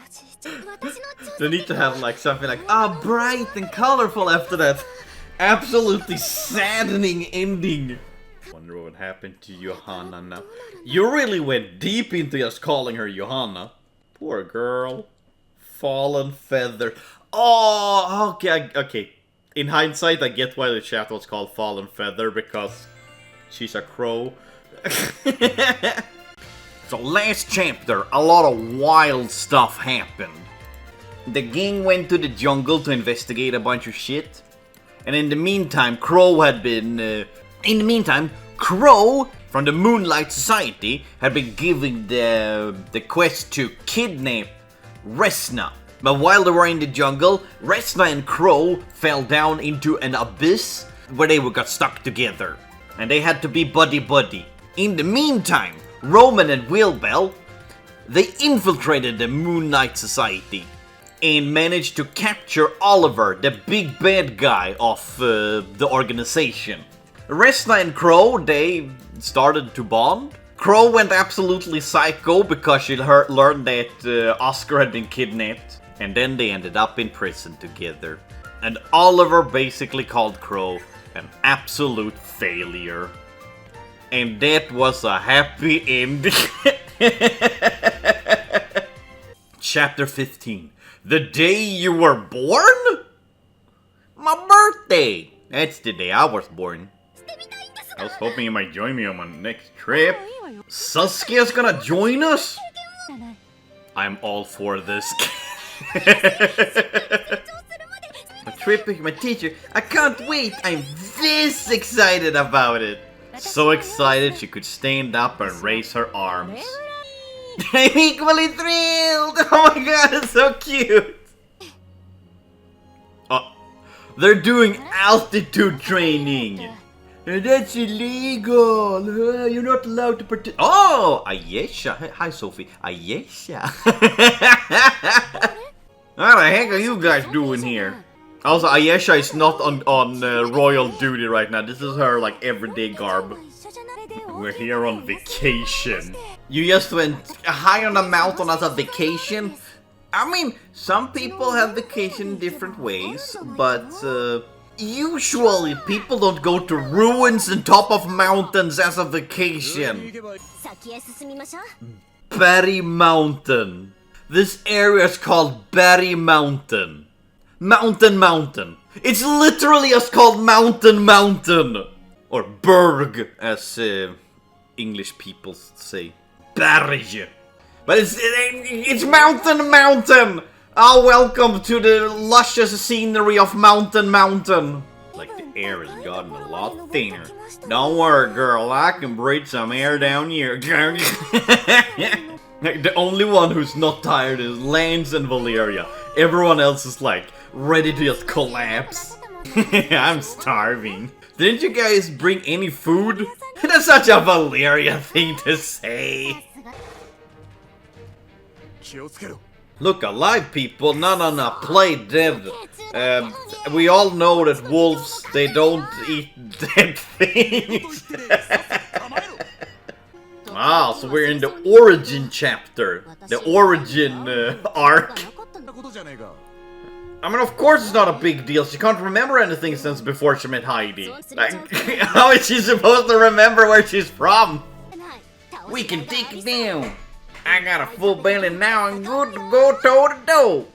They need to have like something like, bright and colorful after that absolutely saddening ending. Wonder what would happen to Johanna now. You really went deep into just calling her Johanna. Poor girl. Fallen feather. Oh, okay. In hindsight, I get why the chapter was called Fallen Feather, because she's a crow. So last chapter, a lot of wild stuff happened. The gang went to the jungle to investigate a bunch of shit. And in the meantime, Crow from the Moonlight Society had been giving the quest to kidnap Resna. But while they were in the jungle, Resna and Crow fell down into an abyss where they got stuck together. And they had to be buddy-buddy. In the meantime, Roman and Wilbel, they infiltrated the Moonlight Society and managed to capture Oliver, the big bad guy of the organization. Resna and Crow, they started to bond. Crow went absolutely psycho because she learned that Oscar had been kidnapped. And then they ended up in prison together. And Oliver basically called Crow an absolute failure. And that was a happy ending. Chapter 15. The day you were born? My birthday! That's the day I was born. I was hoping you might join me on my next trip. Saskia's gonna join us? I'm all for this. A trip with my teacher. I can't wait. I'm this excited about it. So excited she could stand up and raise her arms. I'm equally thrilled! Oh my god, it's so cute! Oh, they're doing altitude training! That's illegal! You're not allowed to participate. Oh! Ayesha! Hi, Sophie. Ayesha! What the heck are you guys doing here? Also, Ayesha is not on royal duty right now. This is her, like, everyday garb. We're here on vacation. You just went high on a mountain as a vacation? I mean, some people have vacation in different ways, but usually people don't go to ruins and top of mountains as a vacation. Berry Mountain. This area is called Berry Mountain. Mountain. It's literally just called Mountain. Or Berg, as English people say. Berg. But it's Mountain. Oh, welcome to the luscious scenery of Mountain. Like the air has gotten a lot thinner. Don't worry, girl, I can breathe some air down here. The only one who's not tired is Lance and Valeria. Everyone else is like ready to just collapse. I'm starving. Didn't you guys bring any food? That's such a Valeria thing to say. Look alive, people. No. Play dead. We all know that wolves, they don't eat dead things. Ah, so we're in the origin chapter. The origin arc. I mean, of course it's not a big deal. She can't remember anything since before she met Heidi. Like, how is she supposed to remember where she's from? We can take it down. I got a full belly now. I'm good to go toe to toe.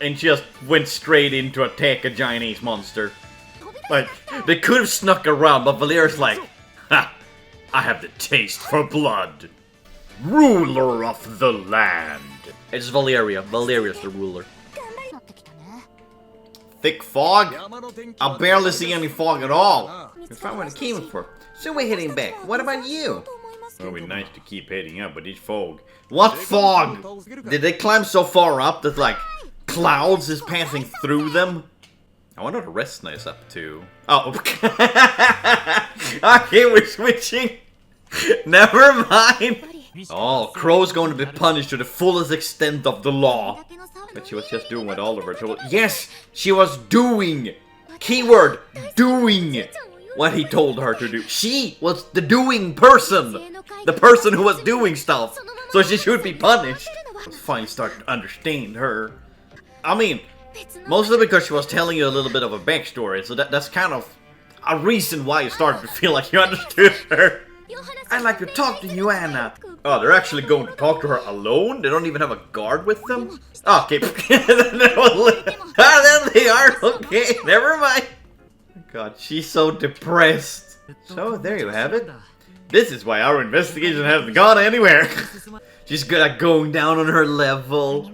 And she just went straight in to attack a giant ace monster. Like, they could have snuck around, but Valeria's like, ha! I have the taste for blood. Ruler of the land. It's Valeria. Valeria's the ruler. Thick fog? I barely see any fog at all. If I would have came for. So we're heading back. What about you? It would be nice to keep heading up, but it's fog. What fog? Did they climb so far up that, like, clouds is passing through them? I wonder what Resna is up to. Oh, okay, we're switching. Never mind. Oh, Crow's going to be punished to the fullest extent of the law. But she was just doing what Oliver told her. Yes, she was doing. Keyword, doing what he told her to do. She was the doing person. The person who was doing stuff. so she should be punished. I was finally starting to understand her. I mean, mostly because she was telling you a little bit of a backstory, so that's kind of a reason why you started to feel like you understood her. I'd like to talk to you, Anna. Oh, they're actually going to talk to her alone? They don't even have a guard with them? Oh, okay. There they are. Okay, never mind. God, she's so depressed. So, there you have it. This is why our investigation hasn't gone anywhere. She's good at going down on her level.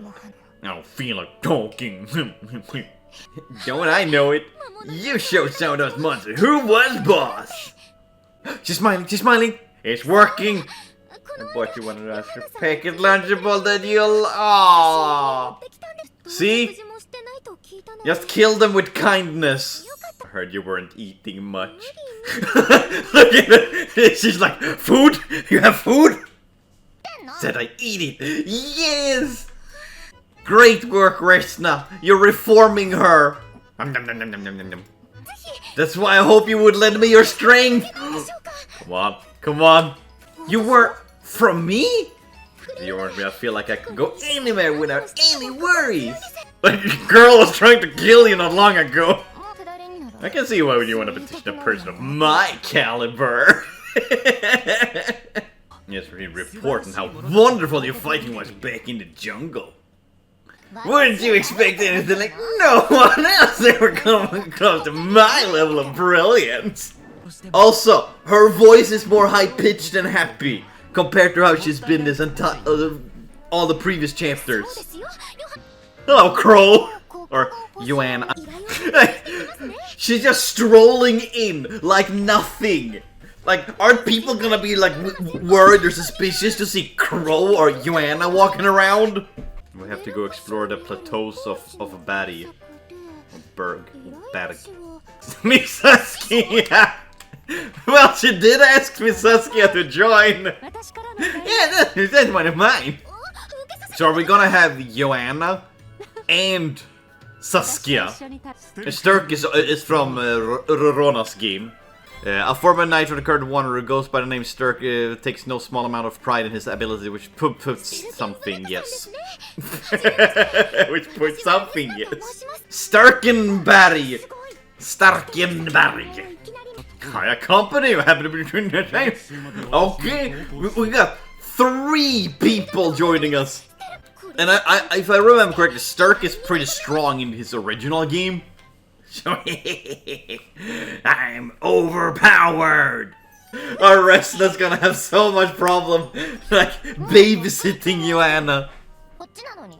I don't feel like talking. Don't I know it? You showed some of those monsters who was boss. She's smiling, she's smiling. It's working. I bought you one of those packet lunchable that you'll... Aww. See? Just kill them with kindness. I heard you weren't eating much. Look at her. She's like, food? You have food? Said I eat it. Yes! Great work, Resna. You're reforming her. That's why I hope you would lend me your strength. Come on, come on. You were from me? If you weren't me, I feel like I could go anywhere without any worries. Like a girl was trying to kill you not long ago. I can see why you want to petition a person of my caliber. Yes, we're reporting how wonderful your fighting was back in the jungle. Wouldn't you expect anything like no one else ever coming close to my level of brilliance? Also, her voice is more high-pitched and happy compared to how she's been this entire all the previous chapters. Hello, Crow, or Yuan. She's just strolling in like nothing. Like, aren't people gonna be like worried or suspicious to see Crow or Joanna walking around? We have to go explore the plateaus of Batty. Berg. Berg. Miss Saskia! Well, she did ask Miss Saskia to join! Yeah, that's one of mine! So are we gonna have Joanna and Saskia? Sturk is from Rona's game. A former knight of the current wanderer who goes by the name Sturk takes no small amount of pride in his ability, which puts something, yes. Which puts something, yes. Starkenberry! Starkenberry! A company, what happened between their names? Okay, we got 3 people joining us. And if I remember correctly, Sturk is pretty strong in his original game. I'm overpowered! Our Resna's gonna have so much problem, like, babysitting Joanna.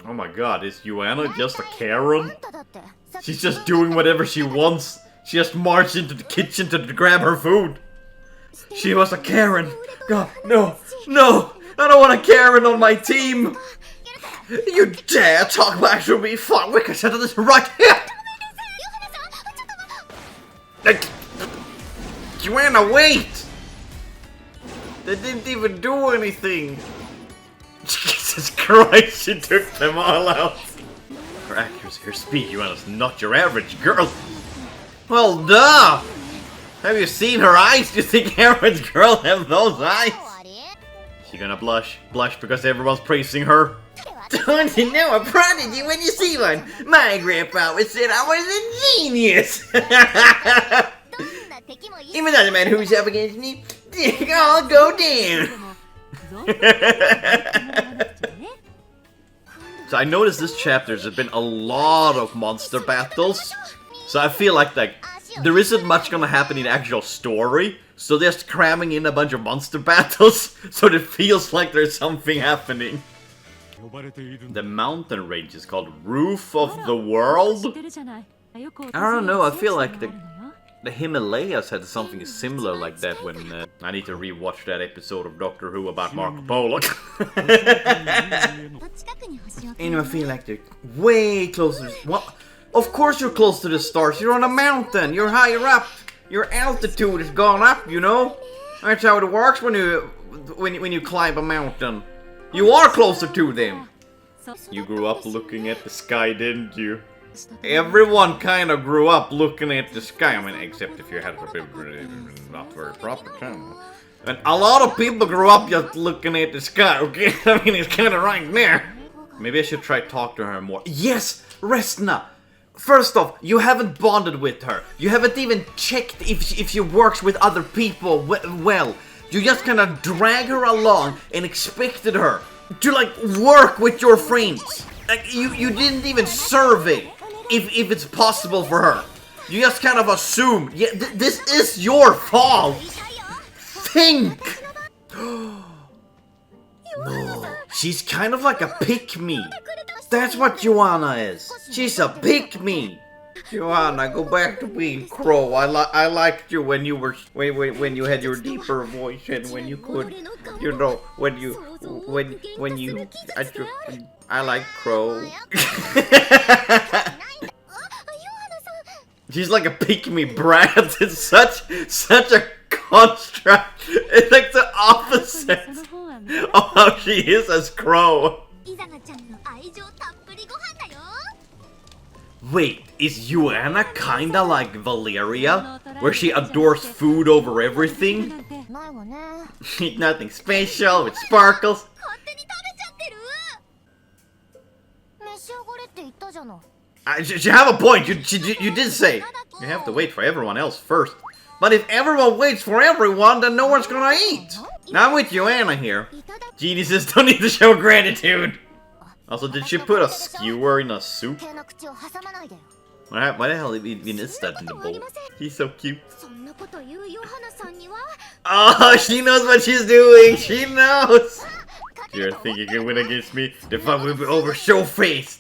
Oh my god, is Joanna just a Karen? She's just doing whatever she wants. She just marched into the kitchen to grab her food. She was a Karen. God, no, no! I don't want a Karen on my team! You dare talk back to me? Fuck, we can settle this right here! Joanna, wait! They didn't even do anything! Jesus Christ, she took them all out! Her accuracy, her speed, Joanna's not your average girl! Well, duh! Have you seen her eyes? Do you think average girl have those eyes? She gonna blush? Blush because everyone's praising her? Don't you know a prodigy when you see one? My grandpa always said I was a genius! Even doesn't matter who's up against me, I'll go down! So I noticed this chapter there's been a lot of monster battles. So I feel like there isn't much gonna happen in the actual story. So they're just cramming in a bunch of monster battles. So it feels like there's something happening. The mountain range is called Roof of the World? I don't know, I feel like the Himalayas had something similar like that when I need to rewatch that episode of Doctor Who about Marco Polo. And I feel like they're way closer. What? Of course you're close to the stars. You're on a mountain. You're higher up. Your altitude has gone up, you know? That's how it works when you climb a mountain. You are closer to them. You grew up looking at the sky, didn't you? Everyone kind of grew up looking at the sky. I mean, except if you had a not very proper channel. And a lot of people grow up just looking at the sky, okay? I mean, it's kind of right there. Maybe I should try to talk to her more. Yes, Resna! First off, you haven't bonded with her. You haven't even checked if she works with other people well. You just kind of drag her along and expected her to, like, work with your friends. Like, you didn't even survey if it's possible for her. You just kind of assumed, yeah, this is your fault. Think! No, she's kind of like a pick-me. That's what Joanna is. She's a pick-me. Joanna, go back to being Crow. I liked you when you were when you had your deeper voice and when you could, you know, when you I like Crow. She's like a pick-me brat. It's such a construct. It's like the opposite of how she is as Crow. Wait, is Joanna kinda like Valeria? Where she adores food over everything? Eat nothing special with sparkles. You have a point, you did say. You have to wait for everyone else first. But if everyone waits for everyone, then no one's gonna eat. Now I'm with Joanna here. Geniuses don't need to show gratitude. Also, did she put a skewer in a soup? Why the hell even is that in the bowl? He's so cute. Oh, she knows what she's doing! She knows! You think you can win against me? The fun will be over so fast!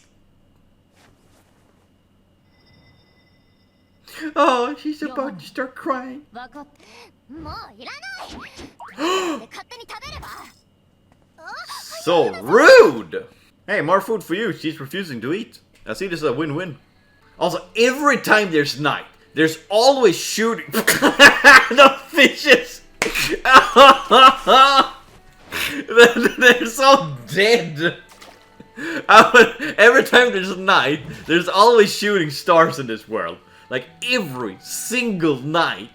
Oh, she's about to start crying. So rude! Hey, more food for you. She's refusing to eat. I see this as a win-win. Also, every time there's night, there's always shooting. The fishes! They're so dead. Every time there's night, there's always shooting stars in this world. Like, every single night.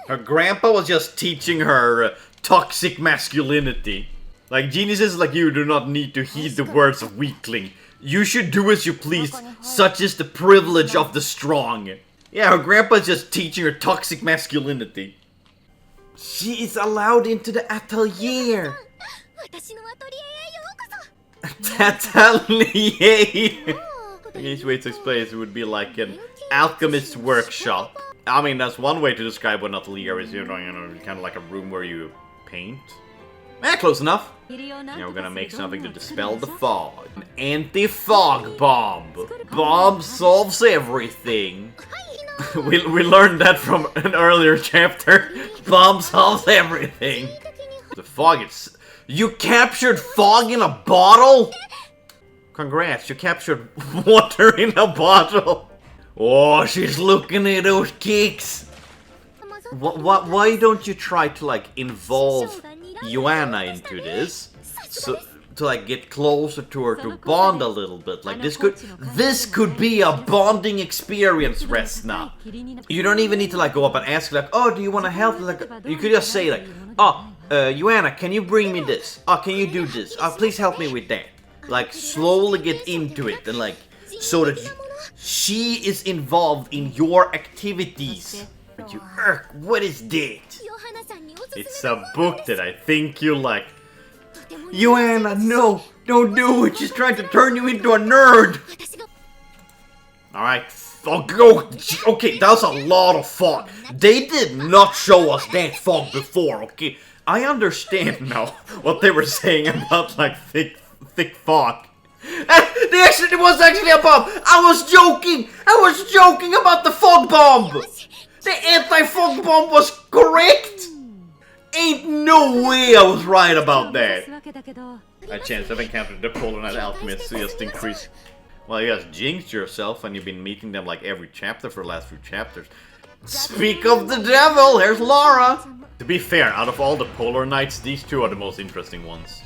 Her grandpa was just teaching her toxic masculinity. Like, geniuses like you do not need to heed the words of weakling. You should do as you please, such is the privilege of the strong. Yeah, her grandpa's just teaching her toxic masculinity. She is allowed into the atelier. Atelier! The easiest way to explain it would be like an alchemist's workshop. I mean, that's one way to describe what an atelier is, you know, kind of like a room where you paint. Close enough. Now we're gonna make something to dispel the fog. An anti-fog bomb. Bomb solves everything. we learned that from an earlier chapter. Bomb solves everything. The fog is... You captured fog in a bottle? Congrats, you captured water in a bottle. Oh, she's looking at those kicks. Why don't you try to, like, involve Joanna into this, so to like get closer to her, to bond a little bit? Like, this could be a bonding experience, Resna. You don't even need to like go up and ask like, oh, do you want to help? Like, you could just say like, oh, Joanna, can you bring me this? Oh, can you do this? Oh, please help me with that. Like, slowly get into it and like, so that she is involved in your activities. But you, what is that? It's a book that I think you like. Joanna, no! Don't do it! She's trying to turn you into a nerd! Alright, okay, that was a lot of fog. They did not show us that fog before, okay? I understand now what they were saying about, like, thick fog. It was actually a bomb! I was joking! I was joking about the fog bomb! The anti-fog bomb was correct! Ain't no way I was right about that! A chance I've encountered the Polar Knight Alchemists just increased. Well, you just jinxed yourself and you've been meeting them like every chapter for the last few chapters. Speak of the devil, here's Laura! To be fair, out of all the Polar Knights, these two are the most interesting ones.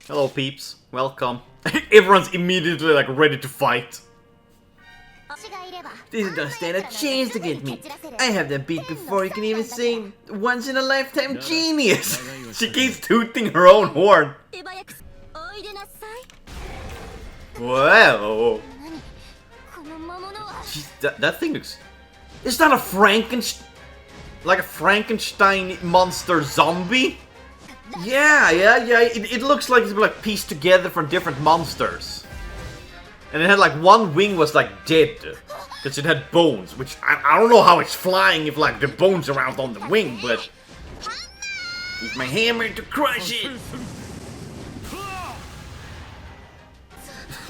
Hello peeps, welcome. Everyone's immediately like ready to fight. This doesn't stand a chance against me. I have that beat before you can even say once in a lifetime genius. She keeps tooting her own horn. Wow. That thing looks... It's not a Frankenstein... Like a Frankenstein monster zombie? Yeah. It looks like it's like pieced together from different monsters. And it had like one wing was like dead. Because it had bones, which I don't know how it's flying if like the bones are out on the wing, but... Use my hammer to crush it!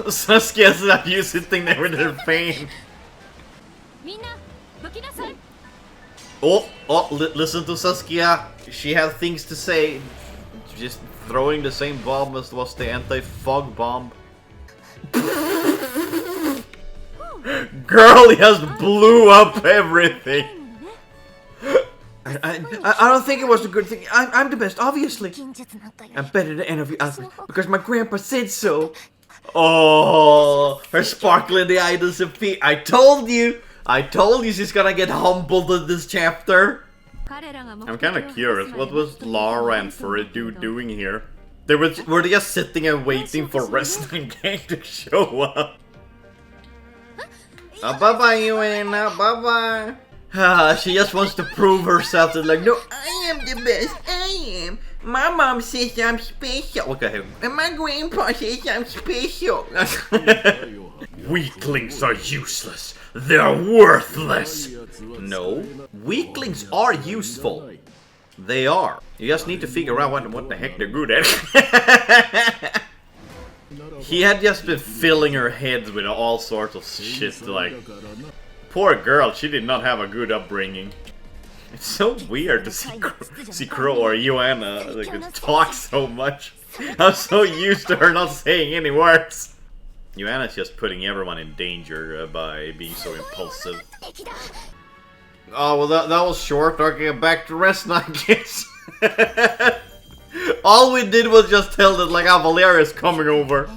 Saskia's not you sitting there with her pain. Listen to Saskia. She has things to say. Just throwing the same bomb as was the anti-fog bomb. Girl just blew up everything. I don't think it was a good thing. I'm the best, obviously. I'm better than any of you others because my grandpa said so. Oh, her sparkle in the eye disappeared. I told you she's gonna get humbled in this chapter. I'm kind of curious, what was Lara and Furidu doing here? Were they just sitting and waiting for Resna and Gang to show up? Bye-bye, Yuena, bye-bye. She just wants to prove herself to like, no, I am the best, I am. My mom says I'm special. Okay, and my grandpa says I'm special. Weaklings are useless. They're worthless. No, weaklings are useful. They are. You just need to figure out what the heck they're good at. He had just been filling her head with all sorts of shit, like... Poor girl, she did not have a good upbringing. It's so weird to see Crow or Yuana like, talk so much. I'm so used to her not saying any words. Yuana's just putting everyone in danger by being so impulsive. Oh, well that was short. Okay, back to Resna, I guess. All we did was just tell that like, Valeria is coming over.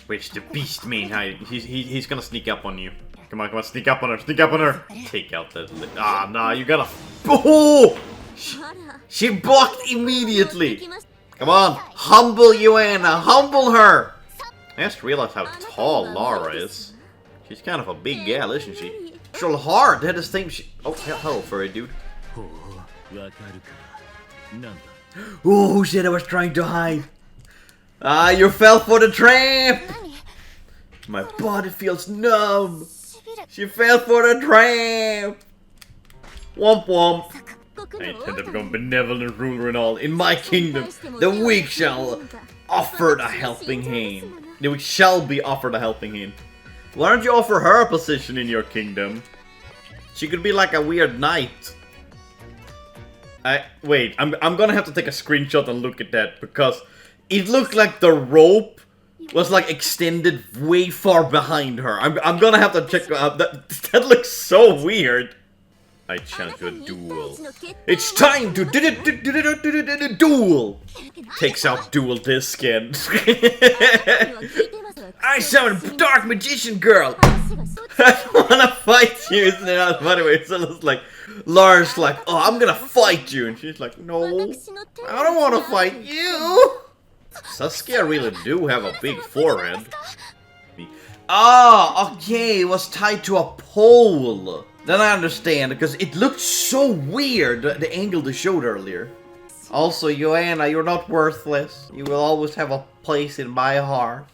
Which the beast mean? He's gonna sneak up on you. Come on, sneak up on her, Take out that lip. Ah, nah, you gotta... Oh! She blocked immediately! Come on, humble Yuana, humble her! I just realized how tall Lara is. She's kind of a big gal, isn't she? She'll hard, that is thing she... Oh, hello, furry dude. Oh, who said I was trying to hide? Ah, you fell for the trap! My body feels numb. She fell for the trap! Womp womp! I intend to become benevolent ruler and all. In my kingdom, the weak shall offer a helping hand. The weak shall be offered a helping hand. Why don't you offer her a position in your kingdom? She could be like a weird knight. Wait, I'm gonna have to take a screenshot and look at that, because it looked like the rope was like extended way far behind her. I'm gonna have to check out that looks so weird. I challenge you a duel. It's time to duel. Takes out dual disc and I summon Dark Magician Girl. I wanna fight you. Isn't it? By the way, it's almost like Lara's like, oh, I'm gonna fight you, and she's like, no, I don't wanna fight you. Saskia really do have a big forehead. Ah, okay, it was tied to a pole. Then I understand, because it looked so weird, the angle they showed earlier. Also, Yuana, you're not worthless. You will always have a place in my heart.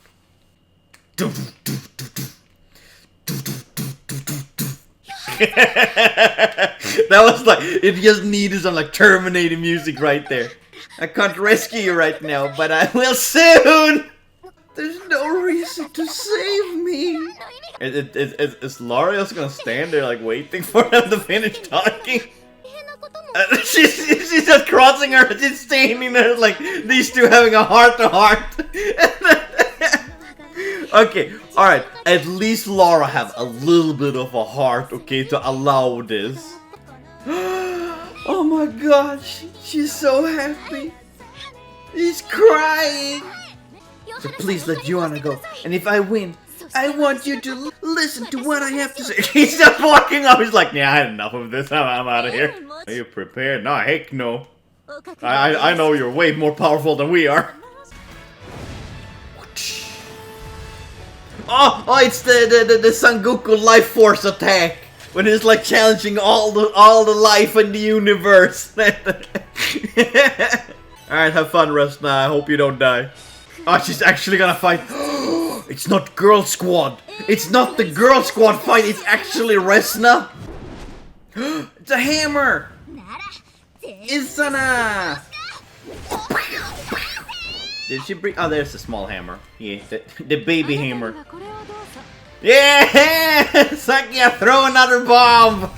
That was like, it just needed some like Terminator music right there. I can't rescue you right now, but I will soon! There's no reason to save me. Is Lara just gonna stand there like waiting for him to finish talking? She's just crossing her, she's standing there like these two having a heart-to-heart. Okay, alright, at least Lara have a little bit of a heart, okay, to allow this. Oh my god, she's so happy. He's crying. So please let Yuana go, and if I win, I want you to listen to what I have to say. He's just walking up. He's like, yeah, I had enough of this. I'm out of here. Are you prepared? No, heck no. I know you're way more powerful than we are. Oh, it's the Sangoku life force attack. When he's like challenging all the life in the universe. Alright, have fun, Resna. I hope you don't die. Oh, she's actually gonna fight. It's not Girl Squad. It's not the Girl Squad fight. It's actually Resna. It's a hammer. Isana. Did she bring? Oh, there's a small hammer. Yeah, the baby hammer. Yeah, Sakia, throw another bomb.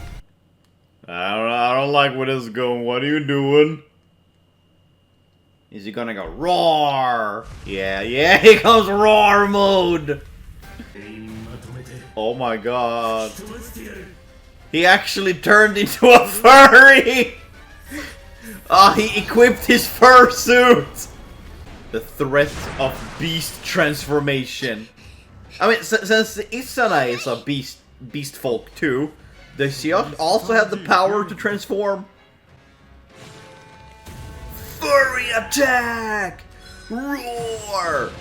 I don't like where this is going. What are you doing? Is he gonna go roar? Yeah, here comes roar mode. Oh my god. He actually turned into a furry. Oh, he equipped his fursuit. The threat of beast transformation. I mean, since Isana is a beast folk too, does she also have the power to transform? Furry attack! Roar!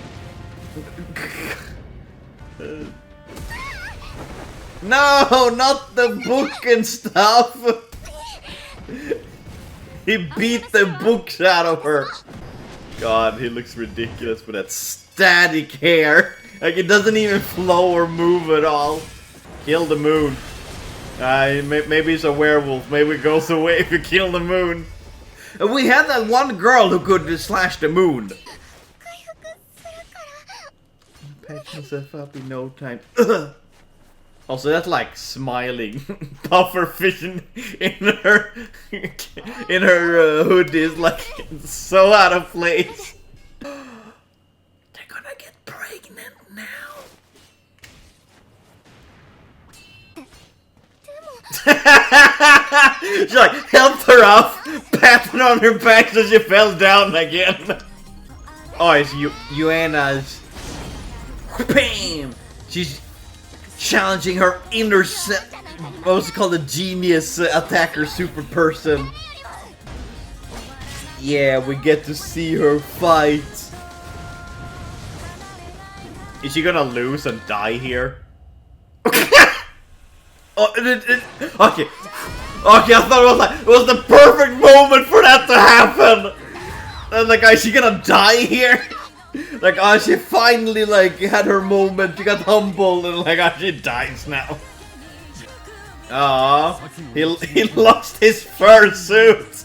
No, not the book and stuff! He beat the books out of her. God, he looks ridiculous with that static hair. Like, it doesn't even flow or move at all. Kill the moon. Maybe he's a werewolf. Maybe it goes away if you kill the moon. We had that one girl who could slash the moon. Patch myself up in no time. Also, that's like smiling. Puffer fish in her hood is like so out of place. They're gonna get pregnant now. She like helped her up, patting on her back so she fell down again. Oh, it's Yuana's. Bam! She's challenging her inner what's called a genius attacker super person. Yeah, we get to see her fight. Is she gonna lose and die here? Okay. Okay, I thought it was the perfect moment for that to happen. And like, is she gonna die here? Like, oh, she finally like had her moment. She got humbled and like, oh, she dies now. Aw, he lost his fursuit.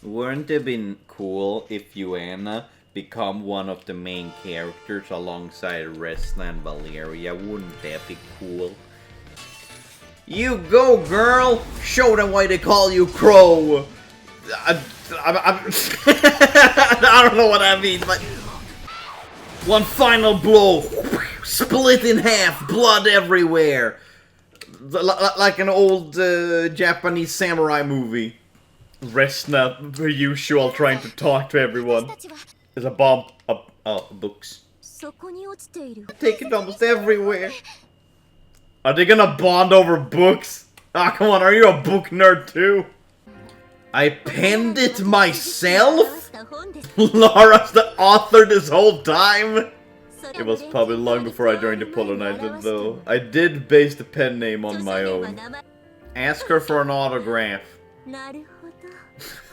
Wouldn't it been cool if Yuana become one of the main characters alongside Resna and Valeria? Wouldn't that be cool? You go, girl! Show them why they call you Crow! I don't know what that means, but... One final blow! Split in half, blood everywhere! Like an old Japanese samurai movie. Resna, per usual, trying to talk to everyone. There's a bomb. Books. Take it almost everywhere. Are they gonna bond over books? Ah, come on, are you a book nerd too? I penned it myself? Laura's the author this whole time? It was probably long before I joined the Polar Knights, though. I did base the pen name on my own. Ask her for an autograph.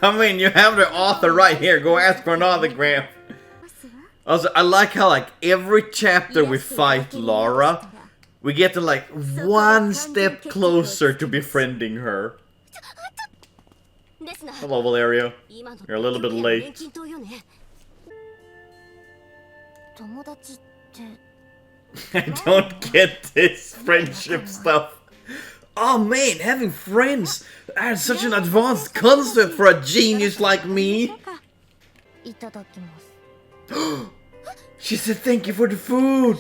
I mean, you have the author right here. Go ask for an autograph. Also, I like how, like, every chapter we fight Laura, we get to, like, one step closer to befriending her. Hello, Valeria. You're a little bit late. I don't get this friendship stuff. Oh man, having friends! That's such an advanced concept for a genius like me! She said thank you for the food!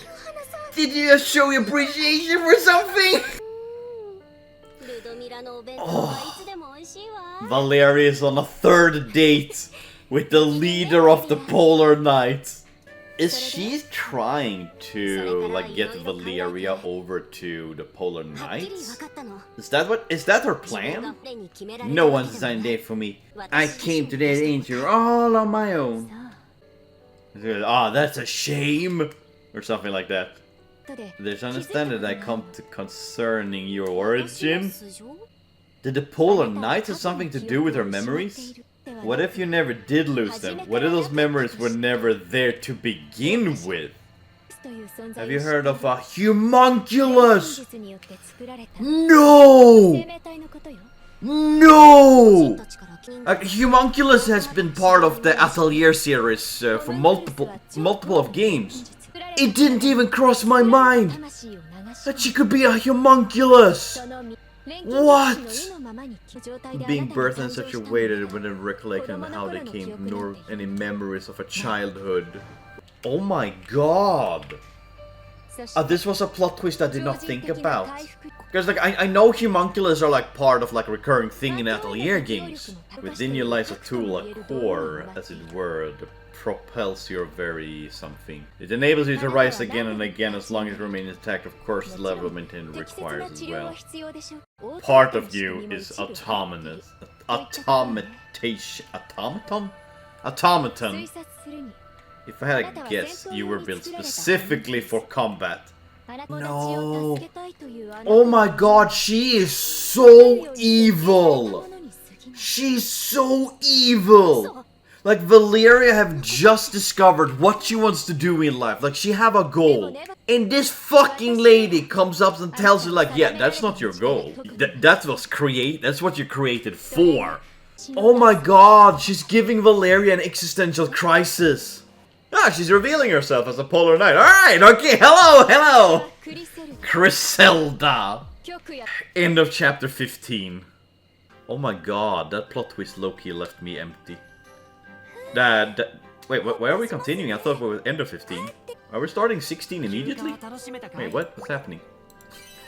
Did you just show your appreciation for something? Oh. Valeria is on a third date with the leader of the Polar Knights. Is she trying to like get Valeria over to the Polar Knights? Is that her plan? No one's designed that for me. I came to that danger all on my own. Ah, that's a shame, or something like that. There's understanding that I come to concerning your origin. Did the Polar Knights have something to do with her memories? What if you never did lose them? What if those memories were never there to begin with? Have you heard of a homunculus? No! No! Homunculus has been part of the Atelier series for multiple of games. It didn't even cross my mind that she could be a homunculus! What? Being birthed in such a way that it wouldn't recollect on how they came, nor any memories of a childhood. Oh my god! This was a plot twist I did not think about. Because like I know homunculus are like part of like a recurring thing in Atelier games. Within you lies a tool, a core, as it were, that propels your very something. It enables you to rise again and again as long as you remain intact. Of course, the level of maintenance requires as well. Part of you is autonomous. Automaton? If I had a guess, you were built specifically for combat. No. Oh my god, she is so evil. She's so evil. Like, Valeria have just discovered what she wants to do in life. Like, she have a goal. And this fucking lady comes up and tells her, like, yeah, that's not your goal. That's what you're created for. Oh my god, she's giving Valeria an existential crisis. Ah, she's revealing herself as a Polar Knight. Alright, okay, hello! Griselda. End of chapter 15. Oh my god, that plot twist low-key left me empty. Wait, where are we continuing? I thought we were end of 15. Are we starting 16 immediately? Wait, what? What's happening?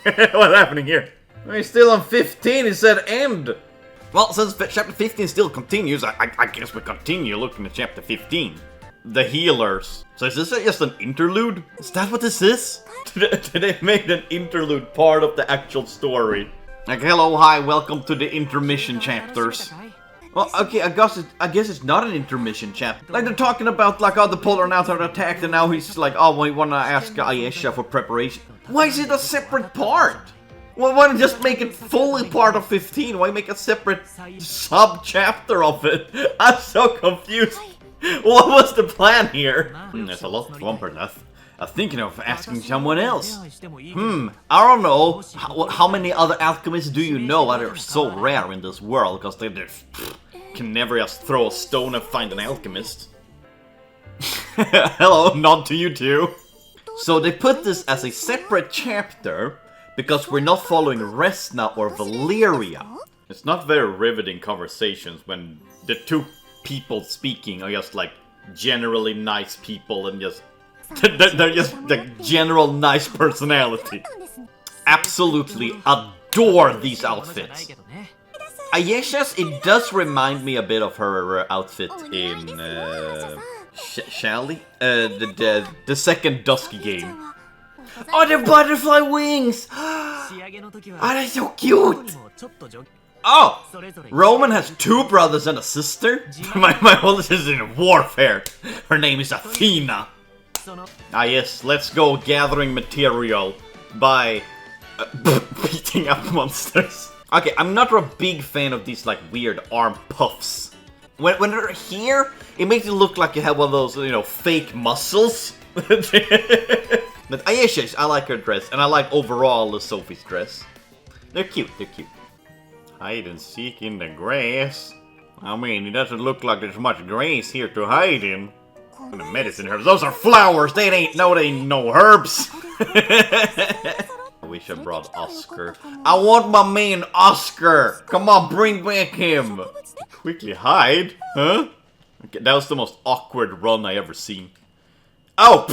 What's happening here? We're still on 15, it said end! Well, since chapter 15 still continues, I guess we continue looking at chapter 15. The healers. So is this just an interlude? Is that what this is? They made an interlude part of the actual story. Like, hello, hi, welcome to the intermission chapters. Well, okay, I guess it's not an intermission chapter. Like, they're talking about, like, the Polar Knights are attacked, and now he's like, oh, we wanna ask Ayesha for preparation. Why is it a separate part? Well, why not just make it fully part of 15? Why make a separate sub-chapter of it? I'm so confused. What was the plan here? There's a lot of one left. I'm thinking of asking someone else. I don't know. How many other alchemists do you know that are so rare in this world? Because they can never just throw a stone and find an alchemist. Hello, nod to you too. So they put this as a separate chapter because we're not following Resna or Valeria. It's not very riveting conversations when the two people speaking are just like generally nice people and just they're just the general nice personality. Absolutely adore these outfits. Ayesha's, it does remind me a bit of her outfit in Shally? The second Dusky game. Oh, the butterfly wings! Oh, they're so cute! Oh! Roman has two brothers and a sister? My oldest is in warfare. Her name is Athena. Ah yes, let's go gathering material by beating up monsters. Okay, I'm not a big fan of these like weird arm puffs. When they're here, it makes it look like you have one of those, you know, fake muscles. But Ayesha, I like her dress, and I like overall Sophie's dress. They're cute, they're cute. Hide and seek in the grass. I mean, it doesn't look like there's much grass here to hide in. And the medicine herbs, those are flowers! They ain't no herbs! I wish I brought Oscar. I want my man Oscar! Come on, bring back him! Quickly hide? Huh? Okay, that was the most awkward run I ever seen. Oh!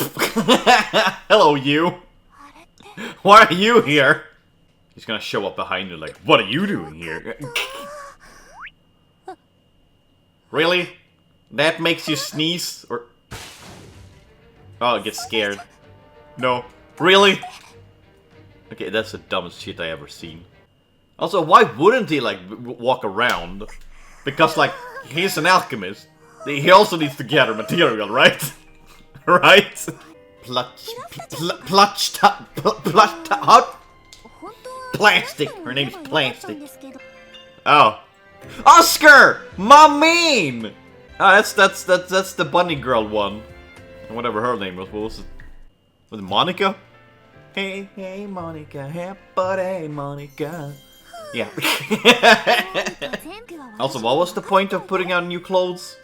Hello, you! Why are you here? He's gonna show up behind you like, what are you doing here? Really? That makes you sneeze? Or... Oh, get scared. No. Really? Okay, that's the dumbest shit I ever seen. Also, why wouldn't he, like, walk around? Because, like, he's an alchemist. He also needs to gather material, right? Right? Plastic! Her name's Plastic. Oh. Oscar! My man! Oh, that's the bunny girl one. Whatever her name was. What was it? Was it Monica? Hey, hey, Monica. Hey, buddy, Monica. Yeah. Also, what was the point of putting on new clothes?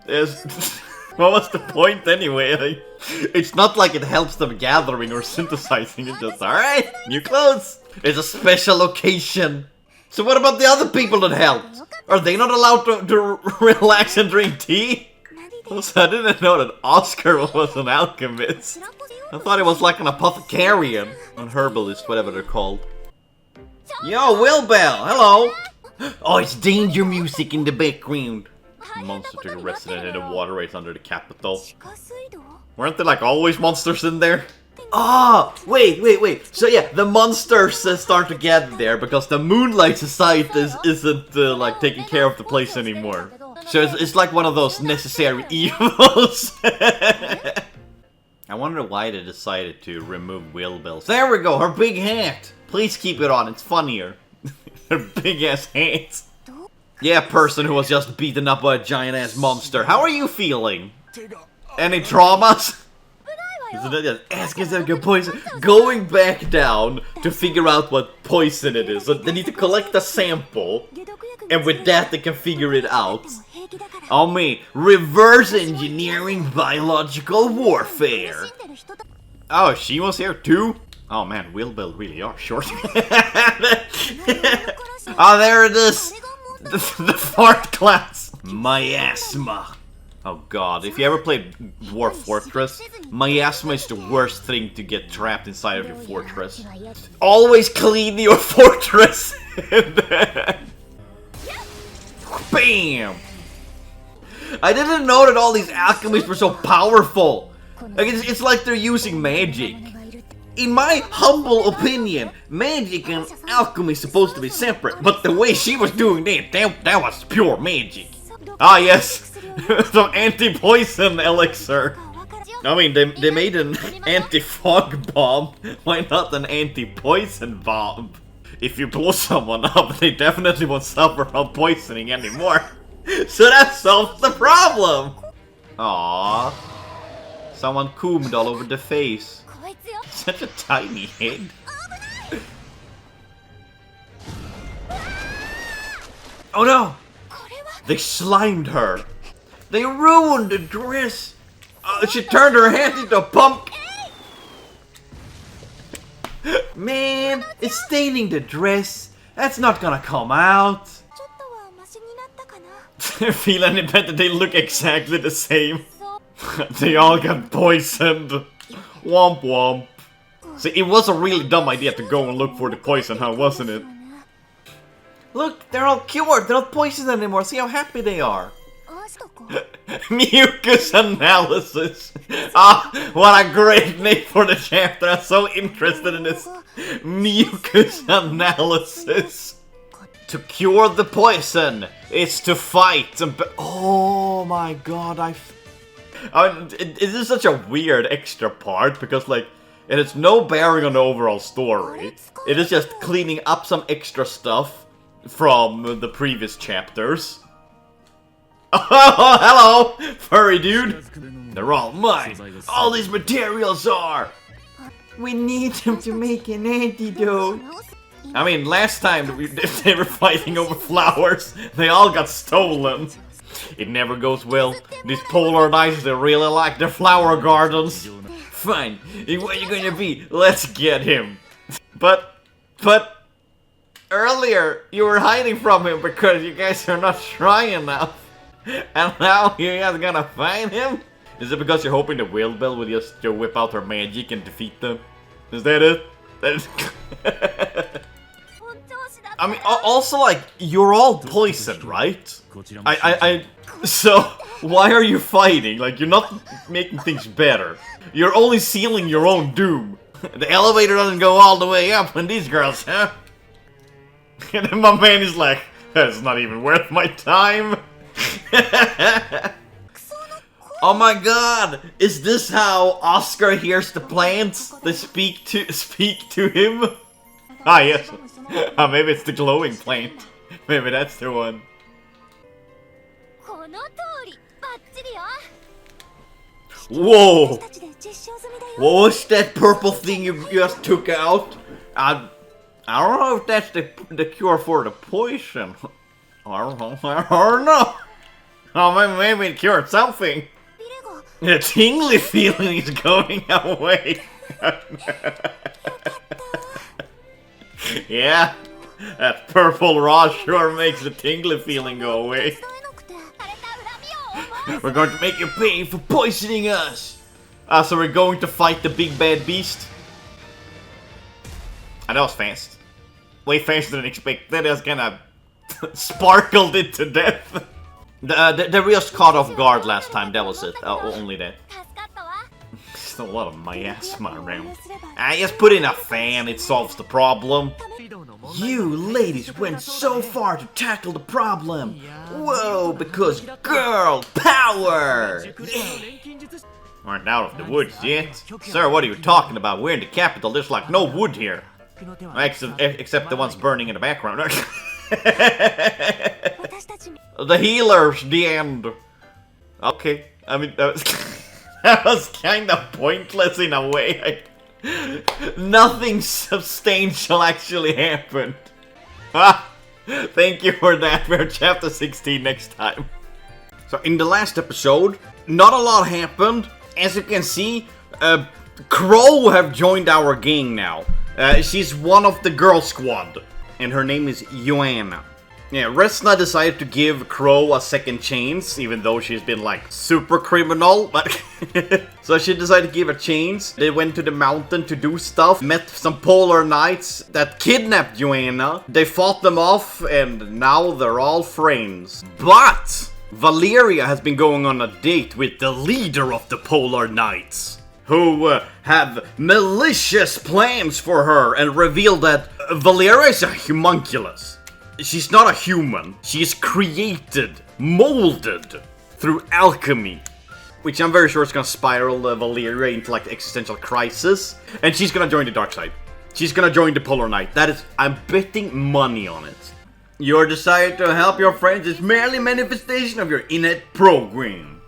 What was the point anyway? Like, it's not like it helps them gathering or synthesizing. It's just, alright, new clothes. It's a special occasion. So what about the other people that helped? Are they not allowed to relax and drink tea? Also, I didn't know that Oscar was an alchemist. I thought he was like an apothecarian. An herbalist, whatever they're called. Yo, Will Bell, hello! Oh, it's danger music in the background. Monster took a resident in the waterways under the capital. Weren't there like always monsters in there? Ah, wait. So yeah, the monsters start to gather there because the Moonlight Society isn't like taking care of the place anymore. So it's like one of those necessary evils. I wonder why they decided to remove Will Bell's. There we go, her big hat. Please keep it on, it's funnier. Her big ass hat. Yeah, person who was just beaten up by a giant ass monster. How are you feeling? Any traumas? Ask if they get poison. Going back down to figure out what poison it is. So they need to collect a sample. And with that they can figure it out. Oh me, reverse engineering biological warfare. Oh, she was here too? Oh man, Will Bell really are short. Oh, there it is. The fourth class. Miasma. Oh god, if you ever played Dwarf Fortress, miasma is the worst thing to get trapped inside of your fortress. Always clean your fortress! Bam! I didn't know that all these alchemists were so powerful! Like, it's like they're using magic. In my humble opinion, magic and alchemy is supposed to be separate, but the way she was doing that was pure magic. Ah yes, some anti-poison elixir. I mean, they made an anti-fog bomb. Why not an anti-poison bomb? If you blow someone up, they definitely won't suffer from poisoning anymore. So that solves the problem. Aww, someone coomed all over the face. Such a tiny head. Oh no! They slimed her. They ruined the dress. She turned her hand into a pumpkin. Man, it's staining the dress. That's not gonna come out. I feel any better? They look exactly the same. They all got poisoned. Womp womp. See, it was a really dumb idea to go and look for the poison, huh, wasn't it? Look, they're all cured. They're not poisoned anymore. See how happy they are. Mucus analysis. Ah, what a great name for the chapter. I'm so interested in this. Mucus analysis. To cure the poison, it's to fight and oh my god, I mean, it is such a weird extra part because, like, it has no bearing on the overall story. It is just cleaning up some extra stuff from the previous chapters. Oh, hello, furry dude. They're all mine. All these materials are. We need them to make an antidote. I mean, last time they were fighting over flowers, they all got stolen. It never goes well. These polar ices, they really like their flower gardens. Fine, where you gonna be? Let's get him. But earlier you were hiding from him because you guys are not strong enough. And now you guys gonna find him? Is it because you're hoping the Will Bell will just whip out her magic and defeat them? Is that it? I mean, also, like, you're all poisoned, right? So, why are you fighting? Like, you're not making things better. You're only sealing your own doom. The elevator doesn't go all the way up when these girls, huh? And then my man is like, that's not even worth my time. Oh my god! Is this how Oscar hears the plants? They speak to him? Ah, yes. Maybe it's the glowing plant. Maybe that's the one. Whoa! What was that purple thing you just took out? I don't know if that's the cure for the poison. I don't know. Oh, maybe it cured something. The tingly feeling is going away. Yeah, that purple raw sure makes the tingly feeling go away. We're going to make you pay for poisoning us. So we're going to fight the big bad beast. And that was fast. Way faster than expected. It was kinda sparkled it to death. The real caught off guard last time, that was it. Only that. Still a lot of miasma around. I just put in a fan, it solves the problem. You ladies went so far to tackle the problem. Whoa, because girl power! Yeah! Aren't out of the woods yet. Sir, what are you talking about? We're in the capital, there's like no wood here. Except the ones burning in the background. The healers, the end. Okay, I mean, that was kind of pointless in a way. Nothing substantial actually happened. Thank you for that. We're chapter 16 next time. So in the last episode, not a lot happened. As you can see, Crow have joined our gang now. She's one of the girl squad, and her name is Joanna. Yeah, Resna decided to give Crow a second chance, even though she's been like super criminal, but so she decided to give a chance. They went to the mountain to do stuff, met some polar knights that kidnapped Joanna. They fought them off, and now they're all friends. But Valeria has been going on a date with the leader of the polar knights, who have malicious plans for her and revealed that Valeria is a homunculus. She's not a human. She's created, molded through alchemy. Which I'm very sure is gonna spiral Valeria into like existential crisis. And she's gonna join the dark side. She's gonna join the Polar Knight. That is, I'm betting money on it. Your desire to help your friends is merely manifestation of your innate program.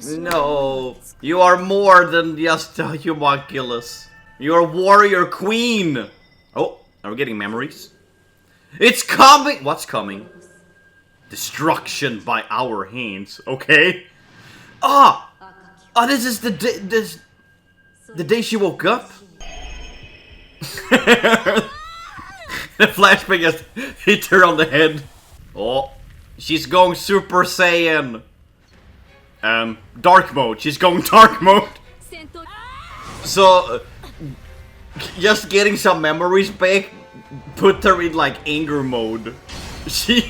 No, you are more than just a homunculus. You're a warrior queen. Oh, are we getting memories? It's coming! What's coming? Destruction by our hands. Okay. This is the day she woke up. The flashback just hit her on the head. Oh, she's going Super Saiyan. Dark mode. She's going dark mode. So, just getting some memories back put her in like anger mode. She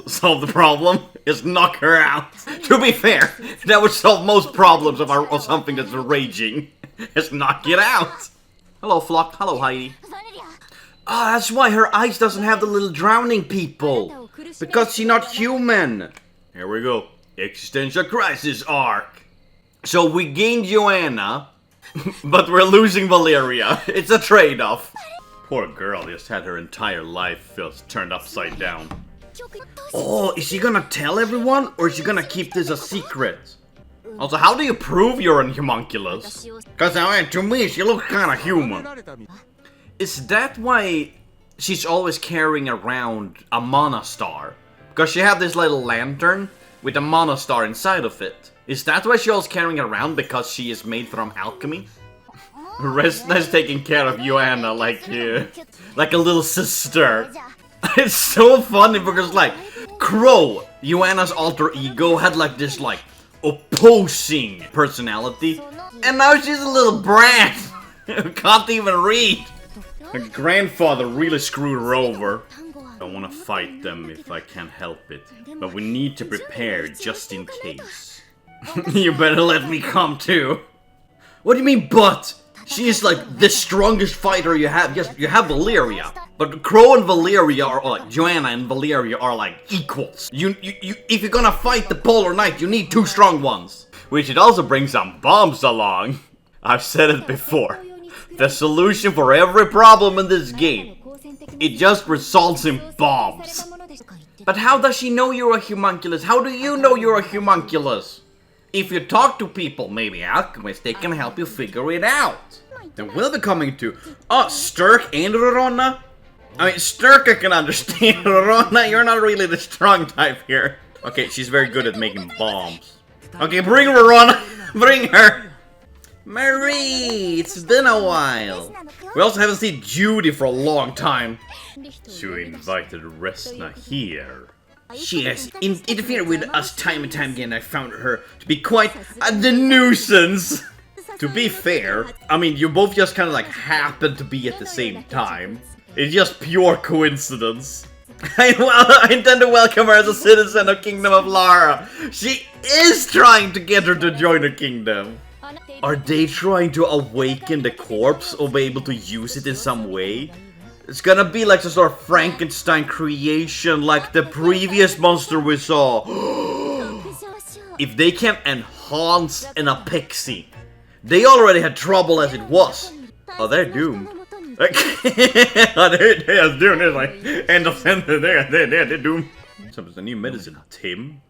solve the problem is knock her out. To be fair, that would solve most problems of something that's raging. Just knock it out. Hello Flock, hello Heidi. That's why her eyes doesn't have the little drowning people. Because she's not human. Here we go. Existential crisis arc. So we gained Joanna, but we're losing Valeria. It's a trade-off. Poor girl just had her entire life turned upside down. Oh, is she gonna tell everyone, or is she gonna keep this a secret? Also, how do you prove you're a homunculus? Cause to me, she looks kinda human. Is that why she's always carrying around a mana star? Because she had this little lantern with a mana star inside of it. Is that why she's always carrying it around, because she is made from alchemy? Resna is taking care of Joanna like a little sister. It's so funny because like Crow, Joanna's alter ego, had like this like opposing personality. And now she's a little brat who can't even read. Her grandfather really screwed her over. I want to fight them if I can help it, but we need to prepare just in case. You better let me come too. What do you mean, but? She is like the strongest fighter you have. Yes, you have Valeria, but Crow and Valeria are like Joanna and Valeria are like equals. If you're gonna fight the Polar Knight, you need two strong ones. We should also bring some bombs along. I've said it before. The solution for every problem in this game, it just results in bombs. But how does she know you're a homunculus? How do you know you're a homunculus? If you talk to people, maybe alchemists, they can help you figure it out. And we'll be coming to Sturk and Rorona. I mean, Sturk I can understand. Rorona, you're not really the strong type here. Okay, she's very good at making bombs. Okay, bring Rorona. Bring her. Marie, it's been a while. We also haven't seen Judy for a long time. So we invited Resna here. She has interfered with us time and time again. I found her to be quite the nuisance. To be fair, I mean, you both just kind of like happen to be at the same time. It's just pure coincidence. I intend to welcome her as a citizen of Kingdom of Lara. She is trying to get her to join the kingdom. Are they trying to awaken the corpse or be able to use it in some way? It's gonna be like some sort of Frankenstein creation like the previous monster we saw. If they can enhance an Apexi, they already had trouble as it was. Oh, they're doomed. They're doomed. It's like end of sentence. They're doomed. So there's a new medicine. Tim?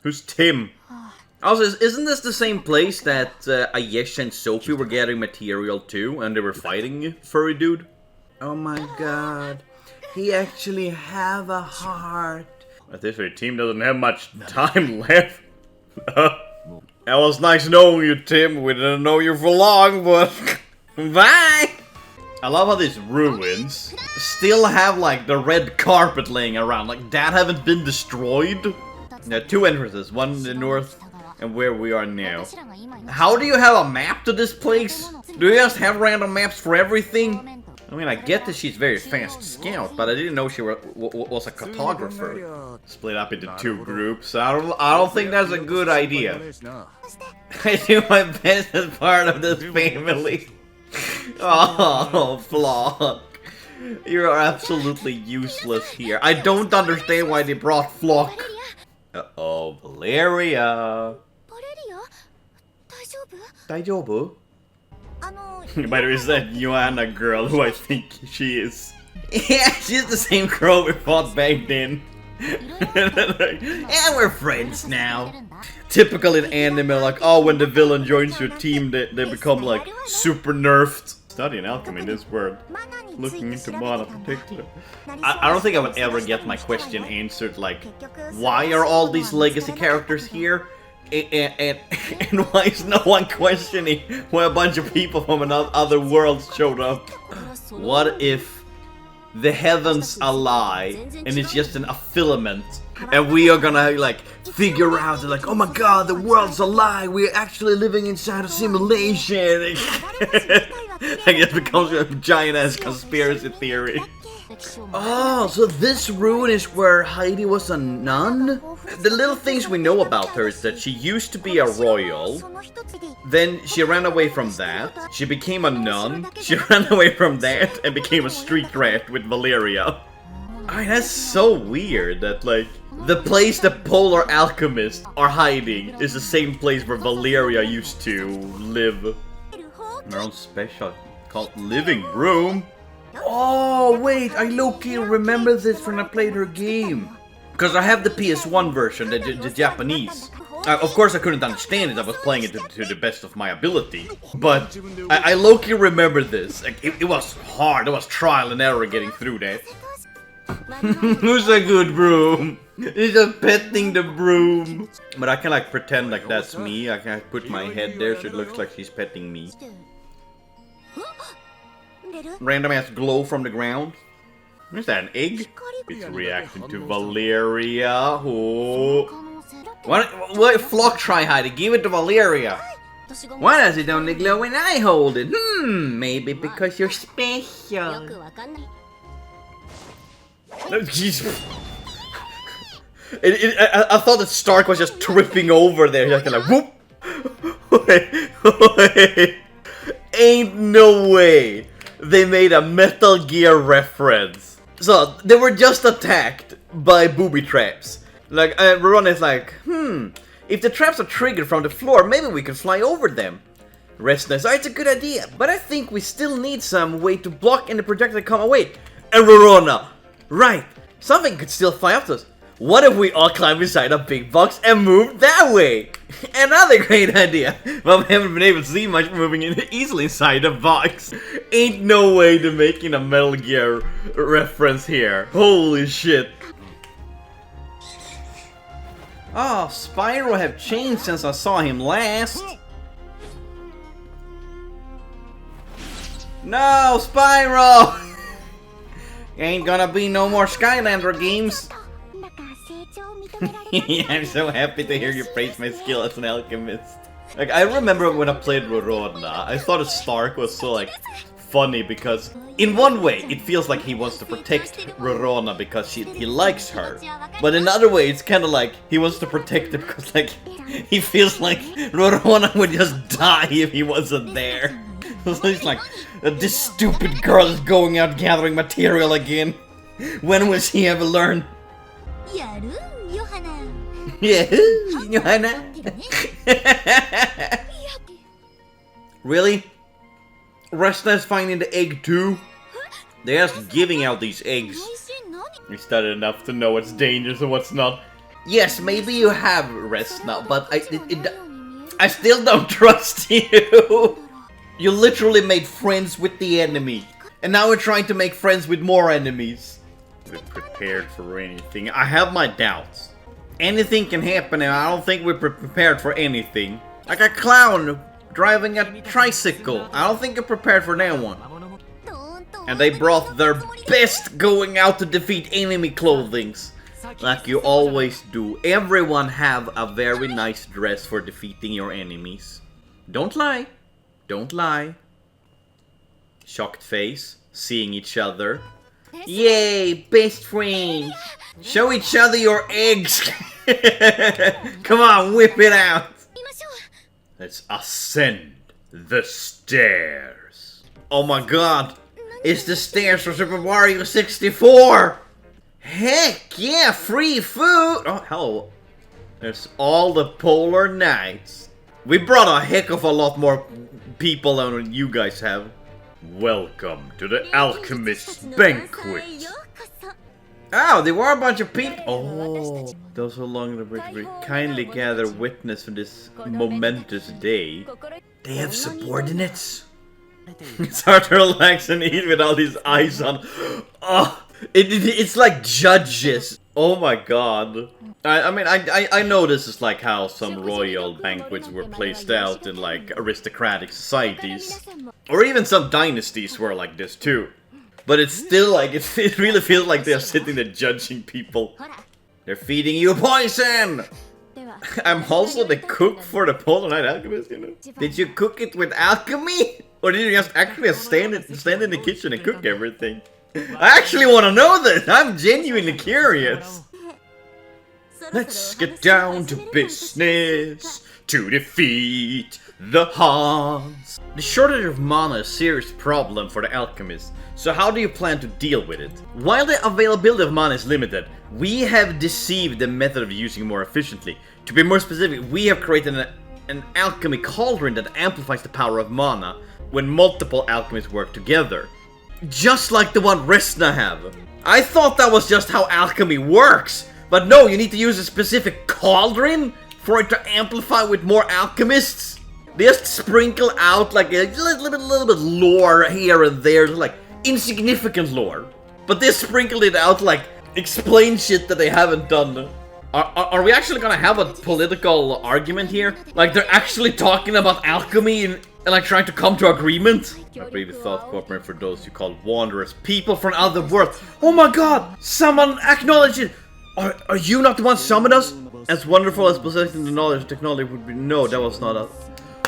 Who's Tim? Also, isn't this the same place that Ayesh and Sophie were getting material to, and they were fighting Furry Dude? Oh my god, he actually have a heart. But this team doesn't have much time left. That was nice knowing you, Tim. We didn't know you for long, but bye! I love how these ruins still have like the red carpet laying around. Like that haven't been destroyed. There are two entrances, one in the north and where we are now. How do you have a map to this place? Do you just have random maps for everything? I mean, I get that she's very fast scout, but I didn't know she was a cartographer. Split up into two groups. I don't think that's a good idea. I do my best as part of this family. Oh, Flock. You are absolutely useless here. I don't understand why they brought Flock. Uh-oh, Valeria. Daijoubu? By the way, is that Joanna girl who I think she is? Yeah, she's the same girl we fought back then. Yeah, we're friends now. Typical in anime, like, oh, when the villain joins your team, they become, like, super nerfed. Studying alchemy in this world. Looking into mana in particular. I don't think I would ever get my question answered, like, why are all these legacy characters here? And why is no one questioning why a bunch of people from other worlds showed up? What if the heavens are a lie and it's just a filament and we are gonna like figure out like, oh my god, the world's a lie, we're actually living inside a simulation. I guess it becomes a giant ass conspiracy theory. Oh, so this ruin is where Heidi was a nun? The little things we know about her is that she used to be a royal, then she ran away from that, she became a nun, she ran away from that, and became a street rat with Valeria. I mean, that's so weird that, like, the place the polar alchemists are hiding is the same place where Valeria used to live. Her own special called living room. Oh, wait, I low-key remember this when I played her game. Because I have the PS1 version, the Japanese. Of course I couldn't understand it, I was playing it to the best of my ability. But I low-key remember this. Like, it was hard, it was trial and error getting through that. Who's a good broom? He's just petting the broom. But I can like pretend like that's me. I can put my head there so it looks like she's petting me. Random ass glow from the ground. Is that an egg? It's reacting to Valeria. Oh. What flock try hiding? Give it to Valeria. Why does it only glow when I hold it? Maybe because you're special. Jeez. I thought that Stark was just tripping over there. Just like whoop. Wait. Ain't no way they made a Metal Gear reference. So they were just attacked by booby traps. Like Ron is like, if the traps are triggered from the floor, maybe we can fly over them. Resna, so it's a good idea, but I think we still need some way to block any projectile come away. And Rorona, right, something could still fly up to us. What if we all climb inside a big box and move that way? Another great idea, but we haven't been able to see much moving easily inside the box. Ain't no way to making a Metal Gear reference here. Holy shit. Oh, Spyro have changed since I saw him last. No, Spyro! Ain't gonna be no more Skylander games. I'm so happy to hear you praise my skill as an alchemist. Like, I remember when I played Rorona, I thought Stark was so, like, funny because, in one way, it feels like he wants to protect Rorona because he likes her. But in another way, it's kind of like he wants to protect her because, like, he feels like Rorona would just die if he wasn't there. So he's like, this stupid girl is going out gathering material again. When will she ever learn? Yeah, Johanna. Really? Resna's finding the egg too? They're just giving out these eggs. We studied enough to know what's dangerous and what's not. Yes, maybe you have, Resna, but I still don't trust you. You literally made friends with the enemy. And now we're trying to make friends with more enemies. We're prepared for anything. I have my doubts. Anything can happen and I don't think we're prepared for anything. Like a clown driving a tricycle. I don't think you're prepared for that one. And they brought their best going out to defeat enemy clothings. Like you always do. Everyone have a very nice dress for defeating your enemies. Don't lie. Don't lie. Shocked face. Seeing each other. Yay, best friends. Show each other your eggs. Come on, whip it out. Let's ascend the stairs. Oh my god. It's the stairs from Super Mario 64. Heck yeah, free food. Oh, hello. There's all the polar nights. We brought a heck of a lot more people than you guys have. Welcome to the Alchemists banquet. Oh, there were a bunch of people. Oh, those who long the bridge kindly gather witness for this momentous day. They have subordinates. It's hard to relax and eat with all these eyes on. Oh, it's like judges. Oh my god. I mean, I know this is like how some royal banquets were placed out in like aristocratic societies. Or even some dynasties were like this too. But it's still like, it really feels like they're sitting there judging people. They're feeding you poison! I'm also the cook for the Polar Night Alchemist, you know? Did you cook it with alchemy? Or did you just actually stand in the kitchen and cook everything? I actually want to know this! I'm genuinely curious! Let's get down to business to defeat the Hans. The shortage of mana is a serious problem for the alchemists, so how do you plan to deal with it? While the availability of mana is limited, we have deceived the method of using more efficiently. To be more specific, we have created an alchemy cauldron that amplifies the power of mana when multiple alchemists work together. Just like the one Resna have. I thought that was just how alchemy works, but no, you need to use a specific cauldron for it to amplify with more alchemists. They just sprinkle out like a little bit lore here and there, like insignificant lore. But they sprinkled it out like explain shit that they haven't done. Are we actually gonna have a political argument here? Like they're actually talking about alchemy and like trying to come to agreement? I previous thought cooperate for those you call wanderers, people from other worlds. Oh my god! Someone acknowledge it! Are you not the one summoned us? As wonderful as possessing the knowledge technology would be. No, that was not a.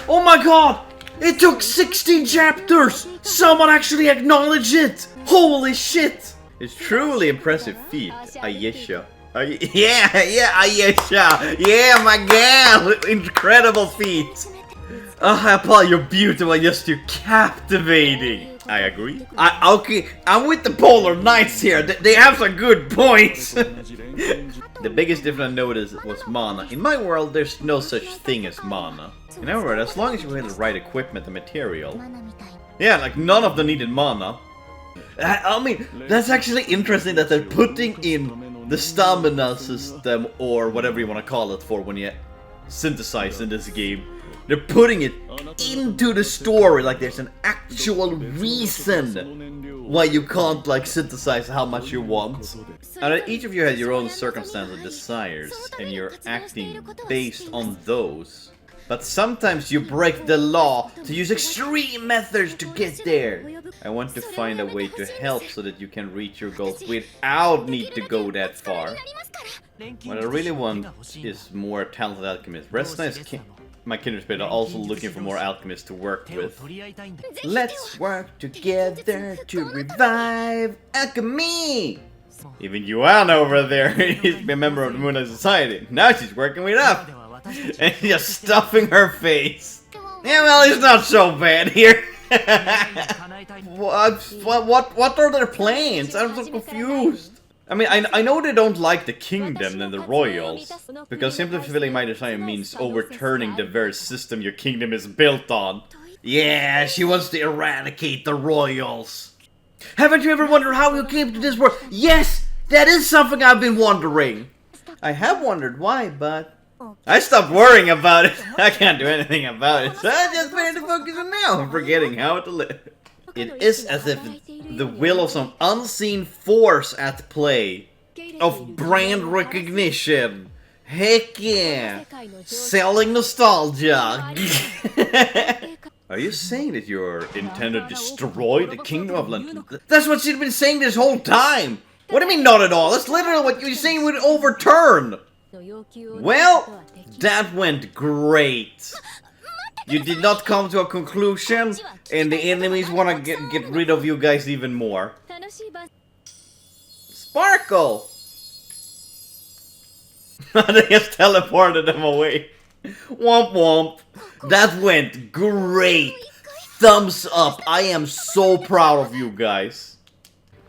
Oh my god! It took 16 chapters! Someone actually acknowledged it! Holy shit! It's truly impressive feat, Ayesha. Yeah, Ayesha! Yeah, my gal! Incredible feat! Paul, you're beautiful, yes, you're captivating. I agree. Okay, I'm with the Polar Knights here. They have some good points. The biggest difference I noticed was mana. In my world, there's no such thing as mana. In our world, as long as you had the right equipment and material. Yeah, like none of them needed mana. I mean, that's actually interesting that they're putting in the stamina system, or whatever you want to call it for when you synthesize in this game. They're putting it into the story, like there's an actual reason why you can't like synthesize how much you want. And each of you has your own circumstance and desires, and you're acting based on those. But sometimes you break the law to use extreme methods to get there. I want to find a way to help so that you can reach your goals without need to go that far. What I really want is more talented alchemists. Resna is my kindred spirit are also looking for more alchemists to work with. Let's work together to revive alchemy! Even Yuan over there is a member of the Moonlight Society. Now she's working with us. And just stuffing her face. Yeah, well, it's not so bad here. What are their plans? I'm so confused. I mean, I know they don't like the kingdom and the royals, because simply fulfilling my desire means overturning the very system your kingdom is built on. Yeah, she wants to eradicate the royals. Haven't you ever wondered how you came to this world? Yes, that is something I've been wondering. I have wondered why, but I stopped worrying about it. I can't do anything about it, so I just better to focus on now and forgetting how to live. It is as if the will of some unseen force at play. Of brand recognition. Heck yeah. Selling nostalgia. Are you saying that you're intend to destroy the kingdom of Lantarna? That's what she's been saying this whole time. What do you mean not at all? That's literally what you're saying would overturn. Well, that went great. You did not come to a conclusion, and the enemies want to get rid of you guys even more. Sparkle! They just teleported them away. Womp womp. That went great. Thumbs up. I am so proud of you guys.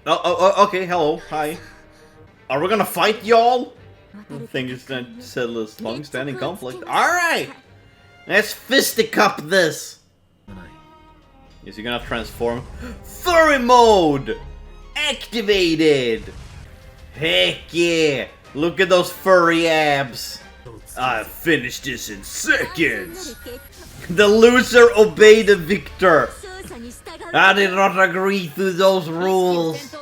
Okay, hello, hi. Are we gonna fight, y'all? I think it's that settle this long-standing conflict. Alright! Let's fisticup this! Is he gonna transform? Furry mode! Activated! Heck yeah! Look at those furry abs! I'll finish this in seconds! The loser obeyed the victor! I did not agree to those rules!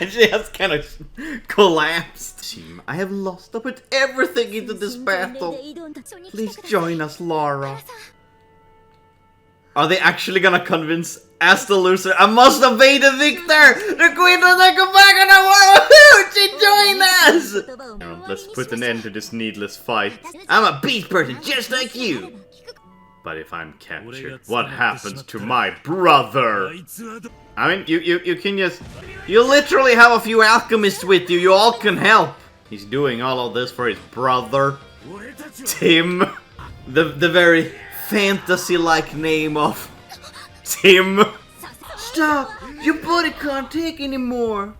She has kind of collapsed. I have lost. I put everything into this battle. Please join us, Laura. Are they actually gonna convince as the loser? I must obey the victor! The queen does not come back on the world! She joined us! Let's put an end to this needless fight. I'm a beast person just like you. But if I'm captured, what happens to my brother? I mean, you can just... You literally have a few alchemists with you, you all can help. He's doing all of this for his brother, Tim. The very fantasy-like name of Tim. Stop! Your body can't take anymore.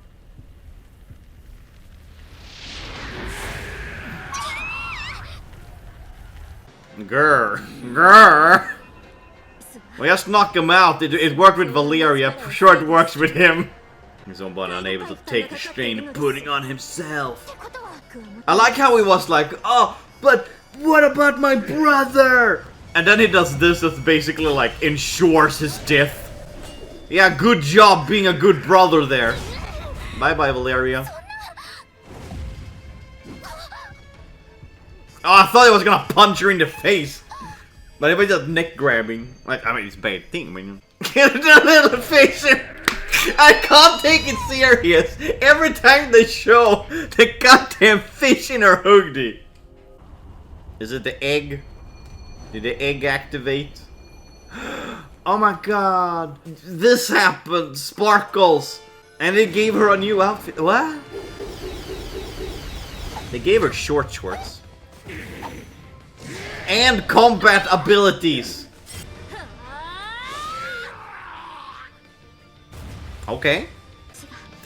Grr. Well, just knock him out. It worked with Valeria. I'm sure it works with him. His own body unable to take the strain of putting on himself. I like how he was like, oh, but what about my brother? And then he does this that basically like ensures his death. Yeah, good job being a good brother there. Bye-bye, Valeria. Oh, I thought he was gonna punch her in the face. But it was just neck grabbing. Like, I mean, it's a bad thing when you get a little face in. I can't take it serious. Every time they show the goddamn fish in her hoodie. Is it the egg? Did the egg activate? Oh my god. This happened. Sparkles. And they gave her a new outfit. What? They gave her short shorts. And combat abilities. Okay.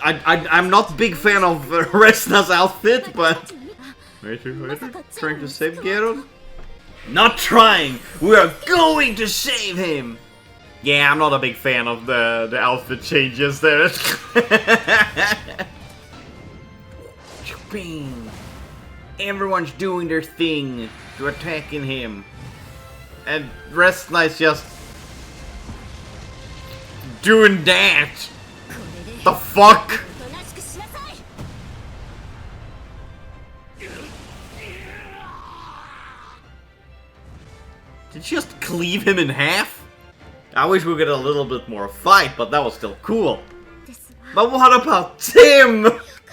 I'm not a big fan of Resna's outfit, but... Wait, trying to save Geralt? Not trying! We are going to save him! Yeah, I'm not a big fan of the outfit changes there. Everyone's doing their thing to attacking him. And Resna is just... doing that! The fuck? Did she just cleave him in half? I wish we get a little bit more fight, but that was still cool. But what about Tim?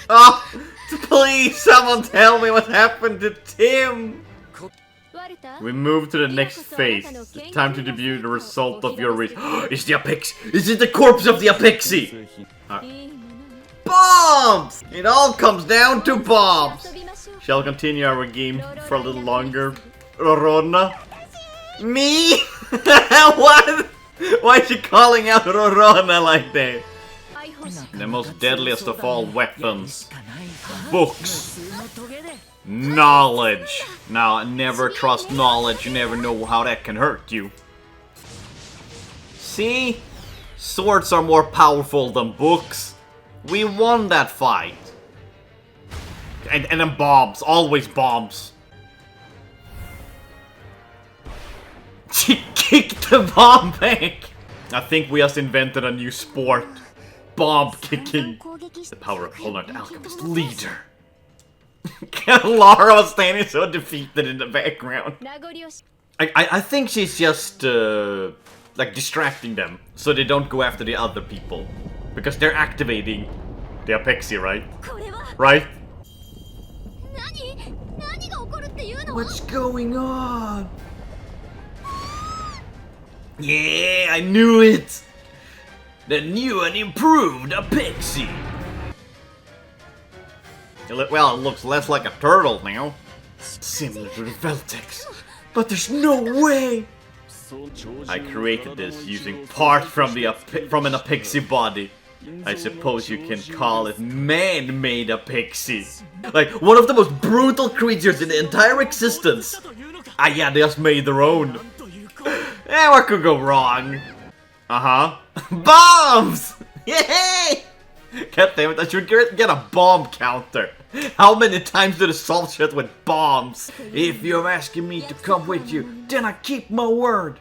Oh, please, someone tell me what happened to Tim. We move to the next phase. It's time to debut the result of your research. It's the Apexi! Is it the corpse of the Apexi? Bombs! It all comes down to bombs. Shall we continue our game for a little longer? Rorona? Me? What? Why is she calling out Rorona like that? The most deadliest of all weapons. Books. Knowledge. Now, never trust knowledge. You never know how that can hurt you. See? Swords are more powerful than books. We won that fight. And then bombs. Always bombs. She kicked the bomb back. I think we just invented a new sport. Bomb kicking. The power of Moonlight Alchemist leader. Lara was standing so defeated in the background. I think she's just like distracting them so they don't go after the other people. Because they're activating the Apexi, right? Right? What's going on? Yeah, I knew it! The new and improved Apexi! Well, it looks less like a turtle now. Similar to the Veltex. But there's no way! I created this using part from an Apexi body. I suppose you can call it man-made Apexi. Like, one of the most brutal creatures in the entire existence. Ah yeah, they just made their own. Eh, what could go wrong? Uh-huh. Bombs! Yay! God damn it, I should get a bomb counter. How many times do they solve shit with bombs? If you're asking me to come with you, then I keep my word.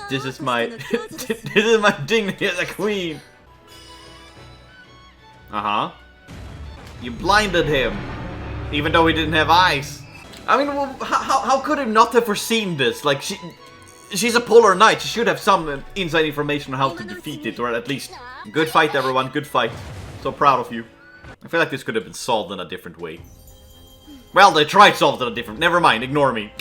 This is my... this is my dignity as a queen. Uh-huh. You blinded him. Even though he didn't have eyes. I mean, well, how could he not have foreseen this? Like, she's a polar knight. She should have some inside information on how to defeat it, or at least... Good fight, everyone. Good fight. So proud of you. I feel like this could have been solved in a different way. Well, they tried solved in a different... Never mind, ignore me.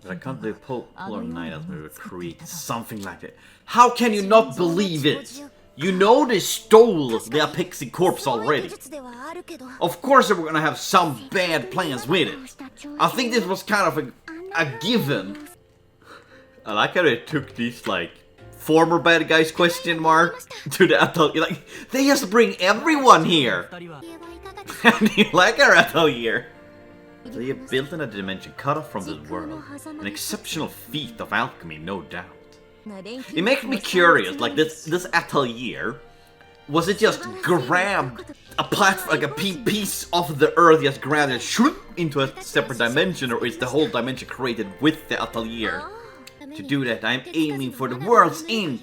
I can't believe polar knight as we recruit. Something like that. How can you not believe it? You know they stole the Apexi corpse already. Of course they were gonna have some bad plans with it. I think this was kind of a given. I like how they took these, like, former bad guys question mark to the atelier. Like, they just bring everyone here. And you like our atelier? They have built in a dimension cut off from this world. An exceptional feat of alchemy, no doubt. It makes me curious, like this atelier, was it just grabbed a platform, like a piece of the earth, just grabbed and shoot into a separate dimension, or is the whole dimension created with the atelier? To do that, I'm aiming for the world's end,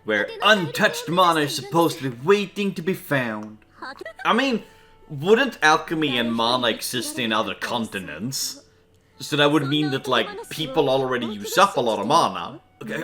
where untouched mana is supposed to be waiting to be found. I mean, wouldn't alchemy and mana exist in other continents? So that would mean that, like, people already use up a lot of mana.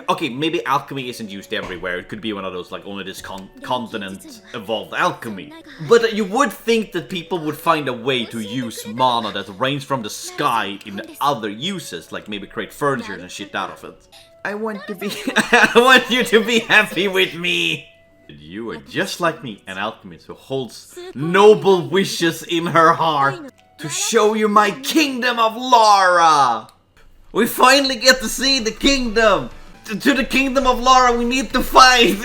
Okay, maybe alchemy isn't used everywhere. It could be one of those, like, only this continent evolved alchemy. But you would think that people would find a way to use mana that rains from the sky in other uses, like maybe create furniture and shit out of it. I want to be I want you to be happy with me. You are just like me, an alchemist who holds noble wishes in her heart to show you my kingdom of Lara. We finally get to see the kingdom. To the kingdom of Lara, we need to fight.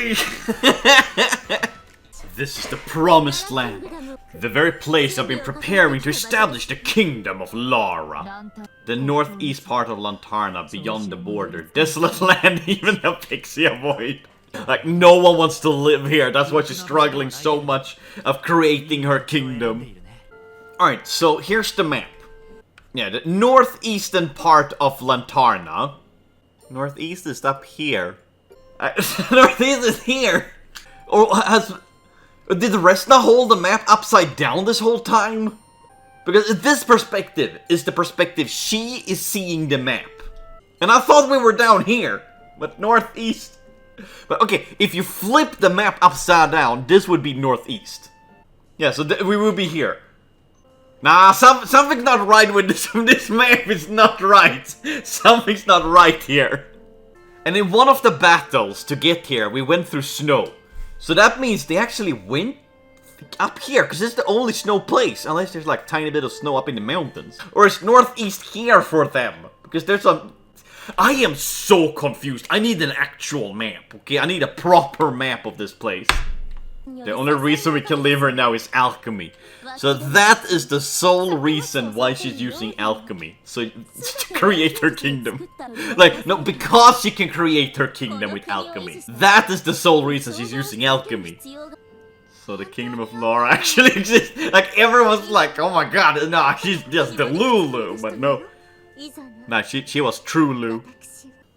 This is the promised land. The very place I've been preparing to establish the kingdom of Lara. The northeast part of Lantarna, beyond the border. Desolate land even the Apexi avoid. Like, no one wants to live here. That's why she's struggling so much of creating her kingdom. Alright, so here's the map. Yeah, the northeastern part of Lantarna. Northeast is up here. Northeast is here! Or did Resna hold the map upside down this whole time? Because this perspective is the perspective she is seeing the map. And I thought we were down here, but northeast. But okay, if you flip the map upside down, this would be northeast. Yeah, so we will be here. Nah, something's not right with this. This map is not right. Something's not right here. And in one of the battles to get here, we went through snow. So that means they actually went up here, because it's the only snow place. Unless there's like tiny bit of snow up in the mountains. Or is northeast here for them? Because there's a... I am so confused. I need an actual map, okay? I need a proper map of this place. The only reason we can live here now is alchemy. So that is the sole reason why she's using alchemy. So, to create her kingdom. Like, no, because she can create her kingdom with alchemy. That is the sole reason she's using alchemy. So the kingdom of Lara actually exists. Like, everyone's like, oh my god, no, she's just the Lulu. But no. Nah, she was true Lulu.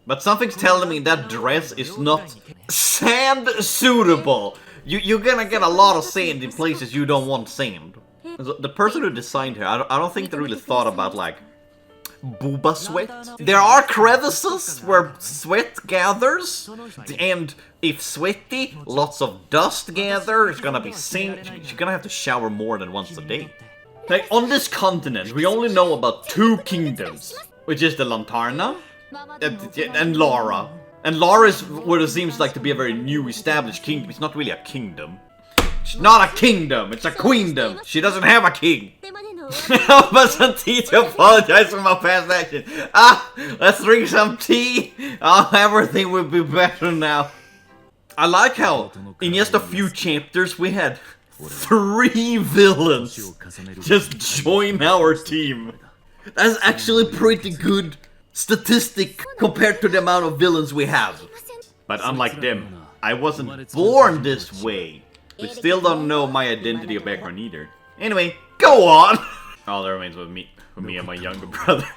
But something's telling me that dress is not sand suitable. You're gonna get a lot of sand in places you don't want sand. The person who designed her, I don't think they really thought about, like, booba sweat. There are crevices where sweat gathers, and if sweaty, lots of dust gather, it's gonna be sand. She's gonna have to shower more than once a day. Like, on this continent, we only know about 2 kingdoms, which is the Lantarna and Lara. And Lara is what it seems like to be a very new established kingdom. It's not really a kingdom. It's not a kingdom, it's a queendom. She doesn't have a king. But some tea to apologize for my past action. Let's drink some tea. Everything will be better now. I like how in just a few chapters we had 3 villains just join our team. That's actually pretty good statistic compared to the amount of villains we have. But unlike them, I wasn't born this way. We still don't know my identity or background either. Anyway, go on! All that remains with me and my younger brother,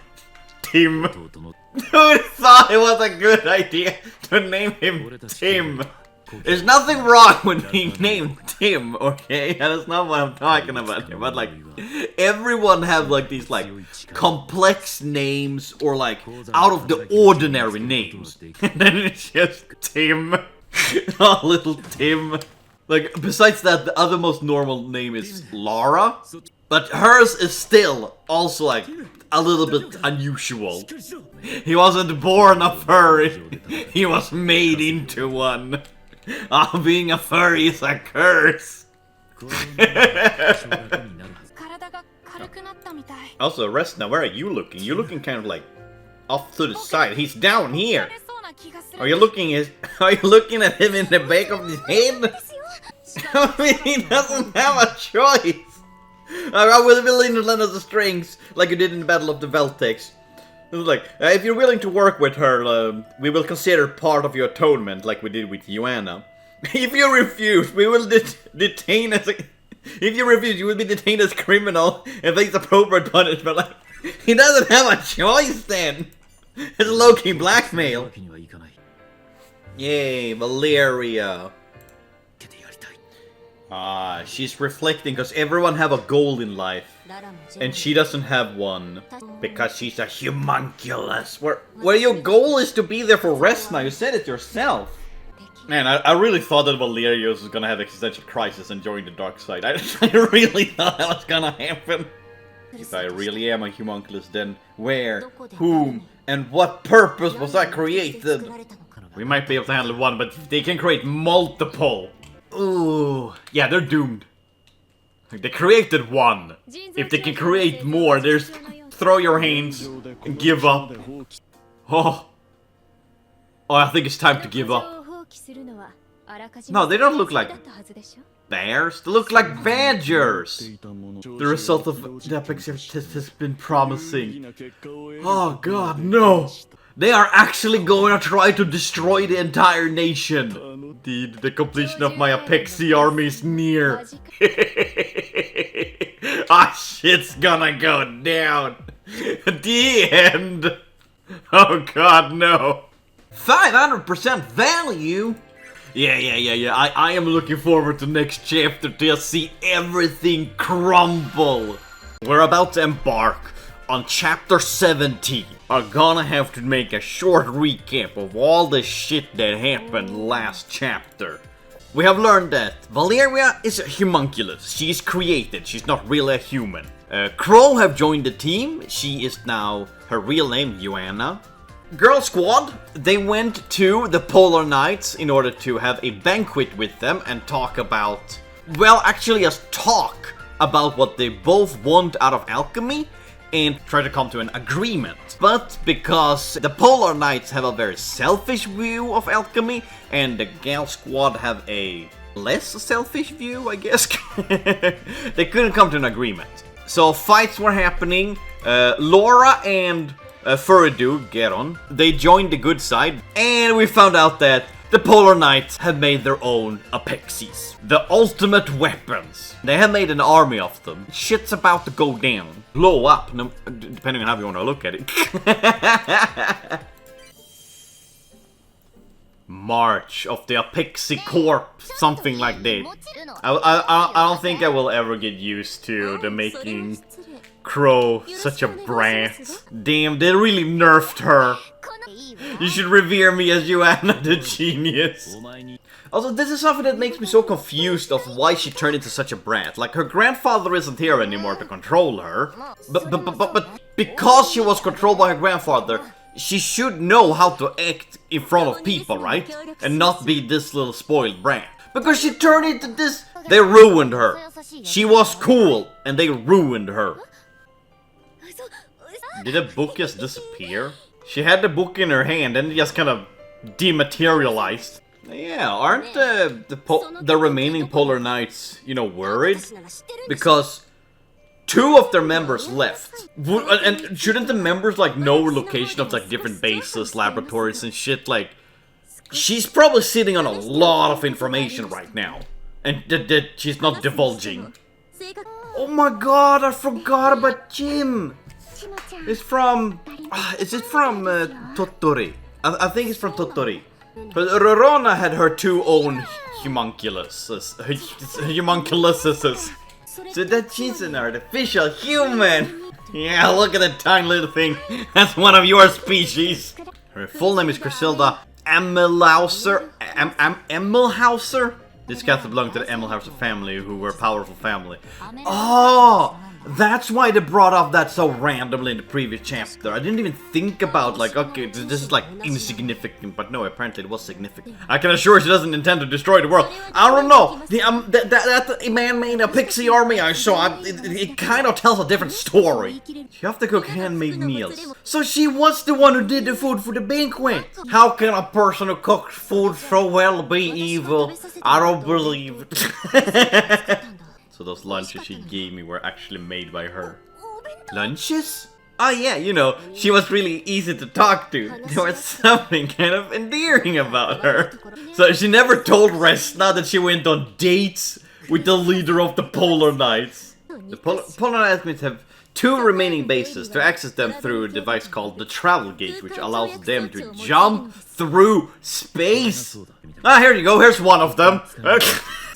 Tim. Who thought it was a good idea to name him Tim? There's nothing wrong with being named Tim, okay? That's not what I'm talking about here. But like, everyone have like these like complex names or like out of the ordinary names. And then it's just Tim. Oh, little Tim. Like, besides that, the other most normal name is Lara. But hers is still also like a little bit unusual. He wasn't born a furry. He was made into one. Being a furry is a curse. Also, Resna, where are you looking? You're looking kind of like off to the side. He's down here. Are you looking at him in the back of his head? I mean, he doesn't have a choice. I will be willing to lend us the strings, like you did in the Battle of the Veltex. It was like, if you're willing to work with her, we will consider part of your atonement, like we did with Joanna. If you refuse, we will detain as a... If you refuse, you will be detained as criminal and face appropriate punishment. Like, he doesn't have a choice then. It's low-key blackmail. Yay, Valeria. She's reflecting because everyone have a goal in life. And she doesn't have one. Because she's a homunculus. Where your goal is to be there for Resna, you said it yourself. Man, I really thought that Valeria was gonna have existential crisis and join the dark side. I really thought that was gonna happen. If I really am a homunculus, then where, whom, and what purpose was I created? We might be able to handle one, but they can create multiple. Ooh, yeah, they're doomed. They created one. If they can create more, there's throw your hands and give up. Oh, I think it's time to give up. No, they don't look like bears. They look like badgers. The result of the Apexi test has been promising. Oh god, no! They are actually going to try to destroy the entire nation. Indeed, the completion of my Apexi army is near. Ah, shit's gonna go down. The end. Oh god, no. 500% value? Yeah. I am looking forward to next chapter to see everything crumble. We're about to embark on chapter 17. I'm gonna have to make a short recap of all the shit that happened last chapter. We have learned that Valeria is a homunculus. She's created, she's not really a human. Crow have joined the team. She is now, her real name, Joanna. Girl Squad, they went to the Polar Knights in order to have a banquet with them and talk about, well, actually just talk about what they both want out of alchemy and try to come to an agreement. But because the Polar Knights have a very selfish view of alchemy and the Gal Squad have a less selfish view, I guess, they couldn't come to an agreement. So fights were happening. Laura and Furidu, Geron, they joined the good side, and we found out that the Polar Knights have made their own Apexis. The ultimate weapons. They have made an army of them. Shit's about to go down. Blow up, no, depending on how you want to look at it. March of the Apexi Corp, something like that. I don't think I will ever get used to the making Crow such a brat. Damn, they really nerfed her. You should revere me as Joanna the genius. Also, this is something that makes me so confused of why she turned into such a brat. Like, her grandfather isn't here anymore to control her. But because she was controlled by her grandfather, she should know how to act in front of people, right? And not be this little spoiled brat. Because she turned into this... They ruined her. She was cool, and they ruined her. Did the book just disappear? She had the book in her hand and it just kind of dematerialized. Yeah, aren't the remaining Polar Knights, you know, worried? Because 2 of their members left. And shouldn't the members, like, know location of, like, different bases, laboratories and shit? Like, she's probably sitting on a lot of information right now. And that she's not divulging. Oh my god, I forgot about Jim! It's from... is it from Tottori? I think it's from Tottori. But Rorona had her 2 own homunculuses. So that she's an artificial human. Yeah, look at that tiny little thing. That's one of your species. Her full name is Griselda Emmelhauser. Emmelhauser? This cat belonged to the Emmelhauser family, who were a powerful family. Oh! That's why they brought up that so randomly in the previous chapter. I didn't even think about, like, okay, this is, like, insignificant, but no, apparently it was significant. I can assure she doesn't intend to destroy the world. I don't know. That man made a pixie army I saw. It kind of tells a different story. She have to cook handmade meals. So she was the one who did the food for the banquet. How can a person who cooks food so well be evil? I don't believe it. So those lunches she gave me were actually made by her. Lunches? Oh yeah, you know, she was really easy to talk to. There was something kind of endearing about her. So she never told Resna that she went on dates with the leader of the Polar Knights. The Polar Knights have 2 remaining bases. To access them through a device called the Travel Gate, which allows them to jump through space. Ah, here you go, here's one of them.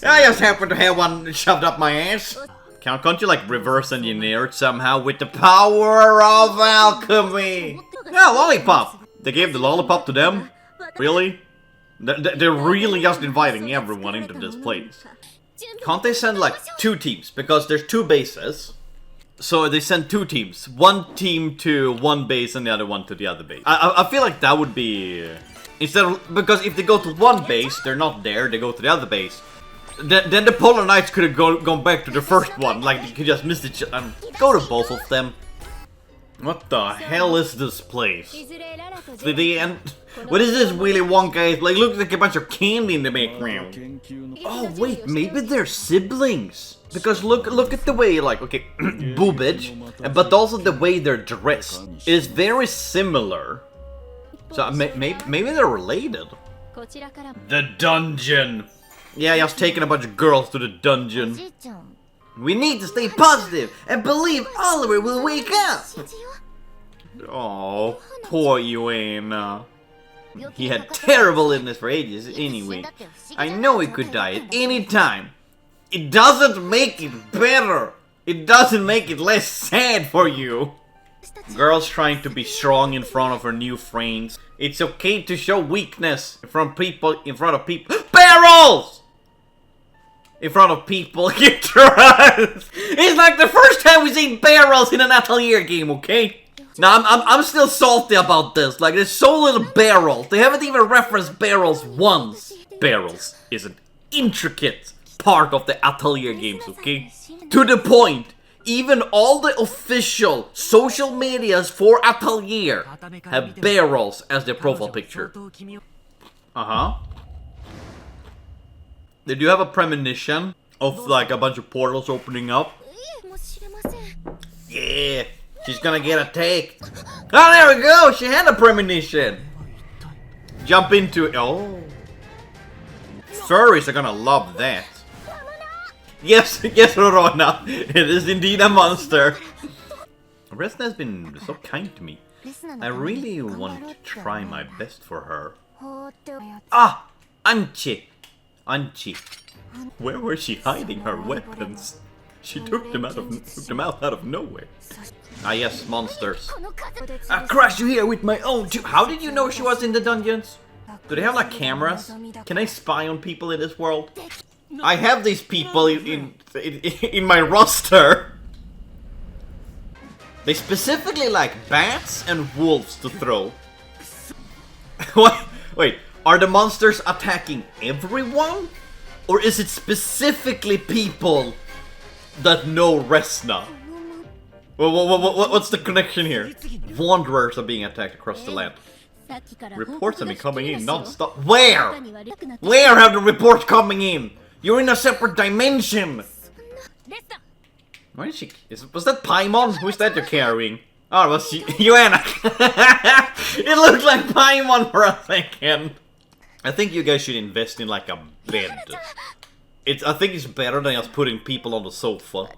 I just happen to have one shoved up my ass. Can't you like reverse engineer it somehow with the power of alchemy? Yeah, lollipop. They gave the lollipop to them? Really? They're really just inviting everyone into this place. Can't they send like 2 teams? Because there's 2 bases. So they send 2 teams. One team to one base and the other one to the other base. I feel like that would be... Instead of... Because if they go to one base, they're not there, they go to the other base. Then the Polar Knights could have gone back to the first one. Like, they could just miss each other. Go to both of them. What the hell is this place? The end? What is this Willy Wonka? Like, looks like a bunch of candy in the background. Oh wait, maybe they're siblings. Because look at the way, like, okay, boobage, but also the way they're dressed is very similar. So maybe they're related. The dungeon. Yeah, just taking a bunch of girls to the dungeon. We need to stay positive and believe Oliver will wake up. Oh, poor Yuena. He had terrible illness for ages anyway. I know he could die at any time. It doesn't make it better. It doesn't make it less sad for you. Girls trying to be strong in front of her new friends. It's okay to show weakness in front of people. Barrels! In front of people you trust. It's like the first time we see barrels in an Atelier game, okay? Now, I'm still salty about this. Like, there's so little barrels. They haven't even referenced barrels once. Barrels is an intricate part of the Atelier games, okay? To the point, even all the official social medias for Atelier have barrels as their profile picture. Uh-huh. They do have a premonition of, like, a bunch of portals opening up. Yeah. She's gonna get attacked. Oh, there we go! She had a premonition! Jump into it. Oh. Furries are gonna love that. Yes, Rorona. It is indeed a monster. Resna has been so kind to me. I really want to try my best for her. Ah! Anchi! Where was she hiding her weapons? She took them out of nowhere. Ah yes, monsters. I crushed you here with my own too. How did you know she was in the dungeons? Do they have like cameras? Can I spy on people in this world? I have these people in my roster. They specifically like bats and wolves to throw. What? Wait, are the monsters attacking everyone? Or is it specifically people that know Resna? What's the connection here? Wanderers are being attacked across the land. Reports have been coming in non-stop. Where? Where have the reports coming in? You're in a separate dimension! Why is she... Was that Paimon? Who's that you're carrying? Oh, it was Yuena. It looked like Paimon for a second. I think you guys should invest in like a bed. I think it's better than just putting people on the sofa.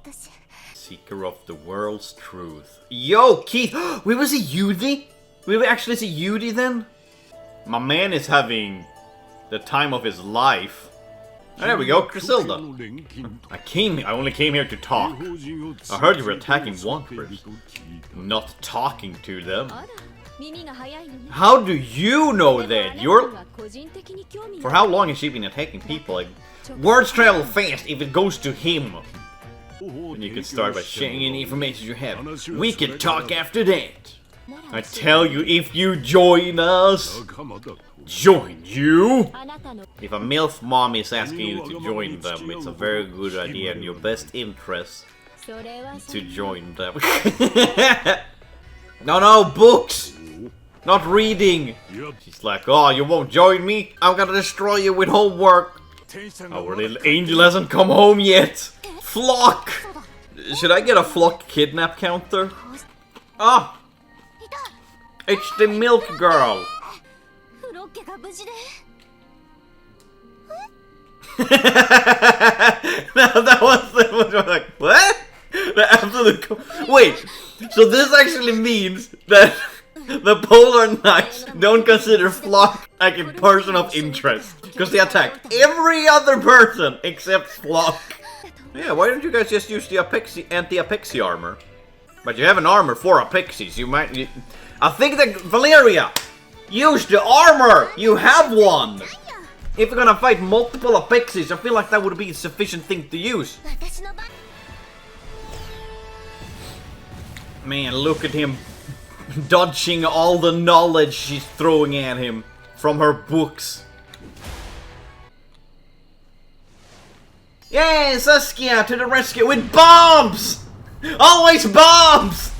Seeker of the world's truth. Yo, Keith! We will see Yudi? We will actually see Yudi then? My man is having the time of his life. Oh, there we go, Griselda. I only came here to talk. I heard you were attacking Wanderers. Not talking to them. How do you know that? For how long has she been attacking people? Like, words travel fast if it goes to him. And you can start by sharing any information you have. We can talk after that. I tell you, if you join us... Join you? If a MILF mom is asking you to join them, it's a very good idea in your best interest to join them. No, books! Not reading! She's like, oh, you won't join me? I'm gonna destroy you with homework! Our little angel hasn't come home yet! Flock! Should I get a flock kidnap counter? Ah! It's the milk girl! That was like, what? The absolute wait, so this actually means that The Polar Knights don't consider Flock like a person of interest, because they attack every other person except Flock. Yeah, why don't you guys just use the anti-Apexi armor? But you have an armor for Apexis, you might... I think that... Valeria! Use the armor! You have one! If you're gonna fight multiple Apexis, I feel like that would be a sufficient thing to use. Man, look at him dodging all the knowledge she's throwing at him from her books. Yay, Saskia to the rescue with bombs! Always bombs!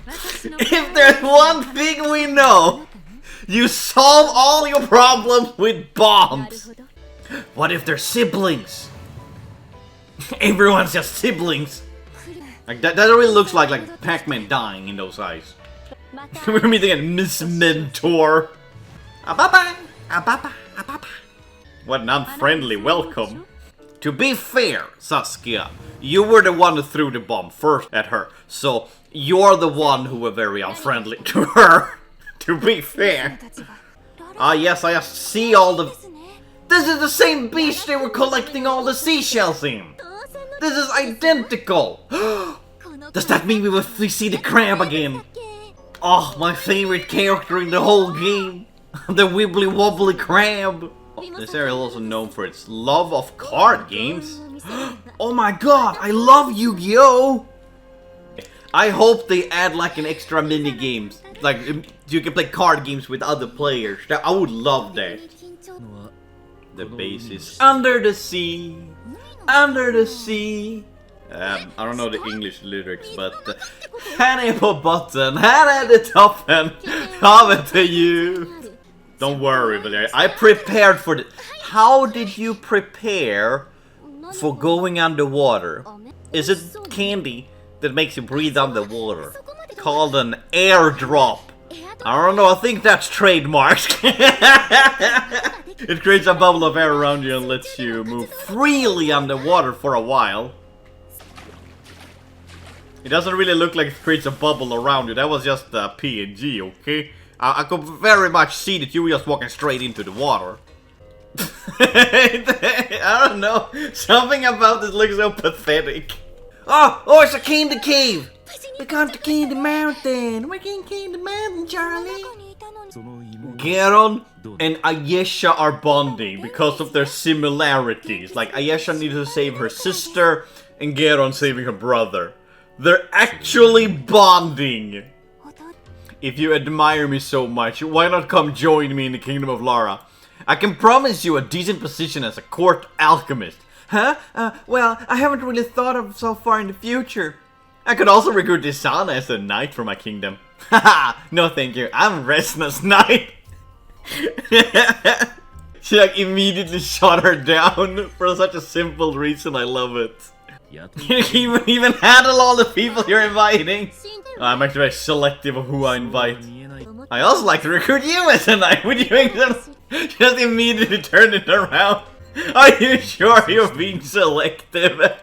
If there's one thing we know, you solve all your problems with bombs. What if they're siblings? Everyone's just siblings. Like that really looks like Pac-Man dying in those eyes. We're meeting a Miss Mentor. What an unfriendly welcome. To be fair, Saskia, you were the one who threw the bomb first at her, so you're the one who were very unfriendly to her. To be fair. Ah yes, I just see all the... This is the same beach they were collecting all the seashells in. This is identical. Does that mean we see the crab again? Oh, my favorite character in the whole game. The wibbly wobbly crab. This area is also known for its love of card games. Oh my god, I love Yu-Gi-Oh! I hope they add like an extra mini games. Like, you can play card games with other players. I would love that. The base is under the sea. Under the sea. I don't know the English lyrics, but Honey på botten, här är det toppen. Kommer to you. Don't worry, Valeria. I prepared for this. How did you prepare for going underwater? Is it candy that makes you breathe underwater? Called an airdrop. I don't know, I think that's trademarked. It creates a bubble of air around you and lets you move freely underwater for a while. It doesn't really look like it creates a bubble around you. That was just a PNG, okay? I could very much see that you were just walking straight into the water. I don't know. Something about this looks so pathetic. Oh, it's a candy cave! We got the candy mountain! We're getting candy mountain, Charlie! Geron and Ayesha are bonding because of their similarities. Like, Ayesha needs to save her sister, and Geron saving her brother. They're actually bonding! If you admire me so much, why not come join me in the Kingdom of Lara? I can promise you a decent position as a court alchemist. Huh? Well, I haven't really thought of so far in the future. I could also recruit Isana as a knight for my kingdom. Haha, no thank you, I'm Resna's knight. She like immediately shot her down for such a simple reason, I love it. You even handle all the people you're inviting. I'm actually very selective of who I invite. I also like to recruit you as a knight. Would you just immediately turn it around? Are you sure you're being selective?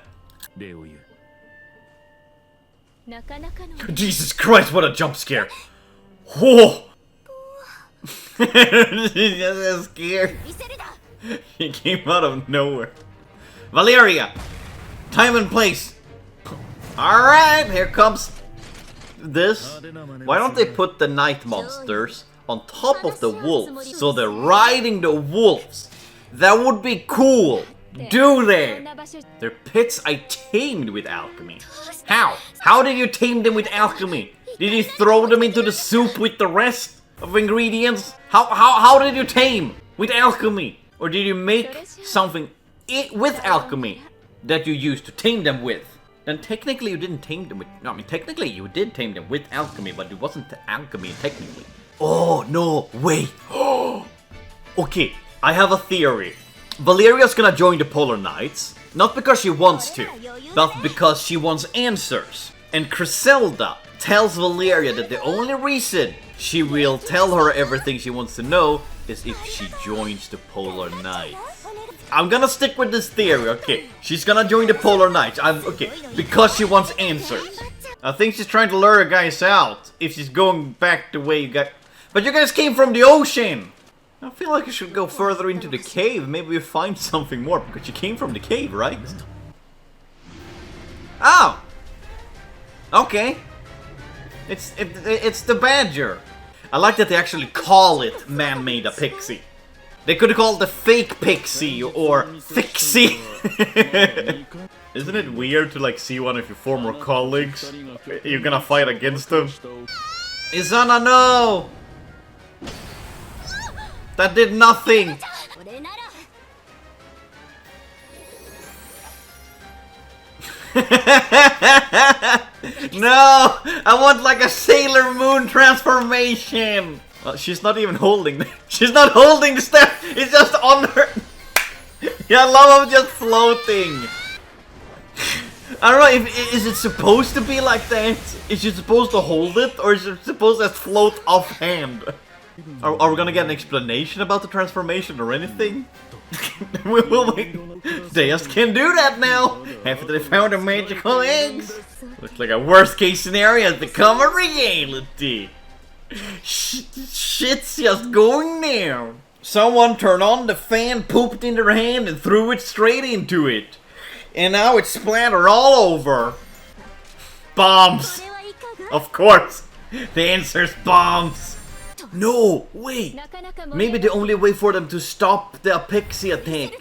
Jesus Christ, what a jump scare! Whoa! She's just so scared. He came out of nowhere. Valeria! Time and place! Alright, here comes this. Why don't they put the night monsters on top of the wolves so they're riding the wolves? That would be cool! Do that! Their pets I tamed with alchemy. How? How did you tame them with alchemy? Did you throw them into the soup with the rest of ingredients? How did you tame? With alchemy? Or did you make something with alchemy that you used to tame them with? Then technically you didn't tame them with... No, I mean technically you did tame them with alchemy, but it wasn't alchemy technically. Oh, no, wait. Okay, I have a theory. Valeria's gonna join the Polar Knights, not because she wants to, but because she wants answers. And Griselda tells Valeria that the only reason she will tell her everything she wants to know is if she joins the Polar Knights. I'm gonna stick with this theory, okay? She's gonna join the Polar Knights, okay, because she wants answers. I think she's trying to lure you guys out. If she's going back the way you got... But you guys came from the ocean! I feel like you should go further into the cave. Maybe we find something more, because you came from the cave, right? Oh! Okay. It's the badger. I like that they actually call it man-made Apexi. They could have called it the fake Pixie or Fixie. Isn't it weird to like see one of your former colleagues? You're gonna fight against them? Izana, no! That did nothing! No! I want like a Sailor Moon transformation! Well, she's not even holding. She's not holding the step! It's just on her! Yeah, I love him just floating! I don't know, is it supposed to be like that? Is she supposed to hold it? Or is it supposed to float offhand? Are we gonna get an explanation about the transformation or anything? They just can't do that now! After they found the magical eggs! Looks like a worst case scenario has become a reality! Shit's just going down! Someone turned on the fan, pooped in their hand, and threw it straight into it. And now it's splattered all over. Bombs! Of course! The answer's bombs! No, wait! Maybe the only way for them to stop the Apexi attack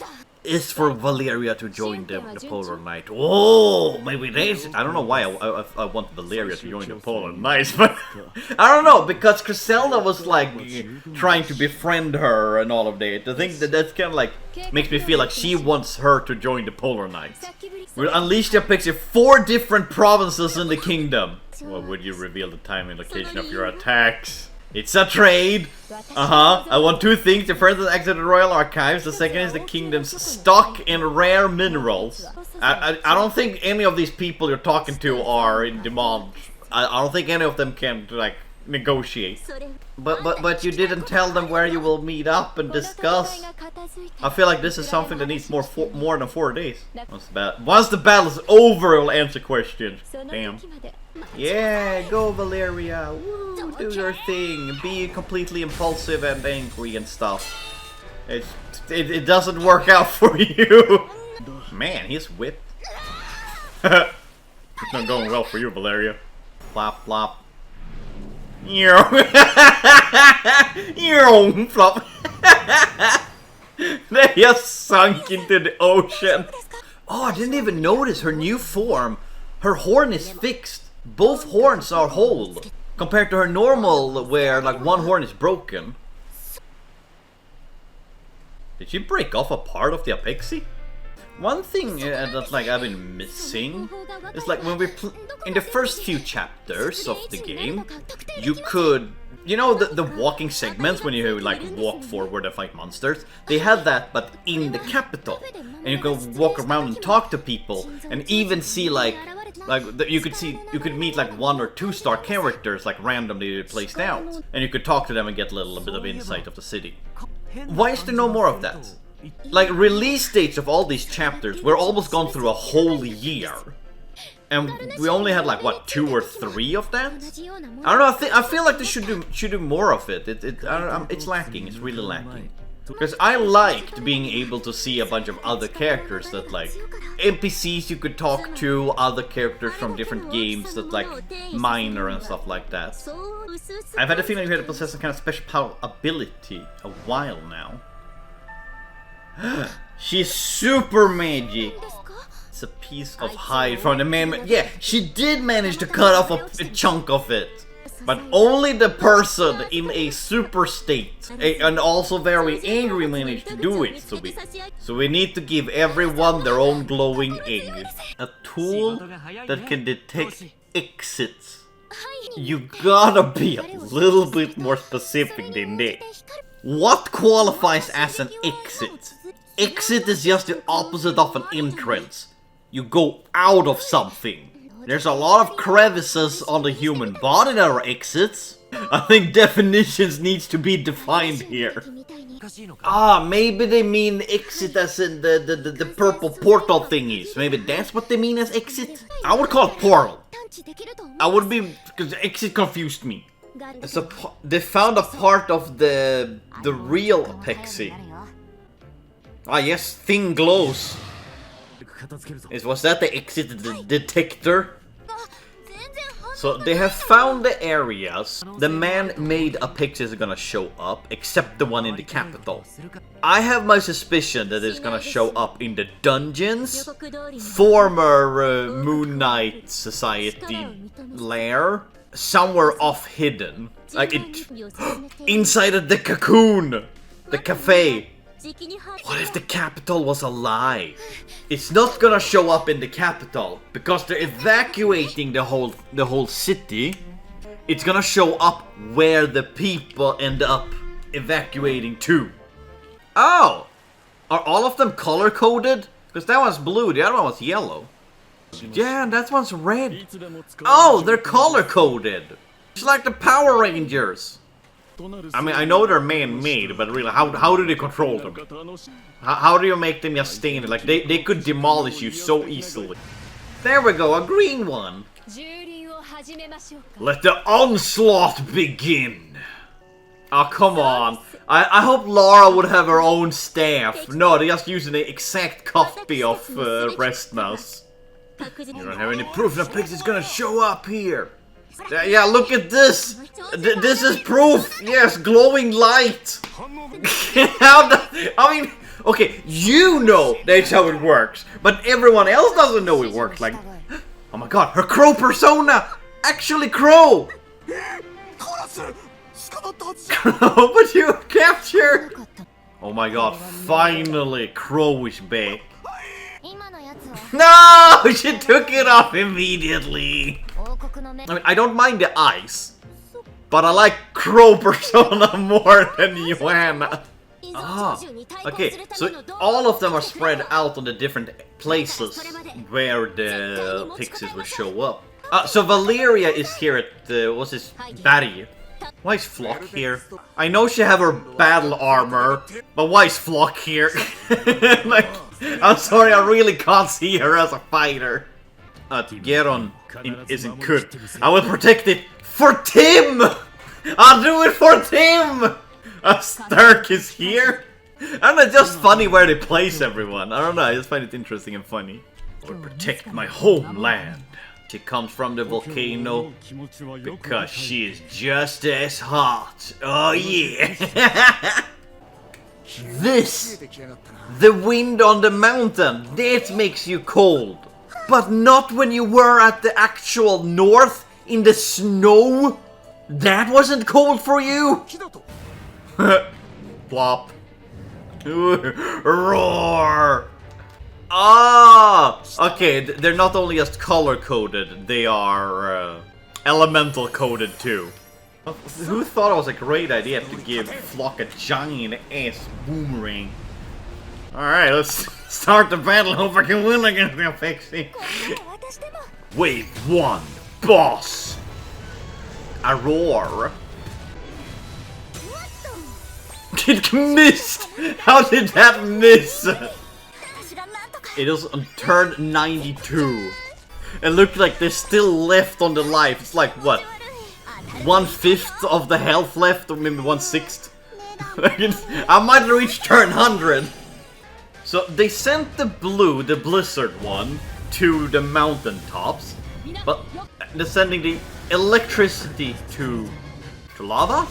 is for Valeria to join the Polar Knight. Oh, maybe that's... I don't know why I want Valeria to join the Polar Knights, but... I don't know, because Griselda was like trying to befriend her and all of that. I think that's kind of like... makes me feel like she wants her to join the Polar Knights. We'll unleash the Apexi 4 different provinces in the kingdom. Well, would you reveal the time and location of your attacks? It's a trade! I want 2 things. The first is exit the Royal Archives. The second is the kingdom's stock and rare minerals. I don't think any of these people you're talking to are in demand. I don't think any of them can, like, negotiate. But you didn't tell them where you will meet up and discuss. I feel like this is something that needs more than 4 days. Once the battle's over, it'll answer questions. Damn. Yeah, go Valeria. Woo, do your thing. Be completely impulsive and angry and stuff. It doesn't work out for you. Man, he's whipped. It's not going well for you, Valeria. Flop, flop. Flop. They just sunk into the ocean. Oh, I didn't even notice her new form. Her horn is fixed. Both horns are whole, compared to her normal, where like one horn is broken. Did she break off a part of the Apexi? One thing that like I've been missing is like when we in the first few chapters of the game, you could, you know, the walking segments when you like walk forward and fight monsters. They had that, but in the capital, and you could walk around and talk to people, and even see like you could meet like 1 or 2 star characters like randomly placed out, and you could talk to them and get a little bit of insight of the city. Why is there no more of that? Like, release dates of all these chapters, we're almost gone through a whole year. And we only had like, what, 2 or 3 of that? I don't know, I feel like they should do more of it. It's lacking, it's really lacking. Because I liked being able to see a bunch of other characters that like NPCs you could talk to, other characters from different games that like minor and stuff like that. I've had a feeling you had to possess a kind of special power ability a while now. She's super magic. It's a piece of hide from the man. Yeah, she did manage to cut off a chunk of it. But only the person in a super state and also very angry managed to do it. So we need to give everyone their own glowing egg. A tool that can detect exits. You gotta be a little bit more specific than that. What qualifies as an exit? Exit is just the opposite of an entrance. You go out of something. There's a lot of crevices on the human body that are exits. I think definitions needs to be defined here. Ah, maybe they mean exit as in the purple portal thingies. Maybe that's what they mean as exit? I would call it portal. I would be, because exit confused me. So they found a part of the real Apexi. Ah yes, thing glows. Was that the exit detector? So they have found the areas. The man-made Apexi is gonna show up, except the one in the capital. I have my suspicion that it's gonna show up in the dungeons, former Moonlight Society lair, somewhere off hidden. Like it inside of the cocoon, the cafe. What if the capital was a lie? It's not gonna show up in the capital because they're evacuating the whole city. It's gonna show up where the people end up evacuating to. Oh! Are all of them color coded? Because that one's blue, the other one was yellow. Yeah, that one's red. Oh, they're color coded. It's like the Power Rangers. I mean, I know they're man-made, but really, how do they control them? How do you make them just stand? Like, they could demolish you so easily. There we go, a green one. Let the onslaught begin. Oh, come on. I hope Lara would have her own staff. No, they're just using the exact copy of Resna's. You don't have any proof that Apexi is gonna show up here. Yeah, look at this! This is proof! Yes, glowing light! I mean, okay, you know that's how it works, but everyone else doesn't know it works. Like, oh my god, her crow persona! Actually crow! But you captured! Oh my god, finally crow is back. No! She took it off immediately! I mean, I don't mind the eyes, but I like crow persona more than Joanna. Ah, okay, so all of them are spread out on the different places where the pixies will show up. So Valeria is here at, what's this, Barry. Why is Flock here? I know she have her battle armor, but why is Flock here? Like, I'm sorry, I really can't see her as a fighter. Geron isn't good. I will protect it for Tim! I'll do it for Tim! Stark is here? And it's just funny where they place everyone. I don't know, I just find it interesting and funny. I will protect my homeland. She comes from the volcano because she is just as hot. Oh yeah! This! The wind on the mountain, that makes you cold. But not when you were at the actual north in the snow? That wasn't cold for you? Plop. Roar! Ah! Okay, they're not only just color-coded, they are elemental-coded too. Who thought it was a great idea to give Flock a giant-ass boomerang? Alright, let's start the battle. Hope I can win against the Apexi. Wave 1, boss! A roar. It missed! How did that miss? It is on turn 92. It looked like there's still left on the life. It's like, what? 1/5 of the health left, or maybe 1/6? I might reach turn 100. So they sent the blue, the blizzard one, to the mountain tops, but they're sending the electricity to lava?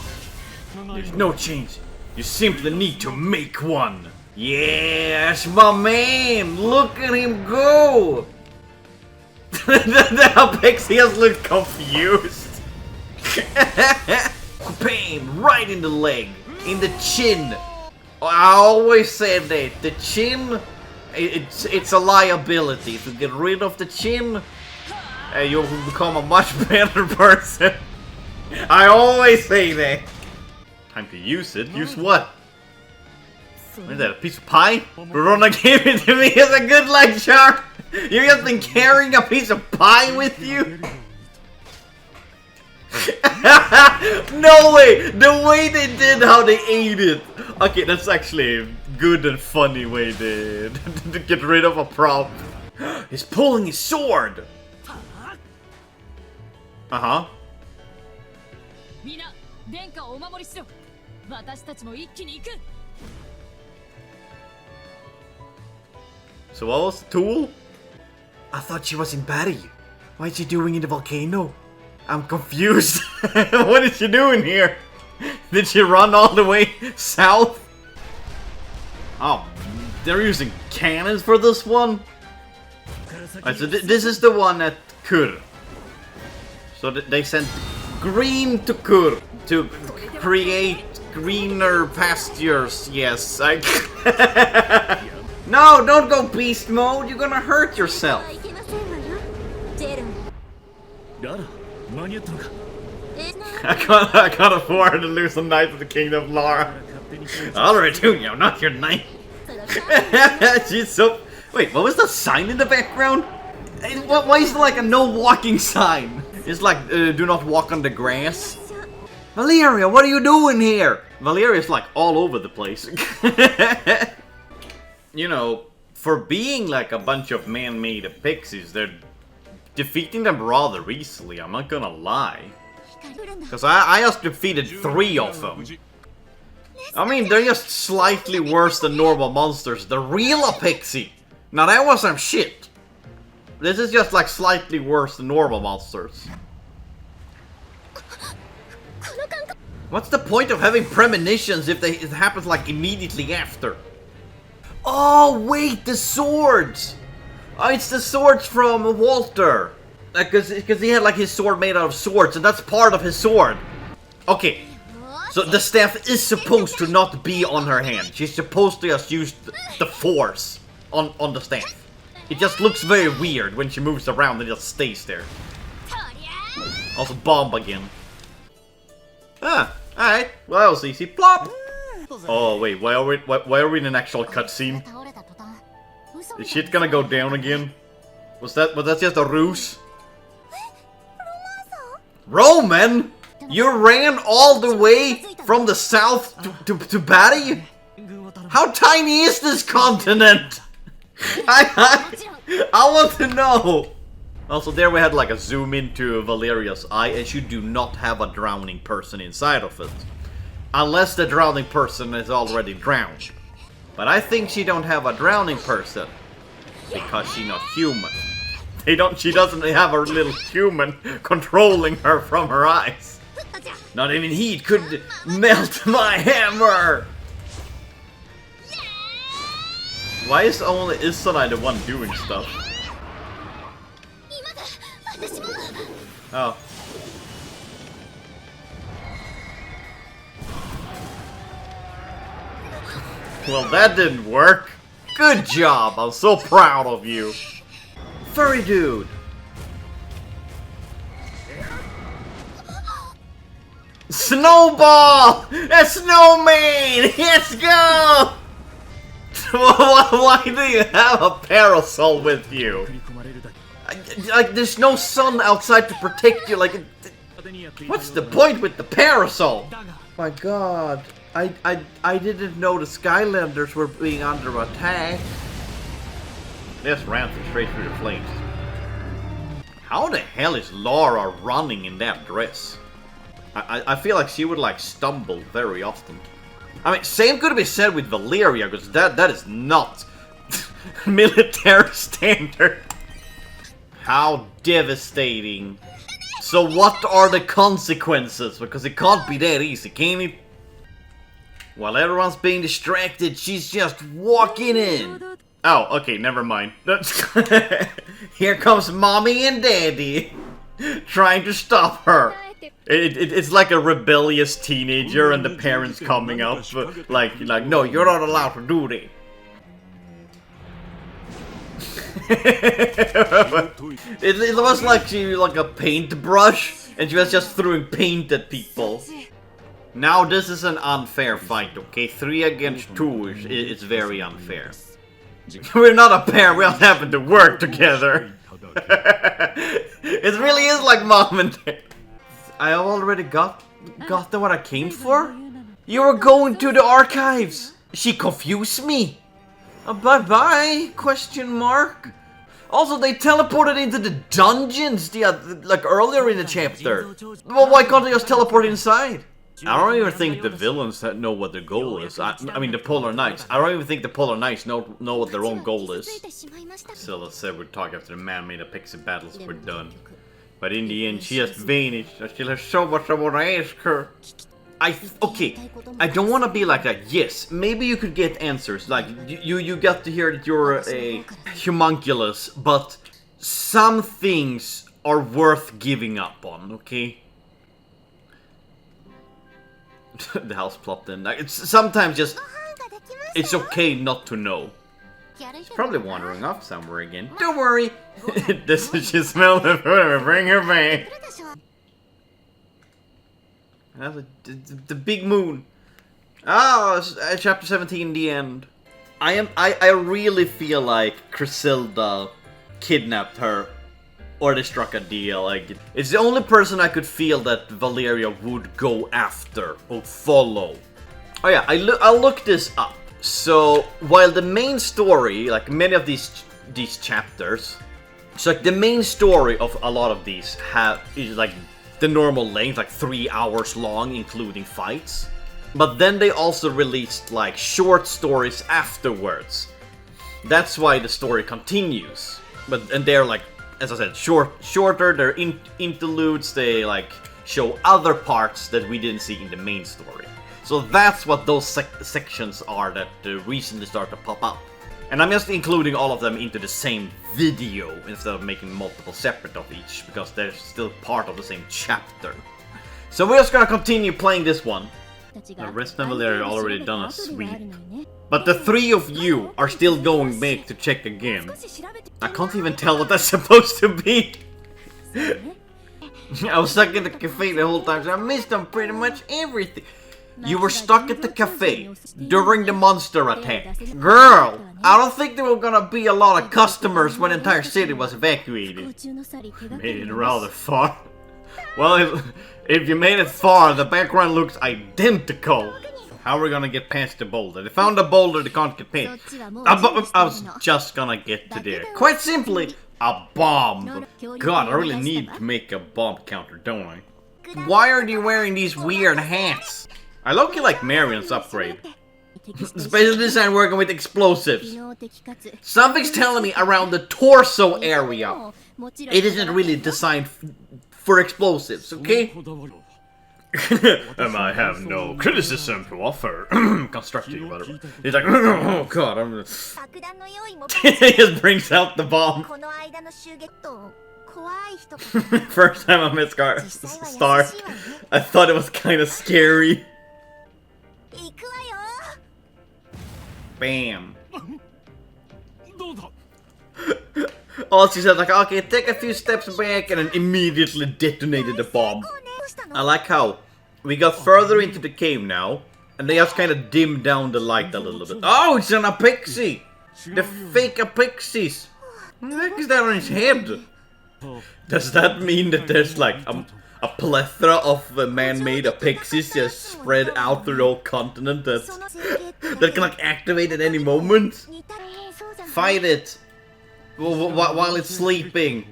There's no change. You simply need to make one. Yes, my man! Look at him go! The Apexi has looked confused. Bam! Right in the leg, in the chin. I always said that the chin, it's a liability. If you get rid of the chin, you'll become a much better person. I always say that. Time to use it. Use what? What is that, a piece of pie? Verona gave it to me as a good luck charm! You've just been carrying a piece of pie with you? No way! The way they did how they ate it! Okay, that's actually a good and funny way to get rid of a prop. He's pulling his sword! Uh-huh. So what was the tool? I thought she was in Barry. Why is she doing in the volcano? I'm confused. What is she doing here? Did she run all the way south? Oh, they're using cannons for this one? Alright, so this is the one at Kur. So they sent green to Kur to create greener pastures. Yes, I... No, don't go beast mode. You're gonna hurt yourself. I can't afford to lose a knight of the Kingdom of Lara. Alright, Tunyo, not your knight. She's so... Wait, what was the sign in the background? Why is it like a no walking sign? It's like, do not walk on the grass. Valeria, what are you doing here? Valeria's like all over the place. You know, for being like a bunch of man-made Apexis, they're defeating them rather easily, I'm not gonna lie. Because I just defeated 3 of them. I mean, they're just slightly worse than normal monsters. The real Apexi! Now that was some shit. This is just like slightly worse than normal monsters. What's the point of having premonitions if it happens like immediately after? Oh wait, the swords! Oh, it's the swords from Walter. Because he had like his sword made out of swords, and that's part of his sword. Okay, so the staff is supposed to not be on her hand. She's supposed to just use the force on the staff. It just looks very weird when she moves around and just stays there. Also bomb again. Ah, alright. Well, that was easy. Plop! Oh wait, why are we in an actual cutscene? Is shit gonna go down again? Was that just a ruse? Roman? You ran all the way from the south to Batty? How tiny is this continent? I want to know! Also, there we had like a zoom into Valeria's eye, and she do not have a drowning person inside of it. Unless the drowning person is already drowned. But I think she don't have a drowning person. Because she's not human. She doesn't have a little human controlling her from her eyes. Not even heat could melt my hammer! Why is only Isanai the one doing stuff? Oh. Well, that didn't work. Good job, I'm so proud of you. Furry dude. Snowball! A snowman! Let's go! Why do you have a parasol with you? Like, there's no sun outside to protect you, like... What's the point with the parasol? My god. I didn't know the Skylanders were being under attack. This ran straight through the flames. How the hell is Lara running in that dress? I feel like she would like stumble very often. I mean, same could be said with Valeria, because that is not military standard. How devastating. So what are the consequences? Because it can't be that easy, can it? While everyone's being distracted, she's just walking in. Oh, okay, never mind. Here comes mommy and daddy trying to stop her. It's like a rebellious teenager and the parents coming up, like no, you're not allowed to do that. It was like she like a paintbrush, and she was just throwing paint at people. Now this is an unfair fight, okay? 3 against 2 is very unfair. We're not a pair, we all happen to work together. It really is like mom and dad. I already got the what I came for? You were going to the archives! She confused me! Bye-bye? Question mark? Also, they teleported into the dungeons like earlier in the chapter. Well, why can't they just teleport inside? I don't even think the villains know what their goal is. I mean, the Polar Knights. I don't even think the Polar Knights know what their own goal is. So let's say we talk after the man-made Apexi battles were done. But in the end, she just vanished. I still have so much I want to ask her. Okay, I don't want to be like that. Yes, maybe you could get answers. Like, you got to hear that you're a homunculus, but some things are worth giving up on, okay? The house plopped in. Like, it's sometimes just... It's okay not to know. She's probably wandering off somewhere again. Don't worry! Doesn't she smell the food? Bring her back! The big moon. Oh, chapter 17, the end. I really feel like Chrysilda kidnapped her, or they struck a deal. Like, it's the only person I could feel that Valeria would go after or follow. Oh yeah, I looked this up. So while the main story, like many of these chapters, so like the main story of a lot of these is like the normal length, like 3 hours long, including fights. But then they also released like short stories afterwards. That's why the story continues. And they're like, as I said, shorter. They're interludes. They like show other parts that we didn't see in the main story. So that's what those sections are that recently start to pop up. And I'm just including all of them into the same video instead of making multiple separate of each, because they're still part of the same chapter. So we're just gonna continue playing this one. Resna and Valeria already done a sweep. But the 3 of you are still going back to check again. I can't even tell what that's supposed to be. I was stuck in the cafe the whole time, so I missed on pretty much everything. You were stuck at the cafe during the monster attack. Girl, I don't think there were gonna be a lot of customers when the entire city was evacuated. Made it rather far. Well, if you made it far, the background looks identical. How are we gonna get past the boulder? They found a boulder they can't get past. I was just gonna get to there. Quite simply, a bomb. God, I really need to make a bomb counter, don't I? Why are you wearing these weird hats? I low-key like Marion's upgrade. Special design working with explosives. Something's telling me around the torso area, it isn't really designed for explosives, okay? I have no criticism to offer. Constructive, whatever. He's like, oh god, I'm gonna... He just brings out the bomb. First time I met Star, I thought it was kind of scary. Bam. Oh, she said like, okay, take a few steps back, and then immediately detonated the bomb. I like how we got further into the cave now, and they just kind of dimmed down the light a little bit. Oh, it's an Apexi! The fake Apexis! What the heck is that on his head? Does that mean that there's like a plethora of man-made Apexis just spread out through the whole continent that can like activate at any moment? Fight it! While it's sleeping.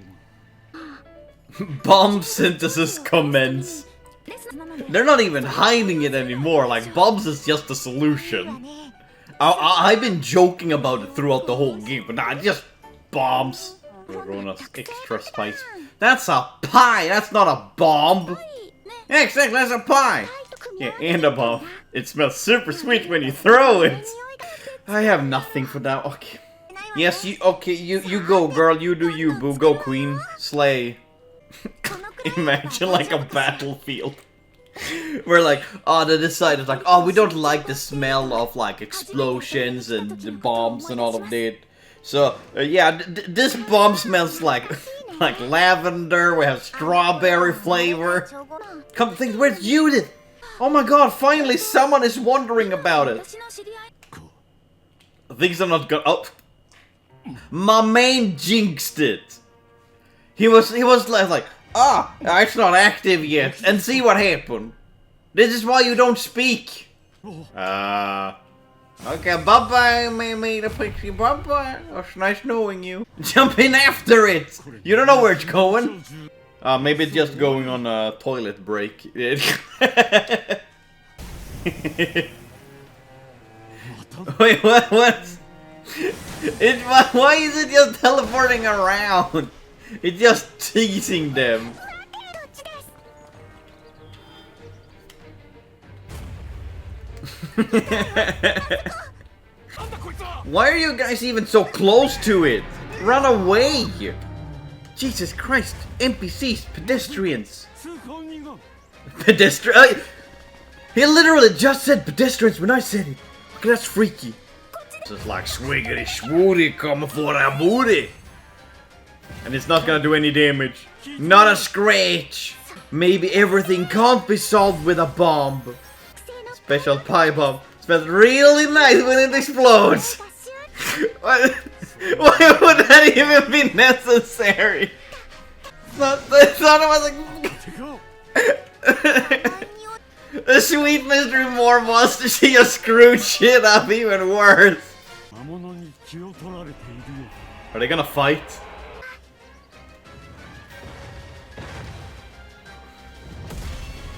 Bomb synthesis commence. They're not even hiding it anymore, like bombs is just a solution. I've been joking about it throughout the whole game, but nah, just bombs. Rona's extra spice. That's a pie, that's not a bomb. Yeah, exactly, that's a pie. Yeah, and a bomb. It smells super sweet when you throw it. I have nothing for that. Okay. Yes, you go, girl. You do you, boo. Go, queen. Slay. Imagine like a battlefield. Where like, they decided like, we don't like the smell of like explosions and the bombs and all of that. So, yeah, this bomb smells like lavender. We have strawberry flavor. Come to think, where's Judith? Oh my god, finally someone is wondering about it. Things are not good. Oh. My man jinxed it. He was like, it's not active yet. And see what happened. This is why you don't speak. Okay, bye-bye, made Apexi, bye-bye. It was nice knowing you. Jump in after it! You don't know where it's going. Maybe it's just going on a toilet break. Wait, what? Why is it just teleporting around? It's just teasing them. Why are you guys even so close to it? Run away! Jesus Christ, NPCs, pedestrians. He literally just said pedestrians when I said it. Okay, that's freaky. Just like swiggity swooty coming for that booty. And it's not gonna do any damage. Not a scratch. Maybe everything can't be solved with a bomb. Special pie bomb. Smells really nice when it explodes. Why would that even be necessary? I thought it was like the sweet mystery more wants to see us screw shit up even worse. Are they gonna fight?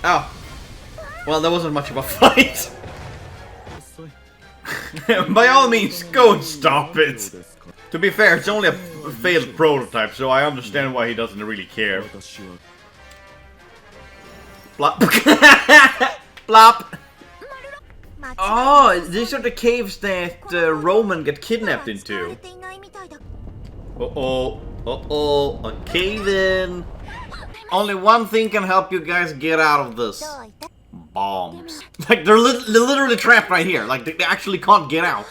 Oh. Well, that wasn't much of a fight. By all means, go and stop it. To be fair, it's only a failed prototype, so I understand why he doesn't really care. Plop. Plop. Oh, these are the caves that Roman got kidnapped into. Uh-oh. Uh-oh. A cave in. Only one thing can help you guys get out of this. Bombs. Like, they're literally trapped right here. Like, they actually can't get out.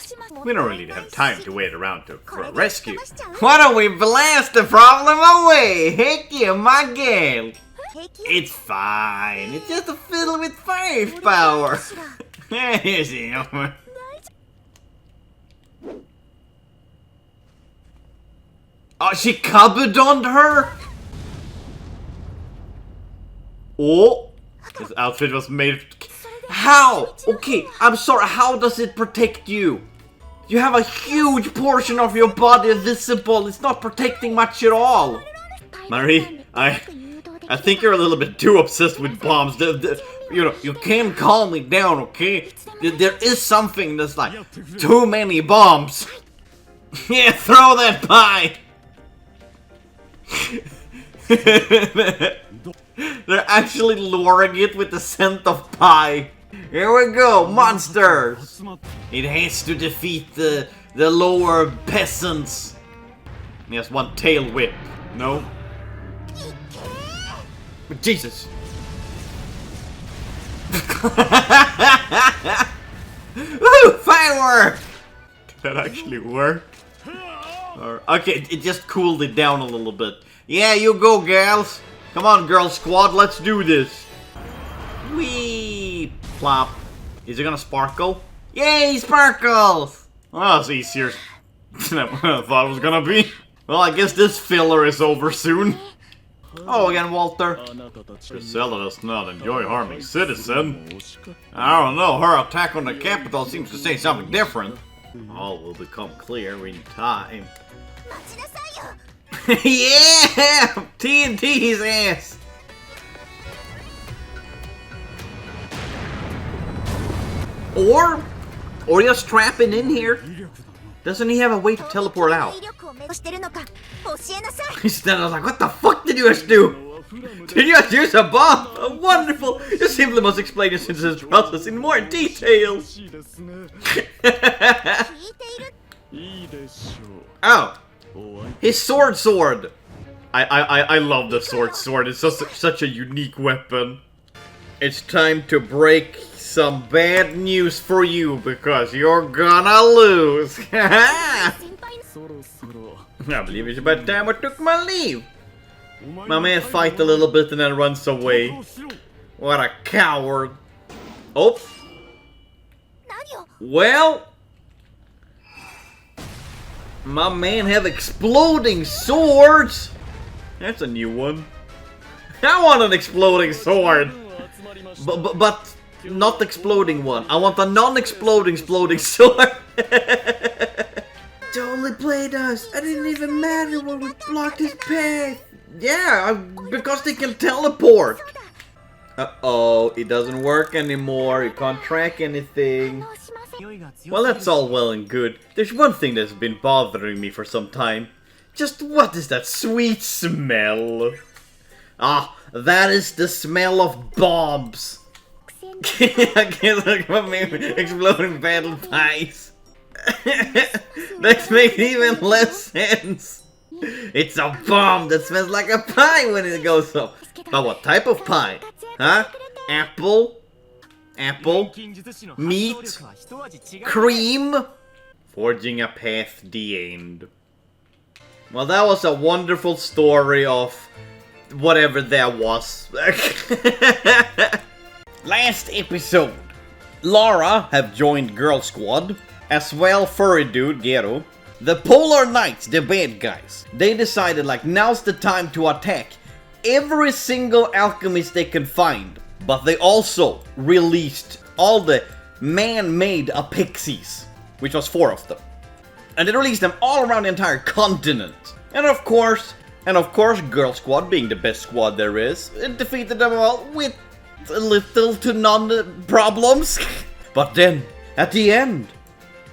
We don't really have time to wait around for a rescue. Why don't we blast the problem away? Heck yeah, my girl. It's fine. It's just a fiddle with firepower. Here's him. Oh, she kabadoned her? Oh. His outfit was made... How? Okay, I'm sorry, how does it protect you? You have a huge portion of your body visible. It's not protecting much at all. Marie, I think you're a little bit too obsessed with bombs. You know, you can calm me down, okay? There is something that's like too many bombs. Yeah, throw that pie. They're actually luring it with the scent of pie. Here we go, monsters! It has to defeat the lower peasants. He has one tail whip. No? Jesus! Woo! Firework! Did that actually work? Okay, it just cooled it down a little bit. Yeah, you go, gals! Come on, girl squad, let's do this. Whee! Plop. Is it gonna sparkle? Yay, sparkles! Well, that's easier than I thought it was gonna be. Well, I guess this filler is over soon. Oh, again, Walter. Priscilla does not enjoy harming citizen. I don't know, her attack on the capital seems to say something different. All will become clear in time. Yeah! TNT's ass! Or just trapping in here. Doesn't he have a way to teleport out? Instead, I was like, what the fuck did you guys do? Did you guys use a bomb? Oh, wonderful! You simply must explain your synthesis process in more detail. Oh. His sword! I love the sword. It's such a unique weapon. It's time to break some bad news for you because you're gonna lose. I believe it's about time I took my leave. My man fights a little bit and then runs away. What a coward. Oh. Well. My man have exploding swords! That's a new one. I want an exploding sword! But not exploding one. I want a non-exploding sword. Totally played us. I didn't even matter when we blocked his path. Yeah, because they can teleport. Uh-oh, it doesn't work anymore. You can't track anything. Well, that's all well and good. There's one thing that's been bothering me for some time. Just what is that sweet smell? Ah, that is the smell of bombs. I can't look at me exploding battle pies. That makes even less sense. It's a bomb that smells like a pie when it goes off. But what type of pie? Huh? Apple? Meat? Cream? Forging a path, the end. Well, that was a wonderful story of whatever that was. Last episode, Lara have joined Girl Squad, as well Furry Dude, Gero. The Polar Knights, the bad guys, they decided like now's the time to attack every single alchemist they can find. But they also released all the man-made Apexis, which was 4 of them. And they released them all around the entire continent. And of course, Girl Squad, being the best squad there is, it defeated them all with little to none problems. But then, at the end,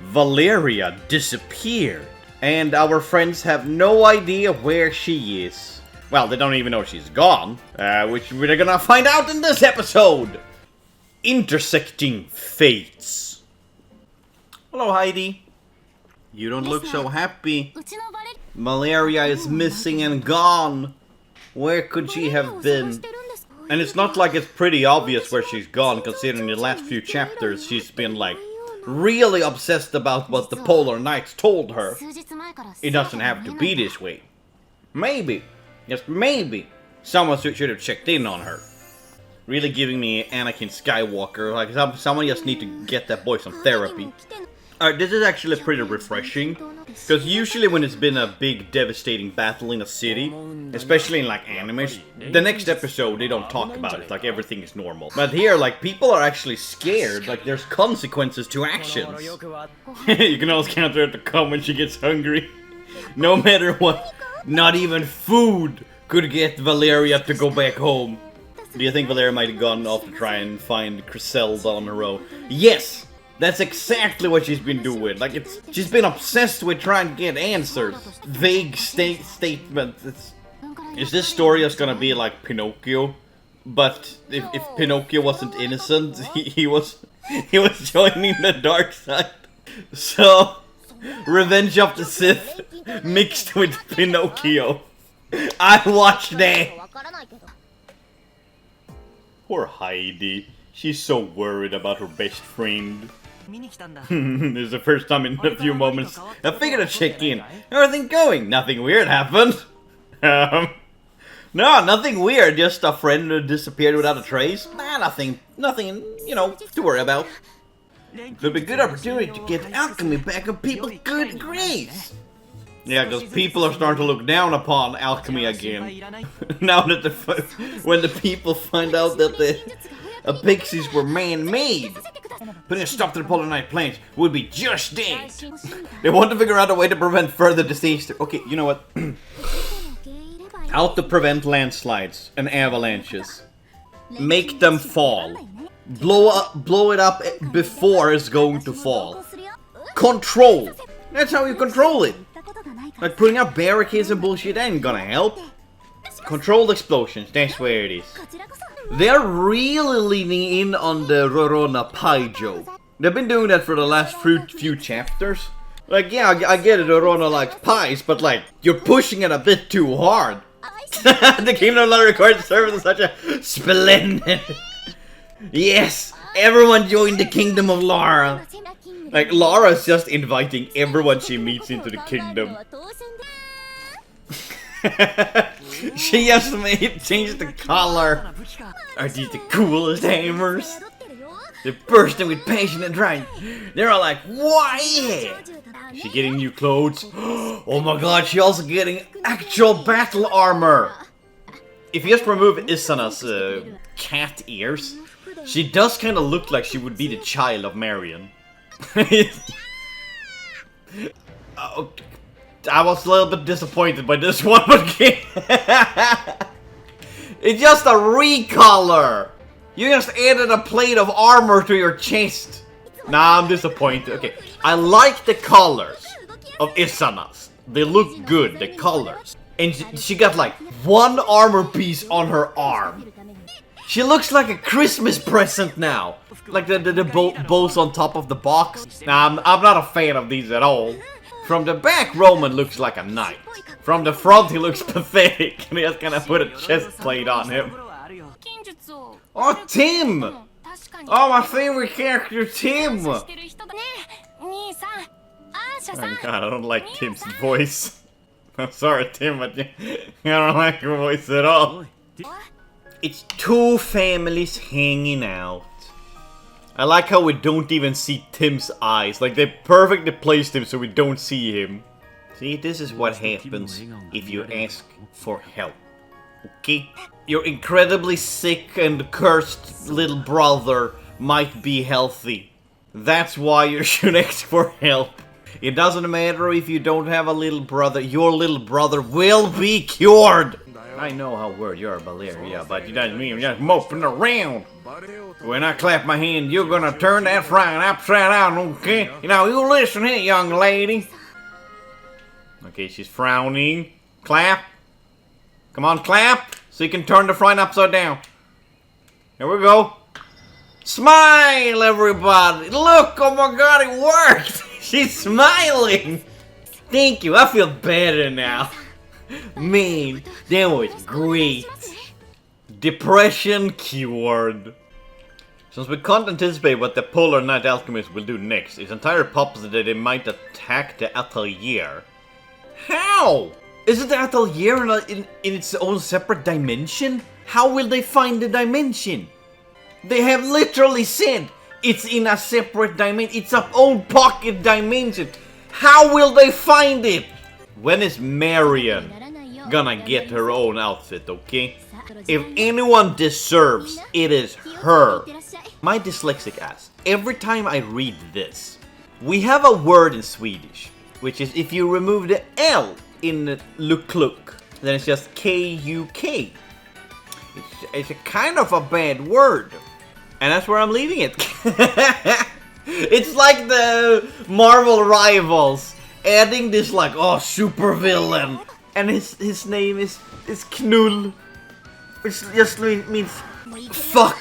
Valeria disappeared. And our friends have no idea where she is. Well, they don't even know she's gone, which we're gonna find out in this episode. Intersecting fates. Hello, Heidi. You don't look so happy. Valeria is missing and gone. Where could she have been? And it's not like it's pretty obvious where she's gone, considering the last few chapters she's been like really obsessed about what the Polar Knights told her. It doesn't have to be this way. Maybe, just maybe, someone should have checked in on her. Really giving me Anakin Skywalker, like someone just need to get that boy some therapy. Alright, this is actually pretty refreshing, because usually when it's been a big devastating battle in a city, especially in like animes, the next episode they don't talk about it, like everything is normal. But here, like, people are actually scared, like there's consequences to actions. You can always counter at the comet when she gets hungry. No matter what, not even food could get Valeria to go back home. Do you think Valeria might have gone off to try and find Griselda on her own? Yes! That's exactly what she's been doing. Like, she's been obsessed with trying to get answers. Vague statements. Is this story just gonna be like Pinocchio? But if Pinocchio wasn't innocent, he was joining the dark side. So, Revenge of the Sith mixed with Pinocchio. I watched that. Poor Heidi. She's so worried about her best friend. This is the first time in a few moments I figured I'd check in. Everything going? Nothing weird happened. No, nothing weird. Just a friend who disappeared without a trace. Nah, nothing, you know, to worry about. Could be a good opportunity to get alchemy back on people's good grace. Yeah, because people are starting to look down upon alchemy again. Now that when the people find out that the Apexis were man-made, putting a stop to the Polar Knight planes would be just dead. They want to figure out a way to prevent further disaster. Okay, you know what? How to prevent landslides and avalanches. Make them fall. Blow it up before it's going to fall. Control. That's how you control it. Like putting up barricades and bullshit ain't gonna help. Controlled explosions, that's where it is. They're really leaning in on the Rorona pie joke. They've been doing that for the last few chapters. Like, yeah, I get it, Rorona likes pies, but like, you're pushing it a bit too hard. The Kingdom of Lara recorded service is such a splendid. Yes, everyone join the Kingdom of Lara. Like, Lara's just inviting everyone she meets into the kingdom. She just changed the color. Are these the coolest hammers? They're bursting with passion and drive. They're all like, why? She getting new clothes. Oh my god, she also getting actual battle armor. If you just remove Isana's cat ears, She does kind of look like she would be the child of Marion. I was a little bit disappointed by this one, but it's just a recolor. You just added a plate of armor to your chest. Nah, I'm disappointed. Okay, I like the colors of Isana's. They look good, the colors. And she got like one armor piece on her arm. She looks like a Christmas present now. Like the bows on top of the box. Nah, I'm not a fan of these at all. From the back, Roman looks like a knight. From the front, he looks pathetic. And he just gonna put a chest plate on him. Oh, Tim! Oh, my favorite character, Tim! Oh god, I don't like Tim's voice. I'm sorry, Tim, but I don't like your voice at all. It's two families hanging out. I like how we don't even see Tim's eyes. Like, they perfectly placed him so we don't see him. See, this is what happens if you ask for help. Okay? Your incredibly sick and cursed little brother might be healthy. That's why you should ask for help. It doesn't matter if you don't have a little brother, your little brother will be cured! I know how weird you are, Valeria, but you don't mean just moping around. When I clap my hand, you're gonna turn that frown upside down, okay? You know, you listen here, young lady. Okay, she's frowning. Clap. Come on, clap, so you can turn the frown upside down. Here we go. Smile, everybody! Look, oh my god, it worked! She's smiling! Thank you, I feel better now. Man, that was great. Depression cured. Since we can't anticipate what the Polar Knight Alchemists will do next, it's entirely possible that they might attack the Atelier. How? Is it the Atelier in its own separate dimension? How will they find the dimension? They have literally said it's in a separate dimension. It's a own pocket dimension. How will they find it? When is Marion gonna get her own outfit, okay? If anyone deserves, it is her. My dyslexic ass, every time I read this, we have a word in Swedish, which is if you remove the L in look, then it's just K-U-K. It's a kind of a bad word. And that's where I'm leaving it. It's like the Marvel Rivals adding this like, oh, super villain. And his name is Knull. Which just means fuck,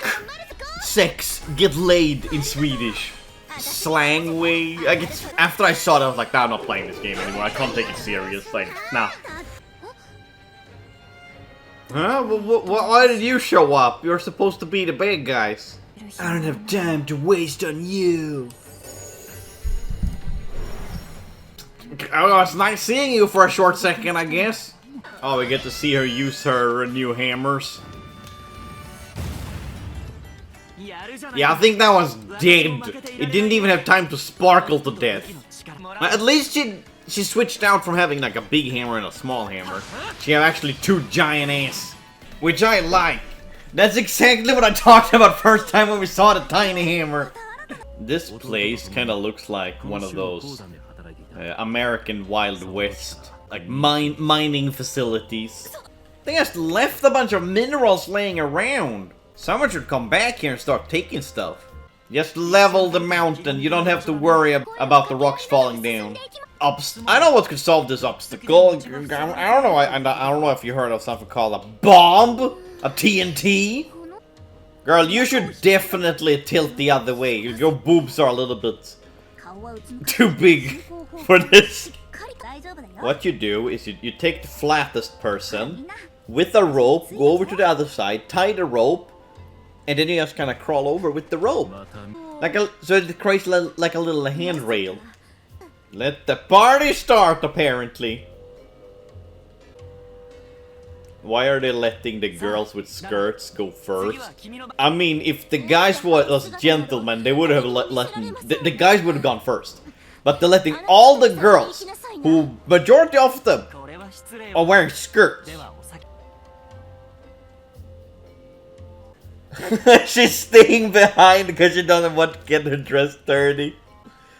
sex, get laid in Swedish. Slang way. Like, it's, after I saw that, I was like, nah, I'm not playing this game anymore. I can't take it serious. Like, nah. Huh? Why did you show up? You're supposed to be the bad guys. I don't have time to waste on you. Oh, it's nice seeing you for a short second, I guess. Oh, we get to see her use her new hammers. Yeah, I think that was dead. It didn't even have time to sparkle to death. At least she switched out from having like a big hammer and a small hammer. She had actually two giant ass, which I like. That's exactly what I talked about first time when we saw the tiny hammer. This place kind of looks like one of those American Wild West, like mining facilities. They just left a bunch of minerals laying around. Someone should come back here and start taking stuff. Just level the mountain. You don't have to worry about the rocks falling down. I know what could solve this obstacle. I don't know. I don't know if you heard of something called a bomb, a TNT. Girl, you should definitely tilt the other way. Your boobs are a little bit too big for this. What you do is you take the flattest person with a rope, go over to the other side, tie the rope, and then you just kind of crawl over with the rope. So it creates like a little handrail. Let the party start, apparently. Why are they letting the girls with skirts go first? I mean, if the guys was gentlemen, they would have let them, the guys would have gone first. But they're letting all the girls, who majority of them are wearing skirts. She's staying behind because she doesn't want to get her dress dirty.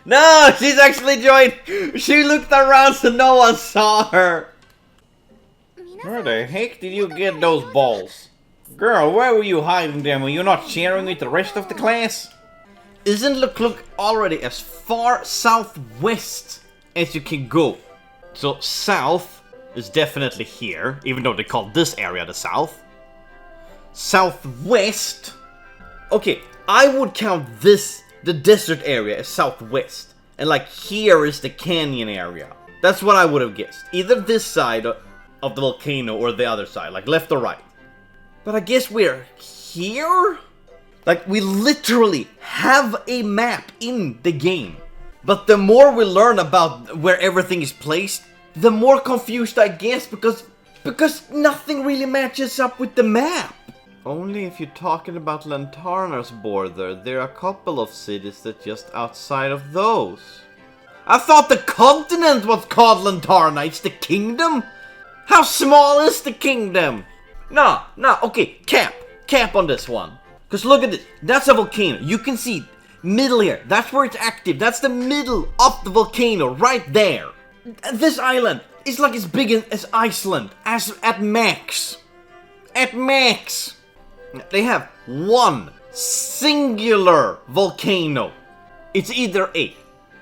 No, she's actually joined. She looked around so no one saw her. Where the heck did you get those balls? Girl, where were you hiding them? Were you not sharing with the rest of the class? Isn't look already as far southwest as you can go? So south is definitely here, even though they call this area the south. Southwest. Okay, I would count this, the desert area, as southwest. And like here is the canyon area. That's what I would have guessed. Either this side of the volcano or the other side, like left or right. But I guess we're here? Like we literally have a map in the game. But the more we learn about where everything is placed, the more confused I guess because nothing really matches up with the map. Only if you're talking about Lantarna's border, there are a couple of cities that just outside of those. I thought the continent was called Lantarna, it's the kingdom? How small is the kingdom? No, okay, cap on this one. Cause look at this, that's a volcano, you can see middle here, that's where it's active, that's the middle of the volcano, right there. This island is like as big as Iceland, as at max. At max. They have one singular volcano. It's either a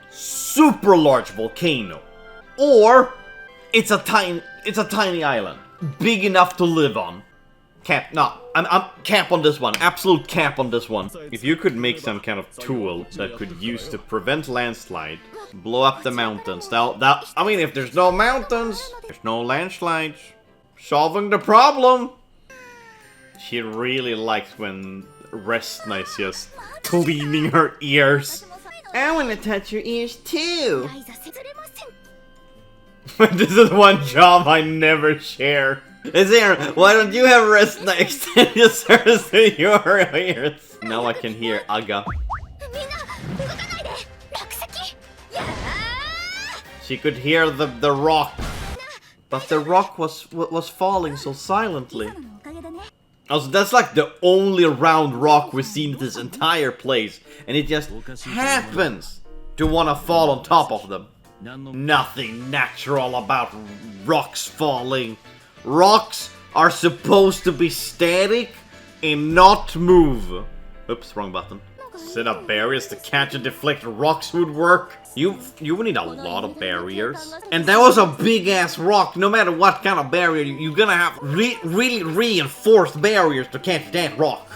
super large volcano or it's a tiny island, big enough to live on. I'm cap on this one. Absolute cap on this one. If you could make some kind of tool that could use to prevent landslide, blow up the mountains. I mean, if there's no mountains, there's no landslides. Solving the problem. She really likes when Resna is just cleaning her ears. I want to touch your ears too. This is one job I never share. Aaron, why don't you have Resna extend your service to your ears? Now I can hear Aga. She could hear the rock. But the rock was falling so silently. Also, that's like the only round rock we've seen in this entire place. And it just happens to want to fall on top of them. Nothing natural about rocks falling. Rocks are supposed to be static and not move. Oops, wrong button. Set up barriers to catch and deflect rocks would work. You would need a lot of barriers. And that was a big ass rock. No matter what kind of barrier, you're gonna have really reinforced barriers to catch that rock.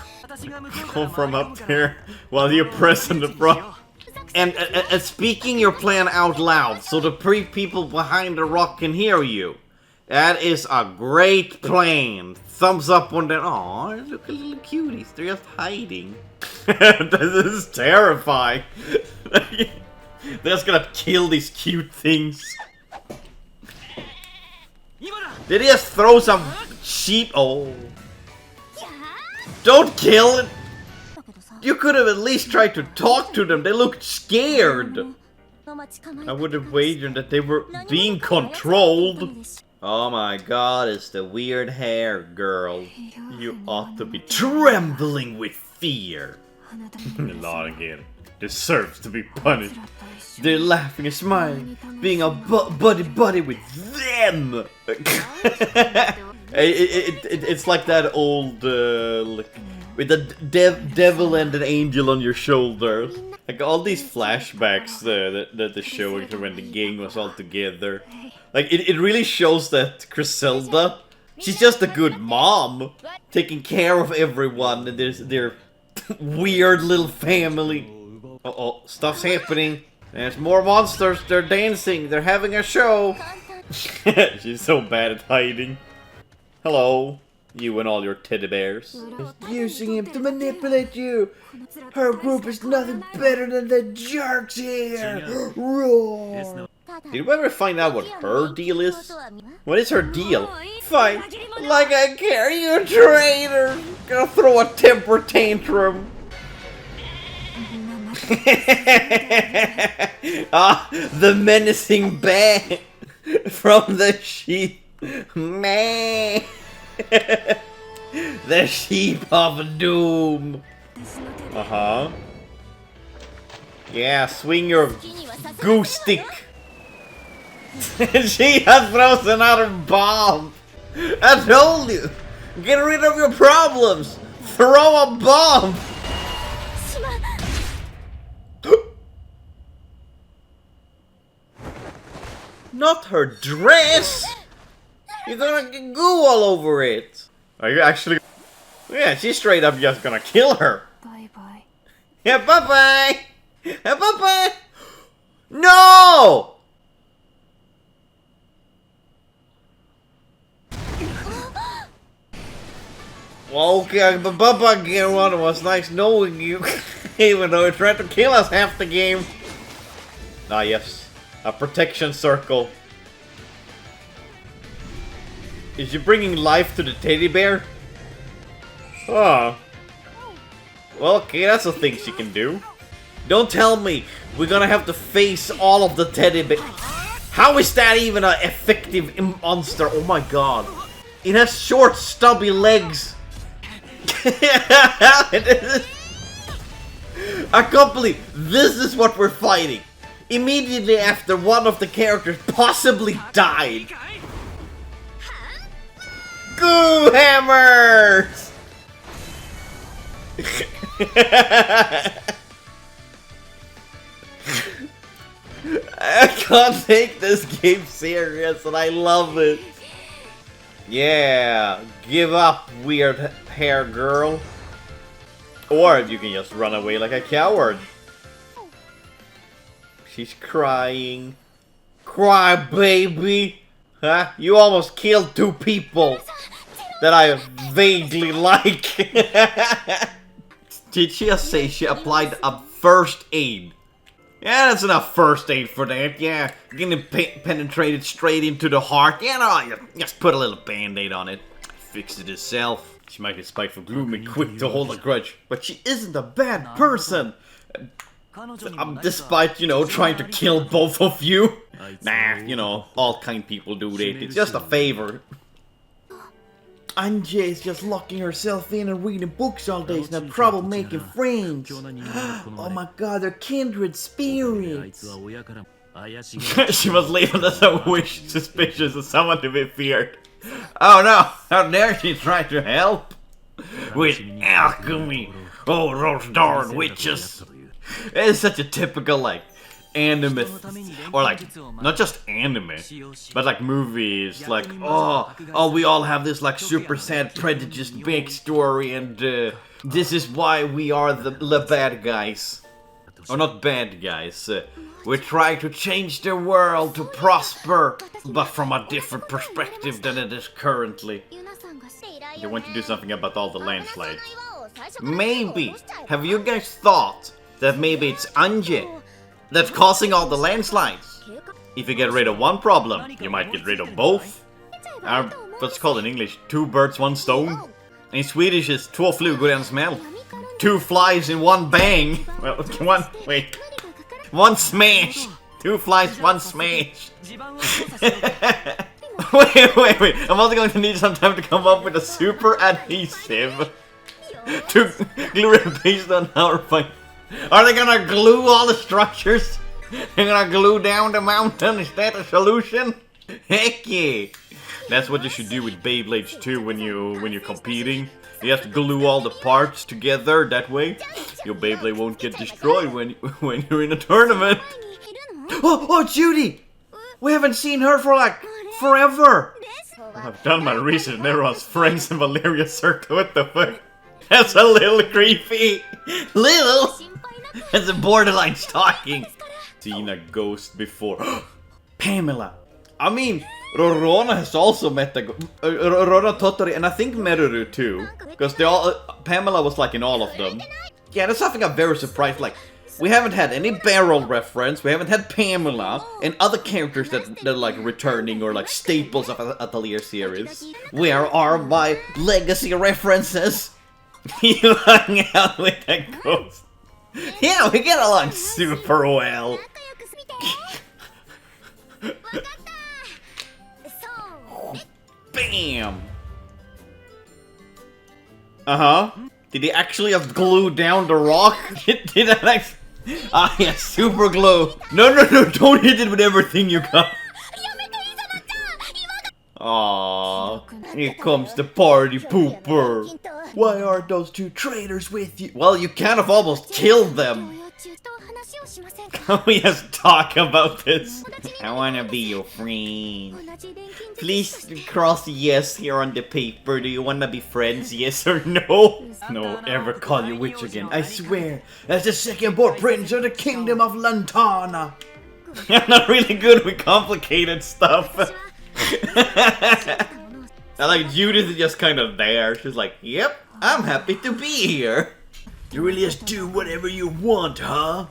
Come from up there while you're pressing the rock. And speaking your plan out loud so the people behind the rock can hear you. That is a great plan. Thumbs up on that. Aw, look at little cuties. They're just hiding. This is terrifying. They're just gonna kill these cute things. Did he just throw some sheep? Oh. Don't kill it. You could have at least tried to talk to them. They looked scared. I would have wagered that they were being controlled. Oh my god, it's the weird hair girl. You ought to be trembling with fear. Lantarna deserves to be punished. They're laughing and smiling, being a buddy with them. It's like that old, with the devil and an angel on your shoulders. Like all these flashbacks that they're showing to when the gang was all together. Like, it really shows that Griselda, she's just a good mom, taking care of everyone, and there's their weird little family. Uh-oh, stuff's happening. There's more monsters, they're dancing, they're having a show. She's so bad at hiding. Hello, you and all your teddy bears. Just using him to manipulate you. Her group is nothing better than the jerks here. Roar. Did we ever find out what her deal is? What is her deal? Fight like I care, you traitor! Gonna throw a temper tantrum. Ah, the menacing bear from the sheep. Meh. The sheep of doom. Uh-huh. Yeah, swing your goose stick. She has thrown another bomb. I told you. Get rid of your problems. Throw a bomb. Not her dress. You're gonna get goo all over it. Are you actually? Yeah, she's straight up just gonna kill her. Bye bye. Yeah, bye bye. Yeah, bye bye. No. Well, okay, but bye bye, Geron. It was nice knowing you, even though you tried to kill us half the game. Ah, yes, a protection circle. Is she bringing life to the teddy bear? Oh. Well, okay, that's a thing she can do. Don't tell me we're gonna have to face all of the teddy bear. How is that even an effective monster? Oh my god. It has short, stubby legs. I can't believe this is what we're fighting. Immediately after one of the characters possibly died. Goo hammers! I can't take this game serious and I love it. Yeah, give up, weird hair girl. Or you can just run away like a coward. She's crying. Cry, baby! Huh? You almost killed 2 people that I vaguely like. Did she just say she applied a first aid? Yeah, that's enough first aid for that. Yeah, getting penetrated straight into the heart. Yeah, no, just put a little band-aid on it. Fix it herself. She might be spiteful, gloomy, quick to hold a grudge, but she isn't a bad person. Despite, you know, trying to kill both of you. Nah, you know, all kind people do that. It's just a favor. Anja is just locking herself in and reading books all day. She's not trouble making friends. Oh my god, they're kindred spirits. She was labeled as a witch, suspicious of someone to be feared. Oh no, how dare she try to help? With alchemy. Oh, those darn witches. It's such a typical, like, anime, or like, not just anime, but like movies, like, oh, we all have this like super sad, prejudiced backstory, and this is why we are the bad guys. Or not bad guys, we're trying to change the world to prosper, but from a different perspective than it is currently. They want to do something about all the landslides. Maybe, have you guys thought that maybe it's Anje that's causing all the landslides? If you get rid of one problem, you might get rid of both. What's called in English? 2 birds, 1 stone. In Swedish it's 2 flugor, en smäll. 2 flies in 1 bang. Well, one smash. 2 flies, 1 smash. wait. I'm also going to need some time to come up with a super adhesive to glue it based on our fight. Are they gonna glue all the structures? They're gonna glue down the mountain? Is that a solution? Heck yeah! That's what you should do with Beyblades too when you're competing. You have to glue all the parts together. That way, your Beyblade won't get destroyed when you're in a tournament. Oh, Judy! We haven't seen her for like forever. I've done my research and everyone's friends in Valeria circle. What the fuck? That's a little creepy. Little. That's a borderline stalking. Seen a ghost before. Pamela. I mean, Rorona has also met the Rorona, Tottori, and I think Meruru too. Because they all Pamela was like in all of them. Yeah, that's something I'm very surprised. Like, we haven't had any Barrel reference. We haven't had Pamela and other characters that are like returning or like staples of Atelier series. Where are my legacy references? You hung out with a ghost. Yeah, we get along super well. Bam! Uh-huh. Did he actually have glue down the rock? Did that actually... Ah, yeah, super glue. No, don't hit it with everything you got. Aww, here comes the party pooper. Why are those two traitors with you? Well, you kind of almost killed them. Can we just talk about this? I wanna be your friend. Please cross yes here on the paper. Do you wanna be friends, yes or no? No, ever call you witch again. I swear, as the second-born prince of the kingdom of Lantarna. I'm not really good with complicated stuff. I like Judith is just kind of there. She's like, yep, I'm happy to be here. You really just do whatever you want, huh?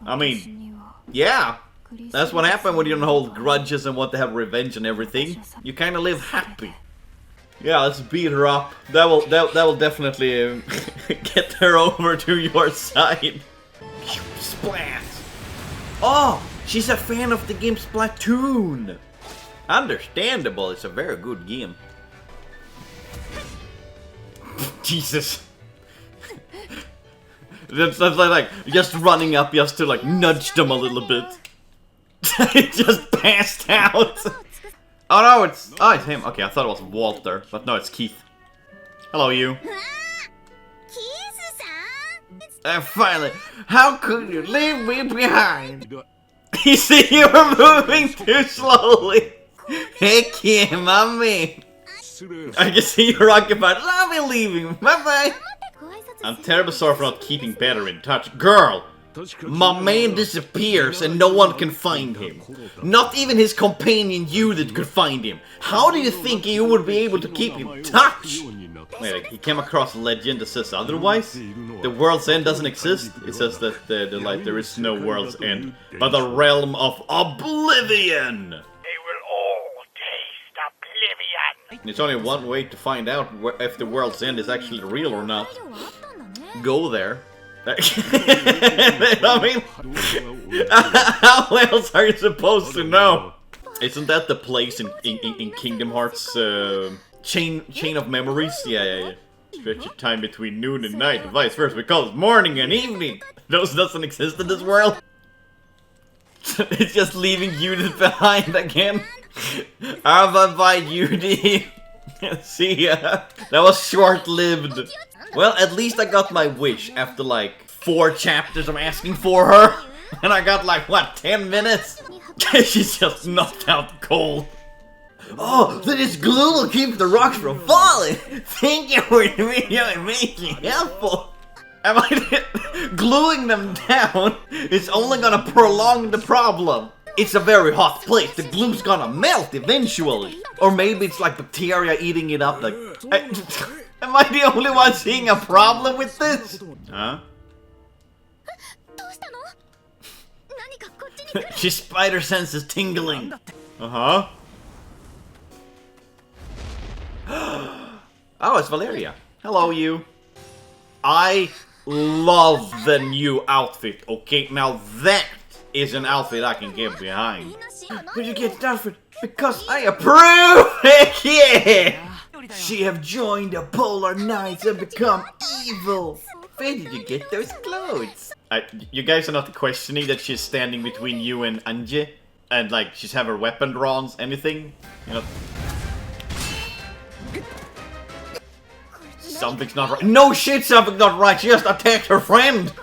I mean, yeah. That's what happened when you don't hold grudges and want to have revenge and everything. You kind of live happy. Yeah, let's beat her up. That will definitely get her over to your side. Splat! Oh, she's a fan of the game Splatoon. Understandable. It's a very good game. Jesus. That's like just running up just to like nudge them a little bit. It just passed out. Oh no, it's him. Okay, I thought it was Walter, but no, it's Keith. Hello, you. Finally, how could you leave me behind? You see, you were moving too slowly. Heck yeah, mommy. I can see you're occupied. I'll be leaving. Bye bye. I'm terribly sorry for not keeping better in touch. Girl, my man disappears and no one can find him. Not even his companion Judith could find him. How do you think you would be able to keep in touch? Wait, he came across a legend that says otherwise? The world's end doesn't exist? It says that there is no world's end, but the realm of oblivion! They will all taste oblivion. There's only one way to find out if the world's end is actually real or not. Go there. I mean, how else are you supposed to know? Isn't that the place in Kingdom Hearts chain of memories? Yeah. Stretch of time between noon and night, vice versa. We call it morning and evening. Those doesn't exist in this world. It's just leaving Judith behind again. Bye, Judith. See ya. That was short-lived. Well, at least I got my wish after like 4 chapters of asking for her. And I got like, what, 10 minutes? She's just knocked out cold. Oh, this glue will keep the rocks from falling. Thank you for your amazing helpful. Am I gluing them down? It's only gonna prolong the problem. It's a very hot place. The glue's gonna melt eventually. Or maybe it's like bacteria eating it up. Like, am I the only one seeing a problem with this? Huh? She's spider senses tingling. Uh-huh. Oh, it's Valeria. Hello, you. I love the new outfit, okay? Now that is an outfit I can get behind. Where'd you get that outfit? Because I approve! Heck yeah! She have joined the Polar Knights and become evil. Where did you get those clothes? You guys are not questioning that she's standing between you and Anje? And like, she's have her weapon drawn, anything? You know? Something's not right. No shit, something's not right. She just attacked her friend.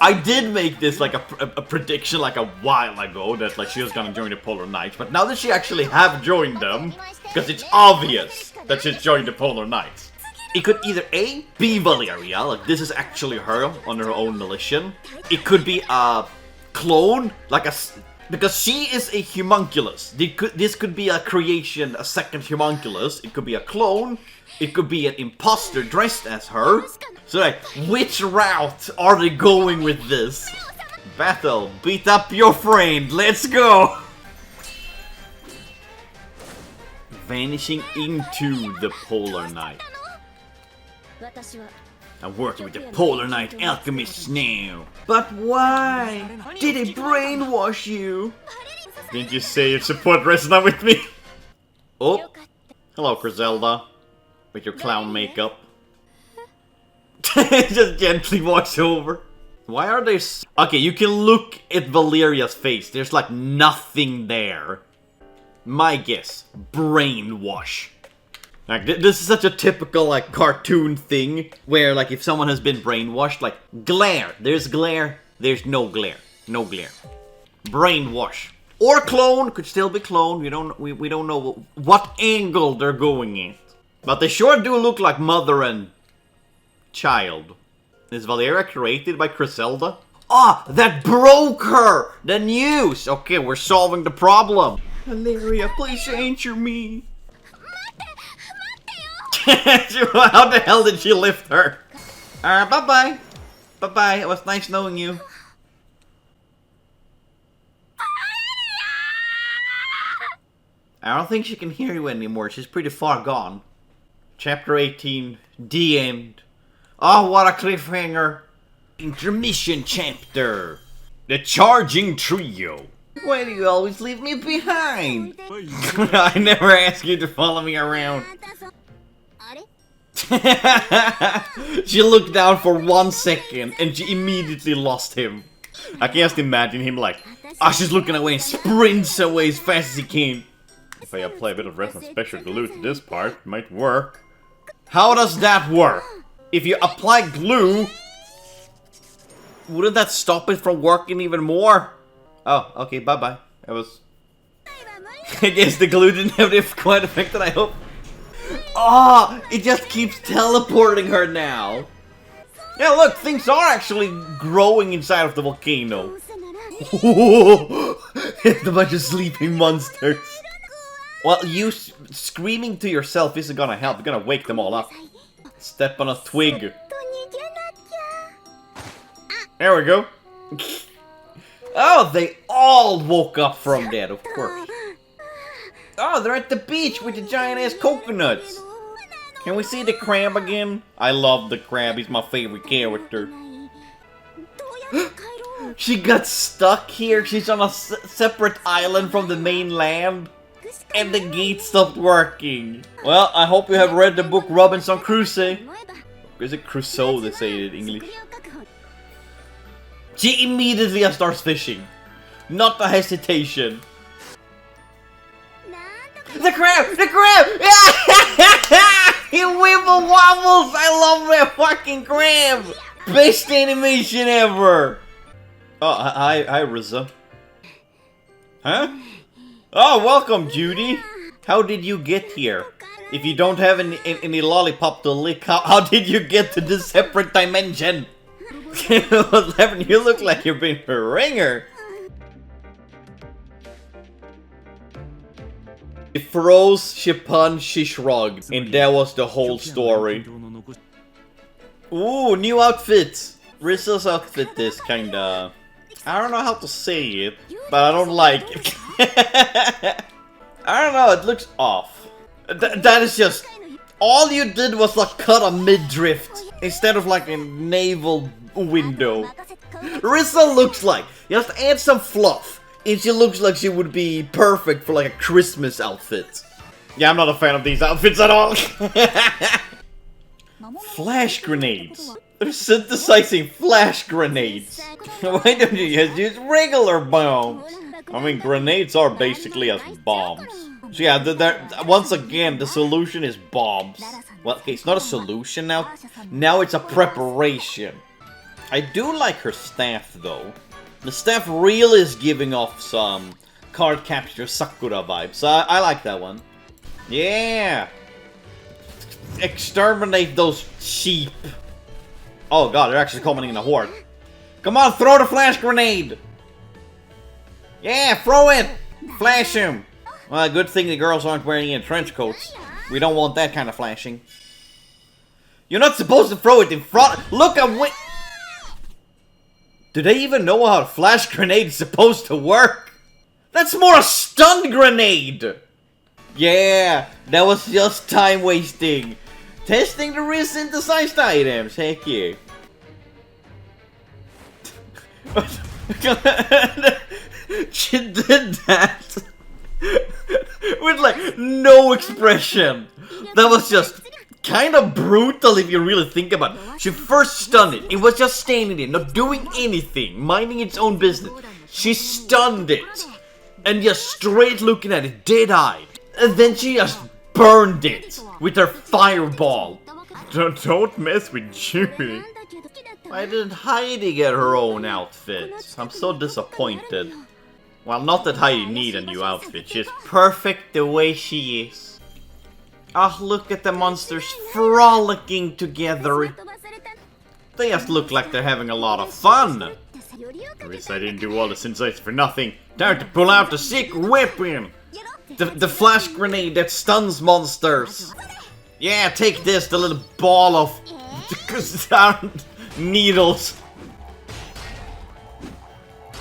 I did make this like a prediction like a while ago that like she was gonna join the Polar Knights, but now that she actually have joined them, because it's obvious that she's joined the Polar Knights, it could either A, be Valeria, like this is actually her on her own volition. It could be a clone, like because she is a homunculus. This could be a creation, a second homunculus. It could be a clone. It could be an imposter dressed as her. So like, which route are they going with this? Battle, beat up your friend, let's go! Vanishing into the Polar Knight. I'm working with the Polar Knight Alchemists now. But why? Did they brainwash you? Didn't you say you'd support Resna with me? Oh, hello Griselda. With your clown makeup. Just gently walks over. Why are there okay, you can look at Valeria's face. There's like nothing there. My guess, brainwash. Like, this is such a typical, like, cartoon thing, where, like, if someone has been brainwashed, like, glare. There's no glare. No glare. Brainwash. Or clone, could still be clone. We don't know what angle they're going at. But they sure do look like mother and child. Is Valeria created by Griselda? Ah, that broke her! The news! Okay, we're solving the problem. Valeria, please answer me. How the hell did she lift her? Bye-bye. Bye-bye, it was nice knowing you. I don't think she can hear you anymore, she's pretty far gone. Chapter 18, the end. Oh, what a cliffhanger. Intermission chapter. The Charging Trio. Why do you always leave me behind? I never asked you to follow me around. She looked down for 1 second and she immediately lost him. I can just imagine him like, she's looking away and sprints away as fast as he can. If I apply a bit of Resna special glue to this part, it might work. How does that work? If you apply glue, wouldn't that stop it from working even more? Oh, okay, bye-bye. It was... I guess the glue didn't have the quite effect that I hoped. Oh, it just keeps teleporting her now. Yeah, look, things are actually growing inside of the volcano. It's a bunch of sleeping monsters. Well, you screaming to yourself isn't gonna help. You're gonna wake them all up. Step on a twig. There we go. Oh, they all woke up from that, of course. Oh, they're at the beach with the giant-ass coconuts. Can we see the crab again? I love the crab. He's my favorite character. She got stuck here. She's on a separate island from the mainland. And the gate stopped working. Well, I hope you have read the book Robinson Crusoe. Is it Crusoe they say it in English? She immediately starts fishing. Not a hesitation. The crab! The crab! He wibble wobbles! I love that fucking crab! Best animation ever! Oh, hi Resna. Huh? Oh, welcome, Judy! How did you get here? If you don't have any lollipop to lick, how did you get to this separate dimension? What's happening? You look like you're being a ringer! She froze, she punched, she shrugged. And that was the whole story. Ooh, new outfit! Rissa's outfit is kinda... I don't know how to say it, but I don't like it. I don't know, it looks off. That is just... All you did was like cut a midriff instead of like a navel window. Rissa looks like... You have to add some fluff. And she looks like she would be perfect for like a Christmas outfit. Yeah, I'm not a fan of these outfits at all. Flash grenades. They're synthesizing flash grenades. Why don't you just use regular bombs? I mean, grenades are basically as bombs. So yeah, once again, the solution is bombs. Well, okay, it's not a solution now. Now it's a preparation. I do like her staff, though. The staff really is giving off some card capture Sakura vibes. So I like that one. Yeah! Exterminate those sheep. Oh god, they're actually coming in a horde. Come on, throw the flash grenade! Yeah, throw it! Flash him! Well, good thing the girls aren't wearing any trench coats. We don't want that kind of flashing. You're not supposed to throw it in front. Look, I'm wait. Do they even know how a flash grenade is supposed to work? That's more a stun grenade! Yeah, that was just time wasting. Testing the resynthesized items, heck yeah. She did that with like no expression. That was just kind of brutal if you really think about it. She first stunned it. It was just standing there, not doing anything, minding its own business. She stunned it. And just straight looking at it, dead-eyed. And then she just burned it with her fireball. Don't mess with Judy. Why didn't Heidi get her own outfit? I'm so disappointed. Well, not that Heidi need a new outfit. She's perfect the way she is. Ah, look at the monsters frolicking together. They just look like they're having a lot of fun. At least I didn't do all the insights for nothing. Time to pull out the sick weapon. The flash grenade that stuns monsters. Yeah, take this, the little ball of needles.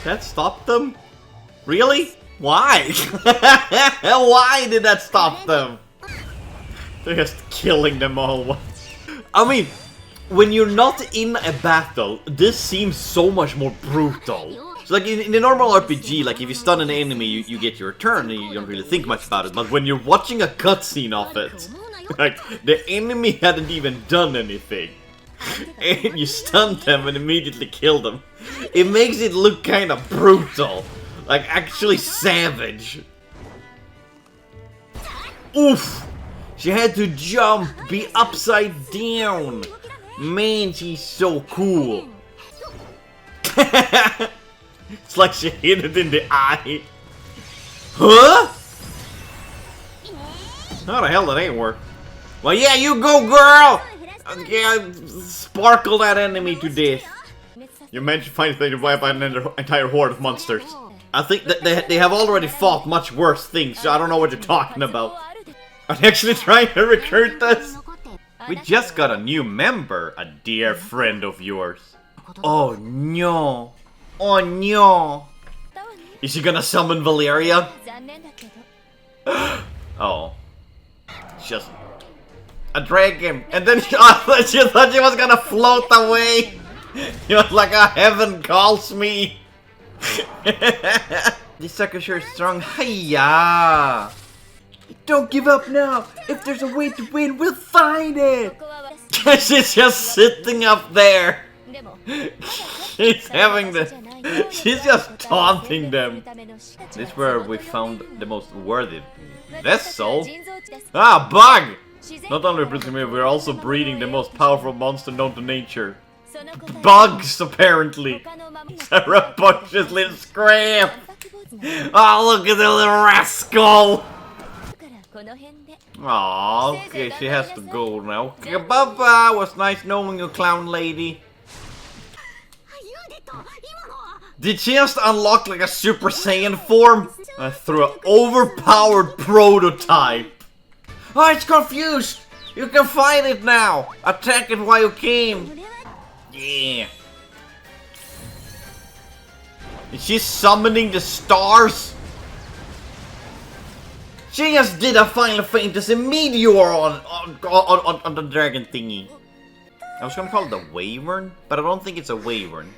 That stopped them? Really? Why? Why did that stop them? They're just killing them all. I mean, when you're not in a battle, this seems so much more brutal. So like in the normal RPG, like if you stun an enemy, you get your turn and you don't really think much about it. But when you're watching a cutscene of it, like the enemy hadn't even done anything, and you stun them and immediately kill them, it makes it look kind of brutal. Like, actually savage. Oof! She had to jump, be upside down. Man, she's so cool. It's like she hit it in the eye. Huh? How the hell did that work? Well, yeah, you go, girl! Yeah, sparkle that enemy to death. You managed to find a thing to wipe out an entire horde of monsters. I think that they have already fought much worse things, so I don't know what you're talking about. Are they actually trying to recruit us? We just got a new member, a dear friend of yours. Oh no. Oh no. Is she gonna summon Valeria? Oh. Just a dragon. And then she thought she was gonna float away. She was like, oh, heaven calls me. This sucker sure is strong. Hiya! Don't give up now! If there's a way to win, we'll find it! She's just sitting up there! She's having the... She's just taunting them! This is where we found the most worthy vessel. Ah, bug! Not only presumably, we're also breeding the most powerful monster known to nature. Bugs, apparently. Surreptitious little scrap. Oh, look at the little rascal. Aw, okay, she has to go now. Okay, bye-bye. Was nice knowing you, clown lady. Did she just unlock like a Super Saiyan form? Through an overpowered prototype. Oh, it's confused. You can fight it now. Attack it while you can. Yeah. Is she summoning the stars? She just did a Final Fantasy meteor on the dragon thingy. I was gonna call it a wyvern, but I don't think it's a wyvern.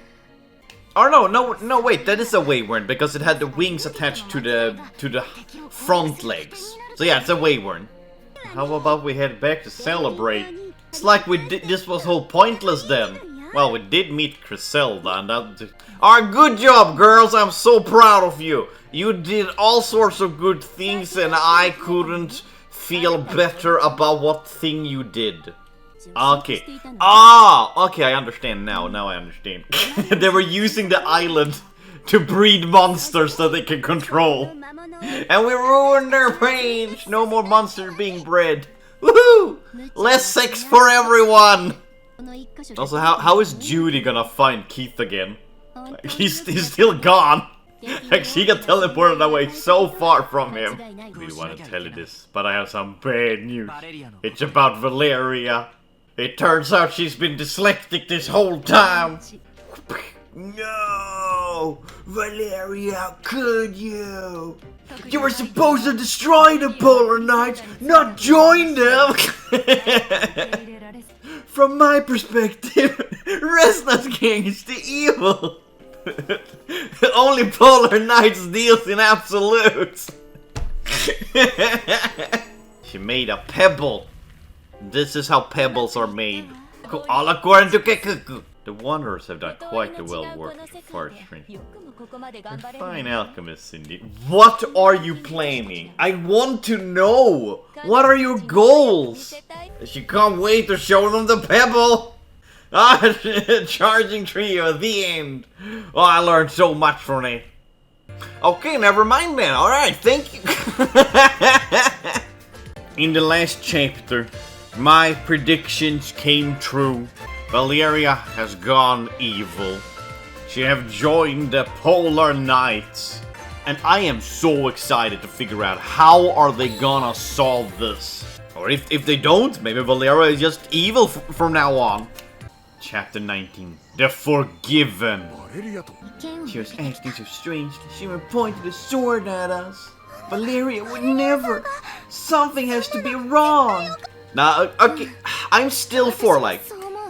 Oh no, wait, that is a wyvern because it had the wings attached to the front legs. So yeah, it's a wyvern. How about we head back to celebrate? It's like this was all pointless then. Well, we did meet Griselda and that... Ah, good job, girls! I'm so proud of you! You did all sorts of good things and I couldn't feel better about what thing you did. Okay. Ah! Okay, I understand now. Now I understand. They were using the island to breed monsters that they can control. And we ruined their range! No more monsters being bred. Woohoo! Less sex for everyone! Also, how is Judy gonna find Keith again? Like, he's still gone. Like, she got teleported away so far from him. I really want to tell you this, but I have some bad news. It's about Valeria. It turns out she's been dyslexic this whole time. No! Valeria, how could you? You were supposed to destroy the Polar Knights, not join them! From my perspective, Resna's gang is the evil. Only Polar Knights deals in absolutes. She made a pebble. This is how pebbles are made. All according to Kekuku. The Wanderers have done quite the well work of forest strength. They're fine alchemists indeed. What are you planning? I want to know! What are your goals? You can't wait to show them the pebble! Ah, charging trio, the end! Oh, I learned so much from it. Okay, never mind then. Alright, thank you. In the last chapter, my predictions came true. Valeria has gone evil. She have joined the Polar Knights. And I am so excited to figure out how are they gonna solve this. Or if they don't, maybe Valeria is just evil from now on. Chapter 19. The Forgiven. She was acting so strange. She even pointed a sword at us. Valeria would never. Something has to be wrong. Now, okay, I'm still for like,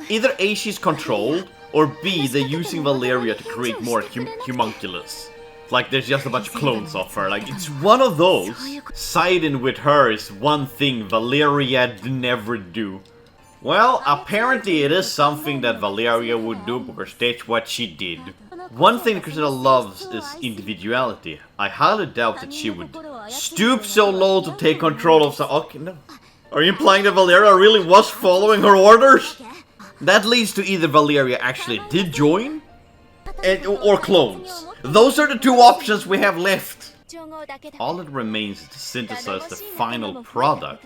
either A, she's controlled, or B, they're using Valeria to create more homunculus. Like there's just a bunch of clones of her, like it's one of those. Siding with her is one thing Valeria'd never do. Well, apparently it is something that Valeria would do because that's what she did. One thing Cressida loves is individuality. I highly doubt that she would stoop so low to take control of some... Okay, no. Are you implying that Valeria really was following her orders? That leads to either Valeria actually did join, or clones. Those are the two options we have left. All that remains is to synthesize the final product.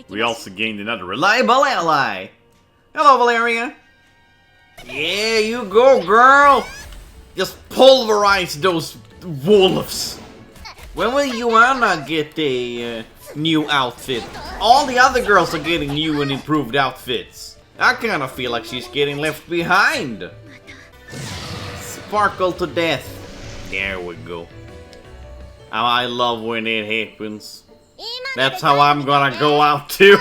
We also gained another reliable ally. Hello, Valeria. Yeah, you go, girl. Just pulverize those wolves. When will Joanna get a new outfit? All the other girls are getting new and improved outfits. I kind of feel like she's getting left behind. Sparkle to death. There we go. I love when it happens. That's how I'm gonna go out too.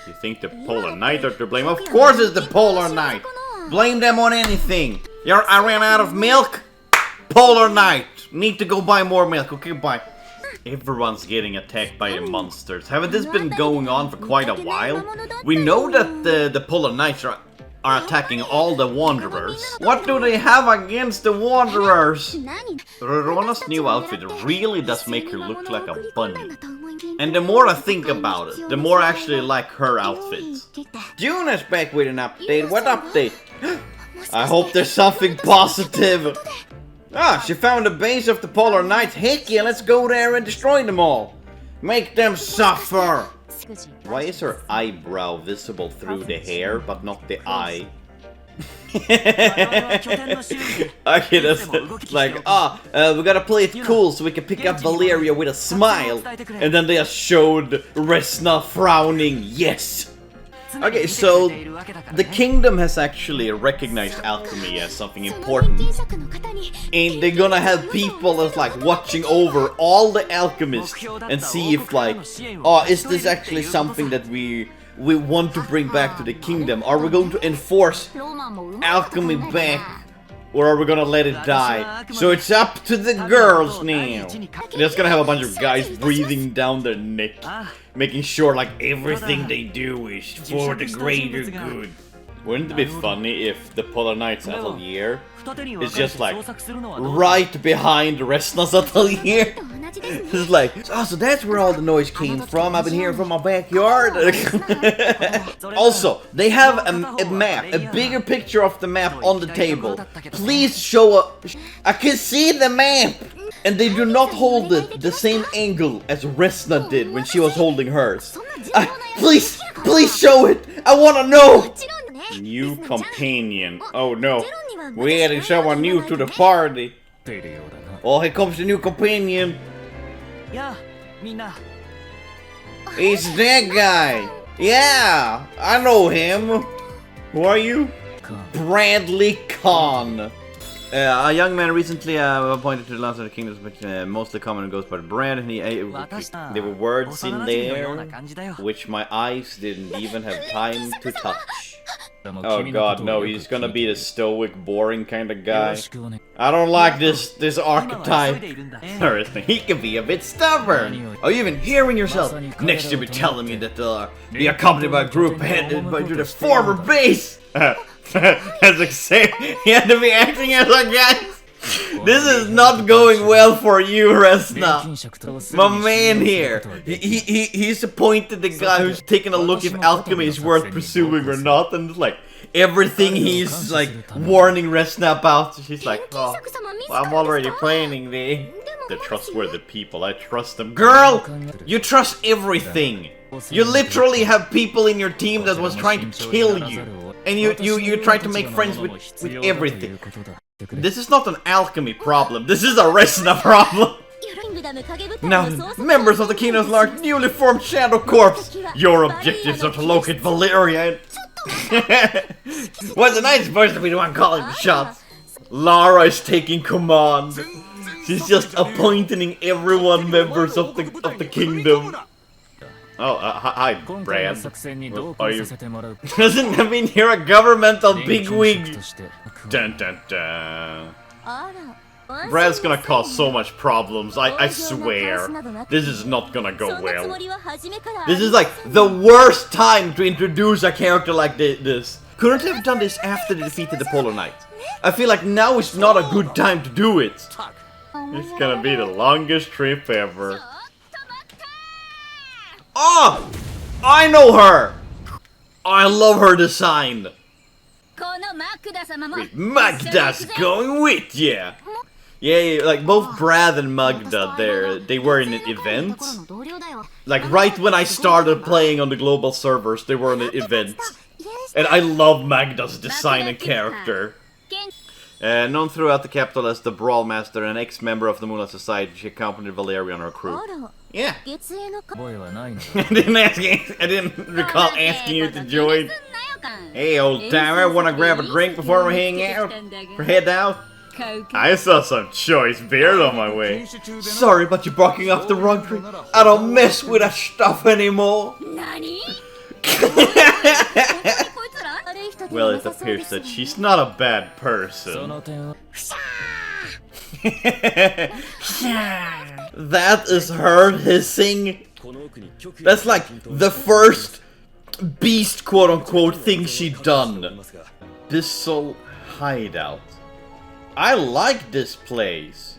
You think the Polar Knight are to blame? Of course it's the Polar Knight. Blame them on anything. I ran out of milk. Polar Knight. Need to go buy more milk. Okay, bye. Everyone's getting attacked by the monsters. Haven't this been going on for quite a while? We know that the Polar Knights are attacking all the Wanderers. What do they have against the Wanderers? Rona's new outfit really does make her look like a bunny. And the more I think about it, the more I actually like her outfit. June is back with an update. What update? I hope there's something positive. Ah, she found the base of the Polar Knights. Heck yeah, let's go there and destroy them all. Make them suffer. Why is her eyebrow visible through the hair, but not the eye? Okay, that's like, we gotta play it cool so we can pick up Valeria with a smile. And then they just showed Resna frowning, yes! Okay, so the kingdom has actually recognized alchemy as something important. And they're gonna have people that's like watching over all the alchemists and see if like, oh, is this actually something that we want to bring back to the kingdom? Are we going to enforce alchemy back? Or are we gonna let it die? So it's up to the girls now. They're just gonna have a bunch of guys breathing down their neck, making sure like everything they do is for the greater good. Wouldn't it be funny if the Polar Knights Atelier is just like right behind Resna's Atelier? It's like, oh, so that's where all the noise came from. I've been hearing from my backyard. Also, they have a map, a bigger picture of the map on the table. Please show up. I can see the map. And they do not hold it the same angle as Resna did when she was holding hers. Please show it. I want to know. New companion. Oh no. We're adding someone new to the party. Oh, here comes the new companion. It's that guy. Yeah, I know him. Who are you? Bradley Kahn. A young man recently appointed to the Lantarna Kingdoms, but mostly common and goes by Brad. And there were words in there which my eyes didn't even have time to touch. Oh god, no, he's gonna be the stoic, boring kind of guy. I don't like this archetype. He can be a bit stubborn. Are you even hearing yourself? Next you'll be telling me that be accompanied by a group headed by the former base. As I say, he had to be acting as a guy. This is not going well for you, Resna. My man here. He's appointed the guy who's taking a look if alchemy is worth pursuing or not, and like everything he's like warning Resna about. She's like, oh, well, I'm already planning They're trustworthy people. I trust them. Girl, you trust everything. You literally have people in your team that was trying to kill you, and you try to make friends with everything. This is not an alchemy problem, this is a Resna problem! Now, members of the Kingdom's large newly formed Shadow Corps, your objectives are to locate Valeria and... What's a nice voice to be the one calling the shots? Lara is taking command. She's just appointing everyone members of the Kingdom. Oh, hi, Brand. Are you... Doesn't that mean you're a governmental bigwig? Dun dun dun. Brad's gonna cause so much problems, I swear. This is not gonna go well. This is like the worst time to introduce a character like this. Couldn't have done this after they defeated the Polar Knight. I feel like now is not a good time to do it. It's gonna be the longest trip ever. Oh! I know her! I love her design. Wait, Magda's going with ya! Yeah, like both Brad and Magda, they were in an event. Like right when I started playing on the global servers, they were in an event. And I love Magda's design and character. Known throughout the capital as the Brawl Master, an ex-member of the Moonlight Society, she accompanied Valeria on her crew. Yeah. I didn't recall asking you to join. Hey, old timer, wanna grab a drink before we hang out? Or head out? I saw some choice beer on my way. Sorry, but you're barking off the wrong tree. I don't mess with that stuff anymore. Well, it appears that she's not a bad person. That is her hissing. That's like the first beast, quote-unquote, thing she done. This soul hideout. I like this place.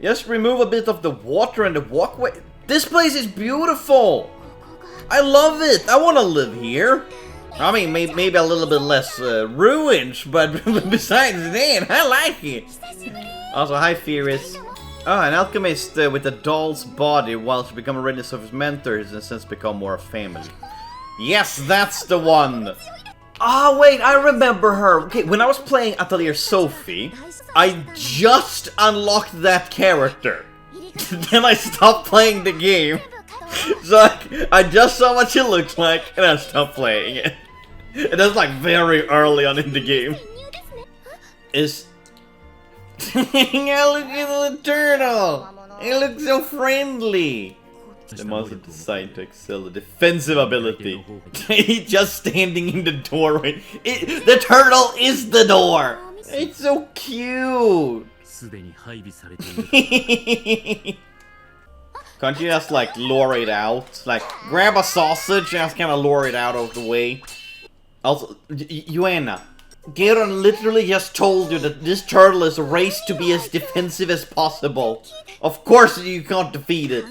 Just remove a bit of the water and the walkway. This place is beautiful. I love it. I want to live here. I mean, maybe a little bit less ruined, but besides that, I like it. Also, hi, Furious. Oh, an alchemist with a doll's body, while she become a readiness of his mentor, has since become more a family. Yes, that's the one. Ah, wait, I remember her. Okay, when I was playing Atelier Sophie, I just unlocked that character. Then I stopped playing the game. So I just saw what she looks like, and I stopped playing it. And that's like very early on in the game. Is... Look at the turtle! He looks so friendly! The monster designed to excel the defensive ability. He's just standing in the doorway. The turtle is the door! It's so cute! Can't you just like lure it out? Like grab a sausage and just kind of lure it out of the way. Also, Joanna, Geron literally just told you that this turtle is raised to be as defensive as possible. Of course you can't defeat it.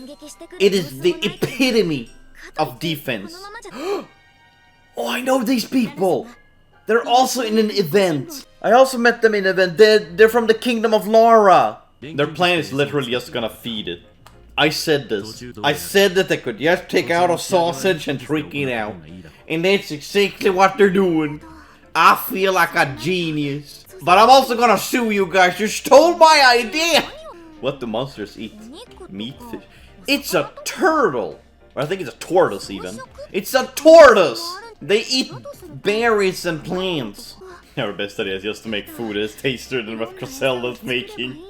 It is the epitome of defense. Oh, I know these people! They're also in an event. I also met them in an event. They're from the Kingdom of Lara. Their plan is literally just gonna feed it. I said this. I said that they could just take out a sausage and trick it out. And that's exactly what they're doing. I feel like a genius. But I'm also gonna sue you guys. You stole my idea! What do monsters eat? Meat, fish. It's a turtle. Or I think it's a tortoise even. It's a tortoise! They eat berries and plants. Our best idea is just to make food as tastier than what Griselda's making.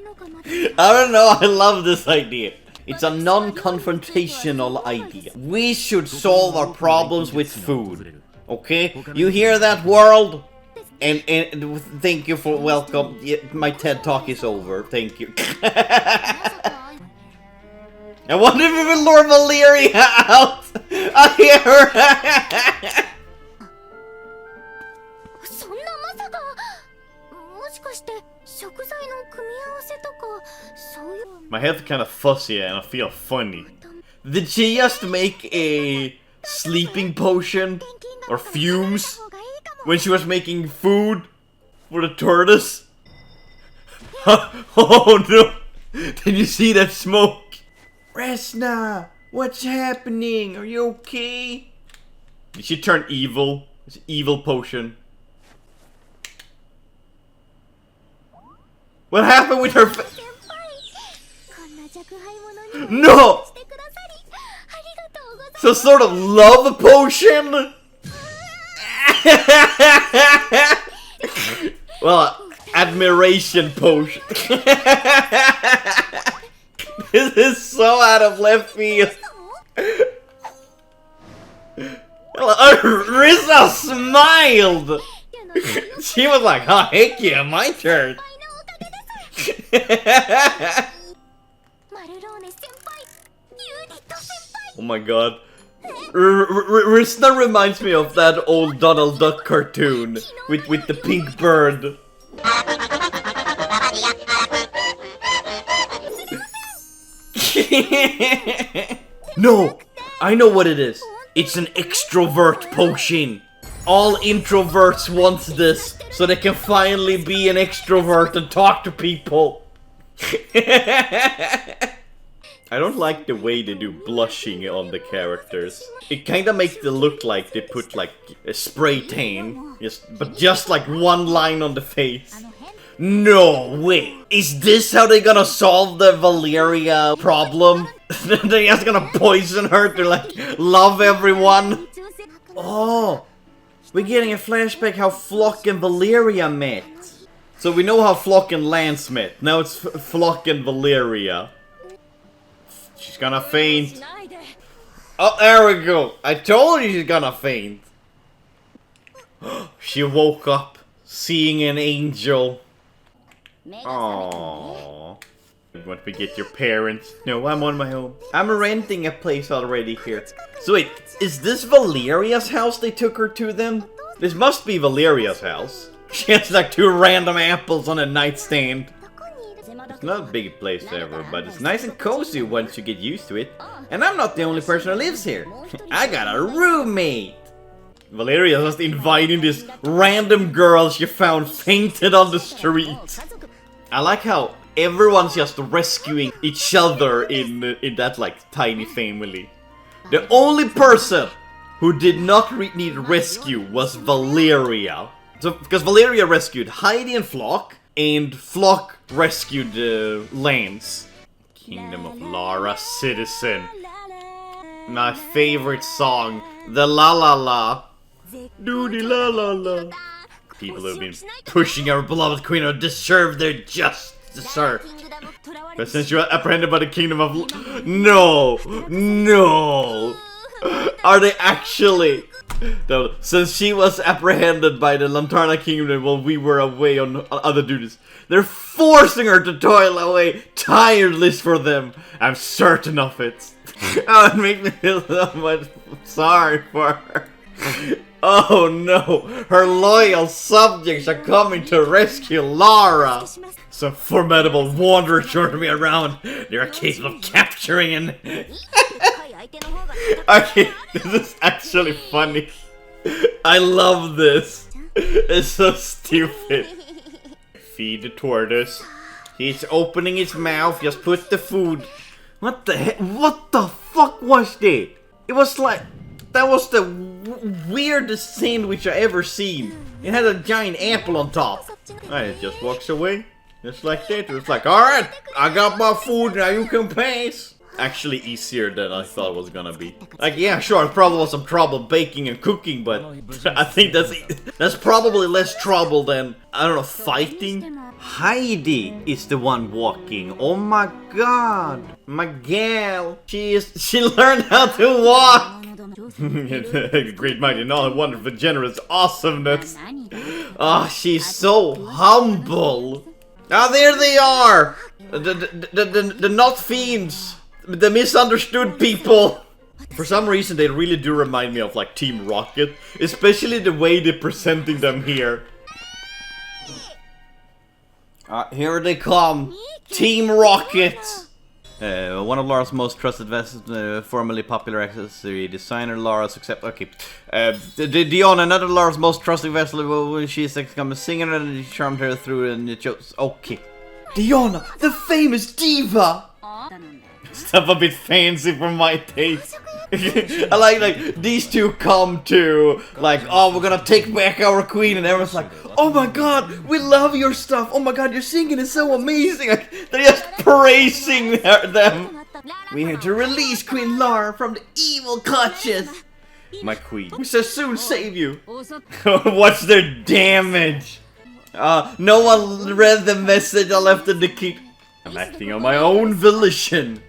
I don't know, I love this idea. It's a non-confrontational idea. We should solve our problems with food. Okay? You hear that, world? And thank you for welcome. Yeah, my TED Talk is over. Thank you. I wonder if we will lure Valeria out. I hear her. My head's kind of fuzzy and I feel funny. Did she just make a sleeping potion or fumes when she was making food for the tortoise? Oh no! Did you see that smoke? Resna, what's happening? Are you okay? Did she turn evil? It's an evil potion. What happened with her No! Some sort of love potion? Well, admiration potion. This is so out of left field. Resna smiled. She was like, oh, heck yeah, my turn. Oh my god. Resna reminds me of that old Donald Duck cartoon with the pink bird. No! I know what it is. It's an extrovert potion. All introverts want this, so they can finally be an extrovert and talk to people. I don't like the way they do blushing on the characters. It kinda makes it look like they put like a spray tan, but just like one line on the face. No way! Is this how they're gonna solve the Valeria problem? They're just gonna poison her to like love everyone? Oh! We're getting a flashback how Flock and Valeria met. So we know how Flock and Lance met. Now it's Flock and Valeria. She's gonna faint. Oh, there we go. I told you she's gonna faint. She woke up seeing an angel. Aww. Want to get your parents? No, I'm on my own. I'm renting a place already here. So wait, is this Valeria's house they took her to then? This must be Valeria's house. She has like 2 random apples on a nightstand. It's not a big place ever, but it's nice and cozy once you get used to it. And I'm not the only person who lives here. I got a roommate. Valeria just inviting this random girl she found fainted on the street. I like how everyone's just rescuing each other in that like tiny family. The only person who did not need rescue was Valeria. So, because Valeria rescued Heidi and Flock, and Flock rescued Lance. Kingdom of Lara, Citizen. My favorite song, the La La La. Doody La La La. People who have been pushing our beloved queen who deserve their just desert. But since you are apprehended by the kingdom of No! No! Are they actually? No, since she was apprehended by the Lantarna kingdom while we were away on other duties, they're forcing her to toil away tirelessly for them. I'm certain of it. Oh, it makes me feel so much sorry for her. Oh no, her loyal subjects are coming to rescue Lara. Some formidable wanderers journey me around. They're capable of capturing and... Okay, this is actually funny. I love this. It's so stupid. Feed the tortoise. He's opening his mouth. Just put the food. What the heck? What the fuck was that? It was like... That was the weirdest sandwich I ever seen. It had a giant apple on top. And it just walks away. Just like that. It's like, alright, I got my food, now you can pass. Actually easier than I thought it was gonna be. Like, yeah, sure, it probably was some trouble baking and cooking, but I think that's probably less trouble than, I don't know, fighting. Heidi is the one walking. Oh my god. My gal. She learned how to walk. Great mighty and all wonderful generous awesomeness. Ah, she's so humble. Ah, there they are! The not fiends. The misunderstood people. For some reason, they really do remind me of like Team Rocket, especially the way they're presenting them here. Here they come, Team Rocket. One of Lara's most trusted vessels, formerly popular accessory designer Lara's accept. Okay, Dion, another Lara's most trusted vessel. When she's become a singer, and charmed her through and it chose. Okay, Diona, the famous diva. Stuff a bit fancy for my taste. I like these two come to like, oh, we're gonna take back our queen, and everyone's like, oh my god, we love your stuff. Oh my god, your singing is so amazing. Like, they're just praising them. We're here to release Queen Lara from the evil clutches. My queen, we shall soon save you. What's their damage? No one read the message I left in the key. I'm acting on my own volition.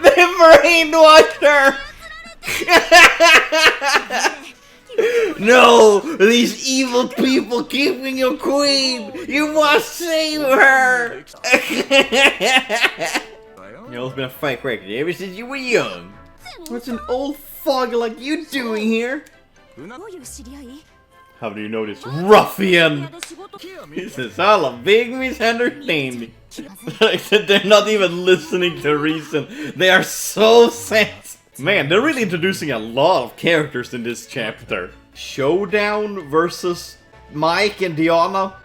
They brainwashed her! No! These evil people keeping your queen! You must save her! You've been a fight record ever since you were young. What's an old fog like you doing here? How do you know this ruffian? This is all a big misunderstanding. They're not even listening to reason. They are so set. Man, they're really introducing a lot of characters in this chapter. Showdown versus Mike and Diana.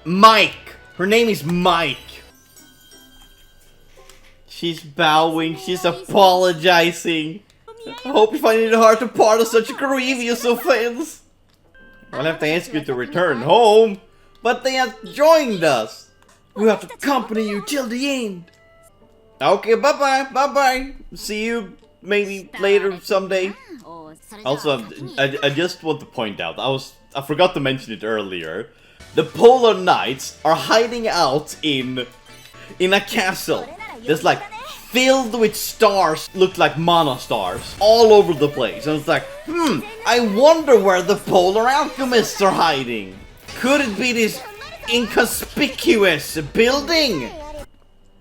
Mike. Her name is Mike. She's bowing. She's apologizing. I hope you find it hard to pardon such grievous offense. I'll have to ask you to return home, but they have joined us. We have to accompany you till the end. Okay, bye-bye. See you maybe later someday. Also, I just want to point out, I forgot to mention it earlier. The Polar Knights are hiding out in a castle. There's like filled with stars, look like mana stars, all over the place. And it's like, I wonder where the Polar Alchemists are hiding. Could it be this inconspicuous building?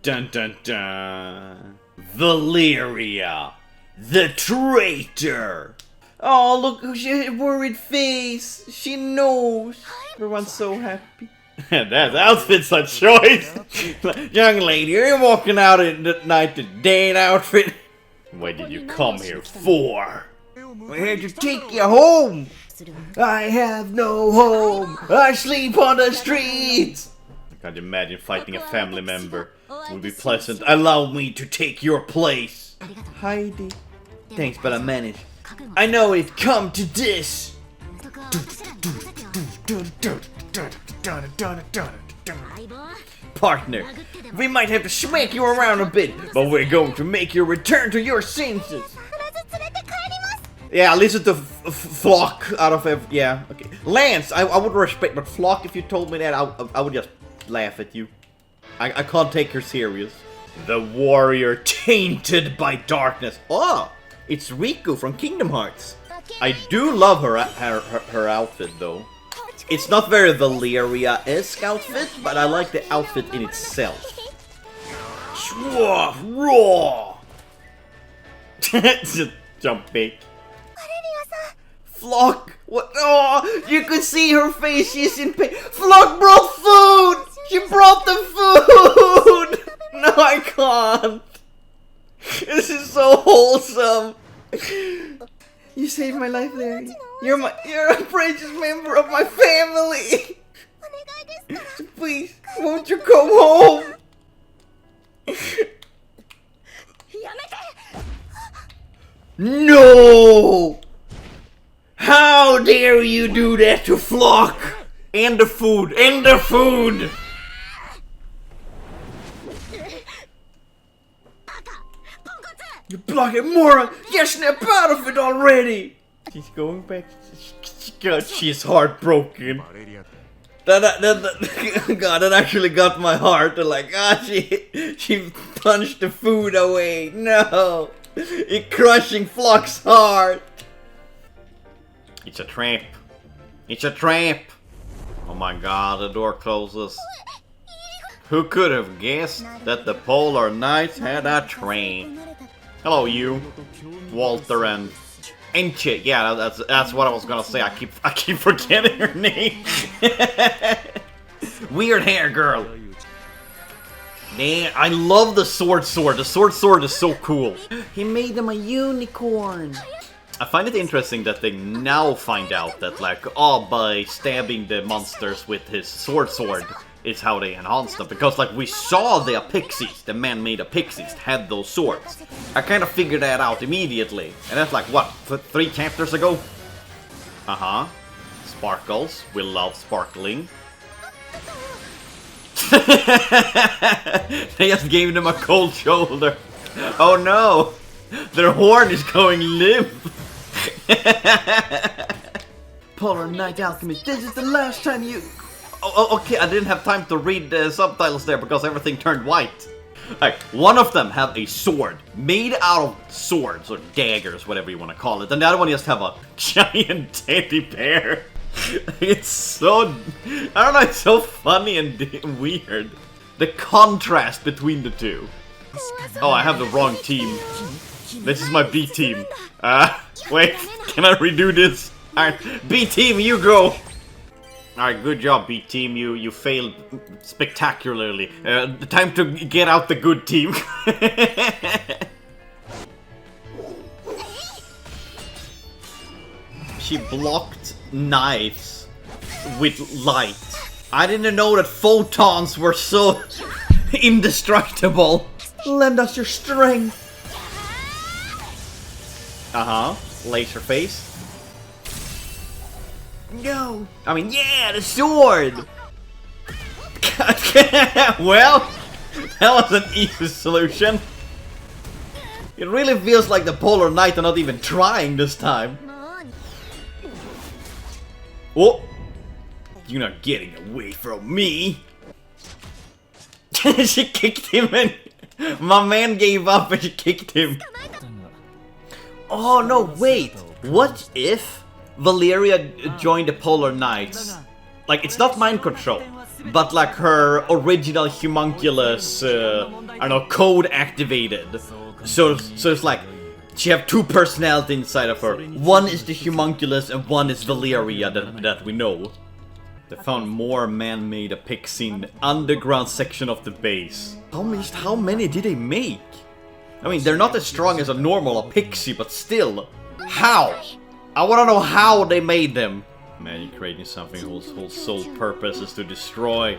Dun dun dun. Valeria, the traitor. Oh, look, she had a worried face. She knows. Everyone's so happy. That outfit's a choice. Young lady, are you walking out at night in date outfit? What did you come here for? We're here to take you home. I have no home. I sleep on the streets. I can't imagine fighting a family member. It would be pleasant. Allow me to take your place. Heidi. Thanks, but I managed. I know it come to this. Partner, we might have to smack you around a bit, but we're going to make you return to your senses. Yeah, listen to Flock out of every... Yeah, okay. Lance, I would respect, but Flock, if you told me that, I would just laugh at you. I can't take her serious. The warrior tainted by darkness. Oh, it's Riku from Kingdom Hearts. I do love her outfit, though. It's not very Valeria-esque outfit, but I like the outfit in itself. Raw! Just jump big. Flock! What? Oh, you could see her face, she's in pain. Flock brought food! She brought the food! No, I can't. This is so wholesome. You saved my life, Larry. You're a precious member of my family. Please, won't you come home? No! How dare you do that to Flock? And the food, and the food! You bloody moron! Just snap out of it already! She's going back. God, she's heartbroken. God, that actually got my heart. Like, she punched the food away. No, you're crushing Flock's heart. It's a trap. It's a trap. Oh my God, the door closes. Who could have guessed that the Polar Knights had a trap? Hello, you, Walter and Enche. Yeah, that's what I was gonna say. I keep forgetting her name. Weird hair girl. Man, I love the sword. The sword is so cool. He made them a unicorn. I find it interesting that they now find out that, like, by stabbing the monsters with his sword is how they enhance them. Because, like, we saw the Apexis, the man-made Apexis, had those swords. I kind of figured that out immediately. And that's like, what, 3 chapters ago? Uh-huh. Sparkles. We love sparkling. They just gave them a cold shoulder. Oh no! Their horn is going limp! Polar Knight Alchemist, this is the last time you... Oh, okay, I didn't have time to read the subtitles there because everything turned white. Like, one of them have a sword made out of swords or daggers, whatever you want to call it, and the other one just have a giant teddy bear. It's so... I don't know, it's so funny and weird. The contrast between the two. Oh, I have the wrong team. This is my B team. Wait, can I redo this? Alright, B team, you go! Alright, good job, B team. You failed spectacularly. Time to get out the good team. She blocked knives with light. I didn't know that photons were so indestructible. Lend us your strength. Uh-huh. Laser face. No. I mean, yeah, the sword. Well, that was an easy solution. It really feels like the Polar Knight are not even trying this time. Oh! You're not getting away from me! She kicked him and... My man gave up and she kicked him. Oh no, wait! What if Valeria joined the Polar Knights? Like, it's not mind control, but like her original homunculus, I don't know, code activated. So it's like, she have 2 personalities inside of her. One is the homunculus and one is Valeria that we know. They found more man-made Apexi in the underground section of the base. How many did they make? I mean, they're not as strong as a normal Apexi, but still. How? I wanna know how they made them. Man, you're creating something whose sole purpose is to destroy.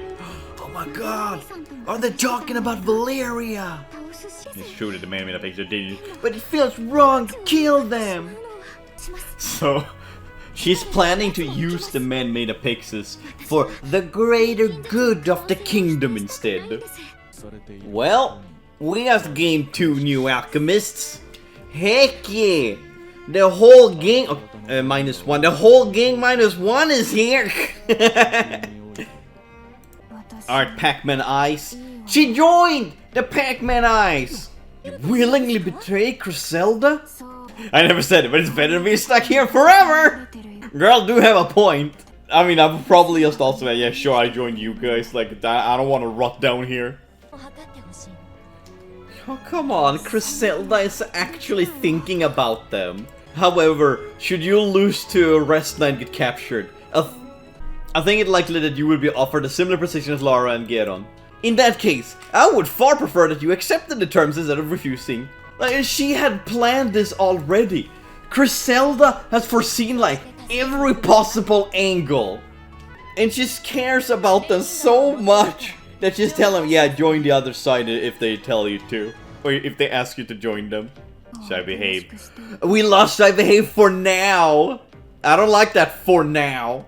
Oh my god! Are they talking about Valeria? It's true that the man-made Apexi did, but it feels wrong to kill them. So, she's planning to use the man-made Apexis for the greater good of the kingdom instead. Well, we just gained 2 new alchemists. Heck yeah! The whole gang... -1. The whole gang -1 is here! Alright, Pac-Man Eyes. She joined the Pac-Man Eyes! You willingly betray Griselda? I never said it, but it's better than being stuck here forever! Girl do have a point. I mean, I'm probably just also, yeah, sure, I joined you guys. Like, I don't want to rot down here. Oh, come on, Griselda is actually thinking about them. However, should you lose to Resna and get captured, I think it's likely that you will be offered a similar position as Lara and Geron. In that case, I would far prefer that you accepted the terms instead of refusing. Like, she had planned this already. Griselda has foreseen, like, every possible angle. And she cares about them so much that she's telling them, yeah, join the other side if they tell you to. Or if they ask you to join them. Should I behave? We lost I behave for now. I don't like that for now.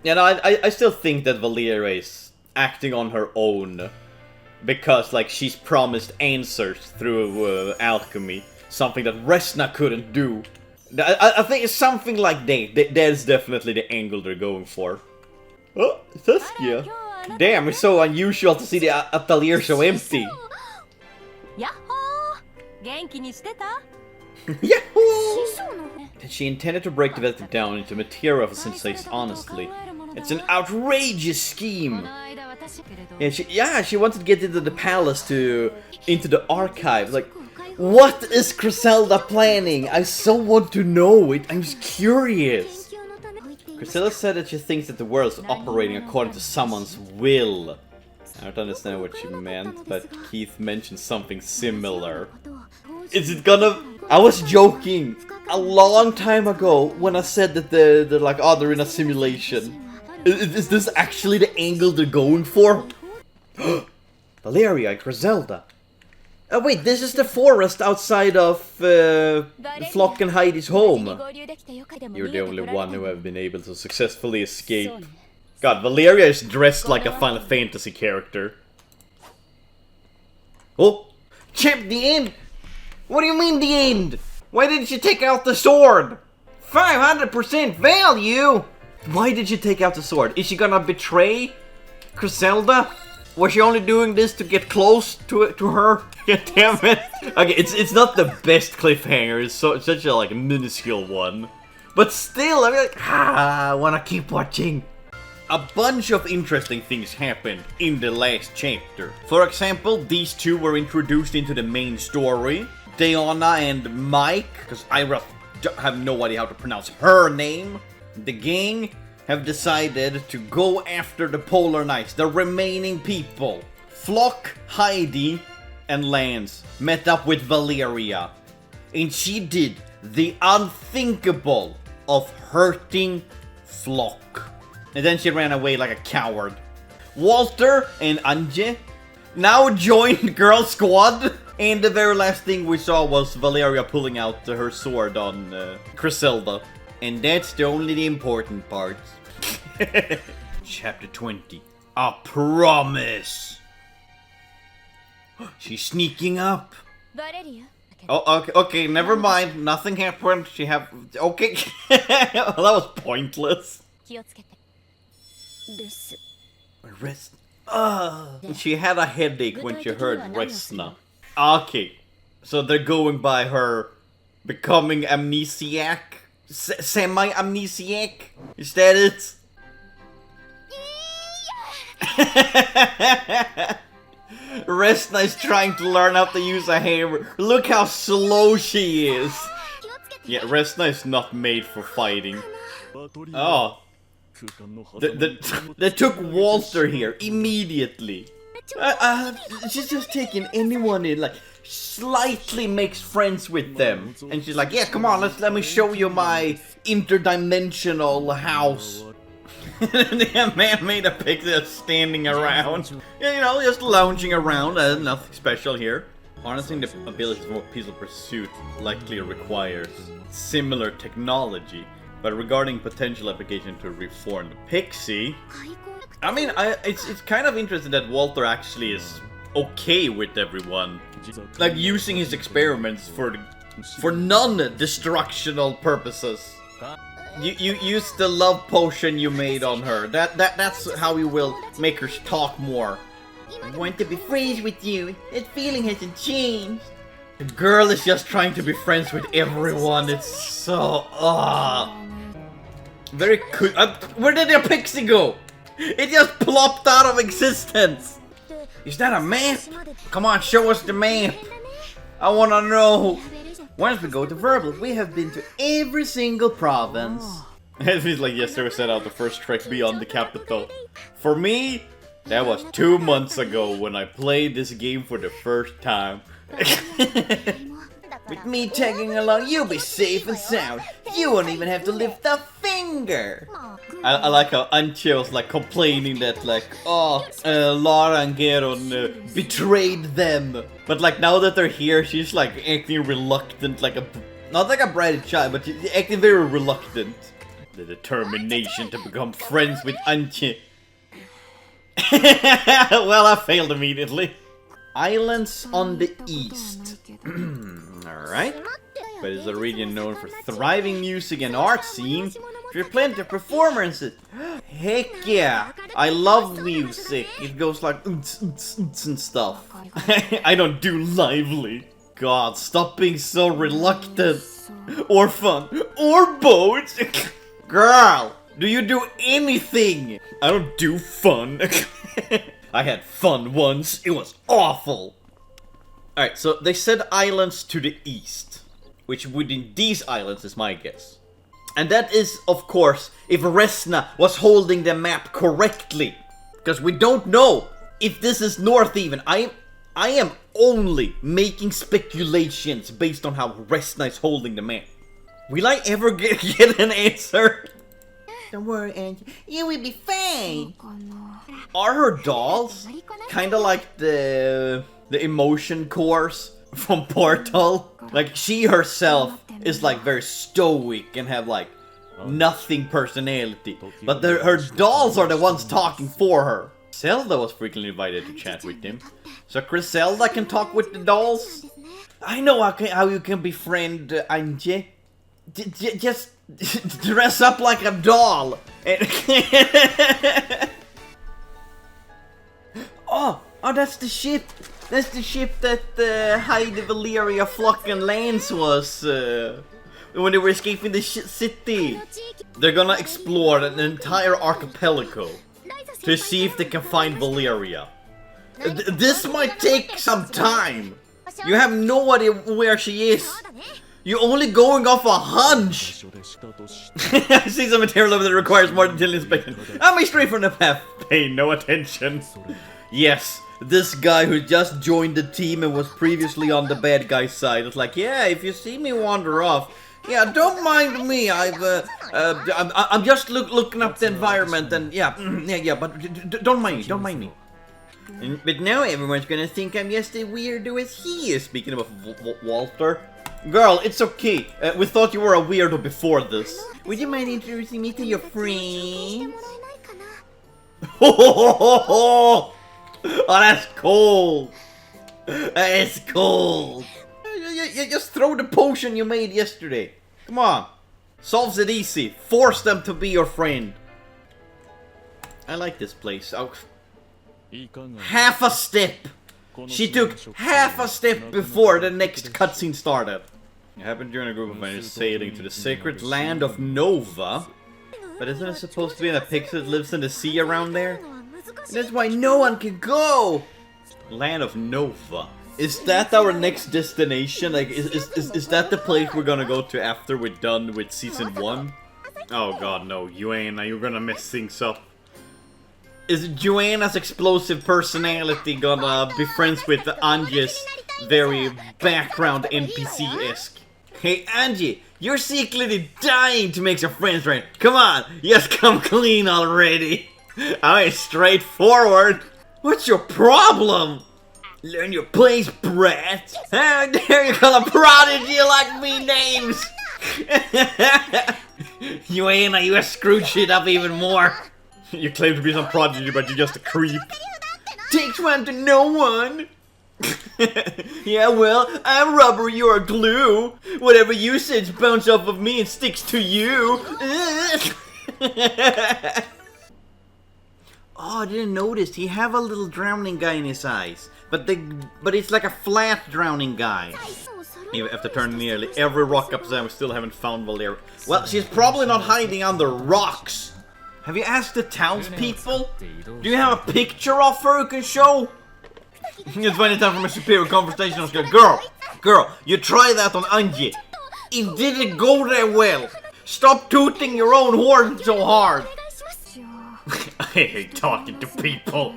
You know, I still think that Valeria is acting on her own. Because, like, she's promised answers through alchemy. Something that Resna couldn't do. I think it's something like that. That's definitely the angle they're going for. Oh, Saskia. Damn, it's so unusual to see the atelier so empty. Yahoo! 元気にしてた? Yahoo! And she intended to break the vector down into material for synthesize honestly. It's an outrageous scheme. Yeah, she wanted to get into the palace into the archive. Like, what is Griselda planning? I so want to know it. I'm just curious. Griselda said that she thinks that the world is operating according to someone's will. I don't understand what she meant, but Keith mentioned something similar. Is it gonna... I was joking a long time ago when I said that they're like, oh, they're in a simulation. Is this actually the angle they're going for? Valeria and Griselda. Oh wait, this is the forest outside of Flock and Heidi's home. You're the only one who have been able to successfully escape. God, Valeria is dressed like a Final Fantasy character. Oh! Champ, the end! What do you mean the end? Why didn't you take out the sword? 500% value! Why did you take out the sword? Is she gonna betray Griselda? Was she only doing this to get close to her? God damn it! Okay, it's not the best cliffhanger. It's such a like minuscule one, but still, I'm like, I wanna keep watching. A bunch of interesting things happened in the last chapter. For example, these two were introduced into the main story. Diana and Mike, because I have no idea how to pronounce her name. The gang have decided to go after the Polar Knights, the remaining people. Flock, Heidi, and Lance met up with Valeria, and she did the unthinkable of hurting Flock. And then she ran away like a coward. Walter and Anje now joined Girl Squad, and the very last thing we saw was Valeria pulling out her sword on Griselda. And that's the important part. Chapter 20. A promise. She's sneaking up. Oh, okay, never mind. Nothing happened. Okay. That was pointless. She had a headache when she heard Resna. Okay. So they're going by her becoming amnesiac? Semi-amnesiac? Is that it? Resna is trying to learn how to use a hammer. Look how slow she is. Yeah, Resna is not made for fighting. Oh. They took Walter here immediately. She's just taking anyone in, like, slightly makes friends with them. And she's like, yeah, come on, let me show you my interdimensional house. The man made a picture standing around. You know, just lounging around. Nothing special here. Harnessing the abilities for peaceful pursuit likely requires similar technology. But regarding potential application to reform the Apexi, I mean, it's kind of interesting that Walter actually is okay with everyone. Like, using his experiments for non-destructional purposes. You use the love potion you made on her. That's how you will make her talk more. I want to be friends with you. That feeling hasn't changed. The girl is just trying to be friends with everyone. It's so very cool. Where did the Apexi go? It just plopped out of existence. Is that a map? Come on, show us the map. I wanna know. Once we go to Verbal, we have been to every single province. It feels like yesterday we set out the first trek beyond the capital. For me, that was 2 months ago when I played this game for the first time. With me tagging along, you'll be safe and sound. You won't even have to lift a finger. I like how Antje was like complaining that like, Lara and Geron betrayed them. But like now that they're here, she's like acting reluctant, like not like a bratty child, but she's acting very reluctant. The determination to become friends with Antje. Well, I failed immediately. Islands on the east. Alright. But it's a region known for thriving music and art scene. There's plenty of performances. Heck yeah! I love music. It goes like and stuff. I don't do lively. God, stop being so reluctant. Or fun. Or both. Girl, do you do anything? I don't do fun. I had fun once. It was awful. Alright, so they said islands to the east. Which within these islands is my guess. And that is, of course, if Resna was holding the map correctly. Because we don't know if this is north even. I am only making speculations based on how Resna is holding the map. Will I ever get an answer? Don't worry, Angie. You will be fine. Are her dolls kinda like the emotion cores from Portal? Like, she herself is like very stoic and have like nothing personality. But her dolls are the ones talking for her. Zelda was frequently invited to chat with him. So Griselda can talk with the dolls? I know how you can befriend Angie. Just dress up like a doll. Oh, that's the ship. That's the ship that Heidi, Valeria, Flock, and Lance was when they were escaping the city. They're gonna explore an entire archipelago to see if they can find Valeria. This might take some time. You have no idea where she is. You're only going off a hunch. I see some material over that requires more detailed inspection. I'm straight from the path. Pay no attention. Yes, this guy who just joined the team and was previously on the bad guy's side is like, yeah, if you see me wander off, yeah, don't mind me. I'm just looking up the environment and yeah, but don't mind me. But now everyone's gonna think I'm just as weirdo as he is. Speaking of Walter. Girl, it's okay. We thought you were a weirdo before this. Would you mind introducing me to your friends? Oh, that's cold. That is cold. You just throw the potion you made yesterday. Come on. Solves it easy. Force them to be your friend. I like this place. Half a step. She took half a step before the next cutscene started. It happened during a group of miners sailing to the sacred land of Nova. But isn't it supposed to be an Apexi that lives in the sea around there? That's why no one can go! Land of Nova. Is that our next destination? Like, is that the place we're gonna go to after we're done with Season 1? Oh god, no. Joanna, you're gonna mess things up. Is Joanna's explosive personality gonna be friends with Angie's very background NPC-esque? Hey Angie, you're secretly dying to make some friends, right? Come on, just come clean already. I'm straightforward. What's your problem? Learn your place, brat. How dare you call a prodigy like me names? Joanna, you have screwed shit up even more. You claim to be some prodigy, but you're just a creep. Takes one to know one. Yeah, well, I'm rubber, you're glue. Whatever you said bounces off of me and sticks to you. Oh, I didn't notice. He have a little drowning guy in his eyes. But it's like a flat drowning guy. Even after turning nearly every rock upside down, we still haven't found Valeria. Well, she's probably not hiding under rocks. Have you asked the townspeople? Do you have a picture of her you can show? It's funny time for my superior conversation. I was like, girl, you try that on Angie. It didn't go that well. Stop tooting your own horn so hard. I hate talking to people.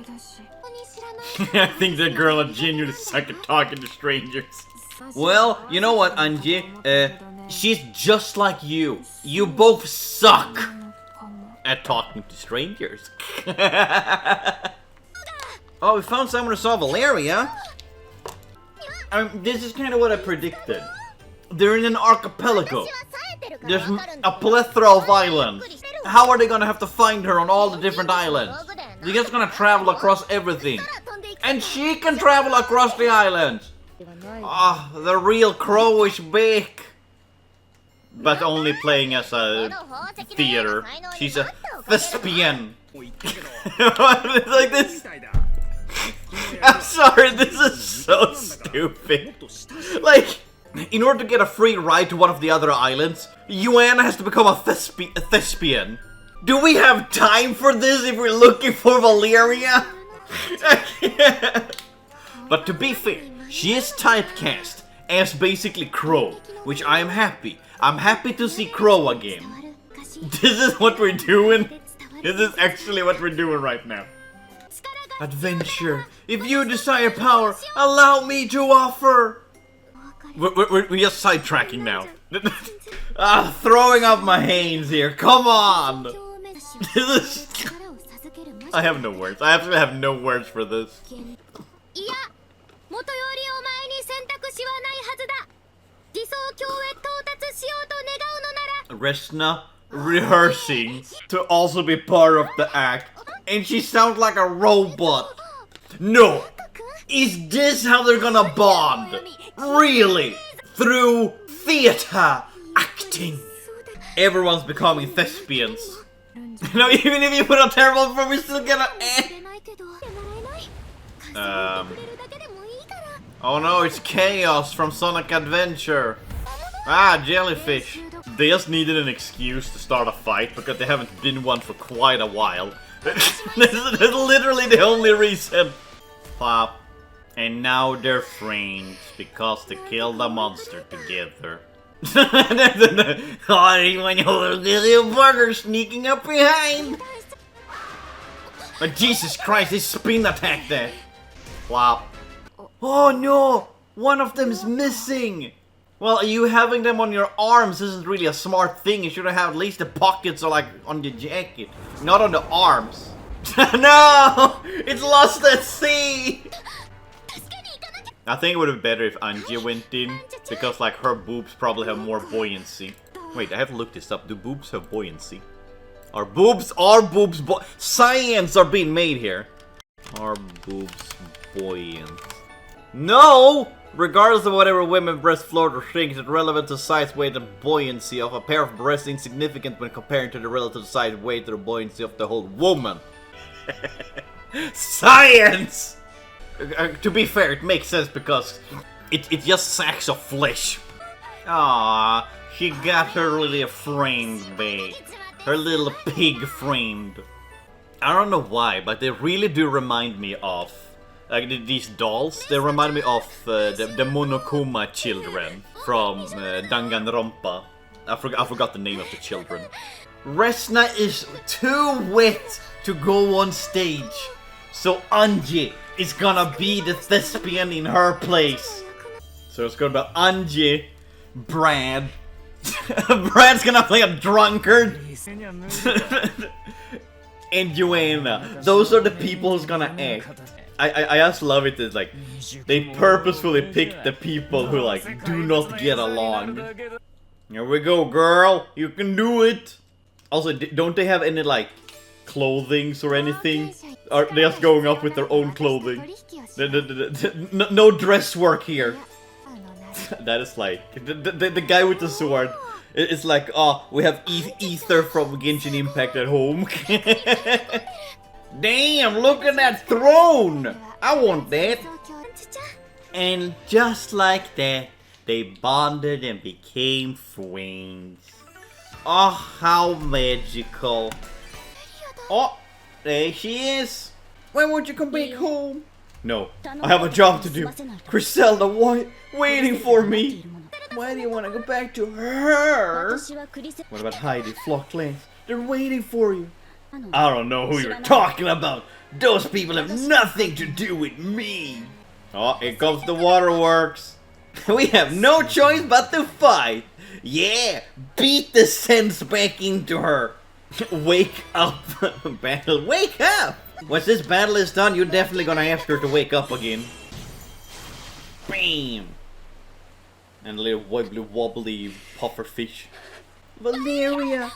I think that girl is genuinely suck at talking to strangers. Well, you know what, Angie? She's just like you. You both suck at talking to strangers. Oh, we found someone who saw Valeria. This is kind of what I predicted. They're in an archipelago. There's a plethora of islands. How are they gonna have to find her on all the different islands? They're just gonna travel across everything. And she can travel across the islands. Ah, the real crowish beak. but only playing as a theater. She's a thespian. Like this. I'm sorry, this is so stupid. Like, in order to get a free ride to one of the other islands, Joanna has to become a thespian. Do we have time for this if we're looking for Valeria? But to be fair, she is typecast as basically Crow, which I am happy. I'm happy to see Crow again. This is what we're doing. This is actually what we're doing right now. Adventure. If you desire power, allow me to offer. We're just sidetracking now. Throwing up my hands here. Come on. This is... I have no words. I actually have no words for this. Resna rehearsing to also be part of the act, and she sounds like a robot. No! Is this how they're gonna bond? Really? Through theater acting? Everyone's becoming thespians. No, even if you put a terrible form, we're still gonna Oh no, it's Chaos from Sonic Adventure. Ah, jellyfish. They just needed an excuse to start a fight because they haven't been one for quite a while. This is literally the only reason. Pop. And now they're friends because they killed a monster together. Oh, burger sneaking up behind. But Jesus Christ, they spin attack there. Wow. Oh no, one of them is missing. Well, you having them on your arms isn't really a smart thing. You should have at least the pockets or like on your jacket, not on the arms. No, it's lost at sea. I think it would have been better if Angie went in, because like her boobs probably have more buoyancy. Wait, I have to look this up. Do boobs have buoyancy? Are boobs science are being made here. Are boobs buoyant? No! Regardless of whatever women breast float or shrinks, it's relevant to size, weight, and buoyancy of a pair of breasts insignificant when comparing to the relative size, weight, or buoyancy of the whole woman. Science! To be fair, it makes sense because it's just sacks of flesh. Ah, she got her little friend babe. Her little pig friend. I don't know why, but they really do remind me of these dolls. They remind me of the Monokuma children from Danganronpa. I forgot the name of the children. Resna is too wet to go on stage, so Angie is gonna be the thespian in her place. So it's gonna be Angie, Brad. Brad's gonna play a drunkard. And Joanna. Those are the people who's gonna act. I just love it that like they purposefully pick the people who like do not get along. Here we go, girl. You can do it. Also, don't they have any like clothings or anything? Are they just going up with their own clothing? No dress work here. That is like the guy with the sword. It's like, oh, we have ether from Genshin Impact at home. Damn, look at that throne! I want that. And just like that, they bonded and became friends. Oh, how magical. Oh, there she is. Why won't you come back home? No, I have a job to do. Griselda waiting for me. Why do you want to go back to her? What about Heidi, Flock Lance? They're waiting for you. I don't know who you're talking about. Those people have nothing to do with me. Oh, here comes the waterworks. We have no choice but to fight. Yeah, beat the sense back into her. Wake up, battle. Wake up! Once this battle is done, you're definitely gonna ask her to wake up again. Bam! And a little wobbly puffer fish. Valeria,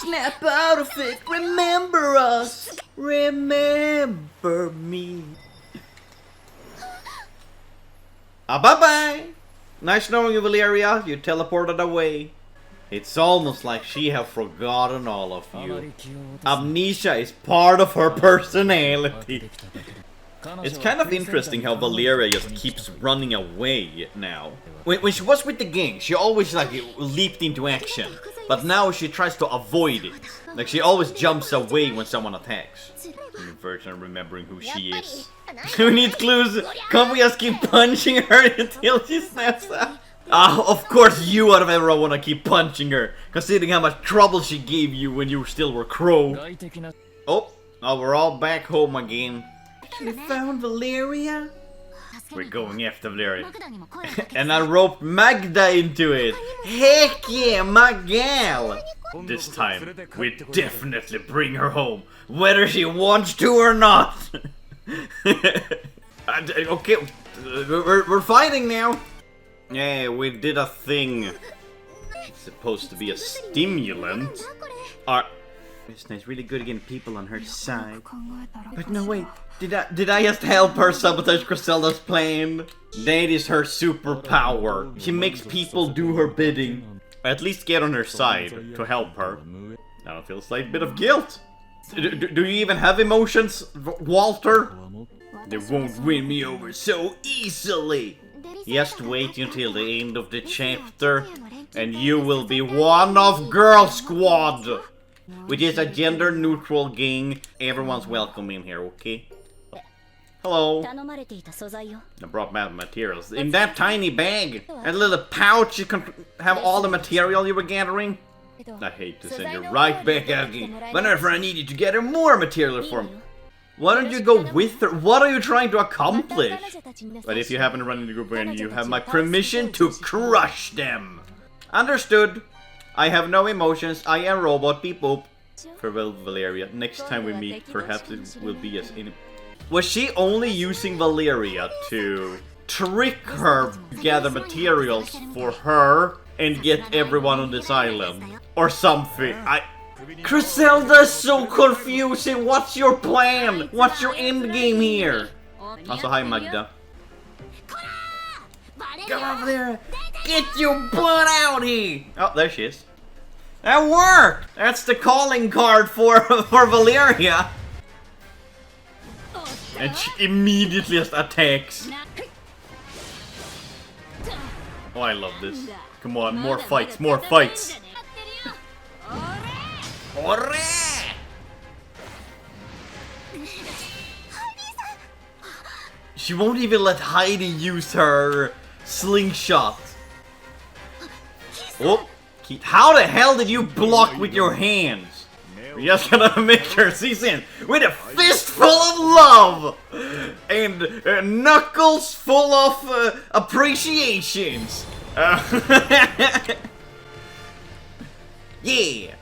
snap out of it. Remember us. Remember me. Bye-bye. Nice knowing you, Valeria. You teleported away. It's almost like she have forgotten all of you. Amnesia is part of her personality. It's kind of interesting how Valeria just keeps running away now. When she was with the gang, she always like leaped into action. But now she tries to avoid it. Like she always jumps away when someone attacks. First, I'm remembering who she is. We need clues. Can't we just keep punching her until she snaps out? Of course you out of everyone wanna keep punching her, considering how much trouble she gave you when you still were Crow. Oh, we're all back home again. You found Valeria? We're going after Valeria. And I roped Magda into it. Heck yeah, my gal! This time, we definitely bring her home, whether she wants to or not. Okay, we're fighting now. Yeah, we did a thing. It's supposed to be a stimulant. Resna really good at getting people on her side. But no, wait. Did I just help her sabotage Griselda's plan? That is her superpower. She makes people do her bidding. At least get on her side to help her. Now it feels like a bit of guilt. Do you even have emotions, Walter? They won't win me over so easily. Just wait until the end of the chapter, and you will be one of Girl Squad, which is a gender-neutral gang. Everyone's welcome in here, okay? Hello. I brought my materials. In that tiny bag, that little pouch, you can have all the material you were gathering. I hate to send you right back at me. Whenever I need you to gather more material for me. Why don't you go with her? What are you trying to accomplish? But if you happen to run into the group again, you have my permission to crush them. Understood. I have no emotions. I am robot. Beep boop. Farewell, Valeria. Next time we meet, perhaps it will be as in. Was she only using Valeria to trick her, gather materials for her, and get everyone on this island? Or something? Griselda's so confusing. What's your plan? What's your end game here? Also, hi Magda. Come on, Valeria. Get your butt out here. Oh, there she is. That worked. That's the calling card for Valeria. And she immediately just attacks. Oh, I love this. Come on, more fights, more fights. She won't even let Heidi use her slingshot. Oh, how the hell did you block with your hands? We're just gonna make her see in with a fistful of love and knuckles full of appreciations. Yeah.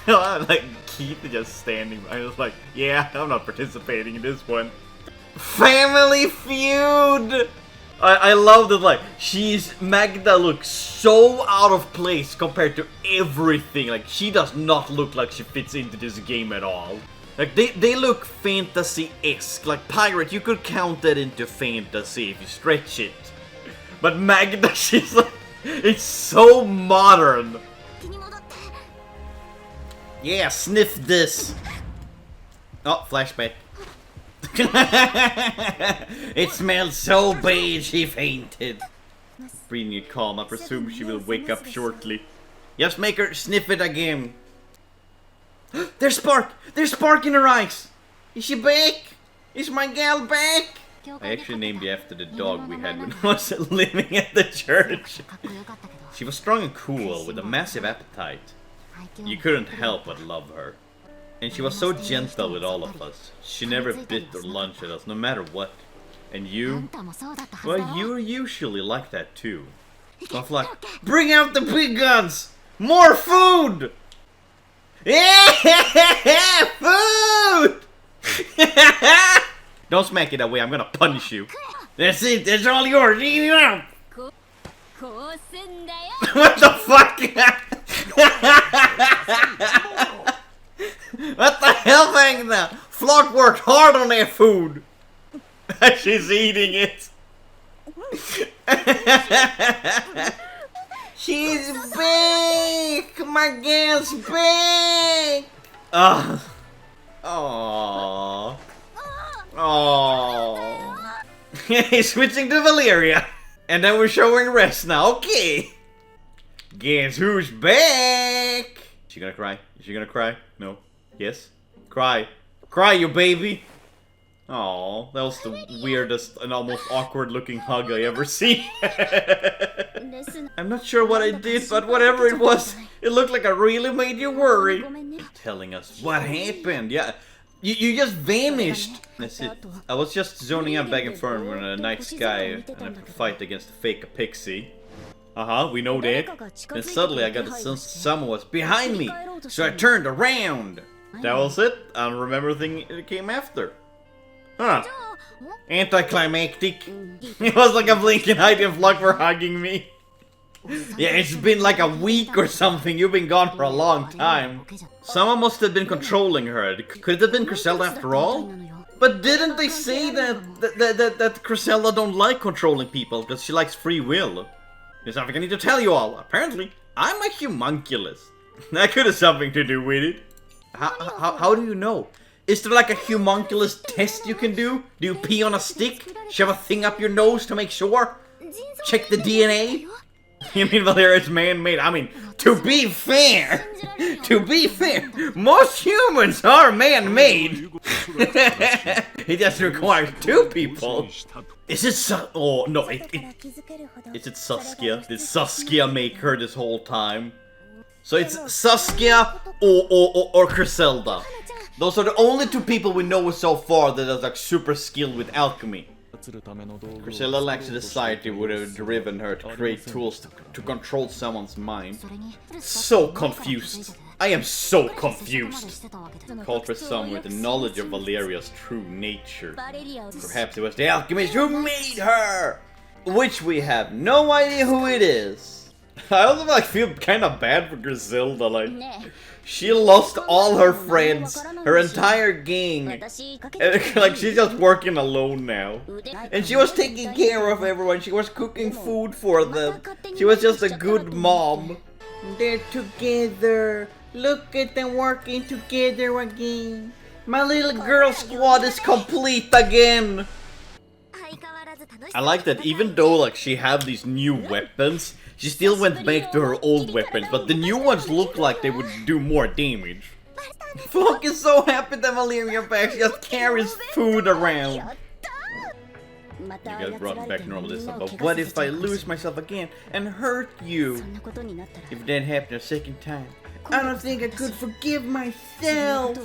Like Keith is just standing by. I was like, yeah, I'm not participating in this one. Family Feud. I love that. Like Magda looks so out of place compared to everything. Like she does not look like she fits into this game at all. Like they look fantasy-esque. Like Pirate, you could count that into fantasy if you stretch it. But Magda, she's like. It's so modern. Yeah, sniff this. Oh, flashback. It smells so bad she fainted. Breathing it calm, I presume she will wake up shortly. Just make her sniff it again. There's spark! There's spark in her eyes! Is she back? Is my gal back? I actually named you after the dog we had when I was living at the church. She was strong and cool, with a massive appetite. You couldn't help but love her. And she was so gentle with all of us. She never bit or lunged at us, no matter what. And you? Well, you're usually like that too. So I'm like, bring out the big guns! More food! Yeah! Food! Don't smack it away, I'm gonna punish you. That's it, that's all yours, eat it up! What the fuck? What the hell, Magda? Flock worked hard on that food. She's eating it. She's back! My girl's back! Ugh. Aww. Aww. Switching to Valeria. And then we're showing Resna. Okay. Guess who's back? Is she gonna cry? Is she gonna cry? No. Yes? Cry. Cry, you baby! Aww, that was the weirdest and almost awkward looking hug I ever seen. I'm not sure what I did, but whatever it was, it looked like I really made you worry. Telling us what happened, yeah. You just vanished. That's it. I was just zoning out back and forth in a night sky and a fight against the fake Apexi. We know that. And suddenly I got the sense someone was behind me, so I turned around. That was it. I don't remember the thing that came after. Huh. Anticlimactic. It was like a blinking hiding flock for hugging me. Yeah, it's been like a week or something. You've been gone for a long time. Someone must have been controlling her. Could it have been Griselda after all? But didn't they say that Griselda don't like controlling people because she likes free will? There's something I need to tell you all. Apparently, I'm a homunculus. That could have something to do with it. How do you know? Is there like a homunculus test you can do? Do you pee on a stick? Shove a thing up your nose to make sure? Check the DNA? You mean Valeria's man-made? I mean, to be fair, most humans are man-made. It just requires two people. Is it oh no, is it Saskia? Did Saskia make her this whole time? So it's Saskia or Griselda. Those are the only two people we know so far that are like super skilled with alchemy. Griselda lacks the society would have driven her to create tools to control someone's mind. So confused. I am so confused. Called for someone with the knowledge of Valeria's true nature. Perhaps it was the alchemist who made her! Which we have no idea who it is. I also like feel kind of bad for Griselda, like... She lost all her friends, her entire gang, and, like she's just working alone now. And she was taking care of everyone, she was cooking food for them. She was just a good mom. They're together, look at them working together again. My little girl squad is complete again. I like that even though like she had these new weapons, she still went back to her old weapons, but the new ones look like they would do more damage. Fuck is so happy that Valeria back just carries food around. You guys brought back normal this time, but what if I lose myself again and hurt you? If that happened a second time, I don't think I could forgive myself.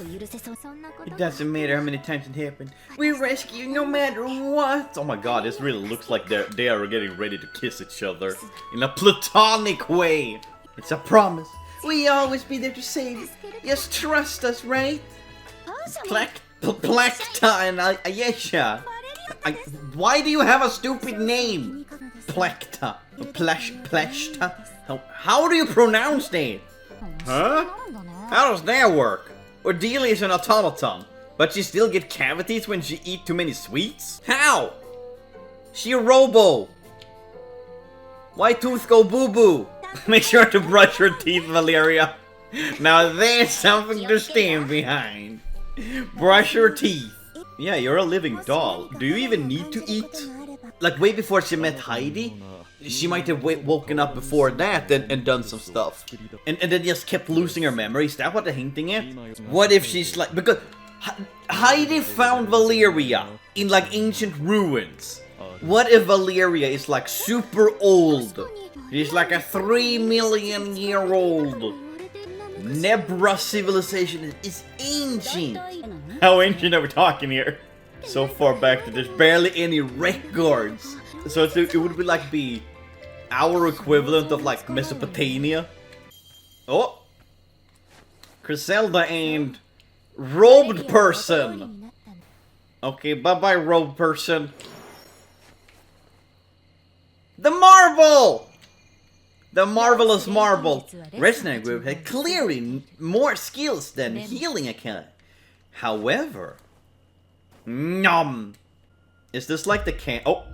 It doesn't matter how many times it happened. We rescue you no matter what. Oh my god, this really looks like they are getting ready to kiss each other in a platonic way. It's a promise. We always be there to save you. Just trust us, right? Plekta and Ayesha. Why do you have a stupid name? Plekta. Pleshta. How do you pronounce that? Huh? How does that work? Ordelia is an automaton, but she still get cavities when she eat too many sweets? How? She a robo. Why tooth go boo-boo? Make sure to brush your teeth, Valeria. Now there's something to stand behind. Brush your teeth. Yeah, you're a living doll. Do you even need to eat? Like way before she met Heidi, she might have woken up before that and done some stuff. And then just kept losing her memory. Is that what they're hinting at? What if she's like... Because Heidi found Valeria in like ancient ruins. What if Valeria is like super old? She's like a 3 million year old. Nebra civilization is ancient. How ancient are we talking here? So far back that there's barely any records. So it would be like our equivalent of like Mesopotamia. Oh! Griselda and robed person. Okay, bye-bye robed person. The marble! The marvelous marble. Resna group had clearly more skills than healing account. However, nom. Is this like the can? Oh,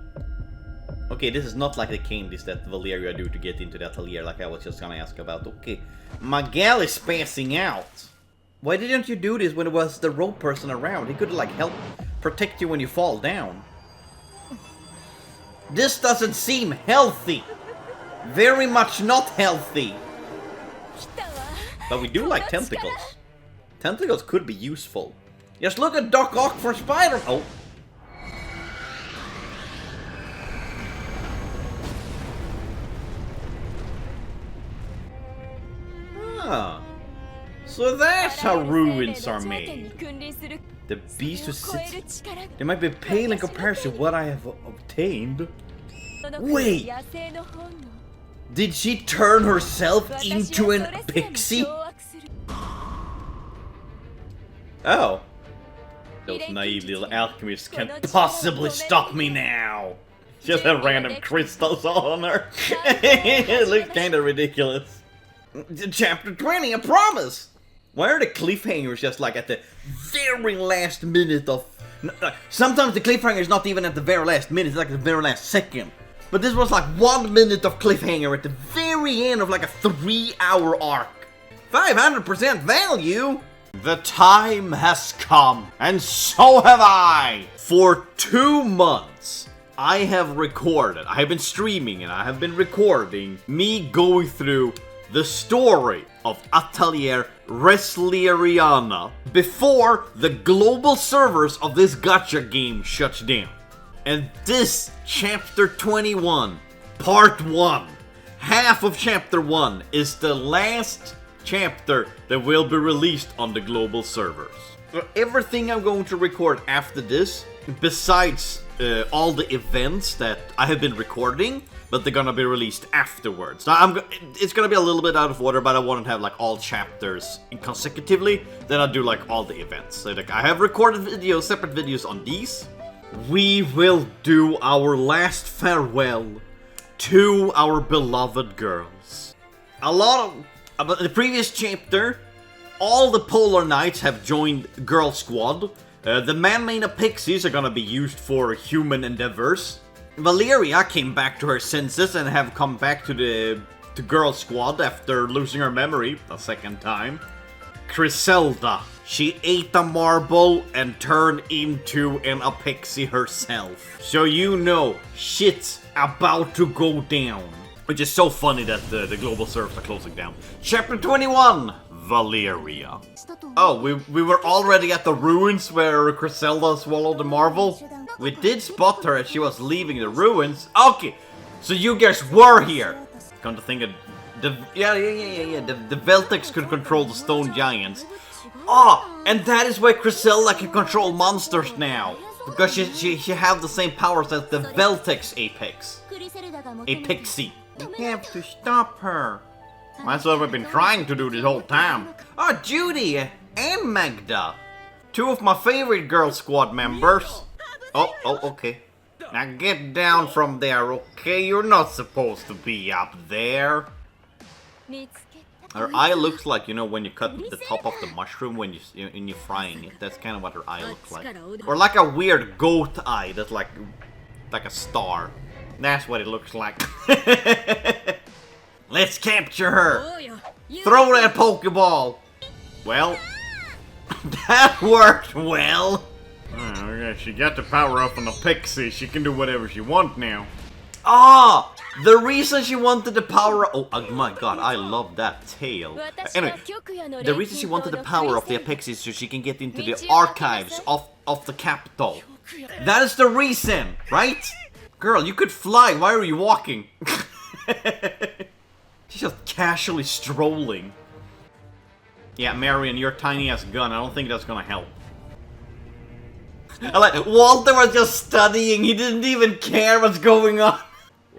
Okay, this is not like the candies that Valeria do to get into the atelier, like I was just gonna ask about. Okay, Miguel is passing out. Why didn't you do this when it was the rope person around? He could like help protect you when you fall down. This doesn't seem healthy. Very much not healthy. But we do like tentacles. Tentacles could be useful. Just look at Doc Ock for Spider. Oh. Ah. So that's how ruins are made. The beast who sits... They might be pale in comparison to what I have obtained. Wait! Did she turn herself into an Apexi? Oh. Those naive little alchemists can't possibly stop me now. Just have random crystals on her. It looks kinda ridiculous. Chapter 20, I promise! Why are the cliffhangers just like at the very last minute of... Sometimes the cliffhanger is not even at the very last minute, it's like the very last second. But this was like 1 minute of cliffhanger at the very end of like a 3-hour arc. 500% value! The time has come, and so have I! For 2 months, I have been streaming and I have been recording me going through the story of Atelier Resleriana before the global servers of this gacha game shuts down. And this, chapter 21, part 1, half of chapter 1, is the last chapter that will be released on the global servers. Everything I'm going to record after this, besides all the events that I have been recording, but they're gonna be released afterwards. Now, it's gonna be a little bit out of order, but I want to have like all chapters consecutively. Then I'll do like all the events. So like I have recorded videos, separate videos on these. We will do our last farewell to our beloved girls. A lot of the previous chapter, all the Polar Knights have joined Girl Squad. The man-made Apexis are gonna be used for human endeavors. Valeria came back to her senses and have come back to Girl Squad after losing her memory a second time. Griselda, she ate a marble and turned into an Apexi herself. So you know, shit's about to go down. Which is so funny that the global servers are closing down. Chapter 21, Valeria. Oh, we were already at the ruins where Griselda swallowed the marble. We did spot her as she was leaving the ruins. Okay, so you guys were here. Come to think of the Veltex could control the stone giants. Oh, and that is why Griselda can control monsters now, because she have the same powers as the Veltex Apex. Apexi. We have to stop her. That's what we've been trying to do this whole time. Oh, Judy and Magda, 2 of my favorite Girl Squad members. Oh, okay. Now get down from there, okay? You're not supposed to be up there. Her eye looks like, you know, when you cut the top of the mushroom when you're frying it. That's kind of what her eye looks like. Or like a weird goat eye that's like a star. That's what it looks like. Let's capture her. Throw that Pokeball. Well, that worked well. Oh, yeah, she got the power up on the Apexi. She can do whatever she wants now. Ah! The reason she wanted the power... Oh my god, I love that tail. Anyway, the reason she wanted the power of the Apexi is so she can get into the archives of the capital. That is the reason, right? Girl, you could fly. Why are you walking? She's just casually strolling. Yeah, Marion, your tiny-ass gun. I don't think that's gonna help. I like, Walter was just studying, he didn't even care what's going on.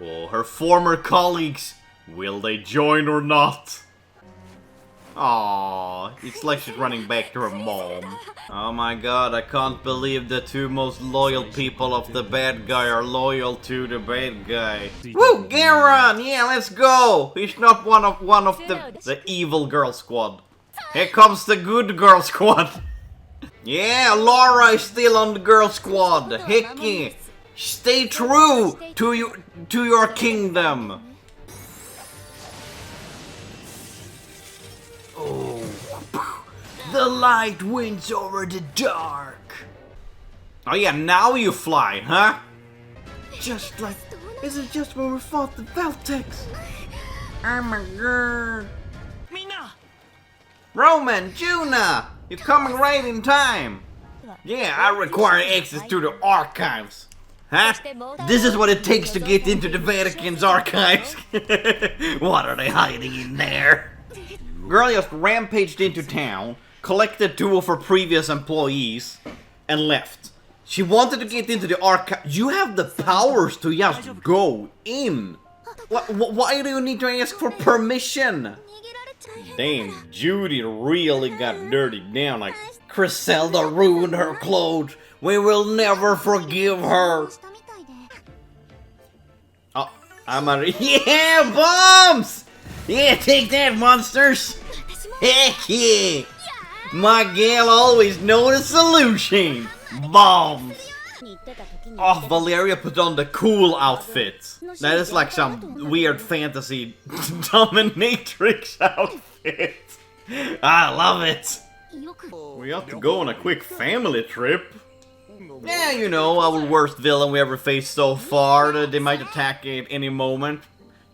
Oh, her former colleagues, will they join or not? Aww, it's like she's running back to her mom. Oh my god, I can't believe the 2 most loyal people of the bad guy are loyal to the bad guy. Woo, Garon, yeah, let's go. He's not one of the evil Girl Squad. Here comes the good Girl Squad. Yeah, Laura is still on the Girl Squad. Heck yeah. Stay true to your kingdom. Oh, the light wins over the dark. Oh yeah, now you fly, huh? Just like, is it just when we fought the Valtex? Oh my god. Roman, Juna, you're coming right in time. Yeah, I require access to the archives. Huh? This is what it takes to get into the Vatican's archives. What are they hiding in there? Girl just rampaged into town, collected 2 of her previous employees, and left. She wanted to get into the archive. You have the powers to just go in. Why do you need to ask for permission? Damn, Judy really got dirty down. Like, Griselda ruined her clothes. We will never forgive her. Oh, I'm a... Yeah, bombs! Yeah, take that, monsters! Heck yeah! My gal always know the solution! Bombs! Oh, Valeria put on the cool outfit. That is like some weird fantasy dominatrix outfit. I love it! We have to go on a quick family trip. Yeah, you know, our worst villain we ever faced so far. They might attack at any moment.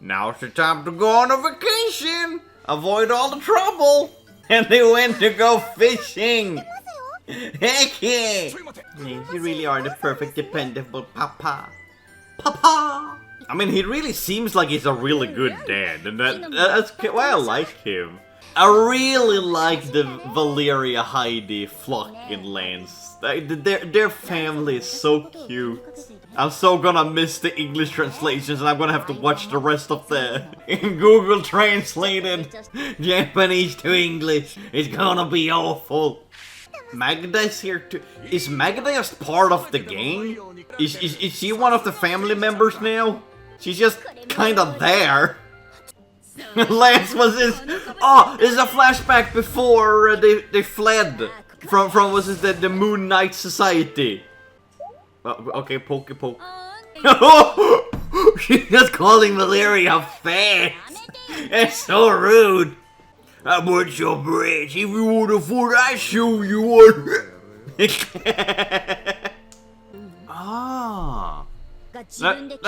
Now's the time to go on a vacation! Avoid all the trouble! And they went to go fishing! Heck yeah! You really are the perfect dependable papa. Papa! I mean, he really seems like he's a really good dad, and that's why I like him. I really like the Valeria, Heidi, Flock, and Lance. Their family is so cute. I'm so gonna miss the English translations, and I'm gonna have to watch the rest of the Google translated Japanese to English. It's gonna be awful. Magda is here too. Is Magda just part of the gang? Is she one of the family members now? She's just kinda there. Lance was this. Oh, this is a flashback before they fled from was it the Moonlight Society? Okay, poke. She's just calling Valeria fat. That's so rude. I want your bread. If you want a food, I show you one.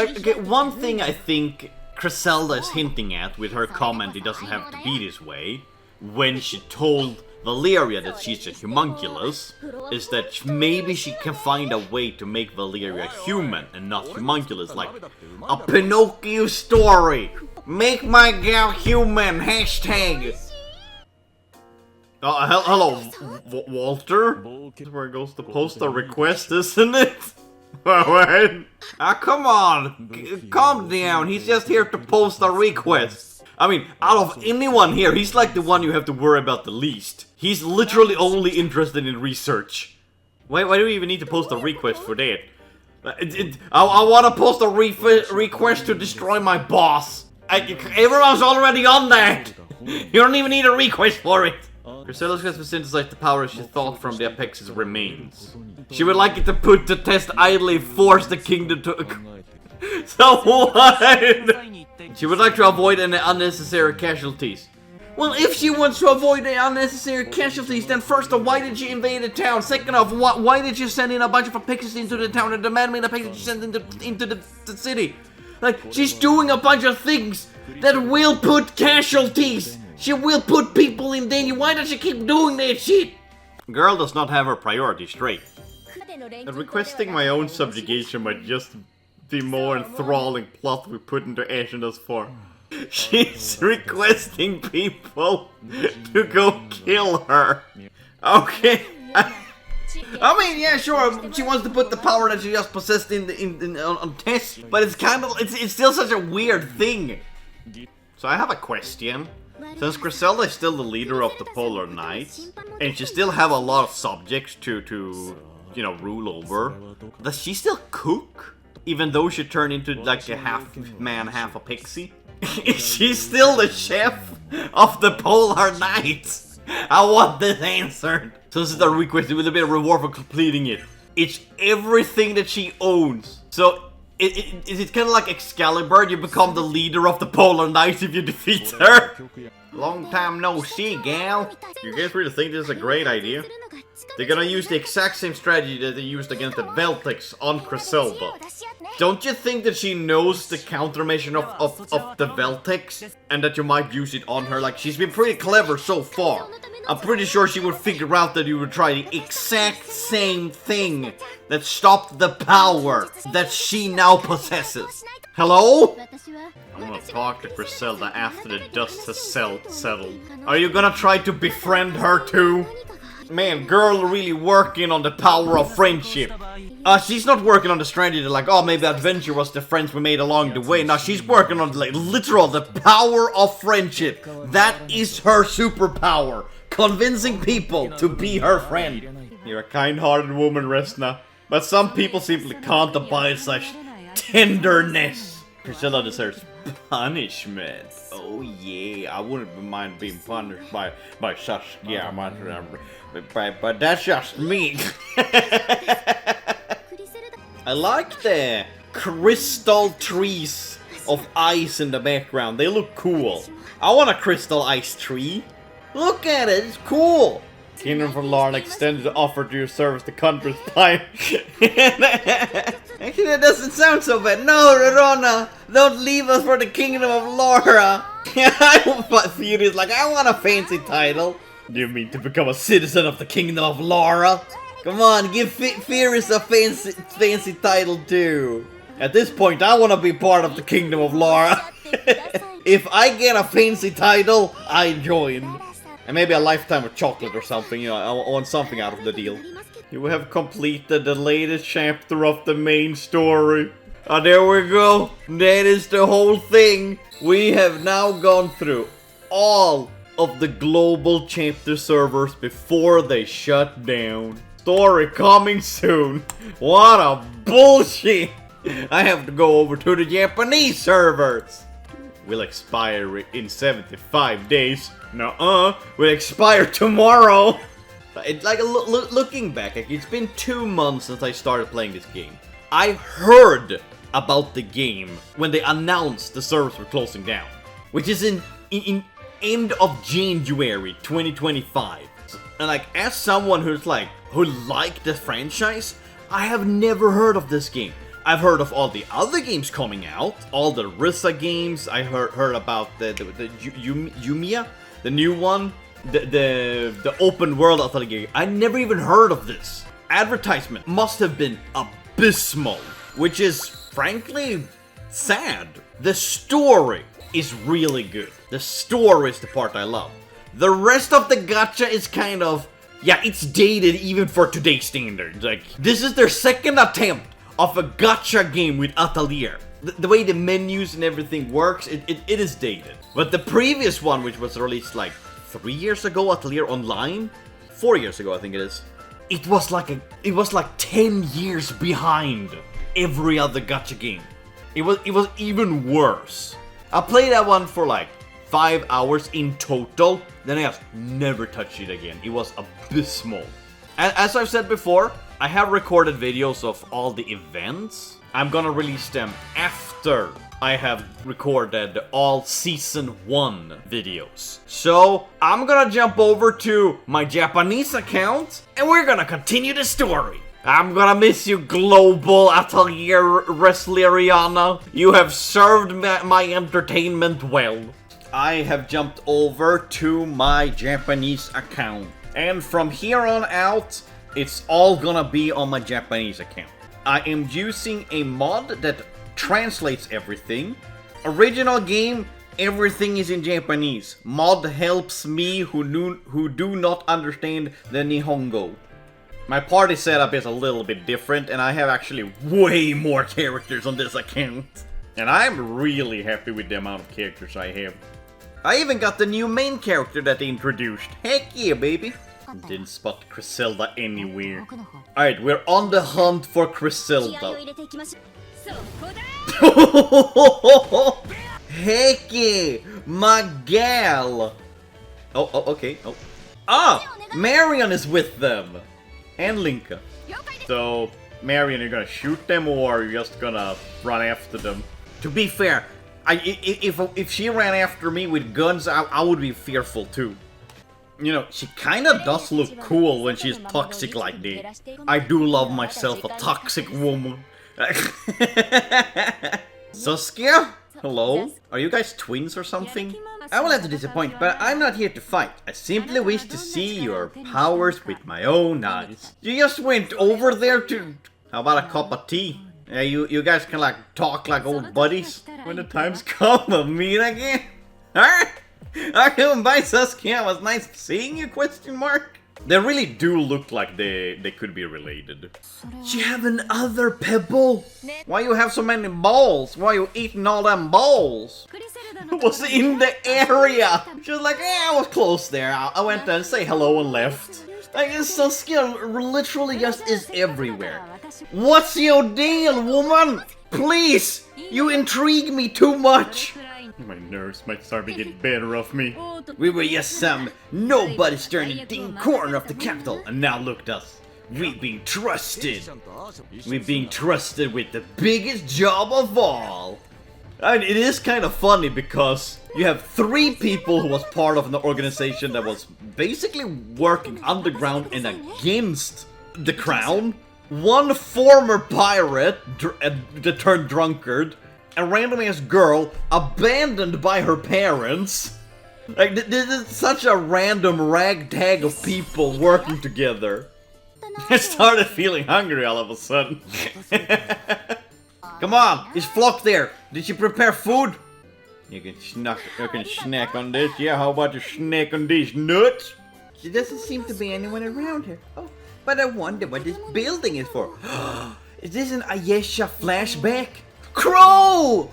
Okay, one thing I think Griselda is hinting at with her comment it doesn't have to be this way, when she told Valeria that she's a homunculus, is that maybe she can find a way to make Valeria human and not homunculus, like a Pinocchio story. Make my gal human, hashtag. Hello, Walter? Where goes the postal request, isn't it? What? Come on, calm down, he's just here to post a request. I mean, out of anyone here, he's like the one you have to worry about the least. He's literally only interested in research. Why do we even need to post a request for that? I want to post a request to destroy my boss. Everyone's already on that. You don't even need a request for it. Griselda's quest to synthesize the power she thought from the Apexis remains. She would like it to put to test idly force the kingdom to... So what? She would like to avoid any unnecessary casualties. Well, if she wants to avoid the unnecessary casualties, then first off, why did she invade the town? Second off, why did she send in a bunch of Apexis into the town and demand me the Apexis she sent into the city? Like, she's doing a bunch of things that will put casualties. She will put people in danger. Why does she keep doing that shit? Girl does not have her priorities straight. And requesting my own subjugation might just be more enthralling plot we put into Ashenda's form. She's requesting people to go kill her. Okay. I mean, yeah, sure. She wants to put the power that she just possessed on test, but it's kind of it's still such a weird thing. So I have a question. Since Griselda is still the leader of the Polar Knights, and she still have a lot of subjects to you know, rule over, does she still cook? Even though she turned into like a half man, half a pixie? Is she still the chef of the Polar Knights? I want this answered. So this is a request with a bit of reward for completing it. It's everything that she owns. So, is it kind of like Excalibur? You become the leader of the Polar Knights if you defeat her? Long time no see, gal. You guys really think this is a great idea? They're gonna use the exact same strategy that they used against the Veltex on Griselda. Don't you think that she knows the countermeasure of the Veltex? And that you might use it on her? Like, she's been pretty clever so far. I'm pretty sure she would figure out that you would try the exact same thing that stopped the power that she now possesses. Hello? I wanna talk to Griselda after the dust has settled. Are you gonna try to befriend her too? Man, girl really working on the power of friendship. She's not working on the strategy like, oh, maybe adventure was the friends we made along the way. Now she's working on like literal the power of friendship. That is her superpower. Convincing people to be her friend. You're a kind-hearted woman, Resna. But some people simply can't abide such tenderness. Priscilla deserves punishment. Oh yeah, I wouldn't mind being punished by such, yeah, but that's just me. I like the crystal trees of ice in the background. They look cool. I want a crystal ice tree. Look at it, it's cool. Kingdom of Lantarna extended the offer to your service the country's time. Actually, that doesn't sound so bad. No, Rorona, don't leave us for the Kingdom of Laura. Furious like, I want a fancy title. Do you mean to become a citizen of the Kingdom of Laura? Come on, give Furious a fancy title too. At this point, I want to be part of the Kingdom of Laura. If I get a fancy title, I join. And maybe a lifetime of chocolate or something, you know, I want something out of the deal. You have completed the latest chapter of the main story. Oh, there we go. That is the whole thing. We have now gone through all of the global chapter servers before they shut down. Story coming soon. What a bullshit. I have to go over to the Japanese servers. Will expire in 75 days. Nuh-uh, will expire tomorrow. It's like looking back, like, it's been 2 months since I started playing this game. I heard about the game when they announced the servers were closing down, which is in end of January 2025. And like, as someone who liked the franchise, I have never heard of this game. I've heard of all the other games coming out, all the Rissa games. I heard about the Yumiya, the new one, the open world Atelier. I never even heard of this. Advertisement must have been abysmal, which is frankly sad. The story is really good. The story is the part I love. The rest of the gacha is kind of, yeah, it's dated even for today's standards. Like, this is their second attempt of a gacha game with Atelier. The way the menus and everything works, it is dated. But the previous one, which was released like 3 years ago, Atelier Online, 4 years ago I think it is, it was like 10 years behind every other gacha game. It was even worse. I played that one for like 5 hours in total, then I just never touched it again. It was abysmal. And as I've said before, I have recorded videos of all the events. I'm gonna release them after I have recorded all Season 1 videos. So, I'm gonna jump over to my Japanese account, and we're gonna continue the story. I'm gonna miss you, global Atelier Resleriana. You have served my entertainment well. I have jumped over to my Japanese account. And from here on out, it's all gonna be on my Japanese account. I am using a mod that translates everything. Original game, everything is in Japanese. Mod helps me who do not understand the Nihongo. My party setup is a little bit different, and I have actually way more characters on this account. And I'm really happy with the amount of characters I have. I even got the new main character that they introduced. Heck yeah, baby! Didn't spot Griselda anywhere. Alright, we're on the hunt for Griselda. Heck yeah! My gal! Oh, okay. Oh. Ah! Marion is with them! and Linka. So, Marion, you're gonna shoot them or you're just gonna run after them? To be fair, if she ran after me with guns, I would be fearful too. You know, she kinda does look cool when she's toxic like this. I do love myself a toxic woman. Saskia? Hello? Are you guys twins or something? I will have to disappoint, but I'm not here to fight. I simply wish to see your powers with my own eyes. You just went over there to... How about a cup of tea? Yeah, you guys can like talk like old buddies when the times come to meet again. Alright? Okay, bye Saskia, it was nice seeing you, question mark? They really do look like they could be related. You have another pebble? Why you have so many balls? Why you eating all them balls? It was in the area. She was like, yeah, I was close there. I went there and say hello and left. I guess Saskia literally just is everywhere. What's your deal, woman? Please, you intrigue me too much. My nerves might start to get better of me. We were just some nobodies during the ding corner of the capital, and now look at us. We've been trusted. We've been trusted with the biggest job of all. And it is kind of funny because you have 3 people who was part of an organization that was basically working underground and against the crown. 1 former pirate that turned drunkard. A random ass girl abandoned by her parents. Like, this is such a random ragtag of people working together. I started feeling hungry all of a sudden. Come on, is Flock there? Did you prepare food? You can snack on this. Yeah, how about you snack on these nuts? There doesn't seem to be anyone around here. Oh, but I wonder what this building is for. Is this an Ayesha flashback? Crow!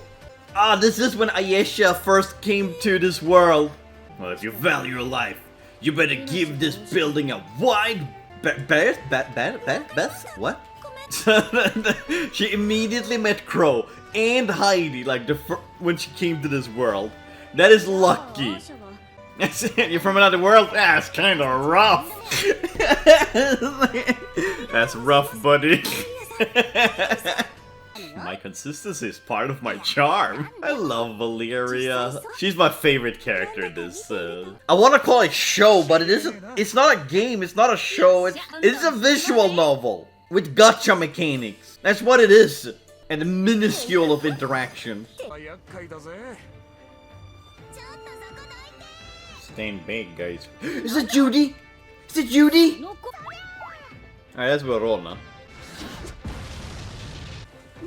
Ah, this is when Ayesha first came to this world. Well, if you value your life, you better give this building a wide berth? What? She immediately met Crow and Heidi, like when she came to this world. That is lucky. You're from another world? Ah, it's kind of rough. That's rough, buddy. My consistency is part of my charm. I love Valeria. She's my favorite character in this. I want to call it show, but it isn't. It's not a game. It's not a show. It's a visual novel with gacha mechanics. That's what it is, and a minuscule of interaction. Staying big, guys. Is it Judy? Is it Judy? Alright, that's Verona.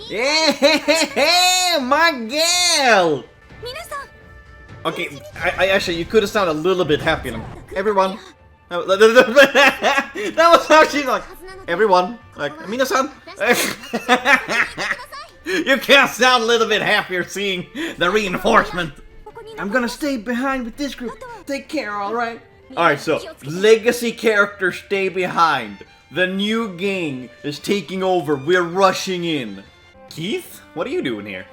Yeah, my girl! Okay, I actually, you could have sounded a little bit happier. Everyone. That was how she's like, everyone. Like, Mina-san. You can't sound a little bit happier seeing the reinforcement. I'm gonna stay behind with this group. Take care, alright? Alright, so, legacy characters stay behind. The new gang is taking over. We're rushing in. Keith, what are you doing here?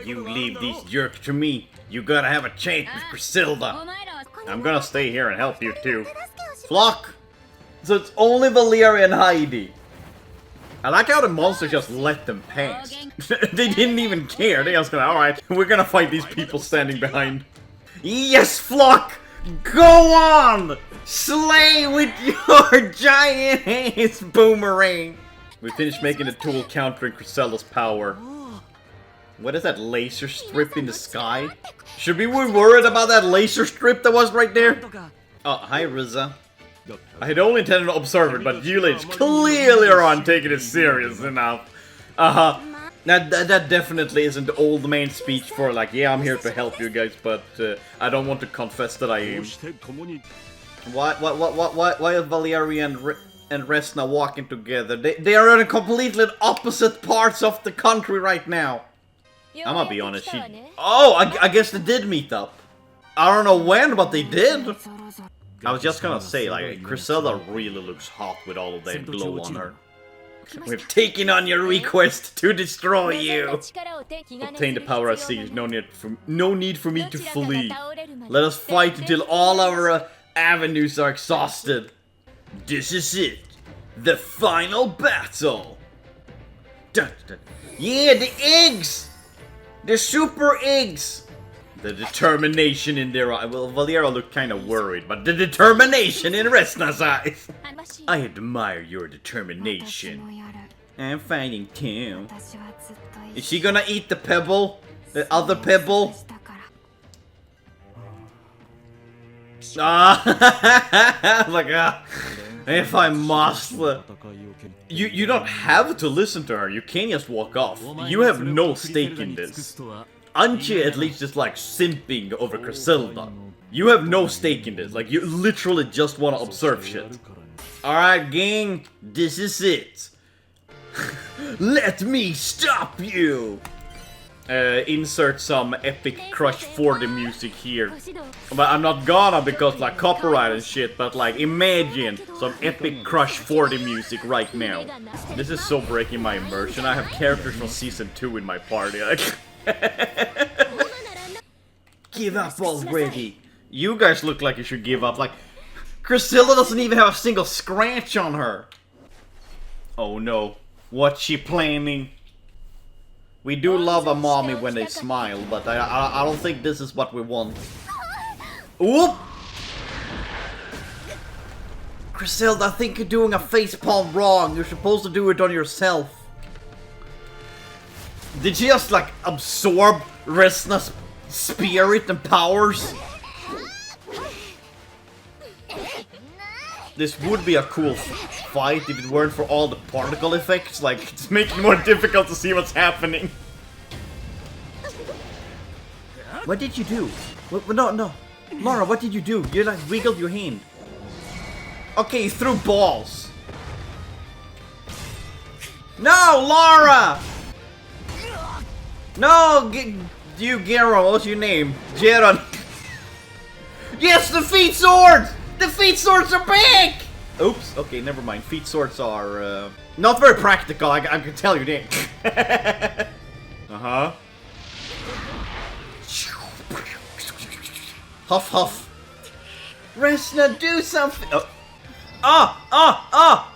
You leave these jerks to me. You gotta have a chat with Griselda. I'm gonna stay here and help you too. Flock! So it's only Valeria and Heidi. I like how the monsters just let them pass. They didn't even care. They just gonna, alright, we're gonna fight these people standing behind. Yes, Flock! Go on! Slay with your giant ass boomerang! We finished making the tool countering Griselda's power. What is that laser strip in the sky? Should we be worried about that laser strip that was right there? Oh, hi Riza. I had only intended to observe it, but you ladies clearly are on taking it serious enough. That definitely isn't the old man speech for like, yeah, I'm here to help you guys, but I don't want to confess that I am. Why are Valeria and Resna walking together? They are in completely opposite parts of the country right now. I'm gonna be honest, Oh, I guess they did meet up. I don't know when, but they did. I was just gonna say, like, Griselda really looks hot with all of that glow on her. We've taken on your request to destroy you. Obtain the power I seek. No need for me to flee. Let us fight until all our avenues are exhausted. This is it. The final battle! Dun, dun. Yeah, the eggs! The super eggs! The determination in their eyes. Well, Valeria looked kind of worried, but the determination in Resna's eyes. I admire your determination. I'm fighting too. Is she gonna eat the pebble? The other pebble? Ah, like if I must. You don't have to listen to her. You can just walk off. You have no stake in this. Aren't you at least just like simping over Griselda? You have no stake in this. Like you literally just want to observe shit. Alright, gang, this is it. Let me stop you! Insert some epic Crush 40 music here. But I'm not gonna because like copyright and shit, but like imagine some epic Crush 40 music right now. This is so breaking my immersion. I have characters from season 2 in my party. Like give up already. You guys look like you should give up. Like Griselda doesn't even have a single scratch on her. Oh no. What's she planning? We do love a mommy when they smile, but I don't think this is what we want. Whoop! Griselda, I think you're doing a facepalm wrong. You're supposed to do it on yourself. Did she just like absorb Resna's spirit and powers? This would be a cool fight if it weren't for all the particle effects. Like, it's making it more difficult to see what's happening. What did you do? No. Laura, what did you do? You like wiggled your hand. Okay, you threw balls. No, Laura! No, you, Gero, what's your name? Jeron. Yes, the feet swords! The feet swords are back! Oops, okay, never mind. Feet swords are, not very practical, I can tell you that. Uh-huh. Huff, huff. Resna, do something!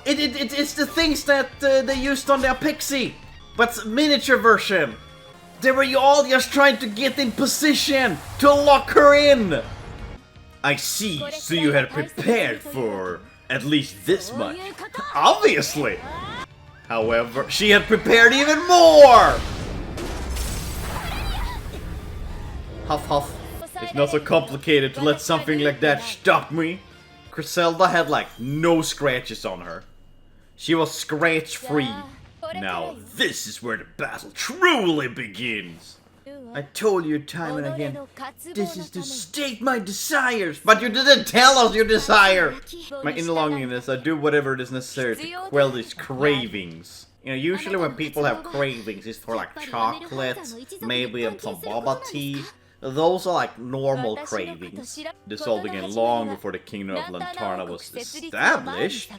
It's the things that they used on the Apexi, but miniature version. They were all just trying to get in position to lock her in. I see, so you had prepared for at least this much. Obviously! However, she had prepared even more! Huff huff. It's not so complicated to let something like that stop me. Griselda had like no scratches on her. She was scratch free. Now this is where the battle truly begins. I told you time and again, this is to state my desires, but you didn't tell us your desire! My inner longing is I do whatever is necessary to quell these cravings. You know, usually when people have cravings, it's for like chocolate, maybe some bubble tea. Those are like normal cravings. This all began long before the kingdom of Lantarna was established,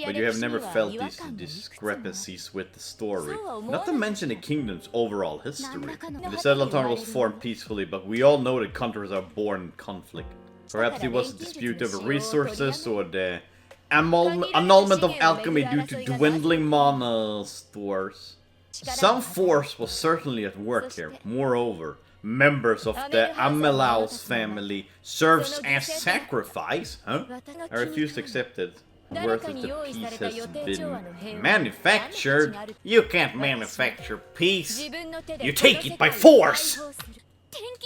but you have never felt these discrepancies with the story. Not to mention the kingdom's overall history. They said Lantarna was formed peacefully, but we all know that countries are born in conflict. Perhaps it was a dispute over resources or the annulment of alchemy due to dwindling mana stores. Some force was certainly at work here. Moreover, members of the Amelaus family serves as sacrifice? Huh? I refuse to accept it. Worth of the peace has been manufactured. You can't manufacture peace. You take it by force!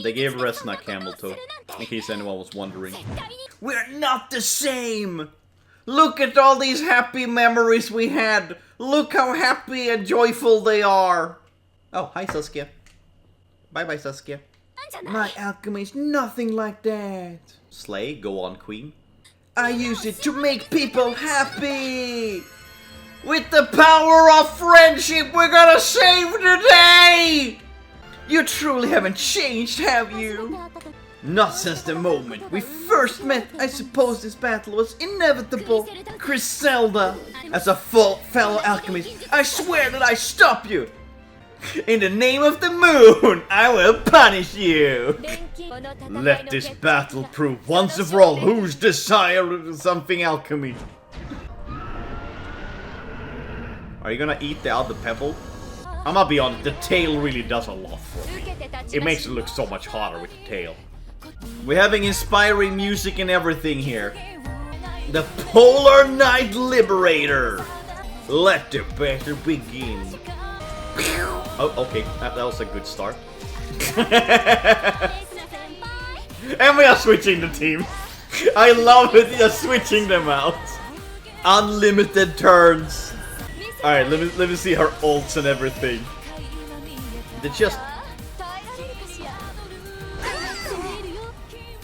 They gave Resna a camel toe, in case anyone was wondering. We're not the same! Look at all these happy memories we had! Look how happy and joyful they are! Oh, hi Saskia. Bye-bye, Saskia. My alchemy is nothing like that. Slay, go on, queen. I use it to make people happy! With the power of friendship, we're gonna save the day! You truly haven't changed, have you? Not since the moment we first met. I suppose this battle was inevitable. Griselda, as a fellow alchemist, I swear that I stop you! In the name of the moon, I will punish you! Let this battle prove once and for all whose desire is something alchemy. Are you gonna eat the other pebble? I'm gonna be honest, the tail really does a lot for me. It makes it look so much hotter with the tail. We're having inspiring music and everything here. The Polar Night Liberator! Let the battle begin. Oh, okay, that was a good start. And we are switching the team. I love it, just switching them out. Unlimited turns. Alright, let me see her ults and everything. They just...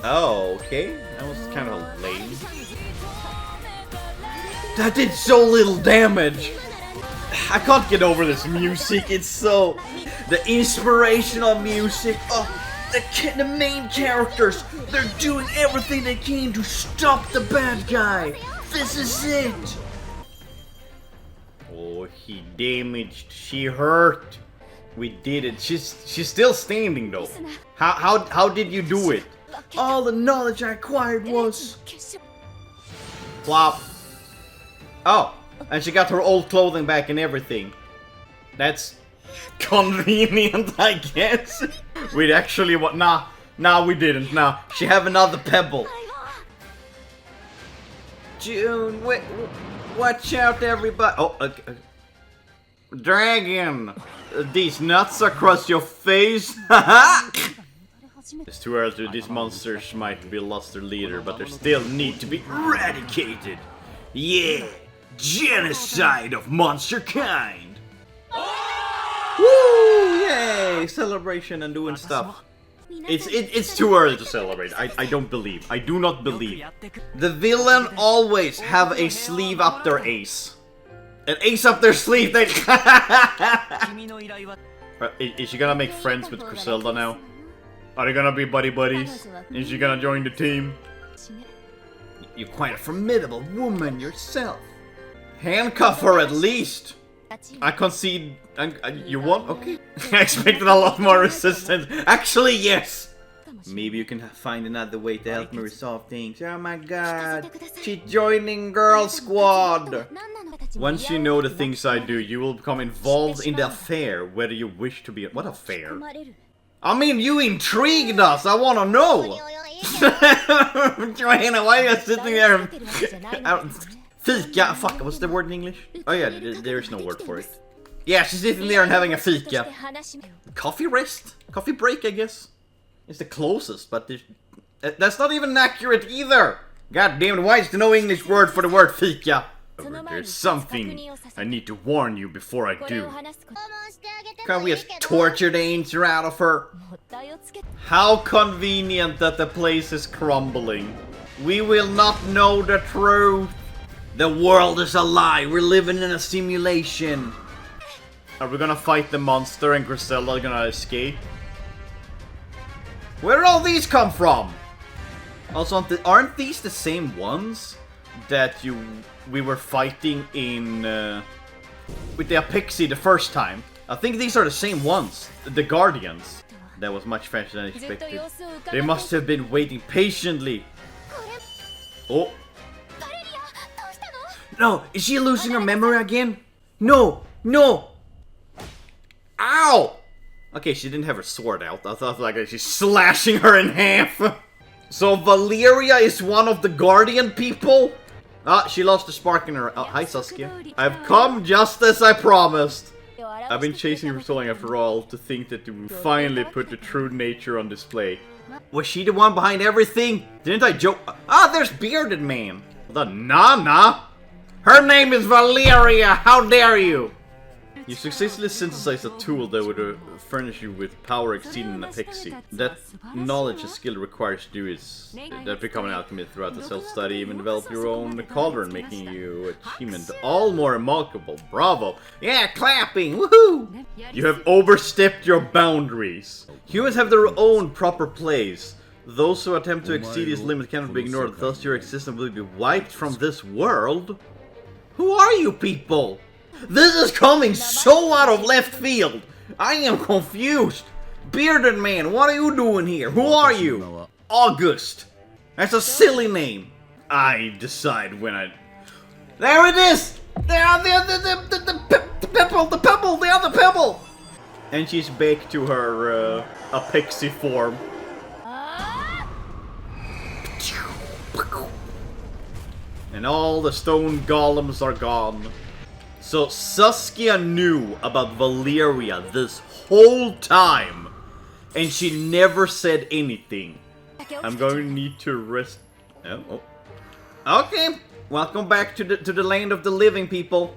Oh, okay. That was kind of lame. That did so little damage. I can't get over this music. It's so... The inspirational music. Oh, the main characters. They're doing everything they can to stop the bad guy. This is it. Oh, he damaged. She hurt. We did it. She's still standing though. How did you do it? All the knowledge I acquired was... Flop. Oh, and she got her old clothing back and everything. That's convenient, I guess. We'd actually what? Nah, we didn't. Nah, she have another pebble. June, wait, watch out, everybody! Oh, dragon! These nuts across your face? Haha! It's too early. These monsters might be lost their leader, but they still need to be eradicated. Yeah, genocide of monster kind. Woo! Yay! Celebration and doing stuff. It's too early to celebrate. I don't believe. I do not believe. The villain always have a sleeve up their ace. An ace up their sleeve. They. Is she gonna make friends with Griselda now? Are they gonna be buddies? Is she gonna join the team? You're quite a formidable woman yourself. Handcuff her at least. I concede. You want? Okay. I expected a lot more resistance. Actually, yes. Maybe you can find another way to help me resolve things. Oh my god. She's joining Girl Squad. Once you know the things I do, you will become involved in the affair, whether you wish to be. What affair? I mean, you intrigued us. I want to know. Joanna, why are you sitting there? Fika. Fuck, what's the word in English? Oh yeah, there is no word for it. Yeah, she's sitting there and having a fika. Coffee rest? Coffee break, I guess. It's the closest, but that's not even accurate either. God damn it, why is there no English word for the word fika? There's something I need to warn you before I do. Can't we just torture the answer out of her? How convenient that the place is crumbling. We will not know the truth. The world is a lie. We're living in a simulation. Are we gonna fight the monster and Griselda gonna escape? Where did all these come from? Also, aren't these the same ones that we were fighting in with the Apexi the first time? I think these are the same ones, the Guardians. That was much faster than expected. They must have been waiting patiently. Oh. No, is she losing her memory again? No, no. Ow! Okay, she didn't have her sword out. I thought like she's slashing her in half. So Valeria is one of the Guardian people? Ah, she lost the spark in her... Oh, hi Saskia. I've come just as I promised. I've been chasing you for so long after all, to think that you finally put the true nature on display. Was she the one behind everything? Didn't I joke? Ah, there's Bearded Man. The Nana? Her name is Valeria, how dare you! You successfully synthesized a tool that would furnish you with power exceeding Apexi. That knowledge and skill required to do is that become an alchemist throughout the self-study, even develop your own cauldron, making your achievement all more remarkable. Bravo! Yeah, clapping! Woohoo! You have overstepped your boundaries. Humans have their own proper place. Those who attempt to exceed these limits cannot be ignored, thus your existence will be wiped from this world. Who are you people? This is coming so out of left field. I am confused. Bearded Man, what are you doing here? Who are you? August. That's a silly name. I decide when I... There it is! They are the pebble, they are the pebble! And she's back to her Apexi form. And all the stone golems are gone. So Saskia knew about Valeria this whole time. And she never said anything. I'm going to need to rest. Oh. Okay, welcome back to the land of the living, people.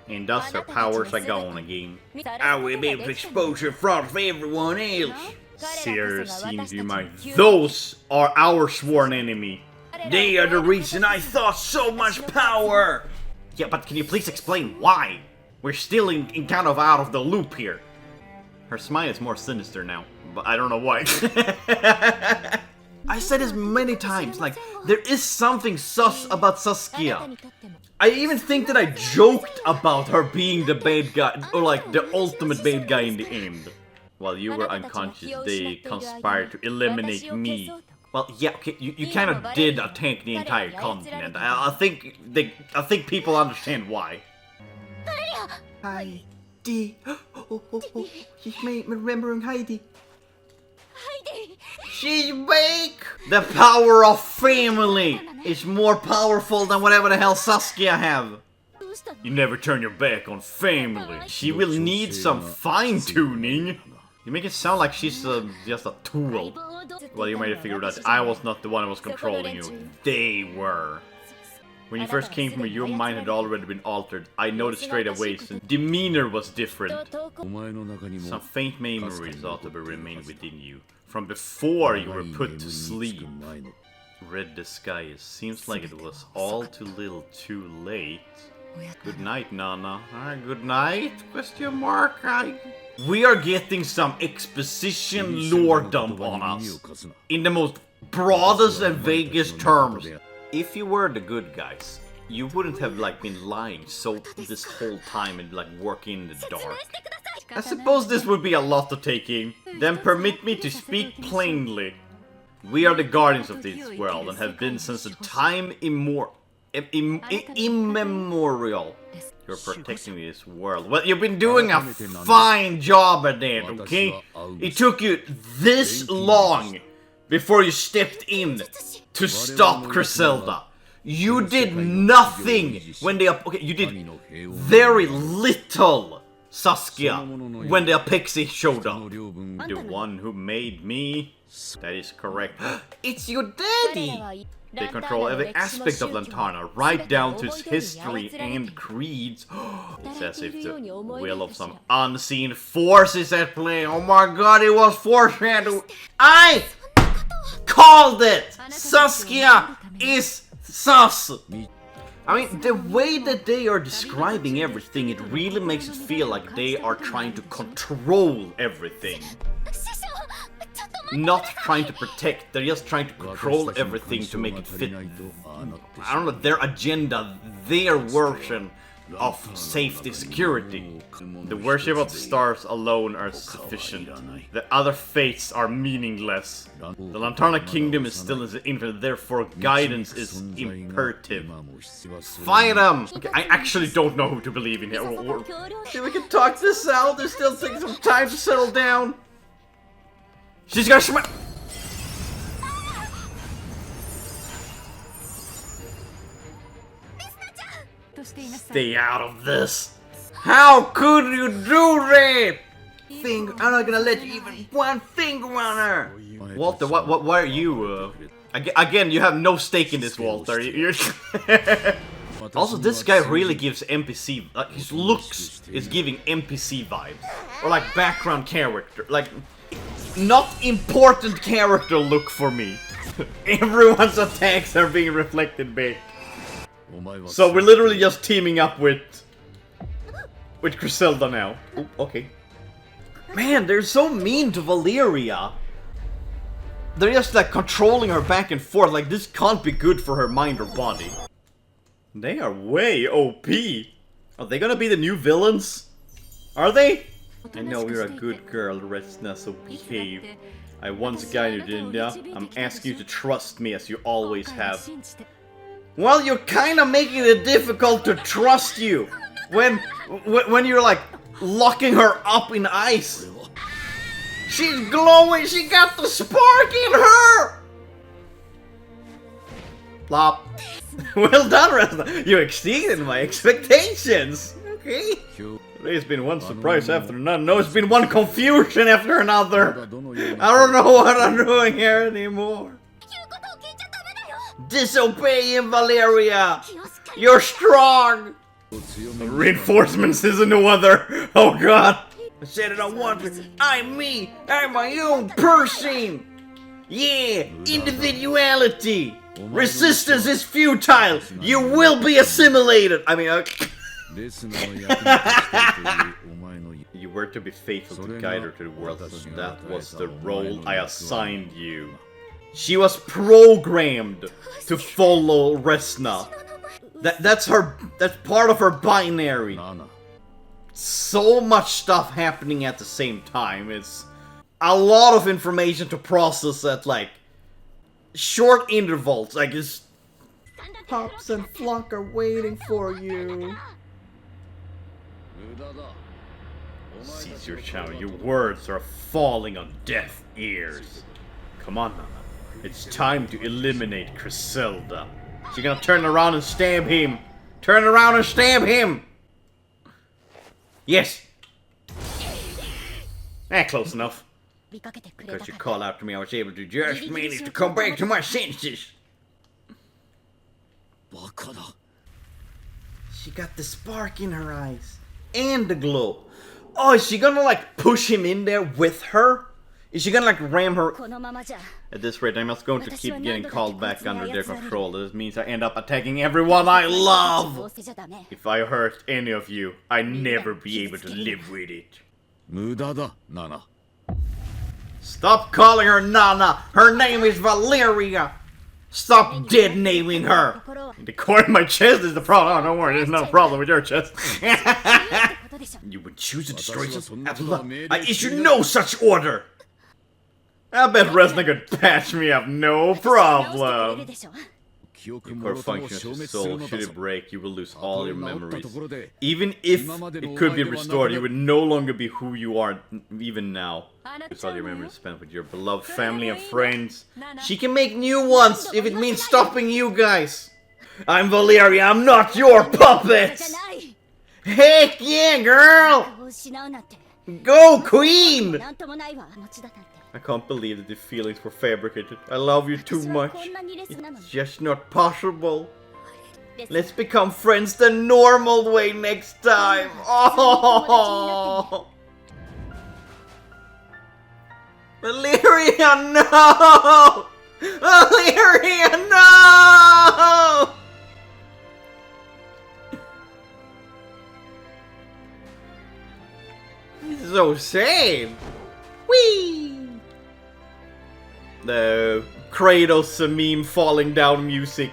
And thus her powers are gone again. I will be able to expose her from everyone else. Seer seems you might. Those are our sworn enemy. They are the reason I thought so much power. Yeah, but can you please explain why? We're still in kind of out of the loop here. Her smile is more sinister now, but I don't know why. I said this many times, like, there is something sus about Saskia. I even think that I joked about her being the bad guy, or like, the ultimate bad guy in the end. While you were unconscious, they conspired to eliminate me. Well, yeah, okay, you kind of did attack the entire continent. I think people understand why. Heidi. She's remembering Heidi. She's back! The power of family is more powerful than whatever the hell Saskia have. You never turn your back on family. She will need some fine-tuning. You make it sound like she's just a tool. Well, you might have figured out I was not the one who was controlling you. They were. When you first came from me, your mind had already been altered. I noticed straight away, since demeanor was different. Some faint memories ought to be remained within you, from before you were put to sleep. Read the skies. Seems like it was all too little too late. Good night, Nana. Good night? Question mark? We are getting some exposition lore dumped on us. In the most broadest and vaguest terms. If you were the good guys, you wouldn't have like been lying so this whole time and like working in the dark. I suppose this would be a lot to take in. Then permit me to speak plainly. We are the guardians of this world and have been since the time immemorial. You're protecting this world. Well, you've been doing a fine job at that, okay? It took you this long before you stepped in to stop Griselda. You did nothing when they... Okay, you did very little, Saskia, when the Apexi showed up. The one who made me? That is correct. It's your daddy! They control every aspect of Lantarna, right down to its history and creeds. It's as if the will of some unseen force is at play. Oh my god, it was foreshadowed. I called it! Saskia is sus! I mean, the way that they are describing everything, it really makes it feel like they are trying to control everything. Not trying to protect, they're just trying to control everything to make it fit, I don't know, their agenda, their version of safety, security. The worship of the stars alone are sufficient. The other fates are meaningless. The Lantarna kingdom is still infinite, therefore guidance is imperative. Fight them! Okay, I actually don't know who to believe in here. See, we can talk this out, there's still taking some time to settle down. She's gonna smash. Stay out of this. How could you do that? I'm not gonna let you even one finger on her. Walter, why are you? Again, you have no stake in this, Walter. Also, this guy really gives NPC. His looks is giving NPC vibes, or like background character, like. Not important character look for me. Everyone's attacks are being reflected back. So we're literally just teaming up with Griselda now. Ooh, okay. Man, they're so mean to Valeria. They're just like controlling her back and forth. Like this can't be good for her mind or body. They are way OP. Are they gonna be the new villains? Are they? I know you're a good girl, Resna, so behave. I once guided you, yeah? I'm asking you to trust me as you always have. Well, you're kind of making it difficult to trust you when you're like locking her up in ice. She's glowing. She got the spark in her. Plop. Well done, Resna. You exceeded my expectations. Okay. There's been one surprise after another. No, it's been one confusion after another. I don't know what I'm doing here anymore. Disobey him, Valeria! You're strong! Reinforcements is no other. Oh god. I said it on once. I'm me. I'm my own person. Yeah, individuality. Resistance is futile. You will be assimilated. I mean, you were to be faithful to guide her to the world. That was the role I assigned you. She was programmed to follow Resna. That's part of her binary. So much stuff happening at the same time. It's a lot of information to process at like short intervals. Like it's Pops and Flunk are waiting for you. Seize your channel. Your words are falling on deaf ears. Come on, Nana. It's time to eliminate Griselda. She's gonna turn around and stab him. Turn around and stab him. Yes. Close enough. Because you called out to me, I was able to just manage to come back to my senses. She got the spark in her eyes. And the glow. Oh, is she gonna like push him in there with her? Is she gonna like ram her? At this rate, I'm just going to keep getting called back under their control. This means I end up attacking everyone I love! If I hurt any of you, I'd never be able to live with it. Stop calling her Nana! Her name is Valeria! Stop dead naming her! The core of my chest is the problem. Oh, don't worry, there's no problem with your chest. You would choose to destroy some? I issue no such order! I bet Resna could patch me up, no problem. Your core function of your soul, should it break, you will lose all your memories. Even if it could be restored, you would no longer be who you are, even now. Lose all your memories spent with your beloved family and friends. She can make new ones, if it means stopping you guys. I'm Valeria, I'm not your puppet! Heck yeah, girl! Go, queen! I can't believe that the feelings were fabricated. I love you too much. It's just not possible. Let's become friends the normal way next time. Oh! Valeria, no! Valeria, no! This is so sad. Whee! The Kratos meme falling down music.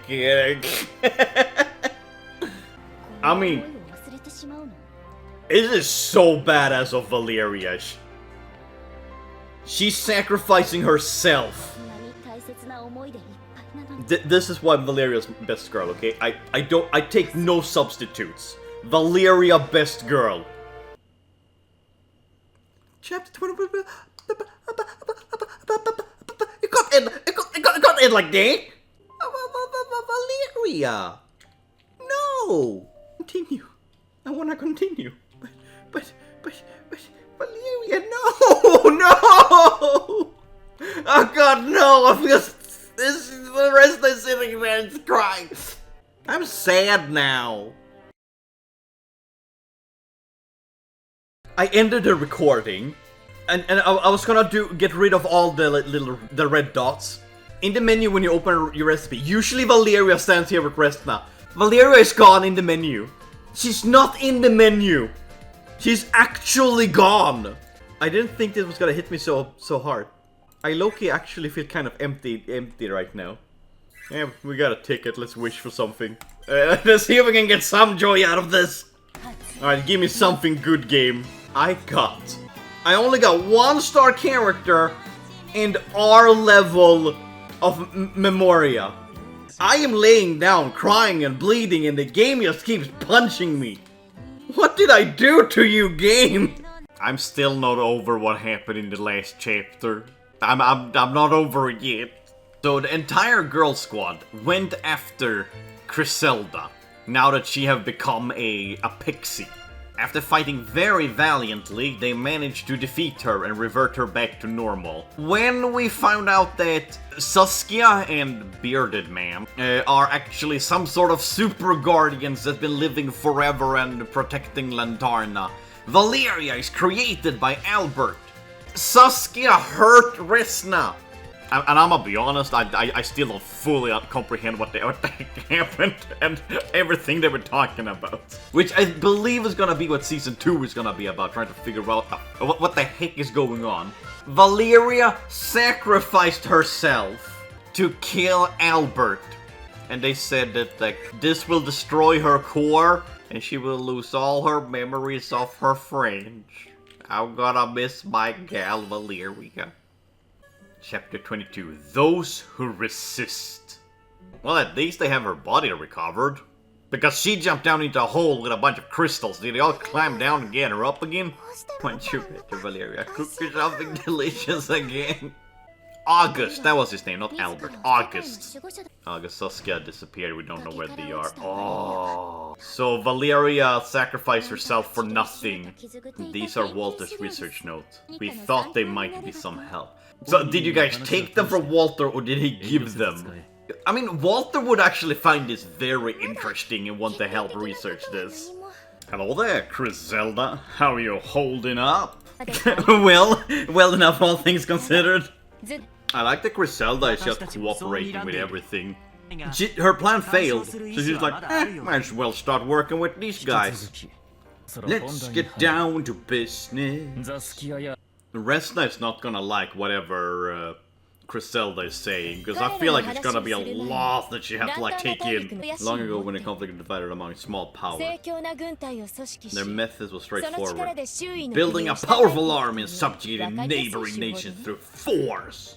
I mean, it is so badass of Valeria. She's sacrificing herself. This is why Valeria's best girl, okay? I take no substitutes. Valeria best girl. Chapter 20. It got in like that. Valeria. No. Continue. I wanna continue. But Valeria, no, no. Oh God, no. I'm just the rest of sitting there and crying. I'm sad now. I ended the recording. And I was gonna get rid of all the red dots. In the menu when you open your recipe, usually Valeria stands here with Resna. Valeria is gone in the menu. She's not in the menu. She's actually gone. I didn't think this was gonna hit me so hard. I low-key actually feel kind of empty right now. Yeah, we got a ticket, let's wish for something. Let's see if we can get some joy out of this. Alright, give me something good, game. I only got 1-star character and R level of Memoria. I am laying down, crying and bleeding, and the game just keeps punching me. What did I do to you, game? I'm still not over what happened in the last chapter. I'm not over it yet. So the entire girl squad went after Griselda, now that she have become a Apexi. After fighting very valiantly, they managed to defeat her and revert her back to normal. When we found out that Saskia and Bearded Man are actually some sort of super guardians that's been living forever and protecting Lantarna, Valeria is created by Albert. Saskia hurt Resna. And I'm gonna be honest, I still don't fully comprehend what the heck happened and everything they were talking about. Which I believe is gonna be what Season 2 is gonna be about, trying to figure out what the heck is going on. Valeria sacrificed herself to kill Albert. And they said that like this will destroy her core and she will lose all her memories of her friends. I'm gonna miss my gal Valeria. Chapter 22, Those Who Resist. Well, at least they have her body recovered. Because she jumped down into a hole with a bunch of crystals. Did they all climb down and get her up again? Once you better, Valeria, cook you something delicious again. August, that was his name, not Albert. August. Saskia disappeared, we don't know where they are. Oh. So Valeria sacrificed herself for nothing. These are Walter's research notes. We thought they might be some help. So did you guys take them from Walter or did he give them? I mean, Walter would actually find this very interesting and want to help research this. Hello there, Griselda. How are you holding up? well enough, all things considered. I like that Griselda is just cooperating with everything. Her plan failed, so she's like, might as well start working with these guys. Let's get down to business. Resna is not gonna like whatever Griselda is saying, because I feel like it's gonna be a lot that she has to like take in. Long ago when a conflict divided among small powers, their methods were straightforward. Building a powerful army and subjugating neighboring nations through force.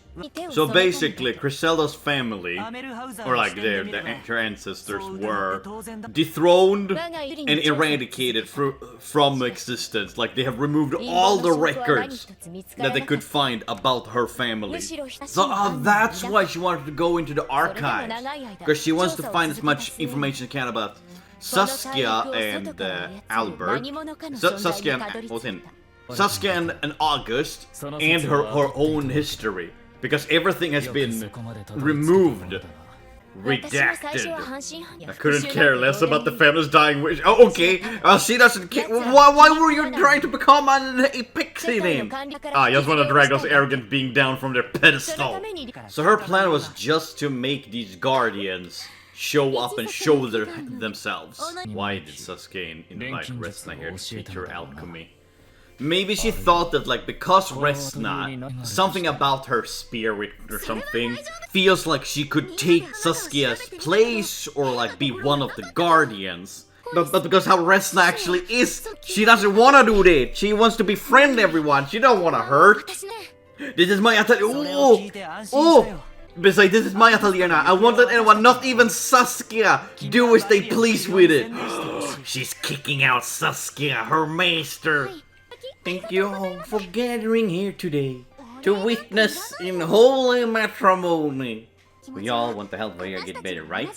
So basically, Griselda's family, or like her ancestors, were dethroned and eradicated from existence. Like they have removed all the records that they could find about her family. So that's why she wanted to go into the archives, because she wants to find as much information as she can about Saskia and Albert. Saskia and August, and her own history. Because everything has been removed, redacted. I couldn't care less about the family's dying wish. Oh, okay. She doesn't care. Why were you trying to become an Apexi then? I just want to drag those arrogant beings down from their pedestal. So her plan was just to make these guardians show up and show themselves. Why did Sasuke invite Resna here to teach her alchemy? Maybe she thought that, like, because Resna, something about her spirit or something, feels like she could take Saskia's place or, like, be one of the guardians. But because how Resna actually is, she doesn't want to do that. She wants to befriend everyone. She don't want to hurt. This is my atelier. Oh! Besides, this is my atelier now. I won't let anyone, not even Saskia, do as they please with it. She's kicking out Saskia, her master. Thank you all for gathering here today to witness in holy matrimony. We all want to help Valeria get better, right?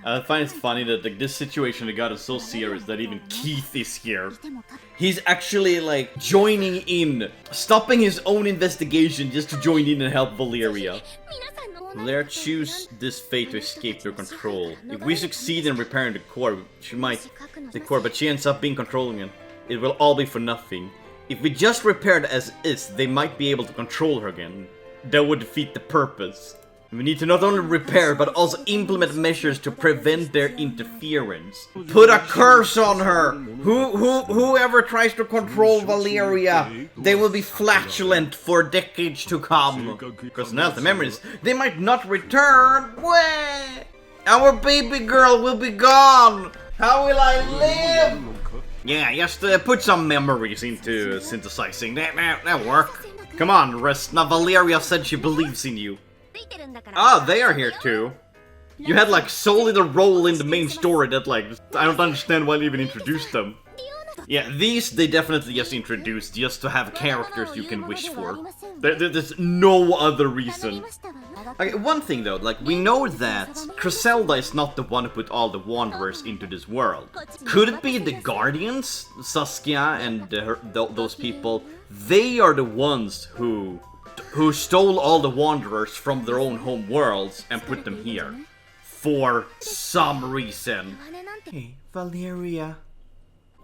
I find it funny that like, this situation got us so serious that even Keith is here. He's actually like joining in, stopping his own investigation just to join in and help Valeria. Valeria choose this fate to escape their control. If we succeed in repairing the core, but she ends up being controlling it. It will all be for nothing. If we just repair it as is, they might be able to control her again. That would defeat the purpose. We need to not only repair, but also implement measures to prevent their interference. Put a curse on her! Whoever tries to control Valeria, they will be flatulent for decades to come. Because now the memories, they might not return. Wah! Our baby girl will be gone! How will I live? Yeah, just put some memories into synthesizing. That work. Come on, Resna. Valeria said she believes in you. Oh, they are here too. You had like so little role in the main story that like, I don't understand why they even introduced them. Yeah, these they definitely just introduced just to have characters you can wish for. There's no other reason. Okay, one thing though, like we know that Griselda is not the one who put all the Wanderers into this world. Could it be the Guardians, Saskia and those people? They are the ones who stole all the Wanderers from their own home worlds and put them here. For some reason. Hey, Valeria.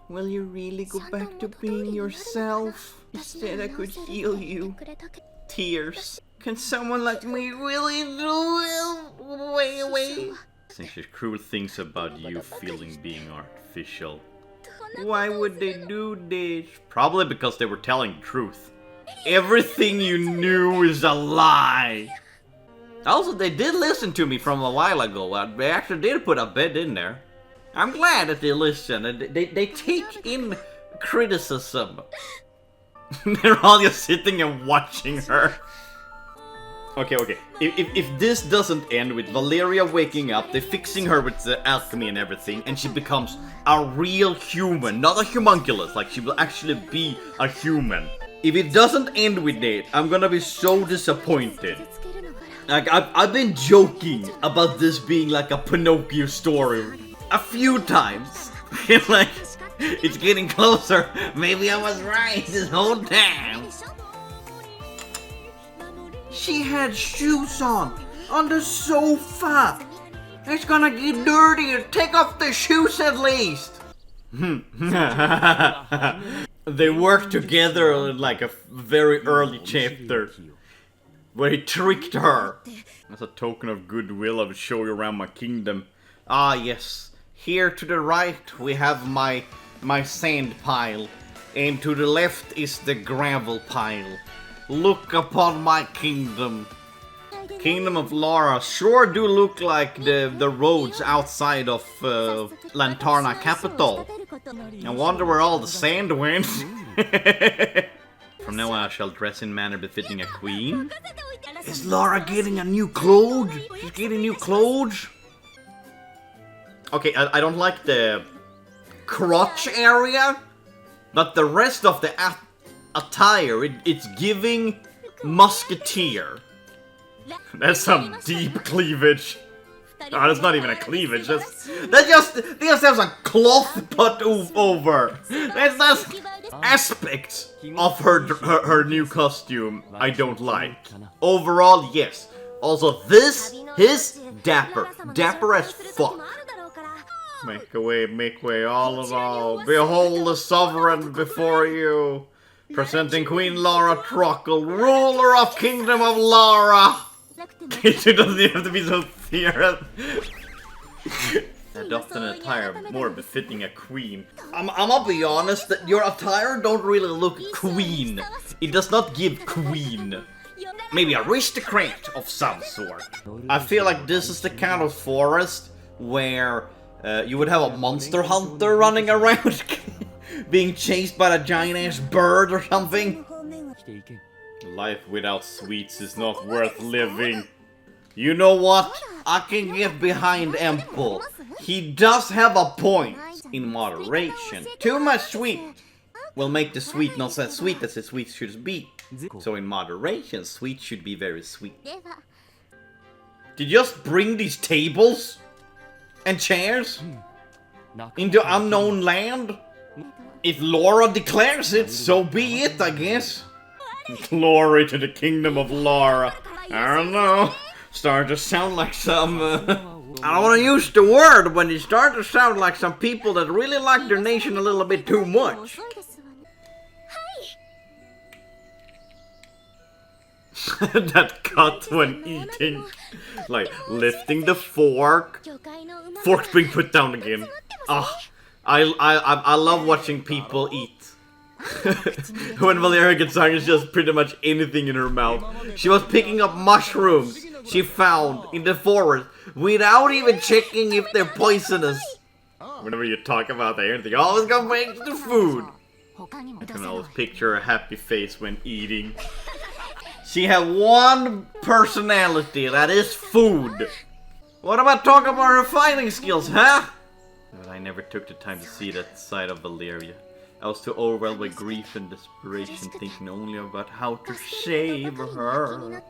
Will you really go back to being yourself? Instead I could heal you. Tears. Can someone like me really do it? Away. Saying cruel things about you feeling being artificial. Why would they do this? Probably because they were telling the truth. Everything you knew is a lie. Also, they did listen to me from a while ago. They actually did put a bit in there. I'm glad that they listen and they take in criticism. They're all just sitting and watching her. Okay. If this doesn't end with Valeria waking up, they're fixing her with the alchemy and everything, and she becomes a real human, not a homunculus, like she will actually be a human. If it doesn't end with that, I'm gonna be so disappointed. Like, I've been joking about this being like a Pinocchio story a few times. Like, it's getting closer. Maybe I was right this whole time. She had shoes on the sofa. It's gonna get dirtier. Take off the shoes at least. They work together in like a very early chapter where he tricked her. As a token of goodwill, I will show you around my kingdom. Ah, yes. Here to the right we have my sand pile, and to the left is the gravel pile. Look upon my kingdom. Kingdom of Lara sure do look like the roads outside of Lantarna capital. I wonder where all the sand went. From now on I shall dress in manner befitting a queen. Is Lara getting a new clothes? She's getting new clothes? Okay, I don't like the crotch area, but the rest of the attire, it's giving musketeer. That's some deep cleavage. Oh, that's not even a cleavage. They just have some cloth put over. That's aspects of her new costume I don't like. Overall, yes. Also, his dapper as fuck. Make way, all in all. Behold the sovereign before you. Presenting Queen Lara Truckle, ruler of Kingdom of Lara. She doesn't even have to be so serious. Adopt an attire more befitting a queen. I'm gonna be honest, that your attire don't really look queen. It does not give queen. Maybe aristocrat of some sort. I feel like this is the kind of forest where you would have a monster hunter running around being chased by a giant-ass bird or something. Life without sweets is not worth living. You know what? I can get behind Emple. He does have a point. In moderation. Too much sweet will make the sweet not as sweet as the sweet should be. So in moderation, sweet should be very sweet. Did you just bring these tables and chairs into unknown land? If Lara declares it, so be it, I guess. Glory to the Kingdom of Lara. I don't know. Starting to sound like some... I don't want to use the word when you start to sound like some people that really like their nation a little bit too much. That cut when eating. Like, lifting the fork. Fork's being put down again. Ah, I love watching people eat. When Valeria gets hungry, it's just pretty much anything in her mouth. She was picking up mushrooms she found in the forest without even checking if they're poisonous. Whenever you talk about that, they always come back to the food. I can always picture a happy face when eating. She had one personality, that is food. What about talking about her fighting skills, huh? But I never took the time to see that side of Valeria. I was too overwhelmed by grief and desperation, thinking only about how to save her.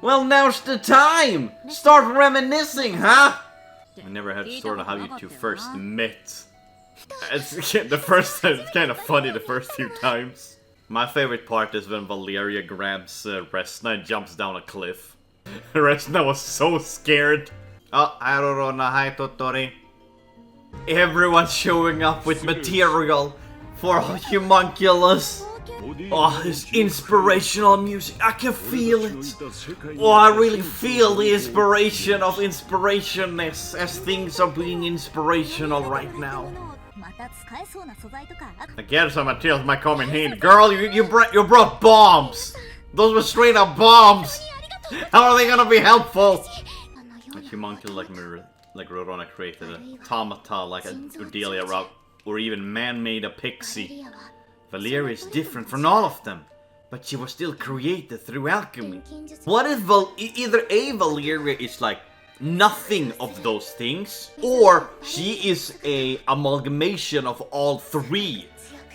Well, now's the time! Start reminiscing, huh? I never had sort of how you two first met. The first time, it's kind of funny the first few times. My favorite part is when Valeria grabs Resna and jumps down a cliff. Resna was so scared. Oh, I don't know, hi Totori. Everyone's showing up with material for Homunculus. Oh, this inspirational music, I can feel it. Oh, I really feel the inspiration of inspirationness as things are being inspirational right now. Again, some materials might come in handy. Girl, you brought bombs. Those were straight up bombs. How are they gonna be helpful? A homunculus like Rorona created, a automata like a Cordelia route, or even man-made Apexi. Valeria is different from all of them, but she was still created through alchemy. What if either A, Valeria is like nothing of those things, or she is a amalgamation of all three.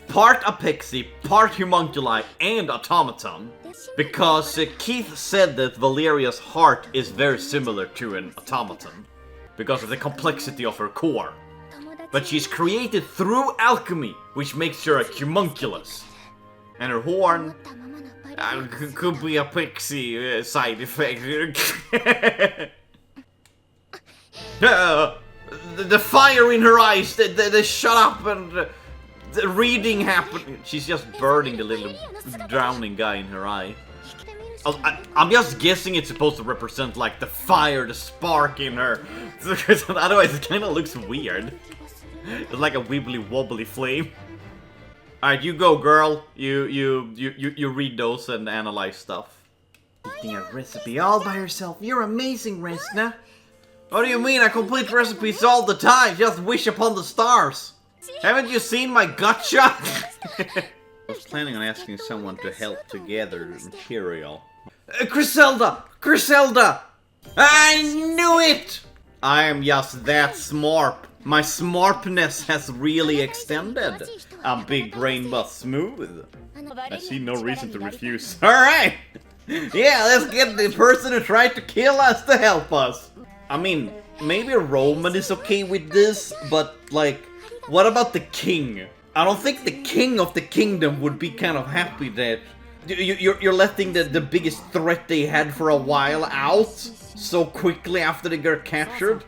Part Apexi, part homunculi, and automaton. Because Keith said that Valeria's heart is very similar to an automaton, because of the complexity of her core. But she's created through alchemy, which makes her a homunculus. And her horn could be a Apexi side effect. The fire in her eyes, the shut up and the reading happened. She's just burning the little drowning guy in her eye. I'm just guessing it's supposed to represent like the fire, the spark in her. Otherwise it kind of looks weird. It's like a wibbly wobbly flame. Alright, you go, girl. You read those and analyze stuff. Eating a recipe all by herself. You're amazing, Resna. What do you mean? I complete recipes all the time. Just wish upon the stars. Haven't you seen my gotcha? I was planning on asking someone to help to gather material. Griselda! Griselda! I knew it! I am just that smart. My smartness has really extended. I'm big brain but smooth. I see no reason to refuse. Alright! Yeah, let's get the person who tried to kill us to help us. I mean, maybe Roman is okay with this, but like, what about the king? I don't think the king of the kingdom would be kind of happy that you're letting the biggest threat they had for a while out so quickly after they got captured.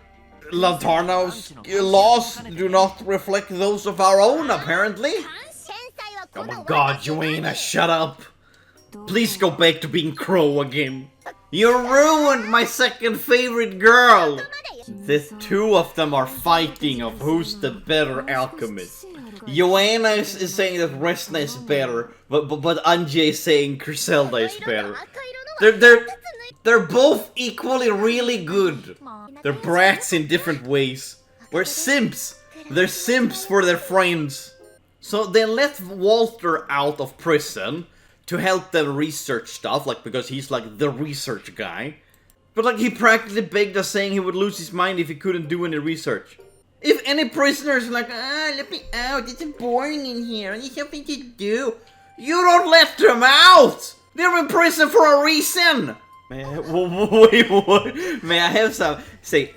Lantarna's laws do not reflect those of our own, apparently. Oh my god, Joanna, shut up. Please go back to being Crow again. You ruined my second favorite girl! The two of them are fighting of who's the better alchemist. Joanna is saying that Resna is better, but Anjay is saying Griselda is better. They're both equally really good. They're brats in different ways. We're simps. They're simps for their friends. So they let Walter out of prison to help them research stuff, like, because he's like the research guy. But like, he practically begged us, saying he would lose his mind if he couldn't do any research. If any prisoners are like, let me out, it's boring in here, I need something to do. You don't let them out! They're in prison for a reason! Wait, what? May I have some? Say,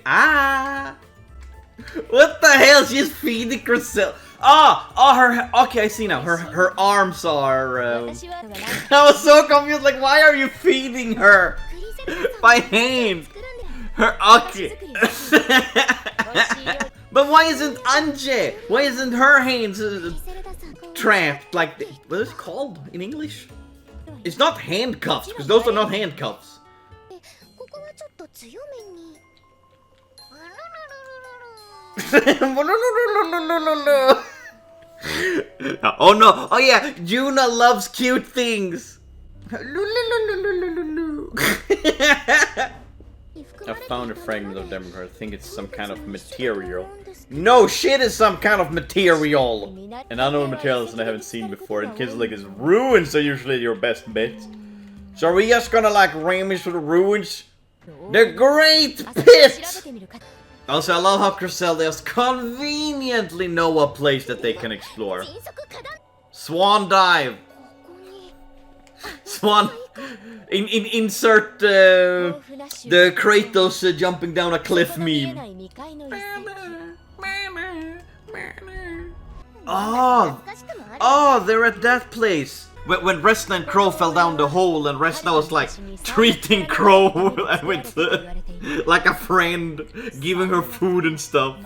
What the hell? She's feeding herself. Her. Okay, I see now. Her arms are. I was so confused. Like, why are you feeding her by hand? Her. Okay. But why isn't Anje? Why isn't her hands trapped? Like, what is it called in English? It's not handcuffs, because those are not handcuffs. Oh no! Oh yeah! Juna loves cute things! I found a fragment of them. I think it's some kind of material. No shit, is some kind of material! And unknown materials that I haven't seen before, and kids like, is ruins are usually your best bet. So are we just gonna like rummage through the ruins The Great Pit! Also, I love how Crescelias conveniently know a place that they can explore. Swan Dive! Swan... Insert the Kratos jumping down a cliff meme. Oh, they're at that place. When Resna and Crow fell down the hole and Resna was like treating Crow with like a friend, giving her food and stuff.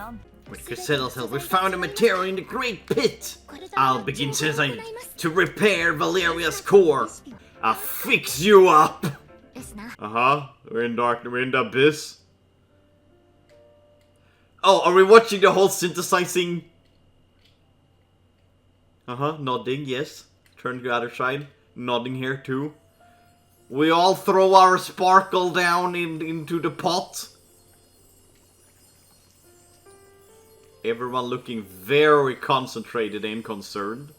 With Crescelia's help, we found a material in the Great Pit. I'll begin to repair Valeria's core. I'll fix you up. We're in the abyss. Oh, are we watching the whole synthesizing? Nodding, yes. Turn to the other side. Nodding here too. We all throw our sparkle down into the pot. Everyone looking very concentrated and concerned.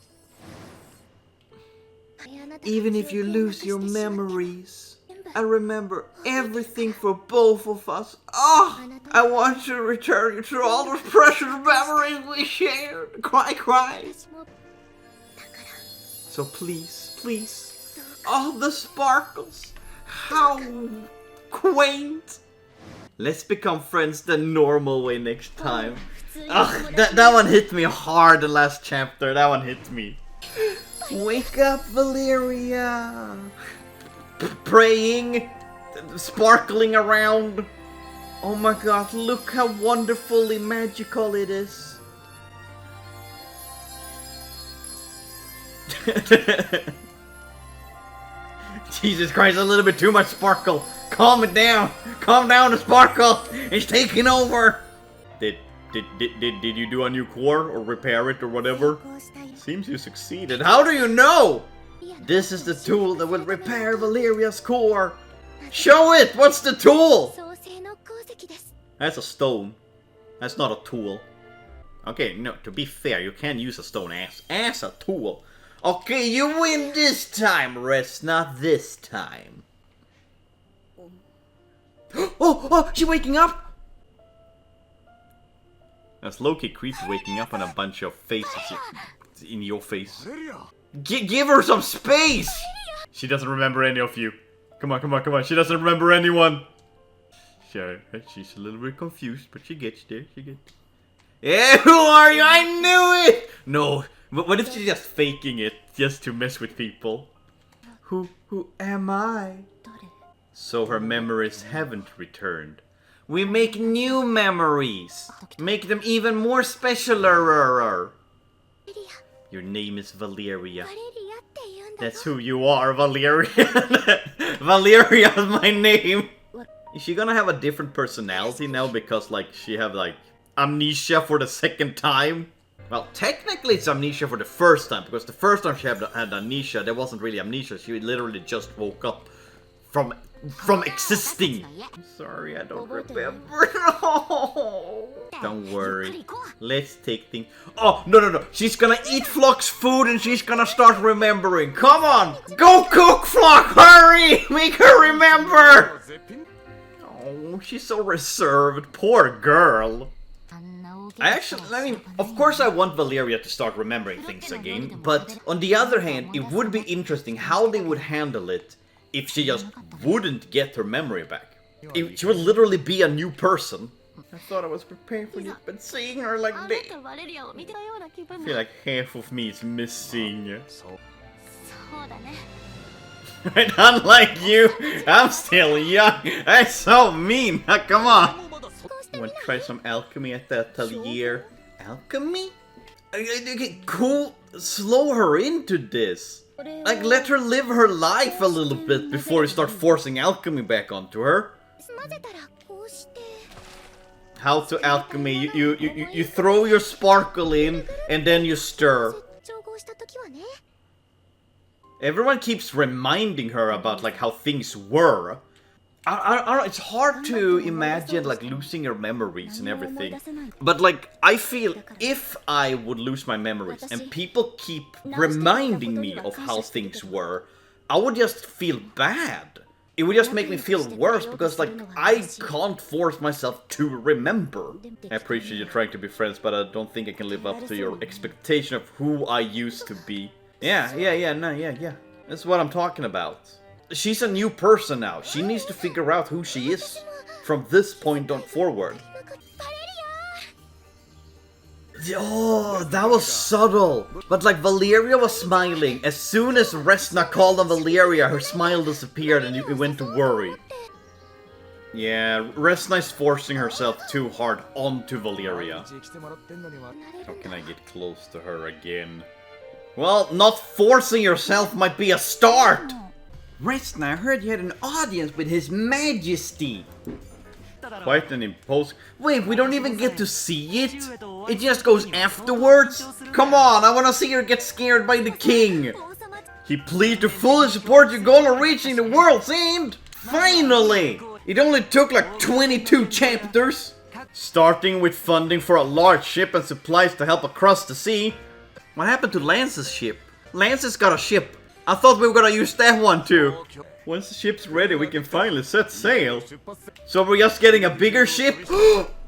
Even if you lose your memories, I remember everything for both of us. I want to return you to all those precious memories we shared. Cry, cry. So please, please. The sparkles. How quaint. Let's become friends the normal way next time. That one hit me hard the last chapter. That one hit me. Wake up, Valeria! Praying, sparkling around. Oh my god, look how wonderfully magical it is. Jesus Christ, a little bit too much sparkle. Calm it down. Calm down, the sparkle. It's taking over. Did you do a new core or repair it or whatever? Seems you succeeded. How do you know? This is the tool that will repair Valeria's core. Show it! What's the tool? That's a stone. That's not a tool. Okay, no, to be fair, you can use a stone as a tool. Okay, you win this time, Resna, this time. Oh, she's waking up? That's low-key creepy waking up on a bunch of faces in your face. Give her some space! She doesn't remember any of you. Come on, come on, come on. She doesn't remember anyone. Sure, she's a little bit confused, but she gets there. She gets. Yeah, who are you? I knew it! No, but what if she's just faking it just to mess with people? Who am I? So her memories haven't returned. We make new memories. Make them even more special. Your name is Valeria. That's who you are, Valeria. Valeria is my name. Is she gonna have a different personality now because like she have like amnesia for the second time? Well, technically it's amnesia for the first time, because the first time she had amnesia, there wasn't really amnesia. She literally just woke up from existing. I'm sorry, I don't remember. No. Don't worry. Let's take things. Oh, no. She's gonna eat Flock's food and she's gonna start remembering. Come on. Go cook, Flock. Hurry. Make her remember. Oh, she's so reserved. Poor girl. I mean, of course I want Valeria to start remembering things again. But on the other hand, it would be interesting how they would handle it if she just wouldn't get her memory back. If she would literally be a new person. I thought I was prepared for this, but seeing her like this, I feel like half of me is missing. Right, unlike you, I'm still young. That's so mean. Come on. Want to try some alchemy at the Atelier? Alchemy? Okay, cool. Slow her into this. Like, let her live her life a little bit before you start forcing alchemy back onto her. How to alchemy? You throw your sparkle in and then you stir. Everyone keeps reminding her about like how things were. I don't know, it's hard to imagine like losing your memories and everything. But like, I feel if I would lose my memories and people keep reminding me of how things were, I would just feel bad. it would just make me feel worse because, like, I can't force myself to remember. I appreciate you trying to be friends, but I don't think I can live up to your expectation of who I used to be. Yeah. That's what I'm talking about. She's a new person now. She needs to figure out who she is from this point on forward. Oh, that was subtle. But like Valeria was smiling. As soon as Resna called on Valeria, her smile disappeared and it went to worry. Yeah, Resna is forcing herself too hard onto Valeria. How can I get close to her again? Well, not forcing yourself might be a start! Resna, I heard you had an audience with His Majesty. Quite an imposing... Wait, we don't even get to see it? It just goes afterwards? Come on, I wanna see her get scared by the king! He pleads to fully support your goal of reaching the world's end! Finally! It only took like 22 chapters! Starting with funding for a large ship and supplies to help across the sea. What happened to Lance's ship? Lance's got a ship. I thought we were gonna use that one too. Once the ship's ready, we can finally set sail. So we're just getting a bigger ship?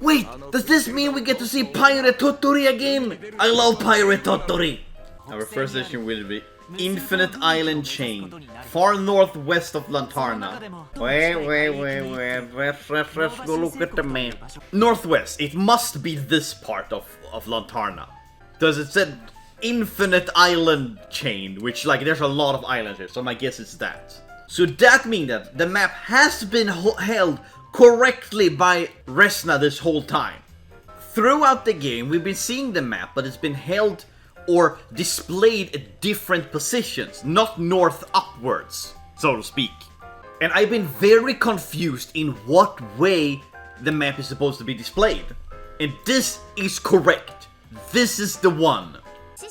Wait, does this mean we get to see Pirate Tottori again? I love Pirate Tottori. Our first station will be Infinite Island Chain, far northwest of Lantarna. Wait. Let's go look at the map. Northwest, it must be this part of Lantarna. Does it say Infinite Island Chain, which, like, there's a lot of islands here, so my guess is that. So that means that the map has been held correctly by Resna this whole time. Throughout the game, we've been seeing the map, but it's been held or displayed at different positions, not north upwards, so to speak. And I've been very confused in what way the map is supposed to be displayed. And this is correct. This is the one.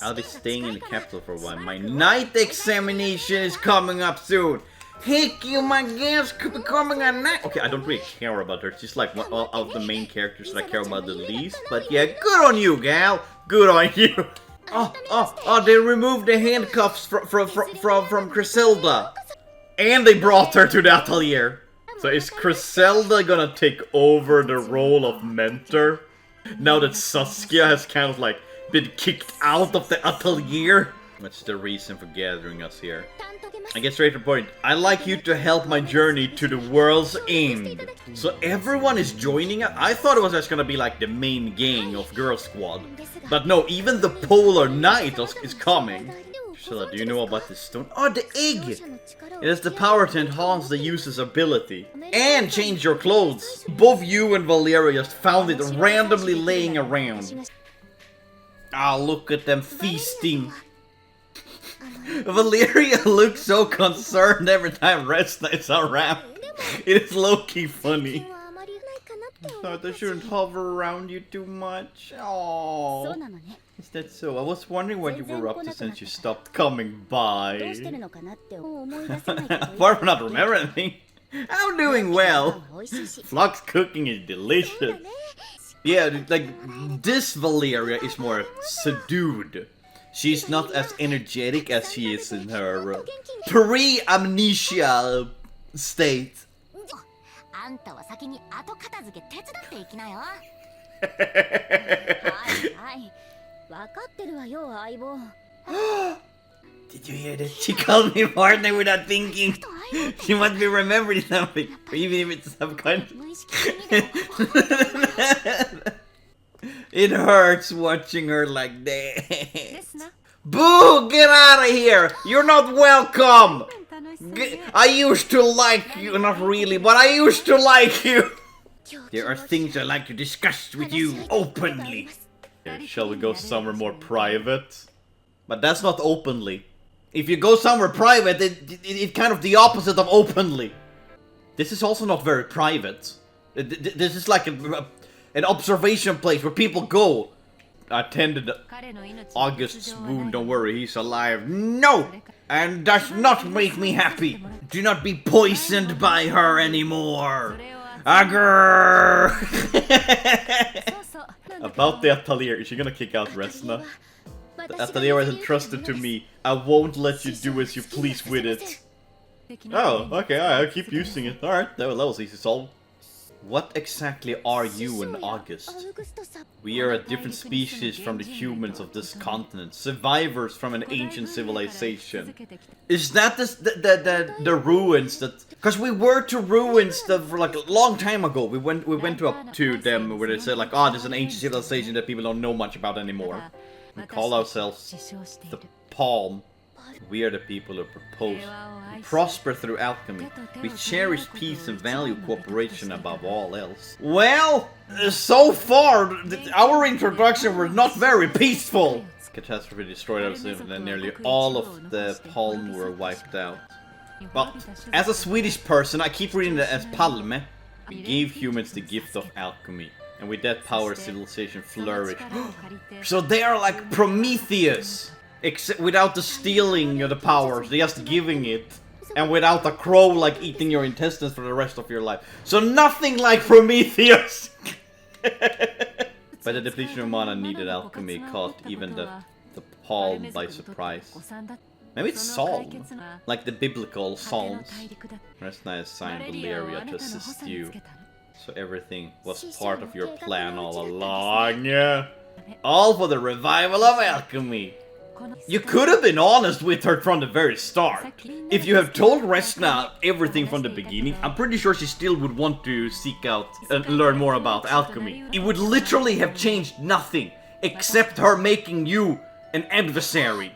I'll be staying in the capital for a while. My night examination is coming up soon. Heck you, my girl's becoming a knight. Okay, I don't really care about her. She's like one of the main characters that I care about the least. But yeah, good on you, gal. Good on you. Oh, they removed the handcuffs from Griselda. And they brought her to the Atelier. So is Griselda gonna take over the role of mentor? Now that Saskia has kind of like been kicked out of the Atelier? What's the reason for gathering us here? I get straight to the point. I'd like you to help my journey to the world's end. So everyone is joining us? I thought it was just gonna be like the main gang of Girl Squad. But no, even the Polar Knight is coming. Priscilla, do you know about this stone? Oh, the egg! It has the power to enhance the user's ability. And change your clothes. Both you and Valeria just found it randomly laying around. Ah, look at them feasting. Valeria looks so concerned every time Resna is around. It is low-key funny. I thought I shouldn't hover around you too much. Oh, is that so? I was wondering what you were up to since you stopped coming by. Apart from not remembering anything, I'm doing well. Flock's cooking is delicious. Yeah, like, this Valeria is more subdued. She's not as energetic as she is in her pre-amnesia state. Did you hear that? She called me partner without thinking. She must be remembering something, even if it's subconscious. It hurts watching her like that. Boo! Get out of here! You're not welcome! I used to like you, not really, but I used to like you! There are things I'd like to discuss with you openly. Shall we go somewhere more private? But that's not openly. If you go somewhere private, it's kind of the opposite of openly. This is also not very private. This is like an observation place where people go. I tended August's wound, don't worry, he's alive. No! And does not make me happy. Do not be poisoned by her anymore. Aggrrr! About the Atelier, is she gonna kick out Resna? The Atelier is entrusted to me. I won't let you do as you please with it. Oh, okay, I'll keep using it. Alright, that was easy to solve. What exactly are you in August? We are a different species from the humans of this continent, survivors from an ancient civilization. Is that the ruins that? Because we were to ruins for like a long time ago. We went up to them where they said like, oh, there's an ancient civilization that people don't know much about anymore. We call ourselves the Palm. We are the people who propose. We prosper through alchemy. We cherish peace and value cooperation above all else. Well, so far, our introduction was not very peaceful. Catastrophe destroyed our civilization and nearly all of the Palm were wiped out. Well, as a Swedish person, I keep reading it as Palme. We gave humans the gift of alchemy. And with that power, civilization flourished. So they are like Prometheus! Except without the stealing of the powers, they're just giving it. And without a crow like eating your intestines for the rest of your life. So nothing like Prometheus! But the depletion of mana needed alchemy caught even the Palm by surprise. Maybe it's Psalm, like the biblical Psalms. Resna assigned Valeria to assist you. So everything was part of your plan all along. Yeah. All for the revival of alchemy. You could have been honest with her from the very start. If you have told Resna everything from the beginning, I'm pretty sure she still would want to seek out and learn more about alchemy. It would literally have changed nothing, except her making you an adversary.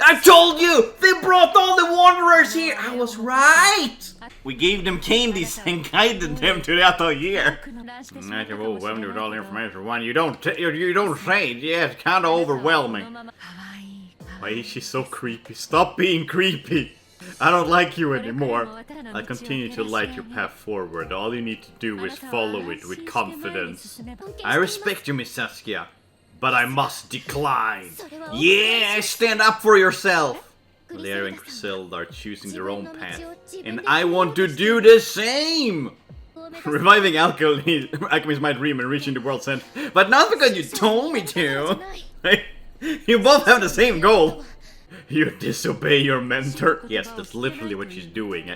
I told you! They brought all the wanderers here! I was right! We gave them candies and guided them to the Atelier. I can overwhelm you with all the information. One, you don't say it. Yeah, it's kind of overwhelming. Why is she so creepy? Stop being creepy! I don't like you anymore. I continue to like your path forward. All you need to do is follow it with confidence. I respect you, Miss Saskia. But I must decline. Yeah, stand up for yourself. Valeria and Griselda are choosing their own path. And I want to do the same. Reviving alchemists might dream and reaching the world's end. But not because you told me to. You both have the same goal. You disobey your mentor. Yes, that's literally what she's doing.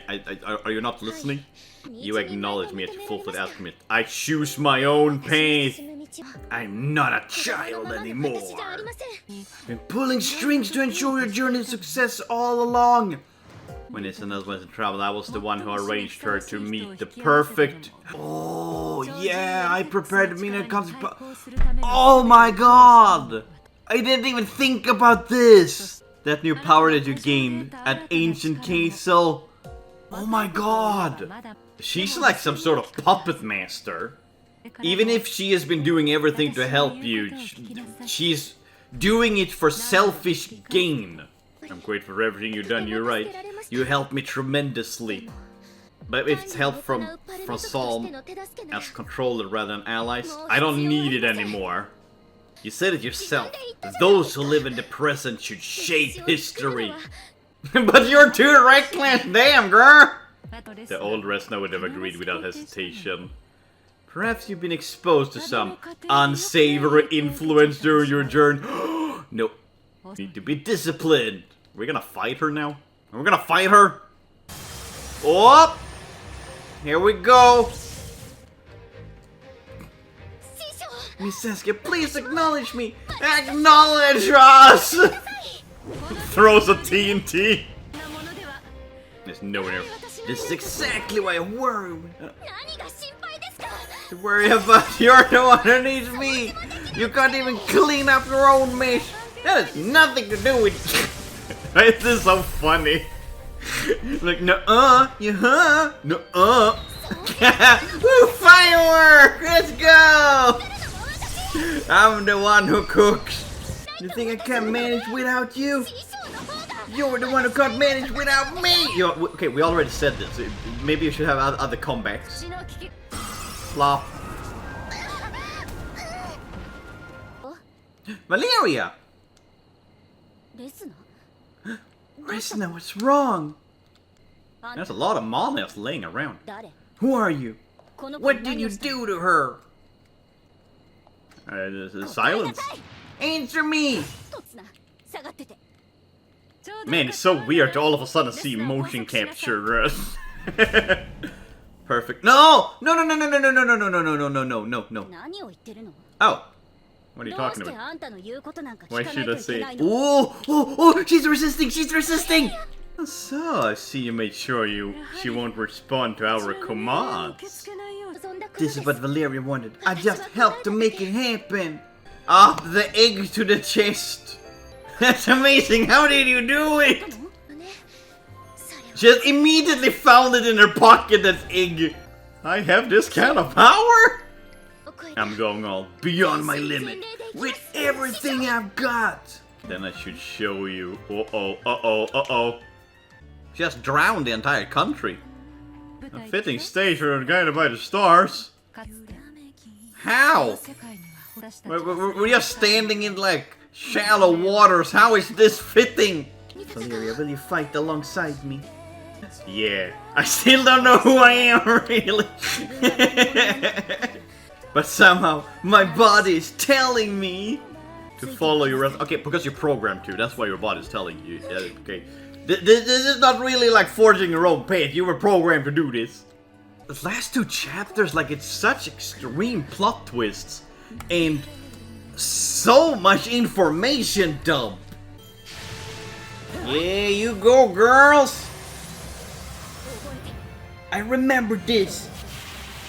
Are you not listening? You acknowledge me as your full-fledged alchemist. I choose my own path. I'm not a child anymore. I've been pulling strings to ensure your journey's success all along. When Resna was in trouble, I was the one who arranged her to meet the perfect... Oh, yeah, I prepared the meaning concept. Oh my god! I didn't even think about this! That new power that you gained at Ancient Castle. Oh my god! She's like some sort of puppet master. Even if she has been doing everything to help you, she's doing it for selfish gain. I'm grateful for everything you've done, you're right. You helped me tremendously. But if it's help from Psalm as controller rather than allies, I don't need it anymore. You said it yourself. Those who live in the present should shape history. But you're too reckless, damn girl! The old Resna would have agreed without hesitation. Perhaps you've been exposed to some unsavory influence during your journey. No, you need to be disciplined. We're gonna fight her now? We're gonna fight her? Oh! Here we go! Miss Saskia, please acknowledge me! Acknowledge us! Throws a TNT. There's no one here. This is exactly why I worry. To worry about, you're the one who needs me. You can't even clean up your own mess. That has nothing to do with. This is so funny. Like nuh-uh, nuh-uh. Woo, firework! Let's go! I'm the one who cooks. You think I can't manage without you? You're the one who can't manage without me! Okay, we already said this. Maybe you should have other comebacks. Flop. Valeria! Resna, what's wrong? There's a lot of monsters laying around. Who are you? What did you do to her? Silence. Answer me! Man, it's so weird to all of a sudden see motion capture. Perfect. No! No, no, no, no, no, no, no, no, no, no, no, no, no, no, no. Oh. What are you talking about? Why should I say? Oh, oh, oh, she's resisting, she's resisting! So, I see you made sure she won't respond to our commands. This is what Valeria wanted. I just helped to make it happen. Ah, the egg to the chest. That's amazing. How did you do it? She just immediately found it in her pocket, that egg. I have this kind of power? I'm going all beyond my limit with everything I've got. Then I should show you. Uh-oh, uh-oh, uh-oh. Just drowned the entire country. A fitting stage for Guided by the Stars. How? We're just standing in like shallow waters. How is this fitting? Valeria, will you fight alongside me? Yeah, I still don't know who I am, really. But somehow, my body is telling me to follow your... Okay, because you're programmed to. That's why your body's telling you. Okay. This is not really like forging your own path. You were programmed to do this. The last two chapters, like, it's such extreme plot twists. And so much information dump. Yeah, you go, girls. I remember this.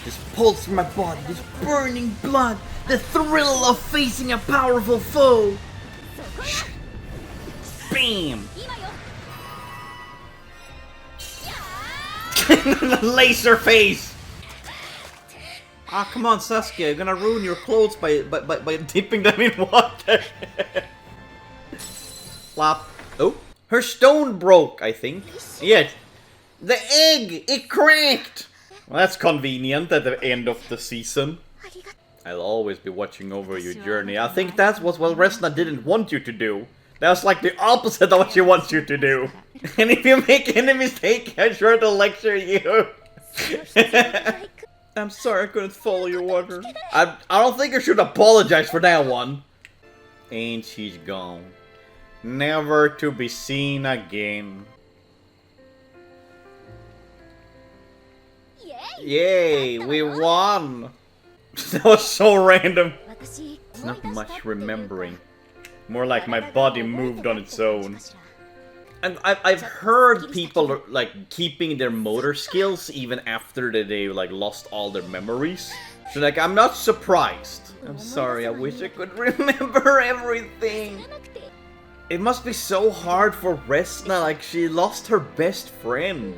This pulse from my body, this burning blood, the thrill of facing a powerful foe. Bam! Laser face! Ah, come on, Saskia, you're gonna ruin your clothes by dipping them in water. Flop. Oh, her stone broke, I think. Yeah, the egg, it cracked. Well, that's convenient at the end of the season. I'll always be watching over your journey. I think that's what Resna didn't want you to do. That's like the opposite of what she wants you to do. And if you make any mistake, I'm sure to lecture you. I'm sorry I couldn't follow your order. I don't think I should apologize for that one. And she's gone. Never to be seen again. Yay, we won! That was so random. It's not much remembering. More like my body moved on its own. And I've heard people like keeping their motor skills even after they like lost all their memories. So like I'm not surprised. I'm sorry, I wish I could remember everything. It must be so hard for Resna, like she lost her best friend.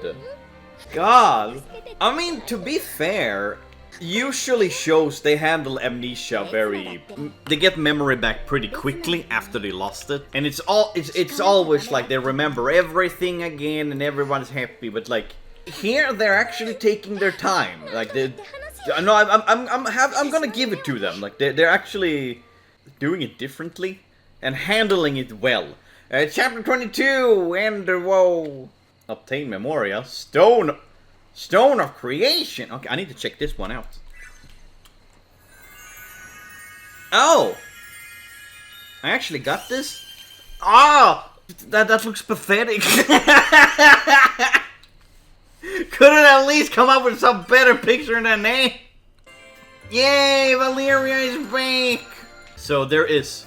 God. I mean, to be fair, usually shows they handle amnesia very... They get memory back pretty quickly after they lost it. And it's always like they remember everything again and everyone's happy. But like, here they're actually taking their time. Like, no, I'm gonna give it to them. Like, they're actually doing it differently and handling it well. Chapter 22, and whoa. Obtain Memoria. Stone of Creation. Okay, I need to check this one out. Oh! I actually got this? Ah! That looks pathetic. Couldn't at least come up with some better picture than that? Yay! Valeria is back! So there's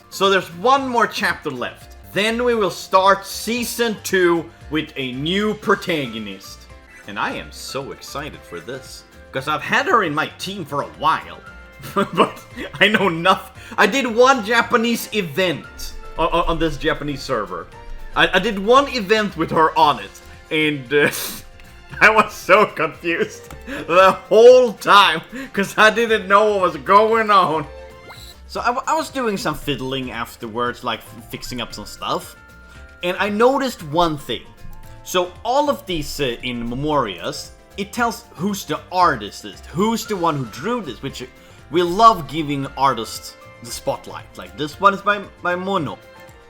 one more chapter left. Then we will start Season 2 with a new protagonist. And I am so excited for this. Because I've had her in my team for a while. But I know nothing. I did one Japanese event on this Japanese server. I did one event with her on it. And I was so confused the whole time. Because I didn't know what was going on. So I was doing some fiddling afterwards, like fixing up some stuff. And I noticed one thing. So all of these in Memorias, it tells who's the artist is, who's the one who drew this, which we love giving artists the spotlight. Like this one is by Mono.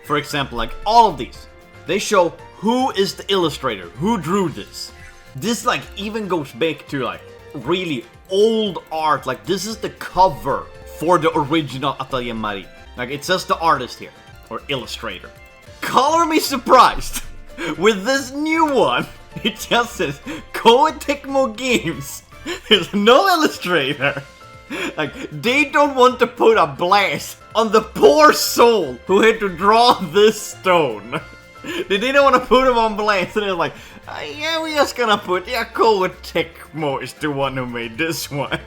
For example, like all of these, they show who is the illustrator, who drew this. This like even goes back to like really old art, like this is the cover for the original Atelier Marie. Like it says the artist here, or illustrator. Color me surprised! With this new one, it just says Koei Games. There's no illustrator. Like, they don't want to put a blast on the poor soul who had to draw this stone. They didn't want to put him on blast, and they're like, yeah, we're just gonna put, yeah, Koei is the one who made this one.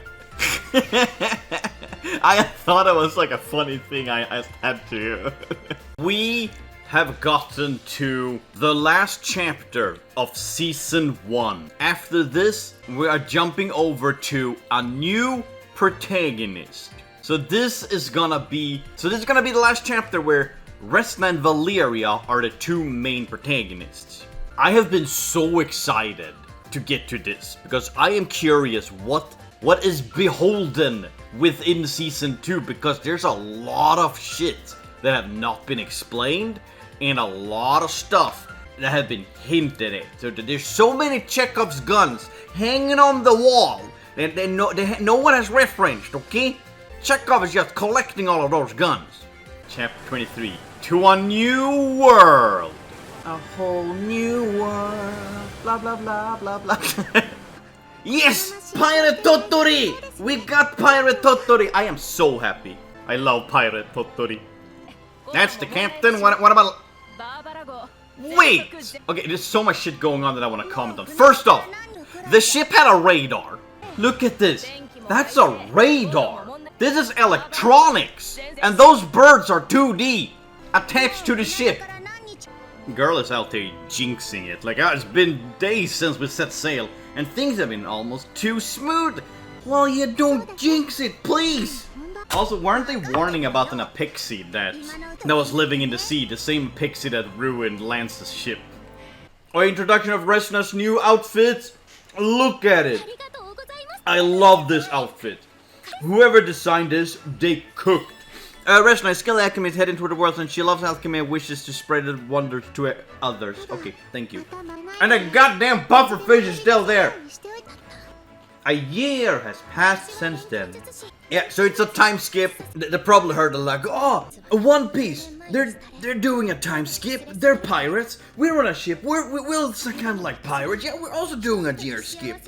I thought it was like a funny thing I had to. We have gotten to the last chapter of Season 1. After this, we are jumping over to a new protagonist. So this is gonna be the last chapter where Resna and Valeria are the two main protagonists. I have been so excited to get to this because I am curious what is beholden within Season 2, because there's a lot of shit that have not been explained and a lot of stuff that have been hinted at. So there's so many Chekhov's guns hanging on the wall and no one has referenced, okay? Chekhov is just collecting all of those guns. Chapter 23. To a new world. A whole new world. Blah blah blah blah blah. Yes! Pirate Totori! We got Pirate Totori! I am so happy. I love Pirate Totori. That's the captain. What about... Wait! Okay, there's so much shit going on that I want to comment on. First off, the ship had a radar. Look at this. That's a radar. This is electronics. And those birds are 2D. Attached to the ship. Girl is out there jinxing it. Like, it's been days since we set sail, and things have been almost too smooth. Well, you don't jinx it, please! Also, weren't they warning about an Apexi that was living in the sea? The same Apexi that ruined Lance's ship. Or introduction of Resna's new outfit. Look at it! I love this outfit. Whoever designed this, they cooked. Resna is skilled alchemist heading toward the world, and she loves alchemy and wishes to spread the wonders to others. Okay, thank you. And the goddamn pufferfish is still there! A year has passed since then. Yeah, so it's a time skip. They probably heard a like, oh, One Piece. They're doing a time skip. They're pirates. We're on a ship. We're kind of like pirates. Yeah, we're also doing a year skip.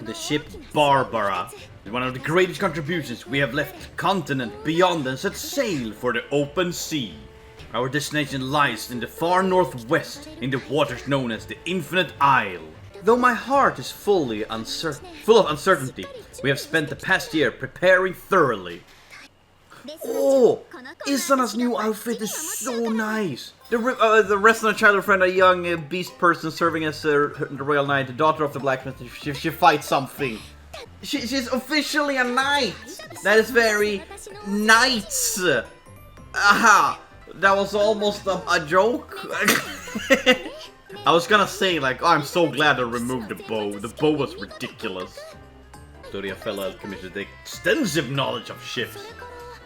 The ship Barbara. One of the greatest contributions. We have left the continent beyond and set sail for the open sea. Our destination lies in the far northwest, in the waters known as the Infinite Isle. Though my heart is full of uncertainty, we have spent the past year preparing thoroughly. Oh, Isana's new outfit is so nice. The Resna child friend, a young beast person serving as the royal knight, the daughter of the blacksmith. She fights something. She's officially a knight. That is very nice. Aha, that was almost a joke. I was gonna say, like, oh, I'm so glad I removed the bow. The bow was ridiculous. Study a fellow alchemist with extensive knowledge of ships.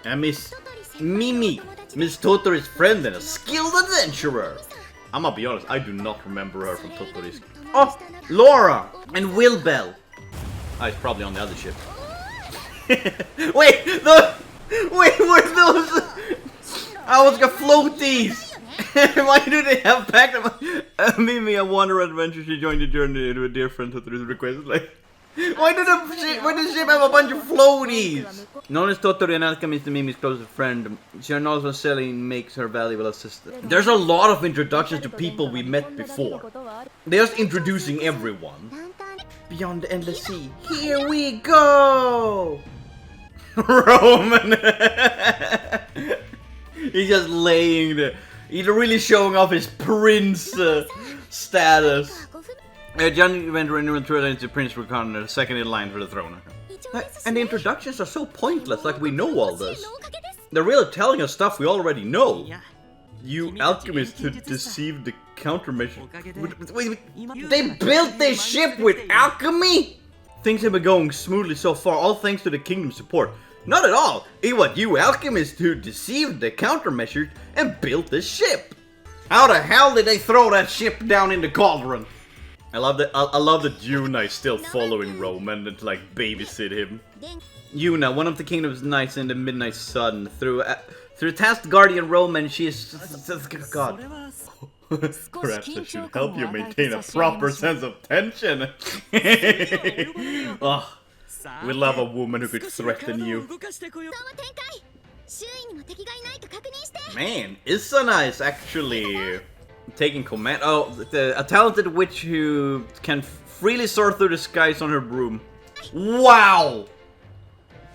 And Miss Mimi, Miss Totori's friend and a skilled adventurer. I'm gonna be honest, I do not remember her from Totori's. Oh, Laura and Wilbell. Oh, it's probably on the other ship. Wait, were those? I was gonna floaties. Why do they have packed them? Mimi, a wanderer adventure, she joined the journey to a dear friend Totori's request. Like, why does the ship have a bunch of floaties? Known as Totori, an alchemist, Mimi's closest friend, she knows what selling makes her valuable assistant. There's a lot of introductions to people we met before. They're just introducing everyone. Beyond the endless sea, here we go! Roman! He's just laying there. He's really showing off his prince status. John went into Prince Ricardo, second in line for the throne. And the introductions are so pointless, like we know all this. They're really telling us stuff we already know. You alchemists who deceived the countermeasure. Wait, they built this ship with alchemy? Things have been going smoothly so far, all thanks to the kingdom's support. Not at all. It was you alchemists who deceived the countermeasures and built this ship. How the hell did they throw that ship down in the cauldron? I love that Yuna is still following Roman and like babysit him. Yuna, one of the kingdom's knights in the Midnight Sun, through tasked guardian Roman, she is God. Perhaps I should help you maintain a proper sense of tension. Oh, we love a woman who could threaten you. Man, Isana is actually taking command. Oh, a talented witch who can freely soar through the skies on her broom. Wow!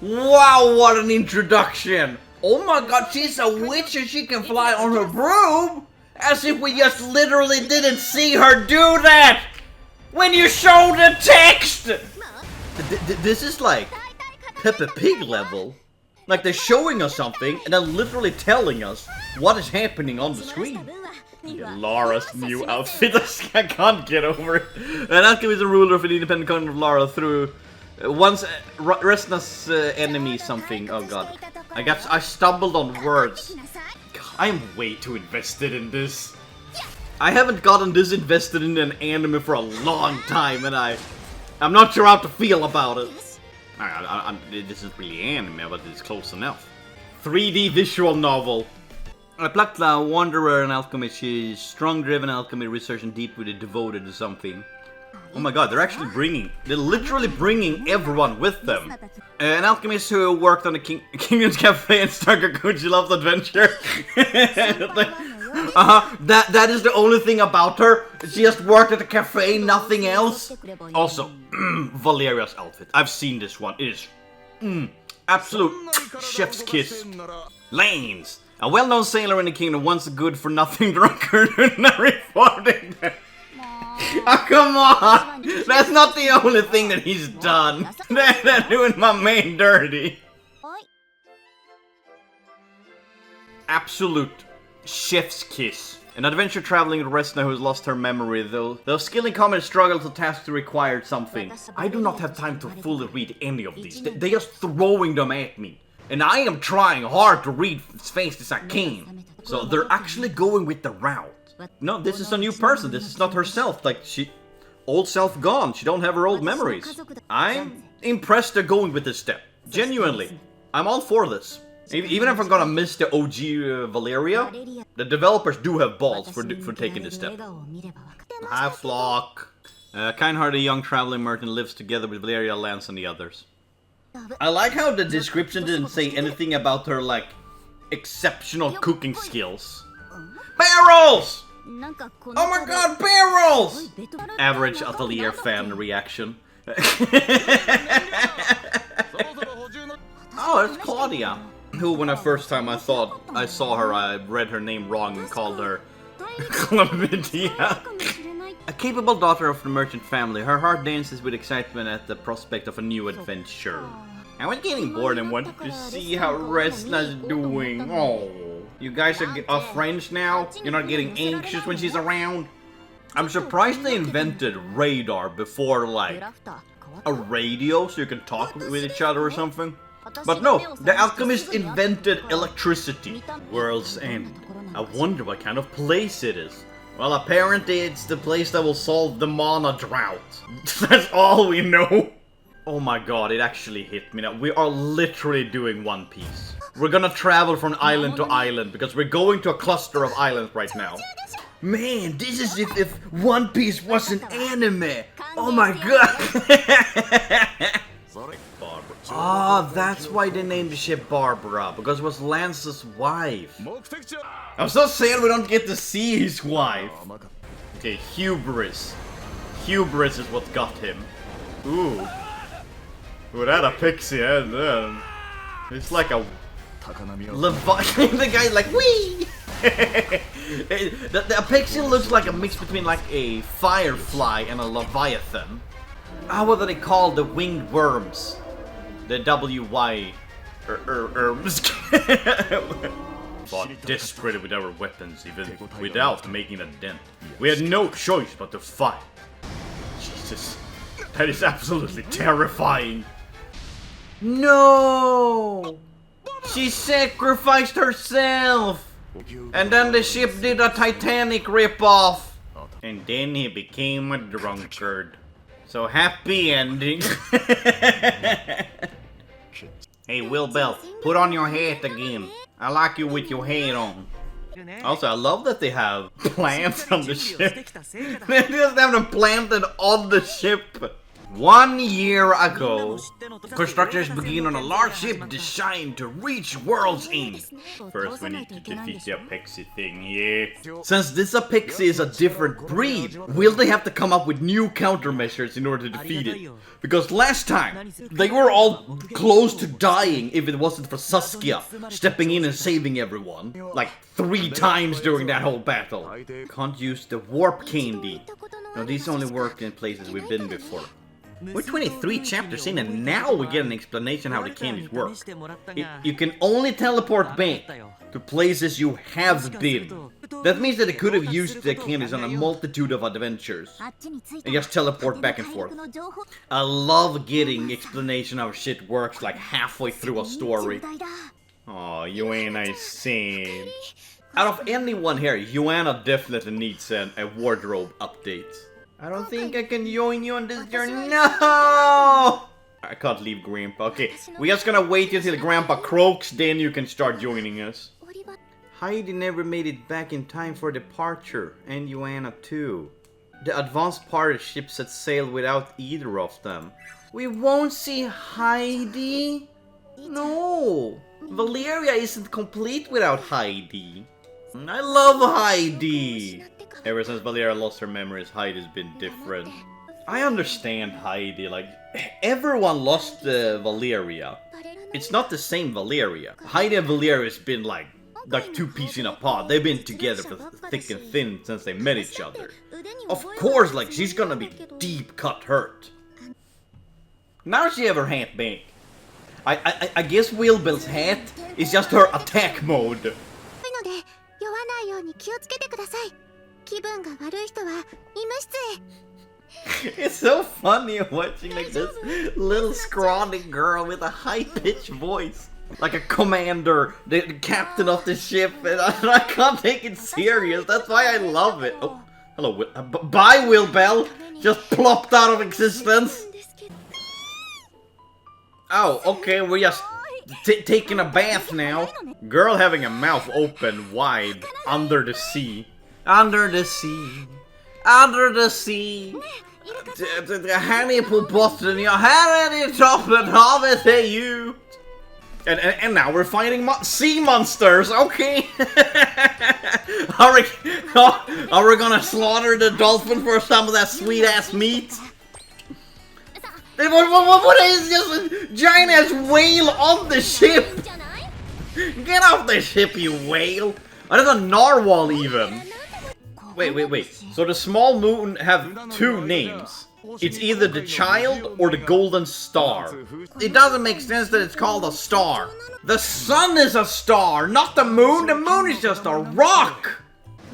Wow, what an introduction! Oh my god, she's a witch and she can fly on her broom? As if we just literally didn't see her do that! When you show the text! This is like Peppa Pig level. Like they're showing us something and then literally telling us what is happening on the screen. Yeah, Lara's new outfit, I can't get over it. An alchemist is a ruler of an independent kingdom of Lara through once Resna's enemy something. Oh god, I stumbled on words. I'm way too invested in this. I haven't gotten this invested in an anime for a long time, and I'm not sure how to feel about it. This isn't really anime, but it's close enough. 3D visual novel. Plakla, wanderer and alchemist, she's strong-driven alchemy research and deeply devoted to something. Oh my god, they're literally bringing everyone with them. An alchemist who worked on the Kingdom's Cafe and Starker she loves adventure. That is the only thing about her. She just worked at the cafe, nothing else. Also, Valeria's outfit. I've seen this one. It is absolute chef's kiss. Lanes. A well-known sailor in the kingdom, once a good-for-nothing drunkard and reporting. Oh, come on! That's not the only thing that he's done. They're doing my main dirty. Absolute chef's kiss. An adventure traveling Resna who has lost her memory, though skill in combat struggles to task to require something. I do not have time to fully read any of these. They're just throwing them at me. And I am trying hard to read as fast as I can. So they're actually going with the route. No, this is a new person. This is not herself. Like, old self gone. She don't have her old memories. I'm impressed they're going with this step. Genuinely. I'm all for this. Even if I'm gonna miss the OG Valeria, the developers do have balls for taking this step. Hi, Flock. A kind-hearted young traveling merchant lives together with Valeria, Lance, and the others. I like how the description didn't say anything about her, like, exceptional cooking skills. Barrels! Oh my god, barrels! Average Atelier fan reaction. Oh, it's Claudia. Who, when the first time I thought I saw her, I read her name wrong and called her Calamity. A capable daughter of the merchant family, her heart dances with excitement at the prospect of a new adventure. I was getting bored and wanted to see how Resna's doing. Oh, you guys are friends now? You're not getting anxious when she's around? I'm surprised they invented radar before, like, a radio so you can talk with each other or something. But no, the alchemists invented electricity. World's End. I wonder what kind of place it is. Well, apparently it's the place that will solve the mana drought. That's all we know. Oh my god, it actually hit me now. We are literally doing One Piece. We're gonna travel from island to island because we're going to a cluster of islands right now. Man, this is if One Piece was an anime. Oh my god. Ah, that's why they named the ship Barbara, because it was Lance's wife. I'm so sad we don't get to see his wife. Okay, hubris. Hubris is what got him. Ooh. Ooh, that Apexi, it's like a Leviathan. The guy's like, wee! the Apexi looks like a mix between like a firefly and a Leviathan. What are they called? The winged worms. The W-Y... Fought desperately with our weapons, even without making a dent. We had no choice but to fight. Jesus, that is absolutely terrifying. No! She sacrificed herself! And then the ship did a Titanic ripoff! And then he became a drunkard. So happy ending. Hey, Will Bell, put on your hat again. I like you with your hat on. Also, I love that they have plants on the ship. They just have them planted on the ship. 1 year ago, constructors begin on a large ship designed to reach World's End. First we need to defeat the Apexi thing, yeah. Since this Apexi is a different breed, will they have to come up with new countermeasures in order to defeat it? Because last time, they were all close to dying if it wasn't for Saskia stepping in and saving everyone. Like 3 times during that whole battle. Can't use the warp candy. No, these only work in places we've been before. We're 23 chapters in and now we get an explanation how the candies work. You can only teleport back to places you have been. That means that they could have used the candies on a multitude of adventures. And just teleport back and forth. I love getting explanation how shit works like halfway through a story. Oh, Joanna is sad. Out of anyone here, Joanna definitely needs a wardrobe update. I don't think I can join you on this journey. No! I can't leave Grandpa. Okay, we're just gonna wait until Grandpa croaks, then you can start joining us. Heidi never made it back in time for departure, and Joanna too. The advanced part of ships set sail without either of them. We won't see Heidi? No! Valeria isn't complete without Heidi. I love Heidi! Ever since Valeria lost her memories, Heidi's been different. I understand Heidi, like, everyone lost Valeria. It's not the same Valeria. Heidi and Valeria has been like 2 peas in a pod. They've been together for thick and thin since they met each other. Of course, like, she's gonna be deep cut hurt. Now she have her hat back. I guess Wilbel's hat is just her attack mode. It's so funny watching like this little scrawny girl with a high-pitched voice. Like a commander, the captain of the ship, and I can't take it serious, that's why I love it. Oh, hello, bye Wilbel, just plopped out of existence. Oh, okay, we're just taking a bath now. Girl having a mouth open wide, under the sea. Under the sea. Under the sea. The honey på botten, jag här är toppen havet är djupt. And now we're fighting sea monsters, okay? Are we gonna slaughter the dolphin for some of that sweet ass meat? What is this giant ass whale on the ship? Get off the ship, you whale! Oh, there's a narwhal even. Wait. So the small moon have 2 names. It's either the child or the golden star. It doesn't make sense that it's called a star. The sun is a star, not the moon. The moon is just a rock.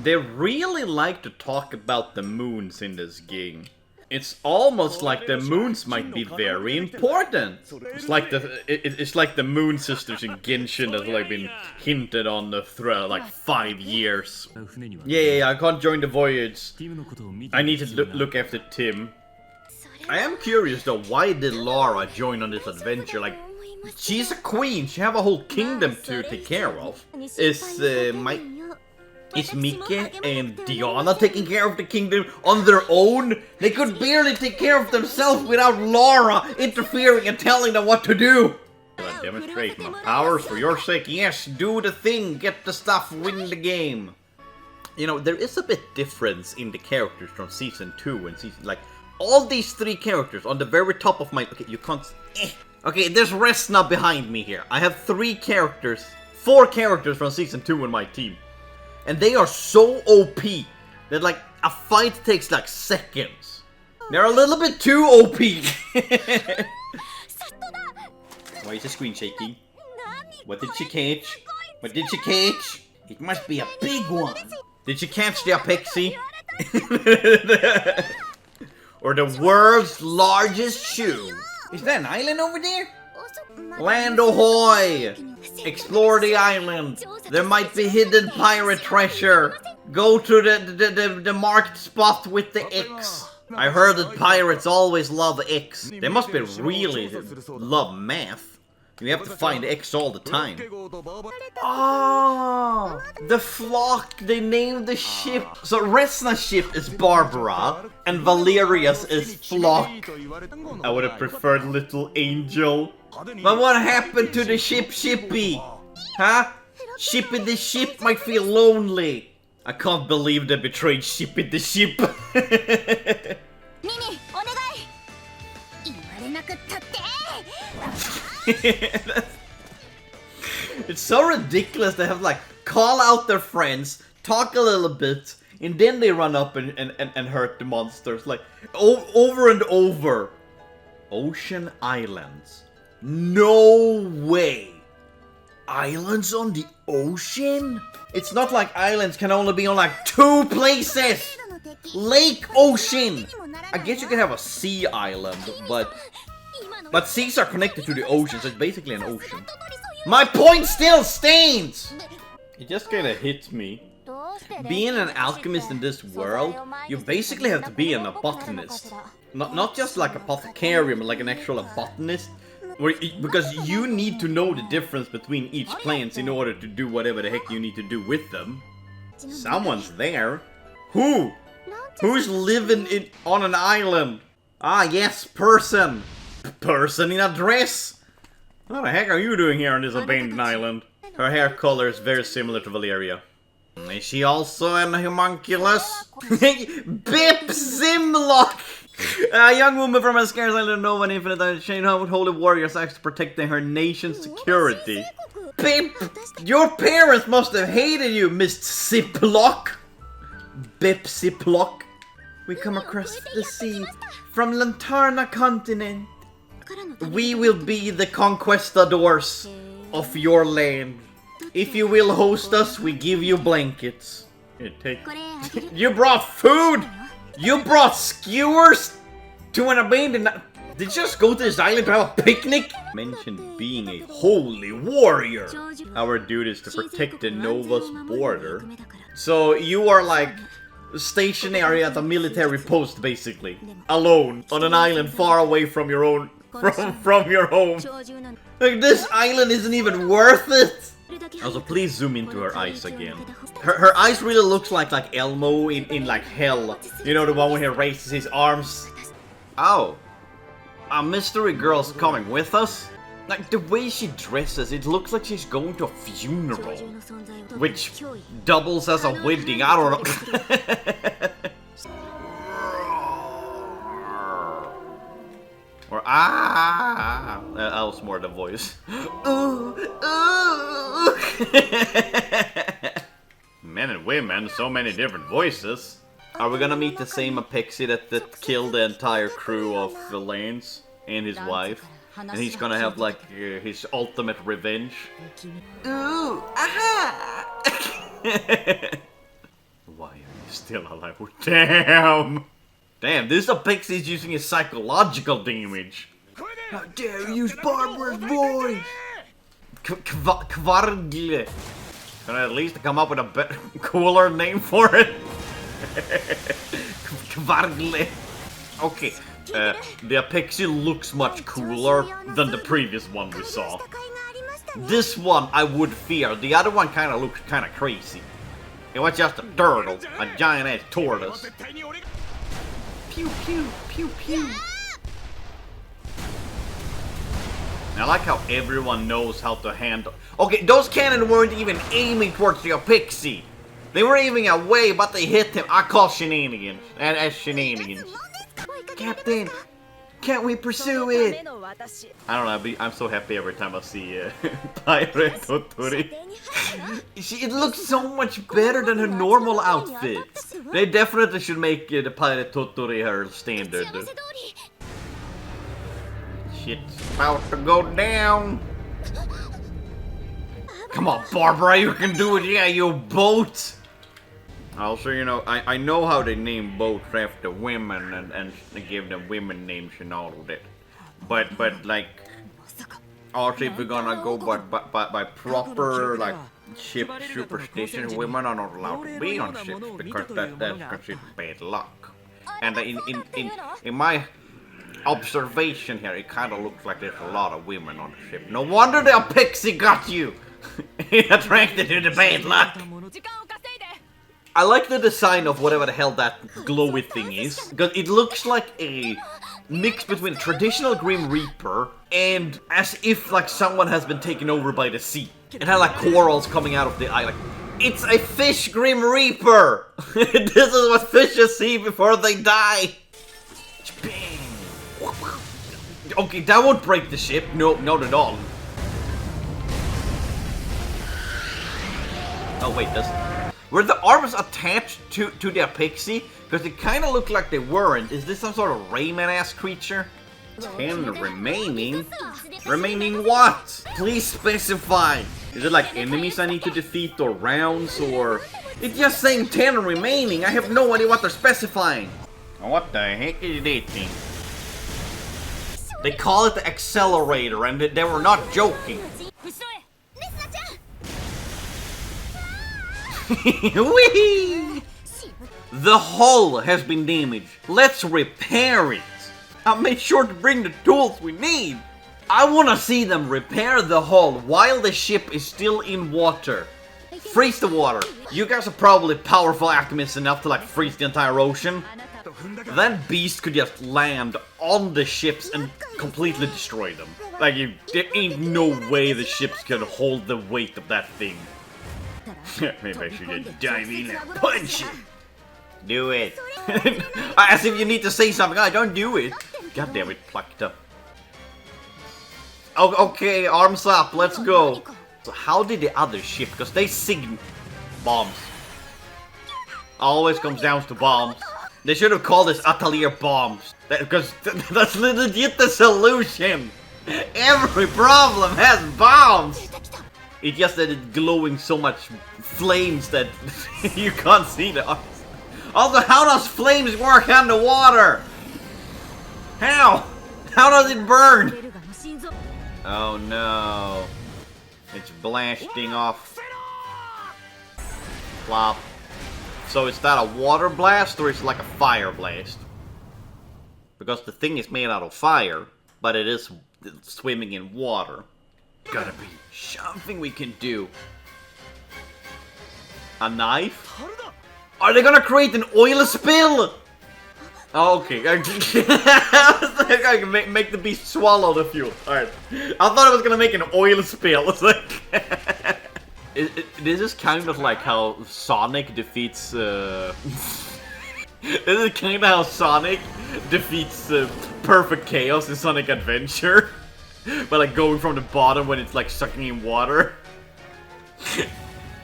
They really like to talk about the moons in this game. It's almost like the moons might be very important. It's like the Moon Sisters in Genshin that's like been hinted on for like 5 years. Yeah, I can't join the voyage. I need to look after Tim. I am curious though, why did Lara join on this adventure? Like, she's a queen, she have a whole kingdom to take care of. Is Mike and Diana taking care of the kingdom on their own? They could barely take care of themselves without Lara interfering and telling them what to do. I demonstrate my powers for your sake. Yes, do the thing, get the stuff, win the game. You know, there is a bit difference in the characters from season 2 and season, like, all these 3 characters on the very top of my, okay, you can't, Okay, there's Resna behind me here. I have 4 characters from season 2 on my team. And they are so OP that like a fight takes like seconds. They're a little bit too OP. Why is the screen shaking? What did she catch? What did she catch? It must be a big one. Did she catch the Apexi? Or the world's largest shoe? Is that an island over there? Land ahoy! Explore the island. There might be hidden pirate treasure. Go to the marked spot with the X. I heard that pirates always love X. They must be really love math. You have to find X all the time. Oh, the flock, they named the ship. So Resna's ship is Barbara, and Valeria's is Flock. I would have preferred Little Angel. But what happened to the Shippy? Huh? Shippy the ship might feel lonely. I can't believe they betrayed Shippy the ship. It's so ridiculous. They have like call out their friends, talk a little bit, and then they run up and hurt the monsters like over and over. Ocean islands. No way. Islands on the ocean? It's not like islands can only be on like 2 places. Lake, ocean. I guess you can have a sea island, but seas are connected to the ocean, so it's basically an ocean. My point still stands! It just kinda hit me. Being an alchemist in this world, you basically have to be an botanist. Not just like a apothecarium, like an actual botanist. Because you need to know the difference between each plants in order to do whatever the heck you need to do with them. Someone's there. Who? Who's living on an island? Ah, yes, person. Person in a dress. What the heck are you doing here on this abandoned island? Her hair color is very similar to Valeria. Is she also an homunculus? Bip Zimlock! A young woman from a scarce island of Nova and Infinite chain home with holy warriors acts protecting her nation's security. Bip! Your parents must have hated you, Miss Ziplock! Bip Ziplock. We come across the sea from Lantarna continent. We will be the conquistadors of your land. If you will host us, we give you blankets. You brought food! You brought skewers to an abandoned... Did you just go to this island to have a picnic? Mentioned being a holy warrior. Our duty is to protect the Nova's border. So you are like stationary at a military post, basically. Alone, on an island far away from your own... From your home. Like, this island isn't even worth it! Also, please zoom into her eyes again. Her eyes really looks like Elmo in like hell. You know, the one where he raises his arms. Oh. A mystery girl's coming with us? Like, the way she dresses, it looks like she's going to a funeral. Which doubles as a wedding, I don't know. Or that was more the voice. Ooh, ooh. Men and women, so many different voices. Are we gonna meet the same Apexi that killed the entire crew of the Lanes and his wife? And he's gonna have like his ultimate revenge. Ooh, aha! Why are you still alive? Damn! Damn, this Apexi is using his psychological damage. How dare you use Barbara's voice? Kvargle. Can I at least come up with a better, cooler name for it? Kvargle. Okay, the Apexi looks much cooler than the previous one we saw. This one I would fear. The other one kind of looks kind of crazy. It was just a turtle, a giant-ass tortoise. Pew pew pew pew. I like how everyone knows how to handle. Okay, those cannons weren't even aiming towards the Apexi. They were aiming away, but they hit him. I call shenanigans. And as shenanigans. Captain, can't we pursue it? I don't know. I'm so happy every time I see Pirate Tottori. It looks so much better than her normal outfit. They definitely should make the Pirate Tottori her standard. Shit's about to go down. Come on, Barbara, you can do it. Yeah, you boat. Also, you know, I know how they name boats after women and they give them women names and all of that. But like, also if we're gonna go by proper like ship superstition, women are not allowed to be on ships because that's considered bad luck. And in my observation here, it kind of looks like there's a lot of women on the ship. No wonder the Apexi got you! It attracted you to bad luck! I like the design of whatever the hell that glowy thing is, because it looks like a mix between a traditional Grim Reaper and as if like someone has been taken over by the sea. It had like corals coming out of the eye, like, it's a fish Grim Reaper! This is what fishes see before they die! Okay, that won't break the ship. No, not at all. Oh wait, were the arms attached to the Apexi? Because it kind of looked like they weren't. Is this some sort of Rayman-ass creature? 10 remaining? Remaining what? Please specify. Is it like enemies I need to defeat or rounds or... It's just saying 10 remaining. I have no idea what they're specifying. What the heck is that thing? They call it the accelerator and they were not joking. Whee! The hull has been damaged. Let's repair it. I made sure to bring the tools we need. I want to see them repair the hull while the ship is still in water. Freeze the water. You guys are probably powerful alchemists enough to like freeze the entire ocean. That beast could just land on the ships and completely destroy them. Like, there ain't no way the ships can hold the weight of that thing. Maybe I should just dive in and punch it. Do it. As if you need to say something. I don't do it. God damn it, plucked up. Oh, okay, arms up, let's go. So how did the other ship? Because they signal bombs. Always comes down to bombs. They should have called this Atelier Bombs. Because that's legit the solution. Every problem has bombs. It's just that it's glowing so much flames that you can't see the arms. Also, how does flames work underwater? How? How does it burn? Oh no. It's blasting off. Flop. So is that a water blast or is it like a fire blast? Because the thing is made out of fire, but it is swimming in water. Gotta be something we can do. A knife? Are they gonna create an oil spill? Okay. I can make the beast swallow the fuel. Alright. I thought it was gonna make an oil spill. It's like... This is kind of like how Sonic defeats... This is kind of how Sonic defeats Perfect Chaos in Sonic Adventure. But like going from the bottom when it's like sucking in water.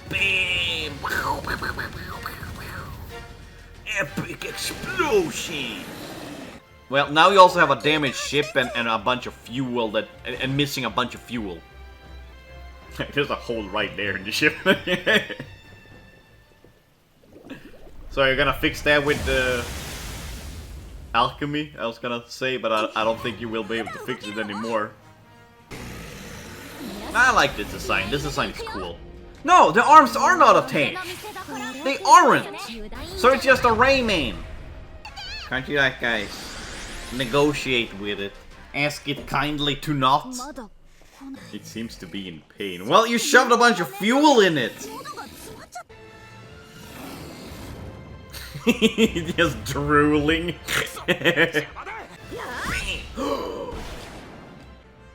Bam! Epic explosion! Well, now we also have a damaged ship and a bunch of fuel and missing a bunch of fuel. There's a hole right there in the ship. So you're gonna fix that with the alchemy, I was gonna say, but I don't think you will be able to fix it anymore. I like this design. This design is cool. No, the arms are not attached. They aren't. So it's just a Rayman. Can't you like, guys, negotiate with it? Ask it kindly to not. It seems to be in pain. Well, you shoved a bunch of fuel in it. Just drooling.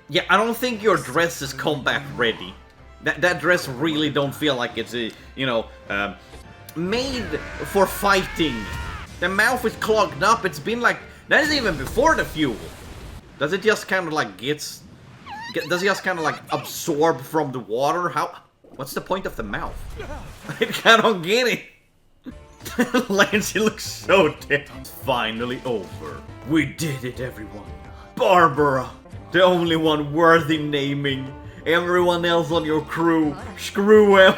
Yeah, I don't think your dress is combat ready. That dress really don't feel like it's made for fighting. The mouth is clogged up. It's been like that is even before the fuel. Does it just kind of like does it just kind of like absorb from the water? How? What's the point of the mouth? I don't get it. Lancey looks so dead. It's finally over. We did it, everyone. Barbara, the only one worthy naming. Everyone else on your crew, screw him.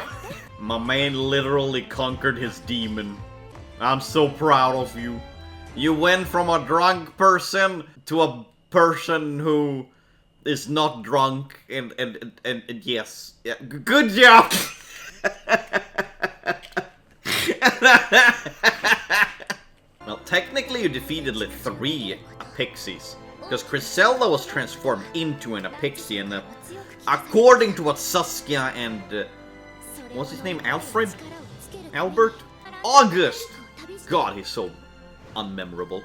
My man literally conquered his demon. I'm so proud of you. You went from a drunk person to a person who is not drunk and yes. Yeah, good job! Well, technically you defeated like 3 Apexis. Because Griselda was transformed into an Apexi, and according to what Saskia and... what's his name? Alfred? Albert? August! God, he's so unmemorable.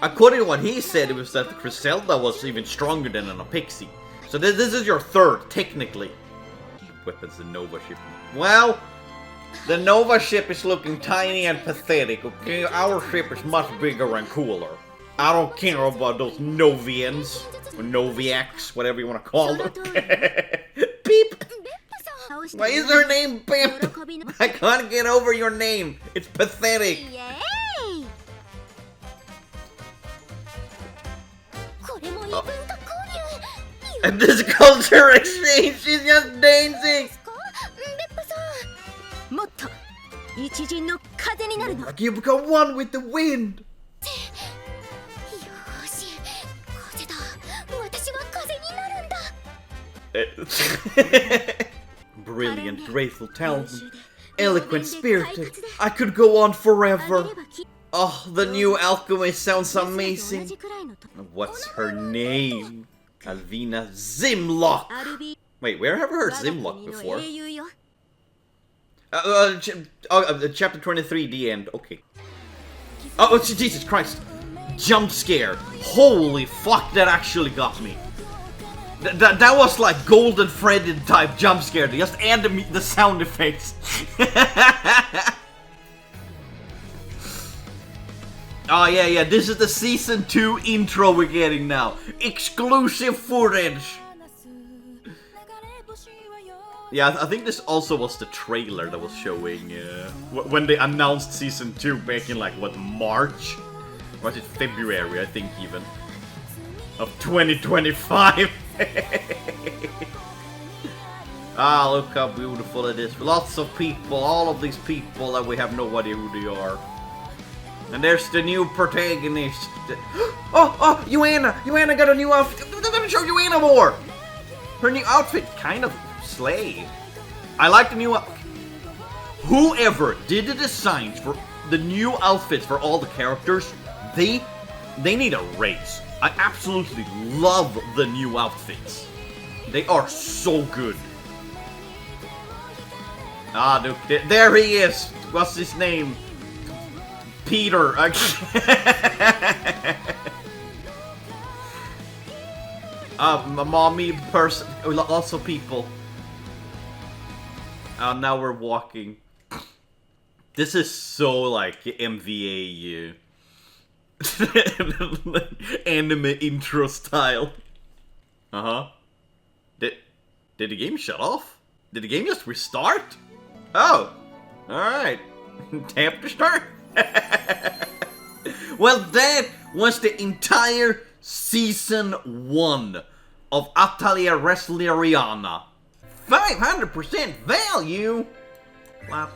According to what he said, it was that the Griselda was even stronger than an Apexi. So this is your third, technically. Weapons, the Nova ship. Well, the Nova ship is looking tiny and pathetic, okay? Our ship is much bigger and cooler. I don't care about those Novians, or Noviacs, whatever you want to call them. Beep! Why is her name Pimp? I can't get over your name. It's pathetic. Oh. And this culture exchange, she's just dancing. Like you become one with the wind. Brilliant, graceful, talented, eloquent, spirited. I could go on forever. Oh, the new Alchemist sounds amazing. What's her name? Alvina Zimlock. Wait, where have I heard Zimlock before? Chapter 23, the end. Okay. Oh, Jesus Christ. Jump scare. Holy fuck, that actually got me. That was like golden threaded type jump scare. Just add the sound effects. Oh yeah, this is the season 2 intro we're getting now. Exclusive footage. Yeah, I think this also was the trailer that was showing when they announced season 2 back in like what, March? Or was it February, I think even, of 2025. Ah, look how beautiful it is. Lots of people, all of these people that we have no idea who they are. And there's the new protagonist. Oh, Joanna got a new outfit. Let me show Joanna more. Her new outfit kind of slay. I like the new whoever did the designs for the new outfits for all the characters, they need a raise. I absolutely love the new outfits. They are so good. Ah, look, there he is. What's his name? Peter. Mommy person. Lots of people. Now we're walking. This is so like MVA anime intro style. Did the game shut off? Did the game just restart? Oh, alright. Tap to start. Well, that was the entire season 1 of Atelier Resleriana. 500% value? What?